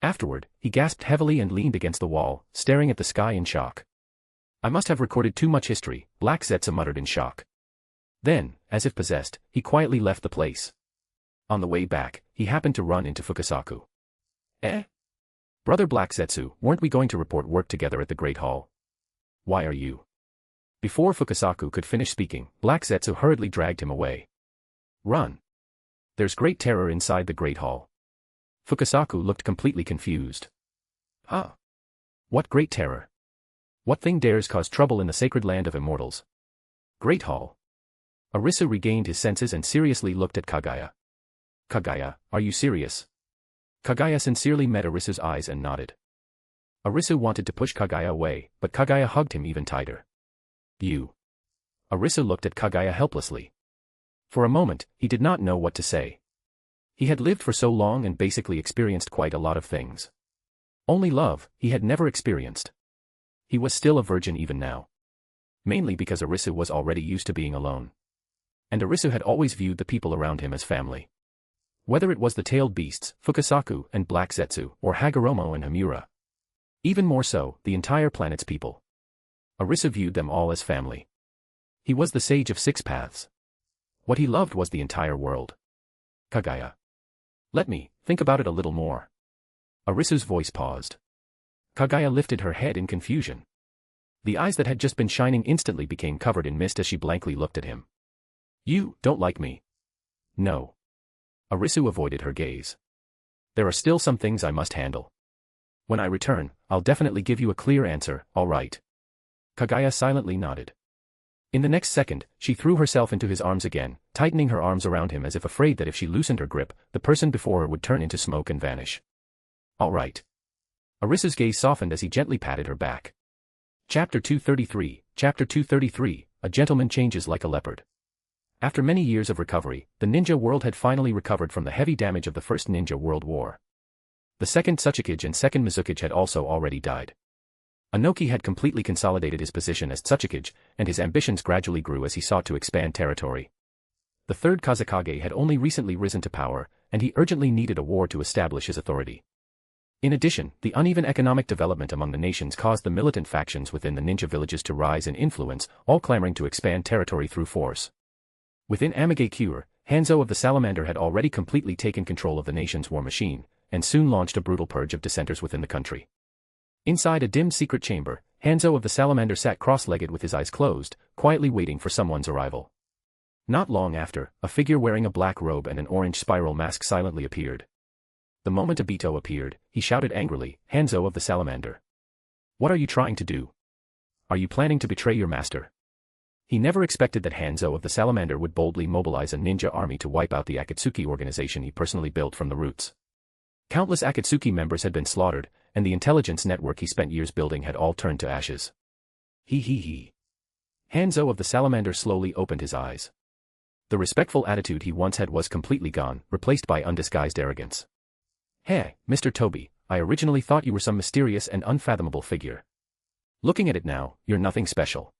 [SPEAKER 3] Afterward, he gasped heavily and leaned against the wall, staring at the sky in shock. I must have recorded too much history, Black Setsu muttered in shock. Then, as if possessed, he quietly left the place. On the way back, he happened to run into Fukasaku. Brother Black Setsu, weren't we going to report work together at the Great Hall? Why are you Before Fukasaku could finish speaking, Black Zetsu hurriedly dragged him away. Run! There's great terror inside the Great Hall. Fukasaku looked completely confused. Huh? What great terror? What thing dares cause trouble in the sacred land of immortals? Great Hall. Arisu regained his senses and seriously looked at Kaguya. Kaguya, are you serious? Kaguya sincerely met Arisu's eyes and nodded. Arisu wanted to push Kaguya away, but Kaguya hugged him even tighter. You. Arisu looked at Kaguya helplessly. For a moment, he did not know what to say. He had lived for so long and basically experienced quite a lot of things. Only love, he had never experienced. He was still a virgin even now. Mainly because Arisu was already used to being alone. And Arisu had always viewed the people around him as family. Whether it was the tailed beasts, Fukasaku and Black Zetsu, or Hagoromo and Hamura. Even more so, the entire planet's people. Arisu viewed them all as family. He was the sage of six paths. What he loved was the entire world. Kaguya. Let me think about it a little more. Arisu's voice paused. Kaguya lifted her head in confusion. The eyes that had just been shining instantly became covered in mist as she blankly looked at him. You don't like me? No. Arisu avoided her gaze. There are still some things I must handle. When I return, I'll definitely give you a clear answer, all right? Kaguya silently nodded. In the next second, she threw herself into his arms again, tightening her arms around him as if afraid that if she loosened her grip, the person before her would turn into smoke and vanish. All right. Arisu's gaze softened as he gently patted her back. Chapter 233, Chapter 233, A Gentleman Changes Like a Leopard. After many years of recovery, the ninja world had finally recovered from the heavy damage of the First Ninja World War. The second Tsuchikage and second Mizukage had also already died. Anoki had completely consolidated his position as Tsuchikage, and his ambitions gradually grew as he sought to expand territory. The third Kazekage had only recently risen to power, and he urgently needed a war to establish his authority. In addition, the uneven economic development among the nations caused the militant factions within the ninja villages to rise in influence, all clamoring to expand territory through force. Within Amigakure, Hanzo of the Salamander had already completely taken control of the nation's war machine, and soon launched a brutal purge of dissenters within the country. Inside a dim secret chamber, Hanzo of the Salamander sat cross-legged with his eyes closed, quietly waiting for someone's arrival. Not long after, a figure wearing a black robe and an orange spiral mask silently appeared. The moment Obito appeared, he shouted angrily, "Hanzo of the Salamander. What are you trying to do? Are you planning to betray your master?" He never expected that Hanzo of the Salamander would boldly mobilize a ninja army to wipe out the Akatsuki organization he personally built from the roots. Countless Akatsuki members had been slaughtered, and the intelligence network he spent years building had all turned to ashes. He. Hanzo of the Salamander slowly opened his eyes. The respectful attitude he once had was completely gone, replaced by undisguised arrogance. Hey, Mr. Toby, I originally thought you were some mysterious and unfathomable figure. Looking at it now, you're nothing special.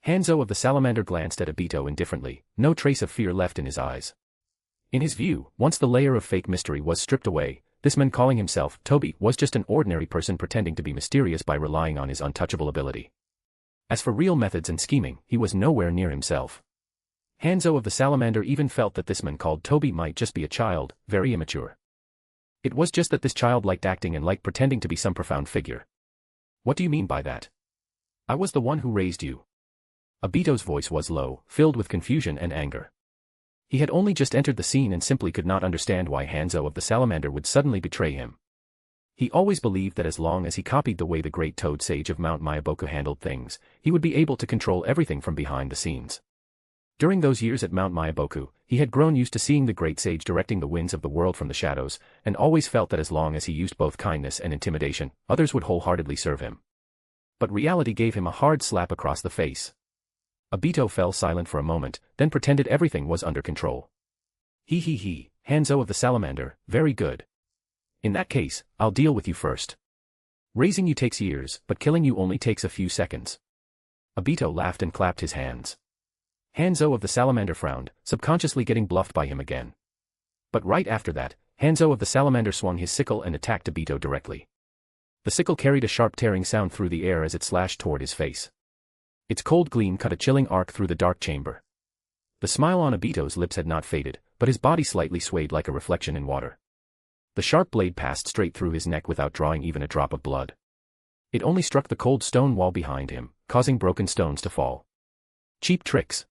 [SPEAKER 3] Hanzo of the Salamander glanced at Obito indifferently, no trace of fear left in his eyes. In his view, once the layer of fake mystery was stripped away, this man calling himself Toby was just an ordinary person pretending to be mysterious by relying on his untouchable ability. As for real methods and scheming, he was nowhere near himself. Hanzo of the Salamander even felt that this man called Toby might just be a child, very immature. It was just that this child liked acting and liked pretending to be some profound figure. What do you mean by that? I was the one who raised you. Obito's voice was low, filled with confusion and anger. He had only just entered the scene and simply could not understand why Hanzo of the Salamander would suddenly betray him. He always believed that as long as he copied the way the great Toad Sage of Mount Myaboku handled things, he would be able to control everything from behind the scenes. During those years at Mount Myaboku, he had grown used to seeing the great sage directing the winds of the world from the shadows, and always felt that as long as he used both kindness and intimidation, others would wholeheartedly serve him. But reality gave him a hard slap across the face. Obito fell silent for a moment, then pretended everything was under control. He, Hanzo of the Salamander, very good. In that case, I'll deal with you first. Raising you takes years, but killing you only takes a few seconds. Obito laughed and clapped his hands. Hanzo of the Salamander frowned, subconsciously getting bluffed by him again. But right after that, Hanzo of the Salamander swung his sickle and attacked Obito directly. The sickle carried a sharp tearing sound through the air as it slashed toward his face. Its cold gleam cut a chilling arc through the dark chamber. The smile on Obito's lips had not faded, but his body slightly swayed like a reflection in water. The sharp blade passed straight through his neck without drawing even a drop of blood. It only struck the cold stone wall behind him, causing broken stones to fall. Cheap tricks.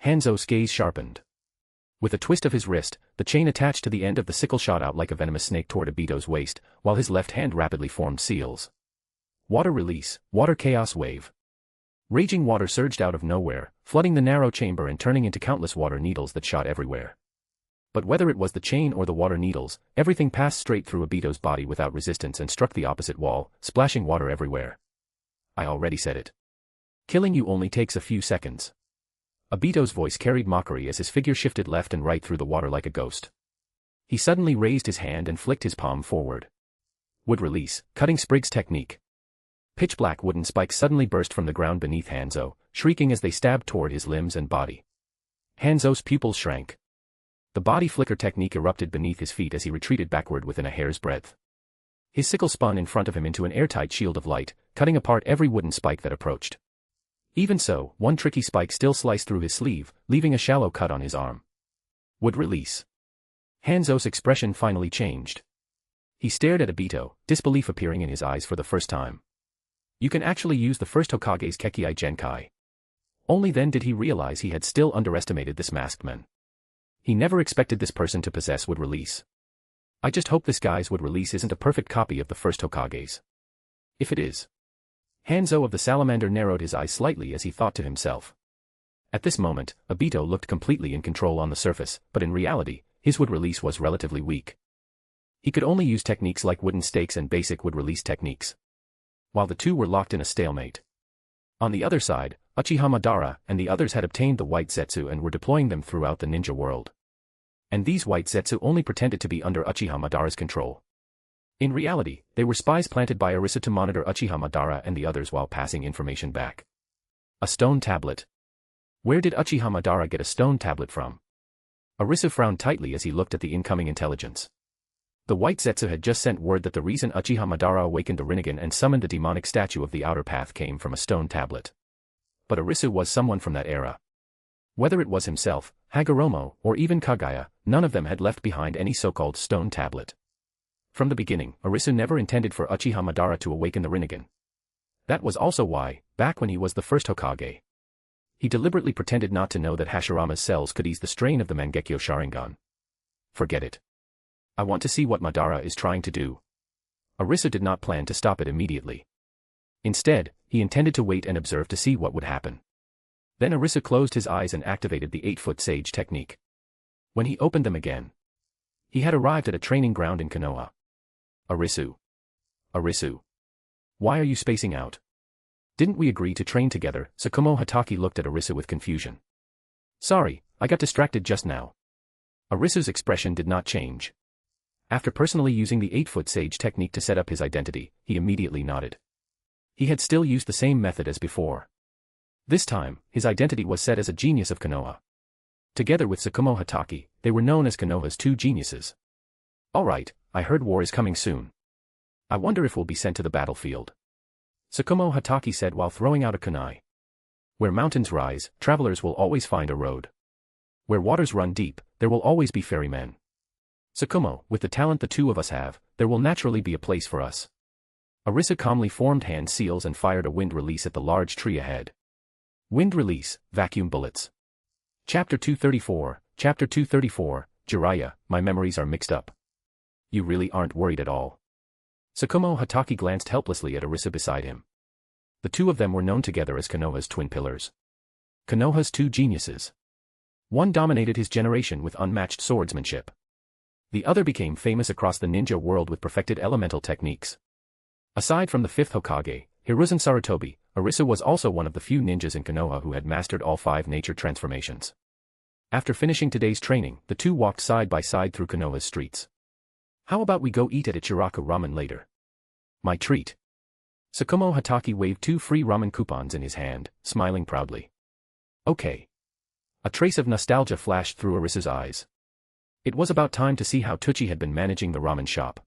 [SPEAKER 3] Hanzo's gaze sharpened. With a twist of his wrist, the chain attached to the end of the sickle shot out like a venomous snake toward Obito's waist, while his left hand rapidly formed seals. Water release, water chaos wave. Raging water surged out of nowhere, flooding the narrow chamber and turning into countless water needles that shot everywhere. But whether it was the chain or the water needles, everything passed straight through Obito's body without resistance and struck the opposite wall, splashing water everywhere. I already said it. Killing you only takes a few seconds. Obito's voice carried mockery as his figure shifted left and right through the water like a ghost. He suddenly raised his hand and flicked his palm forward. Wood release, cutting sprigs technique. Pitch-black wooden spikes suddenly burst from the ground beneath Hanzo, shrieking as they stabbed toward his limbs and body. Hanzo's pupils shrank. The body flicker technique erupted beneath his feet as he retreated backward within a hair's breadth. His sickle spun in front of him into an airtight shield of light, cutting apart every wooden spike that approached. Even so, one tricky spike still sliced through his sleeve, leaving a shallow cut on his arm. Wood release. Hanzo's expression finally changed. He stared at Obito, disbelief appearing in his eyes for the first time. You can actually use the first Hokage's Kekkai Genkai. Only then did he realize he had still underestimated this masked man. He never expected this person to possess wood release. I just hope this guy's wood release isn't a perfect copy of the first Hokage's. If it is. Hanzo of the Salamander narrowed his eyes slightly as he thought to himself. At this moment, Obito looked completely in control on the surface, but in reality, his wood release was relatively weak. He could only use techniques like wooden stakes and basic wood release techniques. While the two were locked in a stalemate. On the other side, Uchiha Madara and the others had obtained the white Zetsu and were deploying them throughout the ninja world. And these white Zetsu only pretended to be under Uchiha Madara's control. In reality, they were spies planted by Arisu to monitor Uchiha Madara and the others while passing information back. A stone tablet. Where did Uchiha Madara get a stone tablet from? Arisu frowned tightly as he looked at the incoming intelligence. The White Zetsu had just sent word that the reason Uchiha Madara awakened a Rinnegan and summoned the demonic statue of the Outer Path came from a stone tablet. But Arisu was someone from that era. Whether it was himself, Hagoromo, or even Kaguya, none of them had left behind any so-called stone tablet. From the beginning, Arisu never intended for Uchiha Madara to awaken the Rinnegan. That was also why, back when he was the first Hokage, he deliberately pretended not to know that Hashirama's cells could ease the strain of the Mangekyo Sharingan. Forget it. I want to see what Madara is trying to do. Arisu did not plan to stop it immediately. Instead, he intended to wait and observe to see what would happen. Then Arisu closed his eyes and activated the 8-foot sage technique. When he opened them again, he had arrived at a training ground in Konoha. Arisu. Arisu. Why are you spacing out? Didn't we agree to train together? Tsukumo Hatake looked at Arisu with confusion. Sorry, I got distracted just now. Arisu's expression did not change. After personally using the 8-foot sage technique to set up his identity, he immediately nodded. He had still used the same method as before. This time, his identity was set as a genius of Konoha. Together with Tsukumo Hatake, they were known as Konoha's two geniuses. Alright, I heard war is coming soon. I wonder if we'll be sent to the battlefield. Tsukumo Hatake said while throwing out a kunai. Where mountains rise, travelers will always find a road. Where waters run deep, there will always be ferrymen. Tsukumo, with the talent the two of us have, there will naturally be a place for us. Arisu calmly formed hand seals and fired a wind release at the large tree ahead. Wind release, vacuum bullets. Chapter 234, Jiraiya, my memories are mixed up. You really aren't worried at all. Tsukumo Hatake glanced helplessly at Arisu beside him. The two of them were known together as Konoha's twin pillars. Konoha's two geniuses. One dominated his generation with unmatched swordsmanship. The other became famous across the ninja world with perfected elemental techniques. Aside from the fifth Hokage, Hiruzen Sarutobi, Arisu was also one of the few ninjas in Konoha who had mastered all 5 nature transformations. After finishing today's training, the two walked side by side through Konoha's streets. How about we go eat at Ichiraku Ramen later? My treat. Tsukumo Hatake waved 2 free ramen coupons in his hand, smiling proudly. Okay. A trace of nostalgia flashed through Arisu's eyes. It was about time to see how Tucci had been managing the ramen shop.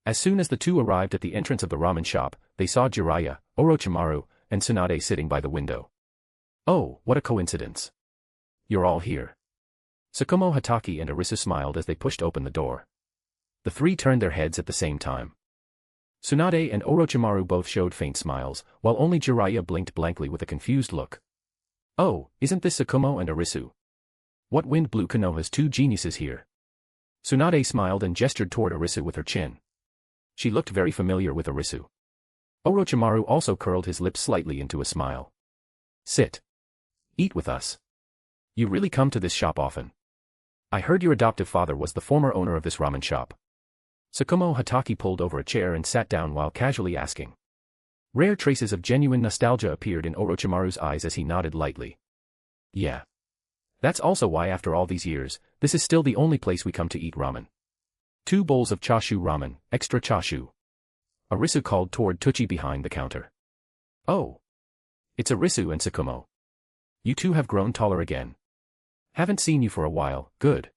[SPEAKER 3] As soon as the two arrived at the entrance of the ramen shop, they saw Jiraiya, Orochimaru, and Tsunade sitting by the window. Oh, what a coincidence. You're all here. Tsukumo Hatake and Arisu smiled as they pushed open the door. The three turned their heads at the same time. Tsunade and Orochimaru both showed faint smiles, while only Jiraiya blinked blankly with a confused look. Oh, isn't this Tsukumo and Arisu? What wind blew Konoha's two geniuses here? Tsunade smiled and gestured toward Arisu with her chin. She looked very familiar with Arisu. Orochimaru also curled his lips slightly into a smile. Sit. Eat with us. You really come to this shop often. I heard your adoptive father was the former owner of this ramen shop. Tsukumo Hatake pulled over a chair and sat down while casually asking. Rare traces of genuine nostalgia appeared in Orochimaru's eyes as he nodded lightly. Yeah. That's also why after all these years, this is still the only place we come to eat ramen. 2 bowls of chashu ramen, extra chashu. Arisu called toward Tuchi behind the counter. Oh. It's Arisu and Tsukumo. You two have grown taller again. Haven't seen you for a while, good.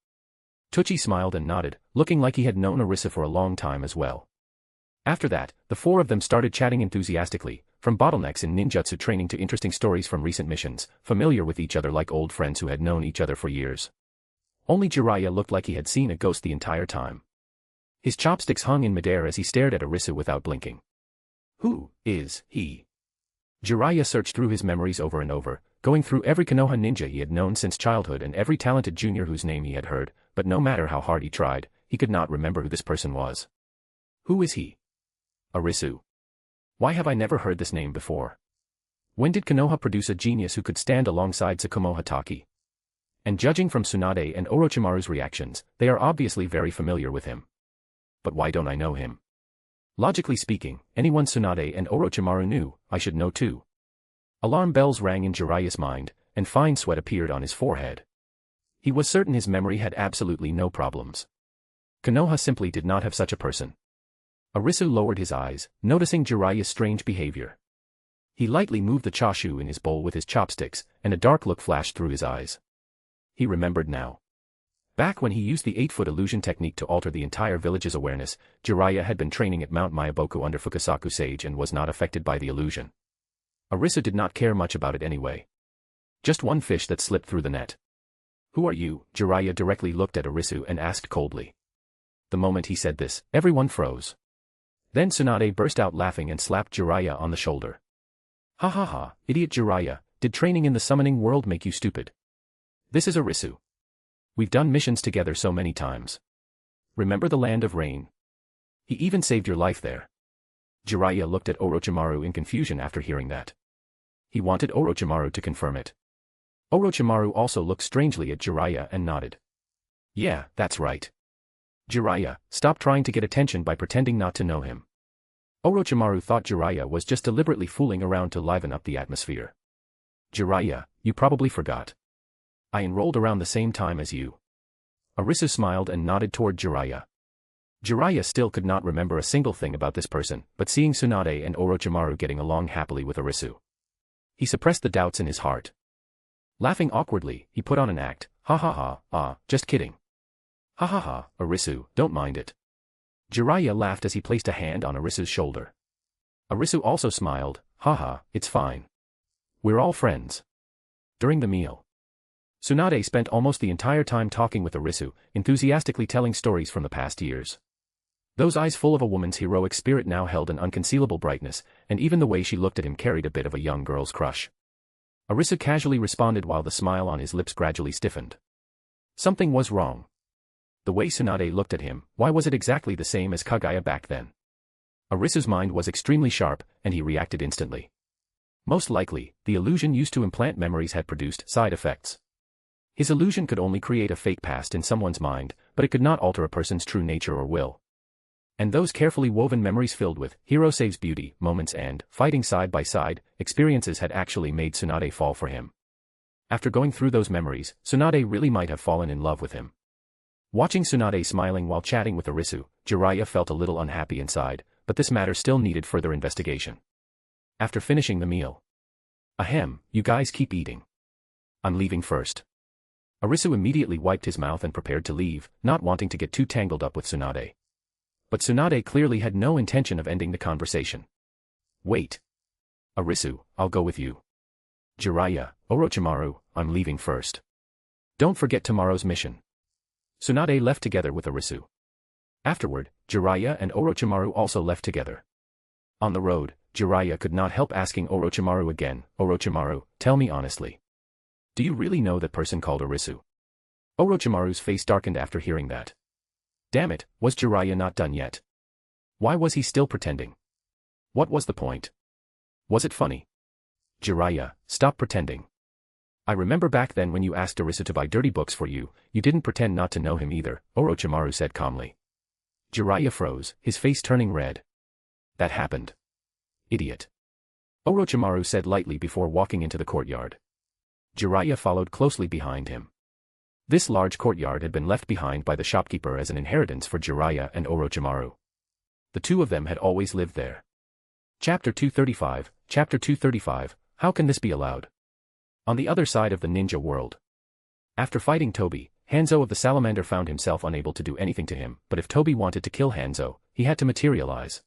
[SPEAKER 3] Tuchi smiled and nodded, looking like he had known Arisu for a long time as well. After that, the 4 of them started chatting enthusiastically, from bottlenecks in ninjutsu training to interesting stories from recent missions, familiar with each other like old friends who had known each other for years. Only Jiraiya looked like he had seen a ghost the entire time. His chopsticks hung in midair as he stared at Arisu without blinking. Who is he? Jiraiya searched through his memories over and over, going through every Konoha ninja he had known since childhood and every talented junior whose name he had heard, but no matter how hard he tried, he could not remember who this person was. Who is he? Arisu. Why have I never heard this name before? When did Konoha produce a genius who could stand alongside Tsukumo Hatake? And judging from Tsunade and Orochimaru's reactions, they are obviously very familiar with him. But why don't I know him? Logically speaking, anyone Tsunade and Orochimaru knew, I should know too. Alarm bells rang in Jiraiya's mind, and fine sweat appeared on his forehead. He was certain his memory had absolutely no problems. Konoha simply did not have such a person. Arisu lowered his eyes, noticing Jiraiya's strange behavior. He lightly moved the chashu in his bowl with his chopsticks, and a dark look flashed through his eyes. He remembered now. Back when he used the 8-foot illusion technique to alter the entire village's awareness, Jiraiya had been training at Mount Myaboku under Fukasaku Sage and was not affected by the illusion. Arisu did not care much about it anyway. Just one fish that slipped through the net. Who are you? Jiraiya directly looked at Arisu and asked coldly. The moment he said this, everyone froze. Then Tsunade burst out laughing and slapped Jiraiya on the shoulder. Ha ha ha, idiot Jiraiya, did training in the summoning world make you stupid? This is Arisu. We've done missions together so many times. Remember the land of rain? He even saved your life there. Jiraiya looked at Orochimaru in confusion after hearing that. He wanted Orochimaru to confirm it. Orochimaru also looked strangely at Jiraiya and nodded. Yeah, that's right. Jiraiya, stop trying to get attention by pretending not to know him. Orochimaru thought Jiraiya was just deliberately fooling around to liven up the atmosphere. Jiraiya, you probably forgot. I enrolled around the same time as you. Arisu smiled and nodded toward Jiraiya. Jiraiya still could not remember a single thing about this person, but seeing Tsunade and Orochimaru getting along happily with Arisu, he suppressed the doubts in his heart. Laughing awkwardly, he put on an act, ha ha ha, just kidding. Ha ha ha, Arisu, don't mind it. Jiraiya laughed as he placed a hand on Arisu's shoulder. Arisu also smiled, haha, it's fine. We're all friends. During the meal, Tsunade spent almost the entire time talking with Arisu, enthusiastically telling stories from the past years. Those eyes full of a woman's heroic spirit now held an unconcealable brightness, and even the way she looked at him carried a bit of a young girl's crush. Arisu casually responded while the smile on his lips gradually stiffened. Something was wrong. The way Tsunade looked at him, why was it exactly the same as Kaguya back then? Arisu's mind was extremely sharp, and he reacted instantly. Most likely, the illusion used to implant memories had produced side effects. His illusion could only create a fake past in someone's mind, but it could not alter a person's true nature or will. And those carefully woven memories filled with hero saves beauty moments and fighting side by side experiences had actually made Tsunade fall for him. After going through those memories, Tsunade really might have fallen in love with him. Watching Tsunade smiling while chatting with Arisu, Jiraiya felt a little unhappy inside, but this matter still needed further investigation. After finishing the meal, ahem, you guys keep eating. I'm leaving first. Arisu immediately wiped his mouth and prepared to leave, not wanting to get too tangled up with Tsunade. But Tsunade clearly had no intention of ending the conversation. Wait. Arisu, I'll go with you. Jiraiya, Orochimaru, I'm leaving first. Don't forget tomorrow's mission. Tsunade left together with Arisu. Afterward, Jiraiya and Orochimaru also left together. On the road, Jiraiya could not help asking Orochimaru again, Orochimaru, tell me honestly. Do you really know that person called Arisu? Orochimaru's face darkened after hearing that. Damn it, was Jiraiya not done yet? Why was he still pretending? What was the point? Was it funny? Jiraiya, stop pretending. I remember back then when you asked Arisu to buy dirty books for you, you didn't pretend not to know him either, Orochimaru said calmly. Jiraiya froze, his face turning red. That happened. Idiot. Orochimaru said lightly before walking into the courtyard. Jiraiya followed closely behind him. This large courtyard had been left behind by the shopkeeper as an inheritance for Jiraiya and Orochimaru. The two of them had always lived there. Chapter 235, How can this be allowed? On the other side of the ninja world. After fighting Tobi, Hanzo of the Salamander found himself unable to do anything to him, but if Tobi wanted to kill Hanzo, he had to materialize.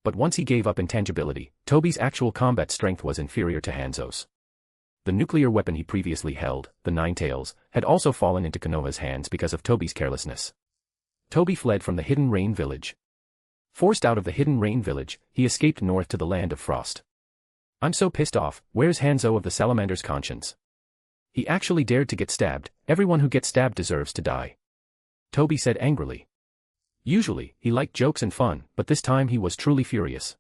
[SPEAKER 3] But once he gave up intangibility, Tobi's actual combat strength was inferior to Hanzo's. The nuclear weapon he previously held, the Nine Tails, had also fallen into Konoha's hands because of Tobi's carelessness. Tobi fled from the Hidden Rain village. Forced out of the Hidden Rain village, he escaped north to the Land of Frost. I'm so pissed off, where's Hanzo of the Salamander's conscience? He actually dared to get stabbed, everyone who gets stabbed deserves to die. Tobi said angrily. Usually, he liked jokes and fun, but this time he was truly furious.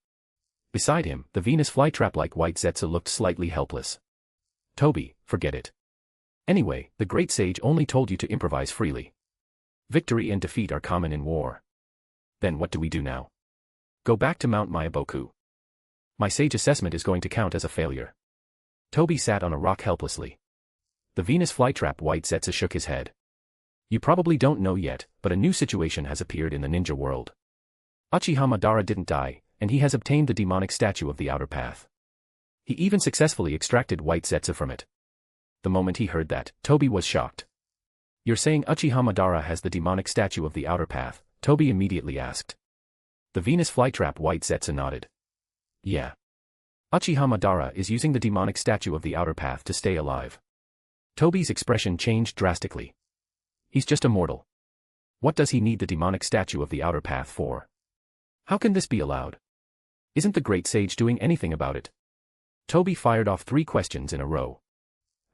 [SPEAKER 3] Beside him, the Venus flytrap-like white Zetsu looked slightly helpless. Tobi, forget it. Anyway, the great sage only told you to improvise freely. Victory and defeat are common in war. Then what do we do now? Go back to Mount Myaboku. My sage assessment is going to count as a failure. Tobi sat on a rock helplessly. The Venus flytrap white Zetsu shook his head. You probably don't know yet, but a new situation has appeared in the ninja world. Uchiha Madara didn't die, and he has obtained the demonic statue of the outer path. He even successfully extracted white Zetsu from it. The moment he heard that, Tobi was shocked. You're saying Uchiha Madara has the demonic statue of the outer path? Tobi immediately asked. The Venus flytrap white Zetsu nodded. Yeah. Uchiha Madara is using the demonic statue of the outer path to stay alive. Tobi's expression changed drastically. He's just a mortal. What does he need the demonic statue of the outer path for? How can this be allowed? Isn't the great sage doing anything about it? Tobi fired off 3 questions in a row.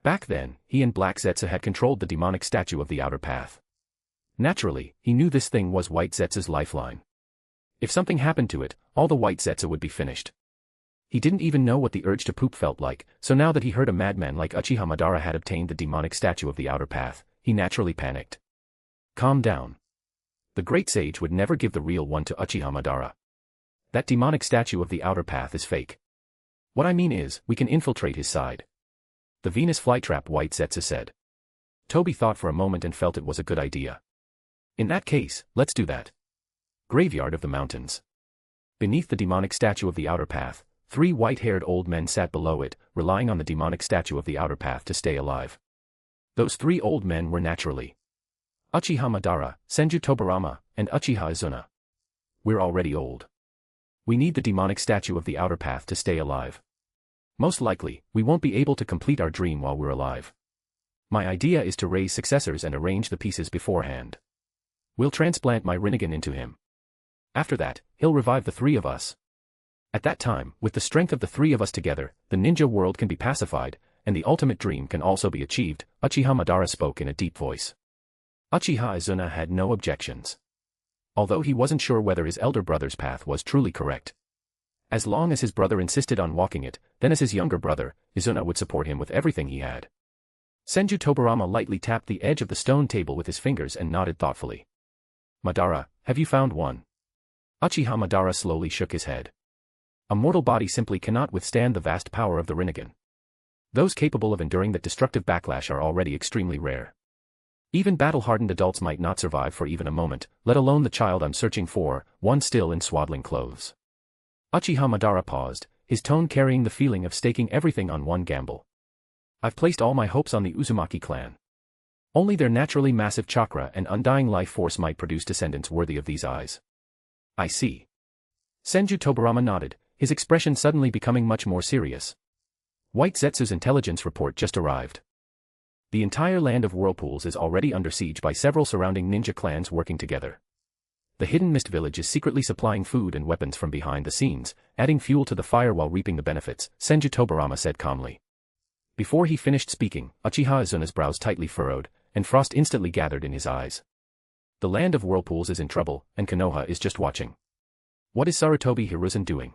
[SPEAKER 3] Back then, he and Black Zetsu had controlled the demonic statue of the outer path. Naturally, he knew this thing was White Zetsu's lifeline. If something happened to it, all the White Zetsu would be finished. He didn't even know what the urge to poop felt like, so now that he heard a madman like Uchiha Madara had obtained the demonic statue of the outer path, he naturally panicked. Calm down. The great sage would never give the real one to Uchiha Madara. That demonic statue of the outer path is fake. What I mean is, we can infiltrate his side. The Venus flytrap white Zetsu said. Tobi thought for a moment and felt it was a good idea. In that case, let's do that. Graveyard of the Mountains. Beneath the demonic statue of the outer path, 3 white-haired old men sat below it, relying on the demonic statue of the outer path to stay alive. Those 3 old men were naturally Uchiha Madara, Senju Tobirama, and Uchiha Izuna. We're already old. We need the demonic statue of the outer path to stay alive. Most likely, we won't be able to complete our dream while we're alive. My idea is to raise successors and arrange the pieces beforehand. We'll transplant my Rinnegan into him. After that, he'll revive the 3 of us. At that time, with the strength of the 3 of us together, the ninja world can be pacified, and the ultimate dream can also be achieved, Uchiha Madara spoke in a deep voice. Uchiha Izuna had no objections. Although he wasn't sure whether his elder brother's path was truly correct. As long as his brother insisted on walking it, then as his younger brother, Izuna would support him with everything he had. Senju Tobirama lightly tapped the edge of the stone table with his fingers and nodded thoughtfully. Madara, have you found one? Uchiha Madara slowly shook his head. A mortal body simply cannot withstand the vast power of the Rinnegan. Those capable of enduring that destructive backlash are already extremely rare. Even battle-hardened adults might not survive for even a moment, let alone the child I'm searching for, one still in swaddling clothes. Uchiha Madara paused, his tone carrying the feeling of staking everything on one gamble. I've placed all my hopes on the Uzumaki clan. Only their naturally massive chakra and undying life force might produce descendants worthy of these eyes. I see. Senju Tobirama nodded, his expression suddenly becoming much more serious. White Zetsu's intelligence report just arrived. The entire land of whirlpools is already under siege by several surrounding ninja clans working together. The hidden mist village is secretly supplying food and weapons from behind the scenes, adding fuel to the fire while reaping the benefits, Senju Tobarama said calmly. Before he finished speaking, Uchiha Azuna's brows tightly furrowed, and frost instantly gathered in his eyes. The land of whirlpools is in trouble, and Konoha is just watching. What is Sarutobi Hiruzen doing?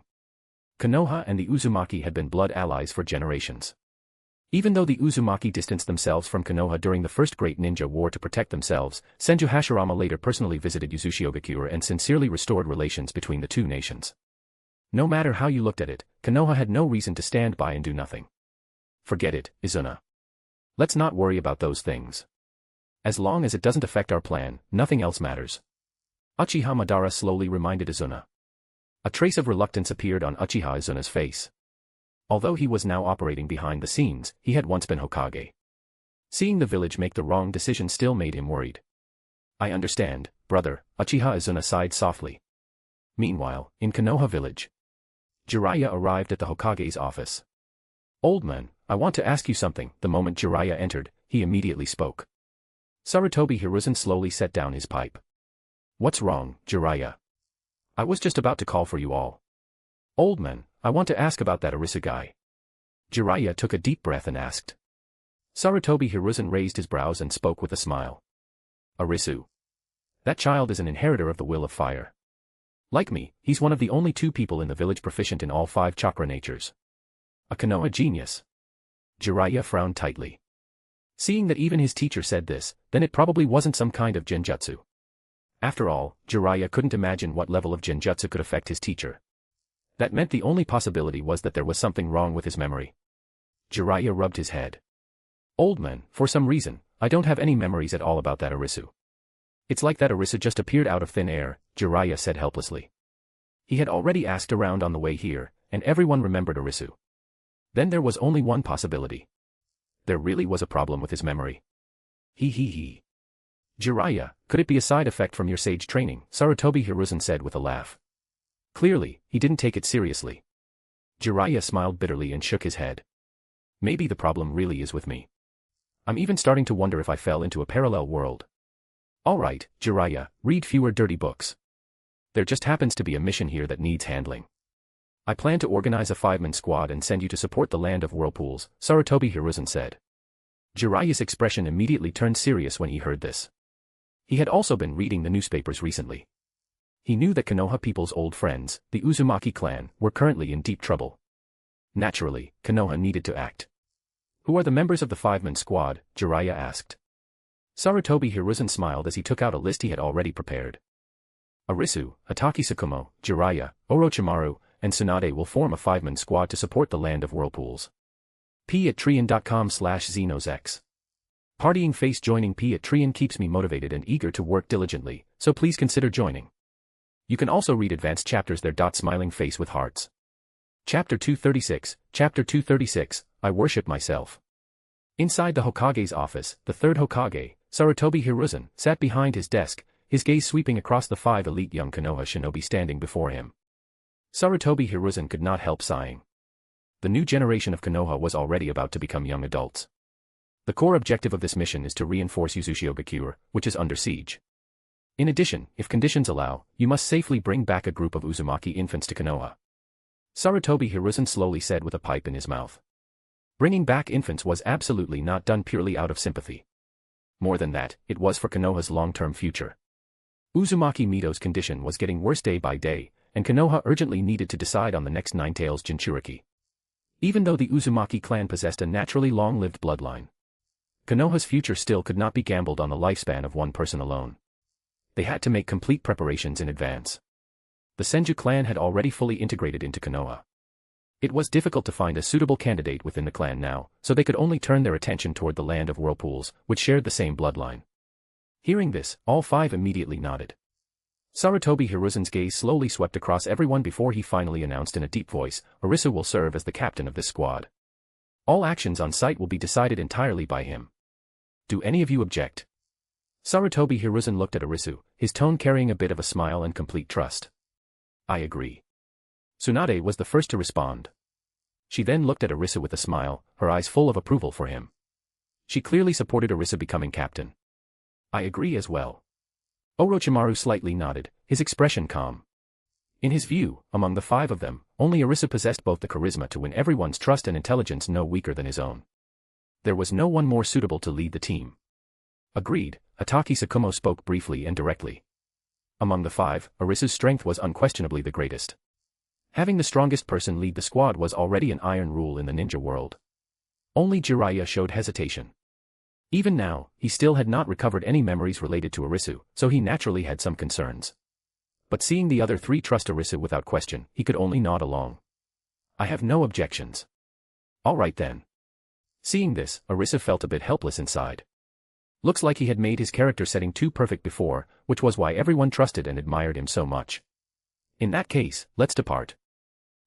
[SPEAKER 3] Konoha and the Uzumaki had been blood allies for generations. Even though the Uzumaki distanced themselves from Konoha during the First Great Ninja War to protect themselves, Senju Hashirama later personally visited Uzushigakure and sincerely restored relations between the two nations. No matter how you looked at it, Konoha had no reason to stand by and do nothing. Forget it, Izuna. Let's not worry about those things. As long as it doesn't affect our plan, nothing else matters. Uchiha Madara slowly reminded Izuna. A trace of reluctance appeared on Uchiha Izuna's face. Although he was now operating behind the scenes, he had once been Hokage. Seeing the village make the wrong decision still made him worried. I understand, brother, Uchiha Izuna sighed softly. Meanwhile, in Konoha village, Jiraiya arrived at the Hokage's office. Old man, I want to ask you something. The moment Jiraiya entered, he immediately spoke. Sarutobi Hiruzen slowly set down his pipe. What's wrong, Jiraiya? I was just about to call for you all. Old man, I want to ask about that Arisu guy. Jiraiya took a deep breath and asked. Sarutobi Hiruzen raised his brows and spoke with a smile. Arisu. That child is an inheritor of the will of fire. Like me, he's one of the only 2 people in the village proficient in all 5 chakra natures. A Konoha genius. Jiraiya frowned tightly. Seeing that even his teacher said this, then it probably wasn't some kind of genjutsu. After all, Jiraiya couldn't imagine what level of genjutsu could affect his teacher. That meant the only possibility was that there was something wrong with his memory. Jiraiya rubbed his head. Old man, for some reason, I don't have any memories at all about that Arisu. It's like that Arisu just appeared out of thin air, Jiraiya said helplessly. He had already asked around on the way here, and everyone remembered Arisu. Then there was only one possibility. There really was a problem with his memory. He. Jiraiya, could it be a side effect from your sage training? Sarutobi Hiruzen said with a laugh. Clearly, he didn't take it seriously. Jiraiya smiled bitterly and shook his head. Maybe the problem really is with me. I'm even starting to wonder if I fell into a parallel world. Alright, Jiraiya, read fewer dirty books. There just happens to be a mission here that needs handling. I plan to organize a 5-man squad and send you to support the land of whirlpools, Sarutobi Hiruzen said. Jiraiya's expression immediately turned serious when he heard this. He had also been reading the newspapers recently. He knew that Konoha people's old friends, the Uzumaki clan, were currently in deep trouble. Naturally, Konoha needed to act. Who are the members of the 5-man squad? Jiraiya asked. Sarutobi Hiruzen smiled as he took out a list he had already prepared. Arisu, Hataki Tsukumo, Jiraiya, Orochimaru, and Tsunade will form a 5-man squad to support the land of whirlpools. p@trian.com/xenosex. Partying face. Joining p@trian keeps me motivated and eager to work diligently, so please consider joining. You can also read advanced chapters there. Smiling face with hearts. Chapter 236, Chapter 236, I Worship Myself. Inside the Hokage's office, the 3rd Hokage, Sarutobi Hiruzen, sat behind his desk, his gaze sweeping across the 5 elite young Konoha shinobi standing before him. Sarutobi Hiruzen could not help sighing. The new generation of Konoha was already about to become young adults. The core objective of this mission is to reinforce Uzushigakure, which is under siege. In addition, if conditions allow, you must safely bring back a group of Uzumaki infants to Konoha. Sarutobi Hiruzen slowly said with a pipe in his mouth. Bringing back infants was absolutely not done purely out of sympathy. More than that, it was for Konoha's long-term future. Uzumaki Mito's condition was getting worse day by day, and Konoha urgently needed to decide on the next Nine-Tails Jinchuriki. Even though the Uzumaki clan possessed a naturally long-lived bloodline, Konoha's future still could not be gambled on the lifespan of one person alone. They had to make complete preparations in advance. The Senju clan had already fully integrated into Konoha. It was difficult to find a suitable candidate within the clan now, so they could only turn their attention toward the land of whirlpools, which shared the same bloodline. Hearing this, all 5 immediately nodded. Sarutobi Hiruzen's gaze slowly swept across everyone before he finally announced in a deep voice, Arisu will serve as the captain of this squad. All actions on site will be decided entirely by him. Do any of you object? Sarutobi Hiruzen looked at Arisu, his tone carrying a bit of a smile and complete trust. I agree. Tsunade was the first to respond. She then looked at Arisu with a smile, her eyes full of approval for him. She clearly supported Arisu becoming captain. I agree as well. Orochimaru slightly nodded, his expression calm. In his view, among the 5 of them, only Arisu possessed both the charisma to win everyone's trust and intelligence no weaker than his own. There was no one more suitable to lead the team. Agreed, Hatake Sakumo spoke briefly and directly. Among the 5, Arisu's strength was unquestionably the greatest. Having the strongest person lead the squad was already an iron rule in the ninja world. Only Jiraiya showed hesitation. Even now, he still had not recovered any memories related to Arisu, so he naturally had some concerns. But seeing the other 3 trust Arisu without question, he could only nod along. I have no objections. All right then. Seeing this, Arisu felt a bit helpless inside. Looks like he had made his character setting too perfect before, which was why everyone trusted and admired him so much. In that case, let's depart.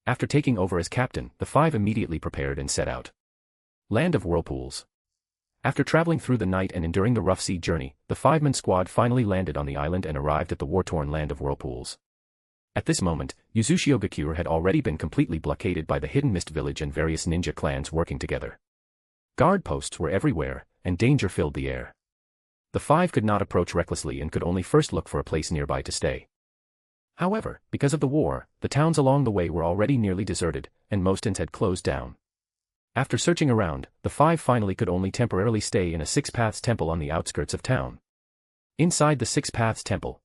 [SPEAKER 3] After taking over as captain, the 5 immediately prepared and set out. Land of Whirlpools. After traveling through the night and enduring the rough sea journey, the 5-man squad finally landed on the island and arrived at the war-torn Land of Whirlpools. At this moment, Uzushio-gakure had already been completely blockaded by the Hidden Mist village and various ninja clans working together. Guard posts were everywhere, and danger filled the air. The 5 could not approach recklessly and could only first look for a place nearby to stay. However, because of the war, the towns along the way were already nearly deserted, and most inns had closed down. After searching around, the 5 finally could only temporarily stay in a Six Paths temple on the outskirts of town. Inside the Six Paths temple,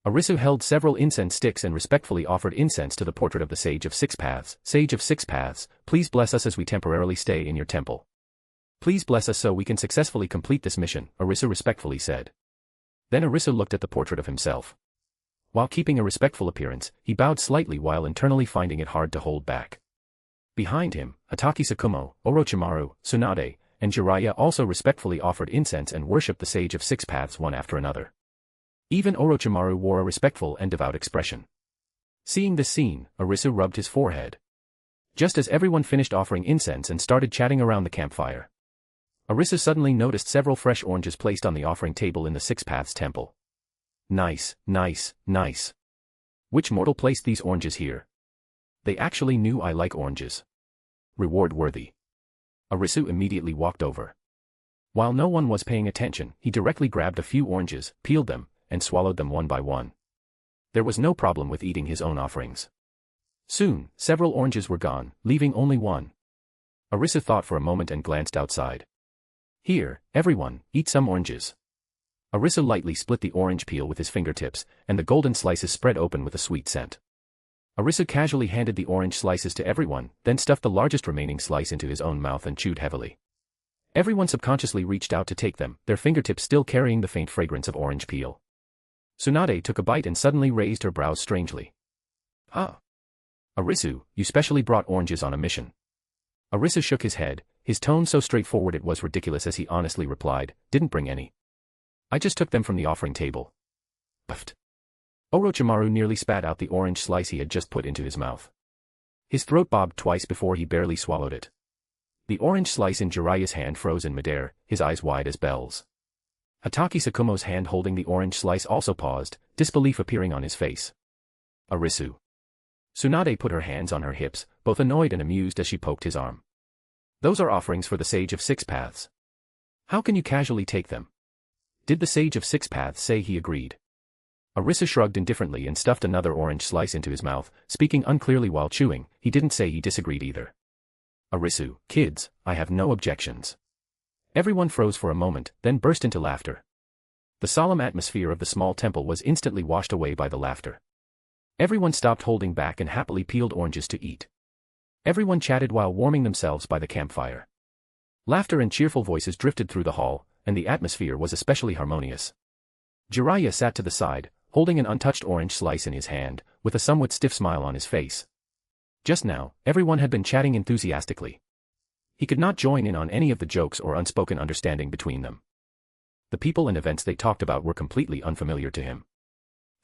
[SPEAKER 3] Arisu held several incense sticks and respectfully offered incense to the portrait of the Sage of Six Paths. Sage of Six Paths, please bless us as we temporarily stay in your temple. Please bless us so we can successfully complete this mission, Arisu respectfully said. Then Arisu looked at the portrait of himself. While keeping a respectful appearance, he bowed slightly while internally finding it hard to hold back. Behind him, Hatake Sakumo, Orochimaru, Tsunade, and Jiraiya also respectfully offered incense and worshipped the Sage of Six Paths one after another. Even Orochimaru wore a respectful and devout expression. Seeing this scene, Arisu rubbed his forehead. Just as everyone finished offering incense and started chatting around the campfire, Arisu suddenly noticed several fresh oranges placed on the offering table in the Six Paths temple. Nice, nice, nice. Which mortal placed these oranges here? They actually knew I like oranges. Reward worthy. Arisu immediately walked over. While no one was paying attention, he directly grabbed a few oranges, peeled them, and swallowed them one by one. There was no problem with eating his own offerings. Soon, several oranges were gone, leaving only one. Arisu thought for a moment and glanced outside. Here, everyone, eat some oranges. Arisu lightly split the orange peel with his fingertips, and the golden slices spread open with a sweet scent. Arisu casually handed the orange slices to everyone, then stuffed the largest remaining slice into his own mouth and chewed heavily. Everyone subconsciously reached out to take them, their fingertips still carrying the faint fragrance of orange peel. Tsunade took a bite and suddenly raised her brows strangely. Huh? Arisu, you specially brought oranges on a mission. Arisu shook his head, his tone so straightforward it was ridiculous as he honestly replied, didn't bring any. I just took them from the offering table. Puffed. Orochimaru nearly spat out the orange slice he had just put into his mouth. His throat bobbed twice before he barely swallowed it. The orange slice in Jiraiya's hand froze in midair, his eyes wide as bells. Hatake Sakumo's hand holding the orange slice also paused, disbelief appearing on his face. Arisu. Tsunade put her hands on her hips, both annoyed and amused as she poked his arm. Those are offerings for the Sage of Six Paths. How can you casually take them? Did the Sage of Six Paths say he agreed? Arisu shrugged indifferently and stuffed another orange slice into his mouth, speaking unclearly while chewing. He didn't say he disagreed either. Arisu, kids, I have no objections. Everyone froze for a moment, then burst into laughter. The solemn atmosphere of the small temple was instantly washed away by the laughter. Everyone stopped holding back and happily peeled oranges to eat. Everyone chatted while warming themselves by the campfire. Laughter and cheerful voices drifted through the hall, and the atmosphere was especially harmonious. Jiraiya sat to the side, holding an untouched orange slice in his hand, with a somewhat stiff smile on his face. Just now, everyone had been chatting enthusiastically. He could not join in on any of the jokes or unspoken understanding between them. The people and events they talked about were completely unfamiliar to him.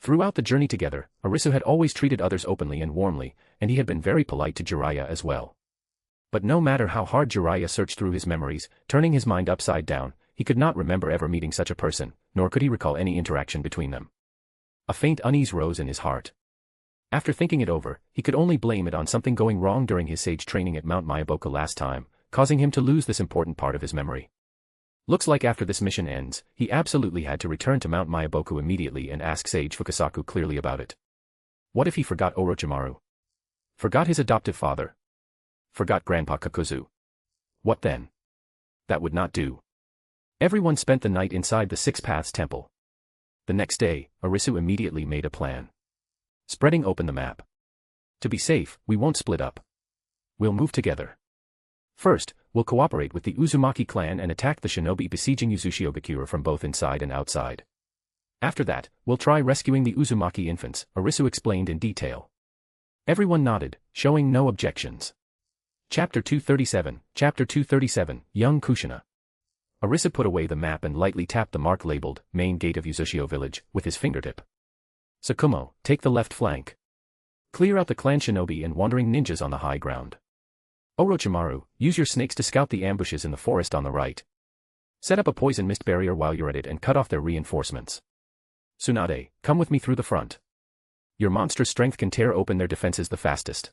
[SPEAKER 3] Throughout the journey together, Arisu had always treated others openly and warmly, and he had been very polite to Jiraiya as well. But no matter how hard Jiraiya searched through his memories, turning his mind upside down, he could not remember ever meeting such a person, nor could he recall any interaction between them. A faint unease rose in his heart. After thinking it over, he could only blame it on something going wrong during his sage training at Mount Myaboka last time, causing him to lose this important part of his memory. Looks like after this mission ends, he absolutely had to return to Mount Myaboku immediately and ask Sage Fukasaku clearly about it. What if he forgot Orochimaru? Forgot his adoptive father? Forgot Grandpa Kakuzu? What then? That would not do. Everyone spent the night inside the Six Paths Temple. The next day, Arisu immediately made a plan. Spreading open the map. To be safe, we won't split up. We'll move together. First, we'll cooperate with the Uzumaki clan and attack the shinobi besieging Uzushiogakure from both inside and outside. After that, we'll try rescuing the Uzumaki infants, Arisu explained in detail. Everyone nodded, showing no objections. Chapter 237, Young Kushina. Arisu put away the map and lightly tapped the mark labeled, Main Gate of Uzushio Village, with his fingertip. Tsukumo, take the left flank. Clear out the clan shinobi and wandering ninjas on the high ground. Orochimaru, use your snakes to scout the ambushes in the forest on the right. Set up a poison mist barrier while you're at it and cut off their reinforcements. Tsunade, come with me through the front. Your monster strength can tear open their defenses the fastest.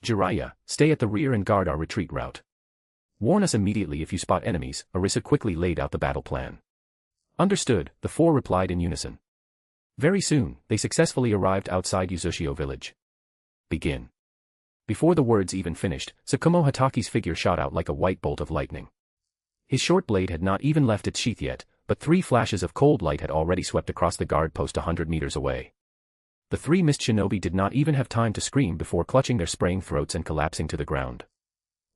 [SPEAKER 3] Jiraiya, stay at the rear and guard our retreat route. Warn us immediately if you spot enemies, Arisu quickly laid out the battle plan. Understood, the four replied in unison. Very soon, they successfully arrived outside Uzushio village. Begin. Before the words even finished, Tsukumo Hataki's figure shot out like a white bolt of lightning. His short blade had not even left its sheath yet, but 3 flashes of cold light had already swept across the guard post 100 meters away. The 3 mist shinobi did not even have time to scream before clutching their spraying throats and collapsing to the ground.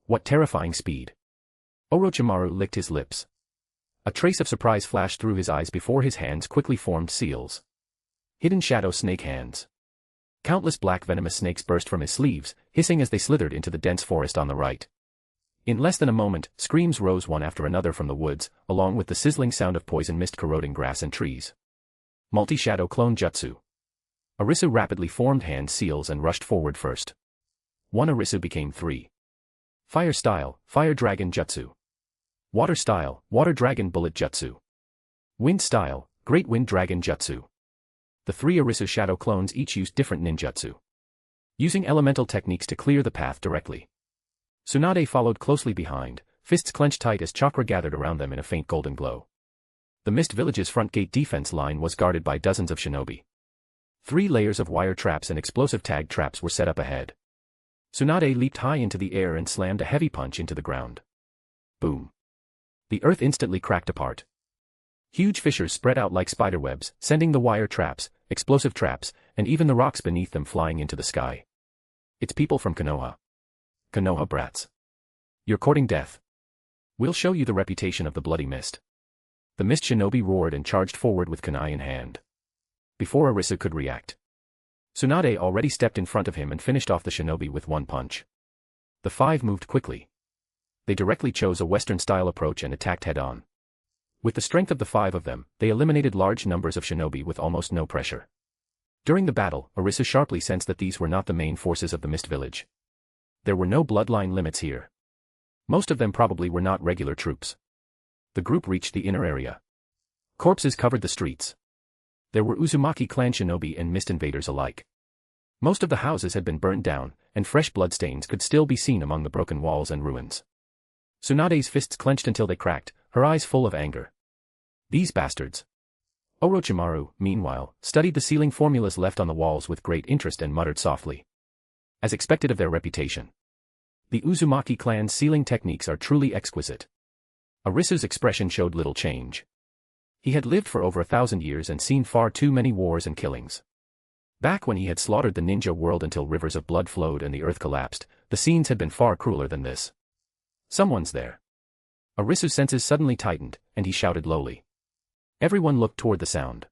[SPEAKER 3] What terrifying speed! Orochimaru licked his lips. A trace of surprise flashed through his eyes before his hands quickly formed seals. Hidden shadow snake hands. Countless black venomous snakes burst from his sleeves, hissing as they slithered into the dense forest on the right. In less than a moment, screams rose one after another from the woods, along with the sizzling sound of poison mist corroding grass and trees. Multi-shadow clone jutsu. Arisu rapidly formed hand seals and rushed forward first. 1 Arisu became 3. Fire style, fire dragon jutsu. Water style, water dragon bullet jutsu. Wind style, great wind dragon jutsu. The 3 Arisu shadow clones each used different ninjutsu. Using elemental techniques to clear the path directly. Tsunade followed closely behind, fists clenched tight as chakra gathered around them in a faint golden glow. The Mist Village's front gate defense line was guarded by dozens of shinobi. 3 layers of wire traps and explosive tag traps were set up ahead. Tsunade leaped high into the air and slammed a heavy punch into the ground. Boom. The earth instantly cracked apart. Huge fissures spread out like spiderwebs, sending the wire traps, explosive traps, and even the rocks beneath them flying into the sky. It's people from Konoha. Konoha brats. You're courting death. We'll show you the reputation of the Bloody Mist. The Mist Shinobi roared and charged forward with kunai in hand. Before Arisu could react, Tsunade already stepped in front of him and finished off the shinobi with 1 punch. The 5 moved quickly. They directly chose a Western-style approach and attacked head-on. With the strength of the 5 of them, they eliminated large numbers of shinobi with almost no pressure. During the battle, Arisu sharply sensed that these were not the main forces of the Mist Village. There were no bloodline limits here. Most of them probably were not regular troops. The group reached the inner area. Corpses covered the streets. There were Uzumaki clan shinobi and mist invaders alike. Most of the houses had been burned down, and fresh bloodstains could still be seen among the broken walls and ruins. Tsunade's fists clenched until they cracked, her eyes full of anger. These bastards. Orochimaru, meanwhile, studied the sealing formulas left on the walls with great interest and muttered softly. As expected of their reputation. The Uzumaki clan's sealing techniques are truly exquisite. Arisu's expression showed little change. He had lived for over 1,000 years and seen far too many wars and killings. Back when he had slaughtered the ninja world until rivers of blood flowed and the earth collapsed, the scenes had been far crueler than this. Someone's there. Arisu's senses suddenly tightened, and he shouted lowly. Everyone looked toward the sound.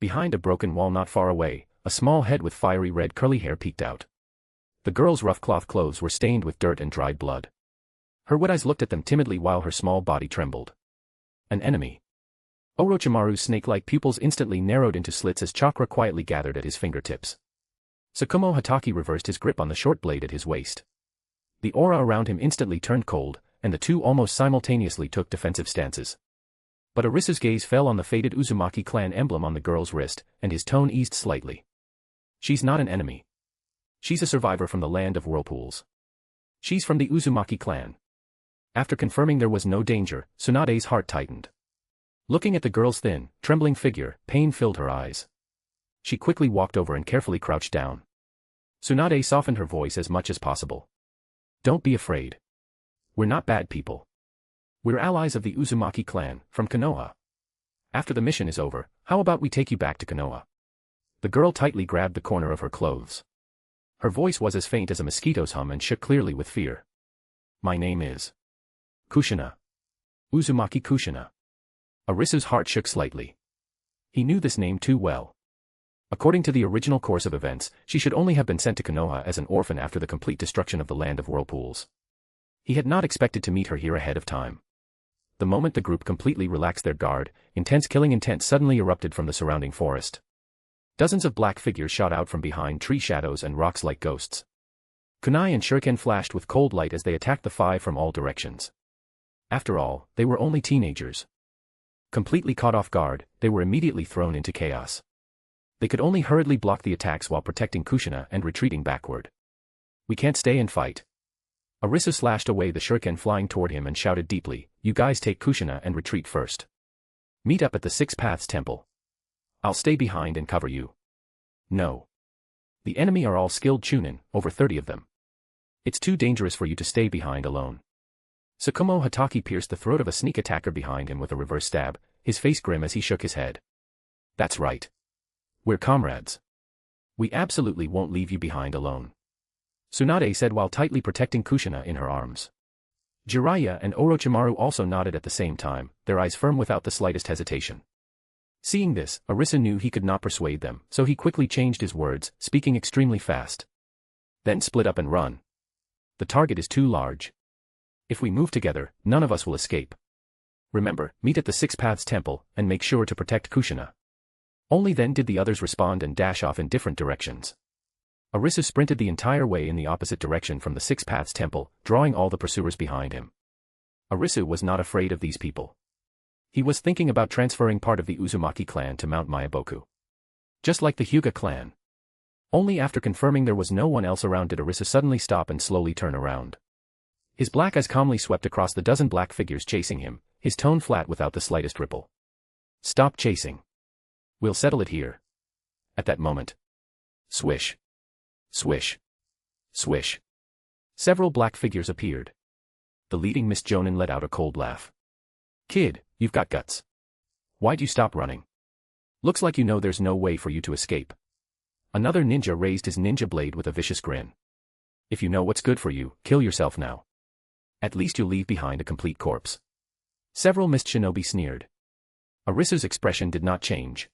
[SPEAKER 3] Behind a broken wall not far away, a small head with fiery red curly hair peeked out. The girl's rough cloth clothes were stained with dirt and dried blood. Her wet eyes looked at them timidly while her small body trembled. An enemy. Orochimaru's snake-like pupils instantly narrowed into slits as chakra quietly gathered at his fingertips. Tsukumo Hataki reversed his grip on the short blade at his waist. The aura around him instantly turned cold, and the two almost simultaneously took defensive stances. But Arisu's gaze fell on the faded Uzumaki clan emblem on the girl's wrist, and his tone eased slightly. She's not an enemy. She's a survivor from the land of whirlpools. She's from the Uzumaki clan. After confirming there was no danger, Tsunade's heart tightened. Looking at the girl's thin, trembling figure, pain filled her eyes. She quickly walked over and carefully crouched down. Tsunade softened her voice as much as possible. Don't be afraid. We're not bad people. We're allies of the Uzumaki clan, from Konoha. After the mission is over, how about we take you back to Konoha? The girl tightly grabbed the corner of her clothes. Her voice was as faint as a mosquito's hum and shook clearly with fear. My name is Kushina. Uzumaki Kushina. Arisu's heart shook slightly. He knew this name too well. According to the original course of events, she should only have been sent to Konoha as an orphan after the complete destruction of the land of whirlpools. He had not expected to meet her here ahead of time. The moment the group completely relaxed their guard, intense killing intent suddenly erupted from the surrounding forest. Dozens of black figures shot out from behind tree shadows and rocks like ghosts. Kunai and shuriken flashed with cold light as they attacked the five from all directions. After all, they were only teenagers. Completely caught off guard, they were immediately thrown into chaos. They could only hurriedly block the attacks while protecting Kushina and retreating backward. We can't stay and fight. Arisu slashed away the shuriken flying toward him and shouted deeply, you guys take Kushina and retreat first. Meet up at the Six Paths Temple. I'll stay behind and cover you. No. The enemy are all skilled chunin, over 30 of them. It's too dangerous for you to stay behind alone. Tsukumo Hatake pierced the throat of a sneak attacker behind him with a reverse stab, his face grim as he shook his head. That's right. We're comrades. We absolutely won't leave you behind alone. Tsunade said while tightly protecting Kushina in her arms. Jiraiya and Orochimaru also nodded at the same time, their eyes firm without the slightest hesitation. Seeing this, Arisu knew he could not persuade them, so he quickly changed his words, speaking extremely fast. Then split up and run. The target is too large. If we move together, none of us will escape. Remember, meet at the Six Paths Temple, and make sure to protect Kushina. Only then did the others respond and dash off in different directions. Arisu sprinted the entire way in the opposite direction from the Six Paths Temple, drawing all the pursuers behind him. Arisu was not afraid of these people. He was thinking about transferring part of the Uzumaki clan to Mount Myaboku. Just like the Hyuga clan. Only after confirming there was no one else around did Arisu suddenly stop and slowly turn around. His black eyes calmly swept across the dozen black figures chasing him, his tone flat without the slightest ripple. Stop chasing. We'll settle it here. At that moment. Swish. Swish. Swish. Several black figures appeared. The leading Miss Jonin let out a cold laugh. Kid, you've got guts. Why'd you stop running? Looks like you know there's no way for you to escape. Another ninja raised his ninja blade with a vicious grin. If you know what's good for you, kill yourself now. At least you'll leave behind a complete corpse. Several mist shinobi sneered. Arisu's expression did not change.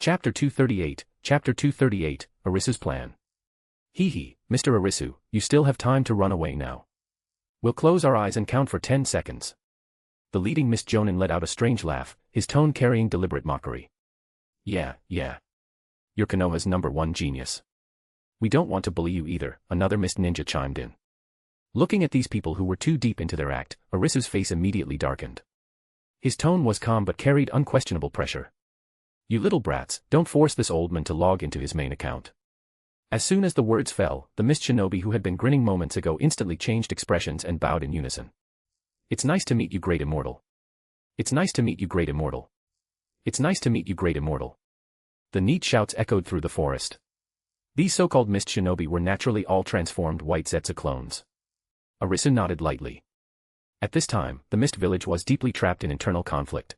[SPEAKER 3] Chapter 238, Chapter 238, Arisu's plan. Hee, Mr. Arisu, you still have time to run away now. We'll close our eyes and count for 10 seconds. The leading Miss Jonin let out a strange laugh, his tone carrying deliberate mockery. Yeah. You're Konoha's #1 genius. We don't want to bully you either, another Mist Ninja chimed in. Looking at these people who were too deep into their act, Arisu's face immediately darkened. His tone was calm but carried unquestionable pressure. You little brats, don't force this old man to log into his main account. As soon as the words fell, the Mist Shinobi who had been grinning moments ago instantly changed expressions and bowed in unison. It's nice to meet you, Great Immortal. It's nice to meet you, Great Immortal. It's nice to meet you, Great Immortal. The neat shouts echoed through the forest. These so-called Mist Shinobi were naturally all transformed white Zetsu clones. Arisu nodded lightly. At this time, the Mist Village was deeply trapped in internal conflict.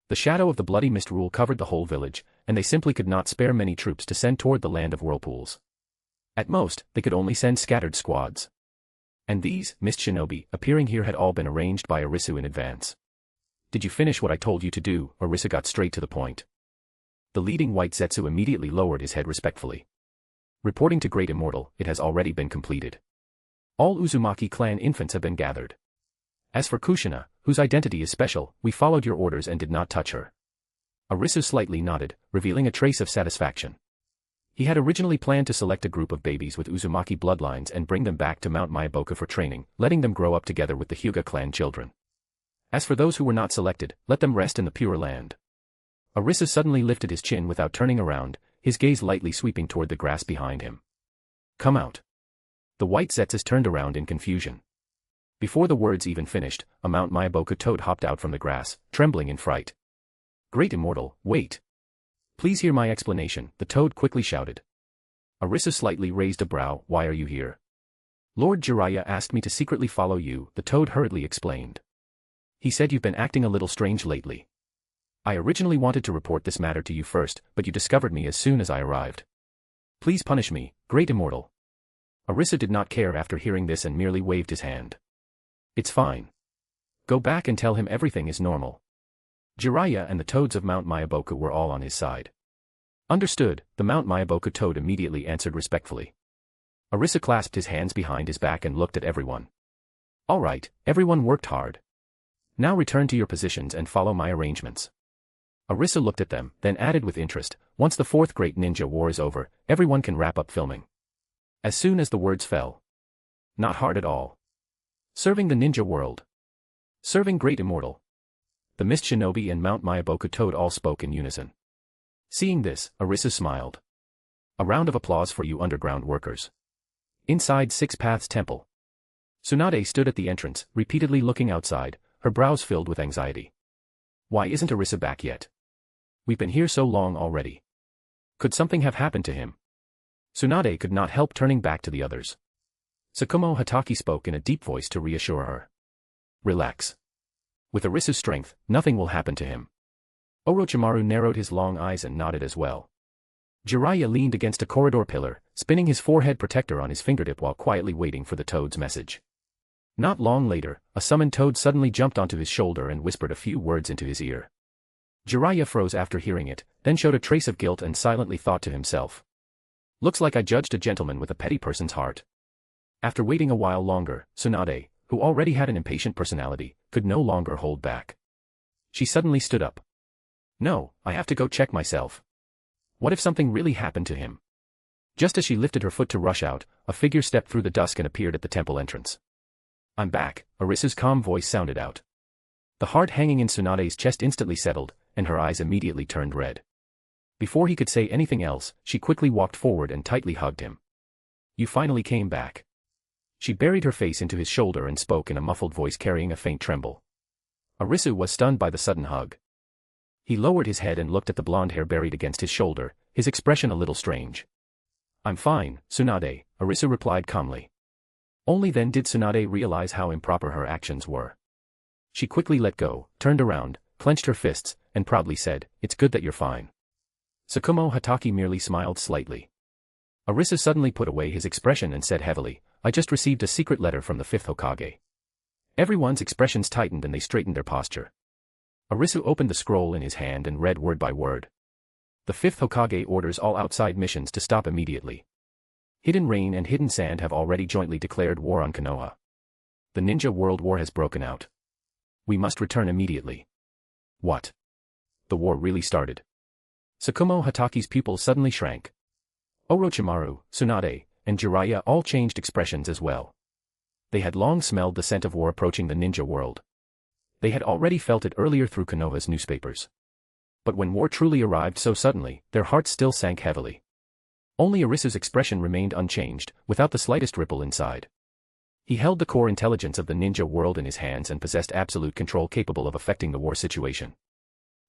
[SPEAKER 3] The shadow of the bloody mist rule covered the whole village, and they simply could not spare many troops to send toward the land of whirlpools. At most, they could only send scattered squads. And these, Mist Shinobi, appearing here had all been arranged by Arisu in advance. Did you finish what I told you to do? Arisu got straight to the point. The leading white Zetsu immediately lowered his head respectfully. Reporting to Great Immortal, it has already been completed. All Uzumaki clan infants have been gathered. As for Kushina, whose identity is special, we followed your orders and did not touch her. Arisu slightly nodded, revealing a trace of satisfaction. He had originally planned to select a group of babies with Uzumaki bloodlines and bring them back to Mount Myaboku for training, letting them grow up together with the Hyuga clan children. As for those who were not selected, let them rest in the Pure Land. Arisu suddenly lifted his chin without turning around, his gaze lightly sweeping toward the grass behind him. Come out. The white Zetsus turned around in confusion. Before the words even finished, a Mount Myaboku toad hopped out from the grass, trembling in fright. Great Immortal, wait. Please hear my explanation, the toad quickly shouted. Arisu slightly raised a brow, why are you here? Lord Jiraiya asked me to secretly follow you, the toad hurriedly explained. He said you've been acting a little strange lately. I originally wanted to report this matter to you first, but you discovered me as soon as I arrived. Please punish me, Great Immortal. Arisu did not care after hearing this and merely waved his hand. It's fine. Go back and tell him everything is normal. Jiraiya and the toads of Mount Myaboku were all on his side. Understood, the Mount Myaboku toad immediately answered respectfully. Arisu clasped his hands behind his back and looked at everyone. All right, everyone worked hard. Now return to your positions and follow my arrangements. Arisu looked at them, then added with interest, once the fourth Great Ninja War is over, everyone can wrap up filming. As soon as the words fell. Not hard at all. Serving the ninja world. Serving Great Immortal. The Mist Shinobi and Mount Myaboku toad all spoke in unison. Seeing this, Arisu smiled. A round of applause for you underground workers. Inside Six Paths Temple. Tsunade stood at the entrance, repeatedly looking outside, her brows filled with anxiety. Why isn't Arisu back yet? We've been here so long already. Could something have happened to him? Tsunade could not help turning back to the others. Tsukumo Hatake spoke in a deep voice to reassure her. Relax. With Arisu's strength, nothing will happen to him. Orochimaru narrowed his long eyes and nodded as well. Jiraiya leaned against a corridor pillar, spinning his forehead protector on his fingertip while quietly waiting for the toad's message. Not long later, a summoned toad suddenly jumped onto his shoulder and whispered a few words into his ear. Jiraiya froze after hearing it, then showed a trace of guilt and silently thought to himself. Looks like I judged a gentleman with a petty person's heart. After waiting a while longer, Tsunade, who already had an impatient personality, could no longer hold back. She suddenly stood up. No, I have to go check myself. What if something really happened to him? Just as she lifted her foot to rush out, a figure stepped through the dusk and appeared at the temple entrance. I'm back, Arisu's calm voice sounded out. The heart hanging in Tsunade's chest instantly settled, and her eyes immediately turned red. Before he could say anything else, she quickly walked forward and tightly hugged him. You finally came back. She buried her face into his shoulder and spoke in a muffled voice carrying a faint tremble. Arisu was stunned by the sudden hug. He lowered his head and looked at the blonde hair buried against his shoulder, his expression a little strange. I'm fine, Tsunade, Arisu replied calmly. Only then did Tsunade realize how improper her actions were. She quickly let go, turned around, clenched her fists, and proudly said, It's good that you're fine. Tsukumo Hatake merely smiled slightly. Arisu suddenly put away his expression and said heavily, I just received a secret letter from the fifth Hokage. Everyone's expressions tightened and they straightened their posture. Arisu opened the scroll in his hand and read word by word. The fifth Hokage orders all outside missions to stop immediately. Hidden Rain and Hidden Sand have already jointly declared war on Konoha. The Ninja World War has broken out. We must return immediately. What? The war really started. Tsukumo Hatake's pupils suddenly shrank. Orochimaru, Tsunade, and Jiraiya all changed expressions as well. They had long smelled the scent of war approaching the ninja world. They had already felt it earlier through Konoha's newspapers. But when war truly arrived so suddenly, their hearts still sank heavily. Only Arisu's expression remained unchanged, without the slightest ripple inside. He held the core intelligence of the ninja world in his hands and possessed absolute control capable of affecting the war situation.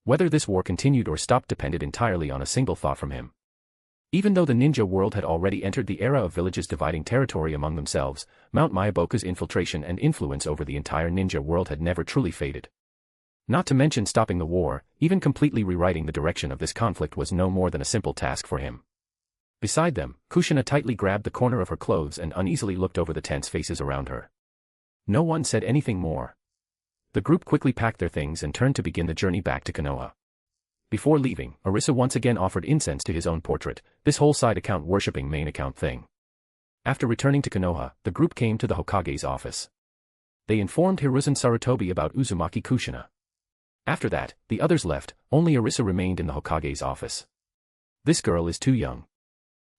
[SPEAKER 3] Whether this war continued or stopped depended entirely on a single thought from him. Even though the ninja world had already entered the era of villages dividing territory among themselves, Mount Myaboku's infiltration and influence over the entire ninja world had never truly faded. Not to mention stopping the war, even completely rewriting the direction of this conflict was no more than a simple task for him. Beside them, Kushina tightly grabbed the corner of her clothes and uneasily looked over the tense faces around her. No one said anything more. The group quickly packed their things and turned to begin the journey back to Konoha. Before leaving, Arisu once again offered incense to his own portrait, this whole side account worshipping main account thing. After returning to Konoha, the group came to the Hokage's office. They informed Hiruzen Sarutobi about Uzumaki Kushina. After that, the others left, only Arisu remained in the Hokage's office. This girl is too young.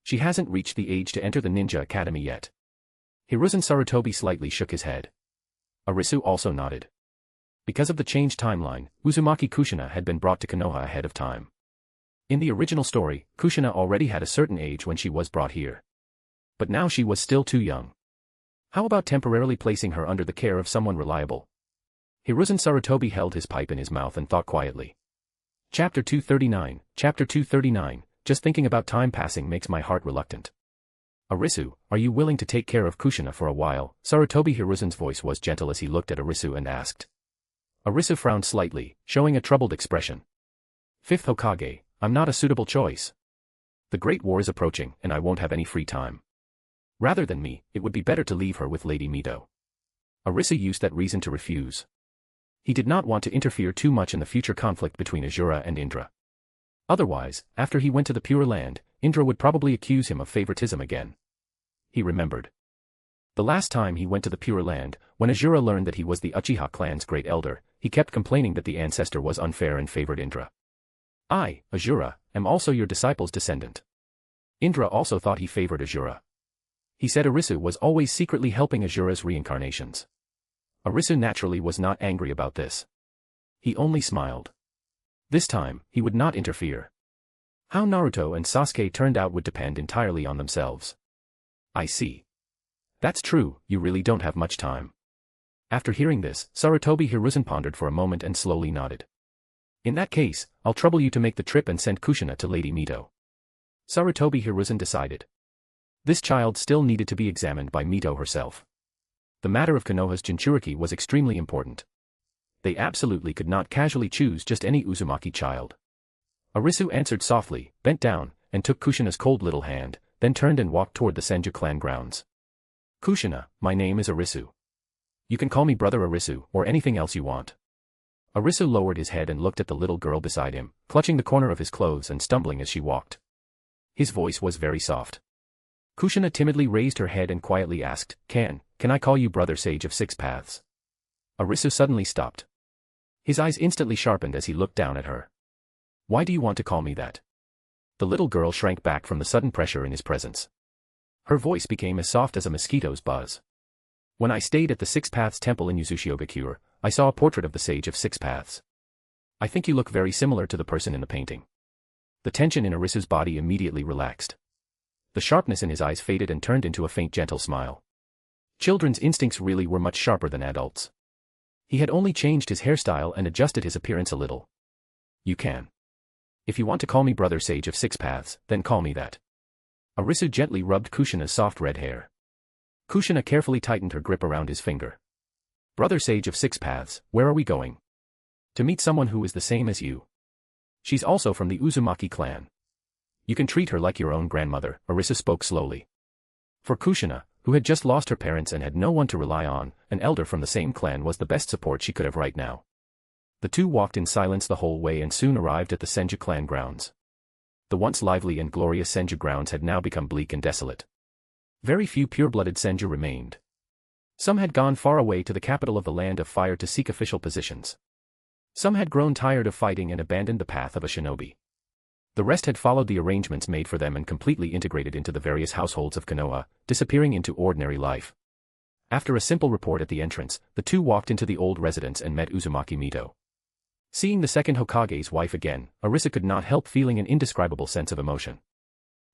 [SPEAKER 3] She hasn't reached the age to enter the ninja academy yet. Hiruzen Sarutobi slightly shook his head. Arisu also nodded. Because of the changed timeline, Uzumaki Kushina had been brought to Konoha ahead of time. In the original story, Kushina already had a certain age when she was brought here. But now she was still too young. How about temporarily placing her under the care of someone reliable? Hiruzen Sarutobi held his pipe in his mouth and thought quietly. Chapter 239, Chapter 239, just thinking about time passing makes my heart reluctant. Arisu, are you willing to take care of Kushina for a while? Sarutobi Hiruzen's voice was gentle as he looked at Arisu and asked. Arisu frowned slightly, showing a troubled expression. Fifth Hokage, I'm not a suitable choice. The Great War is approaching, and I won't have any free time. Rather than me, it would be better to leave her with Lady Mito. Arisu used that reason to refuse. He did not want to interfere too much in the future conflict between Asura and Indra. Otherwise, after he went to the Pure Land, Indra would probably accuse him of favoritism again. He remembered. The last time he went to the Pure Land, when Asura learned that he was the Uchiha clan's great elder, he kept complaining that the ancestor was unfair and favored Indra. I, Asura, am also your disciple's descendant. Indra also thought he favored Asura. He said Arisu was always secretly helping Asura's reincarnations. Arisu naturally was not angry about this. He only smiled. This time, he would not interfere. How Naruto and Sasuke turned out would depend entirely on themselves. I see. That's true, you really don't have much time. After hearing this, Sarutobi Hiruzen pondered for a moment and slowly nodded. In that case, I'll trouble you to make the trip and send Kushina to Lady Mito. Sarutobi Hiruzen decided. This child still needed to be examined by Mito herself. The matter of Konoha's Jinchuriki was extremely important. They absolutely could not casually choose just any Uzumaki child. Arisu answered softly, bent down, and took Kushina's cold little hand, then turned and walked toward the Senju clan grounds. Kushina, my name is Arisu. You can call me Brother Arisu, or anything else you want. Arisu lowered his head and looked at the little girl beside him, clutching the corner of his clothes and stumbling as she walked. His voice was very soft. Kushina timidly raised her head and quietly asked, Can I call you Brother Sage of Six Paths? Arisu suddenly stopped. His eyes instantly sharpened as he looked down at her. Why do you want to call me that? The little girl shrank back from the sudden pressure in his presence. Her voice became as soft as a mosquito's buzz. When I stayed at the Six Paths Temple in Yuzushiogakure, I saw a portrait of the Sage of Six Paths. I think you look very similar to the person in the painting. The tension in Arisu's body immediately relaxed. The sharpness in his eyes faded and turned into a faint gentle smile. Children's instincts really were much sharper than adults. He had only changed his hairstyle and adjusted his appearance a little. You can. If you want to call me Brother Sage of Six Paths, then call me that. Arisu gently rubbed Kushina's soft red hair. Kushina carefully tightened her grip around his finger. Brother Sage of Six Paths, where are we going? To meet someone who is the same as you. She's also from the Uzumaki clan. You can treat her like your own grandmother, Arisu spoke slowly. For Kushina, who had just lost her parents and had no one to rely on, an elder from the same clan was the best support she could have right now. The two walked in silence the whole way and soon arrived at the Senju clan grounds. The once lively and glorious Senju grounds had now become bleak and desolate. Very few pure-blooded Senju remained. Some had gone far away to the capital of the Land of Fire to seek official positions. Some had grown tired of fighting and abandoned the path of a shinobi. The rest had followed the arrangements made for them and completely integrated into the various households of Konoha, disappearing into ordinary life. After a simple report at the entrance, the two walked into the old residence and met Uzumaki Mito. Seeing the second Hokage's wife again, Arisu could not help feeling an indescribable sense of emotion.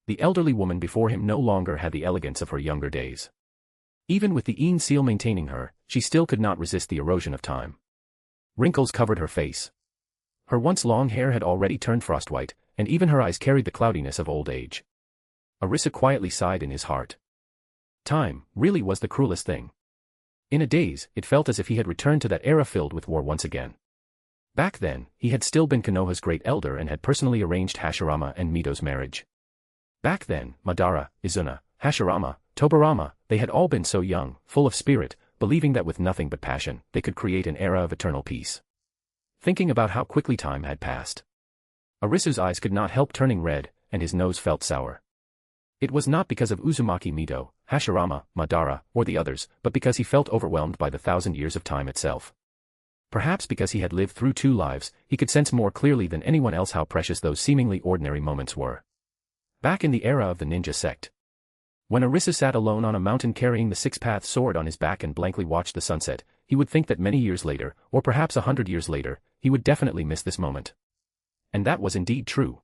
[SPEAKER 3] The elderly woman before him no longer had the elegance of her younger days. Even with the Een seal maintaining her, she still could not resist the erosion of time. Wrinkles covered her face. Her once long hair had already turned frostwhite, and even her eyes carried the cloudiness of old age. Arisu quietly sighed in his heart. Time, really was the cruelest thing. In a daze, it felt as if he had returned to that era filled with war once again. Back then, he had still been Konoha's great elder and had personally arranged Hashirama and Mito's marriage. Back then, Madara, Izuna, Hashirama, Tobarama, they had all been so young, full of spirit, believing that with nothing but passion, they could create an era of eternal peace. Thinking about how quickly time had passed. Arisu's eyes could not help turning red, and his nose felt sour. It was not because of Uzumaki Mito, Hashirama, Madara, or the others, but because he felt overwhelmed by the 1,000 years of time itself. Perhaps because he had lived through 2 lives, he could sense more clearly than anyone else how precious those seemingly ordinary moments were. Back in the era of the Ninja Sect. When Arisu sat alone on a mountain carrying the six-path sword on his back and blankly watched the sunset, he would think that many years later, or perhaps 100 years later, he would definitely miss this moment. And that was indeed true.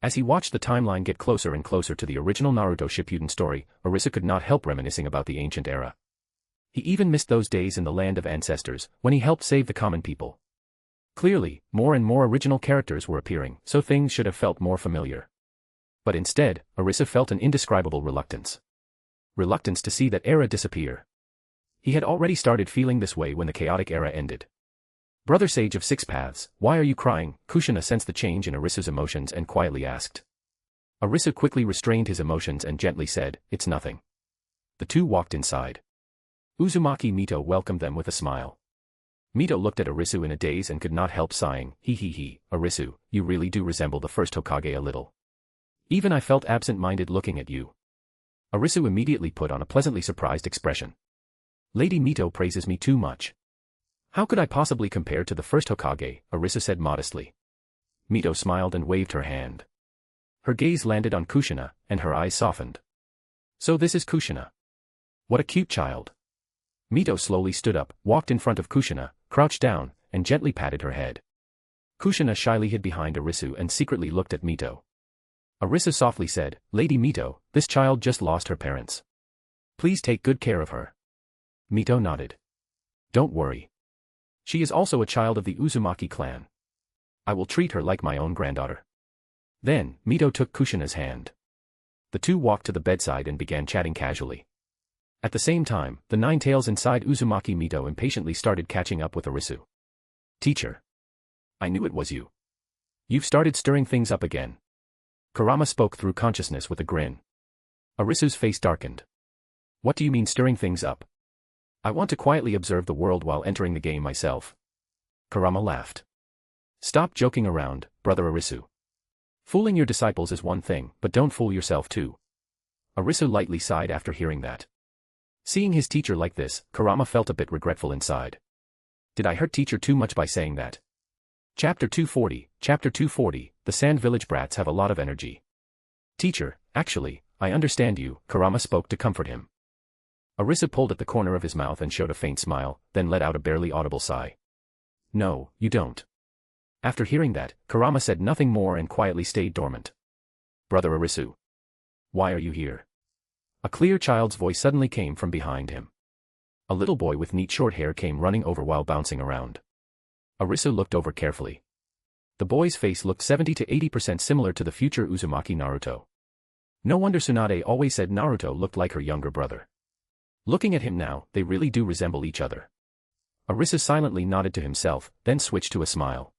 [SPEAKER 3] As he watched the timeline get closer and closer to the original Naruto Shippuden story, Arisu could not help reminiscing about the ancient era. He even missed those days in the land of ancestors, when he helped save the common people. Clearly, more and more original characters were appearing, so things should have felt more familiar. But instead, Arisu felt an indescribable reluctance. Reluctance to see that era disappear. He had already started feeling this way when the chaotic era ended. Brother Sage of Six Paths, why are you crying? Kushina sensed the change in Arisu's emotions and quietly asked. Arisu quickly restrained his emotions and gently said, it's nothing. The two walked inside. Uzumaki Mito welcomed them with a smile. Mito looked at Arisu in a daze and could not help sighing, he, Arisu, you really do resemble the first Hokage a little. Even I felt absent-minded looking at you. Arisu immediately put on a pleasantly surprised expression. Lady Mito praises me too much. How could I possibly compare to the first Hokage, Arisu said modestly. Mito smiled and waved her hand. Her gaze landed on Kushina, and her eyes softened. So this is Kushina. What a cute child. Mito slowly stood up, walked in front of Kushina, crouched down, and gently patted her head. Kushina shyly hid behind Arisu and secretly looked at Mito. Arisu softly said, Lady Mito, this child just lost her parents. Please take good care of her. Mito nodded. Don't worry. She is also a child of the Uzumaki clan. I will treat her like my own granddaughter. Then, Mito took Kushina's hand. The two walked to the bedside and began chatting casually. At the same time, the nine tails inside Uzumaki Mito impatiently started catching up with Arisu. Teacher. I knew it was you. You've started stirring things up again. Kurama spoke through consciousness with a grin. Arisu's face darkened. What do you mean stirring things up? I want to quietly observe the world while entering the game myself. Kurama laughed. Stop joking around, brother Arisu. Fooling your disciples is one thing, but don't fool yourself too. Arisu lightly sighed after hearing that. Seeing his teacher like this, Kurama felt a bit regretful inside. Did I hurt teacher too much by saying that? Chapter 240, the Sand Village brats have a lot of energy. Teacher, actually, I understand you, Kurama spoke to comfort him. Arisu pulled at the corner of his mouth and showed a faint smile, then let out a barely audible sigh. No, you don't. After hearing that, Kurama said nothing more and quietly stayed dormant. Brother Arisu. Why are you here? A clear child's voice suddenly came from behind him. A little boy with neat short hair came running over while bouncing around. Arisu looked over carefully. The boy's face looked 70 to 80% similar to the future Uzumaki Naruto. No wonder Tsunade always said Naruto looked like her younger brother. Looking at him now, they really do resemble each other. Arisu silently nodded to himself, then switched to a smile.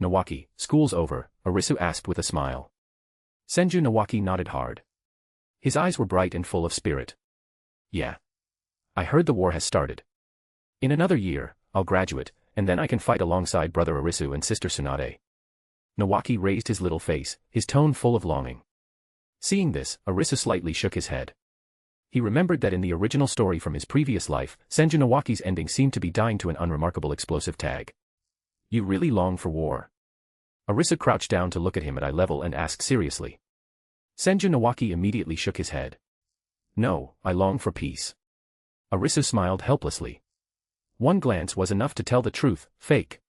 [SPEAKER 3] Nawaki, school's over, Arisu asked with a smile. Senju Nawaki nodded hard. His eyes were bright and full of spirit. Yeah. I heard the war has started. In another year, I'll graduate, and then I can fight alongside brother Arisu and sister Tsunade. Nawaki raised his little face, his tone full of longing. Seeing this, Arisu slightly shook his head. He remembered that in the original story from his previous life, Senju Nawaki's ending seemed to be dying to an unremarkable explosive tag. You really long for war? Arisu crouched down to look at him at eye level and asked seriously. Senju Nawaki immediately shook his head. No, I long for peace. Arisu smiled helplessly. One glance was enough to tell the truth, fake.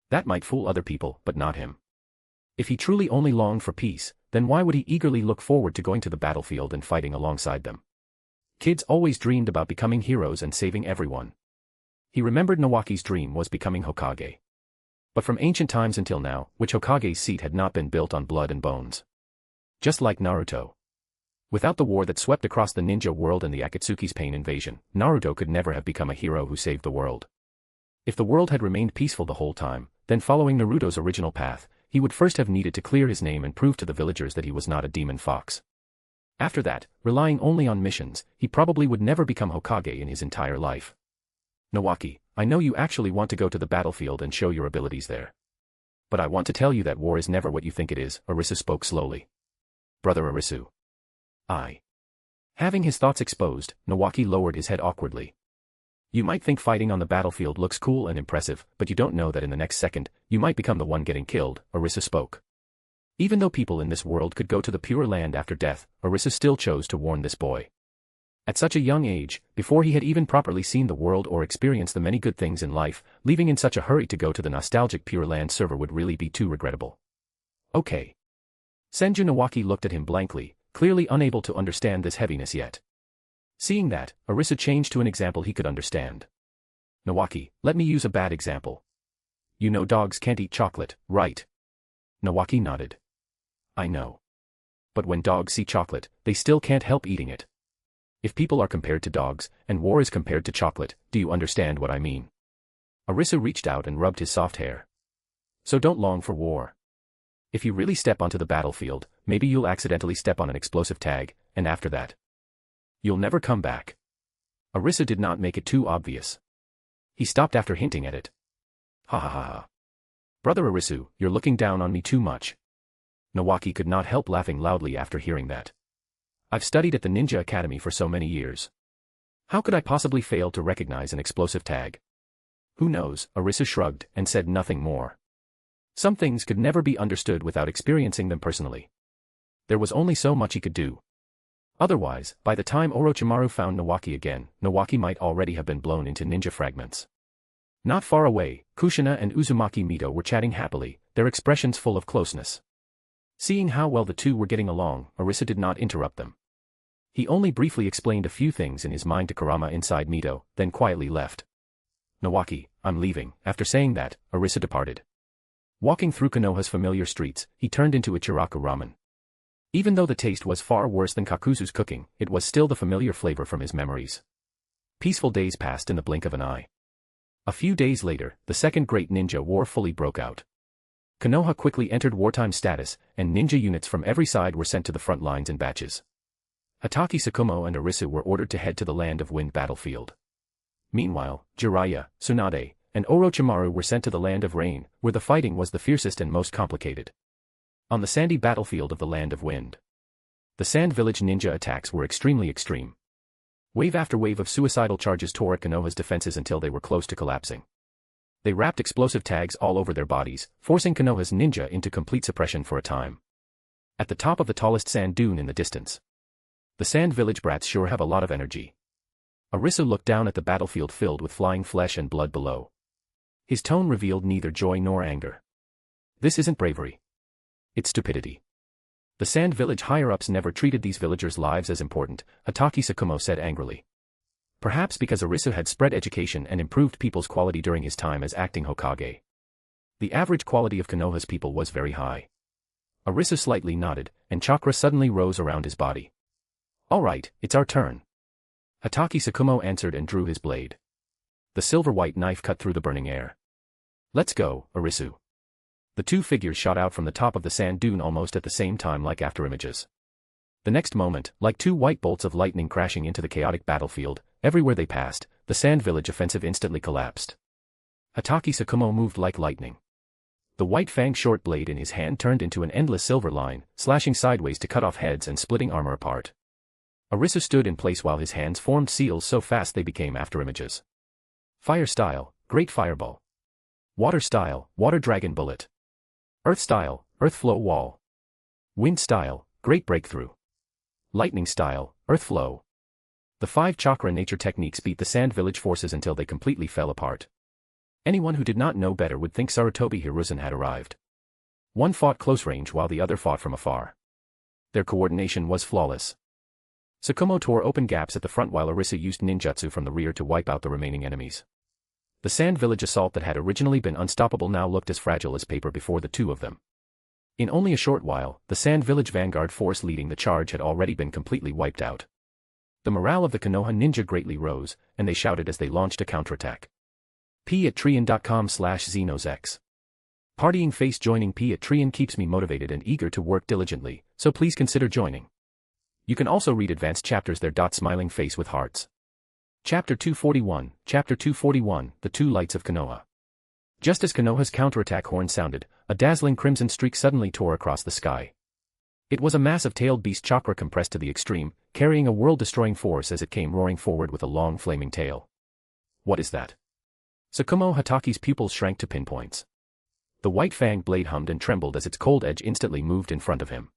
[SPEAKER 3] That might fool other people, but not him. If he truly only longed for peace, then why would he eagerly look forward to going to the battlefield and fighting alongside them? Kids always dreamed about becoming heroes and saving everyone. He remembered Nawaki's dream was becoming Hokage. But from ancient times until now, which Hokage's seat had not been built on blood and bones. Just like Naruto. Without the war that swept across the ninja world and the Akatsuki's pain invasion, Naruto could never have become a hero who saved the world. If the world had remained peaceful the whole time, then following Naruto's original path, he would first have needed to clear his name and prove to the villagers that he was not a demon fox. After that, relying only on missions, he probably would never become Hokage in his entire life. Nawaki, I know you actually want to go to the battlefield and show your abilities there. But I want to tell you that war is never what you think it is, Arisu spoke slowly. Brother Arisu. Having his thoughts exposed, Nawaki lowered his head awkwardly. You might think fighting on the battlefield looks cool and impressive, but you don't know that in the next second, you might become the one getting killed, Arisu spoke. Even though people in this world could go to the Pure Land after death, Arisu still chose to warn this boy. At such a young age, before he had even properly seen the world or experienced the many good things in life, leaving in such a hurry to go to the nostalgic Pure Land server would really be too regrettable. Okay. Senju Nawaki looked at him blankly, clearly unable to understand this heaviness yet. Seeing that, Arisu changed to an example he could understand. Nawaki, let me use a bad example. You know dogs can't eat chocolate, right? Nawaki nodded. I know. But when dogs see chocolate, they still can't help eating it. If people are compared to dogs, and war is compared to chocolate, do you understand what I mean? Arisu reached out and rubbed his soft hair. So don't long for war. If you really step onto the battlefield, maybe you'll accidentally step on an explosive tag, and after that, you'll never come back. Arisu did not make it too obvious. He stopped after hinting at it. Ha ha ha ha. Brother Arisu, you're looking down on me too much. Nawaki could not help laughing loudly after hearing that. I've studied at the Ninja Academy for so many years. How could I possibly fail to recognize an explosive tag? Who knows? Arisu shrugged and said nothing more. Some things could never be understood without experiencing them personally. There was only so much he could do. Otherwise, by the time Orochimaru found Nawaki again, Nawaki might already have been blown into ninja fragments. Not far away, Kushina and Uzumaki Mito were chatting happily, their expressions full of closeness. Seeing how well the two were getting along, Arisu did not interrupt them. He only briefly explained a few things in his mind to Kurama inside Mito, then quietly left. Nawaki, I'm leaving. After saying that, Arisu departed. Walking through Konoha's familiar streets, he turned into Ichiraku ramen. Even though the taste was far worse than Kakuzu's cooking, it was still the familiar flavor from his memories. Peaceful days passed in the blink of an eye. A few days later, the Second Great Ninja War fully broke out. Konoha quickly entered wartime status, and ninja units from every side were sent to the front lines in batches. Hatake Tsukumo and Arisu were ordered to head to the Land of Wind battlefield. Meanwhile, Jiraiya, Tsunade, and Orochimaru were sent to the Land of Rain, where the fighting was the fiercest and most complicated. On the sandy battlefield of the Land of Wind, the Sand Village ninja attacks were extremely extreme. Wave after wave of suicidal charges tore at Konoha's defenses until they were close to collapsing. They wrapped explosive tags all over their bodies, forcing Konoha's ninja into complete suppression for a time. At the top of the tallest sand dune in the distance, the Sand Village brats sure have a lot of energy. Arisu looked down at the battlefield filled with flying flesh and blood below. His tone revealed neither joy nor anger. This isn't bravery. It's stupidity. The Sand Village higher-ups never treated these villagers' lives as important, Hatake Tsukumo said angrily. Perhaps because Arisu had spread education and improved people's quality during his time as acting Hokage. The average quality of Konoha's people was very high. Arisu slightly nodded, and chakra suddenly rose around his body. All right, it's our turn. Hatake Tsukumo answered and drew his blade. The silver-white knife cut through the burning air. Let's go, Arisu. The two figures shot out from the top of the sand dune almost at the same time like afterimages. The next moment, like two white bolts of lightning crashing into the chaotic battlefield, everywhere they passed, the Sand Village offensive instantly collapsed. Hatake Tsukumo moved like lightning. The white-fanged short blade in his hand turned into an endless silver line, slashing sideways to cut off heads and splitting armor apart. Arisu stood in place while his hands formed seals so fast they became afterimages. Fire style, Great Fireball. Water style, Water Dragon Bullet. Earth style, Earth Flow Wall. Wind style, Great Breakthrough. Lightning style, Earth Flow. The 5 chakra nature techniques beat the Sand Village forces until they completely fell apart. Anyone who did not know better would think Sarutobi Hiruzen had arrived. One fought close range while the other fought from afar. Their coordination was flawless. Tsukumo tore open gaps at the front while Arisu used ninjutsu from the rear to wipe out the remaining enemies. The Sand Village assault that had originally been unstoppable now looked as fragile as paper before the two of them. In only a short while, the Sand Village vanguard force leading the charge had already been completely wiped out. The morale of the Konoha ninja greatly rose, and they shouted as they launched a counterattack. p@trian.com/xenozex. Partying face. Joining p@trian keeps me motivated and eager to work diligently, so please consider joining. You can also read advanced chapters there. Smiling face with hearts. Chapter 241, Chapter 241, The Two Lights of Konoha. Just as Konoha's counterattack horn sounded, a dazzling crimson streak suddenly tore across the sky. It was a massive tailed beast chakra compressed to the extreme, carrying a world-destroying force as it came roaring forward with a long flaming tail. What is that? Tsukumo Hatake's pupils shrank to pinpoints. The white fang blade hummed and trembled as its cold edge instantly moved in front of him.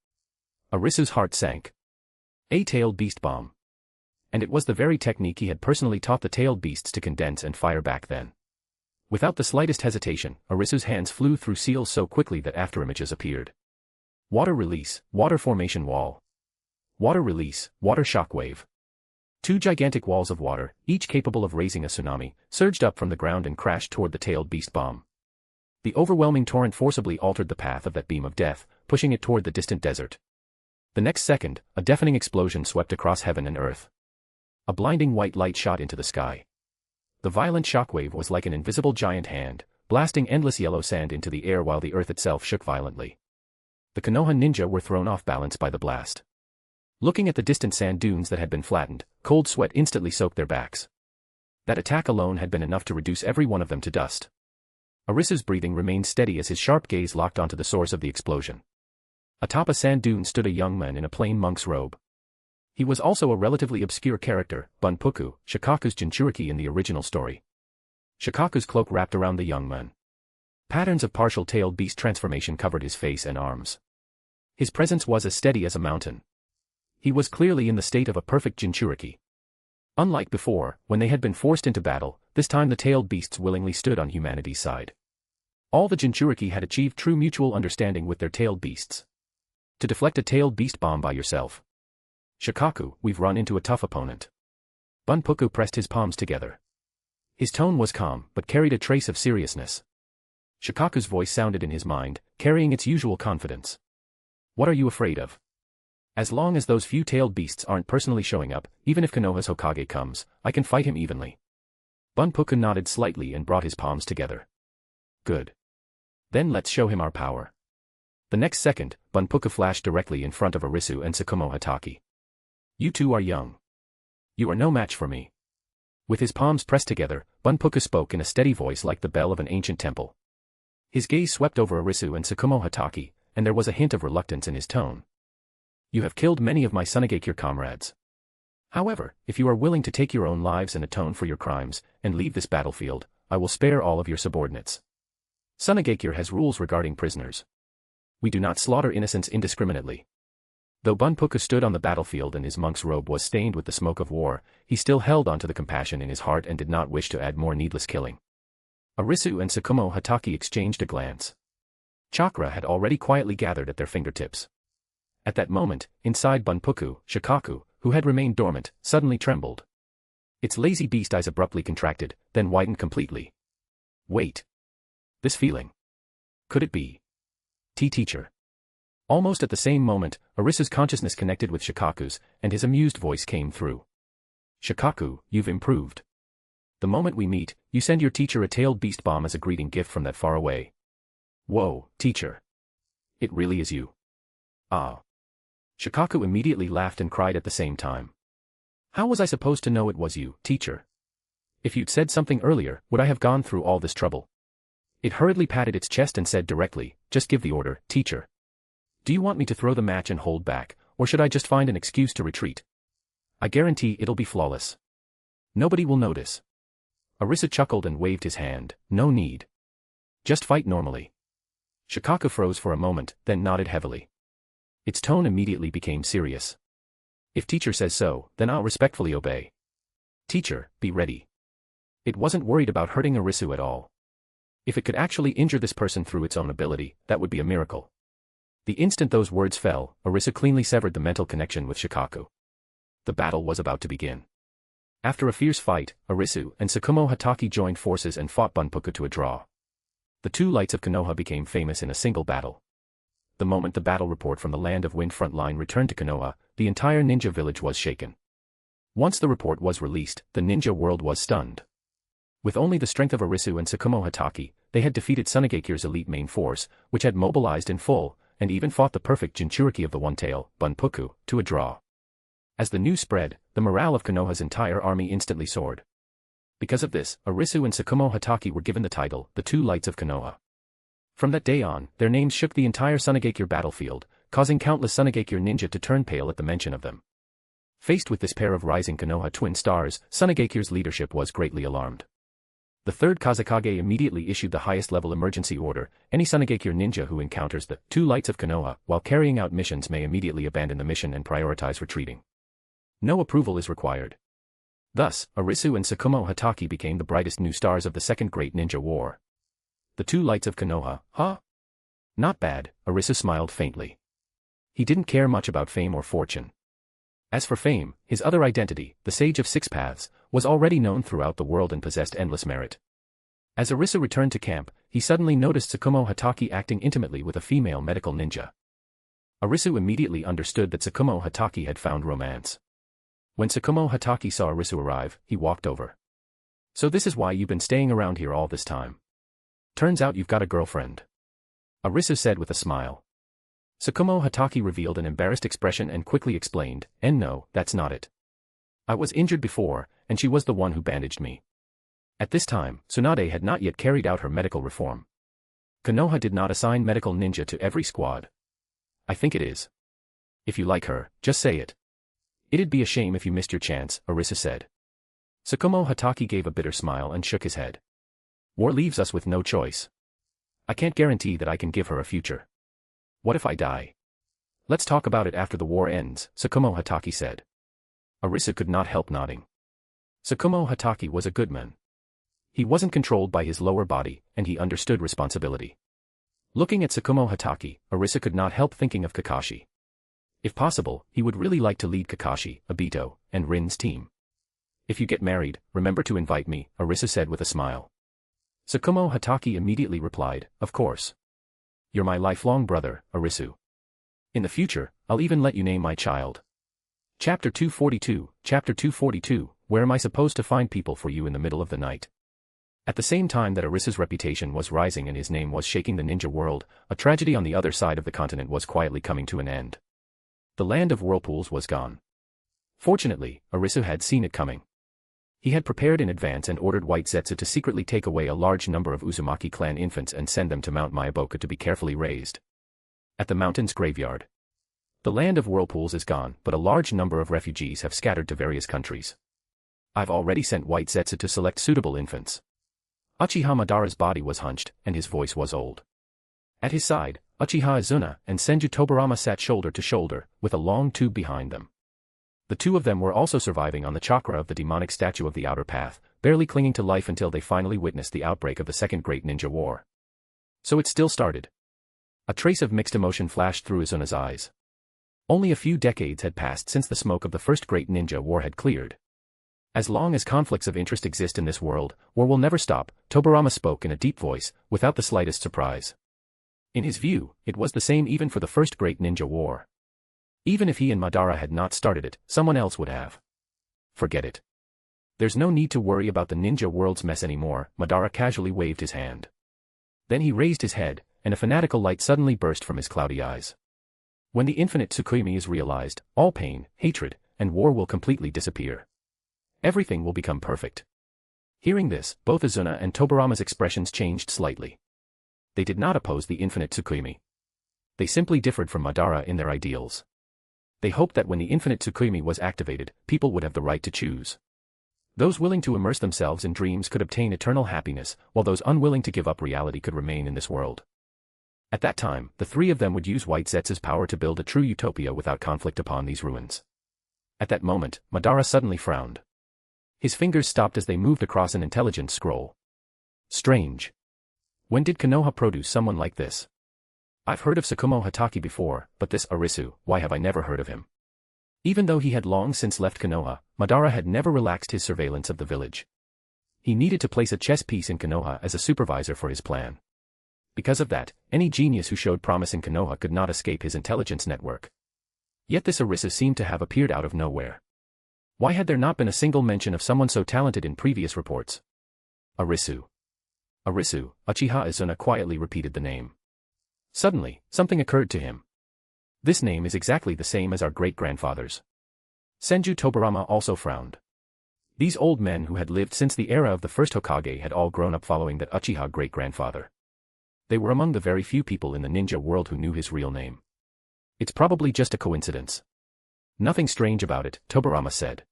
[SPEAKER 3] Arisu's heart sank. A tailed beast bomb. And it was the very technique he had personally taught the tailed beasts to condense and fire back then. Without the slightest hesitation, Arisu's hands flew through seals so quickly that afterimages appeared. Water release, water formation wall. Water release, water shockwave. Two gigantic walls of water, each capable of raising a tsunami, surged up from the ground and crashed toward the tailed beast bomb. The overwhelming torrent forcibly altered the path of that beam of death, pushing it toward the distant desert. The next second, a deafening explosion swept across heaven and earth. A blinding white light shot into the sky. The violent shockwave was like an invisible giant hand, blasting endless yellow sand into the air while the earth itself shook violently. The Konoha ninja were thrown off balance by the blast. Looking at the distant sand dunes that had been flattened, cold sweat instantly soaked their backs. That attack alone had been enough to reduce every one of them to dust. Arisu's breathing remained steady as his sharp gaze locked onto the source of the explosion. Atop a sand dune stood a young man in a plain monk's robe. He was also a relatively obscure character, Bunpuku, Shikaku's Jinchuriki in the original story. Shikaku's cloak wrapped around the young man. Patterns of partial tailed beast transformation covered his face and arms. His presence was as steady as a mountain. He was clearly in the state of a perfect Jinchuriki. Unlike before, when they had been forced into battle, this time the tailed beasts willingly stood on humanity's side. All the Jinchuriki had achieved true mutual understanding with their tailed beasts. To deflect a tailed beast bomb by yourself. Shikaku, we've run into a tough opponent. Bunpuku pressed his palms together. His tone was calm, but carried a trace of seriousness. Shikaku's voice sounded in his mind, carrying its usual confidence. What are you afraid of? As long as those few tailed beasts aren't personally showing up, even if Konoha's Hokage comes, I can fight him evenly. Bunpuku nodded slightly and brought his palms together. Good. Then let's show him our power. The next second, Bunpuku flashed directly in front of Arisu and Tsukumo Hatake. You two are young. You are no match for me. With his palms pressed together, Bunpuku spoke in a steady voice like the bell of an ancient temple. His gaze swept over Arisu and Tsukumo Hatake, and there was a hint of reluctance in his tone. You have killed many of my Sunagekure comrades. However, if you are willing to take your own lives and atone for your crimes, and leave this battlefield, I will spare all of your subordinates. Sunagekure has rules regarding prisoners. We do not slaughter innocents indiscriminately. Though Bunpuku stood on the battlefield and his monk's robe was stained with the smoke of war, he still held onto the compassion in his heart and did not wish to add more needless killing. Arisu and Tsukumo Hatake exchanged a glance. Chakra had already quietly gathered at their fingertips. At that moment, inside Bunpuku, Shikaku, who had remained dormant, suddenly trembled. Its lazy beast eyes abruptly contracted, then widened completely. Wait. This feeling. Could it be? Teacher. Almost at the same moment, Arisu's consciousness connected with Shikaku's, and his amused voice came through. Shikaku, you've improved. The moment we meet, you send your teacher a tailed beast bomb as a greeting gift from that far away. Whoa, teacher. It really is you. Ah. Shikaku immediately laughed and cried at the same time. How was I supposed to know it was you, teacher? If you'd said something earlier, would I have gone through all this trouble? It hurriedly patted its chest and said directly, just give the order, teacher. Do you want me to throw the match and hold back, or should I just find an excuse to retreat? I guarantee it'll be flawless. Nobody will notice. Arisu chuckled and waved his hand, no need. Just fight normally. Shikaku froze for a moment, then nodded heavily. Its tone immediately became serious. If teacher says so, then I'll respectfully obey. Teacher, be ready. It wasn't worried about hurting Arisu at all. If it could actually injure this person through its own ability, that would be a miracle. The instant those words fell, Arisu cleanly severed the mental connection with Shikaku. The battle was about to begin. After a fierce fight, Arisu and Tsukumo Hatake joined forces and fought Bunpuku to a draw. The two lights of Konoha became famous in a single battle. The moment the battle report from the Land of Wind front line returned to Konoha, the entire ninja village was shaken. Once the report was released, the ninja world was stunned. With only the strength of Arisu and Tsukumo Hatake, they had defeated Sunagekure's elite main force, which had mobilized in full, and even fought the perfect Jinchuriki of the One-Tail, Bunpuku, to a draw. As the news spread, the morale of Konoha's entire army instantly soared. Because of this, Arisu and Tsukumo Hatake were given the title, the Two Lights of Konoha. From that day on, their names shook the entire Sunagekure battlefield, causing countless Sunagekure ninja to turn pale at the mention of them. Faced with this pair of rising Konoha twin stars, Sunagekure's leadership was greatly alarmed. The third Kazekage immediately issued the highest-level emergency order. Any Sunagekure ninja who encounters the Two Lights of Konoha while carrying out missions may immediately abandon the mission and prioritize retreating. No approval is required. Thus, Arisu and Tsukumo Hatake became the brightest new stars of the Second Great Ninja War. The Two Lights of Konoha, huh? Not bad, Arisu smiled faintly. He didn't care much about fame or fortune. As for fame, his other identity, the Sage of Six Paths, was already known throughout the world and possessed endless merit. As Arisu returned to camp, he suddenly noticed Tsukumo Hatake acting intimately with a female medical ninja. Arisu immediately understood that Tsukumo Hatake had found romance. When Tsukumo Hatake saw Arisu arrive, he walked over. "So this is why you've been staying around here all this time. Turns out you've got a girlfriend," Arisu said with a smile. Tsukumo Hatake revealed an embarrassed expression and quickly explained, "And no, that's not it. I was injured before, and she was the one who bandaged me." At this time, Tsunade had not yet carried out her medical reform. Konoha did not assign medical ninja to every squad. "I think it is. If you like her, just say it. It'd be a shame if you missed your chance," Arisu said. Tsukumo Hatake gave a bitter smile and shook his head. "War leaves us with no choice. I can't guarantee that I can give her a future. What if I die? Let's talk about it after the war ends," Tsukumo Hatake said. Arisu could not help nodding. Tsukumo Hatake was a good man. He wasn't controlled by his lower body, and he understood responsibility. Looking at Tsukumo Hatake, Arisu could not help thinking of Kakashi. If possible, he would really like to lead Kakashi, Obito, and Rin's team. "If you get married, remember to invite me," Arisu said with a smile. Tsukumo Hatake immediately replied, "Of course. You're my lifelong brother, Arisu. In the future, I'll even let you name my child." Chapter 242, Where am I supposed to find people for you in the middle of the night? At the same time that Arisu's reputation was rising and his name was shaking the ninja world, a tragedy on the other side of the continent was quietly coming to an end. The land of whirlpools was gone. Fortunately, Arisu had seen it coming. He had prepared in advance and ordered White Zetsu to secretly take away a large number of Uzumaki clan infants and send them to Mount Myaboku to be carefully raised. At the mountain's graveyard. The land of whirlpools is gone, but a large number of refugees have scattered to various countries. I've already sent White Zetsu to select suitable infants. Uchiha Madara's body was hunched, and his voice was old. At his side, Uchiha Izuna and Senju Tobarama sat shoulder to shoulder, with a long tube behind them. The two of them were also surviving on the chakra of the demonic statue of the Outer Path, barely clinging to life until they finally witnessed the outbreak of the Second Great Ninja War. So it still started. A trace of mixed emotion flashed through Izuna's eyes. Only a few decades had passed since the smoke of the First Great Ninja War had cleared. As long as conflicts of interest exist in this world, war will never stop, Tobarama spoke in a deep voice, without the slightest surprise. In his view, it was the same even for the First Great Ninja War. Even if he and Madara had not started it, someone else would have. Forget it. There's no need to worry about the ninja world's mess anymore, Madara casually waved his hand. Then he raised his head, and a fanatical light suddenly burst from his cloudy eyes. When the infinite Tsukuyomi is realized, all pain, hatred, and war will completely disappear. Everything will become perfect. Hearing this, both Izuna and Tobarama's expressions changed slightly. They did not oppose the infinite Tsukuyomi. They simply differed from Madara in their ideals. They hoped that when the infinite Tsukuyomi was activated, people would have the right to choose. Those willing to immerse themselves in dreams could obtain eternal happiness, while those unwilling to give up reality could remain in this world. At that time, the three of them would use White Zetsu's power to build a true utopia without conflict upon these ruins. At that moment, Madara suddenly frowned. His fingers stopped as they moved across an intelligence scroll. Strange. When did Konoha produce someone like this? I've heard of Tsukumo Hatake before, but this Arisu, why have I never heard of him? Even though he had long since left Konoha, Madara had never relaxed his surveillance of the village. He needed to place a chess piece in Konoha as a supervisor for his plan. Because of that, any genius who showed promise in Konoha could not escape his intelligence network. Yet this Arisu seemed to have appeared out of nowhere. Why had there not been a single mention of someone so talented in previous reports? Arisu. Arisu, Uchiha Izuna quietly repeated the name. Suddenly, something occurred to him. This name is exactly the same as our great-grandfather's. Senju Tobarama also frowned. These old men who had lived since the era of the first Hokage had all grown up following that Uchiha great-grandfather. They were among the very few people in the ninja world who knew his real name. It's probably just a coincidence. Nothing strange about it, Tobarama said.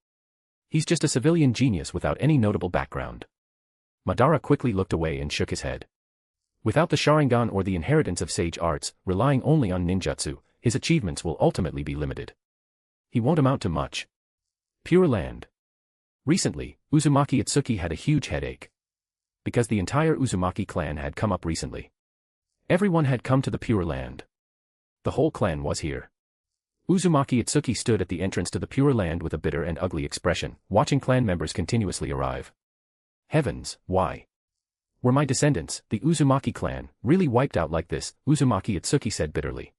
[SPEAKER 3] He's just a civilian genius without any notable background. Madara quickly looked away and shook his head. Without the Sharingan or the inheritance of sage arts, relying only on ninjutsu, his achievements will ultimately be limited. He won't amount to much. Pure Land. Recently, Uzumaki Itsuki had a huge headache. Because the entire Uzumaki clan had come up recently. Everyone had come to the Pure Land. The whole clan was here. Uzumaki Itsuki stood at the entrance to the Pure Land with a bitter and ugly expression, watching clan members continuously arrive. Heavens, why? Were my descendants, the Uzumaki clan, really wiped out like this? Uzumaki Itsuki said bitterly.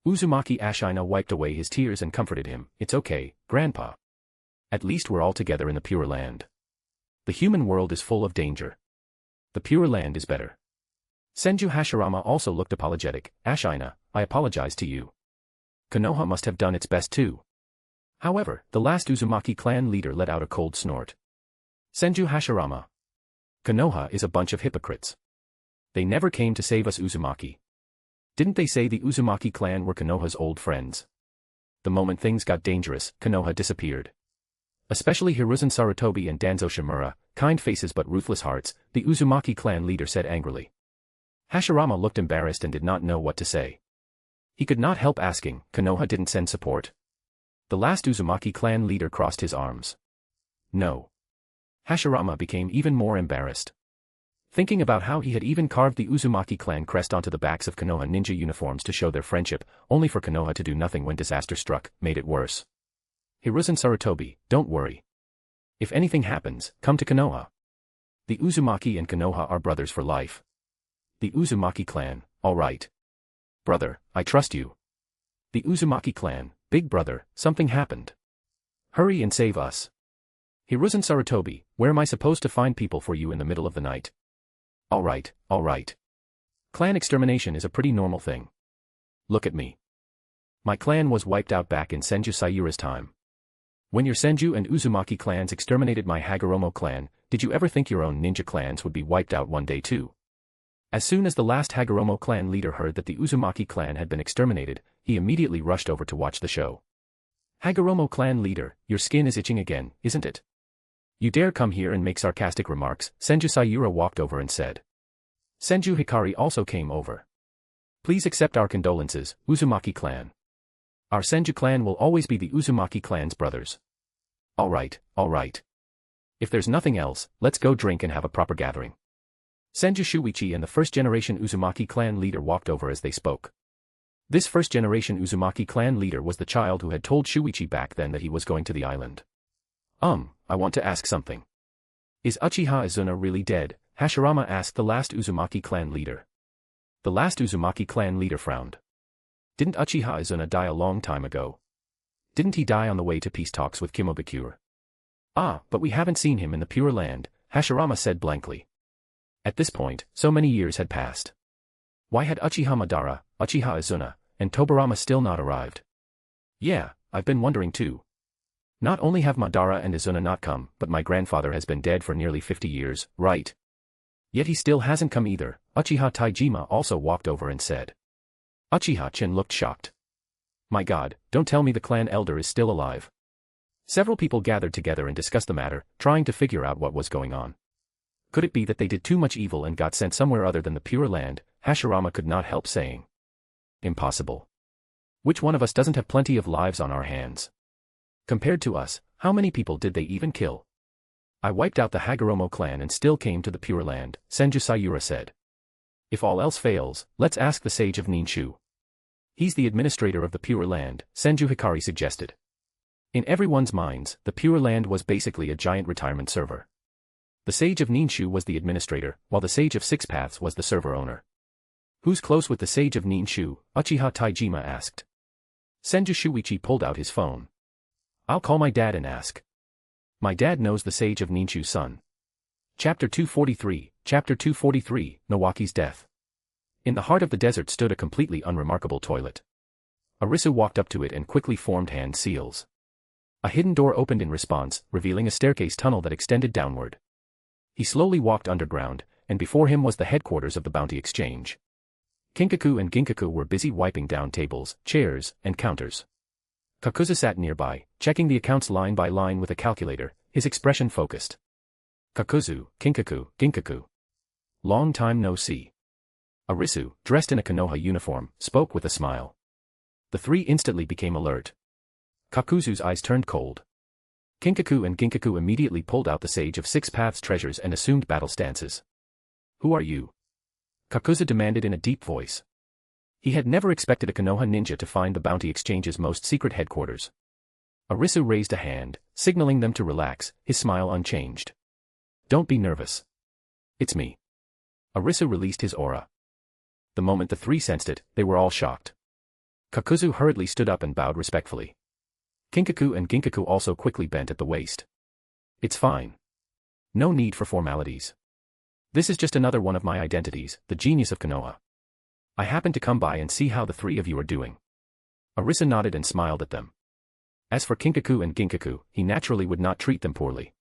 [SPEAKER 3] Uzumaki Ashina wiped away his tears and comforted him. It's okay, Grandpa. At least we're all together in the Pure Land. The human world is full of danger. The Pure Land is better. Senju Hashirama also looked apologetic. Ashina, I apologize to you. Konoha must have done its best too. However, the last Uzumaki clan leader let out a cold snort. Senju Hashirama. Konoha is a bunch of hypocrites. They never came to save us Uzumaki. Didn't they say the Uzumaki clan were Konoha's old friends? The moment things got dangerous, Konoha disappeared. Especially Hiruzen Sarutobi and Danzo Shimura, kind faces but ruthless hearts, the Uzumaki clan leader said angrily. Hashirama looked embarrassed and did not know what to say. He could not help asking, Konoha didn't send support? The last Uzumaki clan leader crossed his arms. No. Hashirama became even more embarrassed. Thinking about how he had even carved the Uzumaki clan crest onto the backs of Konoha ninja uniforms to show their friendship, only for Konoha to do nothing when disaster struck, made it worse. Hiruzen Sarutobi, don't worry. If anything happens, come to Konoha. The Uzumaki and Konoha are brothers for life. The Uzumaki clan, all right. Brother, I trust you. The Uzumaki clan, big brother, something happened. Hurry and save us. Hiruzen Sarutobi, where am I supposed to find people for you in the middle of the night? All right, all right. Clan extermination is a pretty normal thing. Look at me. My clan was wiped out back in Senju Sayura's time. When your Senju and Uzumaki clans exterminated my Hagoromo clan, did you ever think your own ninja clans would be wiped out one day too? As soon as the last Hagoromo clan leader heard that the Uzumaki clan had been exterminated, he immediately rushed over to watch the show. Hagoromo clan leader, your skin is itching again, isn't it? You dare come here and make sarcastic remarks, Senju Sayura walked over and said. Senju Hikari also came over. Please accept our condolences, Uzumaki clan. Our Senju clan will always be the Uzumaki clan's brothers. All right, all right. If there's nothing else, let's go drink and have a proper gathering. Senju Shuichi and the first-generation Uzumaki clan leader walked over as they spoke. This first-generation Uzumaki clan leader was the child who had told Shuichi back then that he was going to the island. I want to ask something. Is Uchiha Izuna really dead? Hashirama asked the last Uzumaki clan leader. The last Uzumaki clan leader frowned. Didn't Uchiha Izuna die a long time ago? Didn't he die on the way to peace talks with Kimobukure? But we haven't seen him in the Pure Land, Hashirama said blankly. At this point, so many years had passed. Why had Uchiha Madara, Uchiha Izuna, and Tobarama still not arrived? Yeah, I've been wondering too. Not only have Madara and Izuna not come, but my grandfather has been dead for nearly 50 years, right? Yet he still hasn't come either, Uchiha Taijima also walked over and said. Uchiha Chin looked shocked. My god, don't tell me the clan elder is still alive. Several people gathered together and discussed the matter, trying to figure out what was going on. Could it be that they did too much evil and got sent somewhere other than the Pure Land? Hashirama could not help saying. Impossible. Which one of us doesn't have plenty of lives on our hands? Compared to us, how many people did they even kill? I wiped out the Hagoromo clan and still came to the Pure Land, Senju Sayura said. If all else fails, let's ask the sage of Ninshu. He's the administrator of the Pure Land, Senju Hikari suggested. In everyone's minds, the Pure Land was basically a giant retirement server. The Sage of Ninshu was the administrator, while the Sage of Six Paths was the server owner. Who's close with the Sage of Ninshu? Uchiha Taijima asked. Senju Shuichi pulled out his phone. I'll call my dad and ask. My dad knows the Sage of Ninshu's son. Chapter 243, Chapter 243, Nawaki's Death. In the heart of the desert stood a completely unremarkable toilet. Arisu walked up to it and quickly formed hand seals. A hidden door opened in response, revealing a staircase tunnel that extended downward. He slowly walked underground, and before him was the headquarters of the Bounty Exchange. Kinkaku and Ginkaku were busy wiping down tables, chairs, and counters. Kakuzu sat nearby, checking the accounts line by line with a calculator, his expression focused. Kakuzu, Kinkaku, Ginkaku. Long time no see. Arisu, dressed in a Konoha uniform, spoke with a smile. The three instantly became alert. Kakuzu's eyes turned cold. Kinkaku and Ginkaku immediately pulled out the Sage of Six Paths treasures and assumed battle stances. Who are you? Kakuzu demanded in a deep voice. He had never expected a Konoha ninja to find the Bounty Exchange's most secret headquarters. Arisu raised a hand, signaling them to relax, his smile unchanged. Don't be nervous. It's me. Arisu released his aura. The moment the three sensed it, they were all shocked. Kakuzu hurriedly stood up and bowed respectfully. Kinkaku and Ginkaku also quickly bent at the waist. It's fine. No need for formalities. This is just another one of my identities, the genius of Konoha. I happened to come by and see how the three of you are doing. Arisu nodded and smiled at them. As for Kinkaku and Ginkaku, he naturally would not treat them poorly.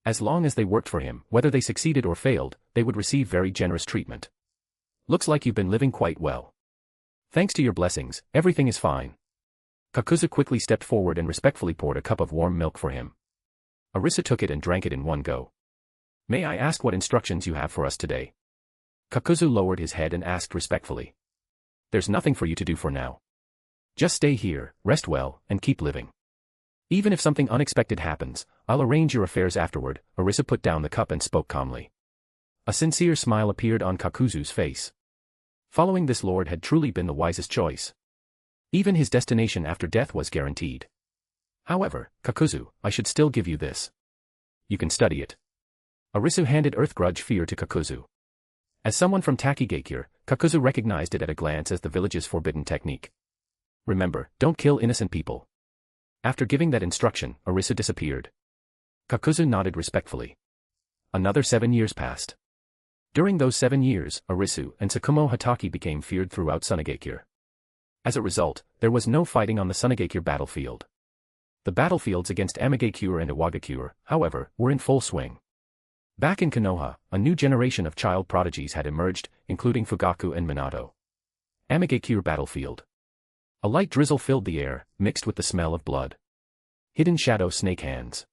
[SPEAKER 3] As long as they worked for him, whether they succeeded or failed, they would receive very generous treatment. Looks like you've been living quite well. Thanks to your blessings, everything is fine. Kakuzu quickly stepped forward and respectfully poured a cup of warm milk for him. Arisu took it and drank it in one go. May I ask what instructions you have for us today? Kakuzu lowered his head and asked respectfully. There's nothing for you to do for now. Just stay here, rest well, and keep living. Even if something unexpected happens, I'll arrange your affairs afterward. Arisu put down the cup and spoke calmly. A sincere smile appeared on Kakuzu's face. Following this lord had truly been the wisest choice. Even his destination after death was guaranteed. However, Kakuzu, I should still give you this. You can study it. Arisu handed Earth Grudge Fear to Kakuzu. As someone from Takigakure, Kakuzu recognized it at a glance as the village's forbidden technique. Remember, don't kill innocent people. After giving that instruction, Arisu disappeared. Kakuzu nodded respectfully. Another 7 years passed. During those 7 years, Arisu and Tsukumo Hatake became feared throughout Sunagakure. As a result, there was no fighting on the Sunagakure battlefield. The battlefields against Amigakure and Iwagakure, however, were in full swing. Back in Konoha, a new generation of child prodigies had emerged, including Fugaku and Minato. Amigakure battlefield. A light drizzle filled the air, mixed with the smell of blood. Hidden shadow snake hands.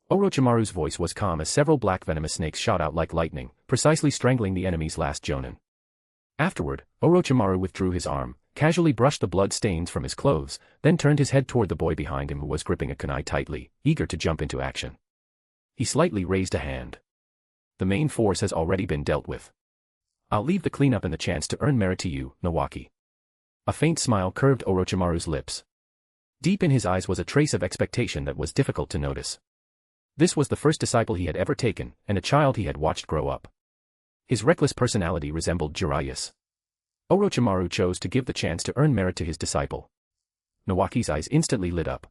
[SPEAKER 3] Orochimaru's voice was calm as several black venomous snakes shot out like lightning, precisely strangling the enemy's last jonin. Afterward, Orochimaru withdrew his arm, casually brushed the blood stains from his clothes, then turned his head toward the boy behind him who was gripping a kunai tightly, eager to jump into action. He slightly raised a hand. The main force has already been dealt with. I'll leave the cleanup and the chance to earn merit to you, Nawaki. A faint smile curved Orochimaru's lips. Deep in his eyes was a trace of expectation that was difficult to notice. This was the first disciple he had ever taken, and a child he had watched grow up. His reckless personality resembled Jiraiya's. Orochimaru chose to give the chance to earn merit to his disciple. Nawaki's eyes instantly lit up.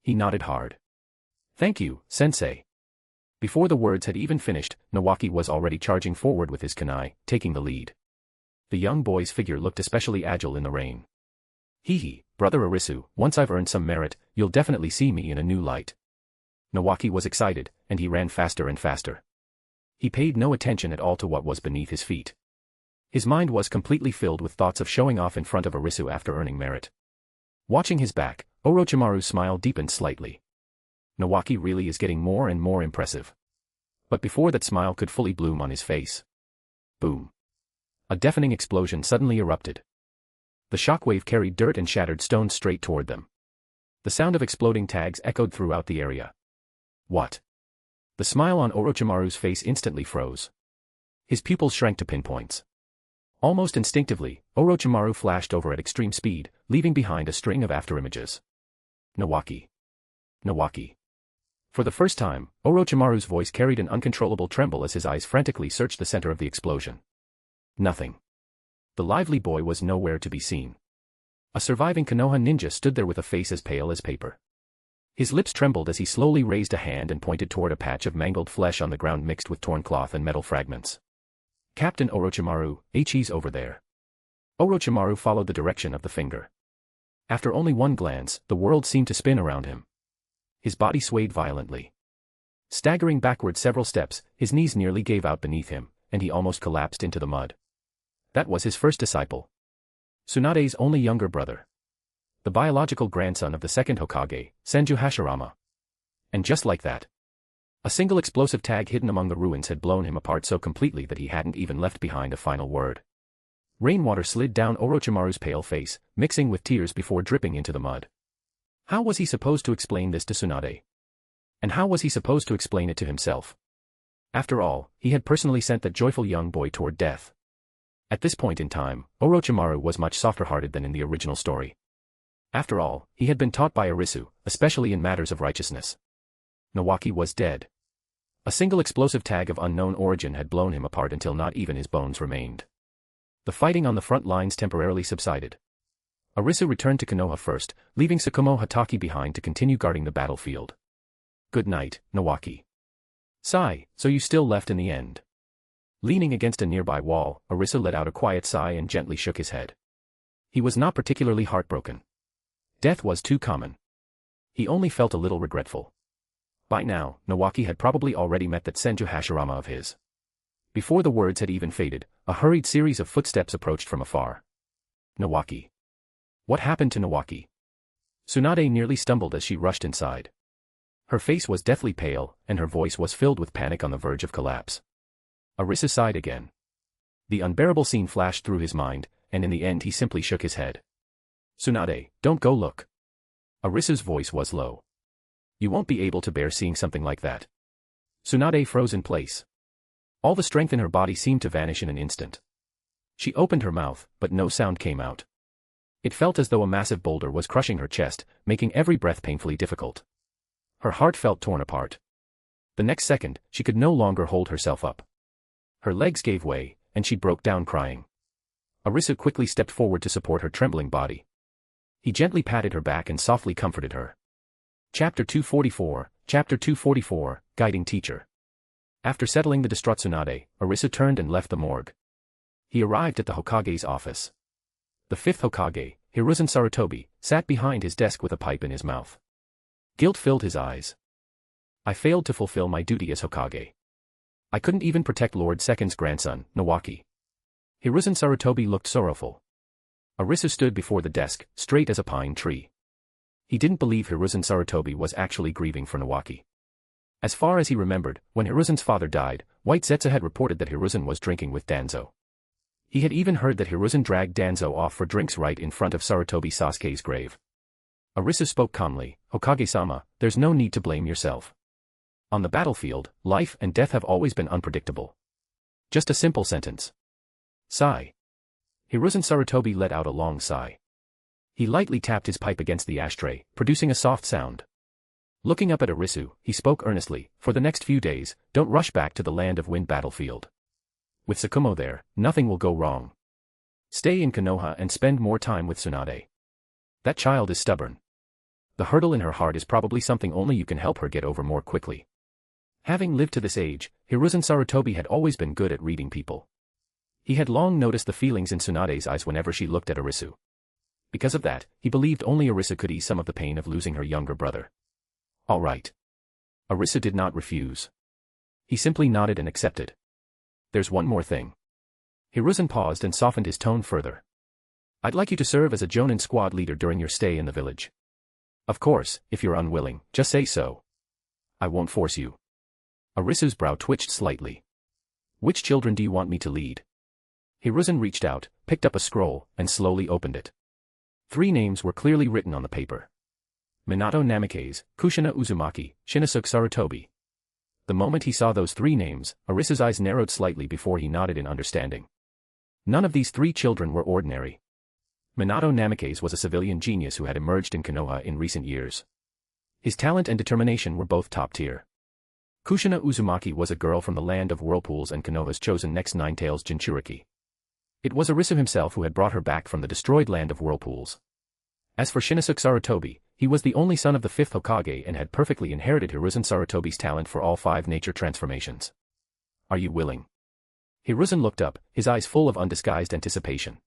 [SPEAKER 3] He nodded hard. Thank you, sensei. Before the words had even finished, Nawaki was already charging forward with his kunai, taking the lead. The young boy's figure looked especially agile in the rain. Hee, brother Arisu, once I've earned some merit, you'll definitely see me in a new light. Nawaki was excited, and he ran faster and faster. He paid no attention at all to what was beneath his feet. His mind was completely filled with thoughts of showing off in front of Arisu after earning merit. Watching his back, Orochimaru's smile deepened slightly. Nawaki really is getting more and more impressive. But before that smile could fully bloom on his face. Boom. A deafening explosion suddenly erupted. The shockwave carried dirt and shattered stones straight toward them. The sound of exploding tags echoed throughout the area. What? The smile on Orochimaru's face instantly froze. His pupils shrank to pinpoints. Almost instinctively, Orochimaru flashed over at extreme speed, leaving behind a string of afterimages. Nawaki. Nawaki. For the first time, Orochimaru's voice carried an uncontrollable tremble as his eyes frantically searched the center of the explosion. Nothing. The lively boy was nowhere to be seen. A surviving Konoha ninja stood there with a face as pale as paper. His lips trembled as he slowly raised a hand and pointed toward a patch of mangled flesh on the ground mixed with torn cloth and metal fragments. Captain Orochimaru, he's over there. Orochimaru followed the direction of the finger. After only one glance, the world seemed to spin around him. His body swayed violently. Staggering backward several steps, his knees nearly gave out beneath him, and he almost collapsed into the mud. That was his first disciple. Tsunade's only younger brother. The biological grandson of the second Hokage, Senju Hashirama. And just like that, a single explosive tag hidden among the ruins had blown him apart so completely that he hadn't even left behind a final word. Rainwater slid down Orochimaru's pale face, mixing with tears before dripping into the mud. How was he supposed to explain this to Tsunade? And how was he supposed to explain it to himself? After all, he had personally sent that joyful young boy toward death. At this point in time, Orochimaru was much softer-hearted than in the original story. After all, he had been taught by Arisu, especially in matters of righteousness. Nawaki was dead. A single explosive tag of unknown origin had blown him apart until not even his bones remained. The fighting on the front lines temporarily subsided. Arisu returned to Konoha first, leaving Tsukumo Hatake behind to continue guarding the battlefield. Good night, Nawaki. Sigh, so you still left in the end. Leaning against a nearby wall, Arisu let out a quiet sigh and gently shook his head. He was not particularly heartbroken. Death was too common. He only felt a little regretful. By now, Nawaki had probably already met that Senju Hashirama of his. Before the words had even faded, a hurried series of footsteps approached from afar. Nawaki. What happened to Nawaki? Tsunade nearly stumbled as she rushed inside. Her face was deathly pale, and her voice was filled with panic on the verge of collapse. Arisu sighed again. The unbearable scene flashed through his mind, and in the end he simply shook his head. Tsunade, don't go look. Arisu's voice was low. You won't be able to bear seeing something like that. Tsunade froze in place. All the strength in her body seemed to vanish in an instant. She opened her mouth, but no sound came out. It felt as though a massive boulder was crushing her chest, making every breath painfully difficult. Her heart felt torn apart. The next second, she could no longer hold herself up. Her legs gave way, and she broke down crying. Arisu quickly stepped forward to support her trembling body. He gently patted her back and softly comforted her. Chapter 244, Guiding Teacher. After settling the distraught Tsunade, Arisu turned and left the morgue. He arrived at the Hokage's office. The fifth Hokage, Hiruzen Sarutobi, sat behind his desk with a pipe in his mouth. Guilt filled his eyes. I failed to fulfill my duty as Hokage. I couldn't even protect Lord Second's grandson, Nawaki. Hiruzen Sarutobi looked sorrowful. Arisu stood before the desk, straight as a pine tree. He didn't believe Hiruzen Sarutobi was actually grieving for Nawaki. As far as he remembered, when Hiruzen's father died, White Zetsu had reported that Hiruzen was drinking with Danzo. He had even heard that Hiruzen dragged Danzo off for drinks right in front of Sarutobi Sasuke's grave. Arisu spoke calmly, Hokage-sama, there's no need to blame yourself. On the battlefield, life and death have always been unpredictable. Just a simple sentence. Sigh. Hiruzen Sarutobi let out a long sigh. He lightly tapped his pipe against the ashtray, producing a soft sound. Looking up at Arisu, he spoke earnestly, for the next few days, don't rush back to the Land of Wind battlefield. With Tsukumo there, nothing will go wrong. Stay in Konoha and spend more time with Tsunade. That child is stubborn. The hurdle in her heart is probably something only you can help her get over more quickly. Having lived to this age, Hiruzen Sarutobi had always been good at reading people. He had long noticed the feelings in Tsunade's eyes whenever she looked at Arisu. Because of that, he believed only Arisu could ease some of the pain of losing her younger brother. All right. Arisu did not refuse. He simply nodded and accepted. There's one more thing. Hiruzen paused and softened his tone further. I'd like you to serve as a Jonin squad leader during your stay in the village. Of course, if you're unwilling, just say so. I won't force you. Arisu's brow twitched slightly. Which children do you want me to lead? Hiruzen reached out, picked up a scroll, and slowly opened it. 3 names were clearly written on the paper. Minato Namikaze, Kushina Uzumaki, Shinosuke Sarutobi. The moment he saw those 3 names, Arisu's eyes narrowed slightly before he nodded in understanding. None of these 3 children were ordinary. Minato Namikaze was a civilian genius who had emerged in Konoha in recent years. His talent and determination were both top tier. Kushina Uzumaki was a girl from the land of whirlpools and Konoha's chosen next Ninetales Jinchuriki. It was Arisu himself who had brought her back from the destroyed land of whirlpools. As for Shinosuke Sarutobi, he was the only son of the 5th Hokage and had perfectly inherited Hiruzen Sarutobi's talent for all 5 nature transformations. Are you willing? Hiruzen looked up, his eyes full of undisguised anticipation.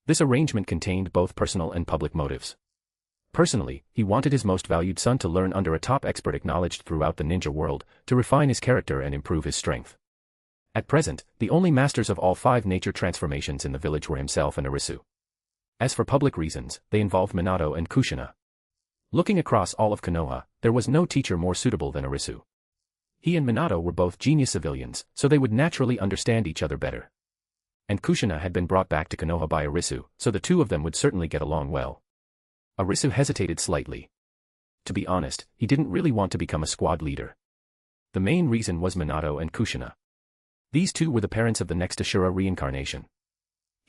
[SPEAKER 3] This arrangement contained both personal and public motives. Personally, he wanted his most valued son to learn under a top expert acknowledged throughout the ninja world, to refine his character and improve his strength. At present, the only masters of all 5 nature transformations in the village were himself and Arisu. As for public reasons, they involved Minato and Kushina. Looking across all of Konoha, there was no teacher more suitable than Arisu. He and Minato were both genius civilians, so they would naturally understand each other better. And Kushina had been brought back to Konoha by Arisu, so the 2 of them would certainly get along well. Arisu hesitated slightly. To be honest, he didn't really want to become a squad leader. The main reason was Minato and Kushina. These 2 were the parents of the next Ashura reincarnation.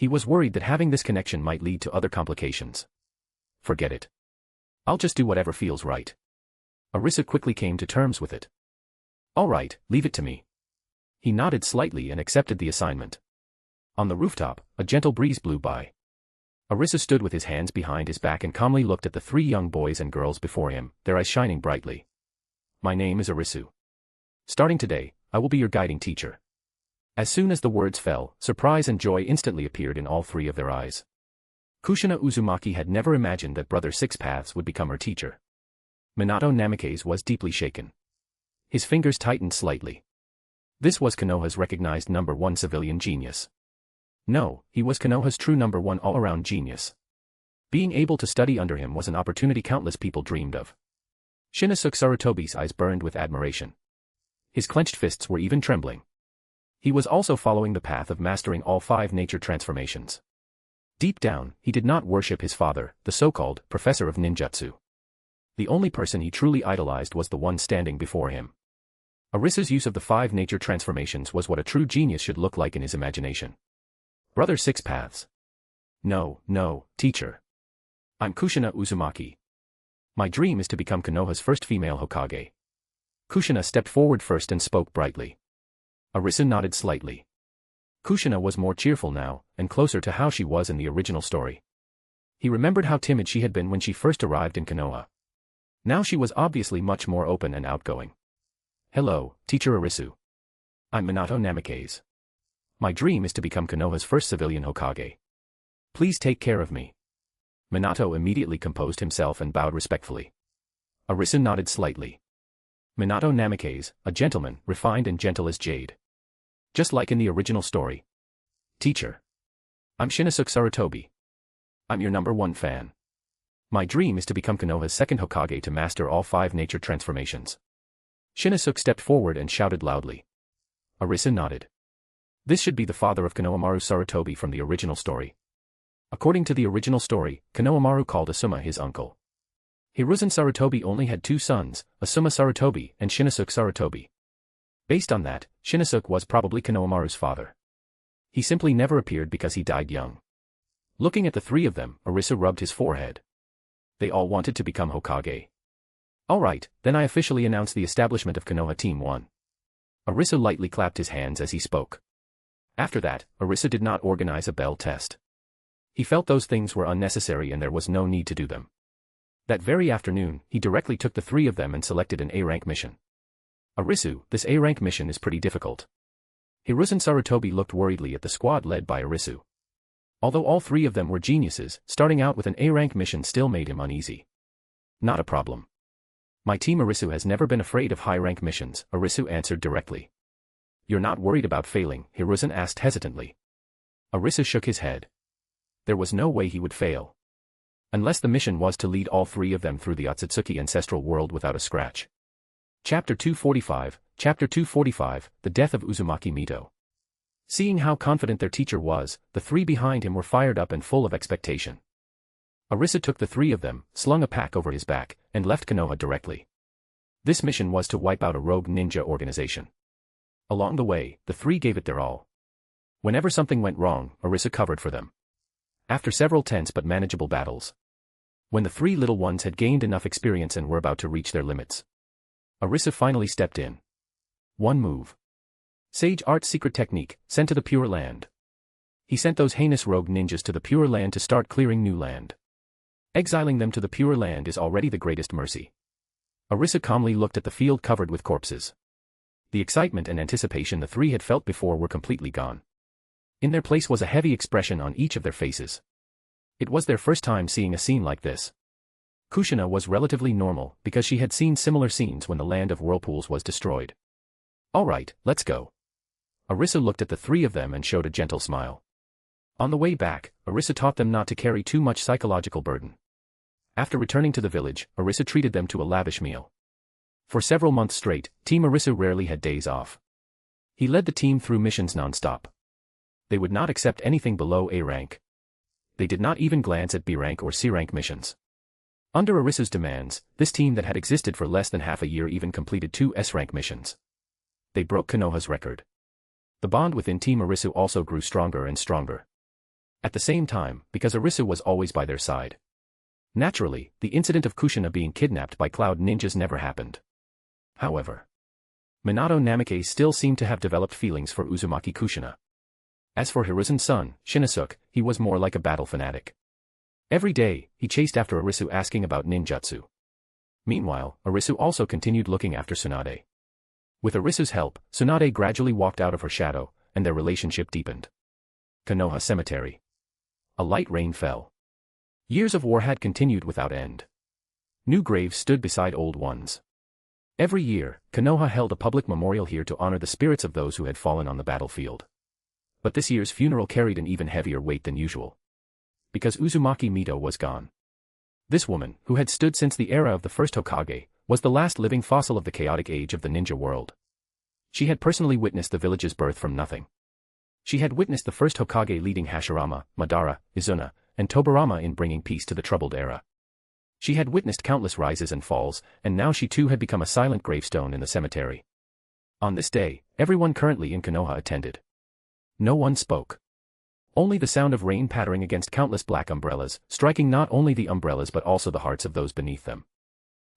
[SPEAKER 3] He was worried that having this connection might lead to other complications. Forget it. I'll just do whatever feels right. Arisu quickly came to terms with it. All right, leave it to me. He nodded slightly and accepted the assignment. On the rooftop, a gentle breeze blew by. Arisu stood with his hands behind his back and calmly looked at the three young boys and girls before him, their eyes shining brightly. My name is Arisu. Starting today, I will be your guiding teacher. As soon as the words fell, surprise and joy instantly appeared in all three of their eyes. Kushina Uzumaki had never imagined that Brother Six Paths would become her teacher. Minato Namikaze was deeply shaken. His fingers tightened slightly. This was Konoha's recognized #1 civilian genius. No, he was Konoha's true #1 all-around genius. Being able to study under him was an opportunity countless people dreamed of. Shinosuke Sarutobi's eyes burned with admiration. His clenched fists were even trembling. He was also following the path of mastering all 5 nature transformations. Deep down, he did not worship his father, the so-called professor of ninjutsu. The only person he truly idolized was the one standing before him. Arisu's use of the 5 nature transformations was what a true genius should look like in his imagination. Brother Six Paths. No, teacher. I'm Kushina Uzumaki. My dream is to become Konoha's first female Hokage. Kushina stepped forward first and spoke brightly. Arisu nodded slightly. Kushina was more cheerful now, and closer to how she was in the original story. He remembered how timid she had been when she first arrived in Konoha. Now she was obviously much more open and outgoing. Hello, Teacher Arisu. I'm Minato Namikaze. My dream is to become Konoha's first civilian Hokage. Please take care of me. Minato immediately composed himself and bowed respectfully. Arisu nodded slightly. Minato Namikaze, a gentleman, refined and gentle as jade. Just like in the original story. Teacher. I'm Shinosuke Sarutobi. I'm your #1 fan. My dream is to become Konoha's second Hokage to master all 5 nature transformations. Shinosuke stepped forward and shouted loudly. Arisu nodded. This should be the father of Konohamaru Sarutobi from the original story. According to the original story, Konohamaru called Asuma his uncle. Hiruzen Sarutobi only had 2 sons, Asuma Sarutobi and Shinosuke Sarutobi. Based on that, Shinosuke was probably Konohamaru's father. He simply never appeared because he died young. Looking at the 3 of them, Arisu rubbed his forehead. They all wanted to become Hokage. Alright, then I officially announce the establishment of Konoha Team 1. Arisu lightly clapped his hands as he spoke. After that, Arisu did not organize a bell test. He felt those things were unnecessary and there was no need to do them. That very afternoon, he directly took the 3 of them and selected an A-rank mission. Arisu, this A-rank mission is pretty difficult. Hiruzen Sarutobi looked worriedly at the squad led by Arisu. Although all 3 of them were geniuses, starting out with an A-rank mission still made him uneasy. Not a problem. My team Arisu has never been afraid of high-rank missions, Arisu answered directly. You're not worried about failing, Hiruzen asked hesitantly. Arisu shook his head. There was no way he would fail. Unless the mission was to lead all 3 of them through the Otsutsuki ancestral world without a scratch. Chapter 245, The Death of Uzumaki Mito. Seeing how confident their teacher was, the 3 behind him were fired up and full of expectation. Arisu took the 3 of them, slung a pack over his back, and left Konoha directly. This mission was to wipe out a rogue ninja organization. Along the way, the 3 gave it their all. Whenever something went wrong, Arisu covered for them. After several tense but manageable battles. When the 3 little ones had gained enough experience and were about to reach their limits, Arisu finally stepped in. One move. Sage Art's secret technique, sent to the Pure Land. He sent those heinous rogue ninjas to the Pure Land to start clearing new land. Exiling them to the Pure Land is already the greatest mercy. Arisu calmly looked at the field covered with corpses. The excitement and anticipation the 3 had felt before were completely gone. In their place was a heavy expression on each of their faces. It was their first time seeing a scene like this. Kushina was relatively normal because she had seen similar scenes when the land of whirlpools was destroyed. Alright, let's go. Arisu looked at the 3 of them and showed a gentle smile. On the way back, Arisu taught them not to carry too much psychological burden. After returning to the village, Arisu treated them to a lavish meal. For several months straight, Team Arisu rarely had days off. He led the team through missions non-stop. They would not accept anything below A rank. They did not even glance at B rank or C rank missions. Under Arisu's demands, this team that had existed for less than half a year even completed 2 S rank missions. They broke Konoha's record. The bond within Team Arisu also grew stronger and stronger. At the same time, because Arisu was always by their side. Naturally, the incident of Kushina being kidnapped by Cloud Ninjas never happened. However, Minato Namikaze still seemed to have developed feelings for Uzumaki Kushina. As for Hiruzen's son, Shinosuke, he was more like a battle fanatic. Every day, he chased after Arisu asking about ninjutsu. Meanwhile, Arisu also continued looking after Tsunade. With Arisu's help, Tsunade gradually walked out of her shadow, and their relationship deepened. Konoha Cemetery. A light rain fell. Years of war had continued without end. New graves stood beside old ones. Every year, Konoha held a public memorial here to honor the spirits of those who had fallen on the battlefield. But this year's funeral carried an even heavier weight than usual. Because Uzumaki Mito was gone. This woman, who had stood since the era of the first Hokage, was the last living fossil of the chaotic age of the ninja world. She had personally witnessed the village's birth from nothing. She had witnessed the first Hokage leading Hashirama, Madara, Izuna, and Tobirama in bringing peace to the troubled era. She had witnessed countless rises and falls, and now she too had become a silent gravestone in the cemetery. On this day, everyone currently in Konoha attended. No one spoke. Only the sound of rain pattering against countless black umbrellas, striking not only the umbrellas but also the hearts of those beneath them.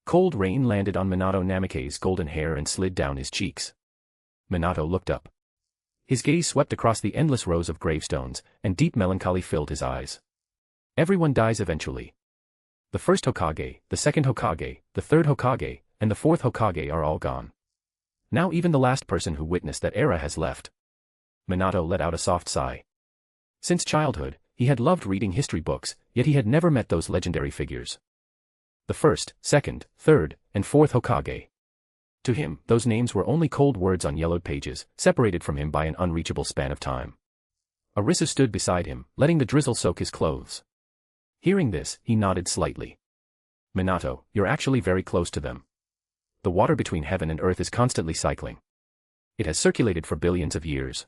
[SPEAKER 3] Cold rain landed on Minato Namikaze's golden hair and slid down his cheeks. Minato looked up. His gaze swept across the endless rows of gravestones, and deep melancholy filled his eyes. Everyone dies eventually. The first Hokage, the second Hokage, the third Hokage, and the fourth Hokage are all gone. Now even the last person who witnessed that era has left. Minato let out a soft sigh. Since childhood, he had loved reading history books, yet he had never met those legendary figures. The first, second, third, and fourth Hokage. To him, those names were only cold words on yellowed pages, separated from him by an unreachable span of time. Arisu stood beside him, letting the drizzle soak his clothes. Hearing this, he nodded slightly. Minato, you're actually very close to them. The water between heaven and earth is constantly cycling. It has circulated for billions of years.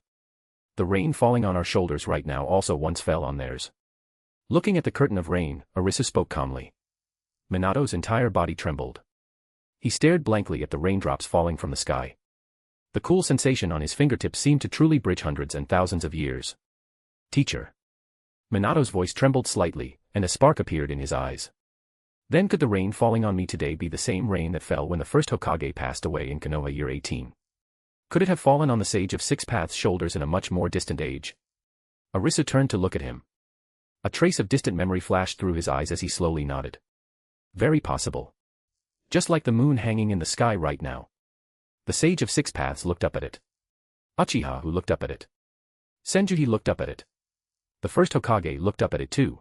[SPEAKER 3] The rain falling on our shoulders right now also once fell on theirs. Looking at the curtain of rain, Arisu spoke calmly. Minato's entire body trembled. He stared blankly at the raindrops falling from the sky. The cool sensation on his fingertips seemed to truly bridge hundreds and thousands of years. Teacher. Minato's voice trembled slightly, and a spark appeared in his eyes. Then could the rain falling on me today be the same rain that fell when the first Hokage passed away in Konoha year 18? Could it have fallen on the Sage of Six Paths' shoulders in a much more distant age? Arisu turned to look at him. A trace of distant memory flashed through his eyes as he slowly nodded. Very possible. Just like the moon hanging in the sky right now. The Sage of Six Paths looked up at it. Uchiha who looked up at it. Senjuhi looked up at it. The first Hokage looked up at it too.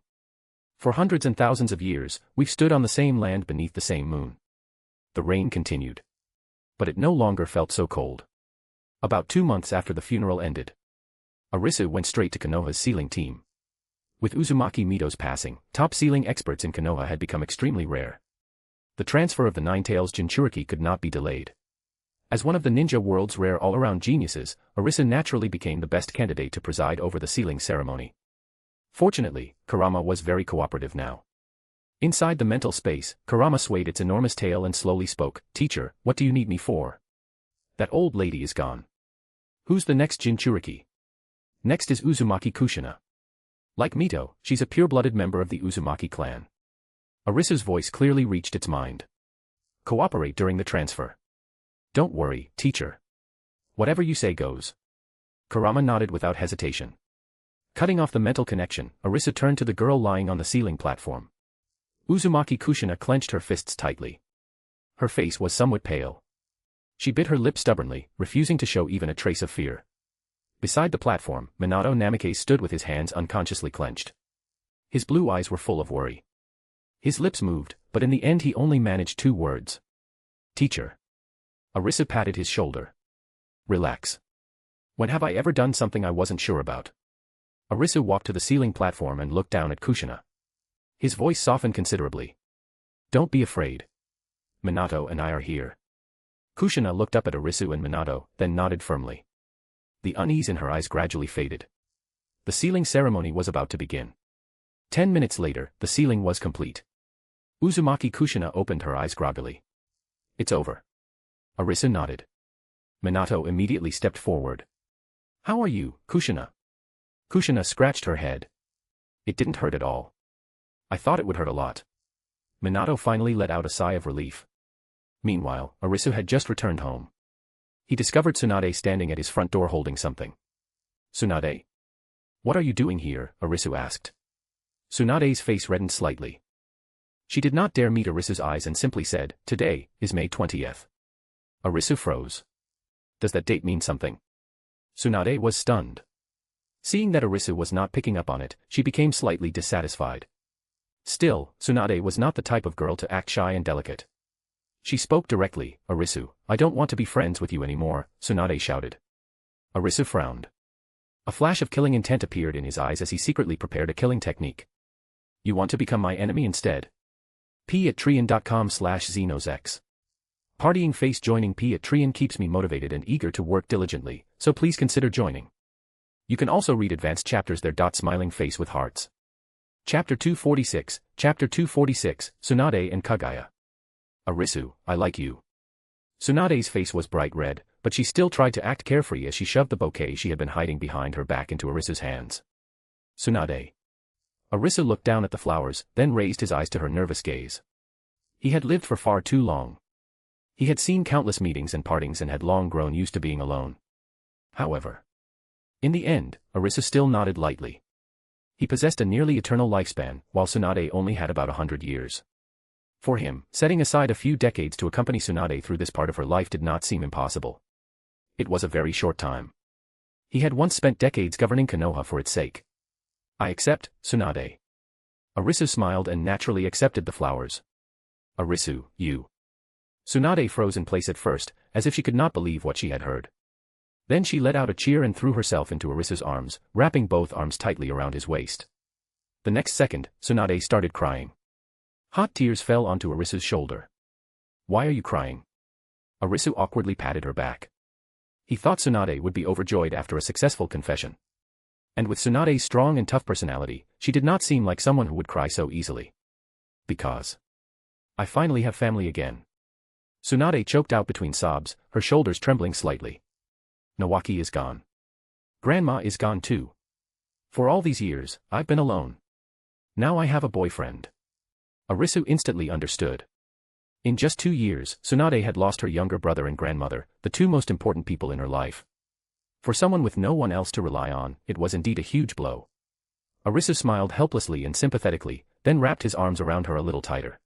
[SPEAKER 3] For hundreds and thousands of years, we've stood on the same land beneath the same moon. The rain continued. But it no longer felt so cold. About 2 months after the funeral ended, Arisu went straight to Konoha's sealing team. With Uzumaki Mito's passing, top sealing experts in Konoha had become extremely rare. The transfer of the Nine-Tails Jinchuriki could not be delayed. As one of the ninja world's rare all-around geniuses, Arisu naturally became the best candidate to preside over the sealing ceremony. Fortunately, Kurama was very cooperative now. Inside the mental space, Kurama swayed its enormous tail and slowly spoke, "Teacher, what do you need me for? That old lady is gone. Who's the next Jinchuriki? Next is Uzumaki Kushina. Like Mito, she's a pure-blooded member of the Uzumaki clan." Arisu's voice clearly reached its mind. "Cooperate during the transfer. Don't worry, teacher. Whatever you say goes." Kurama nodded without hesitation. Cutting off the mental connection, Arisu turned to the girl lying on the ceiling platform. Uzumaki Kushina clenched her fists tightly. Her face was somewhat pale. She bit her lip stubbornly, refusing to show even a trace of fear. Beside the platform, Minato Namikaze stood with his hands unconsciously clenched. His blue eyes were full of worry. His lips moved, but in the end he only managed 2 words. "Teacher." Arisu patted his shoulder. "Relax. When have I ever done something I wasn't sure about?" Arisu walked to the ceiling platform and looked down at Kushina. His voice softened considerably. "Don't be afraid. Minato and I are here." Kushina looked up at Arisu and Minato, then nodded firmly. The unease in her eyes gradually faded. The sealing ceremony was about to begin. 10 minutes later, the sealing was complete. Uzumaki Kushina opened her eyes groggily. "It's over." Arisu nodded. Minato immediately stepped forward. "How are you, Kushina?" Kushina scratched her head. It didn't hurt at all. I thought it would hurt a lot. Minato finally let out a sigh of relief. Meanwhile, Arisu had just returned home. He discovered Tsunade standing at his front door holding something. Tsunade? What are you doing here? Arisu asked. Tsunade's face reddened slightly. She did not dare meet Arisu's eyes and simply said, "Today is May 20th. Arisu froze. Does that date mean something? Tsunade was stunned. Seeing that Arisu was not picking up on it, she became slightly dissatisfied. Still, Tsunade was not the type of girl to act shy and delicate. She spoke directly. "Arisu, I don't want to be friends with you anymore," Tsunade shouted. Arisu frowned. A flash of killing intent appeared in his eyes as he secretly prepared a killing technique. "You want to become my enemy instead?" p@trian.com/xenosex. Partying face. Joining p@trian keeps me motivated and eager to work diligently, so please consider joining. You can also read advanced chapters there. Smiling face with hearts. Chapter 246, Tsunade and Kaguya. Arisu, I like you. Tsunade's face was bright red, but she still tried to act carefree as she shoved the bouquet she had been hiding behind her back into Arisu's hands. Tsunade. Arisu looked down at the flowers, then raised his eyes to her nervous gaze. He had lived for far too long. He had seen countless meetings and partings and had long grown used to being alone. However, in the end, Arisu still nodded lightly. He possessed a nearly eternal lifespan, while Tsunade only had about 100 years. For him, setting aside a few decades to accompany Tsunade through this part of her life did not seem impossible. It was a very short time. He had once spent decades governing Konoha for its sake. I accept, Tsunade. Arisu smiled and naturally accepted the flowers. Arisu, you. Tsunade froze in place at first, as if she could not believe what she had heard. Then she let out a cheer and threw herself into Arisu's arms, wrapping both arms tightly around his waist. The next second, Tsunade started crying. Hot tears fell onto Arisu's shoulder. Why are you crying? Arisu awkwardly patted her back. He thought Tsunade would be overjoyed after a successful confession. And with Tsunade's strong and tough personality, she did not seem like someone who would cry so easily. Because I finally have family again. Tsunade choked out between sobs, her shoulders trembling slightly. Nawaki is gone. Grandma is gone too. For all these years, I've been alone. Now I have a boyfriend. Arisu instantly understood. In just 2 years, Tsunade had lost her younger brother and grandmother, the two most important people in her life. For someone with no one else to rely on, it was indeed a huge blow. Arisu smiled helplessly and sympathetically, then wrapped his arms around her a little tighter.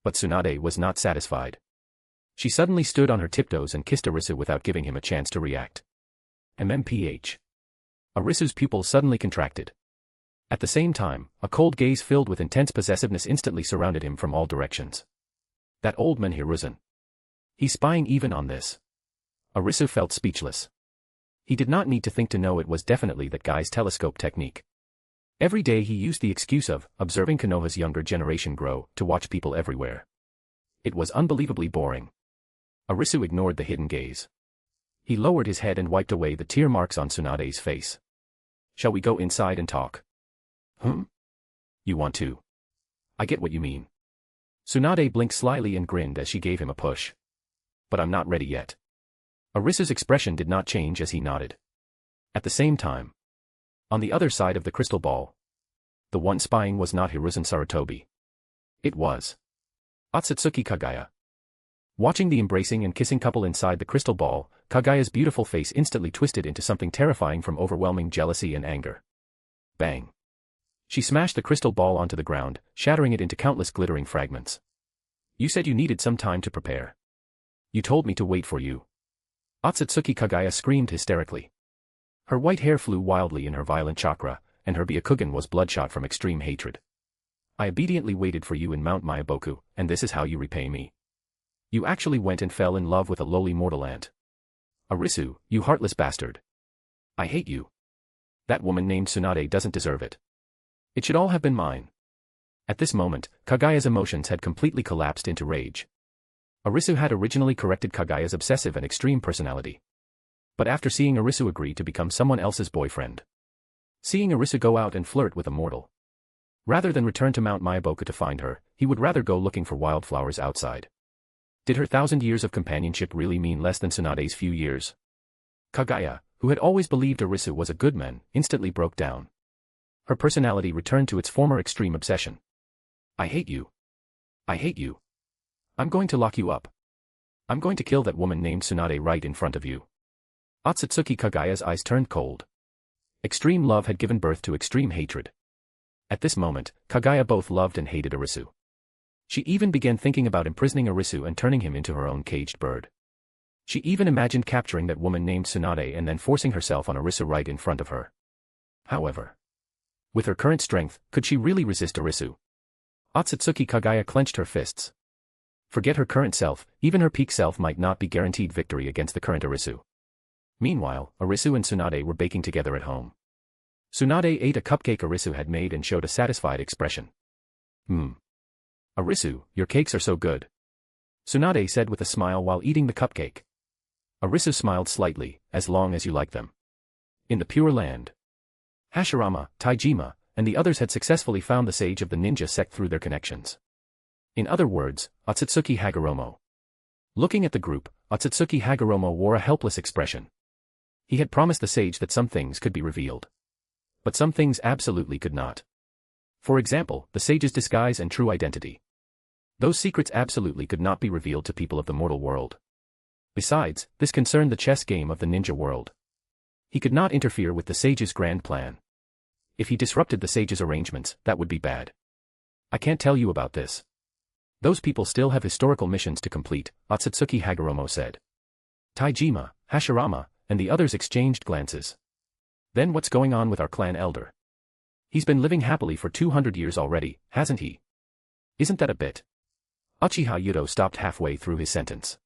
[SPEAKER 3] But Tsunade was not satisfied. She suddenly stood on her tiptoes and kissed Arisu without giving him a chance to react. MMPH. Arisu's pupils suddenly contracted. At the same time, a cold gaze filled with intense possessiveness instantly surrounded him from all directions. That old man Hiruzen. He's spying even on this. Arisu felt speechless. He did not need to think to know it was definitely that guy's telescope technique. Every day he used the excuse of observing Konoha's younger generation grow to watch people everywhere. It was unbelievably boring. Arisu ignored the hidden gaze. He lowered his head and wiped away the tear marks on Tsunade's face. Shall we go inside and talk? You want to? I get what you mean. Tsunade blinked slyly and grinned as she gave him a push. But I'm not ready yet. Arisu's expression did not change as he nodded. At the same time, on the other side of the crystal ball, the one spying was not Hiruzen Sarutobi. It was Otsutsuki Kaguya. Watching the embracing and kissing couple inside the crystal ball, Kaguya's beautiful face instantly twisted into something terrifying from overwhelming jealousy and anger. Bang. She smashed the crystal ball onto the ground, shattering it into countless glittering fragments. You said you needed some time to prepare. You told me to wait for you. Otsutsuki Kaguya screamed hysterically. Her white hair flew wildly in her violent chakra, and her Byakugan was bloodshot from extreme hatred. I obediently waited for you in Mount Myaboku, and this is how you repay me. You actually went and fell in love with a lowly mortal ant. Arisu, you heartless bastard. I hate you. That woman named Tsunade doesn't deserve it. It should all have been mine. At this moment, Kaguya's emotions had completely collapsed into rage. Arisu had originally corrected Kaguya's obsessive and extreme personality. But after seeing Arisu agree to become someone else's boyfriend, seeing Arisu go out and flirt with a mortal, rather than return to Mount Myaboku to find her, he would rather go looking for wildflowers outside. Did her 1,000 years of companionship really mean less than Tsunade's few years? Kaguya, who had always believed Arisu was a good man, instantly broke down. Her personality returned to its former extreme obsession. I hate you. I hate you. I'm going to lock you up. I'm going to kill that woman named Tsunade right in front of you. Otsutsuki Kaguya's eyes turned cold. Extreme love had given birth to extreme hatred. At this moment, Kaguya both loved and hated Arisu. She even began thinking about imprisoning Arisu and turning him into her own caged bird. She even imagined capturing that woman named Tsunade and then forcing herself on Arisu right in front of her. However, with her current strength, could she really resist Arisu? Otsutsuki Kaguya clenched her fists. Forget her current self, even her peak self might not be guaranteed victory against the current Arisu. Meanwhile, Arisu and Tsunade were baking together at home. Tsunade ate a cupcake Arisu had made and showed a satisfied expression. Arisu, your cakes are so good. Tsunade said with a smile while eating the cupcake. Arisu smiled slightly, as long as you like them. In the Pure Land, Hashirama, Taijima, and the others had successfully found the sage of the Ninja Sect through their connections. In other words, Otsutsuki Hagoromo. Looking at the group, Otsutsuki Hagoromo wore a helpless expression. He had promised the sage that some things could be revealed. But some things absolutely could not. For example, the sage's disguise and true identity. Those secrets absolutely could not be revealed to people of the mortal world. Besides, this concerned the chess game of the ninja world. He could not interfere with the sage's grand plan. If he disrupted the sage's arrangements, that would be bad. I can't tell you about this. Those people still have historical missions to complete, Otsutsuki Hagoromo said. Taijima, Hashirama, and the others exchanged glances. Then what's going on with our clan elder? He's been living happily for 200 years already, hasn't he? Isn't that a bit? Uchiha Yuto stopped halfway through his sentence.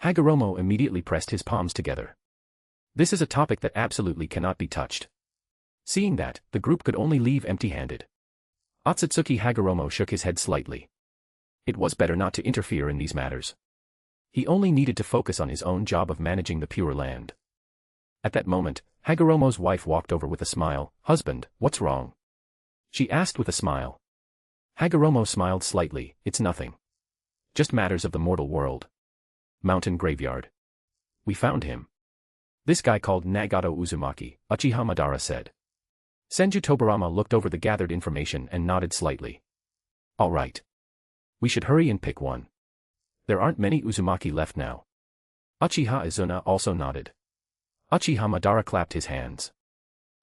[SPEAKER 3] Hagoromo immediately pressed his palms together. This is a topic that absolutely cannot be touched. Seeing that, the group could only leave empty-handed. Otsutsuki Hagoromo shook his head slightly. It was better not to interfere in these matters. He only needed to focus on his own job of managing the Pure Land. At that moment, Hagoromo's wife walked over with a smile. Husband, what's wrong? She asked with a smile. Hagoromo smiled slightly. It's nothing. Just matters of the mortal world. Mountain graveyard. We found him. This guy called Nagato Uzumaki, Uchiha Madara said. Senju Tobarama looked over the gathered information and nodded slightly. All right. We should hurry and pick one. There aren't many Uzumaki left now. Uchiha Izuna also nodded. Uchiha Madara clapped his hands.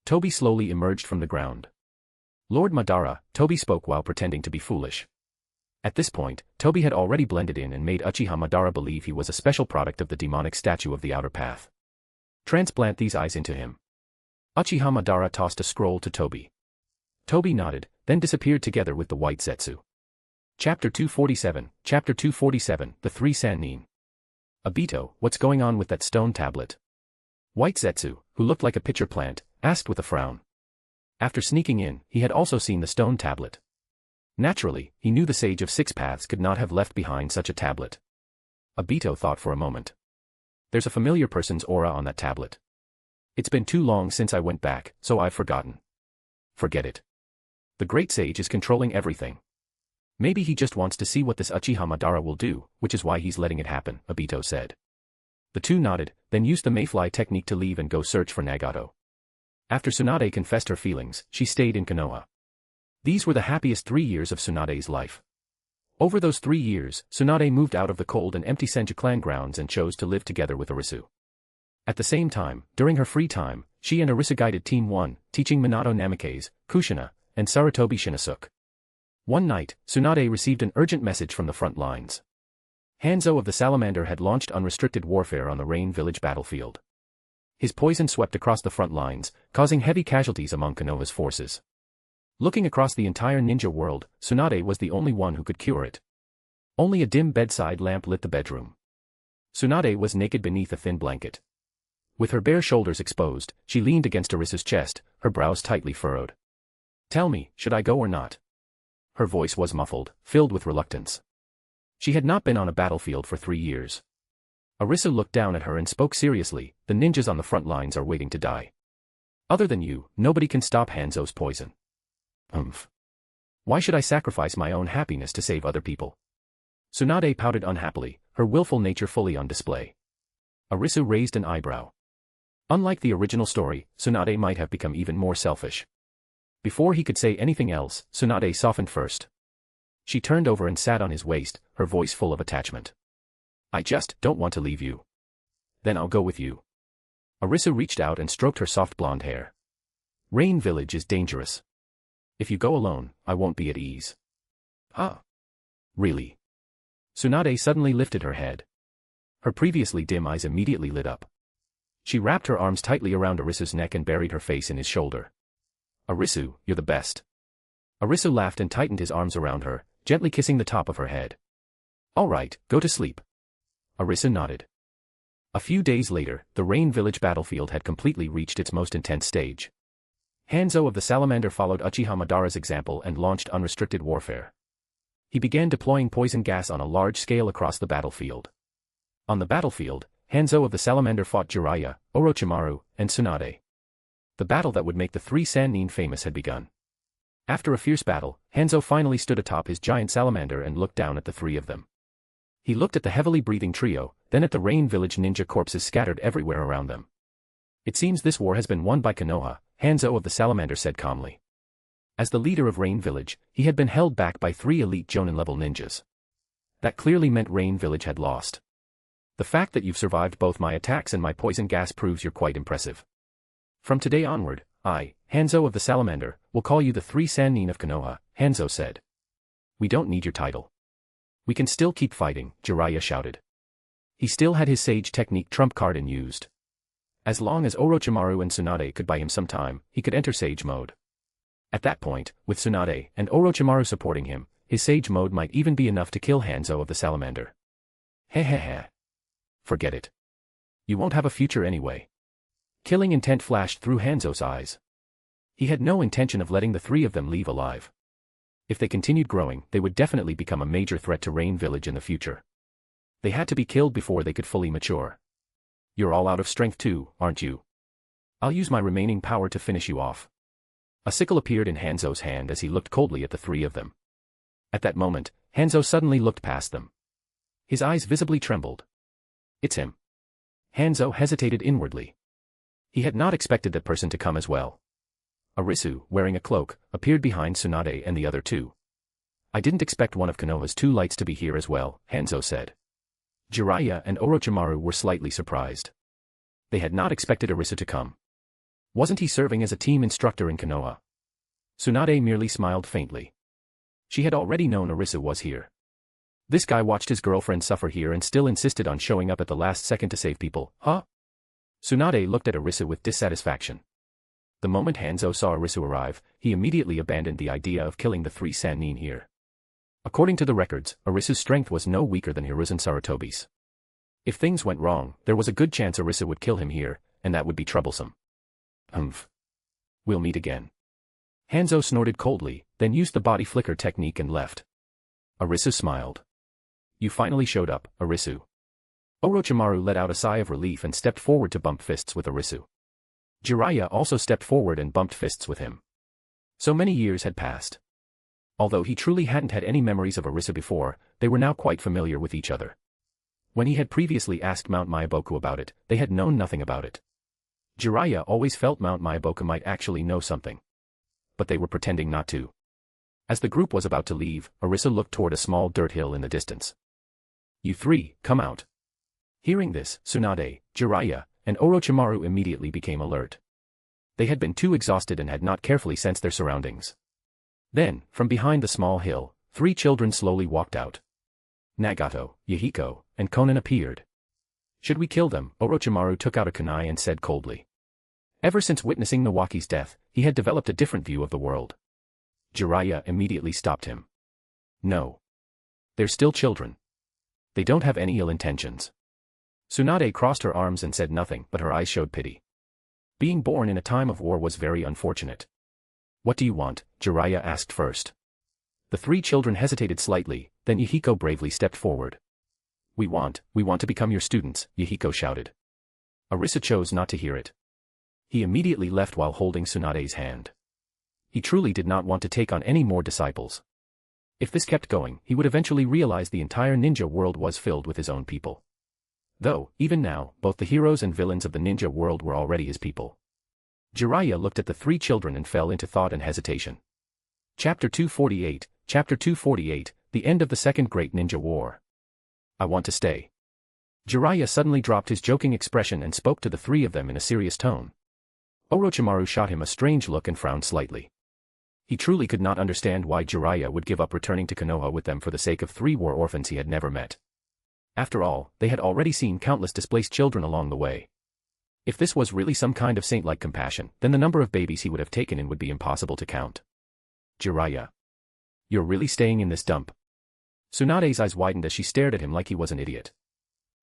[SPEAKER 3] Tobi slowly emerged from the ground. Lord Madara, Tobi spoke while pretending to be foolish. At this point, Tobi had already blended in and made Uchiha Madara believe he was a special product of the demonic statue of the outer path. Transplant these eyes into him. Uchiha Madara tossed a scroll to Tobi. Tobi nodded, then disappeared together with the white Zetsu. Chapter 247, Chapter 247, The Three Sannin. Obito, what's going on with that stone tablet? White Zetsu, who looked like a pitcher plant, asked with a frown. After sneaking in, he had also seen the stone tablet. Naturally, he knew the Sage of Six Paths could not have left behind such a tablet. Obito thought for a moment. There's a familiar person's aura on that tablet. It's been too long since I went back, so I've forgotten. Forget it. The Great Sage is controlling everything. Maybe he just wants to see what this Uchiha Madara will do, which is why he's letting it happen, Obito said. The two nodded, then used the mayfly technique to leave and go search for Nagato. After Tsunade confessed her feelings, she stayed in Konoha. These were the happiest 3 years of Tsunade's life. Over those 3 years, Tsunade moved out of the cold and empty Senju clan grounds and chose to live together with Arisu. At the same time, during her free time, she and Arisu guided Team 1, teaching Minato Namikaze, Kushina, and Sarutobi Shinosuke. One night, Tsunade received an urgent message from the front lines. Hanzo of the Salamander had launched unrestricted warfare on the Rain Village battlefield. His poison swept across the front lines, causing heavy casualties among Konoha's forces. Looking across the entire ninja world, Tsunade was the only one who could cure it. Only a dim bedside lamp lit the bedroom. Tsunade was naked beneath a thin blanket. With her bare shoulders exposed, she leaned against Arisu's chest, her brows tightly furrowed. Tell me, should I go or not? Her voice was muffled, filled with reluctance. She had not been on a battlefield for 3 years. Arisu looked down at her and spoke seriously, the ninjas on the front lines are waiting to die. Other than you, nobody can stop Hanzo's poison. Why should I sacrifice my own happiness to save other people? Tsunade pouted unhappily, her willful nature fully on display. Arisu raised an eyebrow. Unlike the original story, Tsunade might have become even more selfish. Before he could say anything else, Tsunade softened first. She turned over and sat on his waist, her voice full of attachment. I just don't want to leave you. Then I'll go with you. Arisu reached out and stroked her soft blonde hair. Rain Village is dangerous. If you go alone, I won't be at ease. Huh? Really? Tsunade suddenly lifted her head. Her previously dim eyes immediately lit up. She wrapped her arms tightly around Arisu's neck and buried her face in his shoulder. Arisu, you're the best. Arisu laughed and tightened his arms around her, gently kissing the top of her head. All right, go to sleep. Arisu nodded. A few days later, the Rain Village battlefield had completely reached its most intense stage. Hanzo of the Salamander followed Uchiha Madara's example and launched unrestricted warfare. He began deploying poison gas on a large scale across the battlefield. On the battlefield, Hanzo of the Salamander fought Jiraiya, Orochimaru, and Tsunade. The battle that would make the three Sannin famous had begun. After a fierce battle, Hanzo finally stood atop his giant salamander and looked down at the three of them. He looked at the heavily breathing trio, then at the Rain Village ninja corpses scattered everywhere around them. It seems this war has been won by Konoha, Hanzo of the Salamander said calmly. As the leader of Rain Village, he had been held back by 3 elite Jonin-level ninjas. That clearly meant Rain Village had lost. The fact that you've survived both my attacks and my poison gas proves you're quite impressive. From today onward, I, Hanzo of the Salamander, will call you the 3 Sannin of Konoha, Hanzo said. We don't need your title. We can still keep fighting, Jiraiya shouted. He still had his Sage Technique trump card in used. As long as Orochimaru and Tsunade could buy him some time, he could enter Sage mode. At that point, with Tsunade and Orochimaru supporting him, his Sage mode might even be enough to kill Hanzo of the Salamander. Hehehe. Forget it. You won't have a future anyway. Killing intent flashed through Hanzo's eyes. He had no intention of letting the 3 of them leave alive. If they continued growing, they would definitely become a major threat to Rain Village in the future. They had to be killed before they could fully mature. You're all out of strength too, aren't you? I'll use my remaining power to finish you off. A sickle appeared in Hanzo's hand as he looked coldly at the 3 of them. At that moment, Hanzo suddenly looked past them. His eyes visibly trembled. It's him. Hanzo hesitated inwardly. He had not expected that person to come as well. Arisu, wearing a cloak, appeared behind Tsunade and the other 2. I didn't expect one of Konoha's 2 lights to be here as well, Hanzo said. Jiraiya and Orochimaru were slightly surprised. They had not expected Arisu to come. Wasn't he serving as a team instructor in Konoha? Tsunade merely smiled faintly. She had already known Arisu was here. This guy watched his girlfriend suffer here and still insisted on showing up at the last second to save people, huh? Tsunade looked at Arisu with dissatisfaction. The moment Hanzo saw Arisu arrive, he immediately abandoned the idea of killing the 3 Sannin here. According to the records, Arisu's strength was no weaker than Hiruzen Sarutobi's. If things went wrong, there was a good chance Arisu would kill him here, and that would be troublesome. Humph. We'll meet again. Hanzo snorted coldly, then used the body flicker technique and left. Arisu smiled. You finally showed up, Arisu. Orochimaru let out a sigh of relief and stepped forward to bump fists with Arisu. Jiraiya also stepped forward and bumped fists with him. So many years had passed. Although he truly hadn't had any memories of Arisu before, they were now quite familiar with each other. When he had previously asked Mount Myaboku about it, they had known nothing about it. Jiraiya always felt Mount Myaboku might actually know something. But they were pretending not to. As the group was about to leave, Arisu looked toward a small dirt hill in the distance. You 3, come out. Hearing this, Tsunade, Jiraiya, and Orochimaru immediately became alert. They had been too exhausted and had not carefully sensed their surroundings. Then, from behind the small hill, 3 children slowly walked out. Nagato, Yahiko, and Konan appeared. Should we kill them? Orochimaru took out a kunai and said coldly. Ever since witnessing Nawaki's death, he had developed a different view of the world. Jiraiya immediately stopped him. No. They're still children. They don't have any ill intentions. Tsunade crossed her arms and said nothing, but her eyes showed pity. Being born in a time of war was very unfortunate. What do you want? Jiraiya asked first. The 3 children hesitated slightly, then Yahiko bravely stepped forward. We want to become your students, Yahiko shouted. Arisu chose not to hear it. He immediately left while holding Tsunade's hand. He truly did not want to take on any more disciples. If this kept going, he would eventually realize the entire ninja world was filled with his own people. Though, even now, both the heroes and villains of the ninja world were already his people. Jiraiya looked at the three children and fell into thought and hesitation. Chapter 248, Chapter 248, The End of the Second Great Ninja War. I want to stay. Jiraiya suddenly dropped his joking expression and spoke to the three of them in a serious tone. Orochimaru shot him a strange look and frowned slightly. He truly could not understand why Jiraiya would give up returning to Konoha with them for the sake of three war orphans he had never met. After all, they had already seen countless displaced children along the way. If this was really some kind of saint-like compassion, then the number of babies he would have taken in would be impossible to count. Jiraiya. You're really staying in this dump? Tsunade's eyes widened as she stared at him like he was an idiot.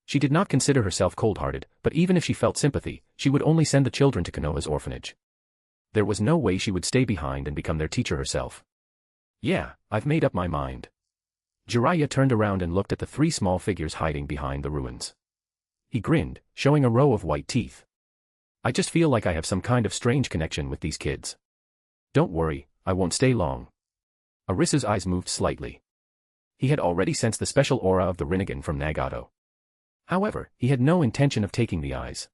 [SPEAKER 3] She did not consider herself cold-hearted, but even if she felt sympathy, she would only send the children to Konoha's orphanage. There was no way she would stay behind and become their teacher herself. Yeah, I've made up my mind. Jiraiya turned around and looked at the three small figures hiding behind the ruins. He grinned, showing a row of white teeth. I just feel like I have some kind of strange connection with these kids. Don't worry, I won't stay long. Arisu's eyes moved slightly. He had already sensed the special aura of the Rinnegan from Nagato. However, he had no intention of taking the eyes.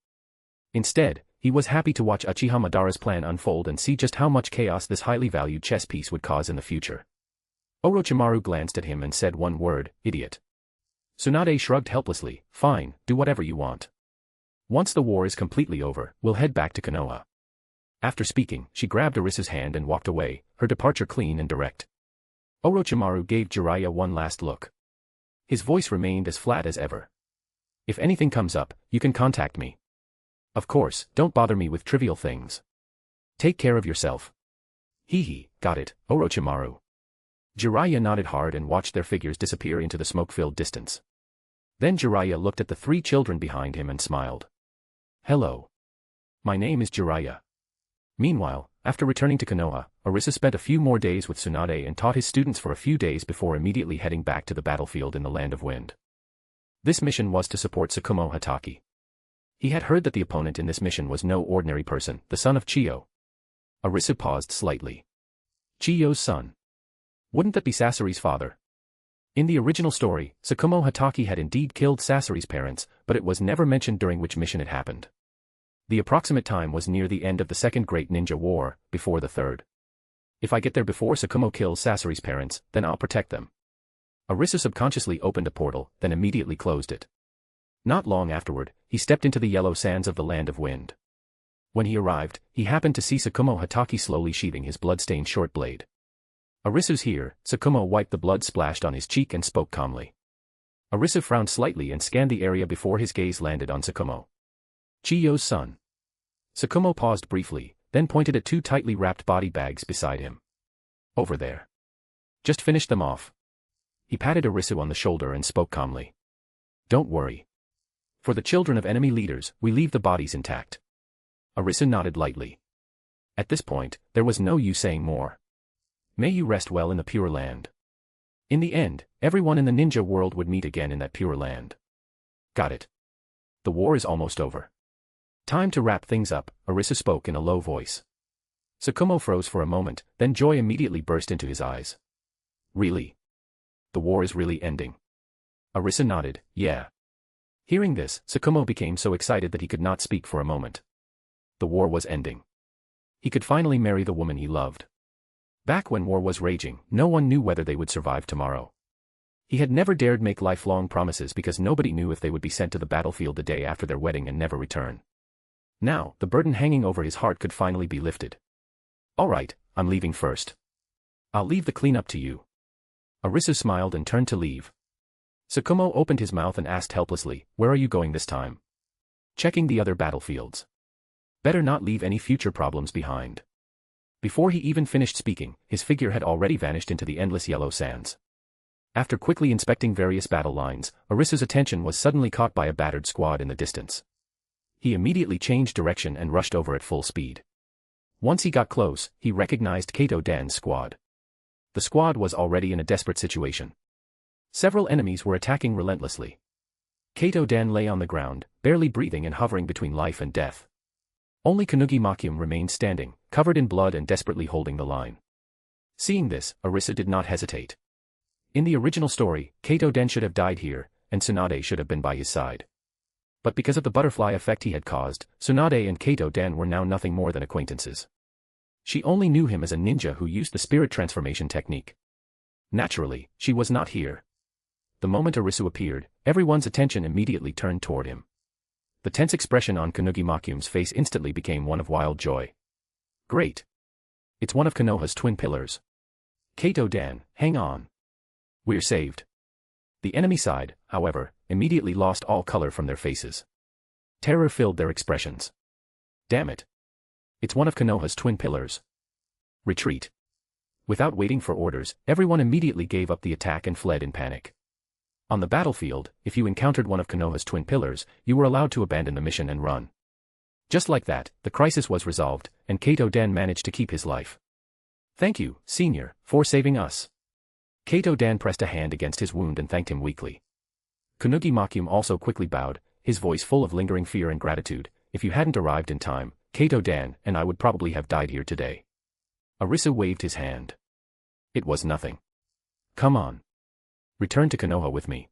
[SPEAKER 3] Instead, he was happy to watch Uchiha Madara's plan unfold and see just how much chaos this highly valued chess piece would cause in the future. Orochimaru glanced at him and said one word, idiot. Tsunade shrugged helplessly, fine, do whatever you want. Once the war is completely over, we'll head back to Konoha. After speaking, she grabbed Arisu's hand and walked away, her departure clean and direct. Orochimaru gave Jiraiya one last look. His voice remained as flat as ever. If anything comes up, you can contact me. Of course, don't bother me with trivial things. Take care of yourself. Hee, got it, Orochimaru. Jiraiya nodded hard and watched their figures disappear into the smoke-filled distance. Then Jiraiya looked at the three children behind him and smiled. Hello. My name is Jiraiya. Meanwhile, after returning to Konoha, Arisu spent a few more days with Tsunade and taught his students for a few days before immediately heading back to the battlefield in the Land of Wind. This mission was to support Tsukumo Hatake. He had heard that the opponent in this mission was no ordinary person, the son of Chiyo. Arisu paused slightly. Chiyo's son. Wouldn't that be Sasori's father? In the original story, Tsukumo Hatake had indeed killed Sasori's parents, but it was never mentioned during which mission it happened. The approximate time was near the end of the Second Great Ninja War, before the Third. If I get there before Tsukumo kills Sasori's parents, then I'll protect them. Arisu subconsciously opened a portal, then immediately closed it. Not long afterward, he stepped into the yellow sands of the Land of Wind. When he arrived, he happened to see Tsukumo Hatake slowly sheathing his blood-stained short blade. Arisu's here, Tsukumo wiped the blood splashed on his cheek and spoke calmly. Arisu frowned slightly and scanned the area before his gaze landed on Tsukumo. Chiyo's son. Tsukumo paused briefly, then pointed at two tightly wrapped body bags beside him. Over there. Just finish them off. He patted Arisu on the shoulder and spoke calmly. Don't worry. For the children of enemy leaders, we leave the bodies intact. Arisu nodded lightly. At this point, there was no use saying more. May you rest well in the Pure Land. In the end, everyone in the ninja world would meet again in that Pure Land. Got it. The war is almost over. Time to wrap things up, Arisu spoke in a low voice. Tsukumo froze for a moment, then joy immediately burst into his eyes. Really? The war is really ending. Arisu nodded, yeah. Hearing this, Tsukumo became so excited that he could not speak for a moment. The war was ending. He could finally marry the woman he loved. Back when war was raging, no one knew whether they would survive tomorrow. He had never dared make lifelong promises because nobody knew if they would be sent to the battlefield the day after their wedding and never return. Now, the burden hanging over his heart could finally be lifted. All right, I'm leaving first. I'll leave the cleanup to you. Arisu smiled and turned to leave. Tsukumo opened his mouth and asked helplessly, where are you going this time? Checking the other battlefields. Better not leave any future problems behind. Before he even finished speaking, his figure had already vanished into the endless yellow sands. After quickly inspecting various battle lines, Arisu's attention was suddenly caught by a battered squad in the distance. He immediately changed direction and rushed over at full speed. Once he got close, he recognized Kato Dan's squad. The squad was already in a desperate situation. Several enemies were attacking relentlessly. Kato Dan lay on the ground, barely breathing and hovering between life and death. Only Kanugi Makyum remained standing, covered in blood and desperately holding the line. Seeing this, Arisu did not hesitate. In the original story, Kato Den should have died here, and Tsunade should have been by his side. But because of the butterfly effect he had caused, Tsunade and Kato Dan were now nothing more than acquaintances. She only knew him as a ninja who used the spirit transformation technique. Naturally, she was not here. The moment Arisu appeared, everyone's attention immediately turned toward him. The tense expression on Kanugi Makyume's face instantly became one of wild joy. Great! It's one of Konoha's twin pillars. Kato Dan, hang on. We're saved. The enemy side, however, immediately lost all color from their faces. Terror filled their expressions. Damn it. It's one of Konoha's twin pillars. Retreat. Without waiting for orders, everyone immediately gave up the attack and fled in panic. On the battlefield, if you encountered one of Konoha's twin pillars, you were allowed to abandon the mission and run. Just like that, the crisis was resolved, and Kato Dan managed to keep his life. Thank you, Senior, for saving us. Kato Dan pressed a hand against his wound and thanked him weakly. Kanugi Makyume also quickly bowed, his voice full of lingering fear and gratitude. If you hadn't arrived in time, Kato Dan and I would probably have died here today. Arisu waved his hand. It was nothing. Come on. Return to Konoha with me.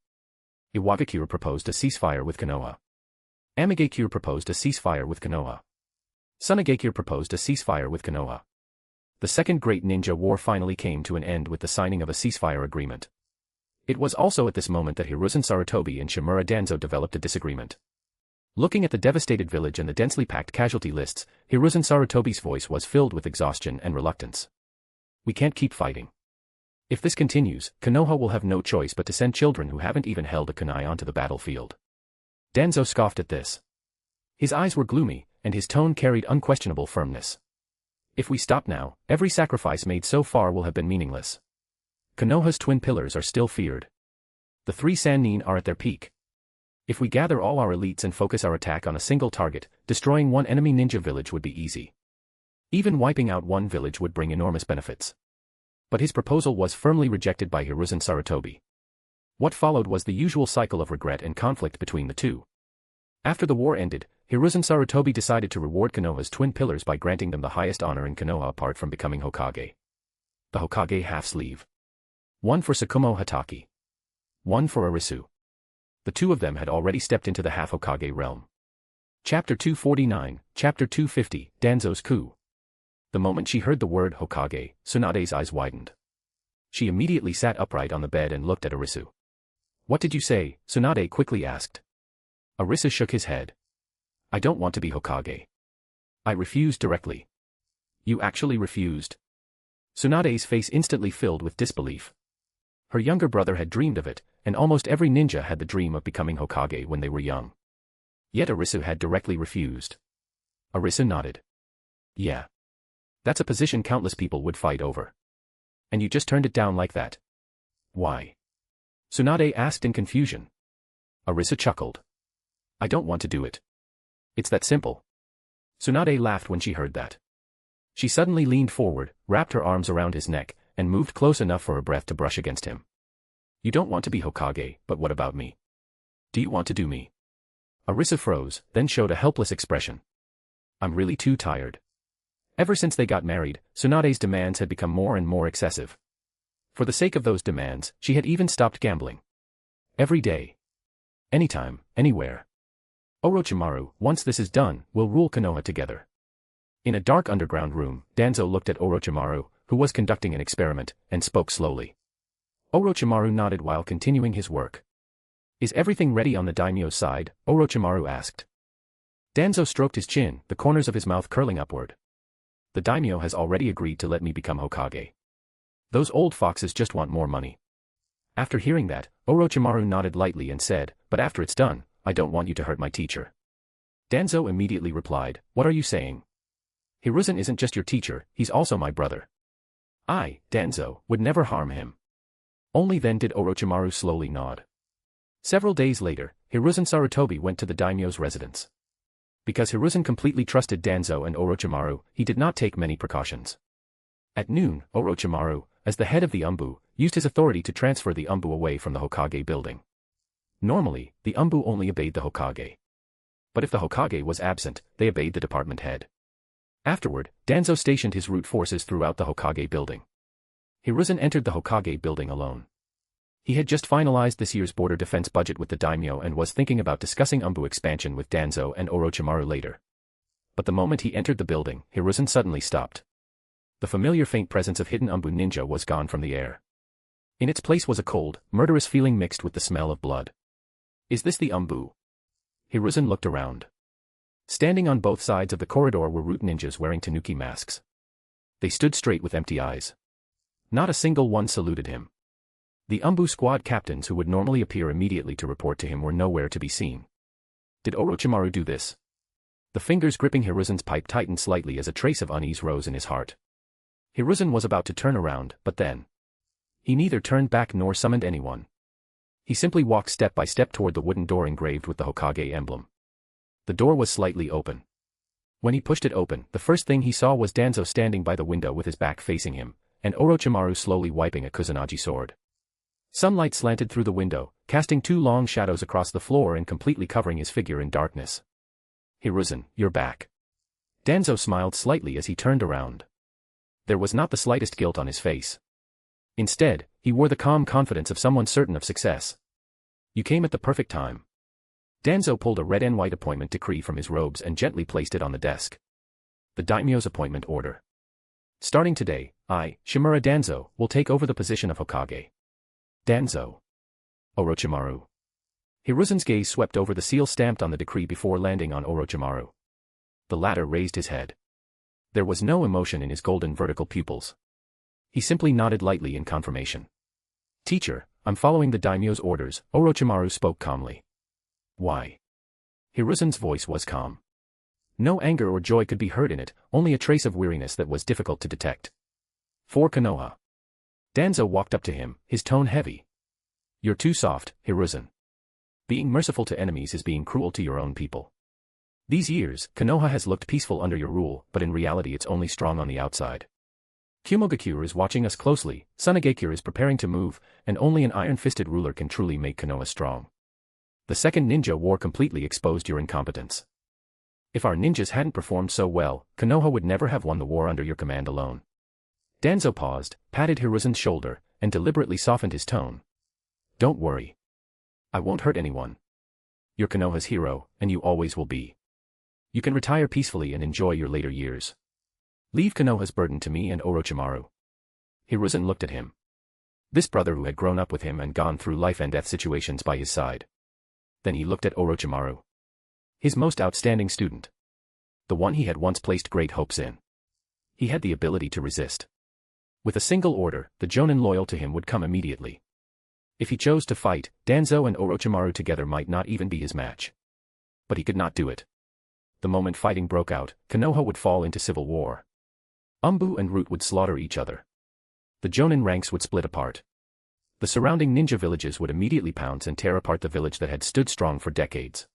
[SPEAKER 3] Iwagakure proposed a ceasefire with Konoha. Amigakure proposed a ceasefire with Konoha. Tsunagakure proposed a ceasefire with Konoha. The Second Great Ninja War finally came to an end with the signing of a ceasefire agreement. It was also at this moment that Hiruzen Sarutobi and Shimura Danzo developed a disagreement. Looking at the devastated village and the densely packed casualty lists, Hiruzen Sarutobi's voice was filled with exhaustion and reluctance. We can't keep fighting. If this continues, Konoha will have no choice but to send children who haven't even held a kunai onto the battlefield. Danzo scoffed at this. His eyes were gloomy, and his tone carried unquestionable firmness. If we stop now, every sacrifice made so far will have been meaningless. Konoha's twin pillars are still feared. The three Sannin are at their peak. If we gather all our elites and focus our attack on a single target, destroying one enemy ninja village would be easy. Even wiping out one village would bring enormous benefits. But his proposal was firmly rejected by Hiruzen Sarutobi. What followed was the usual cycle of regret and conflict between the two. After the war ended, Hiruzen Sarutobi decided to reward Konoha's twin pillars by granting them the highest honor in Konoha apart from becoming Hokage. The Hokage half-sleeve. One for Tsukumo Hatake. One for Arisu. The two of them had already stepped into the half-Hokage realm. Chapter 249, Chapter 250, Danzo's Coup. The moment she heard the word Hokage, Tsunade's eyes widened. She immediately sat upright on the bed and looked at Arisu. What did you say? Tsunade quickly asked. Arisu shook his head. I don't want to be Hokage. I refused directly. You actually refused? Tsunade's face instantly filled with disbelief. Her younger brother had dreamed of it, and almost every ninja had the dream of becoming Hokage when they were young. Yet Arisu had directly refused. Arisu nodded. Yeah. That's a position countless people would fight over. And you just turned it down like that. Why? Tsunade asked in confusion. Arisu chuckled. I don't want to do it. It's that simple. Tsunade laughed when she heard that. She suddenly leaned forward, wrapped her arms around his neck, and moved close enough for her breath to brush against him. You don't want to be Hokage, but what about me? Do you want to do me? Arisu froze, then showed a helpless expression. I'm really too tired. Ever since they got married, Tsunade's demands had become more and more excessive. For the sake of those demands, she had even stopped gambling. Every day. Anytime, anywhere. Orochimaru, once this is done, will rule Konoha together. In a dark underground room, Danzo looked at Orochimaru, who was conducting an experiment, and spoke slowly. Orochimaru nodded while continuing his work. Is everything ready on the daimyo's side? Orochimaru asked. Danzo stroked his chin, the corners of his mouth curling upward. The daimyo has already agreed to let me become Hokage. Those old foxes just want more money. After hearing that, Orochimaru nodded lightly and said, but after it's done, I don't want you to hurt my teacher. Danzo immediately replied, what are you saying? Hiruzen isn't just your teacher, he's also my brother. I, Danzo, would never harm him. Only then did Orochimaru slowly nod. Several days later, Hiruzen Sarutobi went to the daimyo's residence. Because Hiruzen completely trusted Danzo and Orochimaru, he did not take many precautions. At noon, Orochimaru, as the head of the Umbu, used his authority to transfer the Umbu away from the Hokage building. Normally, the Umbu only obeyed the Hokage. But if the Hokage was absent, they obeyed the department head. Afterward, Danzo stationed his root forces throughout the Hokage building. Hiruzen entered the Hokage building alone. He had just finalized this year's border defense budget with the daimyo and was thinking about discussing Umbu expansion with Danzo and Orochimaru later. But the moment he entered the building, Hiruzen suddenly stopped. The familiar faint presence of hidden Umbu ninja was gone from the air. In its place was a cold, murderous feeling mixed with the smell of blood. Is this the Umbu? Hiruzen looked around. Standing on both sides of the corridor were root ninjas wearing tanuki masks. They stood straight with empty eyes. Not a single one saluted him. The Umbu squad captains who would normally appear immediately to report to him were nowhere to be seen. Did Orochimaru do this? The fingers gripping Hiruzen's pipe tightened slightly as a trace of unease rose in his heart. Hiruzen was about to turn around, but then he neither turned back nor summoned anyone. He simply walked step by step toward the wooden door engraved with the Hokage emblem. The door was slightly open. When he pushed it open, the first thing he saw was Danzo standing by the window with his back facing him, and Orochimaru slowly wiping a Kusanagi sword. Sunlight slanted through the window, casting two long shadows across the floor and completely covering his figure in darkness. Hiruzen, you're back. Danzo smiled slightly as he turned around. There was not the slightest guilt on his face. Instead, he wore the calm confidence of someone certain of success. You came at the perfect time. Danzo pulled a red and white appointment decree from his robes and gently placed it on the desk. The daimyo's appointment order. Starting today, I, Shimura Danzo, will take over the position of Hokage. Danzo. Orochimaru. Hiruzen's gaze swept over the seal stamped on the decree before landing on Orochimaru. The latter raised his head. There was no emotion in his golden vertical pupils. He simply nodded lightly in confirmation. Teacher, I'm following the daimyo's orders, Orochimaru spoke calmly. Why? Hiruzen's voice was calm. No anger or joy could be heard in it, only a trace of weariness that was difficult to detect. For Konoha. Danzo walked up to him, his tone heavy. You're too soft, Hiruzen. Being merciful to enemies is being cruel to your own people. These years, Konoha has looked peaceful under your rule, but in reality it's only strong on the outside. Kumogakure is watching us closely, Tsunagakure is preparing to move, and only an iron-fisted ruler can truly make Konoha strong. The second ninja war completely exposed your incompetence. If our ninjas hadn't performed so well, Konoha would never have won the war under your command alone. Danzo paused, patted Hiruzen's shoulder, and deliberately softened his tone. Don't worry. I won't hurt anyone. You're Konoha's hero, and you always will be. You can retire peacefully and enjoy your later years. Leave Konoha's burden to me and Orochimaru. Hiruzen looked at him. This brother who had grown up with him and gone through life and death situations by his side. Then he looked at Orochimaru. His most outstanding student. The one he had once placed great hopes in. He had the ability to resist. With a single order, the Jonin loyal to him would come immediately. If he chose to fight, Danzo and Orochimaru together might not even be his match. But he could not do it. The moment fighting broke out, Konoha would fall into civil war. Umbu and Root would slaughter each other. The Jonin ranks would split apart. The surrounding ninja villages would immediately pounce and tear apart the village that had stood strong for decades.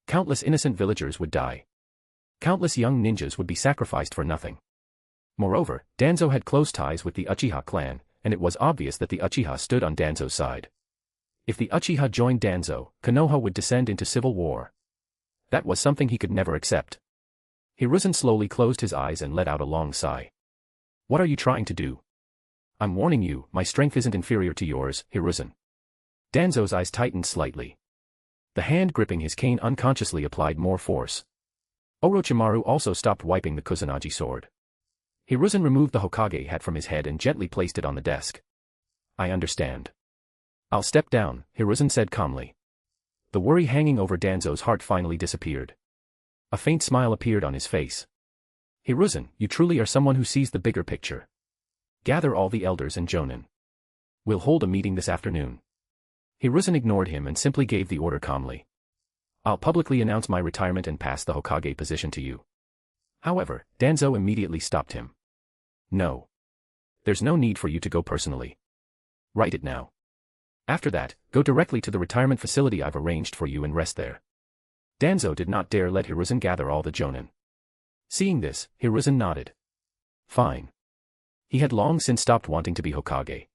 [SPEAKER 3] Countless innocent villagers would die. Countless young ninjas would be sacrificed for nothing. Moreover, Danzo had close ties with the Uchiha clan, and it was obvious that the Uchiha stood on Danzo's side. If the Uchiha joined Danzo, Konoha would descend into civil war. That was something he could never accept. Hiruzen slowly closed his eyes and let out a long sigh. What are you trying to do? I'm warning you, my strength isn't inferior to yours, Hiruzen. Danzo's eyes tightened slightly. The hand gripping his cane unconsciously applied more force. Orochimaru also stopped wiping the Kusanagi sword. Hiruzen removed the Hokage hat from his head and gently placed it on the desk. I understand. I'll step down, Hiruzen said calmly. The worry hanging over Danzo's heart finally disappeared. A faint smile appeared on his face. Hiruzen, you truly are someone who sees the bigger picture. Gather all the elders and Jonin. We'll hold a meeting this afternoon. Hiruzen ignored him and simply gave the order calmly. I'll publicly announce my retirement and pass the Hokage position to you. However, Danzo immediately stopped him. No. There's no need for you to go personally. Write it now. After that, go directly to the retirement facility I've arranged for you and rest there. Danzo did not dare let Hiruzen gather all the Jonin. Seeing this, Hiruzen nodded. Fine. He had long since stopped wanting to be Hokage.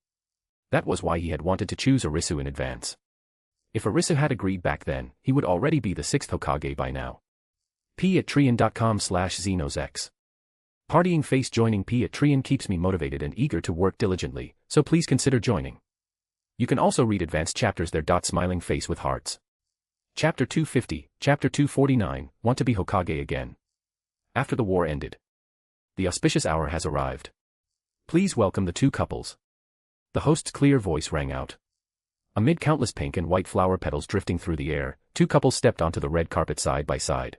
[SPEAKER 3] That was why he had wanted to choose Arisu in advance. If Arisu had agreed back then, he would already be the 6th Hokage by now. p@trian.com/xenosx. Partying face joining p@trian keeps me motivated and eager to work diligently, so please consider joining. You can also read advanced chapters there. Smiling face with hearts. Chapter 250, Chapter 249, Want to be Hokage again. After the war ended. The auspicious hour has arrived. Please welcome the two couples. The host's clear voice rang out. Amid countless pink and white flower petals drifting through the air, two couples stepped onto the red carpet side by side.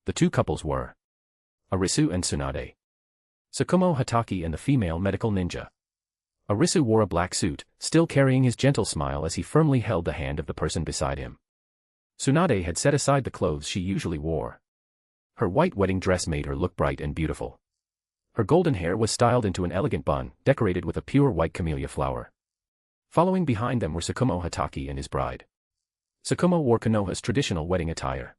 [SPEAKER 3] The two couples were Arisu and Tsunade. Tsukumo Hatake and the female medical ninja. Arisu wore a black suit, still carrying his gentle smile as he firmly held the hand of the person beside him. Tsunade had set aside the clothes she usually wore. Her white wedding dress made her look bright and beautiful. Her golden hair was styled into an elegant bun, decorated with a pure white camellia flower. Following behind them were Tsukumo Hatake and his bride. Tsukumo wore Konoha's traditional wedding attire.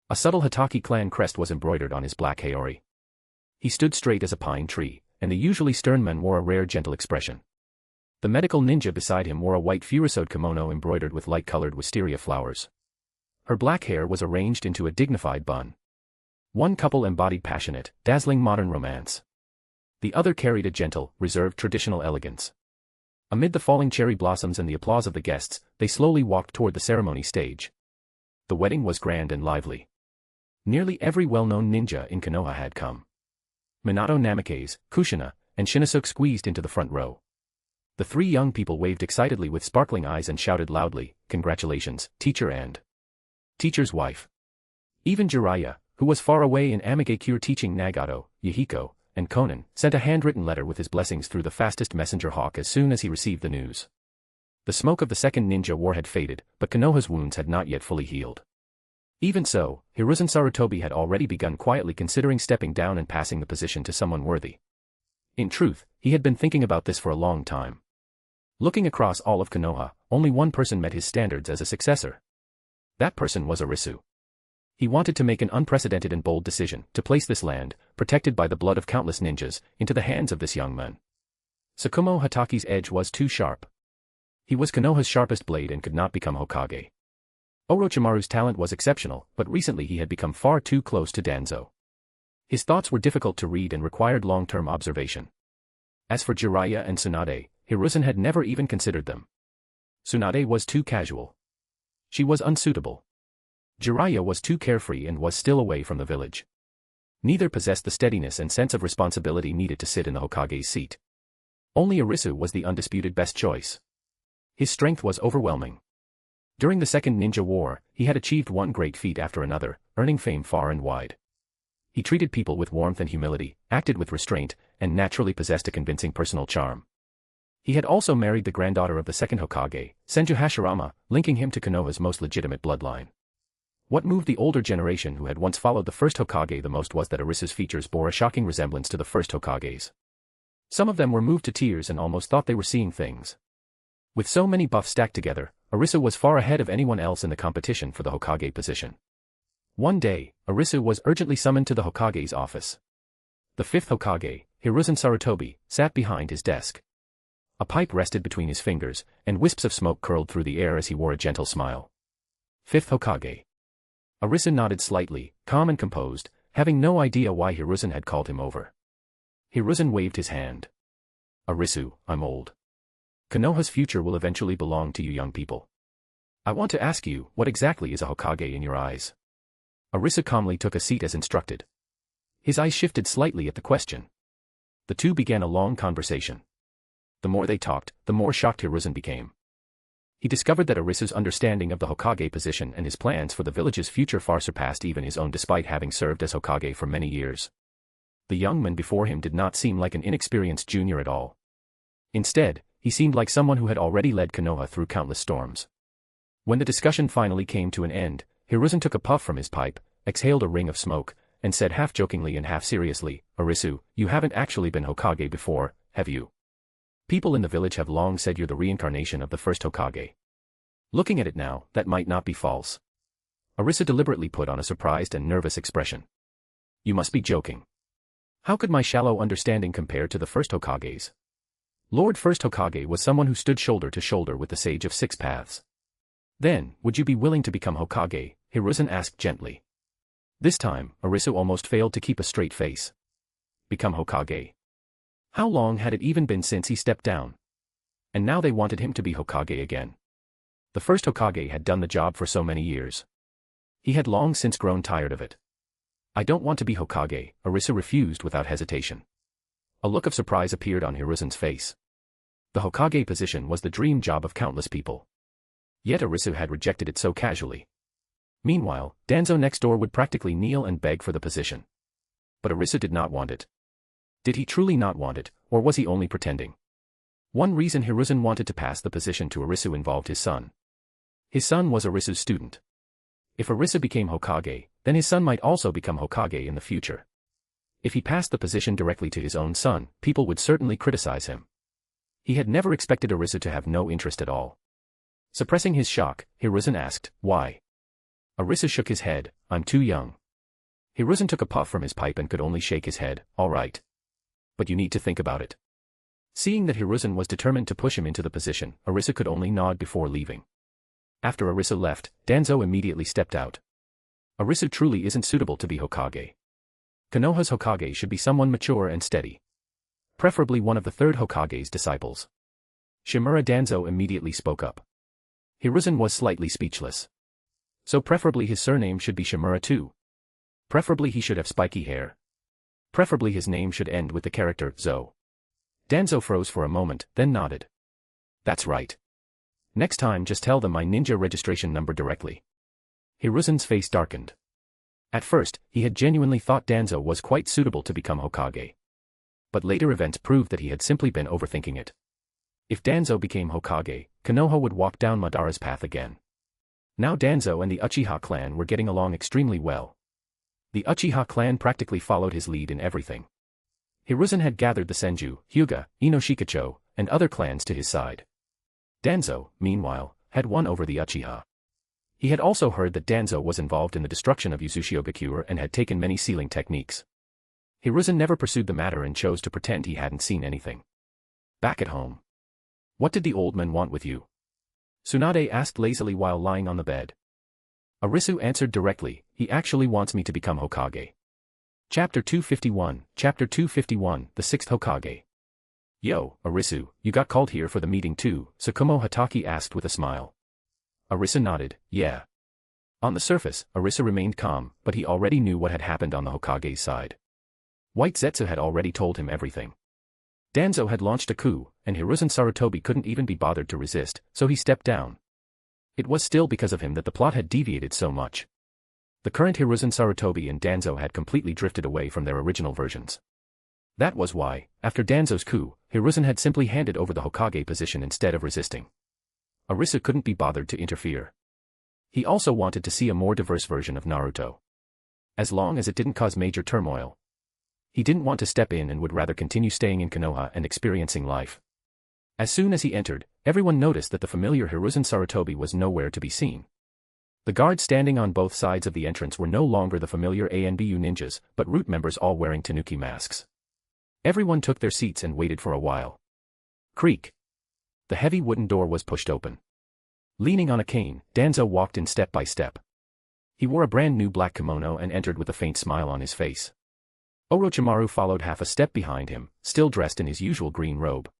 [SPEAKER 3] A subtle Hatake clan crest was embroidered on his black haori. He stood straight as a pine tree, and the usually stern man wore a rare gentle expression. The medical ninja beside him wore a white furosode kimono embroidered with light-colored wisteria flowers. Her black hair was arranged into a dignified bun. One couple embodied passionate, dazzling modern romance. The other carried a gentle, reserved traditional elegance. Amid the falling cherry blossoms and the applause of the guests, they slowly walked toward the ceremony stage. The wedding was grand and lively. Nearly every well-known ninja in Konoha had come. Minato Namikaze, Kushina, and Shinosuke squeezed into the front row. The three young people waved excitedly with sparkling eyes and shouted loudly, "Congratulations, teacher and teacher's wife." Even Jiraiya, who was far away in Amigakure teaching Nagato, Yahiko, and Konan, sent a handwritten letter with his blessings through the fastest messenger hawk as soon as he received the news. The smoke of the second ninja war had faded, but Konoha's wounds had not yet fully healed. Even so, Hiruzen Sarutobi had already begun quietly considering stepping down and passing the position to someone worthy. In truth, he had been thinking about this for a long time. Looking across all of Konoha, only one person met his standards as a successor. That person was Arisu. He wanted to make an unprecedented and bold decision, to place this land, protected by the blood of countless ninjas, into the hands of this young man. Tsukumo Hatake's edge was too sharp. He was Konoha's sharpest blade and could not become Hokage. Orochimaru's talent was exceptional, but recently he had become far too close to Danzo. His thoughts were difficult to read and required long-term observation. As for Jiraiya and Tsunade, Hiruzen had never even considered them. Tsunade was too casual. She was unsuitable. Jiraiya was too carefree and was still away from the village. Neither possessed the steadiness and sense of responsibility needed to sit in the Hokage's seat. Only Arisu was the undisputed best choice. His strength was overwhelming. During the Second Ninja War, he had achieved one great feat after another, earning fame far and wide. He treated people with warmth and humility, acted with restraint, and naturally possessed a convincing personal charm. He had also married the granddaughter of the second Hokage, Senju Hashirama, linking him to Konoha's most legitimate bloodline. What moved the older generation who had once followed the first Hokage the most was that Arisu's features bore a shocking resemblance to the first Hokage's. Some of them were moved to tears and almost thought they were seeing things. With so many buffs stacked together, Arisu was far ahead of anyone else in the competition for the Hokage position. One day, Arisu was urgently summoned to the Hokage's office. The fifth Hokage, Hiruzen Sarutobi, sat behind his desk. A pipe rested between his fingers, and wisps of smoke curled through the air as he wore a gentle smile. Fifth Hokage. Arisu nodded slightly, calm and composed, having no idea why Hiruzen had called him over. Hiruzen waved his hand. Arisu, I'm old. Konoha's future will eventually belong to you young people. I want to ask you, what exactly is a Hokage in your eyes? Arisu calmly took a seat as instructed. His eyes shifted slightly at the question. The two began a long conversation. The more they talked, the more shocked Hiruzen became. He discovered that Arisu's understanding of the Hokage position and his plans for the village's future far surpassed even his own despite having served as Hokage for many years. The young man before him did not seem like an inexperienced junior at all. Instead, he seemed like someone who had already led Konoha through countless storms. When the discussion finally came to an end, Hiruzen took a puff from his pipe, exhaled a ring of smoke, and said half-jokingly and half-seriously, Arisu, you haven't actually been Hokage before, have you? People in the village have long said you're the reincarnation of the first Hokage. Looking at it now, that might not be false. Arisu deliberately put on a surprised and nervous expression. You must be joking. How could my shallow understanding compare to the first Hokage's? Lord First Hokage was someone who stood shoulder to shoulder with the Sage of Six Paths. Then, would you be willing to become Hokage? Hiruzen asked gently. This time, Arisu almost failed to keep a straight face. Become Hokage? How long had it even been since he stepped down? And now they wanted him to be Hokage again. The first Hokage had done the job for so many years. He had long since grown tired of it. I don't want to be Hokage, Arisu refused without hesitation. A look of surprise appeared on Hiruzen's face. The Hokage position was the dream job of countless people. Yet Arisu had rejected it so casually. Meanwhile, Danzo next door would practically kneel and beg for the position. But Arisu did not want it. Did he truly not want it, or was he only pretending? One reason Hiruzen wanted to pass the position to Arisu involved his son. His son was Arisu's student. If Arisu became Hokage, then his son might also become Hokage in the future. If he passed the position directly to his own son, people would certainly criticize him. He had never expected Arisu to have no interest at all. Suppressing his shock, Hiruzen asked, "Why?" Arisu shook his head, "I'm too young." Hiruzen took a puff from his pipe and could only shake his head, "All right. But you need to think about it." Seeing that Hiruzen was determined to push him into the position, Arisu could only nod before leaving. After Arisu left, Danzo immediately stepped out. Arisu truly isn't suitable to be Hokage. Konoha's Hokage should be someone mature and steady. Preferably one of the third Hokage's disciples. Shimura Danzo immediately spoke up. Hiruzen was slightly speechless. So preferably his surname should be Shimura too. Preferably he should have spiky hair. Preferably his name should end with the character Zo. Danzo froze for a moment, then nodded. That's right. Next time just tell them my ninja registration number directly. Hiruzen's face darkened. At first, he had genuinely thought Danzo was quite suitable to become Hokage. But later events proved that he had simply been overthinking it. If Danzo became Hokage, Konoha would walk down Madara's path again. Now Danzo and the Uchiha clan were getting along extremely well. The Uchiha clan practically followed his lead in everything. Hiruzen had gathered the Senju, Hyuga, Inoshikacho, and other clans to his side. Danzo, meanwhile, had won over the Uchiha. He had also heard that Danzo was involved in the destruction of Uzushiogakure and had taken many sealing techniques. Hiruzen never pursued the matter and chose to pretend he hadn't seen anything. Back at home. What did the old man want with you? Tsunade asked lazily while lying on the bed. Arisu answered directly, he actually wants me to become Hokage. Chapter 251, the 6th Hokage. Yo, Arisu, you got called here for the meeting too, Tsukumo Hatake asked with a smile. Arisu nodded, yeah. On the surface, Arisu remained calm, but he already knew what had happened on the Hokage's side. White Zetsu had already told him everything. Danzo had launched a coup, and Hiruzen Sarutobi couldn't even be bothered to resist, so he stepped down. It was still because of him that the plot had deviated so much. The current Hiruzen Sarutobi and Danzo had completely drifted away from their original versions. That was why, after Danzo's coup, Hiruzen had simply handed over the Hokage position instead of resisting. Arisu couldn't be bothered to interfere. He also wanted to see a more diverse version of Naruto. As long as it didn't cause major turmoil. He didn't want to step in and would rather continue staying in Konoha and experiencing life. As soon as he entered, everyone noticed that the familiar Hiruzen Sarutobi was nowhere to be seen. The guards standing on both sides of the entrance were no longer the familiar ANBU ninjas, but root members all wearing tanuki masks. Everyone took their seats and waited for a while. Creak. The heavy wooden door was pushed open. Leaning on a cane, Danzo walked in step by step. He wore a brand new black kimono and entered with a faint smile on his face. Orochimaru followed half a step behind him, still dressed in his usual green robe.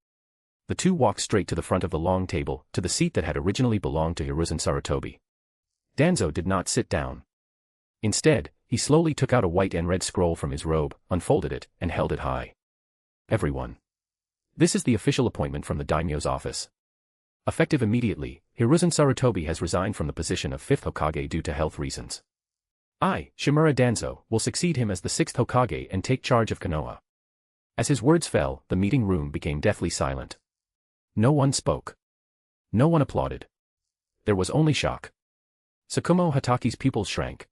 [SPEAKER 3] The two walked straight to the front of the long table, to the seat that had originally belonged to Hiruzen Sarutobi. Danzo did not sit down. Instead, he slowly took out a white and red scroll from his robe, unfolded it, and held it high. Everyone. This is the official appointment from the daimyo's office. Effective immediately, Hiruzen Sarutobi has resigned from the position of 5th Hokage due to health reasons. I, Shimura Danzo, will succeed him as the 6th Hokage and take charge of Konoha. As his words fell, the meeting room became deathly silent. No one spoke. No one applauded. There was only shock. Tsukumo Hatake's pupils shrank.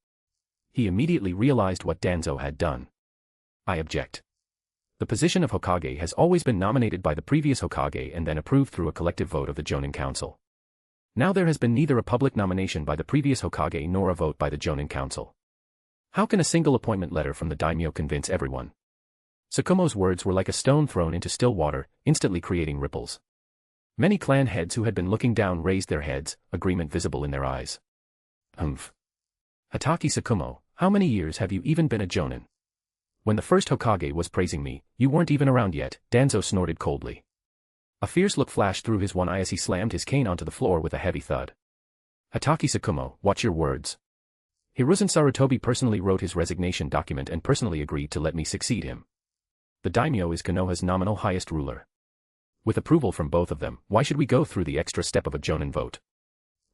[SPEAKER 3] He immediately realized what Danzo had done. I object. The position of Hokage has always been nominated by the previous Hokage and then approved through a collective vote of the Jonin Council. Now there has been neither a public nomination by the previous Hokage nor a vote by the Jonin Council. How can a single appointment letter from the daimyo convince everyone? Tsukumo's words were like a stone thrown into still water, instantly creating ripples. Many clan heads who had been looking down raised their heads, agreement visible in their eyes. Humph. Hatake Tsukumo, how many years have you even been a Jonin? When the first Hokage was praising me, you weren't even around yet, Danzo snorted coldly. A fierce look flashed through his one eye as he slammed his cane onto the floor with a heavy thud. Hatake Tsukumo, watch your words. Hiruzen Sarutobi personally wrote his resignation document and personally agreed to let me succeed him. The daimyo is Konoha's nominal highest ruler. With approval from both of them, why should we go through the extra step of a jonin vote?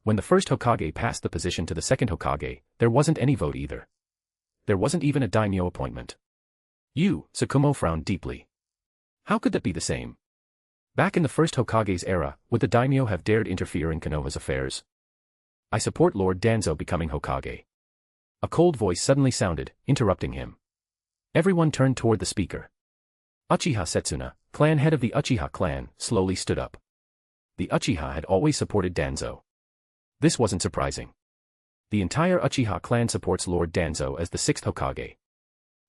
[SPEAKER 3] When the first Hokage passed the position to the second Hokage, there wasn't any vote either. There wasn't even a daimyo appointment. You, Tsukumo frowned deeply. How could that be the same? Back in the first Hokage's era, would the daimyo have dared interfere in Konoha's affairs? I support Lord Danzo becoming Hokage. A cold voice suddenly sounded, interrupting him. Everyone turned toward the speaker. Uchiha Setsuna, clan head of the Uchiha clan, slowly stood up. The Uchiha had always supported Danzo. This wasn't surprising. The entire Uchiha clan supports Lord Danzo as the sixth Hokage.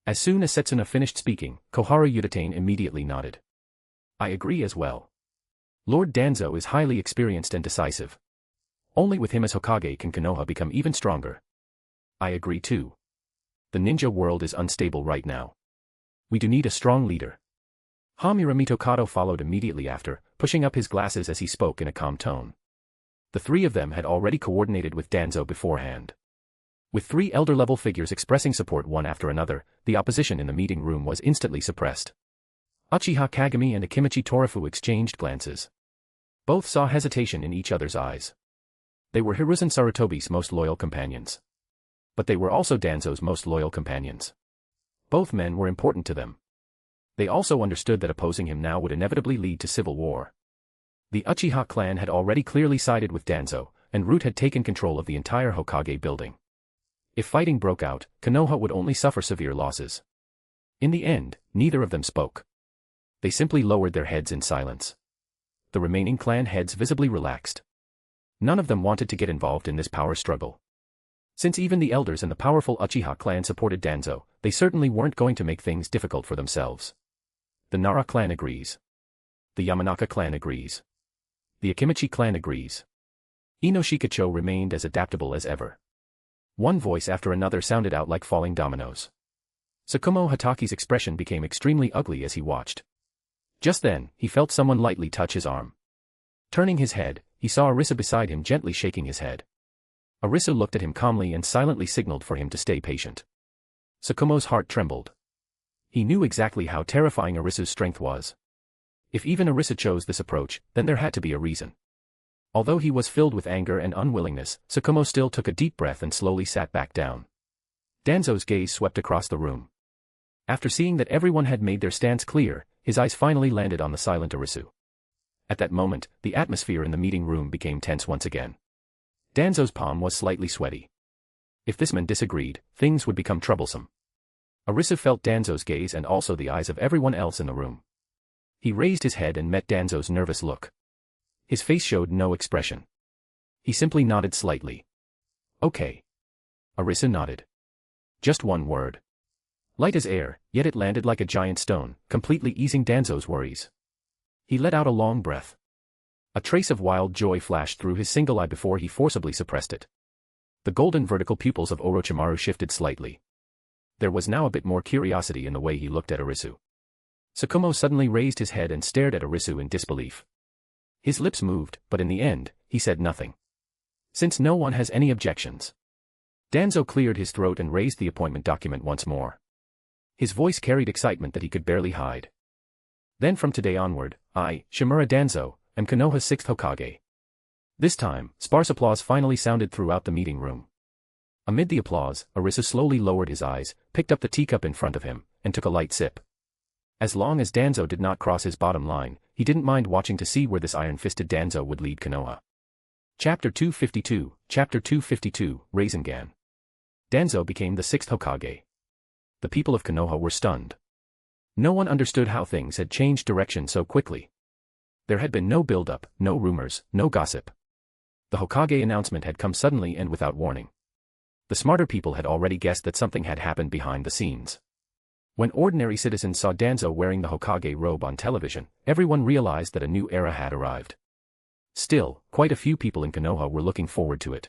[SPEAKER 3] As soon as Setsuna finished speaking, Koharu Udatane immediately nodded. I agree as well. Lord Danzo is highly experienced and decisive. Only with him as Hokage can Konoha become even stronger. I agree too. The ninja world is unstable right now. We do need a strong leader. Hamura Mitokado followed immediately after, pushing up his glasses as he spoke in a calm tone. The three of them had already coordinated with Danzo beforehand. With three elder-level figures expressing support one after another, the opposition in the meeting room was instantly suppressed. Uchiha Kagami and Akimichi Torafu exchanged glances. Both saw hesitation in each other's eyes. They were Hiruzen Sarutobi's most loyal companions. But they were also Danzo's most loyal companions. Both men were important to them. They also understood that opposing him now would inevitably lead to civil war. The Uchiha clan had already clearly sided with Danzo, and Root had taken control of the entire Hokage building. If fighting broke out, Konoha would only suffer severe losses. In the end, neither of them spoke. They simply lowered their heads in silence. The remaining clan heads visibly relaxed. None of them wanted to get involved in this power struggle. Since even the elders and the powerful Uchiha clan supported Danzo, they certainly weren't going to make things difficult for themselves. The Nara clan agrees. The Yamanaka clan agrees. The Akimichi clan agrees. Inoshikacho remained as adaptable as ever. One voice after another sounded out like falling dominoes. Tsukumo Hataki's expression became extremely ugly as he watched. Just then, he felt someone lightly touch his arm. Turning his head, he saw Arisu beside him gently shaking his head. Arisu looked at him calmly and silently signaled for him to stay patient. Tsukumo's heart trembled. He knew exactly how terrifying Arisu's strength was. If even Arisu chose this approach, then there had to be a reason. Although he was filled with anger and unwillingness, Tsukumo still took a deep breath and slowly sat back down. Danzo's gaze swept across the room. After seeing that everyone had made their stance clear, his eyes finally landed on the silent Arisu. At that moment, the atmosphere in the meeting room became tense once again. Danzo's palm was slightly sweaty. If this man disagreed, things would become troublesome. Arisu felt Danzo's gaze and also the eyes of everyone else in the room. He raised his head and met Danzo's nervous look. His face showed no expression. He simply nodded slightly. Okay. Arisu nodded. Just one word. Light as air, yet it landed like a giant stone, completely easing Danzo's worries. He let out a long breath. A trace of wild joy flashed through his single eye before he forcibly suppressed it. The golden vertical pupils of Orochimaru shifted slightly. There was now a bit more curiosity in the way he looked at Arisu. Tsukumo suddenly raised his head and stared at Arisu in disbelief. His lips moved, but in the end, he said nothing. Since no one has any objections. Danzo cleared his throat and raised the appointment document once more. His voice carried excitement that he could barely hide. Then from today onward, I, Shimura Danzo, am Konoha's sixth Hokage. This time, sparse applause finally sounded throughout the meeting room. Amid the applause, Arisu slowly lowered his eyes, picked up the teacup in front of him, and took a light sip. As long as Danzo did not cross his bottom line, he didn't mind watching to see where this iron-fisted Danzo would lead Konoha. Chapter 252, Rasengan. Danzo became the sixth Hokage. The people of Konoha were stunned. No one understood how things had changed direction so quickly. There had been no build-up, no rumors, no gossip. The Hokage announcement had come suddenly and without warning. The smarter people had already guessed that something had happened behind the scenes. When ordinary citizens saw Danzo wearing the Hokage robe on television, everyone realized that a new era had arrived. Still, quite a few people in Konoha were looking forward to it.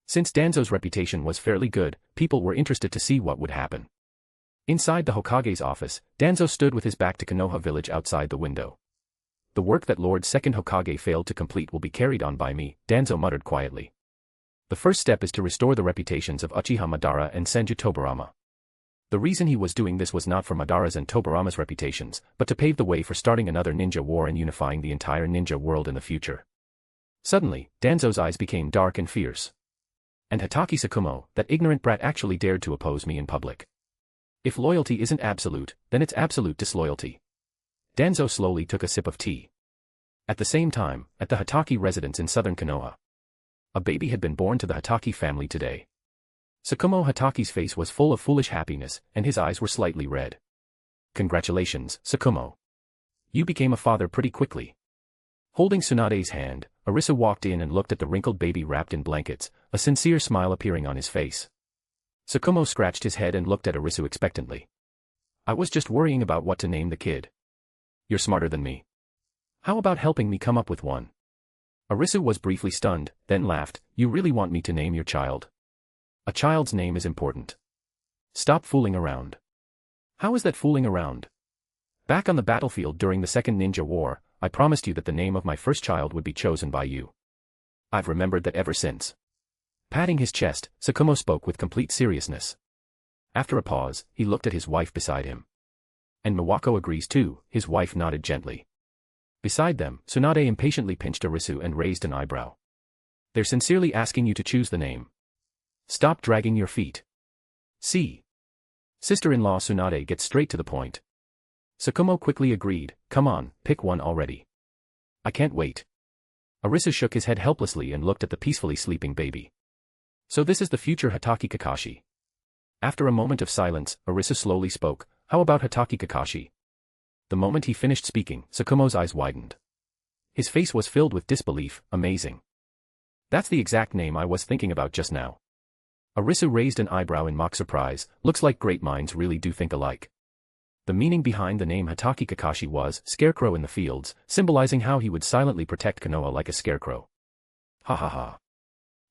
[SPEAKER 3] Since Danzo's reputation was fairly good, people were interested to see what would happen. Inside the Hokage's office, Danzo stood with his back to Konoha village outside the window. The work that Lord Second Hokage failed to complete will be carried on by me, Danzo muttered quietly. The first step is to restore the reputations of Uchiha Madara and Senju Tobirama. The reason he was doing this was not for Madara's and Tobirama's reputations, but to pave the way for starting another ninja war and unifying the entire ninja world in the future. Suddenly, Danzo's eyes became dark and fierce. And Hatake Sakumo, that ignorant brat, actually dared to oppose me in public. If loyalty isn't absolute, then it's absolute disloyalty. Danzo slowly took a sip of tea. At the same time, at the Hatake residence in southern Konoha, a baby had been born to the Hatake family today. Sakumo Hatake's face was full of foolish happiness, and his eyes were slightly red. Congratulations, Sakumo. You became a father pretty quickly. Holding Tsunade's hand, Arisu walked in and looked at the wrinkled baby wrapped in blankets, a sincere smile appearing on his face. Sakumo scratched his head and looked at Arisu expectantly. I was just worrying about what to name the kid. You're smarter than me. How about helping me come up with one? Arisu was briefly stunned, then laughed. You really want me to name your child? A child's name is important. Stop fooling around. How is that fooling around? Back on the battlefield during the Second Ninja War, I promised you that the name of my first child would be chosen by you. I've remembered that ever since. Patting his chest, Sakumo spoke with complete seriousness. After a pause, he looked at his wife beside him. And Miwako agrees too, his wife nodded gently. Beside them, Tsunade impatiently pinched Arisu and raised an eyebrow. They're sincerely asking you to choose the name. Stop dragging your feet. See. Sister-in-law Tsunade gets straight to the point. Sakumo quickly agreed, come on, pick one already. I can't wait. Arisu shook his head helplessly and looked at the peacefully sleeping baby. So this is the future Hatake Kakashi. After a moment of silence, Arisu slowly spoke, how about Hatake Kakashi? The moment he finished speaking, Sakumo's eyes widened. His face was filled with disbelief, amazing. That's the exact name I was thinking about just now. Arisu raised an eyebrow in mock surprise, looks like great minds really do think alike. The meaning behind the name Hatake Kakashi was, scarecrow in the fields, symbolizing how he would silently protect Konoha like a scarecrow. Ha ha ha.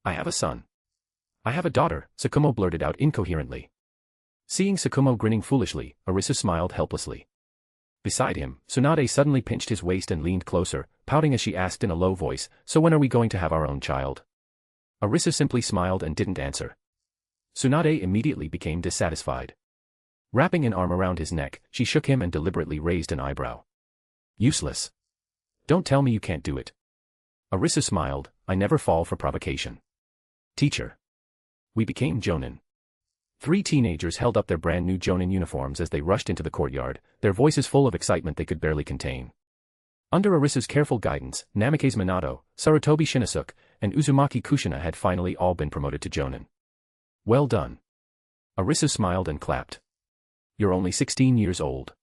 [SPEAKER 3] I have a son. I have a daughter, Sakumo blurted out incoherently. Seeing Sakumo grinning foolishly, Arisu smiled helplessly. Beside him, Tsunade suddenly pinched his waist and leaned closer, pouting as she asked in a low voice, so when are we going to have our own child? Arisu simply smiled and didn't answer. Tsunade immediately became dissatisfied. Wrapping an arm around his neck, she shook him and deliberately raised an eyebrow. Useless. Don't tell me you can't do it. Arisu smiled, I never fall for provocation. Teacher. We became Jonin. 3 teenagers held up their brand new Jonin uniforms as they rushed into the courtyard, their voices full of excitement they could barely contain. Under Arisu's careful guidance, Namikaze Minato, Sarutobi Shinosuke, and Uzumaki Kushina had finally all been promoted to Jonin. Well done. Arisu smiled and clapped. You're only 16 years old.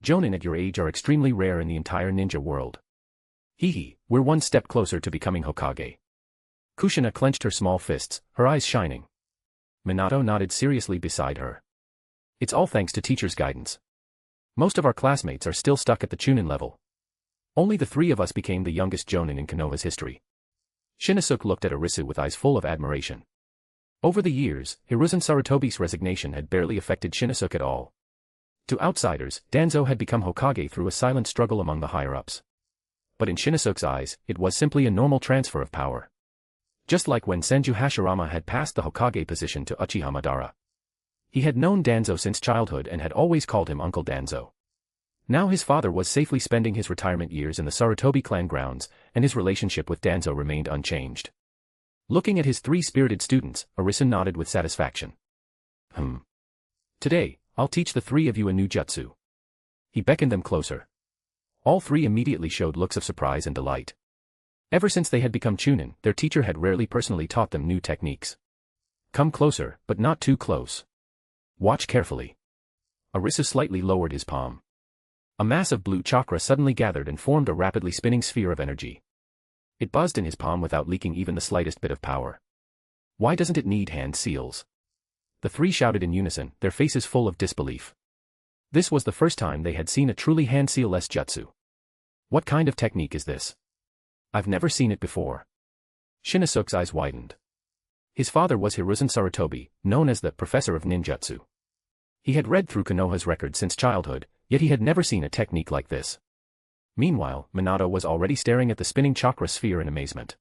[SPEAKER 3] Jonin at your age are extremely rare in the entire ninja world. Hee, we're one step closer to becoming Hokage. Kushina clenched her small fists, her eyes shining. Minato nodded seriously beside her. It's all thanks to teacher's guidance. Most of our classmates are still stuck at the Chunin level. Only the 3 of us became the youngest Jonin in Konoha's history. Shinosuke looked at Arisu with eyes full of admiration. Over the years, Hiruzen Sarutobi's resignation had barely affected Shinosuke at all. To outsiders, Danzo had become Hokage through a silent struggle among the higher-ups. But in Shinosuke's eyes, it was simply a normal transfer of power. Just like when Senju Hashirama had passed the Hokage position to Uchiha Madara. He had known Danzo since childhood and had always called him Uncle Danzo. Now his father was safely spending his retirement years in the Sarutobi clan grounds, and his relationship with Danzo remained unchanged. Looking at his 3 spirited students, Arisu nodded with satisfaction. Today, I'll teach the 3 of you a new jutsu. He beckoned them closer. All 3 immediately showed looks of surprise and delight. Ever since they had become Chunin, their teacher had rarely personally taught them new techniques. Come closer, but not too close. Watch carefully. Arisu slightly lowered his palm. A mass of blue chakra suddenly gathered and formed a rapidly spinning sphere of energy. It buzzed in his palm without leaking even the slightest bit of power. Why doesn't it need hand seals? The 3 shouted in unison, their faces full of disbelief. This was the first time they had seen a truly hand seal-less jutsu. What kind of technique is this? I've never seen it before. Shinosuke's eyes widened. His father was Hiruzen Sarutobi, known as the Professor of Ninjutsu. He had read through Konoha's record since childhood, yet he had never seen a technique like this. Meanwhile, Minato was already staring at the spinning chakra sphere in amazement.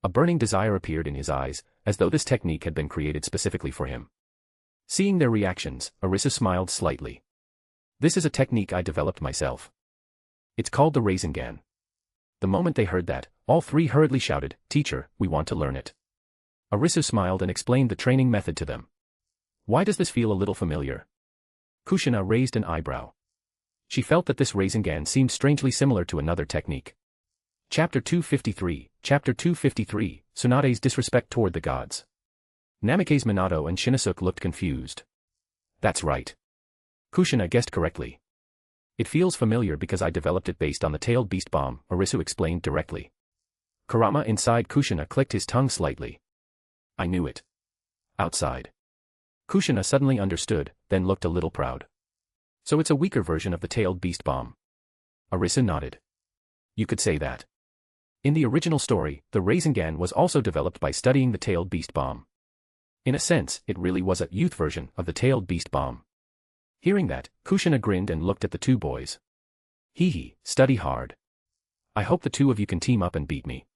[SPEAKER 3] A burning desire appeared in his eyes, as though this technique had been created specifically for him. Seeing their reactions, Arisu smiled slightly. This is a technique I developed myself. It's called the Rasengan. The moment they heard that, all three hurriedly shouted, "Teacher, we want to learn it." Arisu smiled and explained the training method to them. Why does this feel a little familiar? Kushina raised an eyebrow. She felt that this Rasengan seemed strangely similar to another technique. Chapter 253, Chapter 253, Tsunade's disrespect toward the gods. Namikaze, Minato and Shinosuke looked confused. That's right. Kushina guessed correctly. It feels familiar because I developed it based on the tailed beast bomb, Arisu explained directly. Kurama inside Kushina clicked his tongue slightly. I knew it. Outside. Kushina suddenly understood, then looked a little proud. So it's a weaker version of the tailed beast bomb. Arisu nodded. You could say that. In the original story, the Rasengan was also developed by studying the tailed beast bomb. In a sense, it really was a youth version of the tailed beast bomb. Hearing that, Kushina grinned and looked at the two boys. Hee, study hard. I hope the two of you can team up and beat me.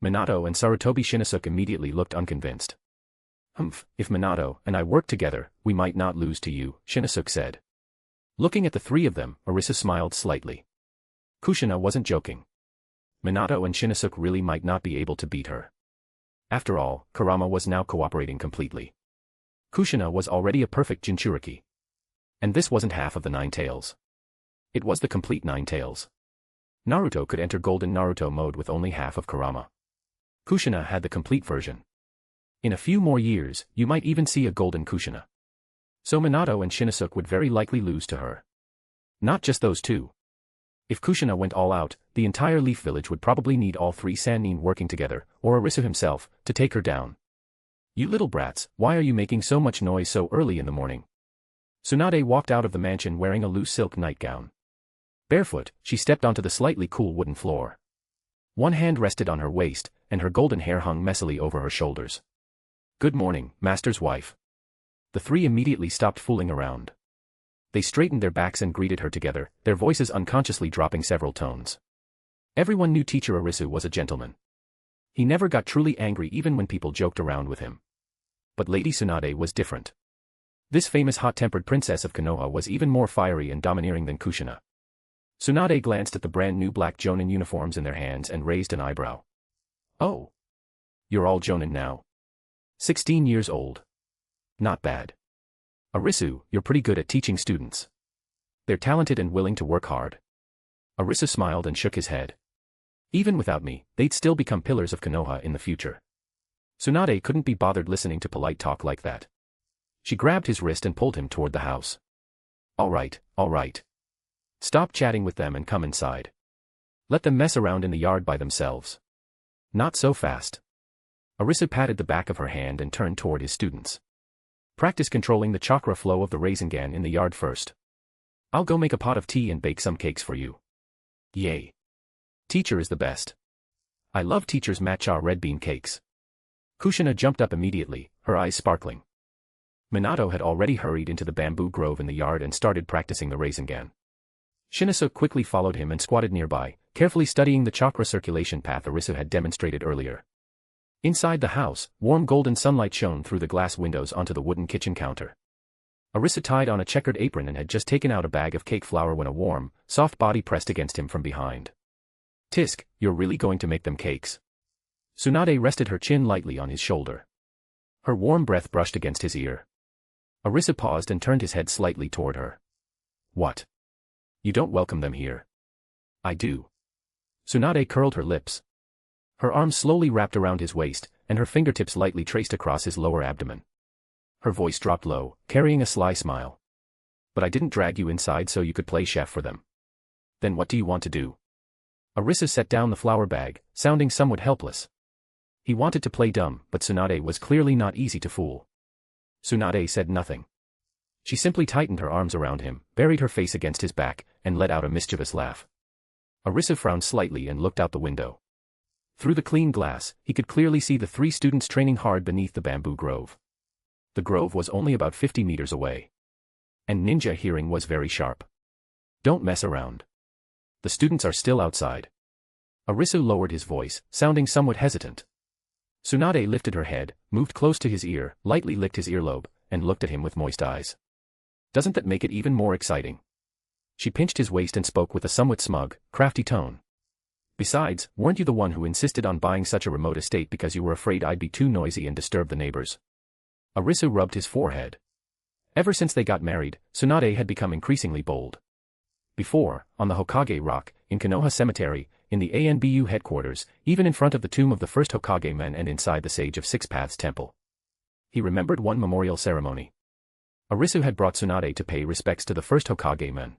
[SPEAKER 3] Minato and Sarutobi Shinosuke immediately looked unconvinced. If Minato and I work together, we might not lose to you, Shinosuke said. Looking at the three of them, Arisu smiled slightly. Kushina wasn't joking. Minato and Shinosuke really might not be able to beat her. After all, Kurama was now cooperating completely. Kushina was already a perfect Jinchuriki. And this wasn't half of the 9 tails. It was the complete 9 tails. Naruto could enter Golden Naruto mode with only half of Kurama. Kushina had the complete version. In a few more years, you might even see a Golden Kushina. So Minato and Shinosuke would very likely lose to her. Not just those two. If Kushina went all out, the entire Leaf Village would probably need all 3 Sannin working together, or Arisu himself, to take her down. You little brats, why are you making so much noise so early in the morning? Tsunade walked out of the mansion wearing a loose silk nightgown. Barefoot, she stepped onto the slightly cool wooden floor. One hand rested on her waist, and her golden hair hung messily over her shoulders. Good morning, master's wife. The three immediately stopped fooling around. They straightened their backs and greeted her together, their voices unconsciously dropping several tones. Everyone knew Teacher Arisu was a gentleman. He never got truly angry even when people joked around with him. But Lady Tsunade was different. This famous hot-tempered princess of Konoha was even more fiery and domineering than Kushina. Tsunade glanced at the brand-new black Jonin uniforms in their hands and raised an eyebrow. Oh. You're all Jonin now. 16 years old. Not bad. Arisu, you're pretty good at teaching students. They're talented and willing to work hard. Arisu smiled and shook his head. Even without me, they'd still become pillars of Konoha in the future. Tsunade couldn't be bothered listening to polite talk like that. She grabbed his wrist and pulled him toward the house. All right. Stop chatting with them and come inside. Let them mess around in the yard by themselves. Not so fast. Arisu patted the back of her hand and turned toward his students. Practice controlling the chakra flow of the Rasengan in the yard first. I'll go make a pot of tea and bake some cakes for you. Yay. Teacher is the best. I love teacher's matcha red bean cakes. Kushina jumped up immediately, her eyes sparkling. Minato had already hurried into the bamboo grove in the yard and started practicing the Rasengan. Shinosuke quickly followed him and squatted nearby, carefully studying the chakra circulation path Arisu had demonstrated earlier. Inside the house, warm golden sunlight shone through the glass windows onto the wooden kitchen counter. Arisu tied on a checkered apron and had just taken out a bag of cake flour when a warm, soft body pressed against him from behind. Tisk, you're really going to make them cakes? Tsunade rested her chin lightly on his shoulder. Her warm breath brushed against his ear. Arisu paused and turned his head slightly toward her. What? You don't welcome them here. I do. Tsunade curled her lips. Her arms slowly wrapped around his waist, and her fingertips lightly traced across his lower abdomen. Her voice dropped low, carrying a sly smile. But I didn't drag you inside so you could play chef for them. Then what do you want to do? Arisu set down the flour bag, sounding somewhat helpless. He wanted to play dumb, but Tsunade was clearly not easy to fool. Tsunade said nothing. She simply tightened her arms around him, buried her face against his back, and let out a mischievous laugh. Arisu frowned slightly and looked out the window. Through the clean glass, he could clearly see the 3 students training hard beneath the bamboo grove. The grove was only about 50 meters away. And ninja hearing was very sharp. Don't mess around. The students are still outside. Arisu lowered his voice, sounding somewhat hesitant. Tsunade lifted her head, moved close to his ear, lightly licked his earlobe, and looked at him with moist eyes. Doesn't that make it even more exciting? She pinched his waist and spoke with a somewhat smug, crafty tone. Besides, weren't you the one who insisted on buying such a remote estate because you were afraid I'd be too noisy and disturb the neighbors? Arisu rubbed his forehead. Ever since they got married, Tsunade had become increasingly bold. Before, on the Hokage Rock, in Konoha Cemetery, in the ANBU headquarters, even in front of the tomb of the first Hokage man and inside the Sage of Six Paths temple. He remembered one memorial ceremony. Arisu had brought Tsunade to pay respects to the first Hokage man.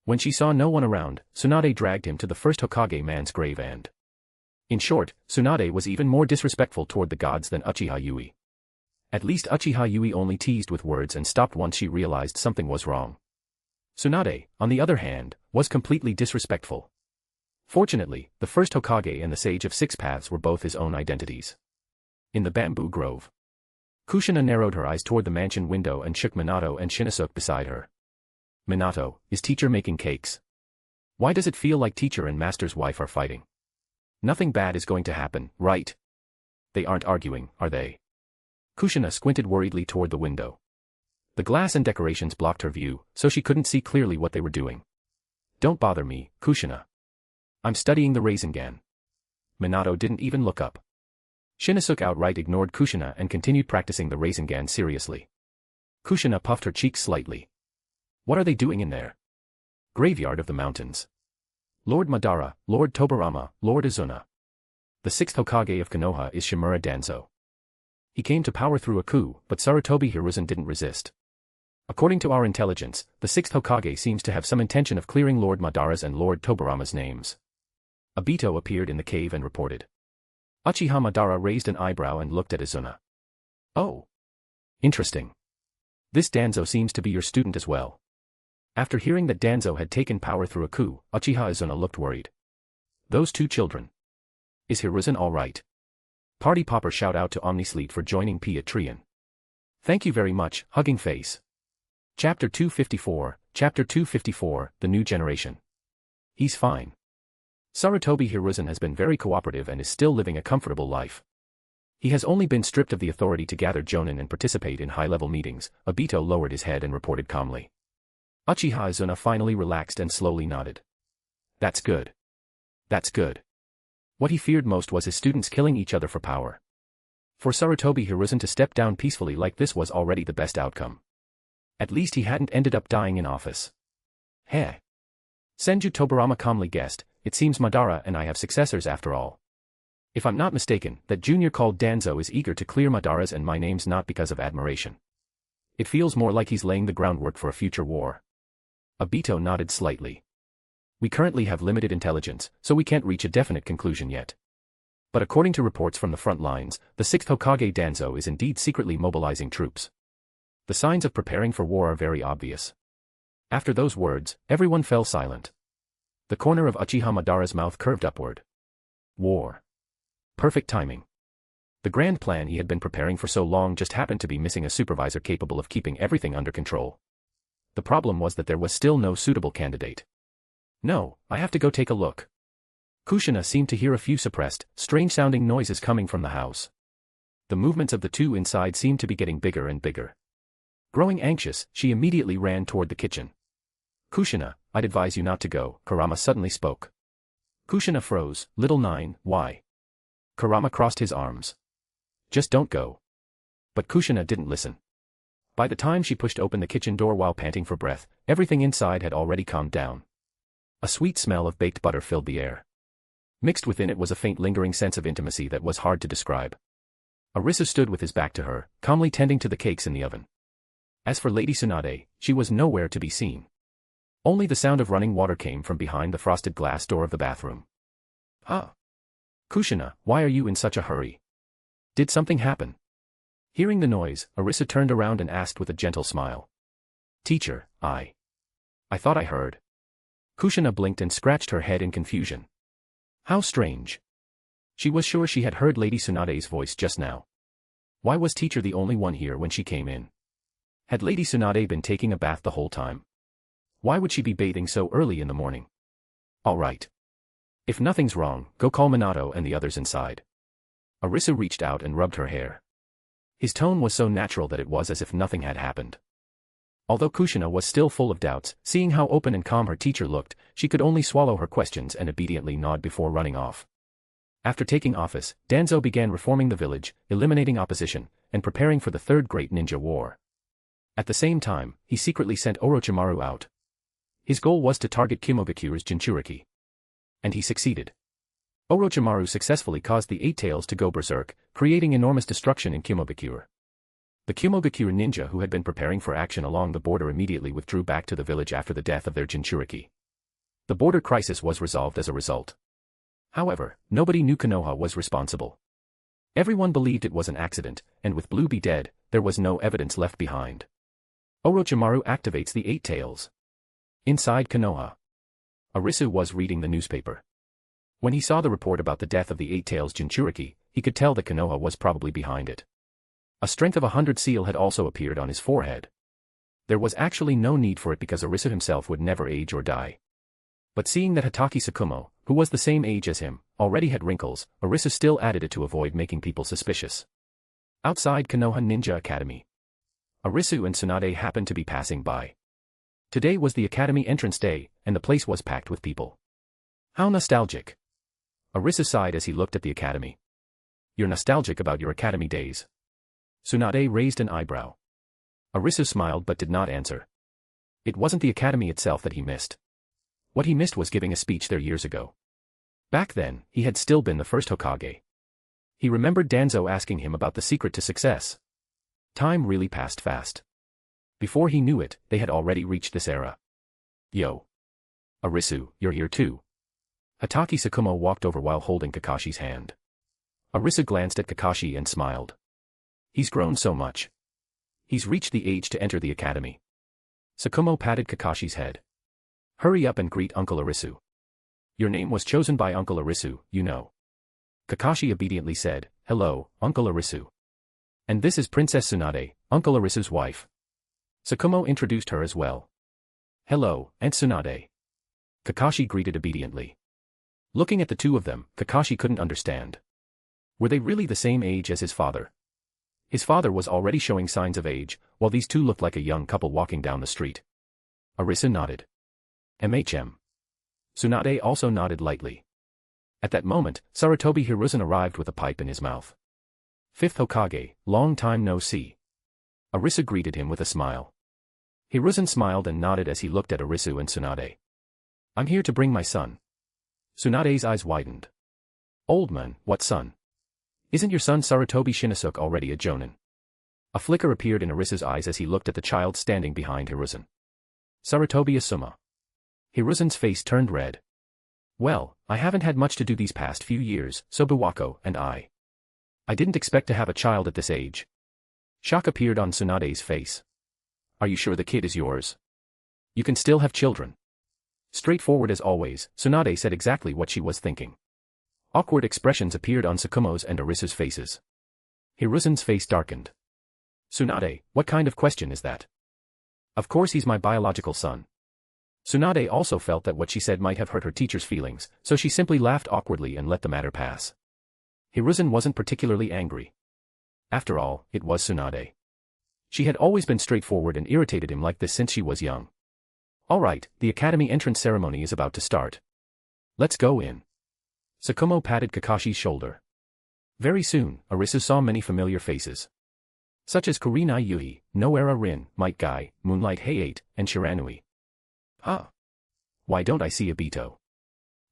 [SPEAKER 3] When she saw no one around, Tsunade dragged him to the first Hokage man's grave and... In short, Tsunade was even more disrespectful toward the gods than Uchiha Yui. At least Uchiha Yui only teased with words and stopped once she realized something was wrong. Tsunade, on the other hand, was completely disrespectful. Fortunately, the first Hokage and the Sage of Six Paths were both his own identities. In the bamboo grove. Kushina narrowed her eyes toward the mansion window and shook Minato and Shinnosuke beside her. Minato, is teacher making cakes? Why does it feel like teacher and master's wife are fighting? Nothing bad is going to happen, right? They aren't arguing, are they? Kushina squinted worriedly toward the window. The glass and decorations blocked her view, so she couldn't see clearly what they were doing. Don't bother me, Kushina. I'm studying the Rasengan. Minato didn't even look up. Shinnosuke outright ignored Kushina and continued practicing the Rasengan seriously. Kushina puffed her cheeks slightly. What are they doing in there? Graveyard of the Mountains. Lord Madara, Lord Tobirama, Lord Izuna. The sixth Hokage of Konoha is Shimura Danzo. He came to power through a coup, but Sarutobi Hiruzen didn't resist. According to our intelligence, the sixth Hokage seems to have some intention of clearing Lord Madara's and Lord Tobirama's names. Obito appeared in the cave and reported. Uchiha Madara raised an eyebrow and looked at Izuna. Oh. Interesting. This Danzo seems to be your student as well. After hearing that Danzo had taken power through a coup, Uchiha Izuna looked worried. Those two children. Is Hiruzen all right? Party popper shout out to Omnisleet for joining Pia Trian. Thank you very much, hugging face. Chapter 254, Chapter 254, The New Generation. He's fine. Sarutobi Hiruzen has been very cooperative and is still living a comfortable life. He has only been stripped of the authority to gather jonin and participate in high-level meetings. Obito lowered his head and reported calmly. Uchiha Izuna finally relaxed and slowly nodded. That's good. That's good. What he feared most was his students killing each other for power. For Sarutobi Hiruzen to step down peacefully like this was already the best outcome. At least he hadn't ended up dying in office. Heh. Senju Tobirama calmly guessed, it seems Madara and I have successors after all. If I'm not mistaken, that junior called Danzo is eager to clear Madara's and my names not because of admiration. It feels more like he's laying the groundwork for a future war. Obito nodded slightly. We currently have limited intelligence, so we can't reach a definite conclusion yet. But according to reports from the front lines, the 6th Hokage Danzo is indeed secretly mobilizing troops. The signs of preparing for war are very obvious. After those words, everyone fell silent. The corner of Uchiha Madara's mouth curved upward. War. Perfect timing. The grand plan he had been preparing for so long just happened to be missing a supervisor capable of keeping everything under control. The problem was that there was still no suitable candidate. No, I have to go take a look. Kushina seemed to hear a few suppressed, strange-sounding noises coming from the house. The movements of the two inside seemed to be getting bigger and bigger. Growing anxious, she immediately ran toward the kitchen. Kushina, I'd advise you not to go, Kurama suddenly spoke. Kushina froze, little nine, why? Kurama crossed his arms. Just don't go. But Kushina didn't listen. By the time she pushed open the kitchen door while panting for breath, everything inside had already calmed down. A sweet smell of baked butter filled the air. Mixed within it was a faint lingering sense of intimacy that was hard to describe. Arisu stood with his back to her, calmly tending to the cakes in the oven. As for Lady Tsunade, she was nowhere to be seen. Only the sound of running water came from behind the frosted glass door of the bathroom. Ah! Kushina, why are you in such a hurry? Did something happen? Hearing the noise, Arisu turned around and asked with a gentle smile. Teacher, I thought I heard. Kushina blinked and scratched her head in confusion. How strange. She was sure she had heard Lady Tsunade's voice just now. Why was teacher the only one here when she came in? Had Lady Tsunade been taking a bath the whole time? Why would she be bathing so early in the morning? All right. If nothing's wrong, go call Minato and the others inside. Arisu reached out and rubbed her hair. His tone was so natural that it was as if nothing had happened. Although Kushina was still full of doubts, seeing how open and calm her teacher looked, she could only swallow her questions and obediently nod before running off. After taking office, Danzo began reforming the village, eliminating opposition, and preparing for the Third Great Ninja War. At the same time, he secretly sent Orochimaru out. His goal was to target Kimogakure's Jinchuriki. And he succeeded. Orochimaru successfully caused the Eight Tails to go berserk, creating enormous destruction in Kimogakure. The Kimogakure ninja who had been preparing for action along the border immediately withdrew back to the village after the death of their Jinchuriki. The border crisis was resolved as a result. However, nobody knew Konoha was responsible. Everyone believed it was an accident, and with Blueby dead, there was no evidence left behind. Orochimaru activates the Eight Tails. Inside Konoha, Arisu was reading the newspaper. When he saw the report about the death of the Eight Tails Jinchuriki, he could tell that Konoha was probably behind it. A strength of 100 seal had also appeared on his forehead. There was actually no need for it because Arisu himself would never age or die. But seeing that Hatake Tsukumo, who was the same age as him, already had wrinkles, Arisu still added it to avoid making people suspicious. Outside Konoha Ninja Academy, Arisu and Tsunade happened to be passing by. Today was the academy entrance day, and the place was packed with people. How nostalgic. Arisu sighed as he looked at the academy. You're nostalgic about your academy days? Tsunade raised an eyebrow. Arisu smiled but did not answer. It wasn't the academy itself that he missed. What he missed was giving a speech there years ago. Back then, he had still been the first Hokage. He remembered Danzo asking him about the secret to success. Time really passed fast. Before he knew it, they had already reached this era. Yo. Arisu, you're here too. Hatake Tsukumo walked over while holding Kakashi's hand. Arisu glanced at Kakashi and smiled. He's grown so much. He's reached the age to enter the academy. Tsukumo patted Kakashi's head. Hurry up and greet Uncle Arisu. Your name was chosen by Uncle Arisu, you know. Kakashi obediently said, Hello, Uncle Arisu. And this is Princess Tsunade, Uncle Arisu's wife. Tsukumo introduced her as well. Hello, Aunt Tsunade. Kakashi greeted obediently. Looking at the two of them, Kakashi couldn't understand. Were they really the same age as his father? His father was already showing signs of age, while these two looked like a young couple walking down the street. Arisu nodded. MHM. Tsunade also nodded lightly. At that moment, Sarutobi Hiruzen arrived with a pipe in his mouth. Fifth Hokage, long time no see. Arisu greeted him with a smile. Hiruzen smiled and nodded as he looked at Arisu and Tsunade. I'm here to bring my son. Tsunade's eyes widened. Old man, what son? Isn't your son Sarutobi Shinosuke already a jonin? A flicker appeared in Arisu's eyes as he looked at the child standing behind Hiruzen. Sarutobi Asuma. Hiruzen's face turned red. Well, I haven't had much to do these past few years, so Biwako and I didn't expect to have a child at this age. Shock appeared on Tsunade's face. Are you sure the kid is yours? You can still have children. Straightforward as always, Tsunade said exactly what she was thinking. Awkward expressions appeared on Tsukumo's and Arisu's faces. Hiruzen's face darkened. Tsunade, what kind of question is that? Of course he's my biological son. Tsunade also felt that what she said might have hurt her teacher's feelings, so she simply laughed awkwardly and let the matter pass. Hiruzen wasn't particularly angry. After all, it was Tsunade. She had always been straightforward and irritated him like this since she was young. Alright, the academy entrance ceremony is about to start. Let's go in. Tsukumo patted Kakashi's shoulder. Very soon, Arisu saw many familiar faces. Such as Kurenai Yui, Noera Rin, Might Guy, Moonlight Hayate, and Shiranui. Huh? Why don't I see Obito?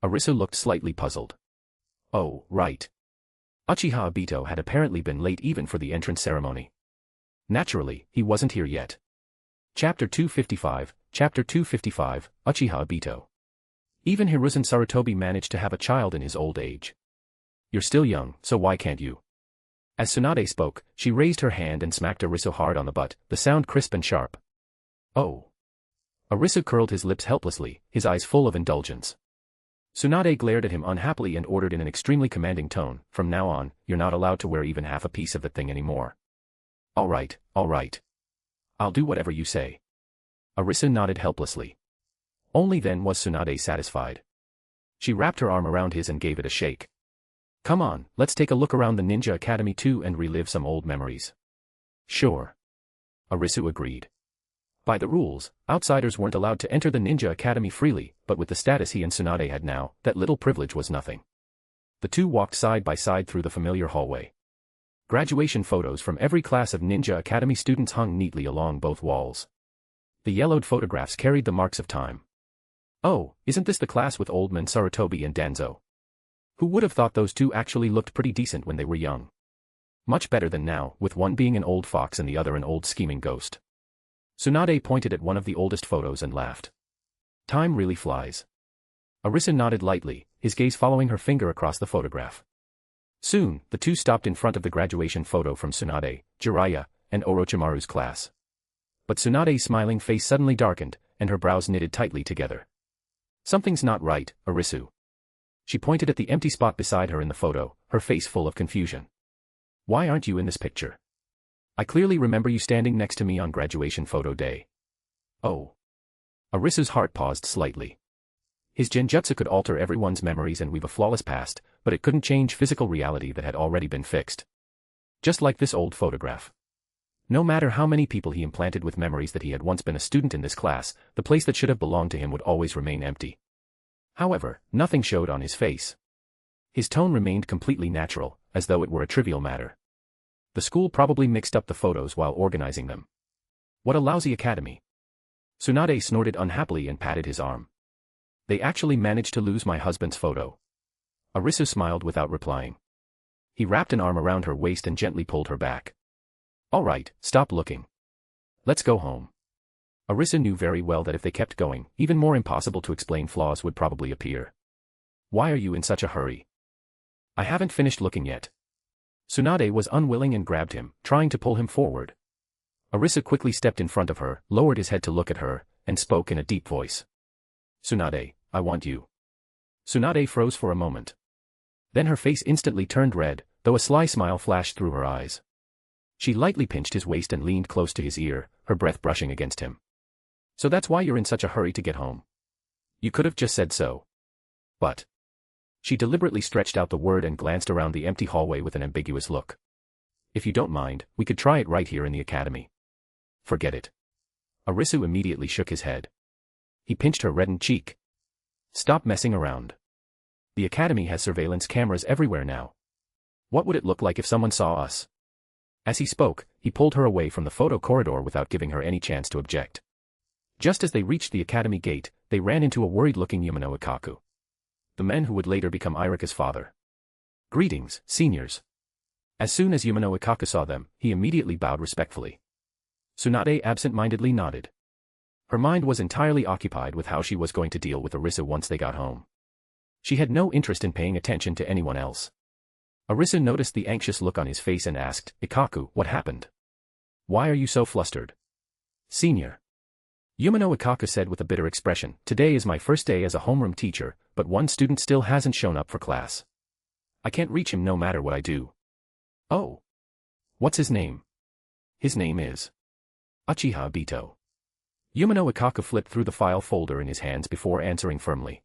[SPEAKER 3] Arisu looked slightly puzzled. Oh, right. Uchiha Obito had apparently been late even for the entrance ceremony. Naturally, he wasn't here yet. Chapter 255, Uchiha Obito. Even Hiruzen Sarutobi managed to have a child in his old age. You're still young, so why can't you? As Tsunade spoke, she raised her hand and smacked Arisu hard on the butt, the sound crisp and sharp. Oh. Arisu curled his lips helplessly, his eyes full of indulgence. Tsunade glared at him unhappily and ordered in an extremely commanding tone, from now on, you're not allowed to wear even half a piece of that thing anymore. Alright, alright. I'll do whatever you say. Arisu nodded helplessly. Only then was Tsunade satisfied. She wrapped her arm around his and gave it a shake. Come on, let's take a look around the Ninja Academy too and relive some old memories. Sure. Arisu agreed. By the rules, outsiders weren't allowed to enter the Ninja Academy freely, but with the status he and Tsunade had now, that little privilege was nothing. The two walked side by side through the familiar hallway. Graduation photos from every class of Ninja Academy students hung neatly along both walls. The yellowed photographs carried the marks of time. Oh, isn't this the class with old men Sarutobi and Danzo? Who would have thought those two actually looked pretty decent when they were young? Much better than now, with one being an old fox and the other an old scheming ghost. Tsunade pointed at one of the oldest photos and laughed. Time really flies. Arisu nodded lightly, his gaze following her finger across the photograph. Soon, the two stopped in front of the graduation photo from Tsunade, Jiraiya, and Orochimaru's class. But Tsunade's smiling face suddenly darkened, and her brows knitted tightly together. Something's not right, Arisu. She pointed at the empty spot beside her in the photo, her face full of confusion. Why aren't you in this picture? I clearly remember you standing next to me on graduation photo day. Oh. Arisu's heart paused slightly. His genjutsu could alter everyone's memories and weave a flawless past, but it couldn't change physical reality that had already been fixed. Just like this old photograph. No matter how many people he implanted with memories that he had once been a student in this class, the place that should have belonged to him would always remain empty. However, nothing showed on his face. His tone remained completely natural, as though it were a trivial matter. The school probably mixed up the photos while organizing them. What a lousy academy. Tsunade snorted unhappily and patted his arm. They actually managed to lose my husband's photo. Arisu smiled without replying. He wrapped an arm around her waist and gently pulled her back. All right, stop looking. Let's go home. Arisu knew very well that if they kept going, even more impossible to explain flaws would probably appear. Why are you in such a hurry? I haven't finished looking yet. Tsunade was unwilling and grabbed him, trying to pull him forward. Arisu quickly stepped in front of her, lowered his head to look at her, and spoke in a deep voice. Tsunade, I want you. Tsunade froze for a moment. Then her face instantly turned red, though a sly smile flashed through her eyes. She lightly pinched his waist and leaned close to his ear, her breath brushing against him. So that's why you're in such a hurry to get home. You could have just said so. But. She deliberately stretched out the word and glanced around the empty hallway with an ambiguous look. If you don't mind, we could try it right here in the academy. Forget it. Arisu immediately shook his head. He pinched her reddened cheek. Stop messing around. The academy has surveillance cameras everywhere now. What would it look like if someone saw us? As he spoke, he pulled her away from the photo corridor without giving her any chance to object. Just as they reached the academy gate, they ran into a worried-looking Yumano Ikaku. The man who would later become Irika's father. Greetings, seniors. As soon as Yumano Ikaku saw them, he immediately bowed respectfully. Tsunade absent-mindedly nodded. Her mind was entirely occupied with how she was going to deal with Arisu once they got home. She had no interest in paying attention to anyone else. Arisu noticed the anxious look on his face and asked, Ikaku, what happened? Why are you so flustered? Senior. Yumano Ikaku said with a bitter expression, today is my first day as a homeroom teacher, but one student still hasn't shown up for class. I can't reach him no matter what I do. Oh. What's his name? His name is Uchiha Obito. Yumano Ikaku flipped through the file folder in his hands before answering firmly.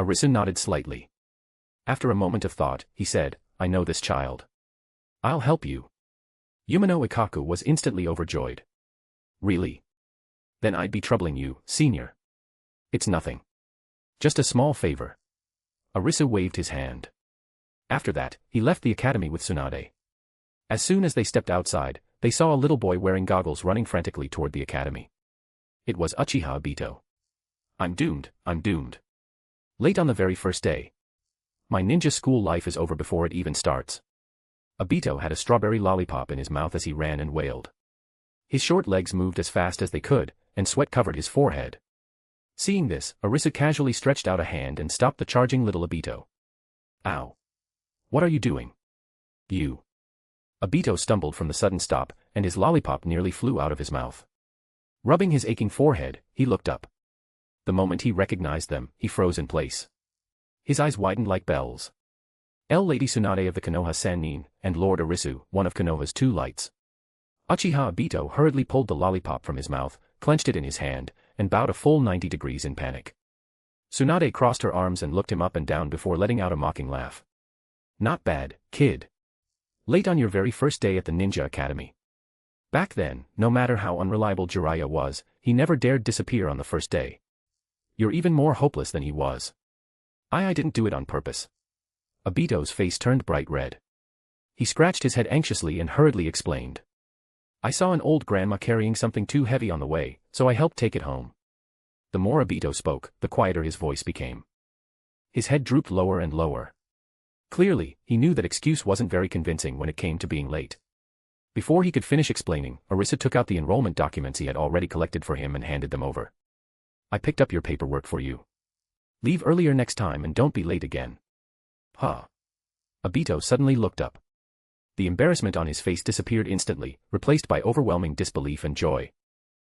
[SPEAKER 3] Arisu nodded slightly. After a moment of thought, he said, I know this child. I'll help you. Yumano Ikaku was instantly overjoyed. Really? Then I'd be troubling you, senior. It's nothing. Just a small favor. Arisu waved his hand. After that, he left the academy with Tsunade. As soon as they stepped outside, they saw a little boy wearing goggles running frantically toward the academy. It was Uchiha Obito. I'm doomed, I'm doomed. Late on the very first day. My ninja school life is over before it even starts. Obito had a strawberry lollipop in his mouth as he ran and wailed. His short legs moved as fast as they could, and sweat covered his forehead. Seeing this, Arisu casually stretched out a hand and stopped the charging little Obito. Ow. What are you doing? You. Obito stumbled from the sudden stop, and his lollipop nearly flew out of his mouth. Rubbing his aching forehead, he looked up. The moment he recognized them, he froze in place. His eyes widened like bells. Lady Tsunade of the Konoha Sannin, and Lord Arisu, one of Konoha's two lights. Uchiha Obito hurriedly pulled the lollipop from his mouth, clenched it in his hand, and bowed a full 90 degrees in panic. Tsunade crossed her arms and looked him up and down before letting out a mocking laugh. Not bad, kid. Late on your very first day at the Ninja Academy. Back then, no matter how unreliable Jiraiya was, he never dared disappear on the first day. You're even more hopeless than he was. I didn't do it on purpose. Obito's face turned bright red. He scratched his head anxiously and hurriedly explained. I saw an old grandma carrying something too heavy on the way, so I helped take it home. The more Obito spoke, the quieter his voice became. His head drooped lower and lower. Clearly, he knew that excuse wasn't very convincing when it came to being late. Before he could finish explaining, Arisu took out the enrollment documents he had already collected for him and handed them over. I picked up your paperwork for you. Leave earlier next time and don't be late again. Huh. Obito suddenly looked up. The embarrassment on his face disappeared instantly, replaced by overwhelming disbelief and joy.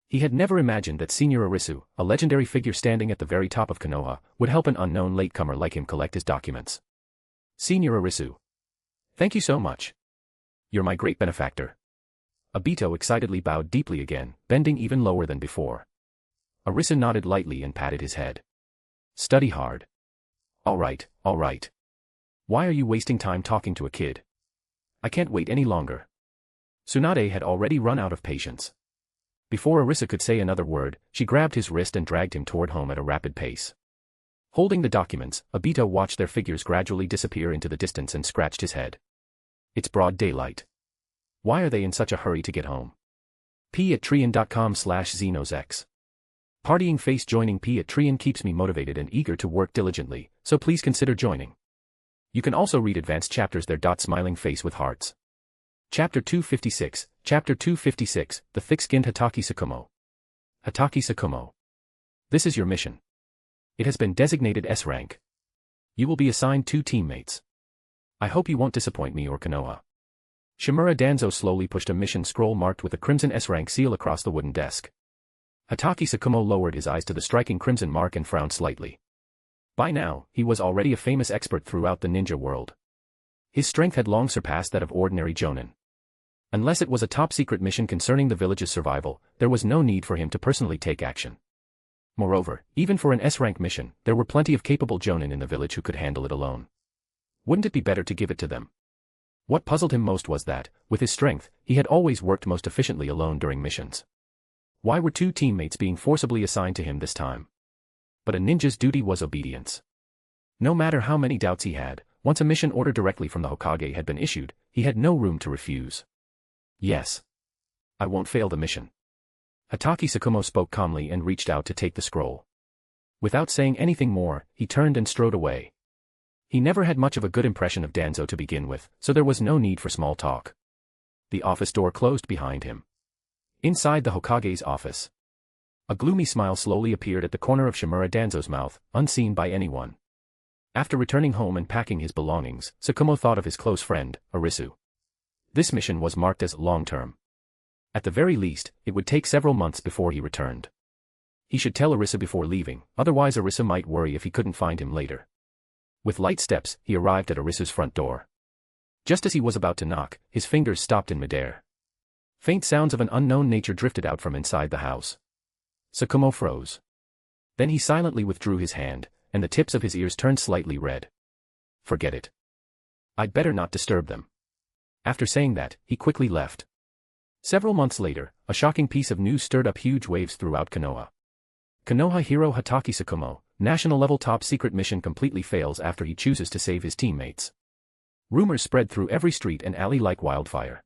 [SPEAKER 3] He had never imagined that Senior Arisu, a legendary figure standing at the very top of Konoha, would help an unknown latecomer like him collect his documents. Senior Arisu. Thank you so much. You're my great benefactor. Obito excitedly bowed deeply again, bending even lower than before. Arisu nodded lightly and patted his head. Study hard. All right. Why are you wasting time talking to a kid? I can't wait any longer. Tsunade had already run out of patience. Before Arisu could say another word, she grabbed his wrist and dragged him toward home at a rapid pace. Holding the documents, Obito watched their figures gradually disappear into the distance and scratched his head. It's broad daylight. Why are they in such a hurry to get home? p@trian.com/xenosex. Partying face joining p@trian keeps me motivated and eager to work diligently, so please consider joining. You can also read advanced chapters there. Smiling face with hearts. Chapter 256, The Thick-Skinned Hataki Tsukumo. Hataki Tsukumo. This is your mission. It has been designated S rank. You will be assigned 2 teammates. I hope you won't disappoint me or Konoha. Shimura Danzo slowly pushed a mission scroll marked with a crimson S rank seal across the wooden desk. Hataki Tsukumo lowered his eyes to the striking crimson mark and frowned slightly. By now, he was already a famous expert throughout the ninja world. His strength had long surpassed that of ordinary jonin. Unless it was a top-secret mission concerning the village's survival, there was no need for him to personally take action. Moreover, even for an S-rank mission, there were plenty of capable jonin in the village who could handle it alone. Wouldn't it be better to give it to them? What puzzled him most was that, with his strength, he had always worked most efficiently alone during missions. Why were 2 teammates being forcibly assigned to him this time? But a ninja's duty was obedience. No matter how many doubts he had, once a mission order directly from the Hokage had been issued, he had no room to refuse. Yes. I won't fail the mission. Hataki Tsukumo spoke calmly and reached out to take the scroll. Without saying anything more, he turned and strode away. He never had much of a good impression of Danzo to begin with, so there was no need for small talk. The office door closed behind him. Inside the Hokage's office, a gloomy smile slowly appeared at the corner of Shimura Danzo's mouth, unseen by anyone. After returning home and packing his belongings, Tsukumo thought of his close friend, Arisu. This mission was marked as long-term. At the very least, it would take several months before he returned. He should tell Arisu before leaving, otherwise Arisu might worry if he couldn't find him later. With light steps, he arrived at Arisu's front door. Just as he was about to knock, his fingers stopped in midair. Faint sounds of an unknown nature drifted out from inside the house. Tsukumo froze. Then he silently withdrew his hand, and the tips of his ears turned slightly red. Forget it. I'd better not disturb them. After saying that, he quickly left. Several months later, a shocking piece of news stirred up huge waves throughout Konoha. Konoha hero Hataki Tsukumo, national-level top-secret mission completely fails after he chooses to save his teammates. Rumors spread through every street and alley like wildfire.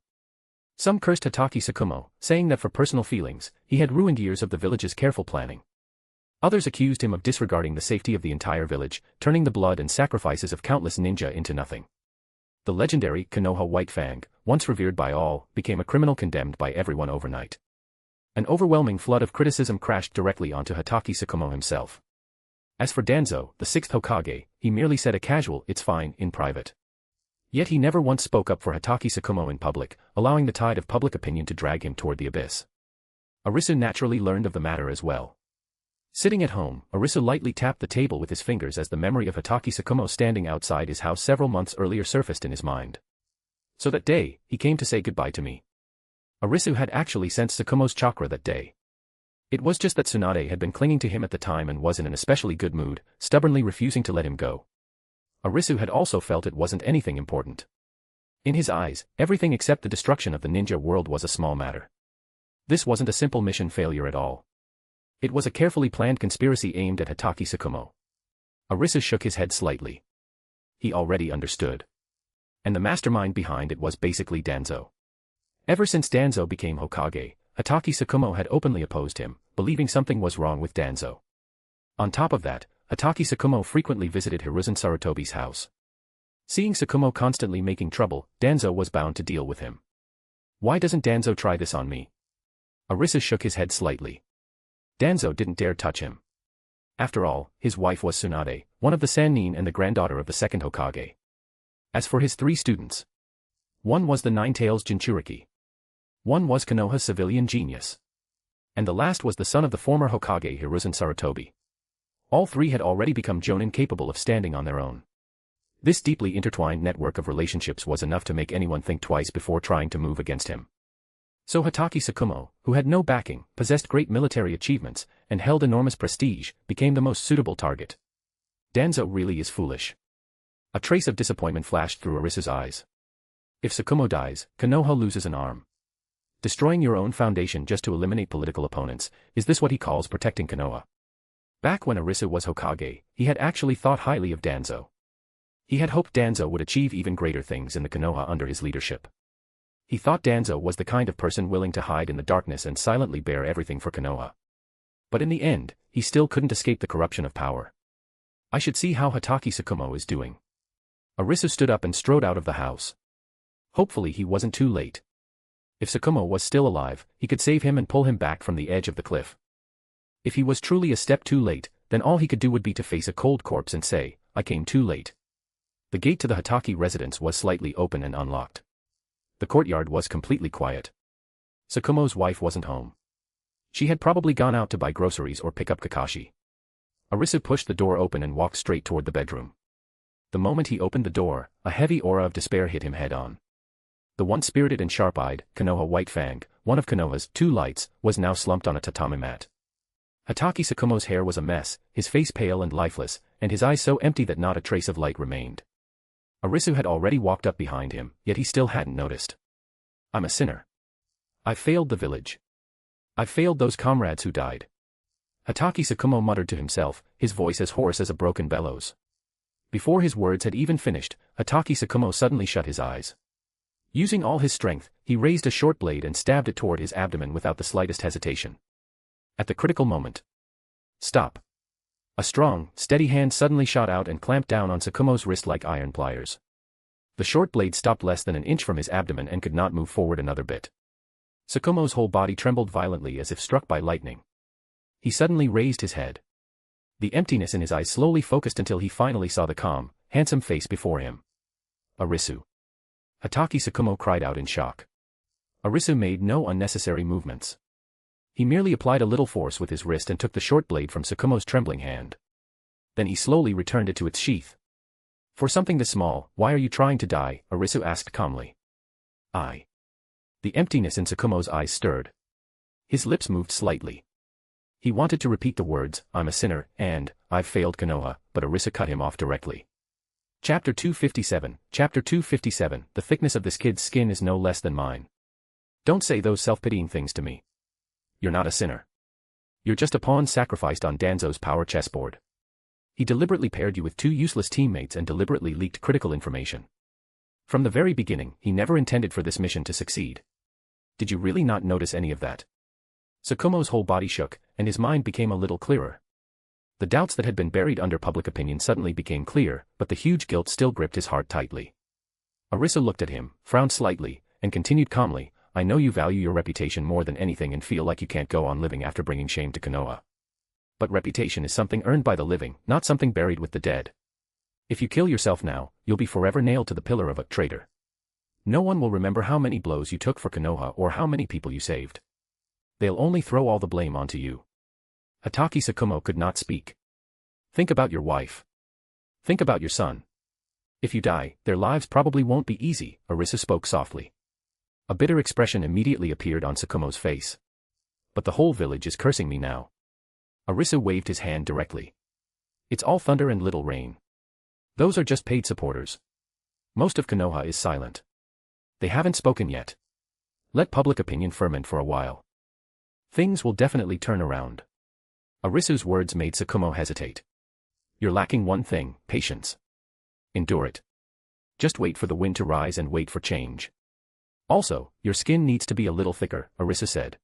[SPEAKER 3] Some cursed Hataki Tsukumo, saying that for personal feelings, he had ruined years of the village's careful planning. Others accused him of disregarding the safety of the entire village, turning the blood and sacrifices of countless ninja into nothing. The legendary Konoha White Fang, once revered by all, became a criminal condemned by everyone overnight. An overwhelming flood of criticism crashed directly onto Hataki Tsukumo himself. As for Danzo, the 6th Hokage, he merely said a casual "it's fine" in private. Yet he never once spoke up for Hataki Tsukumo in public, allowing the tide of public opinion to drag him toward the abyss. Arisu naturally learned of the matter as well. Sitting at home, Arisu lightly tapped the table with his fingers as the memory of Hataki Tsukumo standing outside his house several months earlier surfaced in his mind. So that day, he came to say goodbye to me. Arisu had actually sensed Tsukumo's chakra that day. It was just that Tsunade had been clinging to him at the time and was in an especially good mood, stubbornly refusing to let him go. Arisu had also felt it wasn't anything important. In his eyes, everything except the destruction of the ninja world was a small matter. This wasn't a simple mission failure at all. It was a carefully planned conspiracy aimed at Hatake Tsukumo. Arisu shook his head slightly. He already understood. And the mastermind behind it was basically Danzo. Ever since Danzo became Hokage, Hatake Tsukumo had openly opposed him, believing something was wrong with Danzo. On top of that, Hatake Tsukumo frequently visited Hiruzen Sarutobi's house. Seeing Tsukumo constantly making trouble, Danzo was bound to deal with him. Why doesn't Danzo try this on me? Arisu shook his head slightly. Danzo didn't dare touch him. After all, his wife was Tsunade, one of the Sannin and the granddaughter of the second Hokage. As for his 3 students, one was the Nine-Tails Jinchuriki. One was Konoha's civilian genius. And the last was the son of the former Hokage Hiruzen Sarutobi. All 3 had already become jonin capable of standing on their own. This deeply intertwined network of relationships was enough to make anyone think twice before trying to move against him. So Hatake Tsukumo, who had no backing, possessed great military achievements, and held enormous prestige, became the most suitable target. Danzo really is foolish. A trace of disappointment flashed through Arisu's eyes. If Tsukumo dies, Konoha loses an arm. Destroying your own foundation just to eliminate political opponents, is this what he calls protecting Konoha? Back when Arisu was Hokage, he had actually thought highly of Danzo. He had hoped Danzo would achieve even greater things in the Konoha under his leadership. He thought Danzo was the kind of person willing to hide in the darkness and silently bear everything for Konoha. But in the end, he still couldn't escape the corruption of power. I should see how Hatake Tsukumo is doing. Arisu stood up and strode out of the house. Hopefully he wasn't too late. If Tsukumo was still alive, he could save him and pull him back from the edge of the cliff. If he was truly a step too late, then all he could do would be to face a cold corpse and say, "I came too late." The gate to the Hatake residence was slightly open and unlocked. The courtyard was completely quiet. Tsukumo's wife wasn't home. She had probably gone out to buy groceries or pick up Kakashi. Arisu pushed the door open and walked straight toward the bedroom. The moment he opened the door, a heavy aura of despair hit him head-on. The once spirited and sharp-eyed, Konoha White Fang, one of Konoha's 2 lights, was now slumped on a tatami mat. Hatake Tsukumo's hair was a mess, his face pale and lifeless, and his eyes so empty that not a trace of light remained. Arisu had already walked up behind him, yet he still hadn't noticed. "I'm a sinner. I failed the village. I failed those comrades who died." Hatake Tsukumo muttered to himself, his voice as hoarse as a broken bellows. Before his words had even finished, Hatake Tsukumo suddenly shut his eyes. Using all his strength, he raised a short blade and stabbed it toward his abdomen without the slightest hesitation. At the critical moment. "Stop." A strong, steady hand suddenly shot out and clamped down on Tsukumo's wrist like iron pliers. The short blade stopped less than an inch from his abdomen and could not move forward another bit. Tsukumo's whole body trembled violently as if struck by lightning. He suddenly raised his head. The emptiness in his eyes slowly focused until he finally saw the calm, handsome face before him. "Arisu." Hatake Tsukumo cried out in shock. Arisu made no unnecessary movements. He merely applied a little force with his wrist and took the short blade from Tsukumo's trembling hand. Then he slowly returned it to its sheath. "For something this small, why are you trying to die?" Arisu asked calmly. "I." The emptiness in Tsukumo's eyes stirred. His lips moved slightly. He wanted to repeat the words, "I'm a sinner," and, "I've failed Konoha," but Arisu cut him off directly. Chapter 257, Chapter 257, "The thickness of this kid's skin is no less than mine. Don't say those self-pitying things to me. You're not a sinner. You're just a pawn sacrificed on Danzo's power chessboard. He deliberately paired you with 2 useless teammates and deliberately leaked critical information. From the very beginning, he never intended for this mission to succeed. Did you really not notice any of that?" Tsukumo's whole body shook, and his mind became a little clearer. The doubts that had been buried under public opinion suddenly became clear, but the huge guilt still gripped his heart tightly. Arisu looked at him, frowned slightly, and continued calmly, "I know you value your reputation more than anything and feel like you can't go on living after bringing shame to Konoha. But reputation is something earned by the living, not something buried with the dead. If you kill yourself now, you'll be forever nailed to the pillar of a traitor. No one will remember how many blows you took for Konoha or how many people you saved. They'll only throw all the blame onto you." Hatake Tsukumo could not speak. "Think about your wife. Think about your son. If you die, their lives probably won't be easy," Arisu spoke softly. A bitter expression immediately appeared on Tsukumo's face. But the whole village is cursing me now. Arisu waved his hand directly. It's all thunder and little rain. Those are just paid supporters. Most of Konoha is silent. They haven't spoken yet. Let public opinion ferment for a while. Things will definitely turn around. Arisu's words made Tsukumo hesitate. You're lacking one thing, patience. Endure it. Just wait for the wind to rise and wait for change. Also, your skin needs to be a little thicker, Arisu said.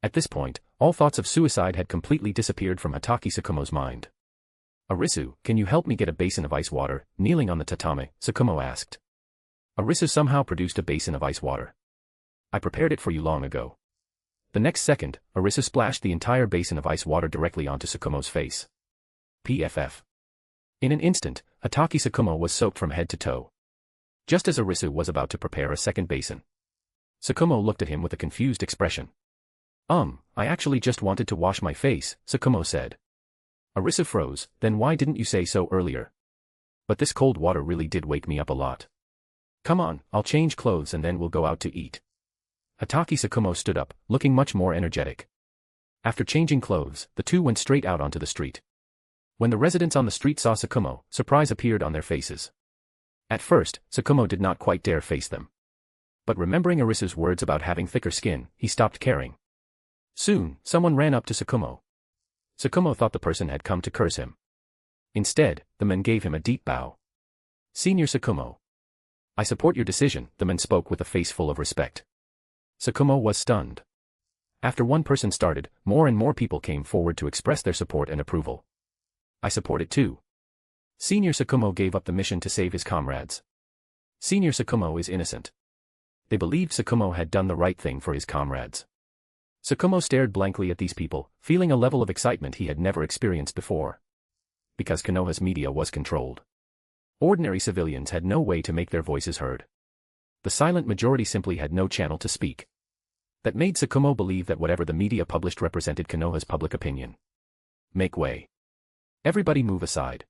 [SPEAKER 3] At this point, all thoughts of suicide had completely disappeared from Hatake Tsukumo's mind. Arisu, can you help me get a basin of ice water? Kneeling on the tatame, Tsukumo asked. Arisu somehow produced a basin of ice water. I prepared it for you long ago. The next second, Arisu splashed the entire basin of ice water directly onto Tsukumo's face. PFF. In an instant, Hatake Tsukumo was soaked from head to toe. Just as Arisu was about to prepare a second basin. Tsukumo looked at him with a confused expression. I actually just wanted to wash my face, Tsukumo said. Arisu froze, then why didn't you say so earlier? But this cold water really did wake me up a lot. Come on, I'll change clothes and then we'll go out to eat. Hatake Tsukumo stood up, looking much more energetic. After changing clothes, the two went straight out onto the street. When the residents on the street saw Tsukumo, surprise appeared on their faces. At first, Tsukumo did not quite dare face them. But remembering Arisu's words about having thicker skin, he stopped caring. Soon, someone ran up to Tsukumo. Tsukumo thought the person had come to curse him. Instead, the man gave him a deep bow. Senior Tsukumo. I support your decision, the man spoke with a face full of respect. Tsukumo was stunned. After one person started, more and more people came forward to express their support and approval. I support it too. Senior Tsukumo gave up the mission to save his comrades. Senior Tsukumo is innocent. They believed Tsukumo had done the right thing for his comrades. Tsukumo stared blankly at these people, feeling a level of excitement he had never experienced before. Because Konoha's media was controlled. Ordinary civilians had no way to make their voices heard. The silent majority simply had no channel to speak. That made Tsukumo believe that whatever the media published represented Konoha's public opinion. Make way. Everybody move aside.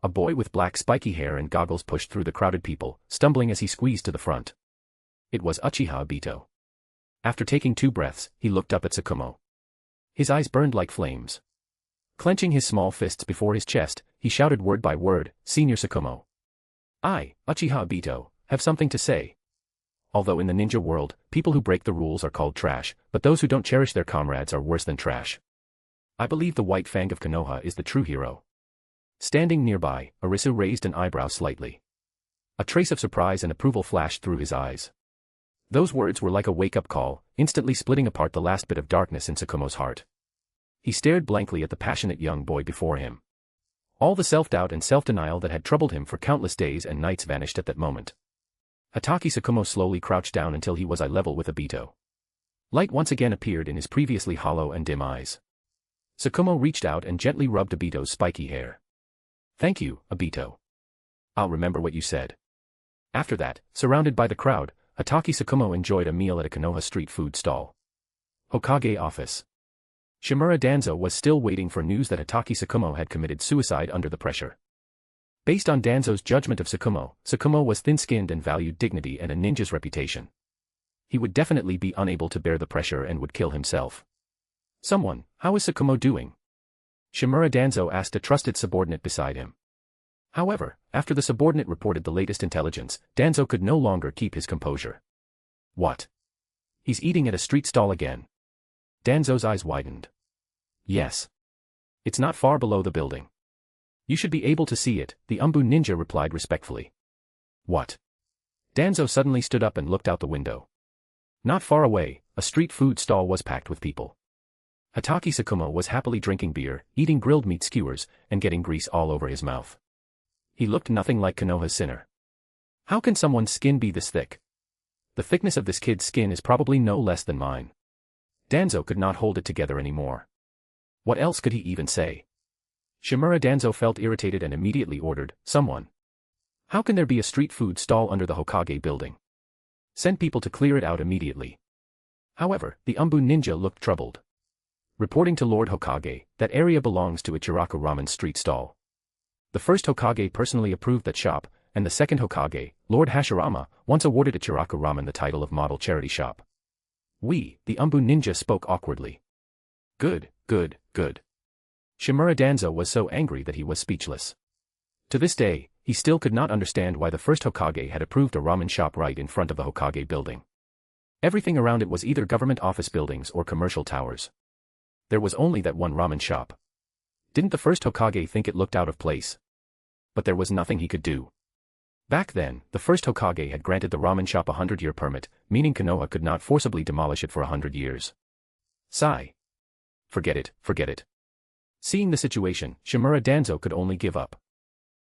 [SPEAKER 3] A boy with black spiky hair and goggles pushed through the crowded people, stumbling as he squeezed to the front. It was Uchiha Obito. After taking 2 breaths, he looked up at Tsukumo. His eyes burned like flames. Clenching his small fists before his chest, he shouted word by word, Senior Tsukumo. I, Uchiha Obito, have something to say. Although in the ninja world, people who break the rules are called trash, but those who don't cherish their comrades are worse than trash. I believe the White Fang of Konoha is the true hero. Standing nearby, Arisu raised an eyebrow slightly. A trace of surprise and approval flashed through his eyes. Those words were like a wake-up call, instantly splitting apart the last bit of darkness in Tsukumo's heart. He stared blankly at the passionate young boy before him. All the self-doubt and self-denial that had troubled him for countless days and nights vanished at that moment. Hatake Tsukumo slowly crouched down until he was eye level with Obito. Light once again appeared in his previously hollow and dim eyes. Tsukumo reached out and gently rubbed Obito's spiky hair. Thank you, Obito. I'll remember what you said. After that, surrounded by the crowd, Hatake Tsukumo enjoyed a meal at a Konoha street food stall. Hokage office. Shimura Danzo was still waiting for news that Hatake Tsukumo had committed suicide under the pressure. Based on Danzo's judgment of Tsukumo, Tsukumo was thin-skinned and valued dignity and a ninja's reputation. He would definitely be unable to bear the pressure and would kill himself. Someone, how is Tsukumo doing? Shimura Danzo asked a trusted subordinate beside him. However, after the subordinate reported the latest intelligence, Danzo could no longer keep his composure. What? He's eating at a street stall again. Danzo's eyes widened. Yes. It's not far below the building. You should be able to see it, the Umbu ninja replied respectfully. What? Danzo suddenly stood up and looked out the window. Not far away, a street food stall was packed with people. Hatake Tsukumo was happily drinking beer, eating grilled meat skewers, and getting grease all over his mouth. He looked nothing like Konoha's sinner. How can someone's skin be this thick? The thickness of this kid's skin is probably no less than mine. Danzo could not hold it together anymore. What else could he even say? Shimura Danzo felt irritated and immediately ordered, someone. How can there be a street food stall under the Hokage building? Send people to clear it out immediately. However, the Umbu ninja looked troubled. Reporting to Lord Hokage, that area belongs to Ichiraku Ramen street stall. The first Hokage personally approved that shop, and the second Hokage, Lord Hashirama, once awarded Ichiraku Ramen the title of model charity shop. The Umbu ninja spoke awkwardly. Good, good, good. Shimura Danzo was so angry that he was speechless. To this day, he still could not understand why the first Hokage had approved a ramen shop right in front of the Hokage building. Everything around it was either government office buildings or commercial towers. There was only that one ramen shop. Didn't the first Hokage think it looked out of place? But there was nothing he could do. Back then, the first Hokage had granted the ramen shop a 100-year permit, meaning Konoha could not forcibly demolish it for 100 years. Sigh. Forget it, forget it. Seeing the situation, Shimura Danzo could only give up.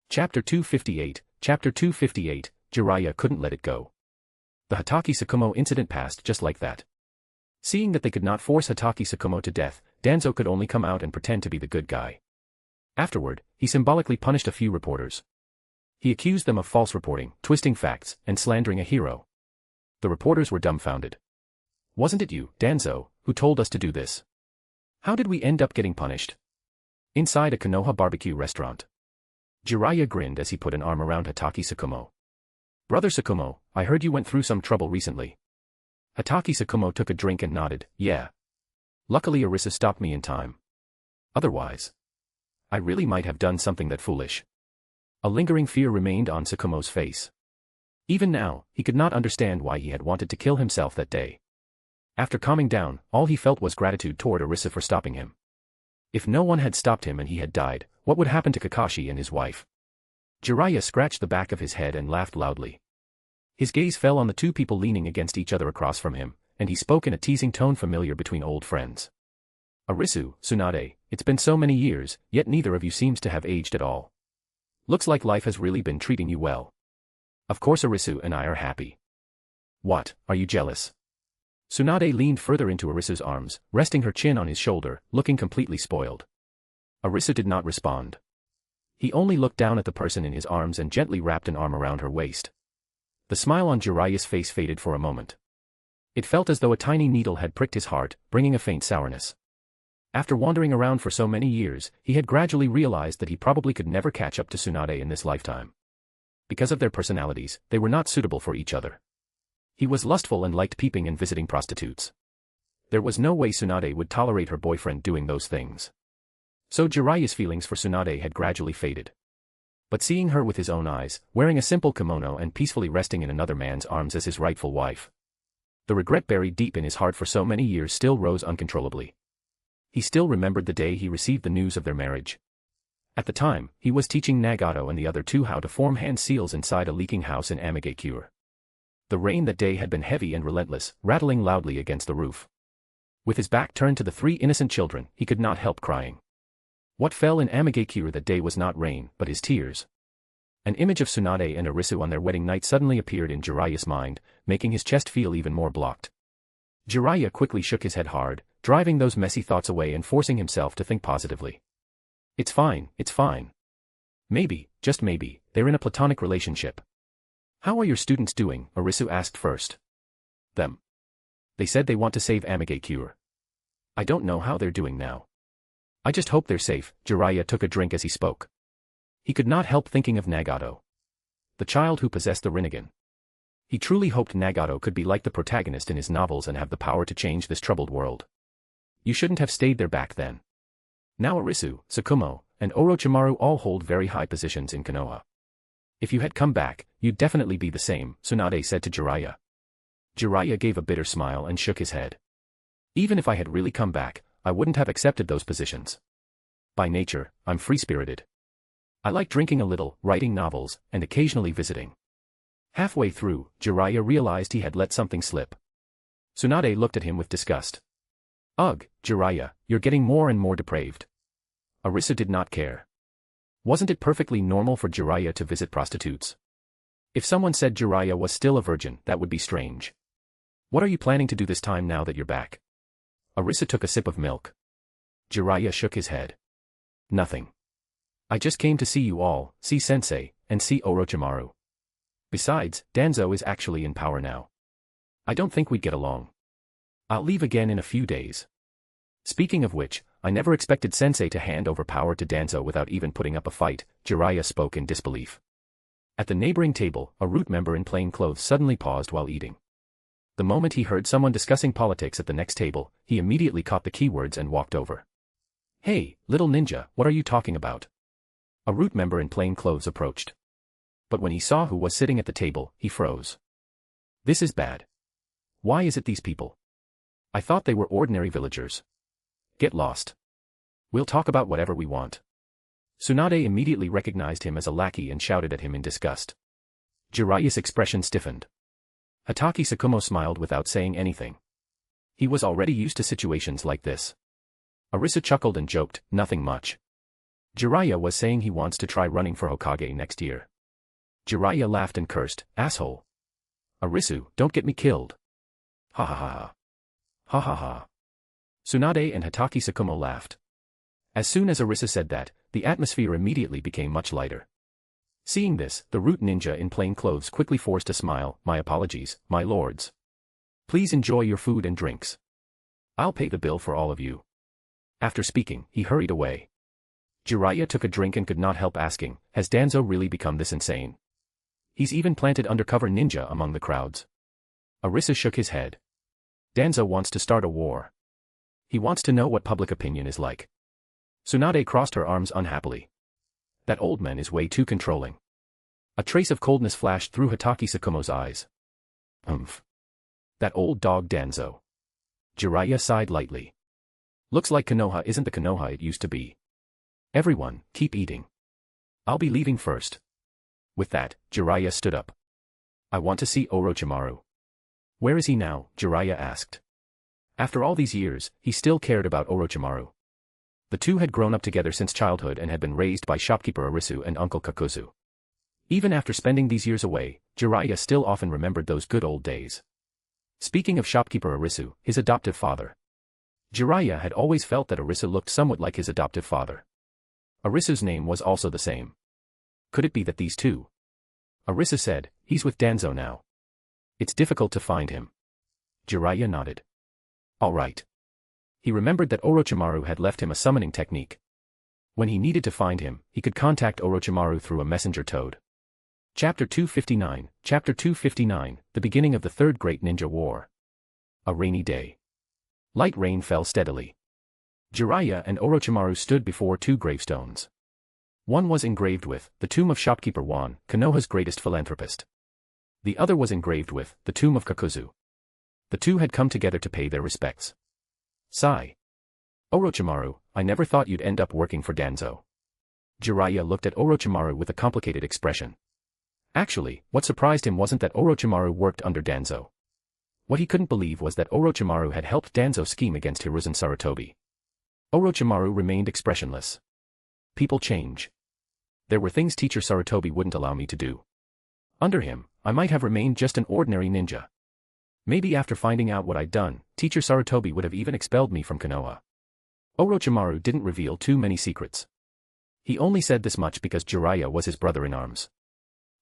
[SPEAKER 3] Chapter 258, Jiraiya couldn't let it go. The Hatake Tsukumo incident passed just like that. Seeing that they could not force Hatake Tsukumo to death, Danzo could only come out and pretend to be the good guy. Afterward, he symbolically punished a few reporters. He accused them of false reporting, twisting facts, and slandering a hero. The reporters were dumbfounded. Wasn't it you, Danzo, who told us to do this? How did we end up getting punished? Inside a Konoha barbecue restaurant. Jiraiya grinned as he put an arm around Hatake Tsukumo. Brother Tsukumo, I heard you went through some trouble recently. Hatake Tsukumo took a drink and nodded, yeah. Luckily Arisu stopped me in time. Otherwise, I really might have done something that foolish. A lingering fear remained on Tsukumo's face. Even now, he could not understand why he had wanted to kill himself that day. After calming down, all he felt was gratitude toward Arisu for stopping him. If no one had stopped him and he had died, what would happen to Kakashi and his wife? Jiraiya scratched the back of his head and laughed loudly. His gaze fell on the two people leaning against each other across from him, and he spoke in a teasing tone familiar between old friends. Arisu, Tsunade, it's been so many years, yet neither of you seems to have aged at all. Looks like life has really been treating you well. Of course Arisu and I are happy. What, are you jealous? Tsunade leaned further into Arisu's arms, resting her chin on his shoulder, looking completely spoiled. Arisu did not respond. He only looked down at the person in his arms and gently wrapped an arm around her waist. The smile on Jiraiya's face faded for a moment. It felt as though a tiny needle had pricked his heart, bringing a faint sourness. After wandering around for so many years, he had gradually realized that he probably could never catch up to Tsunade in this lifetime. Because of their personalities, they were not suitable for each other. He was lustful and liked peeping and visiting prostitutes. There was no way Tsunade would tolerate her boyfriend doing those things. So Jiraiya's feelings for Tsunade had gradually faded. But seeing her with his own eyes, wearing a simple kimono and peacefully resting in another man's arms as his rightful wife, the regret buried deep in his heart for so many years still rose uncontrollably. He still remembered the day he received the news of their marriage. At the time, he was teaching Nagato and the other two how to form hand seals inside a leaking house in Amigakure. The rain that day had been heavy and relentless, rattling loudly against the roof. With his back turned to the three innocent children, he could not help crying. What fell in Amigakure that day was not rain, but his tears. An image of Tsunade and Arisu on their wedding night suddenly appeared in Jiraiya's mind, making his chest feel even more blocked. Jiraiya quickly shook his head hard, driving those messy thoughts away and forcing himself to think positively. It's fine, it's fine. Maybe, just maybe, they're in a platonic relationship. How are your students doing? Arisu asked first. Them. They said they want to save Amigakure. I don't know how they're doing now. I just hope they're safe. Jiraiya took a drink as he spoke. He could not help thinking of Nagato. The child who possessed the Rinnegan. He truly hoped Nagato could be like the protagonist in his novels and have the power to change this troubled world. You shouldn't have stayed there back then. Now Arisu, Tsukumo, and Orochimaru all hold very high positions in Konoha. If you had come back, you'd definitely be the same, Tsunade said to Jiraiya. Jiraiya gave a bitter smile and shook his head. Even if I had really come back, I wouldn't have accepted those positions. By nature, I'm free-spirited. I like drinking a little, writing novels, and occasionally visiting. Halfway through, Jiraiya realized he had let something slip. Tsunade looked at him with disgust. Ugh, Jiraiya, you're getting more and more depraved. Arisu did not care. Wasn't it perfectly normal for Jiraiya to visit prostitutes? If someone said Jiraiya was still a virgin, that would be strange. What are you planning to do this time now that you're back? Arisu took a sip of milk. Jiraiya shook his head. Nothing. I just came to see you all, see Sensei, and see Orochimaru. Besides, Danzo is actually in power now. I don't think we'd get along. I'll leave again in a few days. Speaking of which, I never expected Sensei to hand over power to Danzo without even putting up a fight, Jiraiya spoke in disbelief. At the neighboring table, a root member in plain clothes suddenly paused while eating. The moment he heard someone discussing politics at the next table, he immediately caught the keywords and walked over. "Hey, little ninja, what are you talking about?" A root member in plain clothes approached. But when he saw who was sitting at the table, he froze. "This is bad. Why is it these people? I thought they were ordinary villagers. Get lost. We'll talk about whatever we want." Tsunade immediately recognized him as a lackey and shouted at him in disgust. Jiraiya's expression stiffened. Hatake Tsukumo smiled without saying anything. He was already used to situations like this. Arisu chuckled and joked, "Nothing much. Jiraiya was saying he wants to try running for Hokage next year." Jiraiya laughed and cursed, "Asshole. Arisu, don't get me killed." "Ha ha ha ha. Ha ha ha." Tsunade and Hatake Tsukumo laughed. As soon as Arisu said that, the atmosphere immediately became much lighter. Seeing this, the root ninja in plain clothes quickly forced a smile. "My apologies, my lords. Please enjoy your food and drinks. I'll pay the bill for all of you." After speaking, he hurried away. Jiraiya took a drink and could not help asking, has Danzo really become this insane? He's even planted undercover ninja among the crowds. Arisu shook his head. Danzo wants to start a war. He wants to know what public opinion is like. Tsunade crossed her arms unhappily. That old man is way too controlling. A trace of coldness flashed through Hatake Tsukumo's eyes. That old dog Danzo. Jiraiya sighed lightly. Looks like Konoha isn't the Konoha it used to be. Everyone, keep eating. I'll be leaving first. With that, Jiraiya stood up. I want to see Orochimaru. Where is he now? Jiraiya asked. After all these years, he still cared about Orochimaru. The two had grown up together since childhood and had been raised by shopkeeper Arisu and Uncle Kakuzu. Even after spending these years away, Jiraiya still often remembered those good old days. Speaking of shopkeeper Arisu, his adoptive father. Jiraiya had always felt that Arisu looked somewhat like his adoptive father. Arisu's name was also the same. Could it be that these two? Arisu said, "He's with Danzo now. It's difficult to find him." Jiraiya nodded. All right. He remembered that Orochimaru had left him a summoning technique. When he needed to find him, he could contact Orochimaru through a messenger toad. Chapter 259, Chapter 259, the beginning of the Third Great Ninja War. A rainy day. Light rain fell steadily. Jiraiya and Orochimaru stood before two gravestones. One was engraved with, the tomb of shopkeeper Wan, Konoha's greatest philanthropist. The other was engraved with, the tomb of Kakuzu. The two had come together to pay their respects. Sigh. Orochimaru, I never thought you'd end up working for Danzo. Jiraiya looked at Orochimaru with a complicated expression. Actually, what surprised him wasn't that Orochimaru worked under Danzo. What he couldn't believe was that Orochimaru had helped Danzo scheme against Hiruzen Sarutobi. Orochimaru remained expressionless. People change. There were things teacher Sarutobi wouldn't allow me to do. Under him, I might have remained just an ordinary ninja. Maybe after finding out what I'd done, teacher Sarutobi would have even expelled me from Konoha. Orochimaru didn't reveal too many secrets. He only said this much because Jiraiya was his brother-in-arms.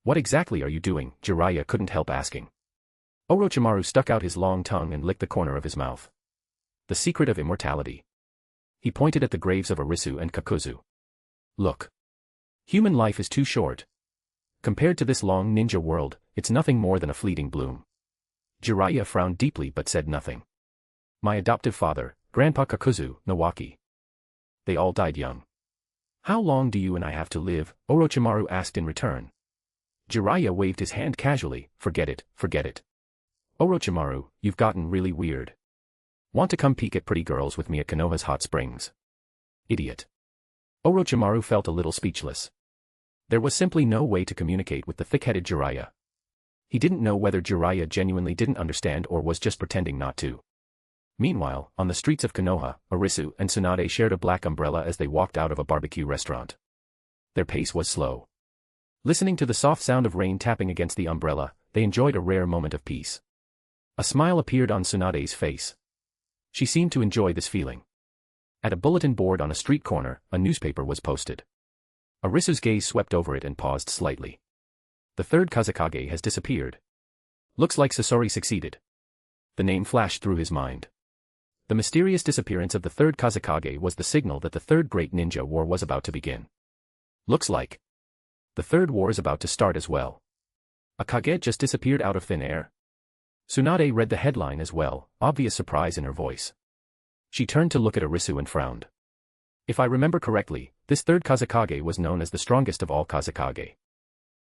[SPEAKER 3] What exactly are you doing? Jiraiya couldn't help asking. Orochimaru stuck out his long tongue and licked the corner of his mouth. The secret of immortality. He pointed at the graves of Arisu and Kakuzu. Look. Human life is too short. Compared to this long ninja world, it's nothing more than a fleeting bloom. Jiraiya frowned deeply but said nothing. My adoptive father, Grandpa Kakuzu, Nawaki. They all died young. How long do you and I have to live? Orochimaru asked in return. Jiraiya waved his hand casually, forget it, forget it. Orochimaru, you've gotten really weird. Want to come peek at pretty girls with me at Konoha's hot springs? Idiot. Orochimaru felt a little speechless. There was simply no way to communicate with the thick-headed Jiraiya. He didn't know whether Jiraiya genuinely didn't understand or was just pretending not to. Meanwhile, on the streets of Konoha, Arisu and Tsunade shared a black umbrella as they walked out of a barbecue restaurant. Their pace was slow. Listening to the soft sound of rain tapping against the umbrella, they enjoyed a rare moment of peace. A smile appeared on Tsunade's face. She seemed to enjoy this feeling. At a bulletin board on a street corner, a newspaper was posted. Arisu's gaze swept over it and paused slightly. The third Kazekage has disappeared. Looks like Sasori succeeded. The name flashed through his mind. The mysterious disappearance of the third Kazekage was the signal that the third great ninja war was about to begin. Looks like the third war is about to start as well. A Kage just disappeared out of thin air. Tsunade read the headline as well, obvious surprise in her voice. She turned to look at Arisu and frowned. If I remember correctly, this third Kazekage was known as the strongest of all Kazekage.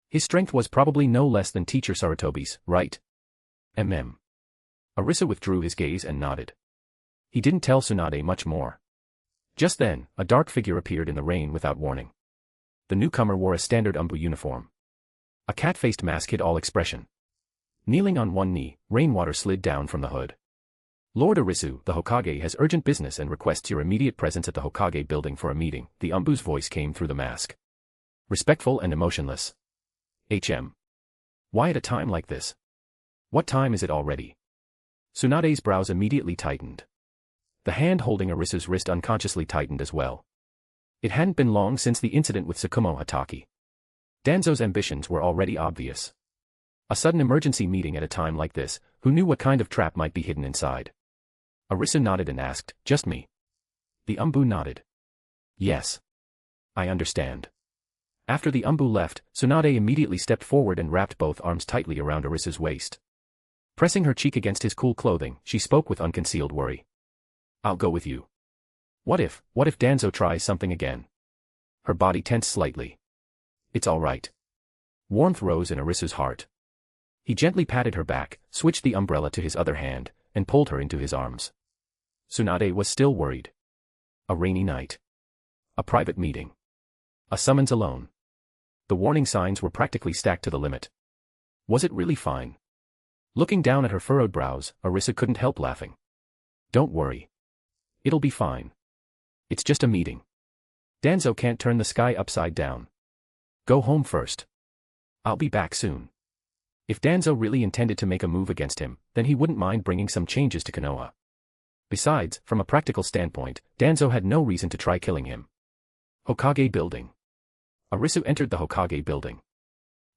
[SPEAKER 3] His strength was probably no less than Teacher Sarutobi's, right? Arisu withdrew his gaze and nodded. He didn't tell Tsunade much more. Just then, a dark figure appeared in the rain without warning. The newcomer wore a standard Umbu uniform. A cat-faced mask hid all expression. Kneeling on one knee, rainwater slid down from the hood. Lord Arisu, the Hokage has urgent business and requests your immediate presence at the Hokage building for a meeting. The Umbu's voice came through the mask. Respectful and emotionless. Why at a time like this? What time is it already? Tsunade's brows immediately tightened. The hand holding Arisu's wrist unconsciously tightened as well. It hadn't been long since the incident with Tsukumo Hatake. Danzo's ambitions were already obvious. A sudden emergency meeting at a time like this, who knew what kind of trap might be hidden inside? Arisu nodded and asked, just me? The Umbu nodded. Yes. I understand. After the Umbu left, Tsunade immediately stepped forward and wrapped both arms tightly around Arisu's waist. Pressing her cheek against his cool clothing, she spoke with unconcealed worry. I'll go with you. What if Danzo tries something again? Her body tensed slightly. It's all right. Warmth rose in Arisu's heart. He gently patted her back, switched the umbrella to his other hand, and pulled her into his arms. Tsunade was still worried. A rainy night. A private meeting. A summons alone. The warning signs were practically stacked to the limit. Was it really fine? Looking down at her furrowed brows, Arisu couldn't help laughing. Don't worry. It'll be fine. It's just a meeting. Danzo can't turn the sky upside down. Go home first. I'll be back soon. If Danzo really intended to make a move against him, then he wouldn't mind bringing some changes to Konoha. Besides, from a practical standpoint, Danzo had no reason to try killing him. Hokage Building. Arisu entered the Hokage building.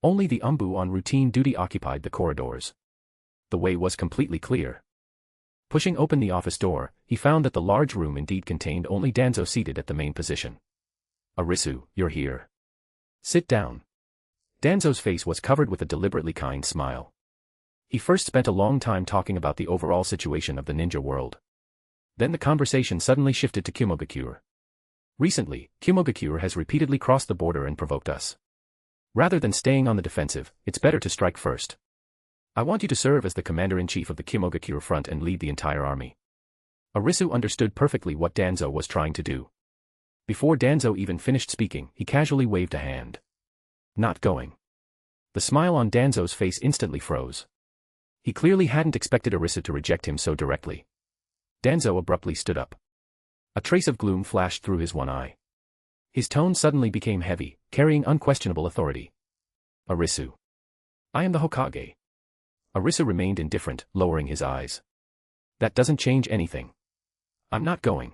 [SPEAKER 3] Only the Umbu on routine duty occupied the corridors. The way was completely clear. Pushing open the office door, he found that the large room indeed contained only Danzo seated at the main position. Arisu, you're here. Sit down. Danzo's face was covered with a deliberately kind smile. He first spent a long time talking about the overall situation of the ninja world. Then the conversation suddenly shifted to Kumogakure. Recently, Kumogakure has repeatedly crossed the border and provoked us. Rather than staying on the defensive, it's better to strike first. I want you to serve as the commander-in-chief of the Kumogakure front and lead the entire army. Arisu understood perfectly what Danzo was trying to do. Before Danzo even finished speaking, he casually waved a hand. Not going. The smile on Danzo's face instantly froze. He clearly hadn't expected Arisu to reject him so directly. Danzo abruptly stood up. A trace of gloom flashed through his one eye. His tone suddenly became heavy, carrying unquestionable authority. Arisu. I am the Hokage. Arisu remained indifferent, lowering his eyes. That doesn't change anything. I'm not going.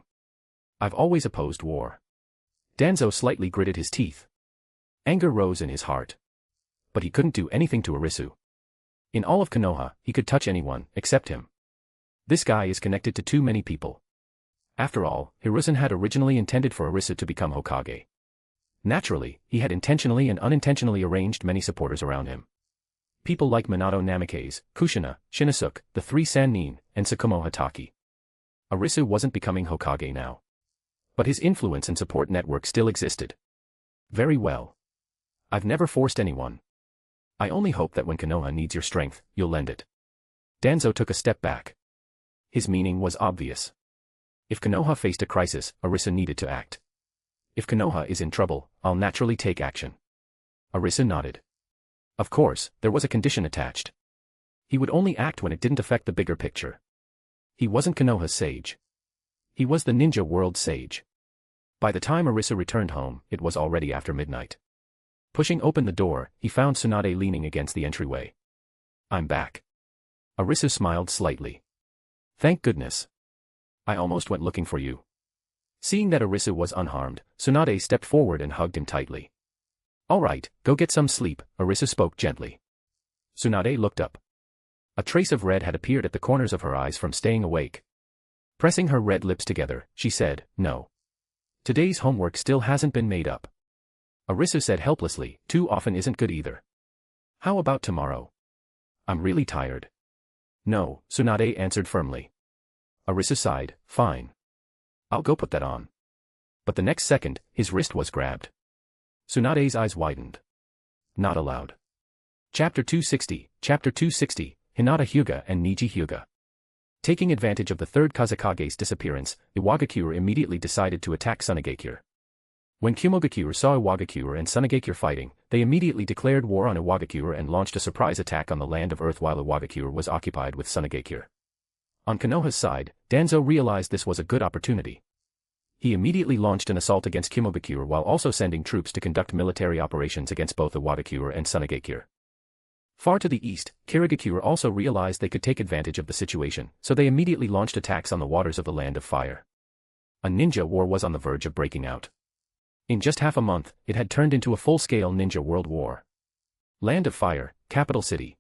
[SPEAKER 3] I've always opposed war. Danzo slightly gritted his teeth. Anger rose in his heart. But he couldn't do anything to Arisu. In all of Konoha, he could touch anyone, except him. This guy is connected to too many people. After all, Hiruzen had originally intended for Arisu to become Hokage. Naturally, he had intentionally and unintentionally arranged many supporters around him. People like Minato Namikaze, Kushina, Shinosuke, the three Sannin, and Tsukumo Hatake. Arisu wasn't becoming Hokage now. But his influence and support network still existed. Very well. I've never forced anyone. I only hope that when Konoha needs your strength, you'll lend it. Danzo took a step back. His meaning was obvious. If Konoha faced a crisis, Arisu needed to act. If Konoha is in trouble, I'll naturally take action. Arisu nodded. Of course, there was a condition attached. He would only act when it didn't affect the bigger picture. He wasn't Konoha's sage. He was the ninja world sage. By the time Arisu returned home, it was already after midnight. Pushing open the door, he found Tsunade leaning against the entryway. I'm back. Arisu smiled slightly. Thank goodness. I almost went looking for you. Seeing that Arisu was unharmed, Tsunade stepped forward and hugged him tightly. All right, go get some sleep, Arisu spoke gently. Tsunade looked up. A trace of red had appeared at the corners of her eyes from staying awake. Pressing her red lips together, she said, no. Today's homework still hasn't been made up. Arisu said helplessly, too often isn't good either. How about tomorrow? I'm really tired. No, Tsunade answered firmly. Arisu sighed, fine. I'll go put that on. But the next second, his wrist was grabbed. Tsunade's eyes widened. Not allowed. Chapter 260, Hinata Hyuga and Niji Hyuga. Taking advantage of the third Kazekage's disappearance, Iwagakure immediately decided to attack Tsunagakure. When Kumogakure saw Iwagakure and Tsunagakure fighting, they immediately declared war on Iwagakure and launched a surprise attack on the land of Earth while Iwagakure was occupied with Tsunagakure. On Konoha's side, Danzo realized this was a good opportunity. He immediately launched an assault against Kumogakure while also sending troops to conduct military operations against both Iwagakure and Tsunagakure. Far to the east, Kirigakure also realized they could take advantage of the situation, so they immediately launched attacks on the waters of the Land of Fire. A ninja war was on the verge of breaking out. In just half a month, it had turned into a full-scale ninja world war. Land of Fire, capital city.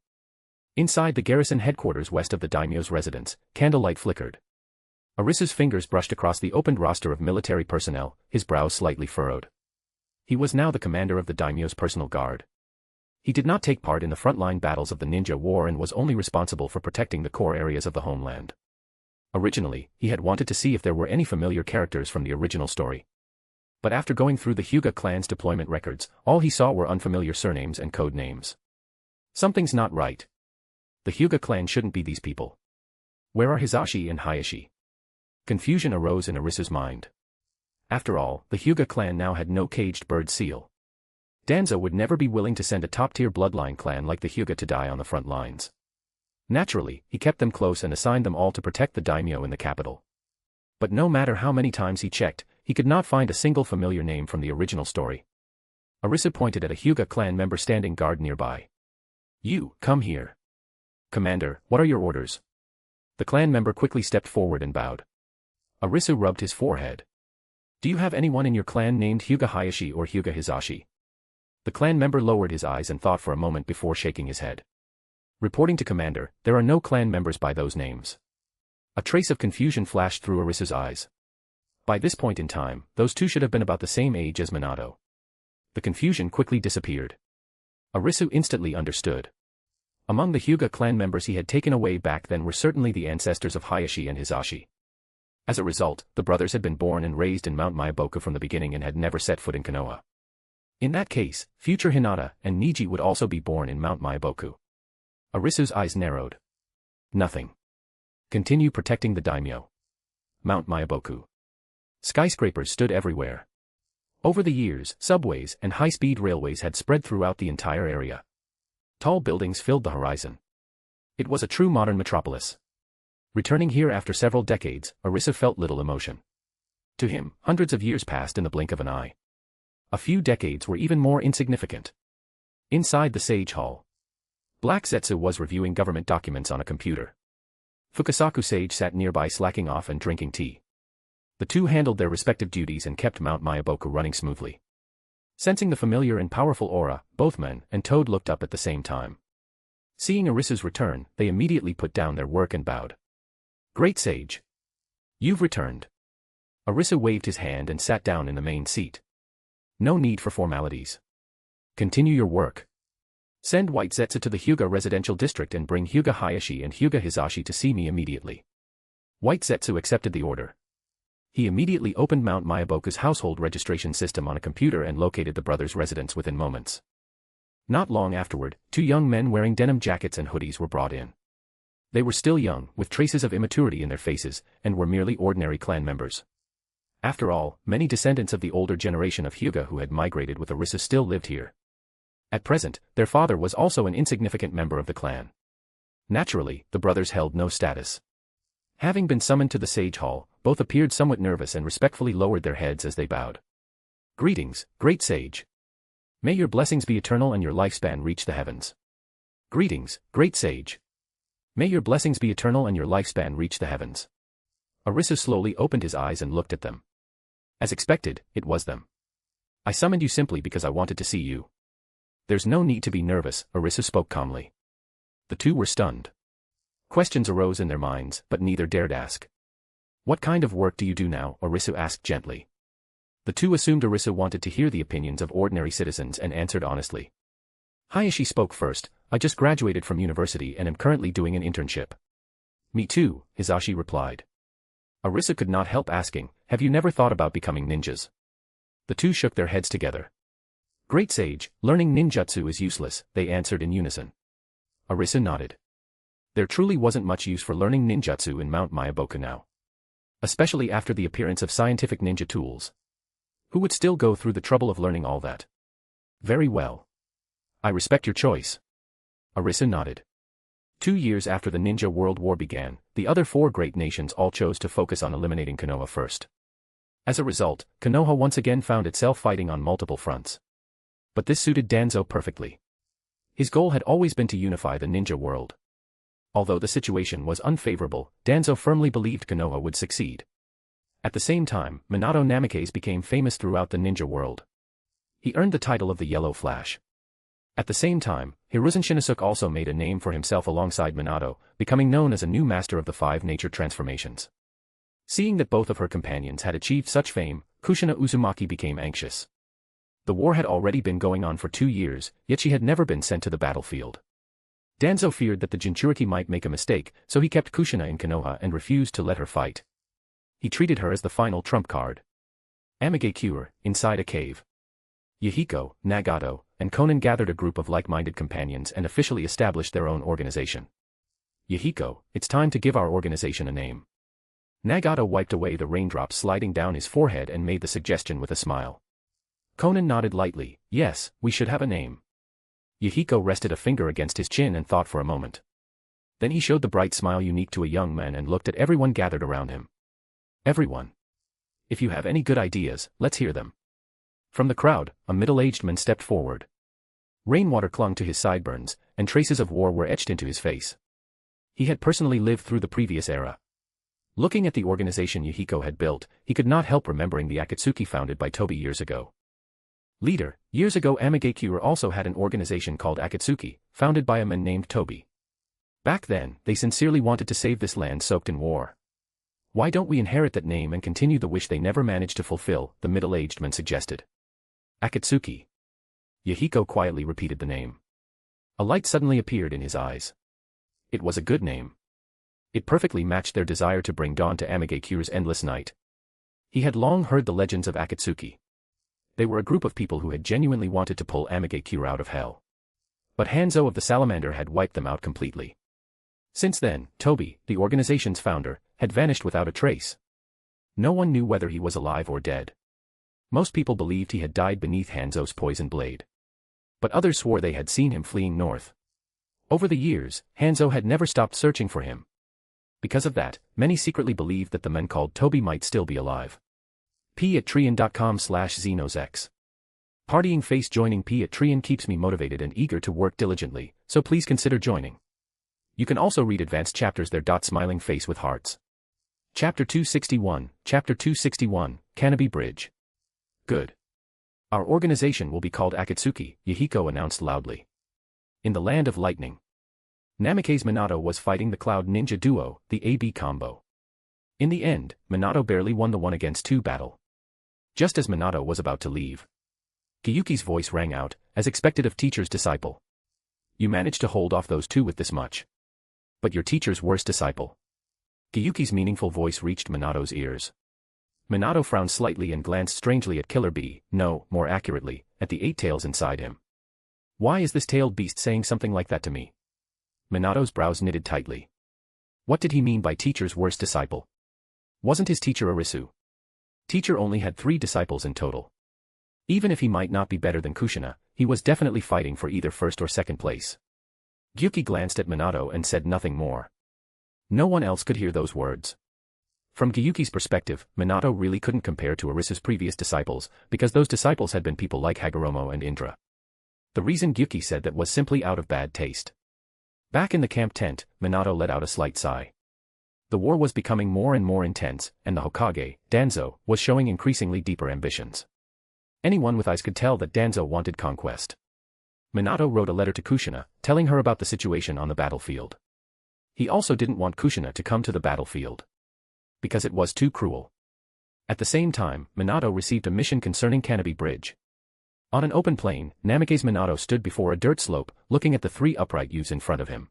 [SPEAKER 3] Inside the garrison headquarters west of the daimyo's residence, candlelight flickered. Arisu's fingers brushed across the opened roster of military personnel, his brows slightly furrowed. He was now the commander of the daimyo's personal guard. He did not take part in the frontline battles of the ninja war and was only responsible for protecting the core areas of the homeland. Originally, he had wanted to see if there were any familiar characters from the original story. But after going through the Hyuga clan's deployment records, all he saw were unfamiliar surnames and code names. Something's not right. The Hyuga clan shouldn't be these people. Where are Hisashi and Hayashi? Confusion arose in Arisu's mind. After all, the Hyuga clan now had no caged bird seal. Danzo would never be willing to send a top-tier bloodline clan like the Hyuga to die on the front lines. Naturally, he kept them close and assigned them all to protect the daimyo in the capital. But no matter how many times he checked, he could not find a single familiar name from the original story. Arisu pointed at a Hyuga clan member standing guard nearby. You, come here. Commander, what are your orders? The clan member quickly stepped forward and bowed. Arisu rubbed his forehead. Do you have anyone in your clan named Hyuga Hayashi or Hyuga Hisashi? The clan member lowered his eyes and thought for a moment before shaking his head. Reporting to Commander, there are no clan members by those names. A trace of confusion flashed through Arisu's eyes. By this point in time, those two should have been about the same age as Minato. The confusion quickly disappeared. Arisu instantly understood. Among the Hyuga clan members he had taken away back then were certainly the ancestors of Hayashi and Hisashi. As a result, the brothers had been born and raised in Mount Myaboku from the beginning and had never set foot in Konoha. In that case, future Hinata and Niji would also be born in Mount Myaboku. Arisu's eyes narrowed. Nothing. Continue protecting the daimyo. Mount Myaboku. Skyscrapers stood everywhere. Over the years, subways and high-speed railways had spread throughout the entire area. Tall buildings filled the horizon. It was a true modern metropolis. Returning here after several decades, Arisu felt little emotion. To him, hundreds of years passed in the blink of an eye. A few decades were even more insignificant. Inside the Sage Hall, Black Zetsu was reviewing government documents on a computer. Fukasaku Sage sat nearby slacking off and drinking tea. The two handled their respective duties and kept Mount Myaboku running smoothly. Sensing the familiar and powerful aura, both men and Toad looked up at the same time. Seeing Arisu's return, they immediately put down their work and bowed. Great Sage. You've returned. Arisu waved his hand and sat down in the main seat. No need for formalities. Continue your work. Send White Zetsu to the Hyuga residential district and bring Hyuga Hayashi and Hyuga Hisashi to see me immediately. White Zetsu accepted the order. He immediately opened Mount Myaboku's household registration system on a computer and located the brothers' residence within moments. Not long afterward, two young men wearing denim jackets and hoodies were brought in. They were still young, with traces of immaturity in their faces, and were merely ordinary clan members. After all, many descendants of the older generation of Hyuga who had migrated with Arisu still lived here. At present, their father was also an insignificant member of the clan. Naturally, the brothers held no status. Having been summoned to the Sage Hall, both appeared somewhat nervous and respectfully lowered their heads as they bowed. Greetings, Great Sage. May your blessings be eternal and your lifespan reach the heavens. Greetings, Great Sage. May your blessings be eternal and your lifespan reach the heavens. Arisu slowly opened his eyes and looked at them. As expected, it was them. I summoned you simply because I wanted to see you. There's no need to be nervous, Arisu spoke calmly. The two were stunned. Questions arose in their minds, but neither dared ask. What kind of work do you do now? Arisu asked gently. The two assumed Arisu wanted to hear the opinions of ordinary citizens and answered honestly. Hayashi spoke first. I just graduated from university and am currently doing an internship. Me too, Hisashi replied. Arisu could not help asking, have you never thought about becoming ninjas? The two shook their heads together. Great sage, learning ninjutsu is useless, they answered in unison. Arisu nodded. There truly wasn't much use for learning ninjutsu in Mount Myaboku now. Especially after the appearance of scientific ninja tools. Who would still go through the trouble of learning all that? Very well. I respect your choice. Arisu nodded. 2 years after the Ninja World War began, the other 4 great nations all chose to focus on eliminating Konoha first. As a result, Konoha once again found itself fighting on multiple fronts. But this suited Danzo perfectly. His goal had always been to unify the ninja world. Although the situation was unfavorable, Danzo firmly believed Konoha would succeed. At the same time, Minato Namikaze became famous throughout the ninja world. He earned the title of the Yellow Flash. At the same time, Hiruzen Shinosuke also made a name for himself alongside Minato, becoming known as a new master of the 5 nature transformations. Seeing that both of her companions had achieved such fame, Kushina Uzumaki became anxious. The war had already been going on for 2 years, yet she had never been sent to the battlefield. Danzo feared that the Jinchuriki might make a mistake, so he kept Kushina in Konoha and refused to let her fight. He treated her as the final trump card. Amigakure, inside a cave. Yahiko, Nagato, and Konan gathered a group of like-minded companions and officially established their own organization. Yahiko, it's time to give our organization a name. Nagato wiped away the raindrops sliding down his forehead and made the suggestion with a smile. Konan nodded lightly, yes, we should have a name. Yahiko rested a finger against his chin and thought for a moment. Then he showed the bright smile unique to a young man and looked at everyone gathered around him. Everyone. If you have any good ideas, let's hear them. From the crowd, a middle-aged man stepped forward. Rainwater clung to his sideburns, and traces of war were etched into his face. He had personally lived through the previous era. Looking at the organization Yahiko had built, he could not help remembering the Akatsuki founded by Tobi years ago. Leader, years ago Amigakure also had an organization called Akatsuki, founded by a man named Tobi. Back then, they sincerely wanted to save this land soaked in war. Why don't we inherit that name and continue the wish they never managed to fulfill, the middle-aged man suggested. Akatsuki. Yahiko quietly repeated the name. A light suddenly appeared in his eyes. It was a good name. It perfectly matched their desire to bring dawn to Amigakure's endless night. He had long heard the legends of Akatsuki. They were a group of people who had genuinely wanted to pull Amigakure out of hell. But Hanzo of the Salamander had wiped them out completely. Since then, Tobi, the organization's founder, had vanished without a trace. No one knew whether he was alive or dead. Most people believed he had died beneath Hanzo's poison blade. But others swore they had seen him fleeing north. Over the years, Hanzo had never stopped searching for him. Because of that, many secretly believed that the man called Tobi might still be alive. p@trian.com/xenosex. Partying face joining p@trian keeps me motivated and eager to work diligently, so please consider joining. You can also read advanced chapters there. Smiling face with hearts. Chapter 261, Chapter 261, Canopy Bridge. Good. Our organization will be called Akatsuki, Yahiko announced loudly. In the land of lightning. Namikaze Minato was fighting the Cloud Ninja duo, the AB combo. In the end, Minato barely won the 1-against-2 battle. Just as Minato was about to leave, Gyuki's voice rang out, as expected of teacher's disciple. You managed to hold off those two with this much. But your teacher's worst disciple. Gyuki's meaningful voice reached Minato's ears. Minato frowned slightly and glanced strangely at Killer Bee, no, more accurately, at the 8 tails inside him. Why is this tailed beast saying something like that to me? Minato's brows knitted tightly. What did he mean by teacher's worst disciple? Wasn't his teacher Arisu? Teacher only had 3 disciples in total. Even if he might not be better than Kushina, he was definitely fighting for either first or second place. Gyuki glanced at Minato and said nothing more. No one else could hear those words. From Gyuki's perspective, Minato really couldn't compare to Arisu's previous disciples, because those disciples had been people like Hagoromo and Indra. The reason Gyuki said that was simply out of bad taste. Back in the camp tent, Minato let out a slight sigh. The war was becoming more and more intense, and the Hokage, Danzo, was showing increasingly deeper ambitions. Anyone with eyes could tell that Danzo wanted conquest. Minato wrote a letter to Kushina, telling her about the situation on the battlefield. He also didn't want Kushina to come to the battlefield. Because it was too cruel. At the same time, Minato received a mission concerning Canopy Bridge. On an open plain, Namikaze Minato stood before a dirt slope, looking at the 3 upright youths in front of him.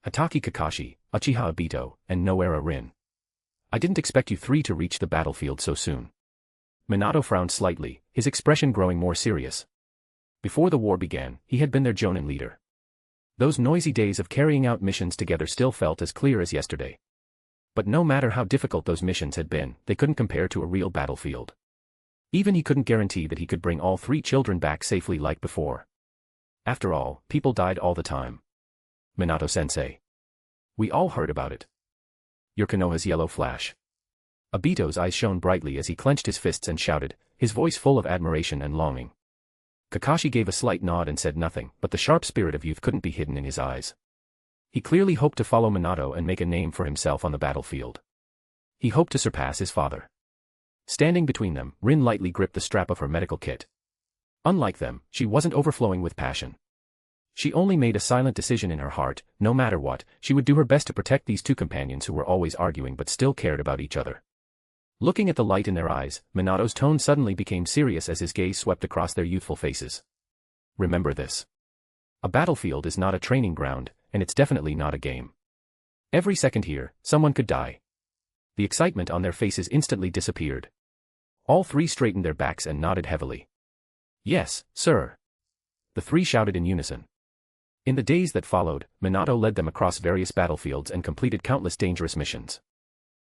[SPEAKER 3] Hatake Kakashi, Uchiha Obito, and Noara Rin. I didn't expect you three to reach the battlefield so soon. Minato frowned slightly, his expression growing more serious. Before the war began, he had been their Jonin leader. Those noisy days of carrying out missions together still felt as clear as yesterday. But no matter how difficult those missions had been, they couldn't compare to a real battlefield. Even he couldn't guarantee that he could bring all three children back safely like before. After all, people died all the time. Minato-sensei. We all heard about it. Your Konoha's yellow flash. Obito's eyes shone brightly as he clenched his fists and shouted, his voice full of admiration and longing. Kakashi gave a slight nod and said nothing, but the sharp spirit of youth couldn't be hidden in his eyes. He clearly hoped to follow Minato and make a name for himself on the battlefield. He hoped to surpass his father. Standing between them, Rin lightly gripped the strap of her medical kit. Unlike them, she wasn't overflowing with passion. She only made a silent decision in her heart, no matter what, she would do her best to protect these two companions who were always arguing but still cared about each other. Looking at the light in their eyes, Minato's tone suddenly became serious as his gaze swept across their youthful faces. Remember this. A battlefield is not a training ground, and it's definitely not a game. Every second here, someone could die. The excitement on their faces instantly disappeared. All three straightened their backs and nodded heavily. Yes, sir. The three shouted in unison. In the days that followed, Minato led them across various battlefields and completed countless dangerous missions.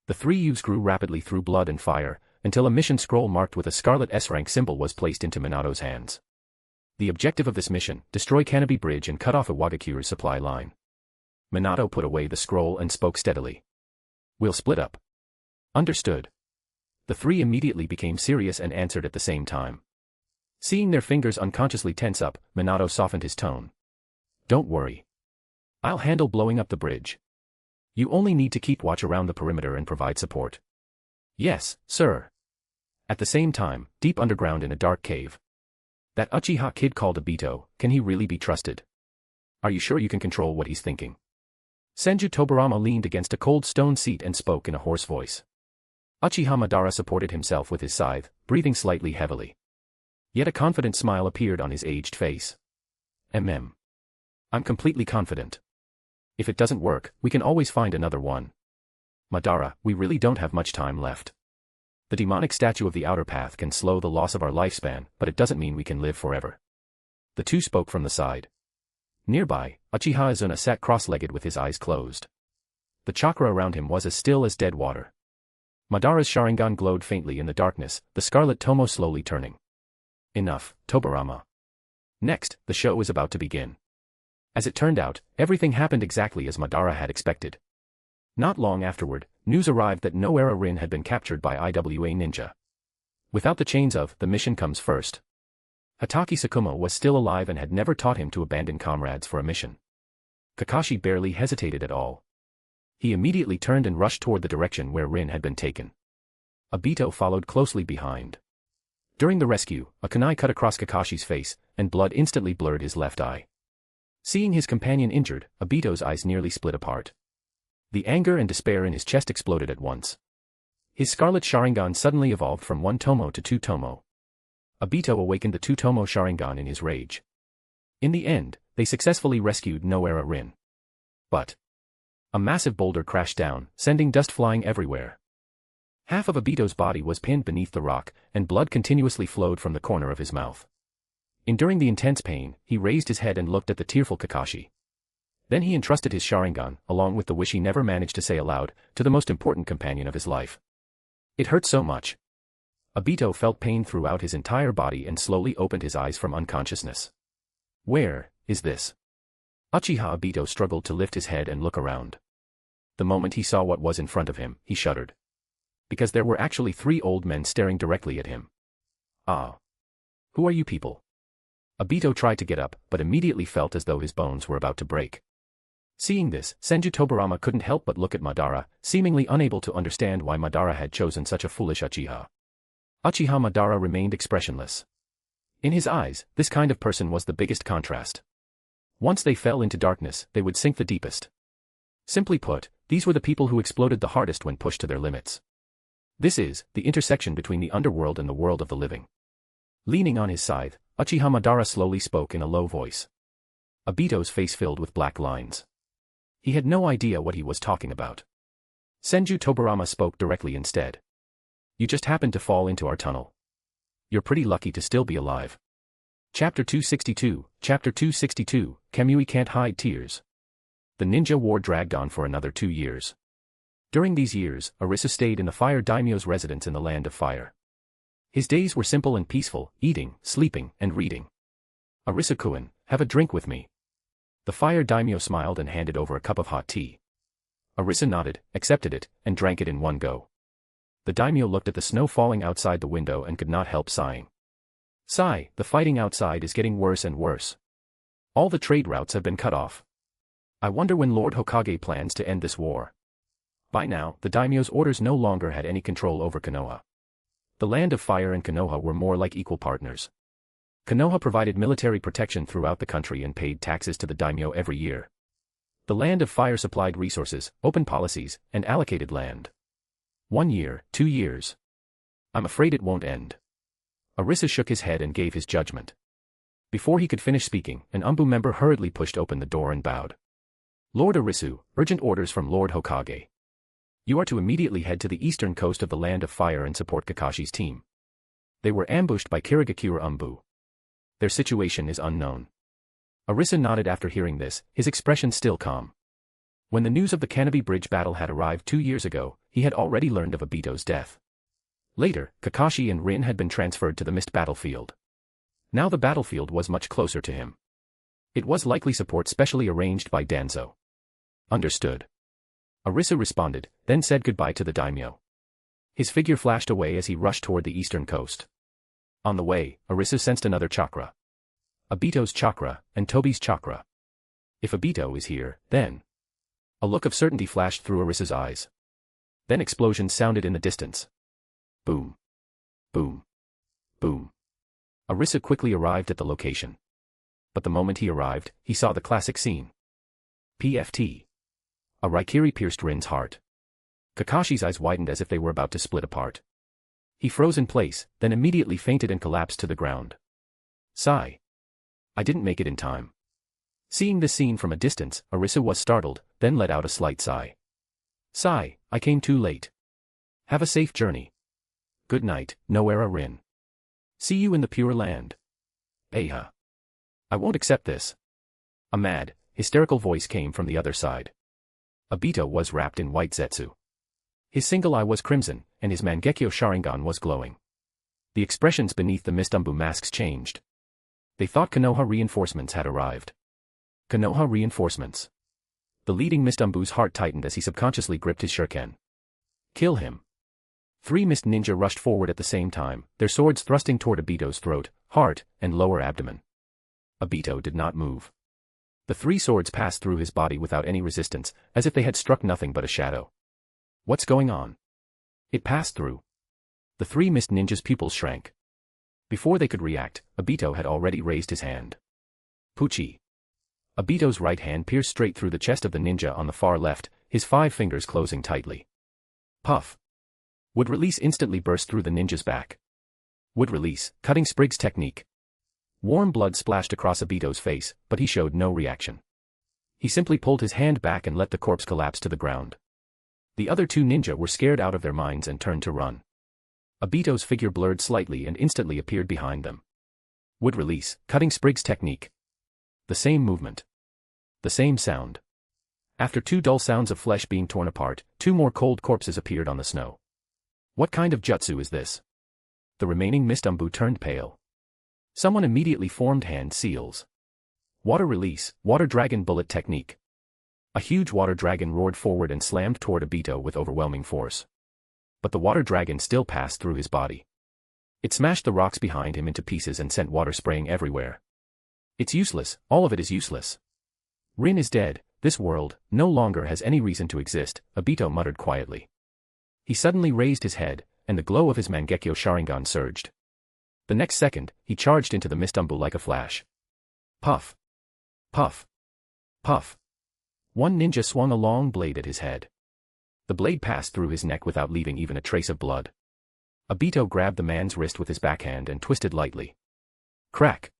[SPEAKER 3] The three youths grew rapidly through blood and fire, until a mission scroll marked with a scarlet S-rank symbol was placed into Minato's hands. The objective of this mission, destroy Kanabi Bridge and cut off Iwagakuru's supply line. Minato put away the scroll and spoke steadily. We'll split up. Understood. The three immediately became serious and answered at the same time. Seeing their fingers unconsciously tense up, Minato softened his tone. Don't worry. I'll handle blowing up the bridge. You only need to keep watch around the perimeter and provide support. Yes, sir. At the same time, deep underground in a dark cave. That Uchiha kid called Obito, can he really be trusted? Are you sure you can control what he's thinking? Senju Tobirama leaned against a cold stone seat and spoke in a hoarse voice. Uchiha Madara supported himself with his scythe, breathing slightly heavily. Yet a confident smile appeared on his aged face. I'm completely confident. If it doesn't work, we can always find another one. Madara, we really don't have much time left. The demonic statue of the outer path can slow the loss of our lifespan, but it doesn't mean we can live forever. The two spoke from the side. Nearby, Uchiha Izuna sat cross-legged with his eyes closed. The chakra around him was as still as dead water. Madara's Sharingan glowed faintly in the darkness, the scarlet tomo slowly turning. Enough, Tobirama. Next, the show was about to begin. As it turned out, everything happened exactly as Madara had expected. Not long afterward, news arrived that Noara Rin had been captured by IWA Ninja. Without the chains of, the mission comes first. Hatake Sakuma was still alive and had never taught him to abandon comrades for a mission. Kakashi barely hesitated at all. He immediately turned and rushed toward the direction where Rin had been taken. Obito followed closely behind. During the rescue, a kunai cut across Kakashi's face, and blood instantly blurred his left eye. Seeing his companion injured, Obito's eyes nearly split apart. The anger and despair in his chest exploded at once. His scarlet Sharingan suddenly evolved from one tomo to two tomo. Obito awakened the two tomo Sharingan in his rage. In the end, they successfully rescued Noara Rin. But a massive boulder crashed down, sending dust flying everywhere. Half of Obito's body was pinned beneath the rock, and blood continuously flowed from the corner of his mouth. Enduring the intense pain, he raised his head and looked at the tearful Kakashi. Then he entrusted his Sharingan, along with the wish he never managed to say aloud, to the most important companion of his life. It hurt so much. Obito felt pain throughout his entire body and slowly opened his eyes from unconsciousness. Where is this? Uchiha Obito struggled to lift his head and look around. The moment he saw what was in front of him, he shuddered. Because there were actually three old men staring directly at him. Ah. Who are you people? Obito tried to get up, but immediately felt as though his bones were about to break. Seeing this, Senju Tobirama couldn't help but look at Madara, seemingly unable to understand why Madara had chosen such a foolish Uchiha. Uchiha Madara remained expressionless. In his eyes, this kind of person was the biggest contrast. Once they fell into darkness, they would sink the deepest. Simply put, these were the people who exploded the hardest when pushed to their limits. This is the intersection between the underworld and the world of the living. Leaning on his scythe, Uchiha Madara slowly spoke in a low voice. Obito's face filled with black lines. He had no idea what he was talking about. Senju Tobarama spoke directly instead. You just happened to fall into our tunnel. You're pretty lucky to still be alive. Chapter 262, Chapter 262, Kamui can't hide tears. The ninja war dragged on for another 2 years. During these years, Arisu stayed in the Fire Daimyo's residence in the Land of Fire. His days were simple and peaceful, eating, sleeping, and reading. Arisu-kun, have a drink with me. The Fire Daimyo smiled and handed over a cup of hot tea. Arisu nodded, accepted it, and drank it in one go. The daimyo looked at the snow falling outside the window and could not help sighing. Sigh, the fighting outside is getting worse and worse. All the trade routes have been cut off. I wonder when Lord Hokage plans to end this war. By now, the daimyo's orders no longer had any control over Konoha. The Land of Fire and Konoha were more like equal partners. Konoha provided military protection throughout the country and paid taxes to the daimyo every year. The Land of Fire supplied resources, opened policies, and allocated land. 1 year, 2 years. I'm afraid it won't end. Arisu shook his head and gave his judgment. Before he could finish speaking, an Umbu member hurriedly pushed open the door and bowed. Lord Arisu, urgent orders from Lord Hokage. You are to immediately head to the eastern coast of the Land of Fire and support Kakashi's team. They were ambushed by Kirigakura Umbu. Their situation is unknown. Arisu nodded after hearing this, his expression still calm. When the news of the Kanobi Bridge battle had arrived 2 years ago, he had already learned of Obito's death. Later, Kakashi and Rin had been transferred to the mist battlefield. Now the battlefield was much closer to him. It was likely support specially arranged by Danzo. Understood. Arisu responded, then said goodbye to the daimyo. His figure flashed away as he rushed toward the eastern coast. On the way, Arisu sensed another chakra. Obito's chakra, and Tobi's chakra. If Obito is here, then... A look of certainty flashed through Arisu's eyes. Then explosions sounded in the distance. Boom. Boom. Boom. Arisu quickly arrived at the location. But the moment he arrived, he saw the classic scene. PFT. A Raikiri pierced Rin's heart. Kakashi's eyes widened as if they were about to split apart. He froze in place, then immediately fainted and collapsed to the ground. Sigh. I didn't make it in time. Seeing this scene from a distance, Arisu was startled, then let out a slight sigh. Sigh, I came too late. Have a safe journey. Good night, Noera Rin. See you in the Pure Land. Eha. I won't accept this. A mad, hysterical voice came from the other side. Obito was wrapped in white zetsu. His single eye was crimson, and his Mangekyo Sharingan was glowing. The expressions beneath the Mistumbu masks changed. They thought Konoha reinforcements had arrived. Konoha reinforcements. The leading Mistumbu's heart tightened as he subconsciously gripped his shuriken. Kill him. 3 mist ninja rushed forward at the same time, their swords thrusting toward Obito's throat, heart, and lower abdomen. Obito did not move. The 3 swords passed through his body without any resistance, as if they had struck nothing but a shadow. What's going on? It passed through. The 3 mist ninjas' pupils shrank. Before they could react, Obito had already raised his hand. Puchi. Obito's right hand pierced straight through the chest of the ninja on the far left, his 5 fingers closing tightly. Puff. Would release instantly burst through the ninja's back. Would release, cutting Sprig's technique. Warm blood splashed across Obito's face, but he showed no reaction. He simply pulled his hand back and let the corpse collapse to the ground. The other 2 ninja were scared out of their minds and turned to run. Obito's figure blurred slightly and instantly appeared behind them. Would release, cutting Sprig's technique. The same movement. The same sound. After 2 dull sounds of flesh being torn apart, 2 more cold corpses appeared on the snow. What kind of jutsu is this? The remaining Mistumbu turned pale. Someone immediately formed hand seals. Water release, water dragon bullet technique. A huge water dragon roared forward and slammed toward Obito with overwhelming force. But the water dragon still passed through his body. It smashed the rocks behind him into pieces and sent water spraying everywhere. It's useless, all of it is useless. Rin is dead, this world no longer has any reason to exist, Obito muttered quietly. He suddenly raised his head, and the glow of his Mangekyo Sharingan surged. The next second, he charged into the Mistumbu like a flash. Puff. Puff. Puff. One ninja swung a long blade at his head. The blade passed through his neck without leaving even a trace of blood. Obito grabbed the man's wrist with his backhand and twisted lightly. Crack.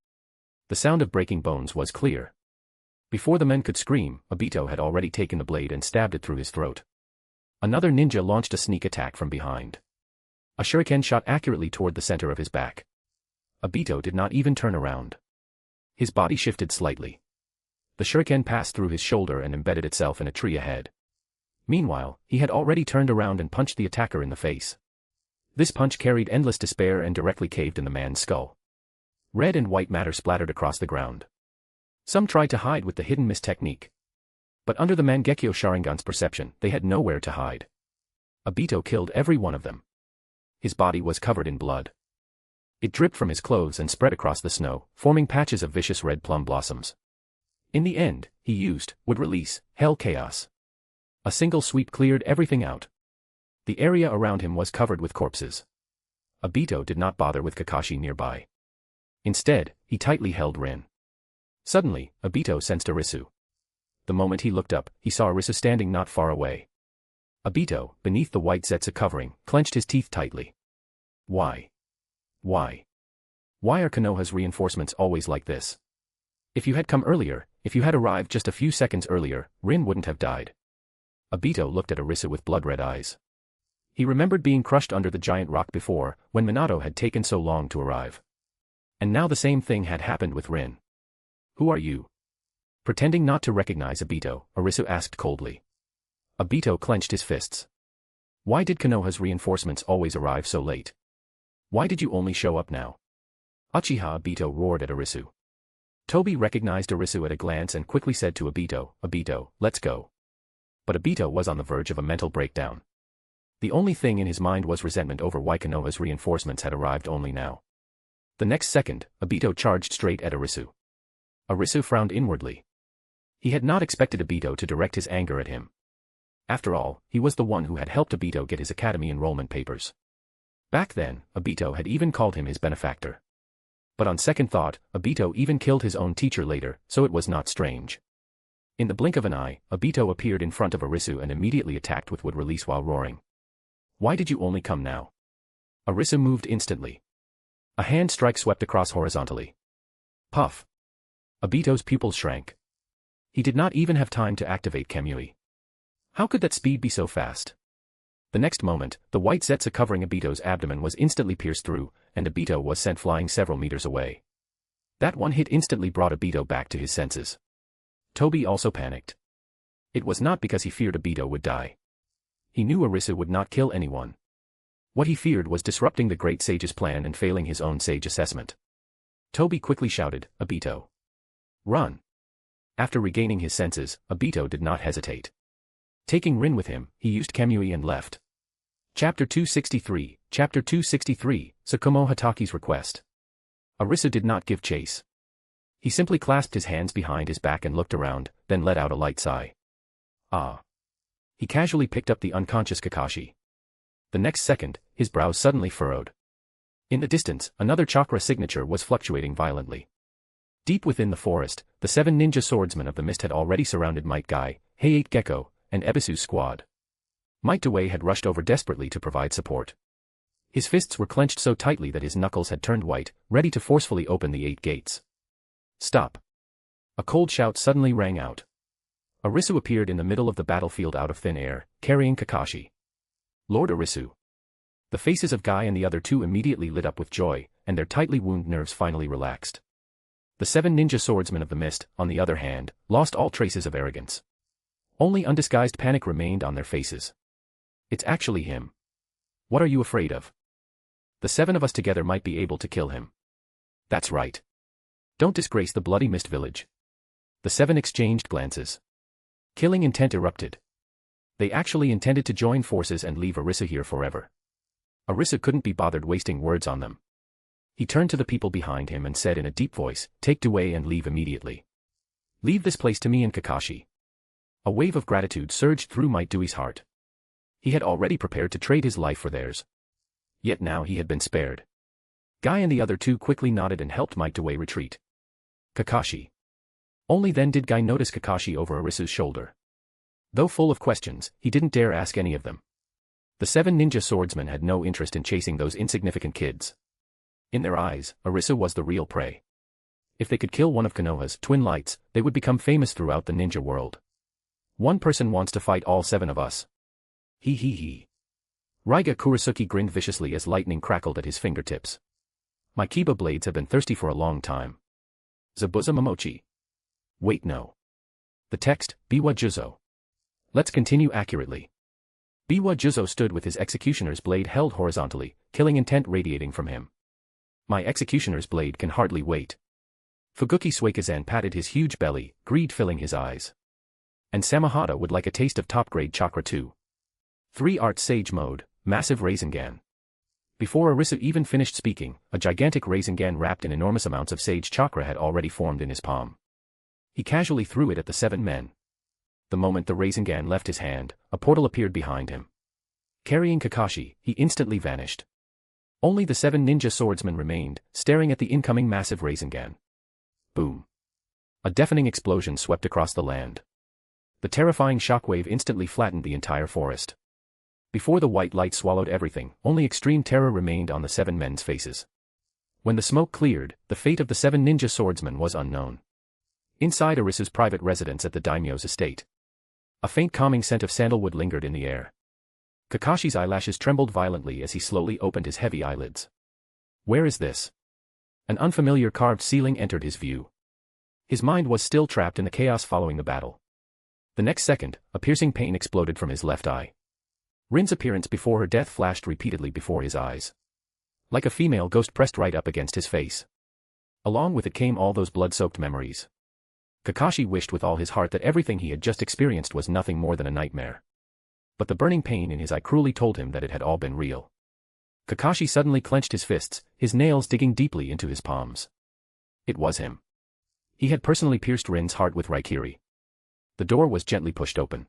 [SPEAKER 3] The sound of breaking bones was clear. Before the men could scream, Obito had already taken the blade and stabbed it through his throat. Another ninja launched a sneak attack from behind. A shuriken shot accurately toward the center of his back. Obito did not even turn around. His body shifted slightly. The shuriken passed through his shoulder and embedded itself in a tree ahead. Meanwhile, he had already turned around and punched the attacker in the face. This punch carried endless despair and directly caved in the man's skull. Red and white matter splattered across the ground. Some tried to hide with the hidden mist technique. But under the Mangekyo Sharingan's perception, they had nowhere to hide. Obito killed every one of them. His body was covered in blood. It dripped from his clothes and spread across the snow, forming patches of vicious red plum blossoms. In the end, would release, Hell Chaos. A single sweep cleared everything out. The area around him was covered with corpses. Obito did not bother with Kakashi nearby. Instead, he tightly held Rin. Suddenly, Obito sensed Arisu. The moment he looked up, he saw Arisu standing not far away. Obito, beneath the white Zetsu covering, clenched his teeth tightly. Why? Why? Why are Konoha's reinforcements always like this? If you had come earlier, if you had arrived just a few seconds earlier, Rin wouldn't have died. Obito looked at Arisu with blood-red eyes. He remembered being crushed under the giant rock before, when Minato had taken so long to arrive. And now the same thing had happened with Rin. Who are you? Pretending not to recognize Obito, Arisu asked coldly. Obito clenched his fists. Why did Konoha's reinforcements always arrive so late? Why did you only show up now? Uchiha Obito roared at Arisu. Tobi recognized Arisu at a glance and quickly said to Obito, Obito, let's go. But Obito was on the verge of a mental breakdown. The only thing in his mind was resentment over why Konoha's reinforcements had arrived only now. The next second, Obito charged straight at Arisu. Arisu frowned inwardly. He had not expected Obito to direct his anger at him. After all, he was the one who had helped Obito get his academy enrollment papers. Back then, Obito had even called him his benefactor. But on second thought, Obito even killed his own teacher later, so it was not strange. In the blink of an eye, Obito appeared in front of Arisu and immediately attacked with wood release while roaring. Why did you only come now? Arisu moved instantly. A hand strike swept across horizontally. Puff. Obito's pupils shrank. He did not even have time to activate Kamui. How could that speed be so fast? The next moment, the white Zetsu covering Obito's abdomen was instantly pierced through, and Obito was sent flying several meters away. That one hit instantly brought Obito back to his senses. Tobi also panicked. It was not because he feared Obito would die. He knew Arisu would not kill anyone. What he feared was disrupting the great sage's plan and failing his own sage assessment. Tobi quickly shouted, Obito. Run. After regaining his senses, Obito did not hesitate. Taking Rin with him, he used Kamui and left. Chapter 263, Tsukumo Hataki's request. Arisu did not give chase. He simply clasped his hands behind his back and looked around, then let out a light sigh. Ah. He casually picked up the unconscious Kakashi. The next second, his brows suddenly furrowed. In the distance, another chakra signature was fluctuating violently. Deep within the forest, the 7 ninja swordsmen of the mist had already surrounded Might Guy, Heiate Gecko, and Ebisu's squad. Might Dewey had rushed over desperately to provide support. His fists were clenched so tightly that his knuckles had turned white, ready to forcefully open the 8 gates. Stop. A cold shout suddenly rang out. Arisu appeared in the middle of the battlefield out of thin air, carrying Kakashi. Lord Arisu. The faces of Guy and the other 2 immediately lit up with joy, and their tightly wounded nerves finally relaxed. The 7 ninja swordsmen of the mist, on the other hand, lost all traces of arrogance. Only undisguised panic remained on their faces. It's actually him. What are you afraid of? The 7 of us together might be able to kill him. That's right. Don't disgrace the bloody mist village. The 7 exchanged glances. Killing intent erupted. They actually intended to join forces and leave Arisu here forever. Arisu couldn't be bothered wasting words on them. He turned to the people behind him and said in a deep voice, take Dewey and leave immediately. Leave this place to me and Kakashi. A wave of gratitude surged through Might Dewey's heart. He had already prepared to trade his life for theirs. Yet now he had been spared. Guy and the other 2 quickly nodded and helped Might Dewey retreat. Kakashi. Only then did Guy notice Kakashi over Arisu's shoulder. Though full of questions, he didn't dare ask any of them. The 7 ninja swordsmen had no interest in chasing those insignificant kids. In their eyes, Arisu was the real prey. If they could kill one of Konoha's twin lights, they would become famous throughout the ninja world. One person wants to fight all 7 of us. He he he. Raiga Kurisuke grinned viciously as lightning crackled at his fingertips. My Kiba blades have been thirsty for a long time. Zabuza Momochi. Wait, no. The text, Biwa Juzo. Let's continue accurately. Biwa Juzo stood with his executioner's blade held horizontally, killing intent radiating from him. My executioner's blade can hardly wait. Fuguki Suikazan patted his huge belly, greed filling his eyes. And Samahata would like a taste of top-grade chakra too. 3 Art Sage Mode, Massive Rasengan. Before Arisu even finished speaking, a gigantic Rasengan wrapped in enormous amounts of sage chakra had already formed in his palm. He casually threw it at the 7 men. The moment the Rasengan left his hand, a portal appeared behind him. Carrying Kakashi, he instantly vanished. Only the 7 ninja swordsmen remained, staring at the incoming massive Rasengan. Boom. A deafening explosion swept across the land. The terrifying shockwave instantly flattened the entire forest. Before the white light swallowed everything, only extreme terror remained on the 7 men's faces. When the smoke cleared, the fate of the 7 ninja swordsmen was unknown. Inside Arisu's private residence at the daimyo's estate, a faint calming scent of sandalwood lingered in the air. Kakashi's eyelashes trembled violently as he slowly opened his heavy eyelids. Where is this? An unfamiliar carved ceiling entered his view. His mind was still trapped in the chaos following the battle. The next second, a piercing pain exploded from his left eye. Rin's appearance before her death flashed repeatedly before his eyes. Like a female ghost pressed right up against his face. Along with it came all those blood-soaked memories. Kakashi wished with all his heart that everything he had just experienced was nothing more than a nightmare. But the burning pain in his eye cruelly told him that it had all been real. Kakashi suddenly clenched his fists, his nails digging deeply into his palms. It was him. He had personally pierced Rin's heart with Raikiri. The door was gently pushed open.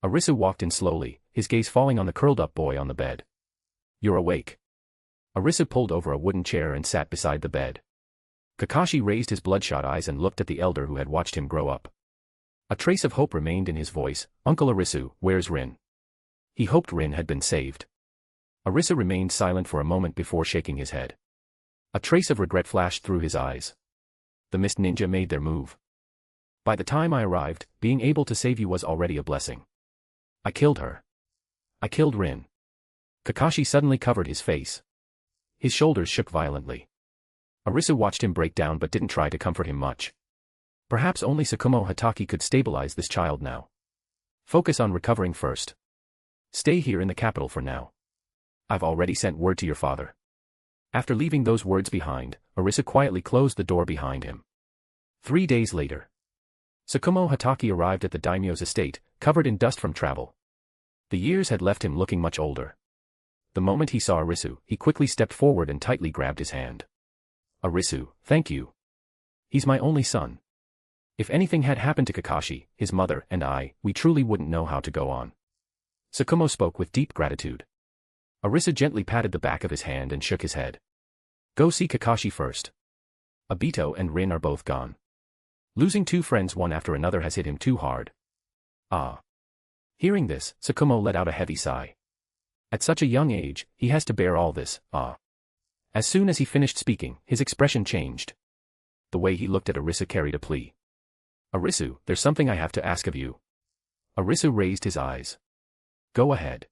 [SPEAKER 3] Arisu walked in slowly, his gaze falling on the curled-up boy on the bed. You're awake. Arisu pulled over a wooden chair and sat beside the bed. Kakashi raised his bloodshot eyes and looked at the elder who had watched him grow up. A trace of hope remained in his voice. Uncle Arisu, where's Rin? He hoped Rin had been saved. Arisu remained silent for a moment before shaking his head. A trace of regret flashed through his eyes. The Mist Ninja made their move. By the time I arrived, being able to save you was already a blessing. I killed her. I killed Rin. Kakashi suddenly covered his face. His shoulders shook violently. Arisu watched him break down but didn't try to comfort him much. Perhaps only Tsukumo Hatake could stabilize this child now. Focus on recovering first. Stay here in the capital for now. I've already sent word to your father. After leaving those words behind, Arisu quietly closed the door behind him. 3 days later. Tsukumo Hatake arrived at the daimyo's estate, covered in dust from travel. The years had left him looking much older. The moment he saw Arisu, he quickly stepped forward and tightly grabbed his hand. Arisu, thank you. He's my only son. If anything had happened to Kakashi, his mother, and I, we truly wouldn't know how to go on. Tsukumo spoke with deep gratitude. Arisu gently patted the back of his hand and shook his head. Go see Kakashi first. Obito and Rin are both gone. Losing 2 friends one after another has hit him too hard. Ah. Hearing this, Tsukumo let out a heavy sigh. At such a young age, he has to bear all this, ah. As soon as he finished speaking, his expression changed. The way he looked at Arisu carried a plea. Arisu, there's something I have to ask of you. Arisu raised his eyes. Go ahead.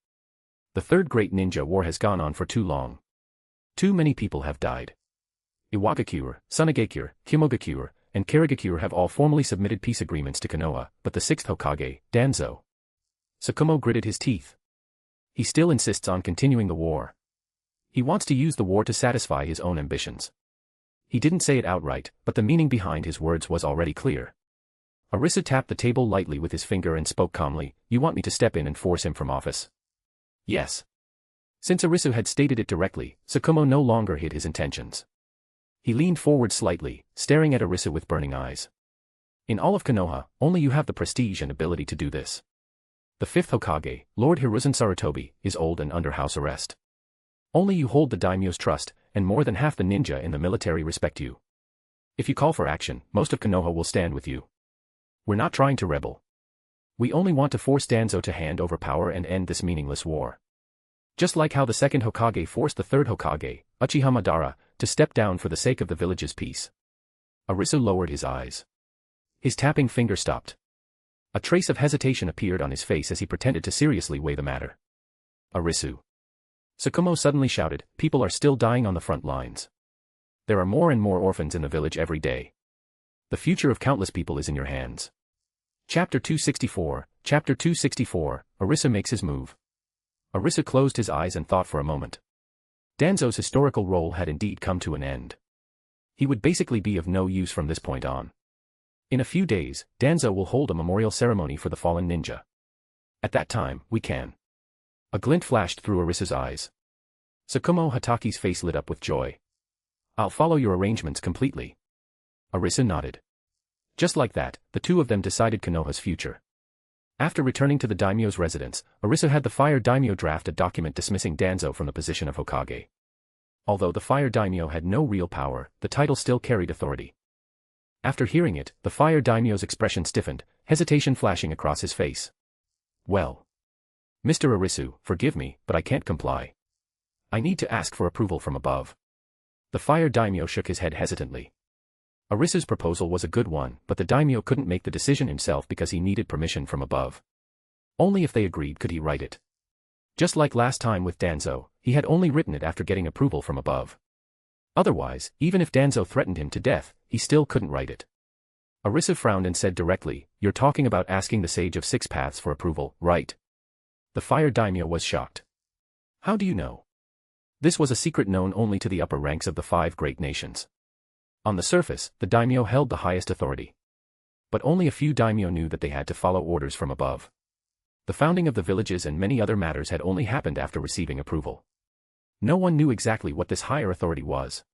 [SPEAKER 3] The third great ninja war has gone on for too long. Too many people have died. Iwagakure, Sunagakure, Kimogakure, and Karigakure have all formally submitted peace agreements to Konoha, but the 6th Hokage, Danzo. Tsukumo gritted his teeth. He still insists on continuing the war. He wants to use the war to satisfy his own ambitions. He didn't say it outright, but the meaning behind his words was already clear. Arisu tapped the table lightly with his finger and spoke calmly, you want me to step in and force him from office? Yes. Since Arisu had stated it directly, Tsukumo no longer hid his intentions. He leaned forward slightly, staring at Arisu with burning eyes. In all of Konoha, only you have the prestige and ability to do this. The 5th Hokage, Lord Hiruzen Sarutobi, is old and under house arrest. Only you hold the daimyo's trust, and more than half the ninja in the military respect you. If you call for action, most of Konoha will stand with you. We're not trying to rebel. We only want to force Danzo to hand over power and end this meaningless war. Just like how the 2nd Hokage forced the 3rd Hokage, Uchiha Madara, to step down for the sake of the village's peace. Arisu lowered his eyes. His tapping finger stopped. A trace of hesitation appeared on his face as he pretended to seriously weigh the matter. Arisu. Tsukumo suddenly shouted, people are still dying on the front lines. There are more and more orphans in the village every day. The future of countless people is in your hands. Chapter 264, Chapter 264, Arisu makes his move. Arisu closed his eyes and thought for a moment. Danzo's historical role had indeed come to an end. He would basically be of no use from this point on. In a few days, Danzo will hold a memorial ceremony for the fallen ninja. At that time, we can. A glint flashed through Arisu's eyes. Tsukumo Hataki's face lit up with joy. I'll follow your arrangements completely. Arisu nodded. Just like that, the two of them decided Konoha's future. After returning to the daimyo's residence, Arisu had the fire daimyo draft a document dismissing Danzo from the position of Hokage. Although the fire daimyo had no real power, the title still carried authority. After hearing it, the fire daimyo's expression stiffened, hesitation flashing across his face. Well. Mr. Arisu, forgive me, but I can't comply. I need to ask for approval from above. The fire daimyo shook his head hesitantly. Arisu's proposal was a good one, but the daimyo couldn't make the decision himself because he needed permission from above. Only if they agreed could he write it. Just like last time with Danzo, he had only written it after getting approval from above. Otherwise, even if Danzo threatened him to death, he still couldn't write it. Arisu frowned and said directly, you're talking about asking the Sage of Six Paths for approval, right? The fire daimyo was shocked. How do you know? This was a secret known only to the upper ranks of the 5 great nations. On the surface, the daimyo held the highest authority. But only a few daimyo knew that they had to follow orders from above. The founding of the villages and many other matters had only happened after receiving approval. No one knew exactly what this higher authority was.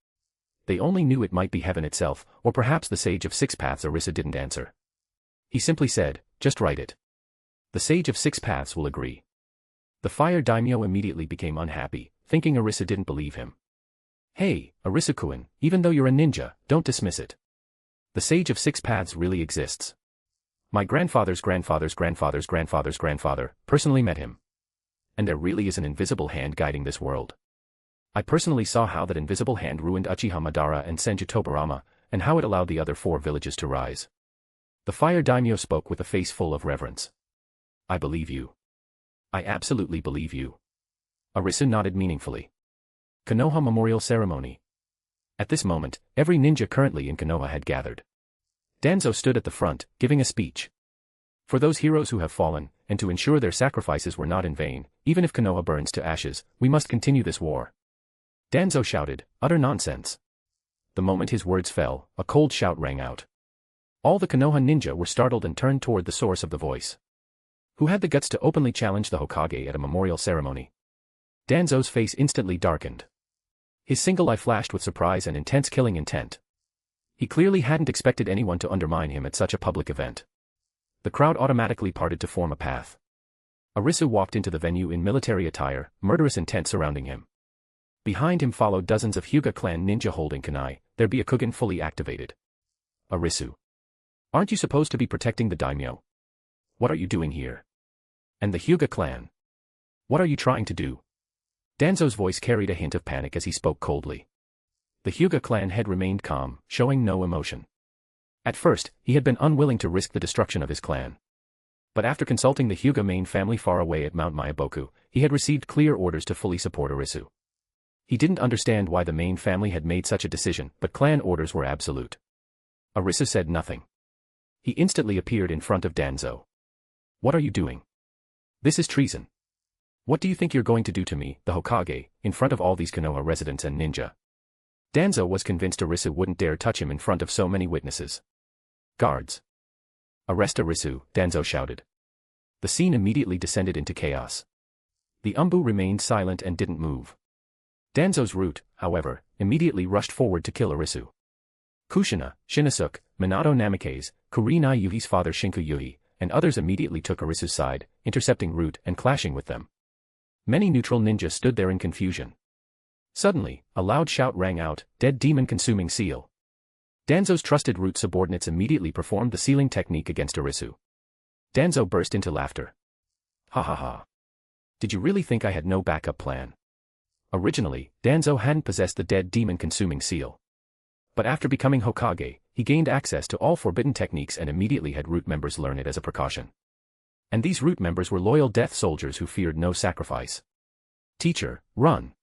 [SPEAKER 3] They only knew it might be heaven itself, or perhaps the Sage of Six Paths. Arisu didn't answer. He simply said, just write it. The Sage of Six Paths will agree. The fire daimyo immediately became unhappy, thinking Arisu didn't believe him. Hey, Arisu-kun, even though you're a ninja, don't dismiss it. The Sage of Six Paths really exists. My grandfather's grandfather's grandfather's grandfather's grandfather personally met him. And there really is an invisible hand guiding this world. I personally saw how that invisible hand ruined Uchiha Madara and Senju Tobirama, and how it allowed the other 4 villages to rise. The fire daimyo spoke with a face full of reverence. I believe you. I absolutely believe you. Arisu nodded meaningfully. Konoha Memorial Ceremony. At this moment, every ninja currently in Konoha had gathered. Danzo stood at the front, giving a speech. For those heroes who have fallen, and to ensure their sacrifices were not in vain, even if Konoha burns to ashes, we must continue this war. Danzo shouted, utter nonsense. The moment his words fell, a cold shout rang out. All the Konoha ninja were startled and turned toward the source of the voice. Who had the guts to openly challenge the Hokage at a memorial ceremony? Danzo's face instantly darkened. His single eye flashed with surprise and intense killing intent. He clearly hadn't expected anyone to undermine him at such a public event. The crowd automatically parted to form a path. Arisu walked into the venue in military attire, murderous intent surrounding him. Behind him followed dozens of Hyuga clan ninja holding kunai, their Byakugan fully activated. Arisu. Aren't you supposed to be protecting the daimyo? What are you doing here? And the Hyuga clan? What are you trying to do? Danzo's voice carried a hint of panic as he spoke coldly. The Hyuga clan had remained calm, showing no emotion. At first, he had been unwilling to risk the destruction of his clan. But after consulting the Hyuga main family far away at Mount Mayaboku, he had received clear orders to fully support Arisu. He didn't understand why the main family had made such a decision, but clan orders were absolute. Arisu said nothing. He instantly appeared in front of Danzo. What are you doing? This is treason. What do you think you're going to do to me, the Hokage, in front of all these Konoha residents and ninja? Danzo was convinced Arisu wouldn't dare touch him in front of so many witnesses. Guards. Arrest Arisu, Danzo shouted. The scene immediately descended into chaos. The Umbu remained silent and didn't move. Danzo's route, however, immediately rushed forward to kill Arisu. Kushina, Shinosuke, Minato Namikaze, Kurinai Yuhi's father Shinku Yuhi, and others immediately took Arisu's side, intercepting route and clashing with them. Many neutral ninjas stood there in confusion. Suddenly, a loud shout rang out, dead demon consuming seal. Danzo's trusted root subordinates immediately performed the sealing technique against Arisu. Danzo burst into laughter. Ha ha ha. Did you really think I had no backup plan? Originally, Danzo hadn't possessed the dead demon consuming seal. But after becoming Hokage, he gained access to all forbidden techniques and immediately had root members learn it as a precaution. And these root members were loyal death soldiers who feared no sacrifice. Teacher, run!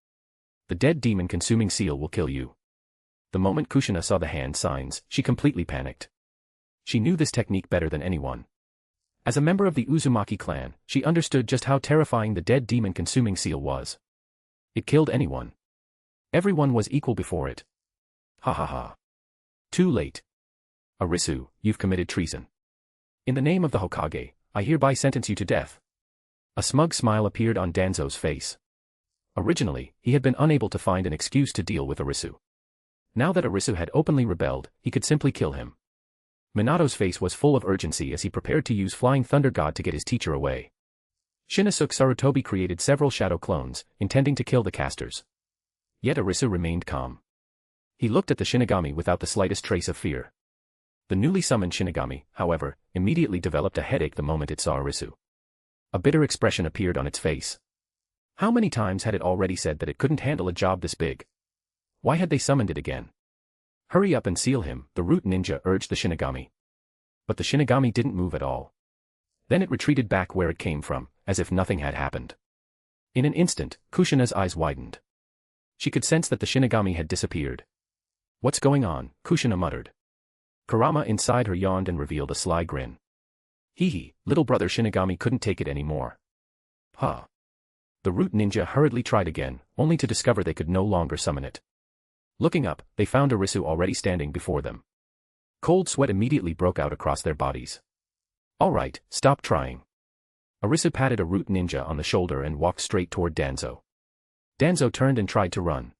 [SPEAKER 3] The dead demon-consuming seal will kill you. The moment Kushina saw the hand signs, she completely panicked. She knew this technique better than anyone. As a member of the Uzumaki clan, she understood just how terrifying the dead demon-consuming seal was. It killed anyone. Everyone was equal before it. Ha ha ha. Too late. Arisu, you've committed treason. In the name of the Hokage, I hereby sentence you to death. A smug smile appeared on Danzo's face. Originally, he had been unable to find an excuse to deal with Arisu. Now that Arisu had openly rebelled, he could simply kill him. Minato's face was full of urgency as he prepared to use Flying Thunder God to get his teacher away. Shinosuke Sarutobi created several shadow clones, intending to kill the casters. Yet Arisu remained calm. He looked at the Shinigami without the slightest trace of fear. The newly summoned Shinigami, however, immediately developed a headache the moment it saw Arisu. A bitter expression appeared on its face. How many times had it already said that it couldn't handle a job this big? Why had they summoned it again? Hurry up and seal him, the root ninja urged the Shinigami. But the Shinigami didn't move at all. Then it retreated back where it came from, as if nothing had happened. In an instant, Kushina's eyes widened. She could sense that the Shinigami had disappeared. What's going on? Kushina muttered. Kurama inside her yawned and revealed a sly grin. Hee hee, little brother Shinigami couldn't take it anymore. Huh. The root ninja hurriedly tried again, only to discover they could no longer summon it. Looking up, they found Arisu already standing before them. Cold sweat immediately broke out across their bodies. All right, stop trying. Arisu patted a root ninja on the shoulder and walked straight toward Danzo. Danzo turned and tried to run.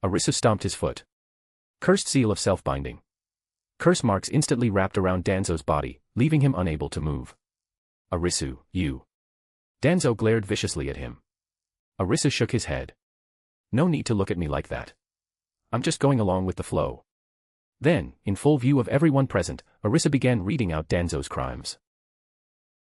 [SPEAKER 3] Arisu stomped his foot. Cursed seal of self-binding. Curse marks instantly wrapped around Danzo's body, leaving him unable to move. Arisu, you. Danzo glared viciously at him. Arisu shook his head. No need to look at me like that. I'm just going along with the flow. Then, in full view of everyone present, Arisu began reading out Danzo's crimes.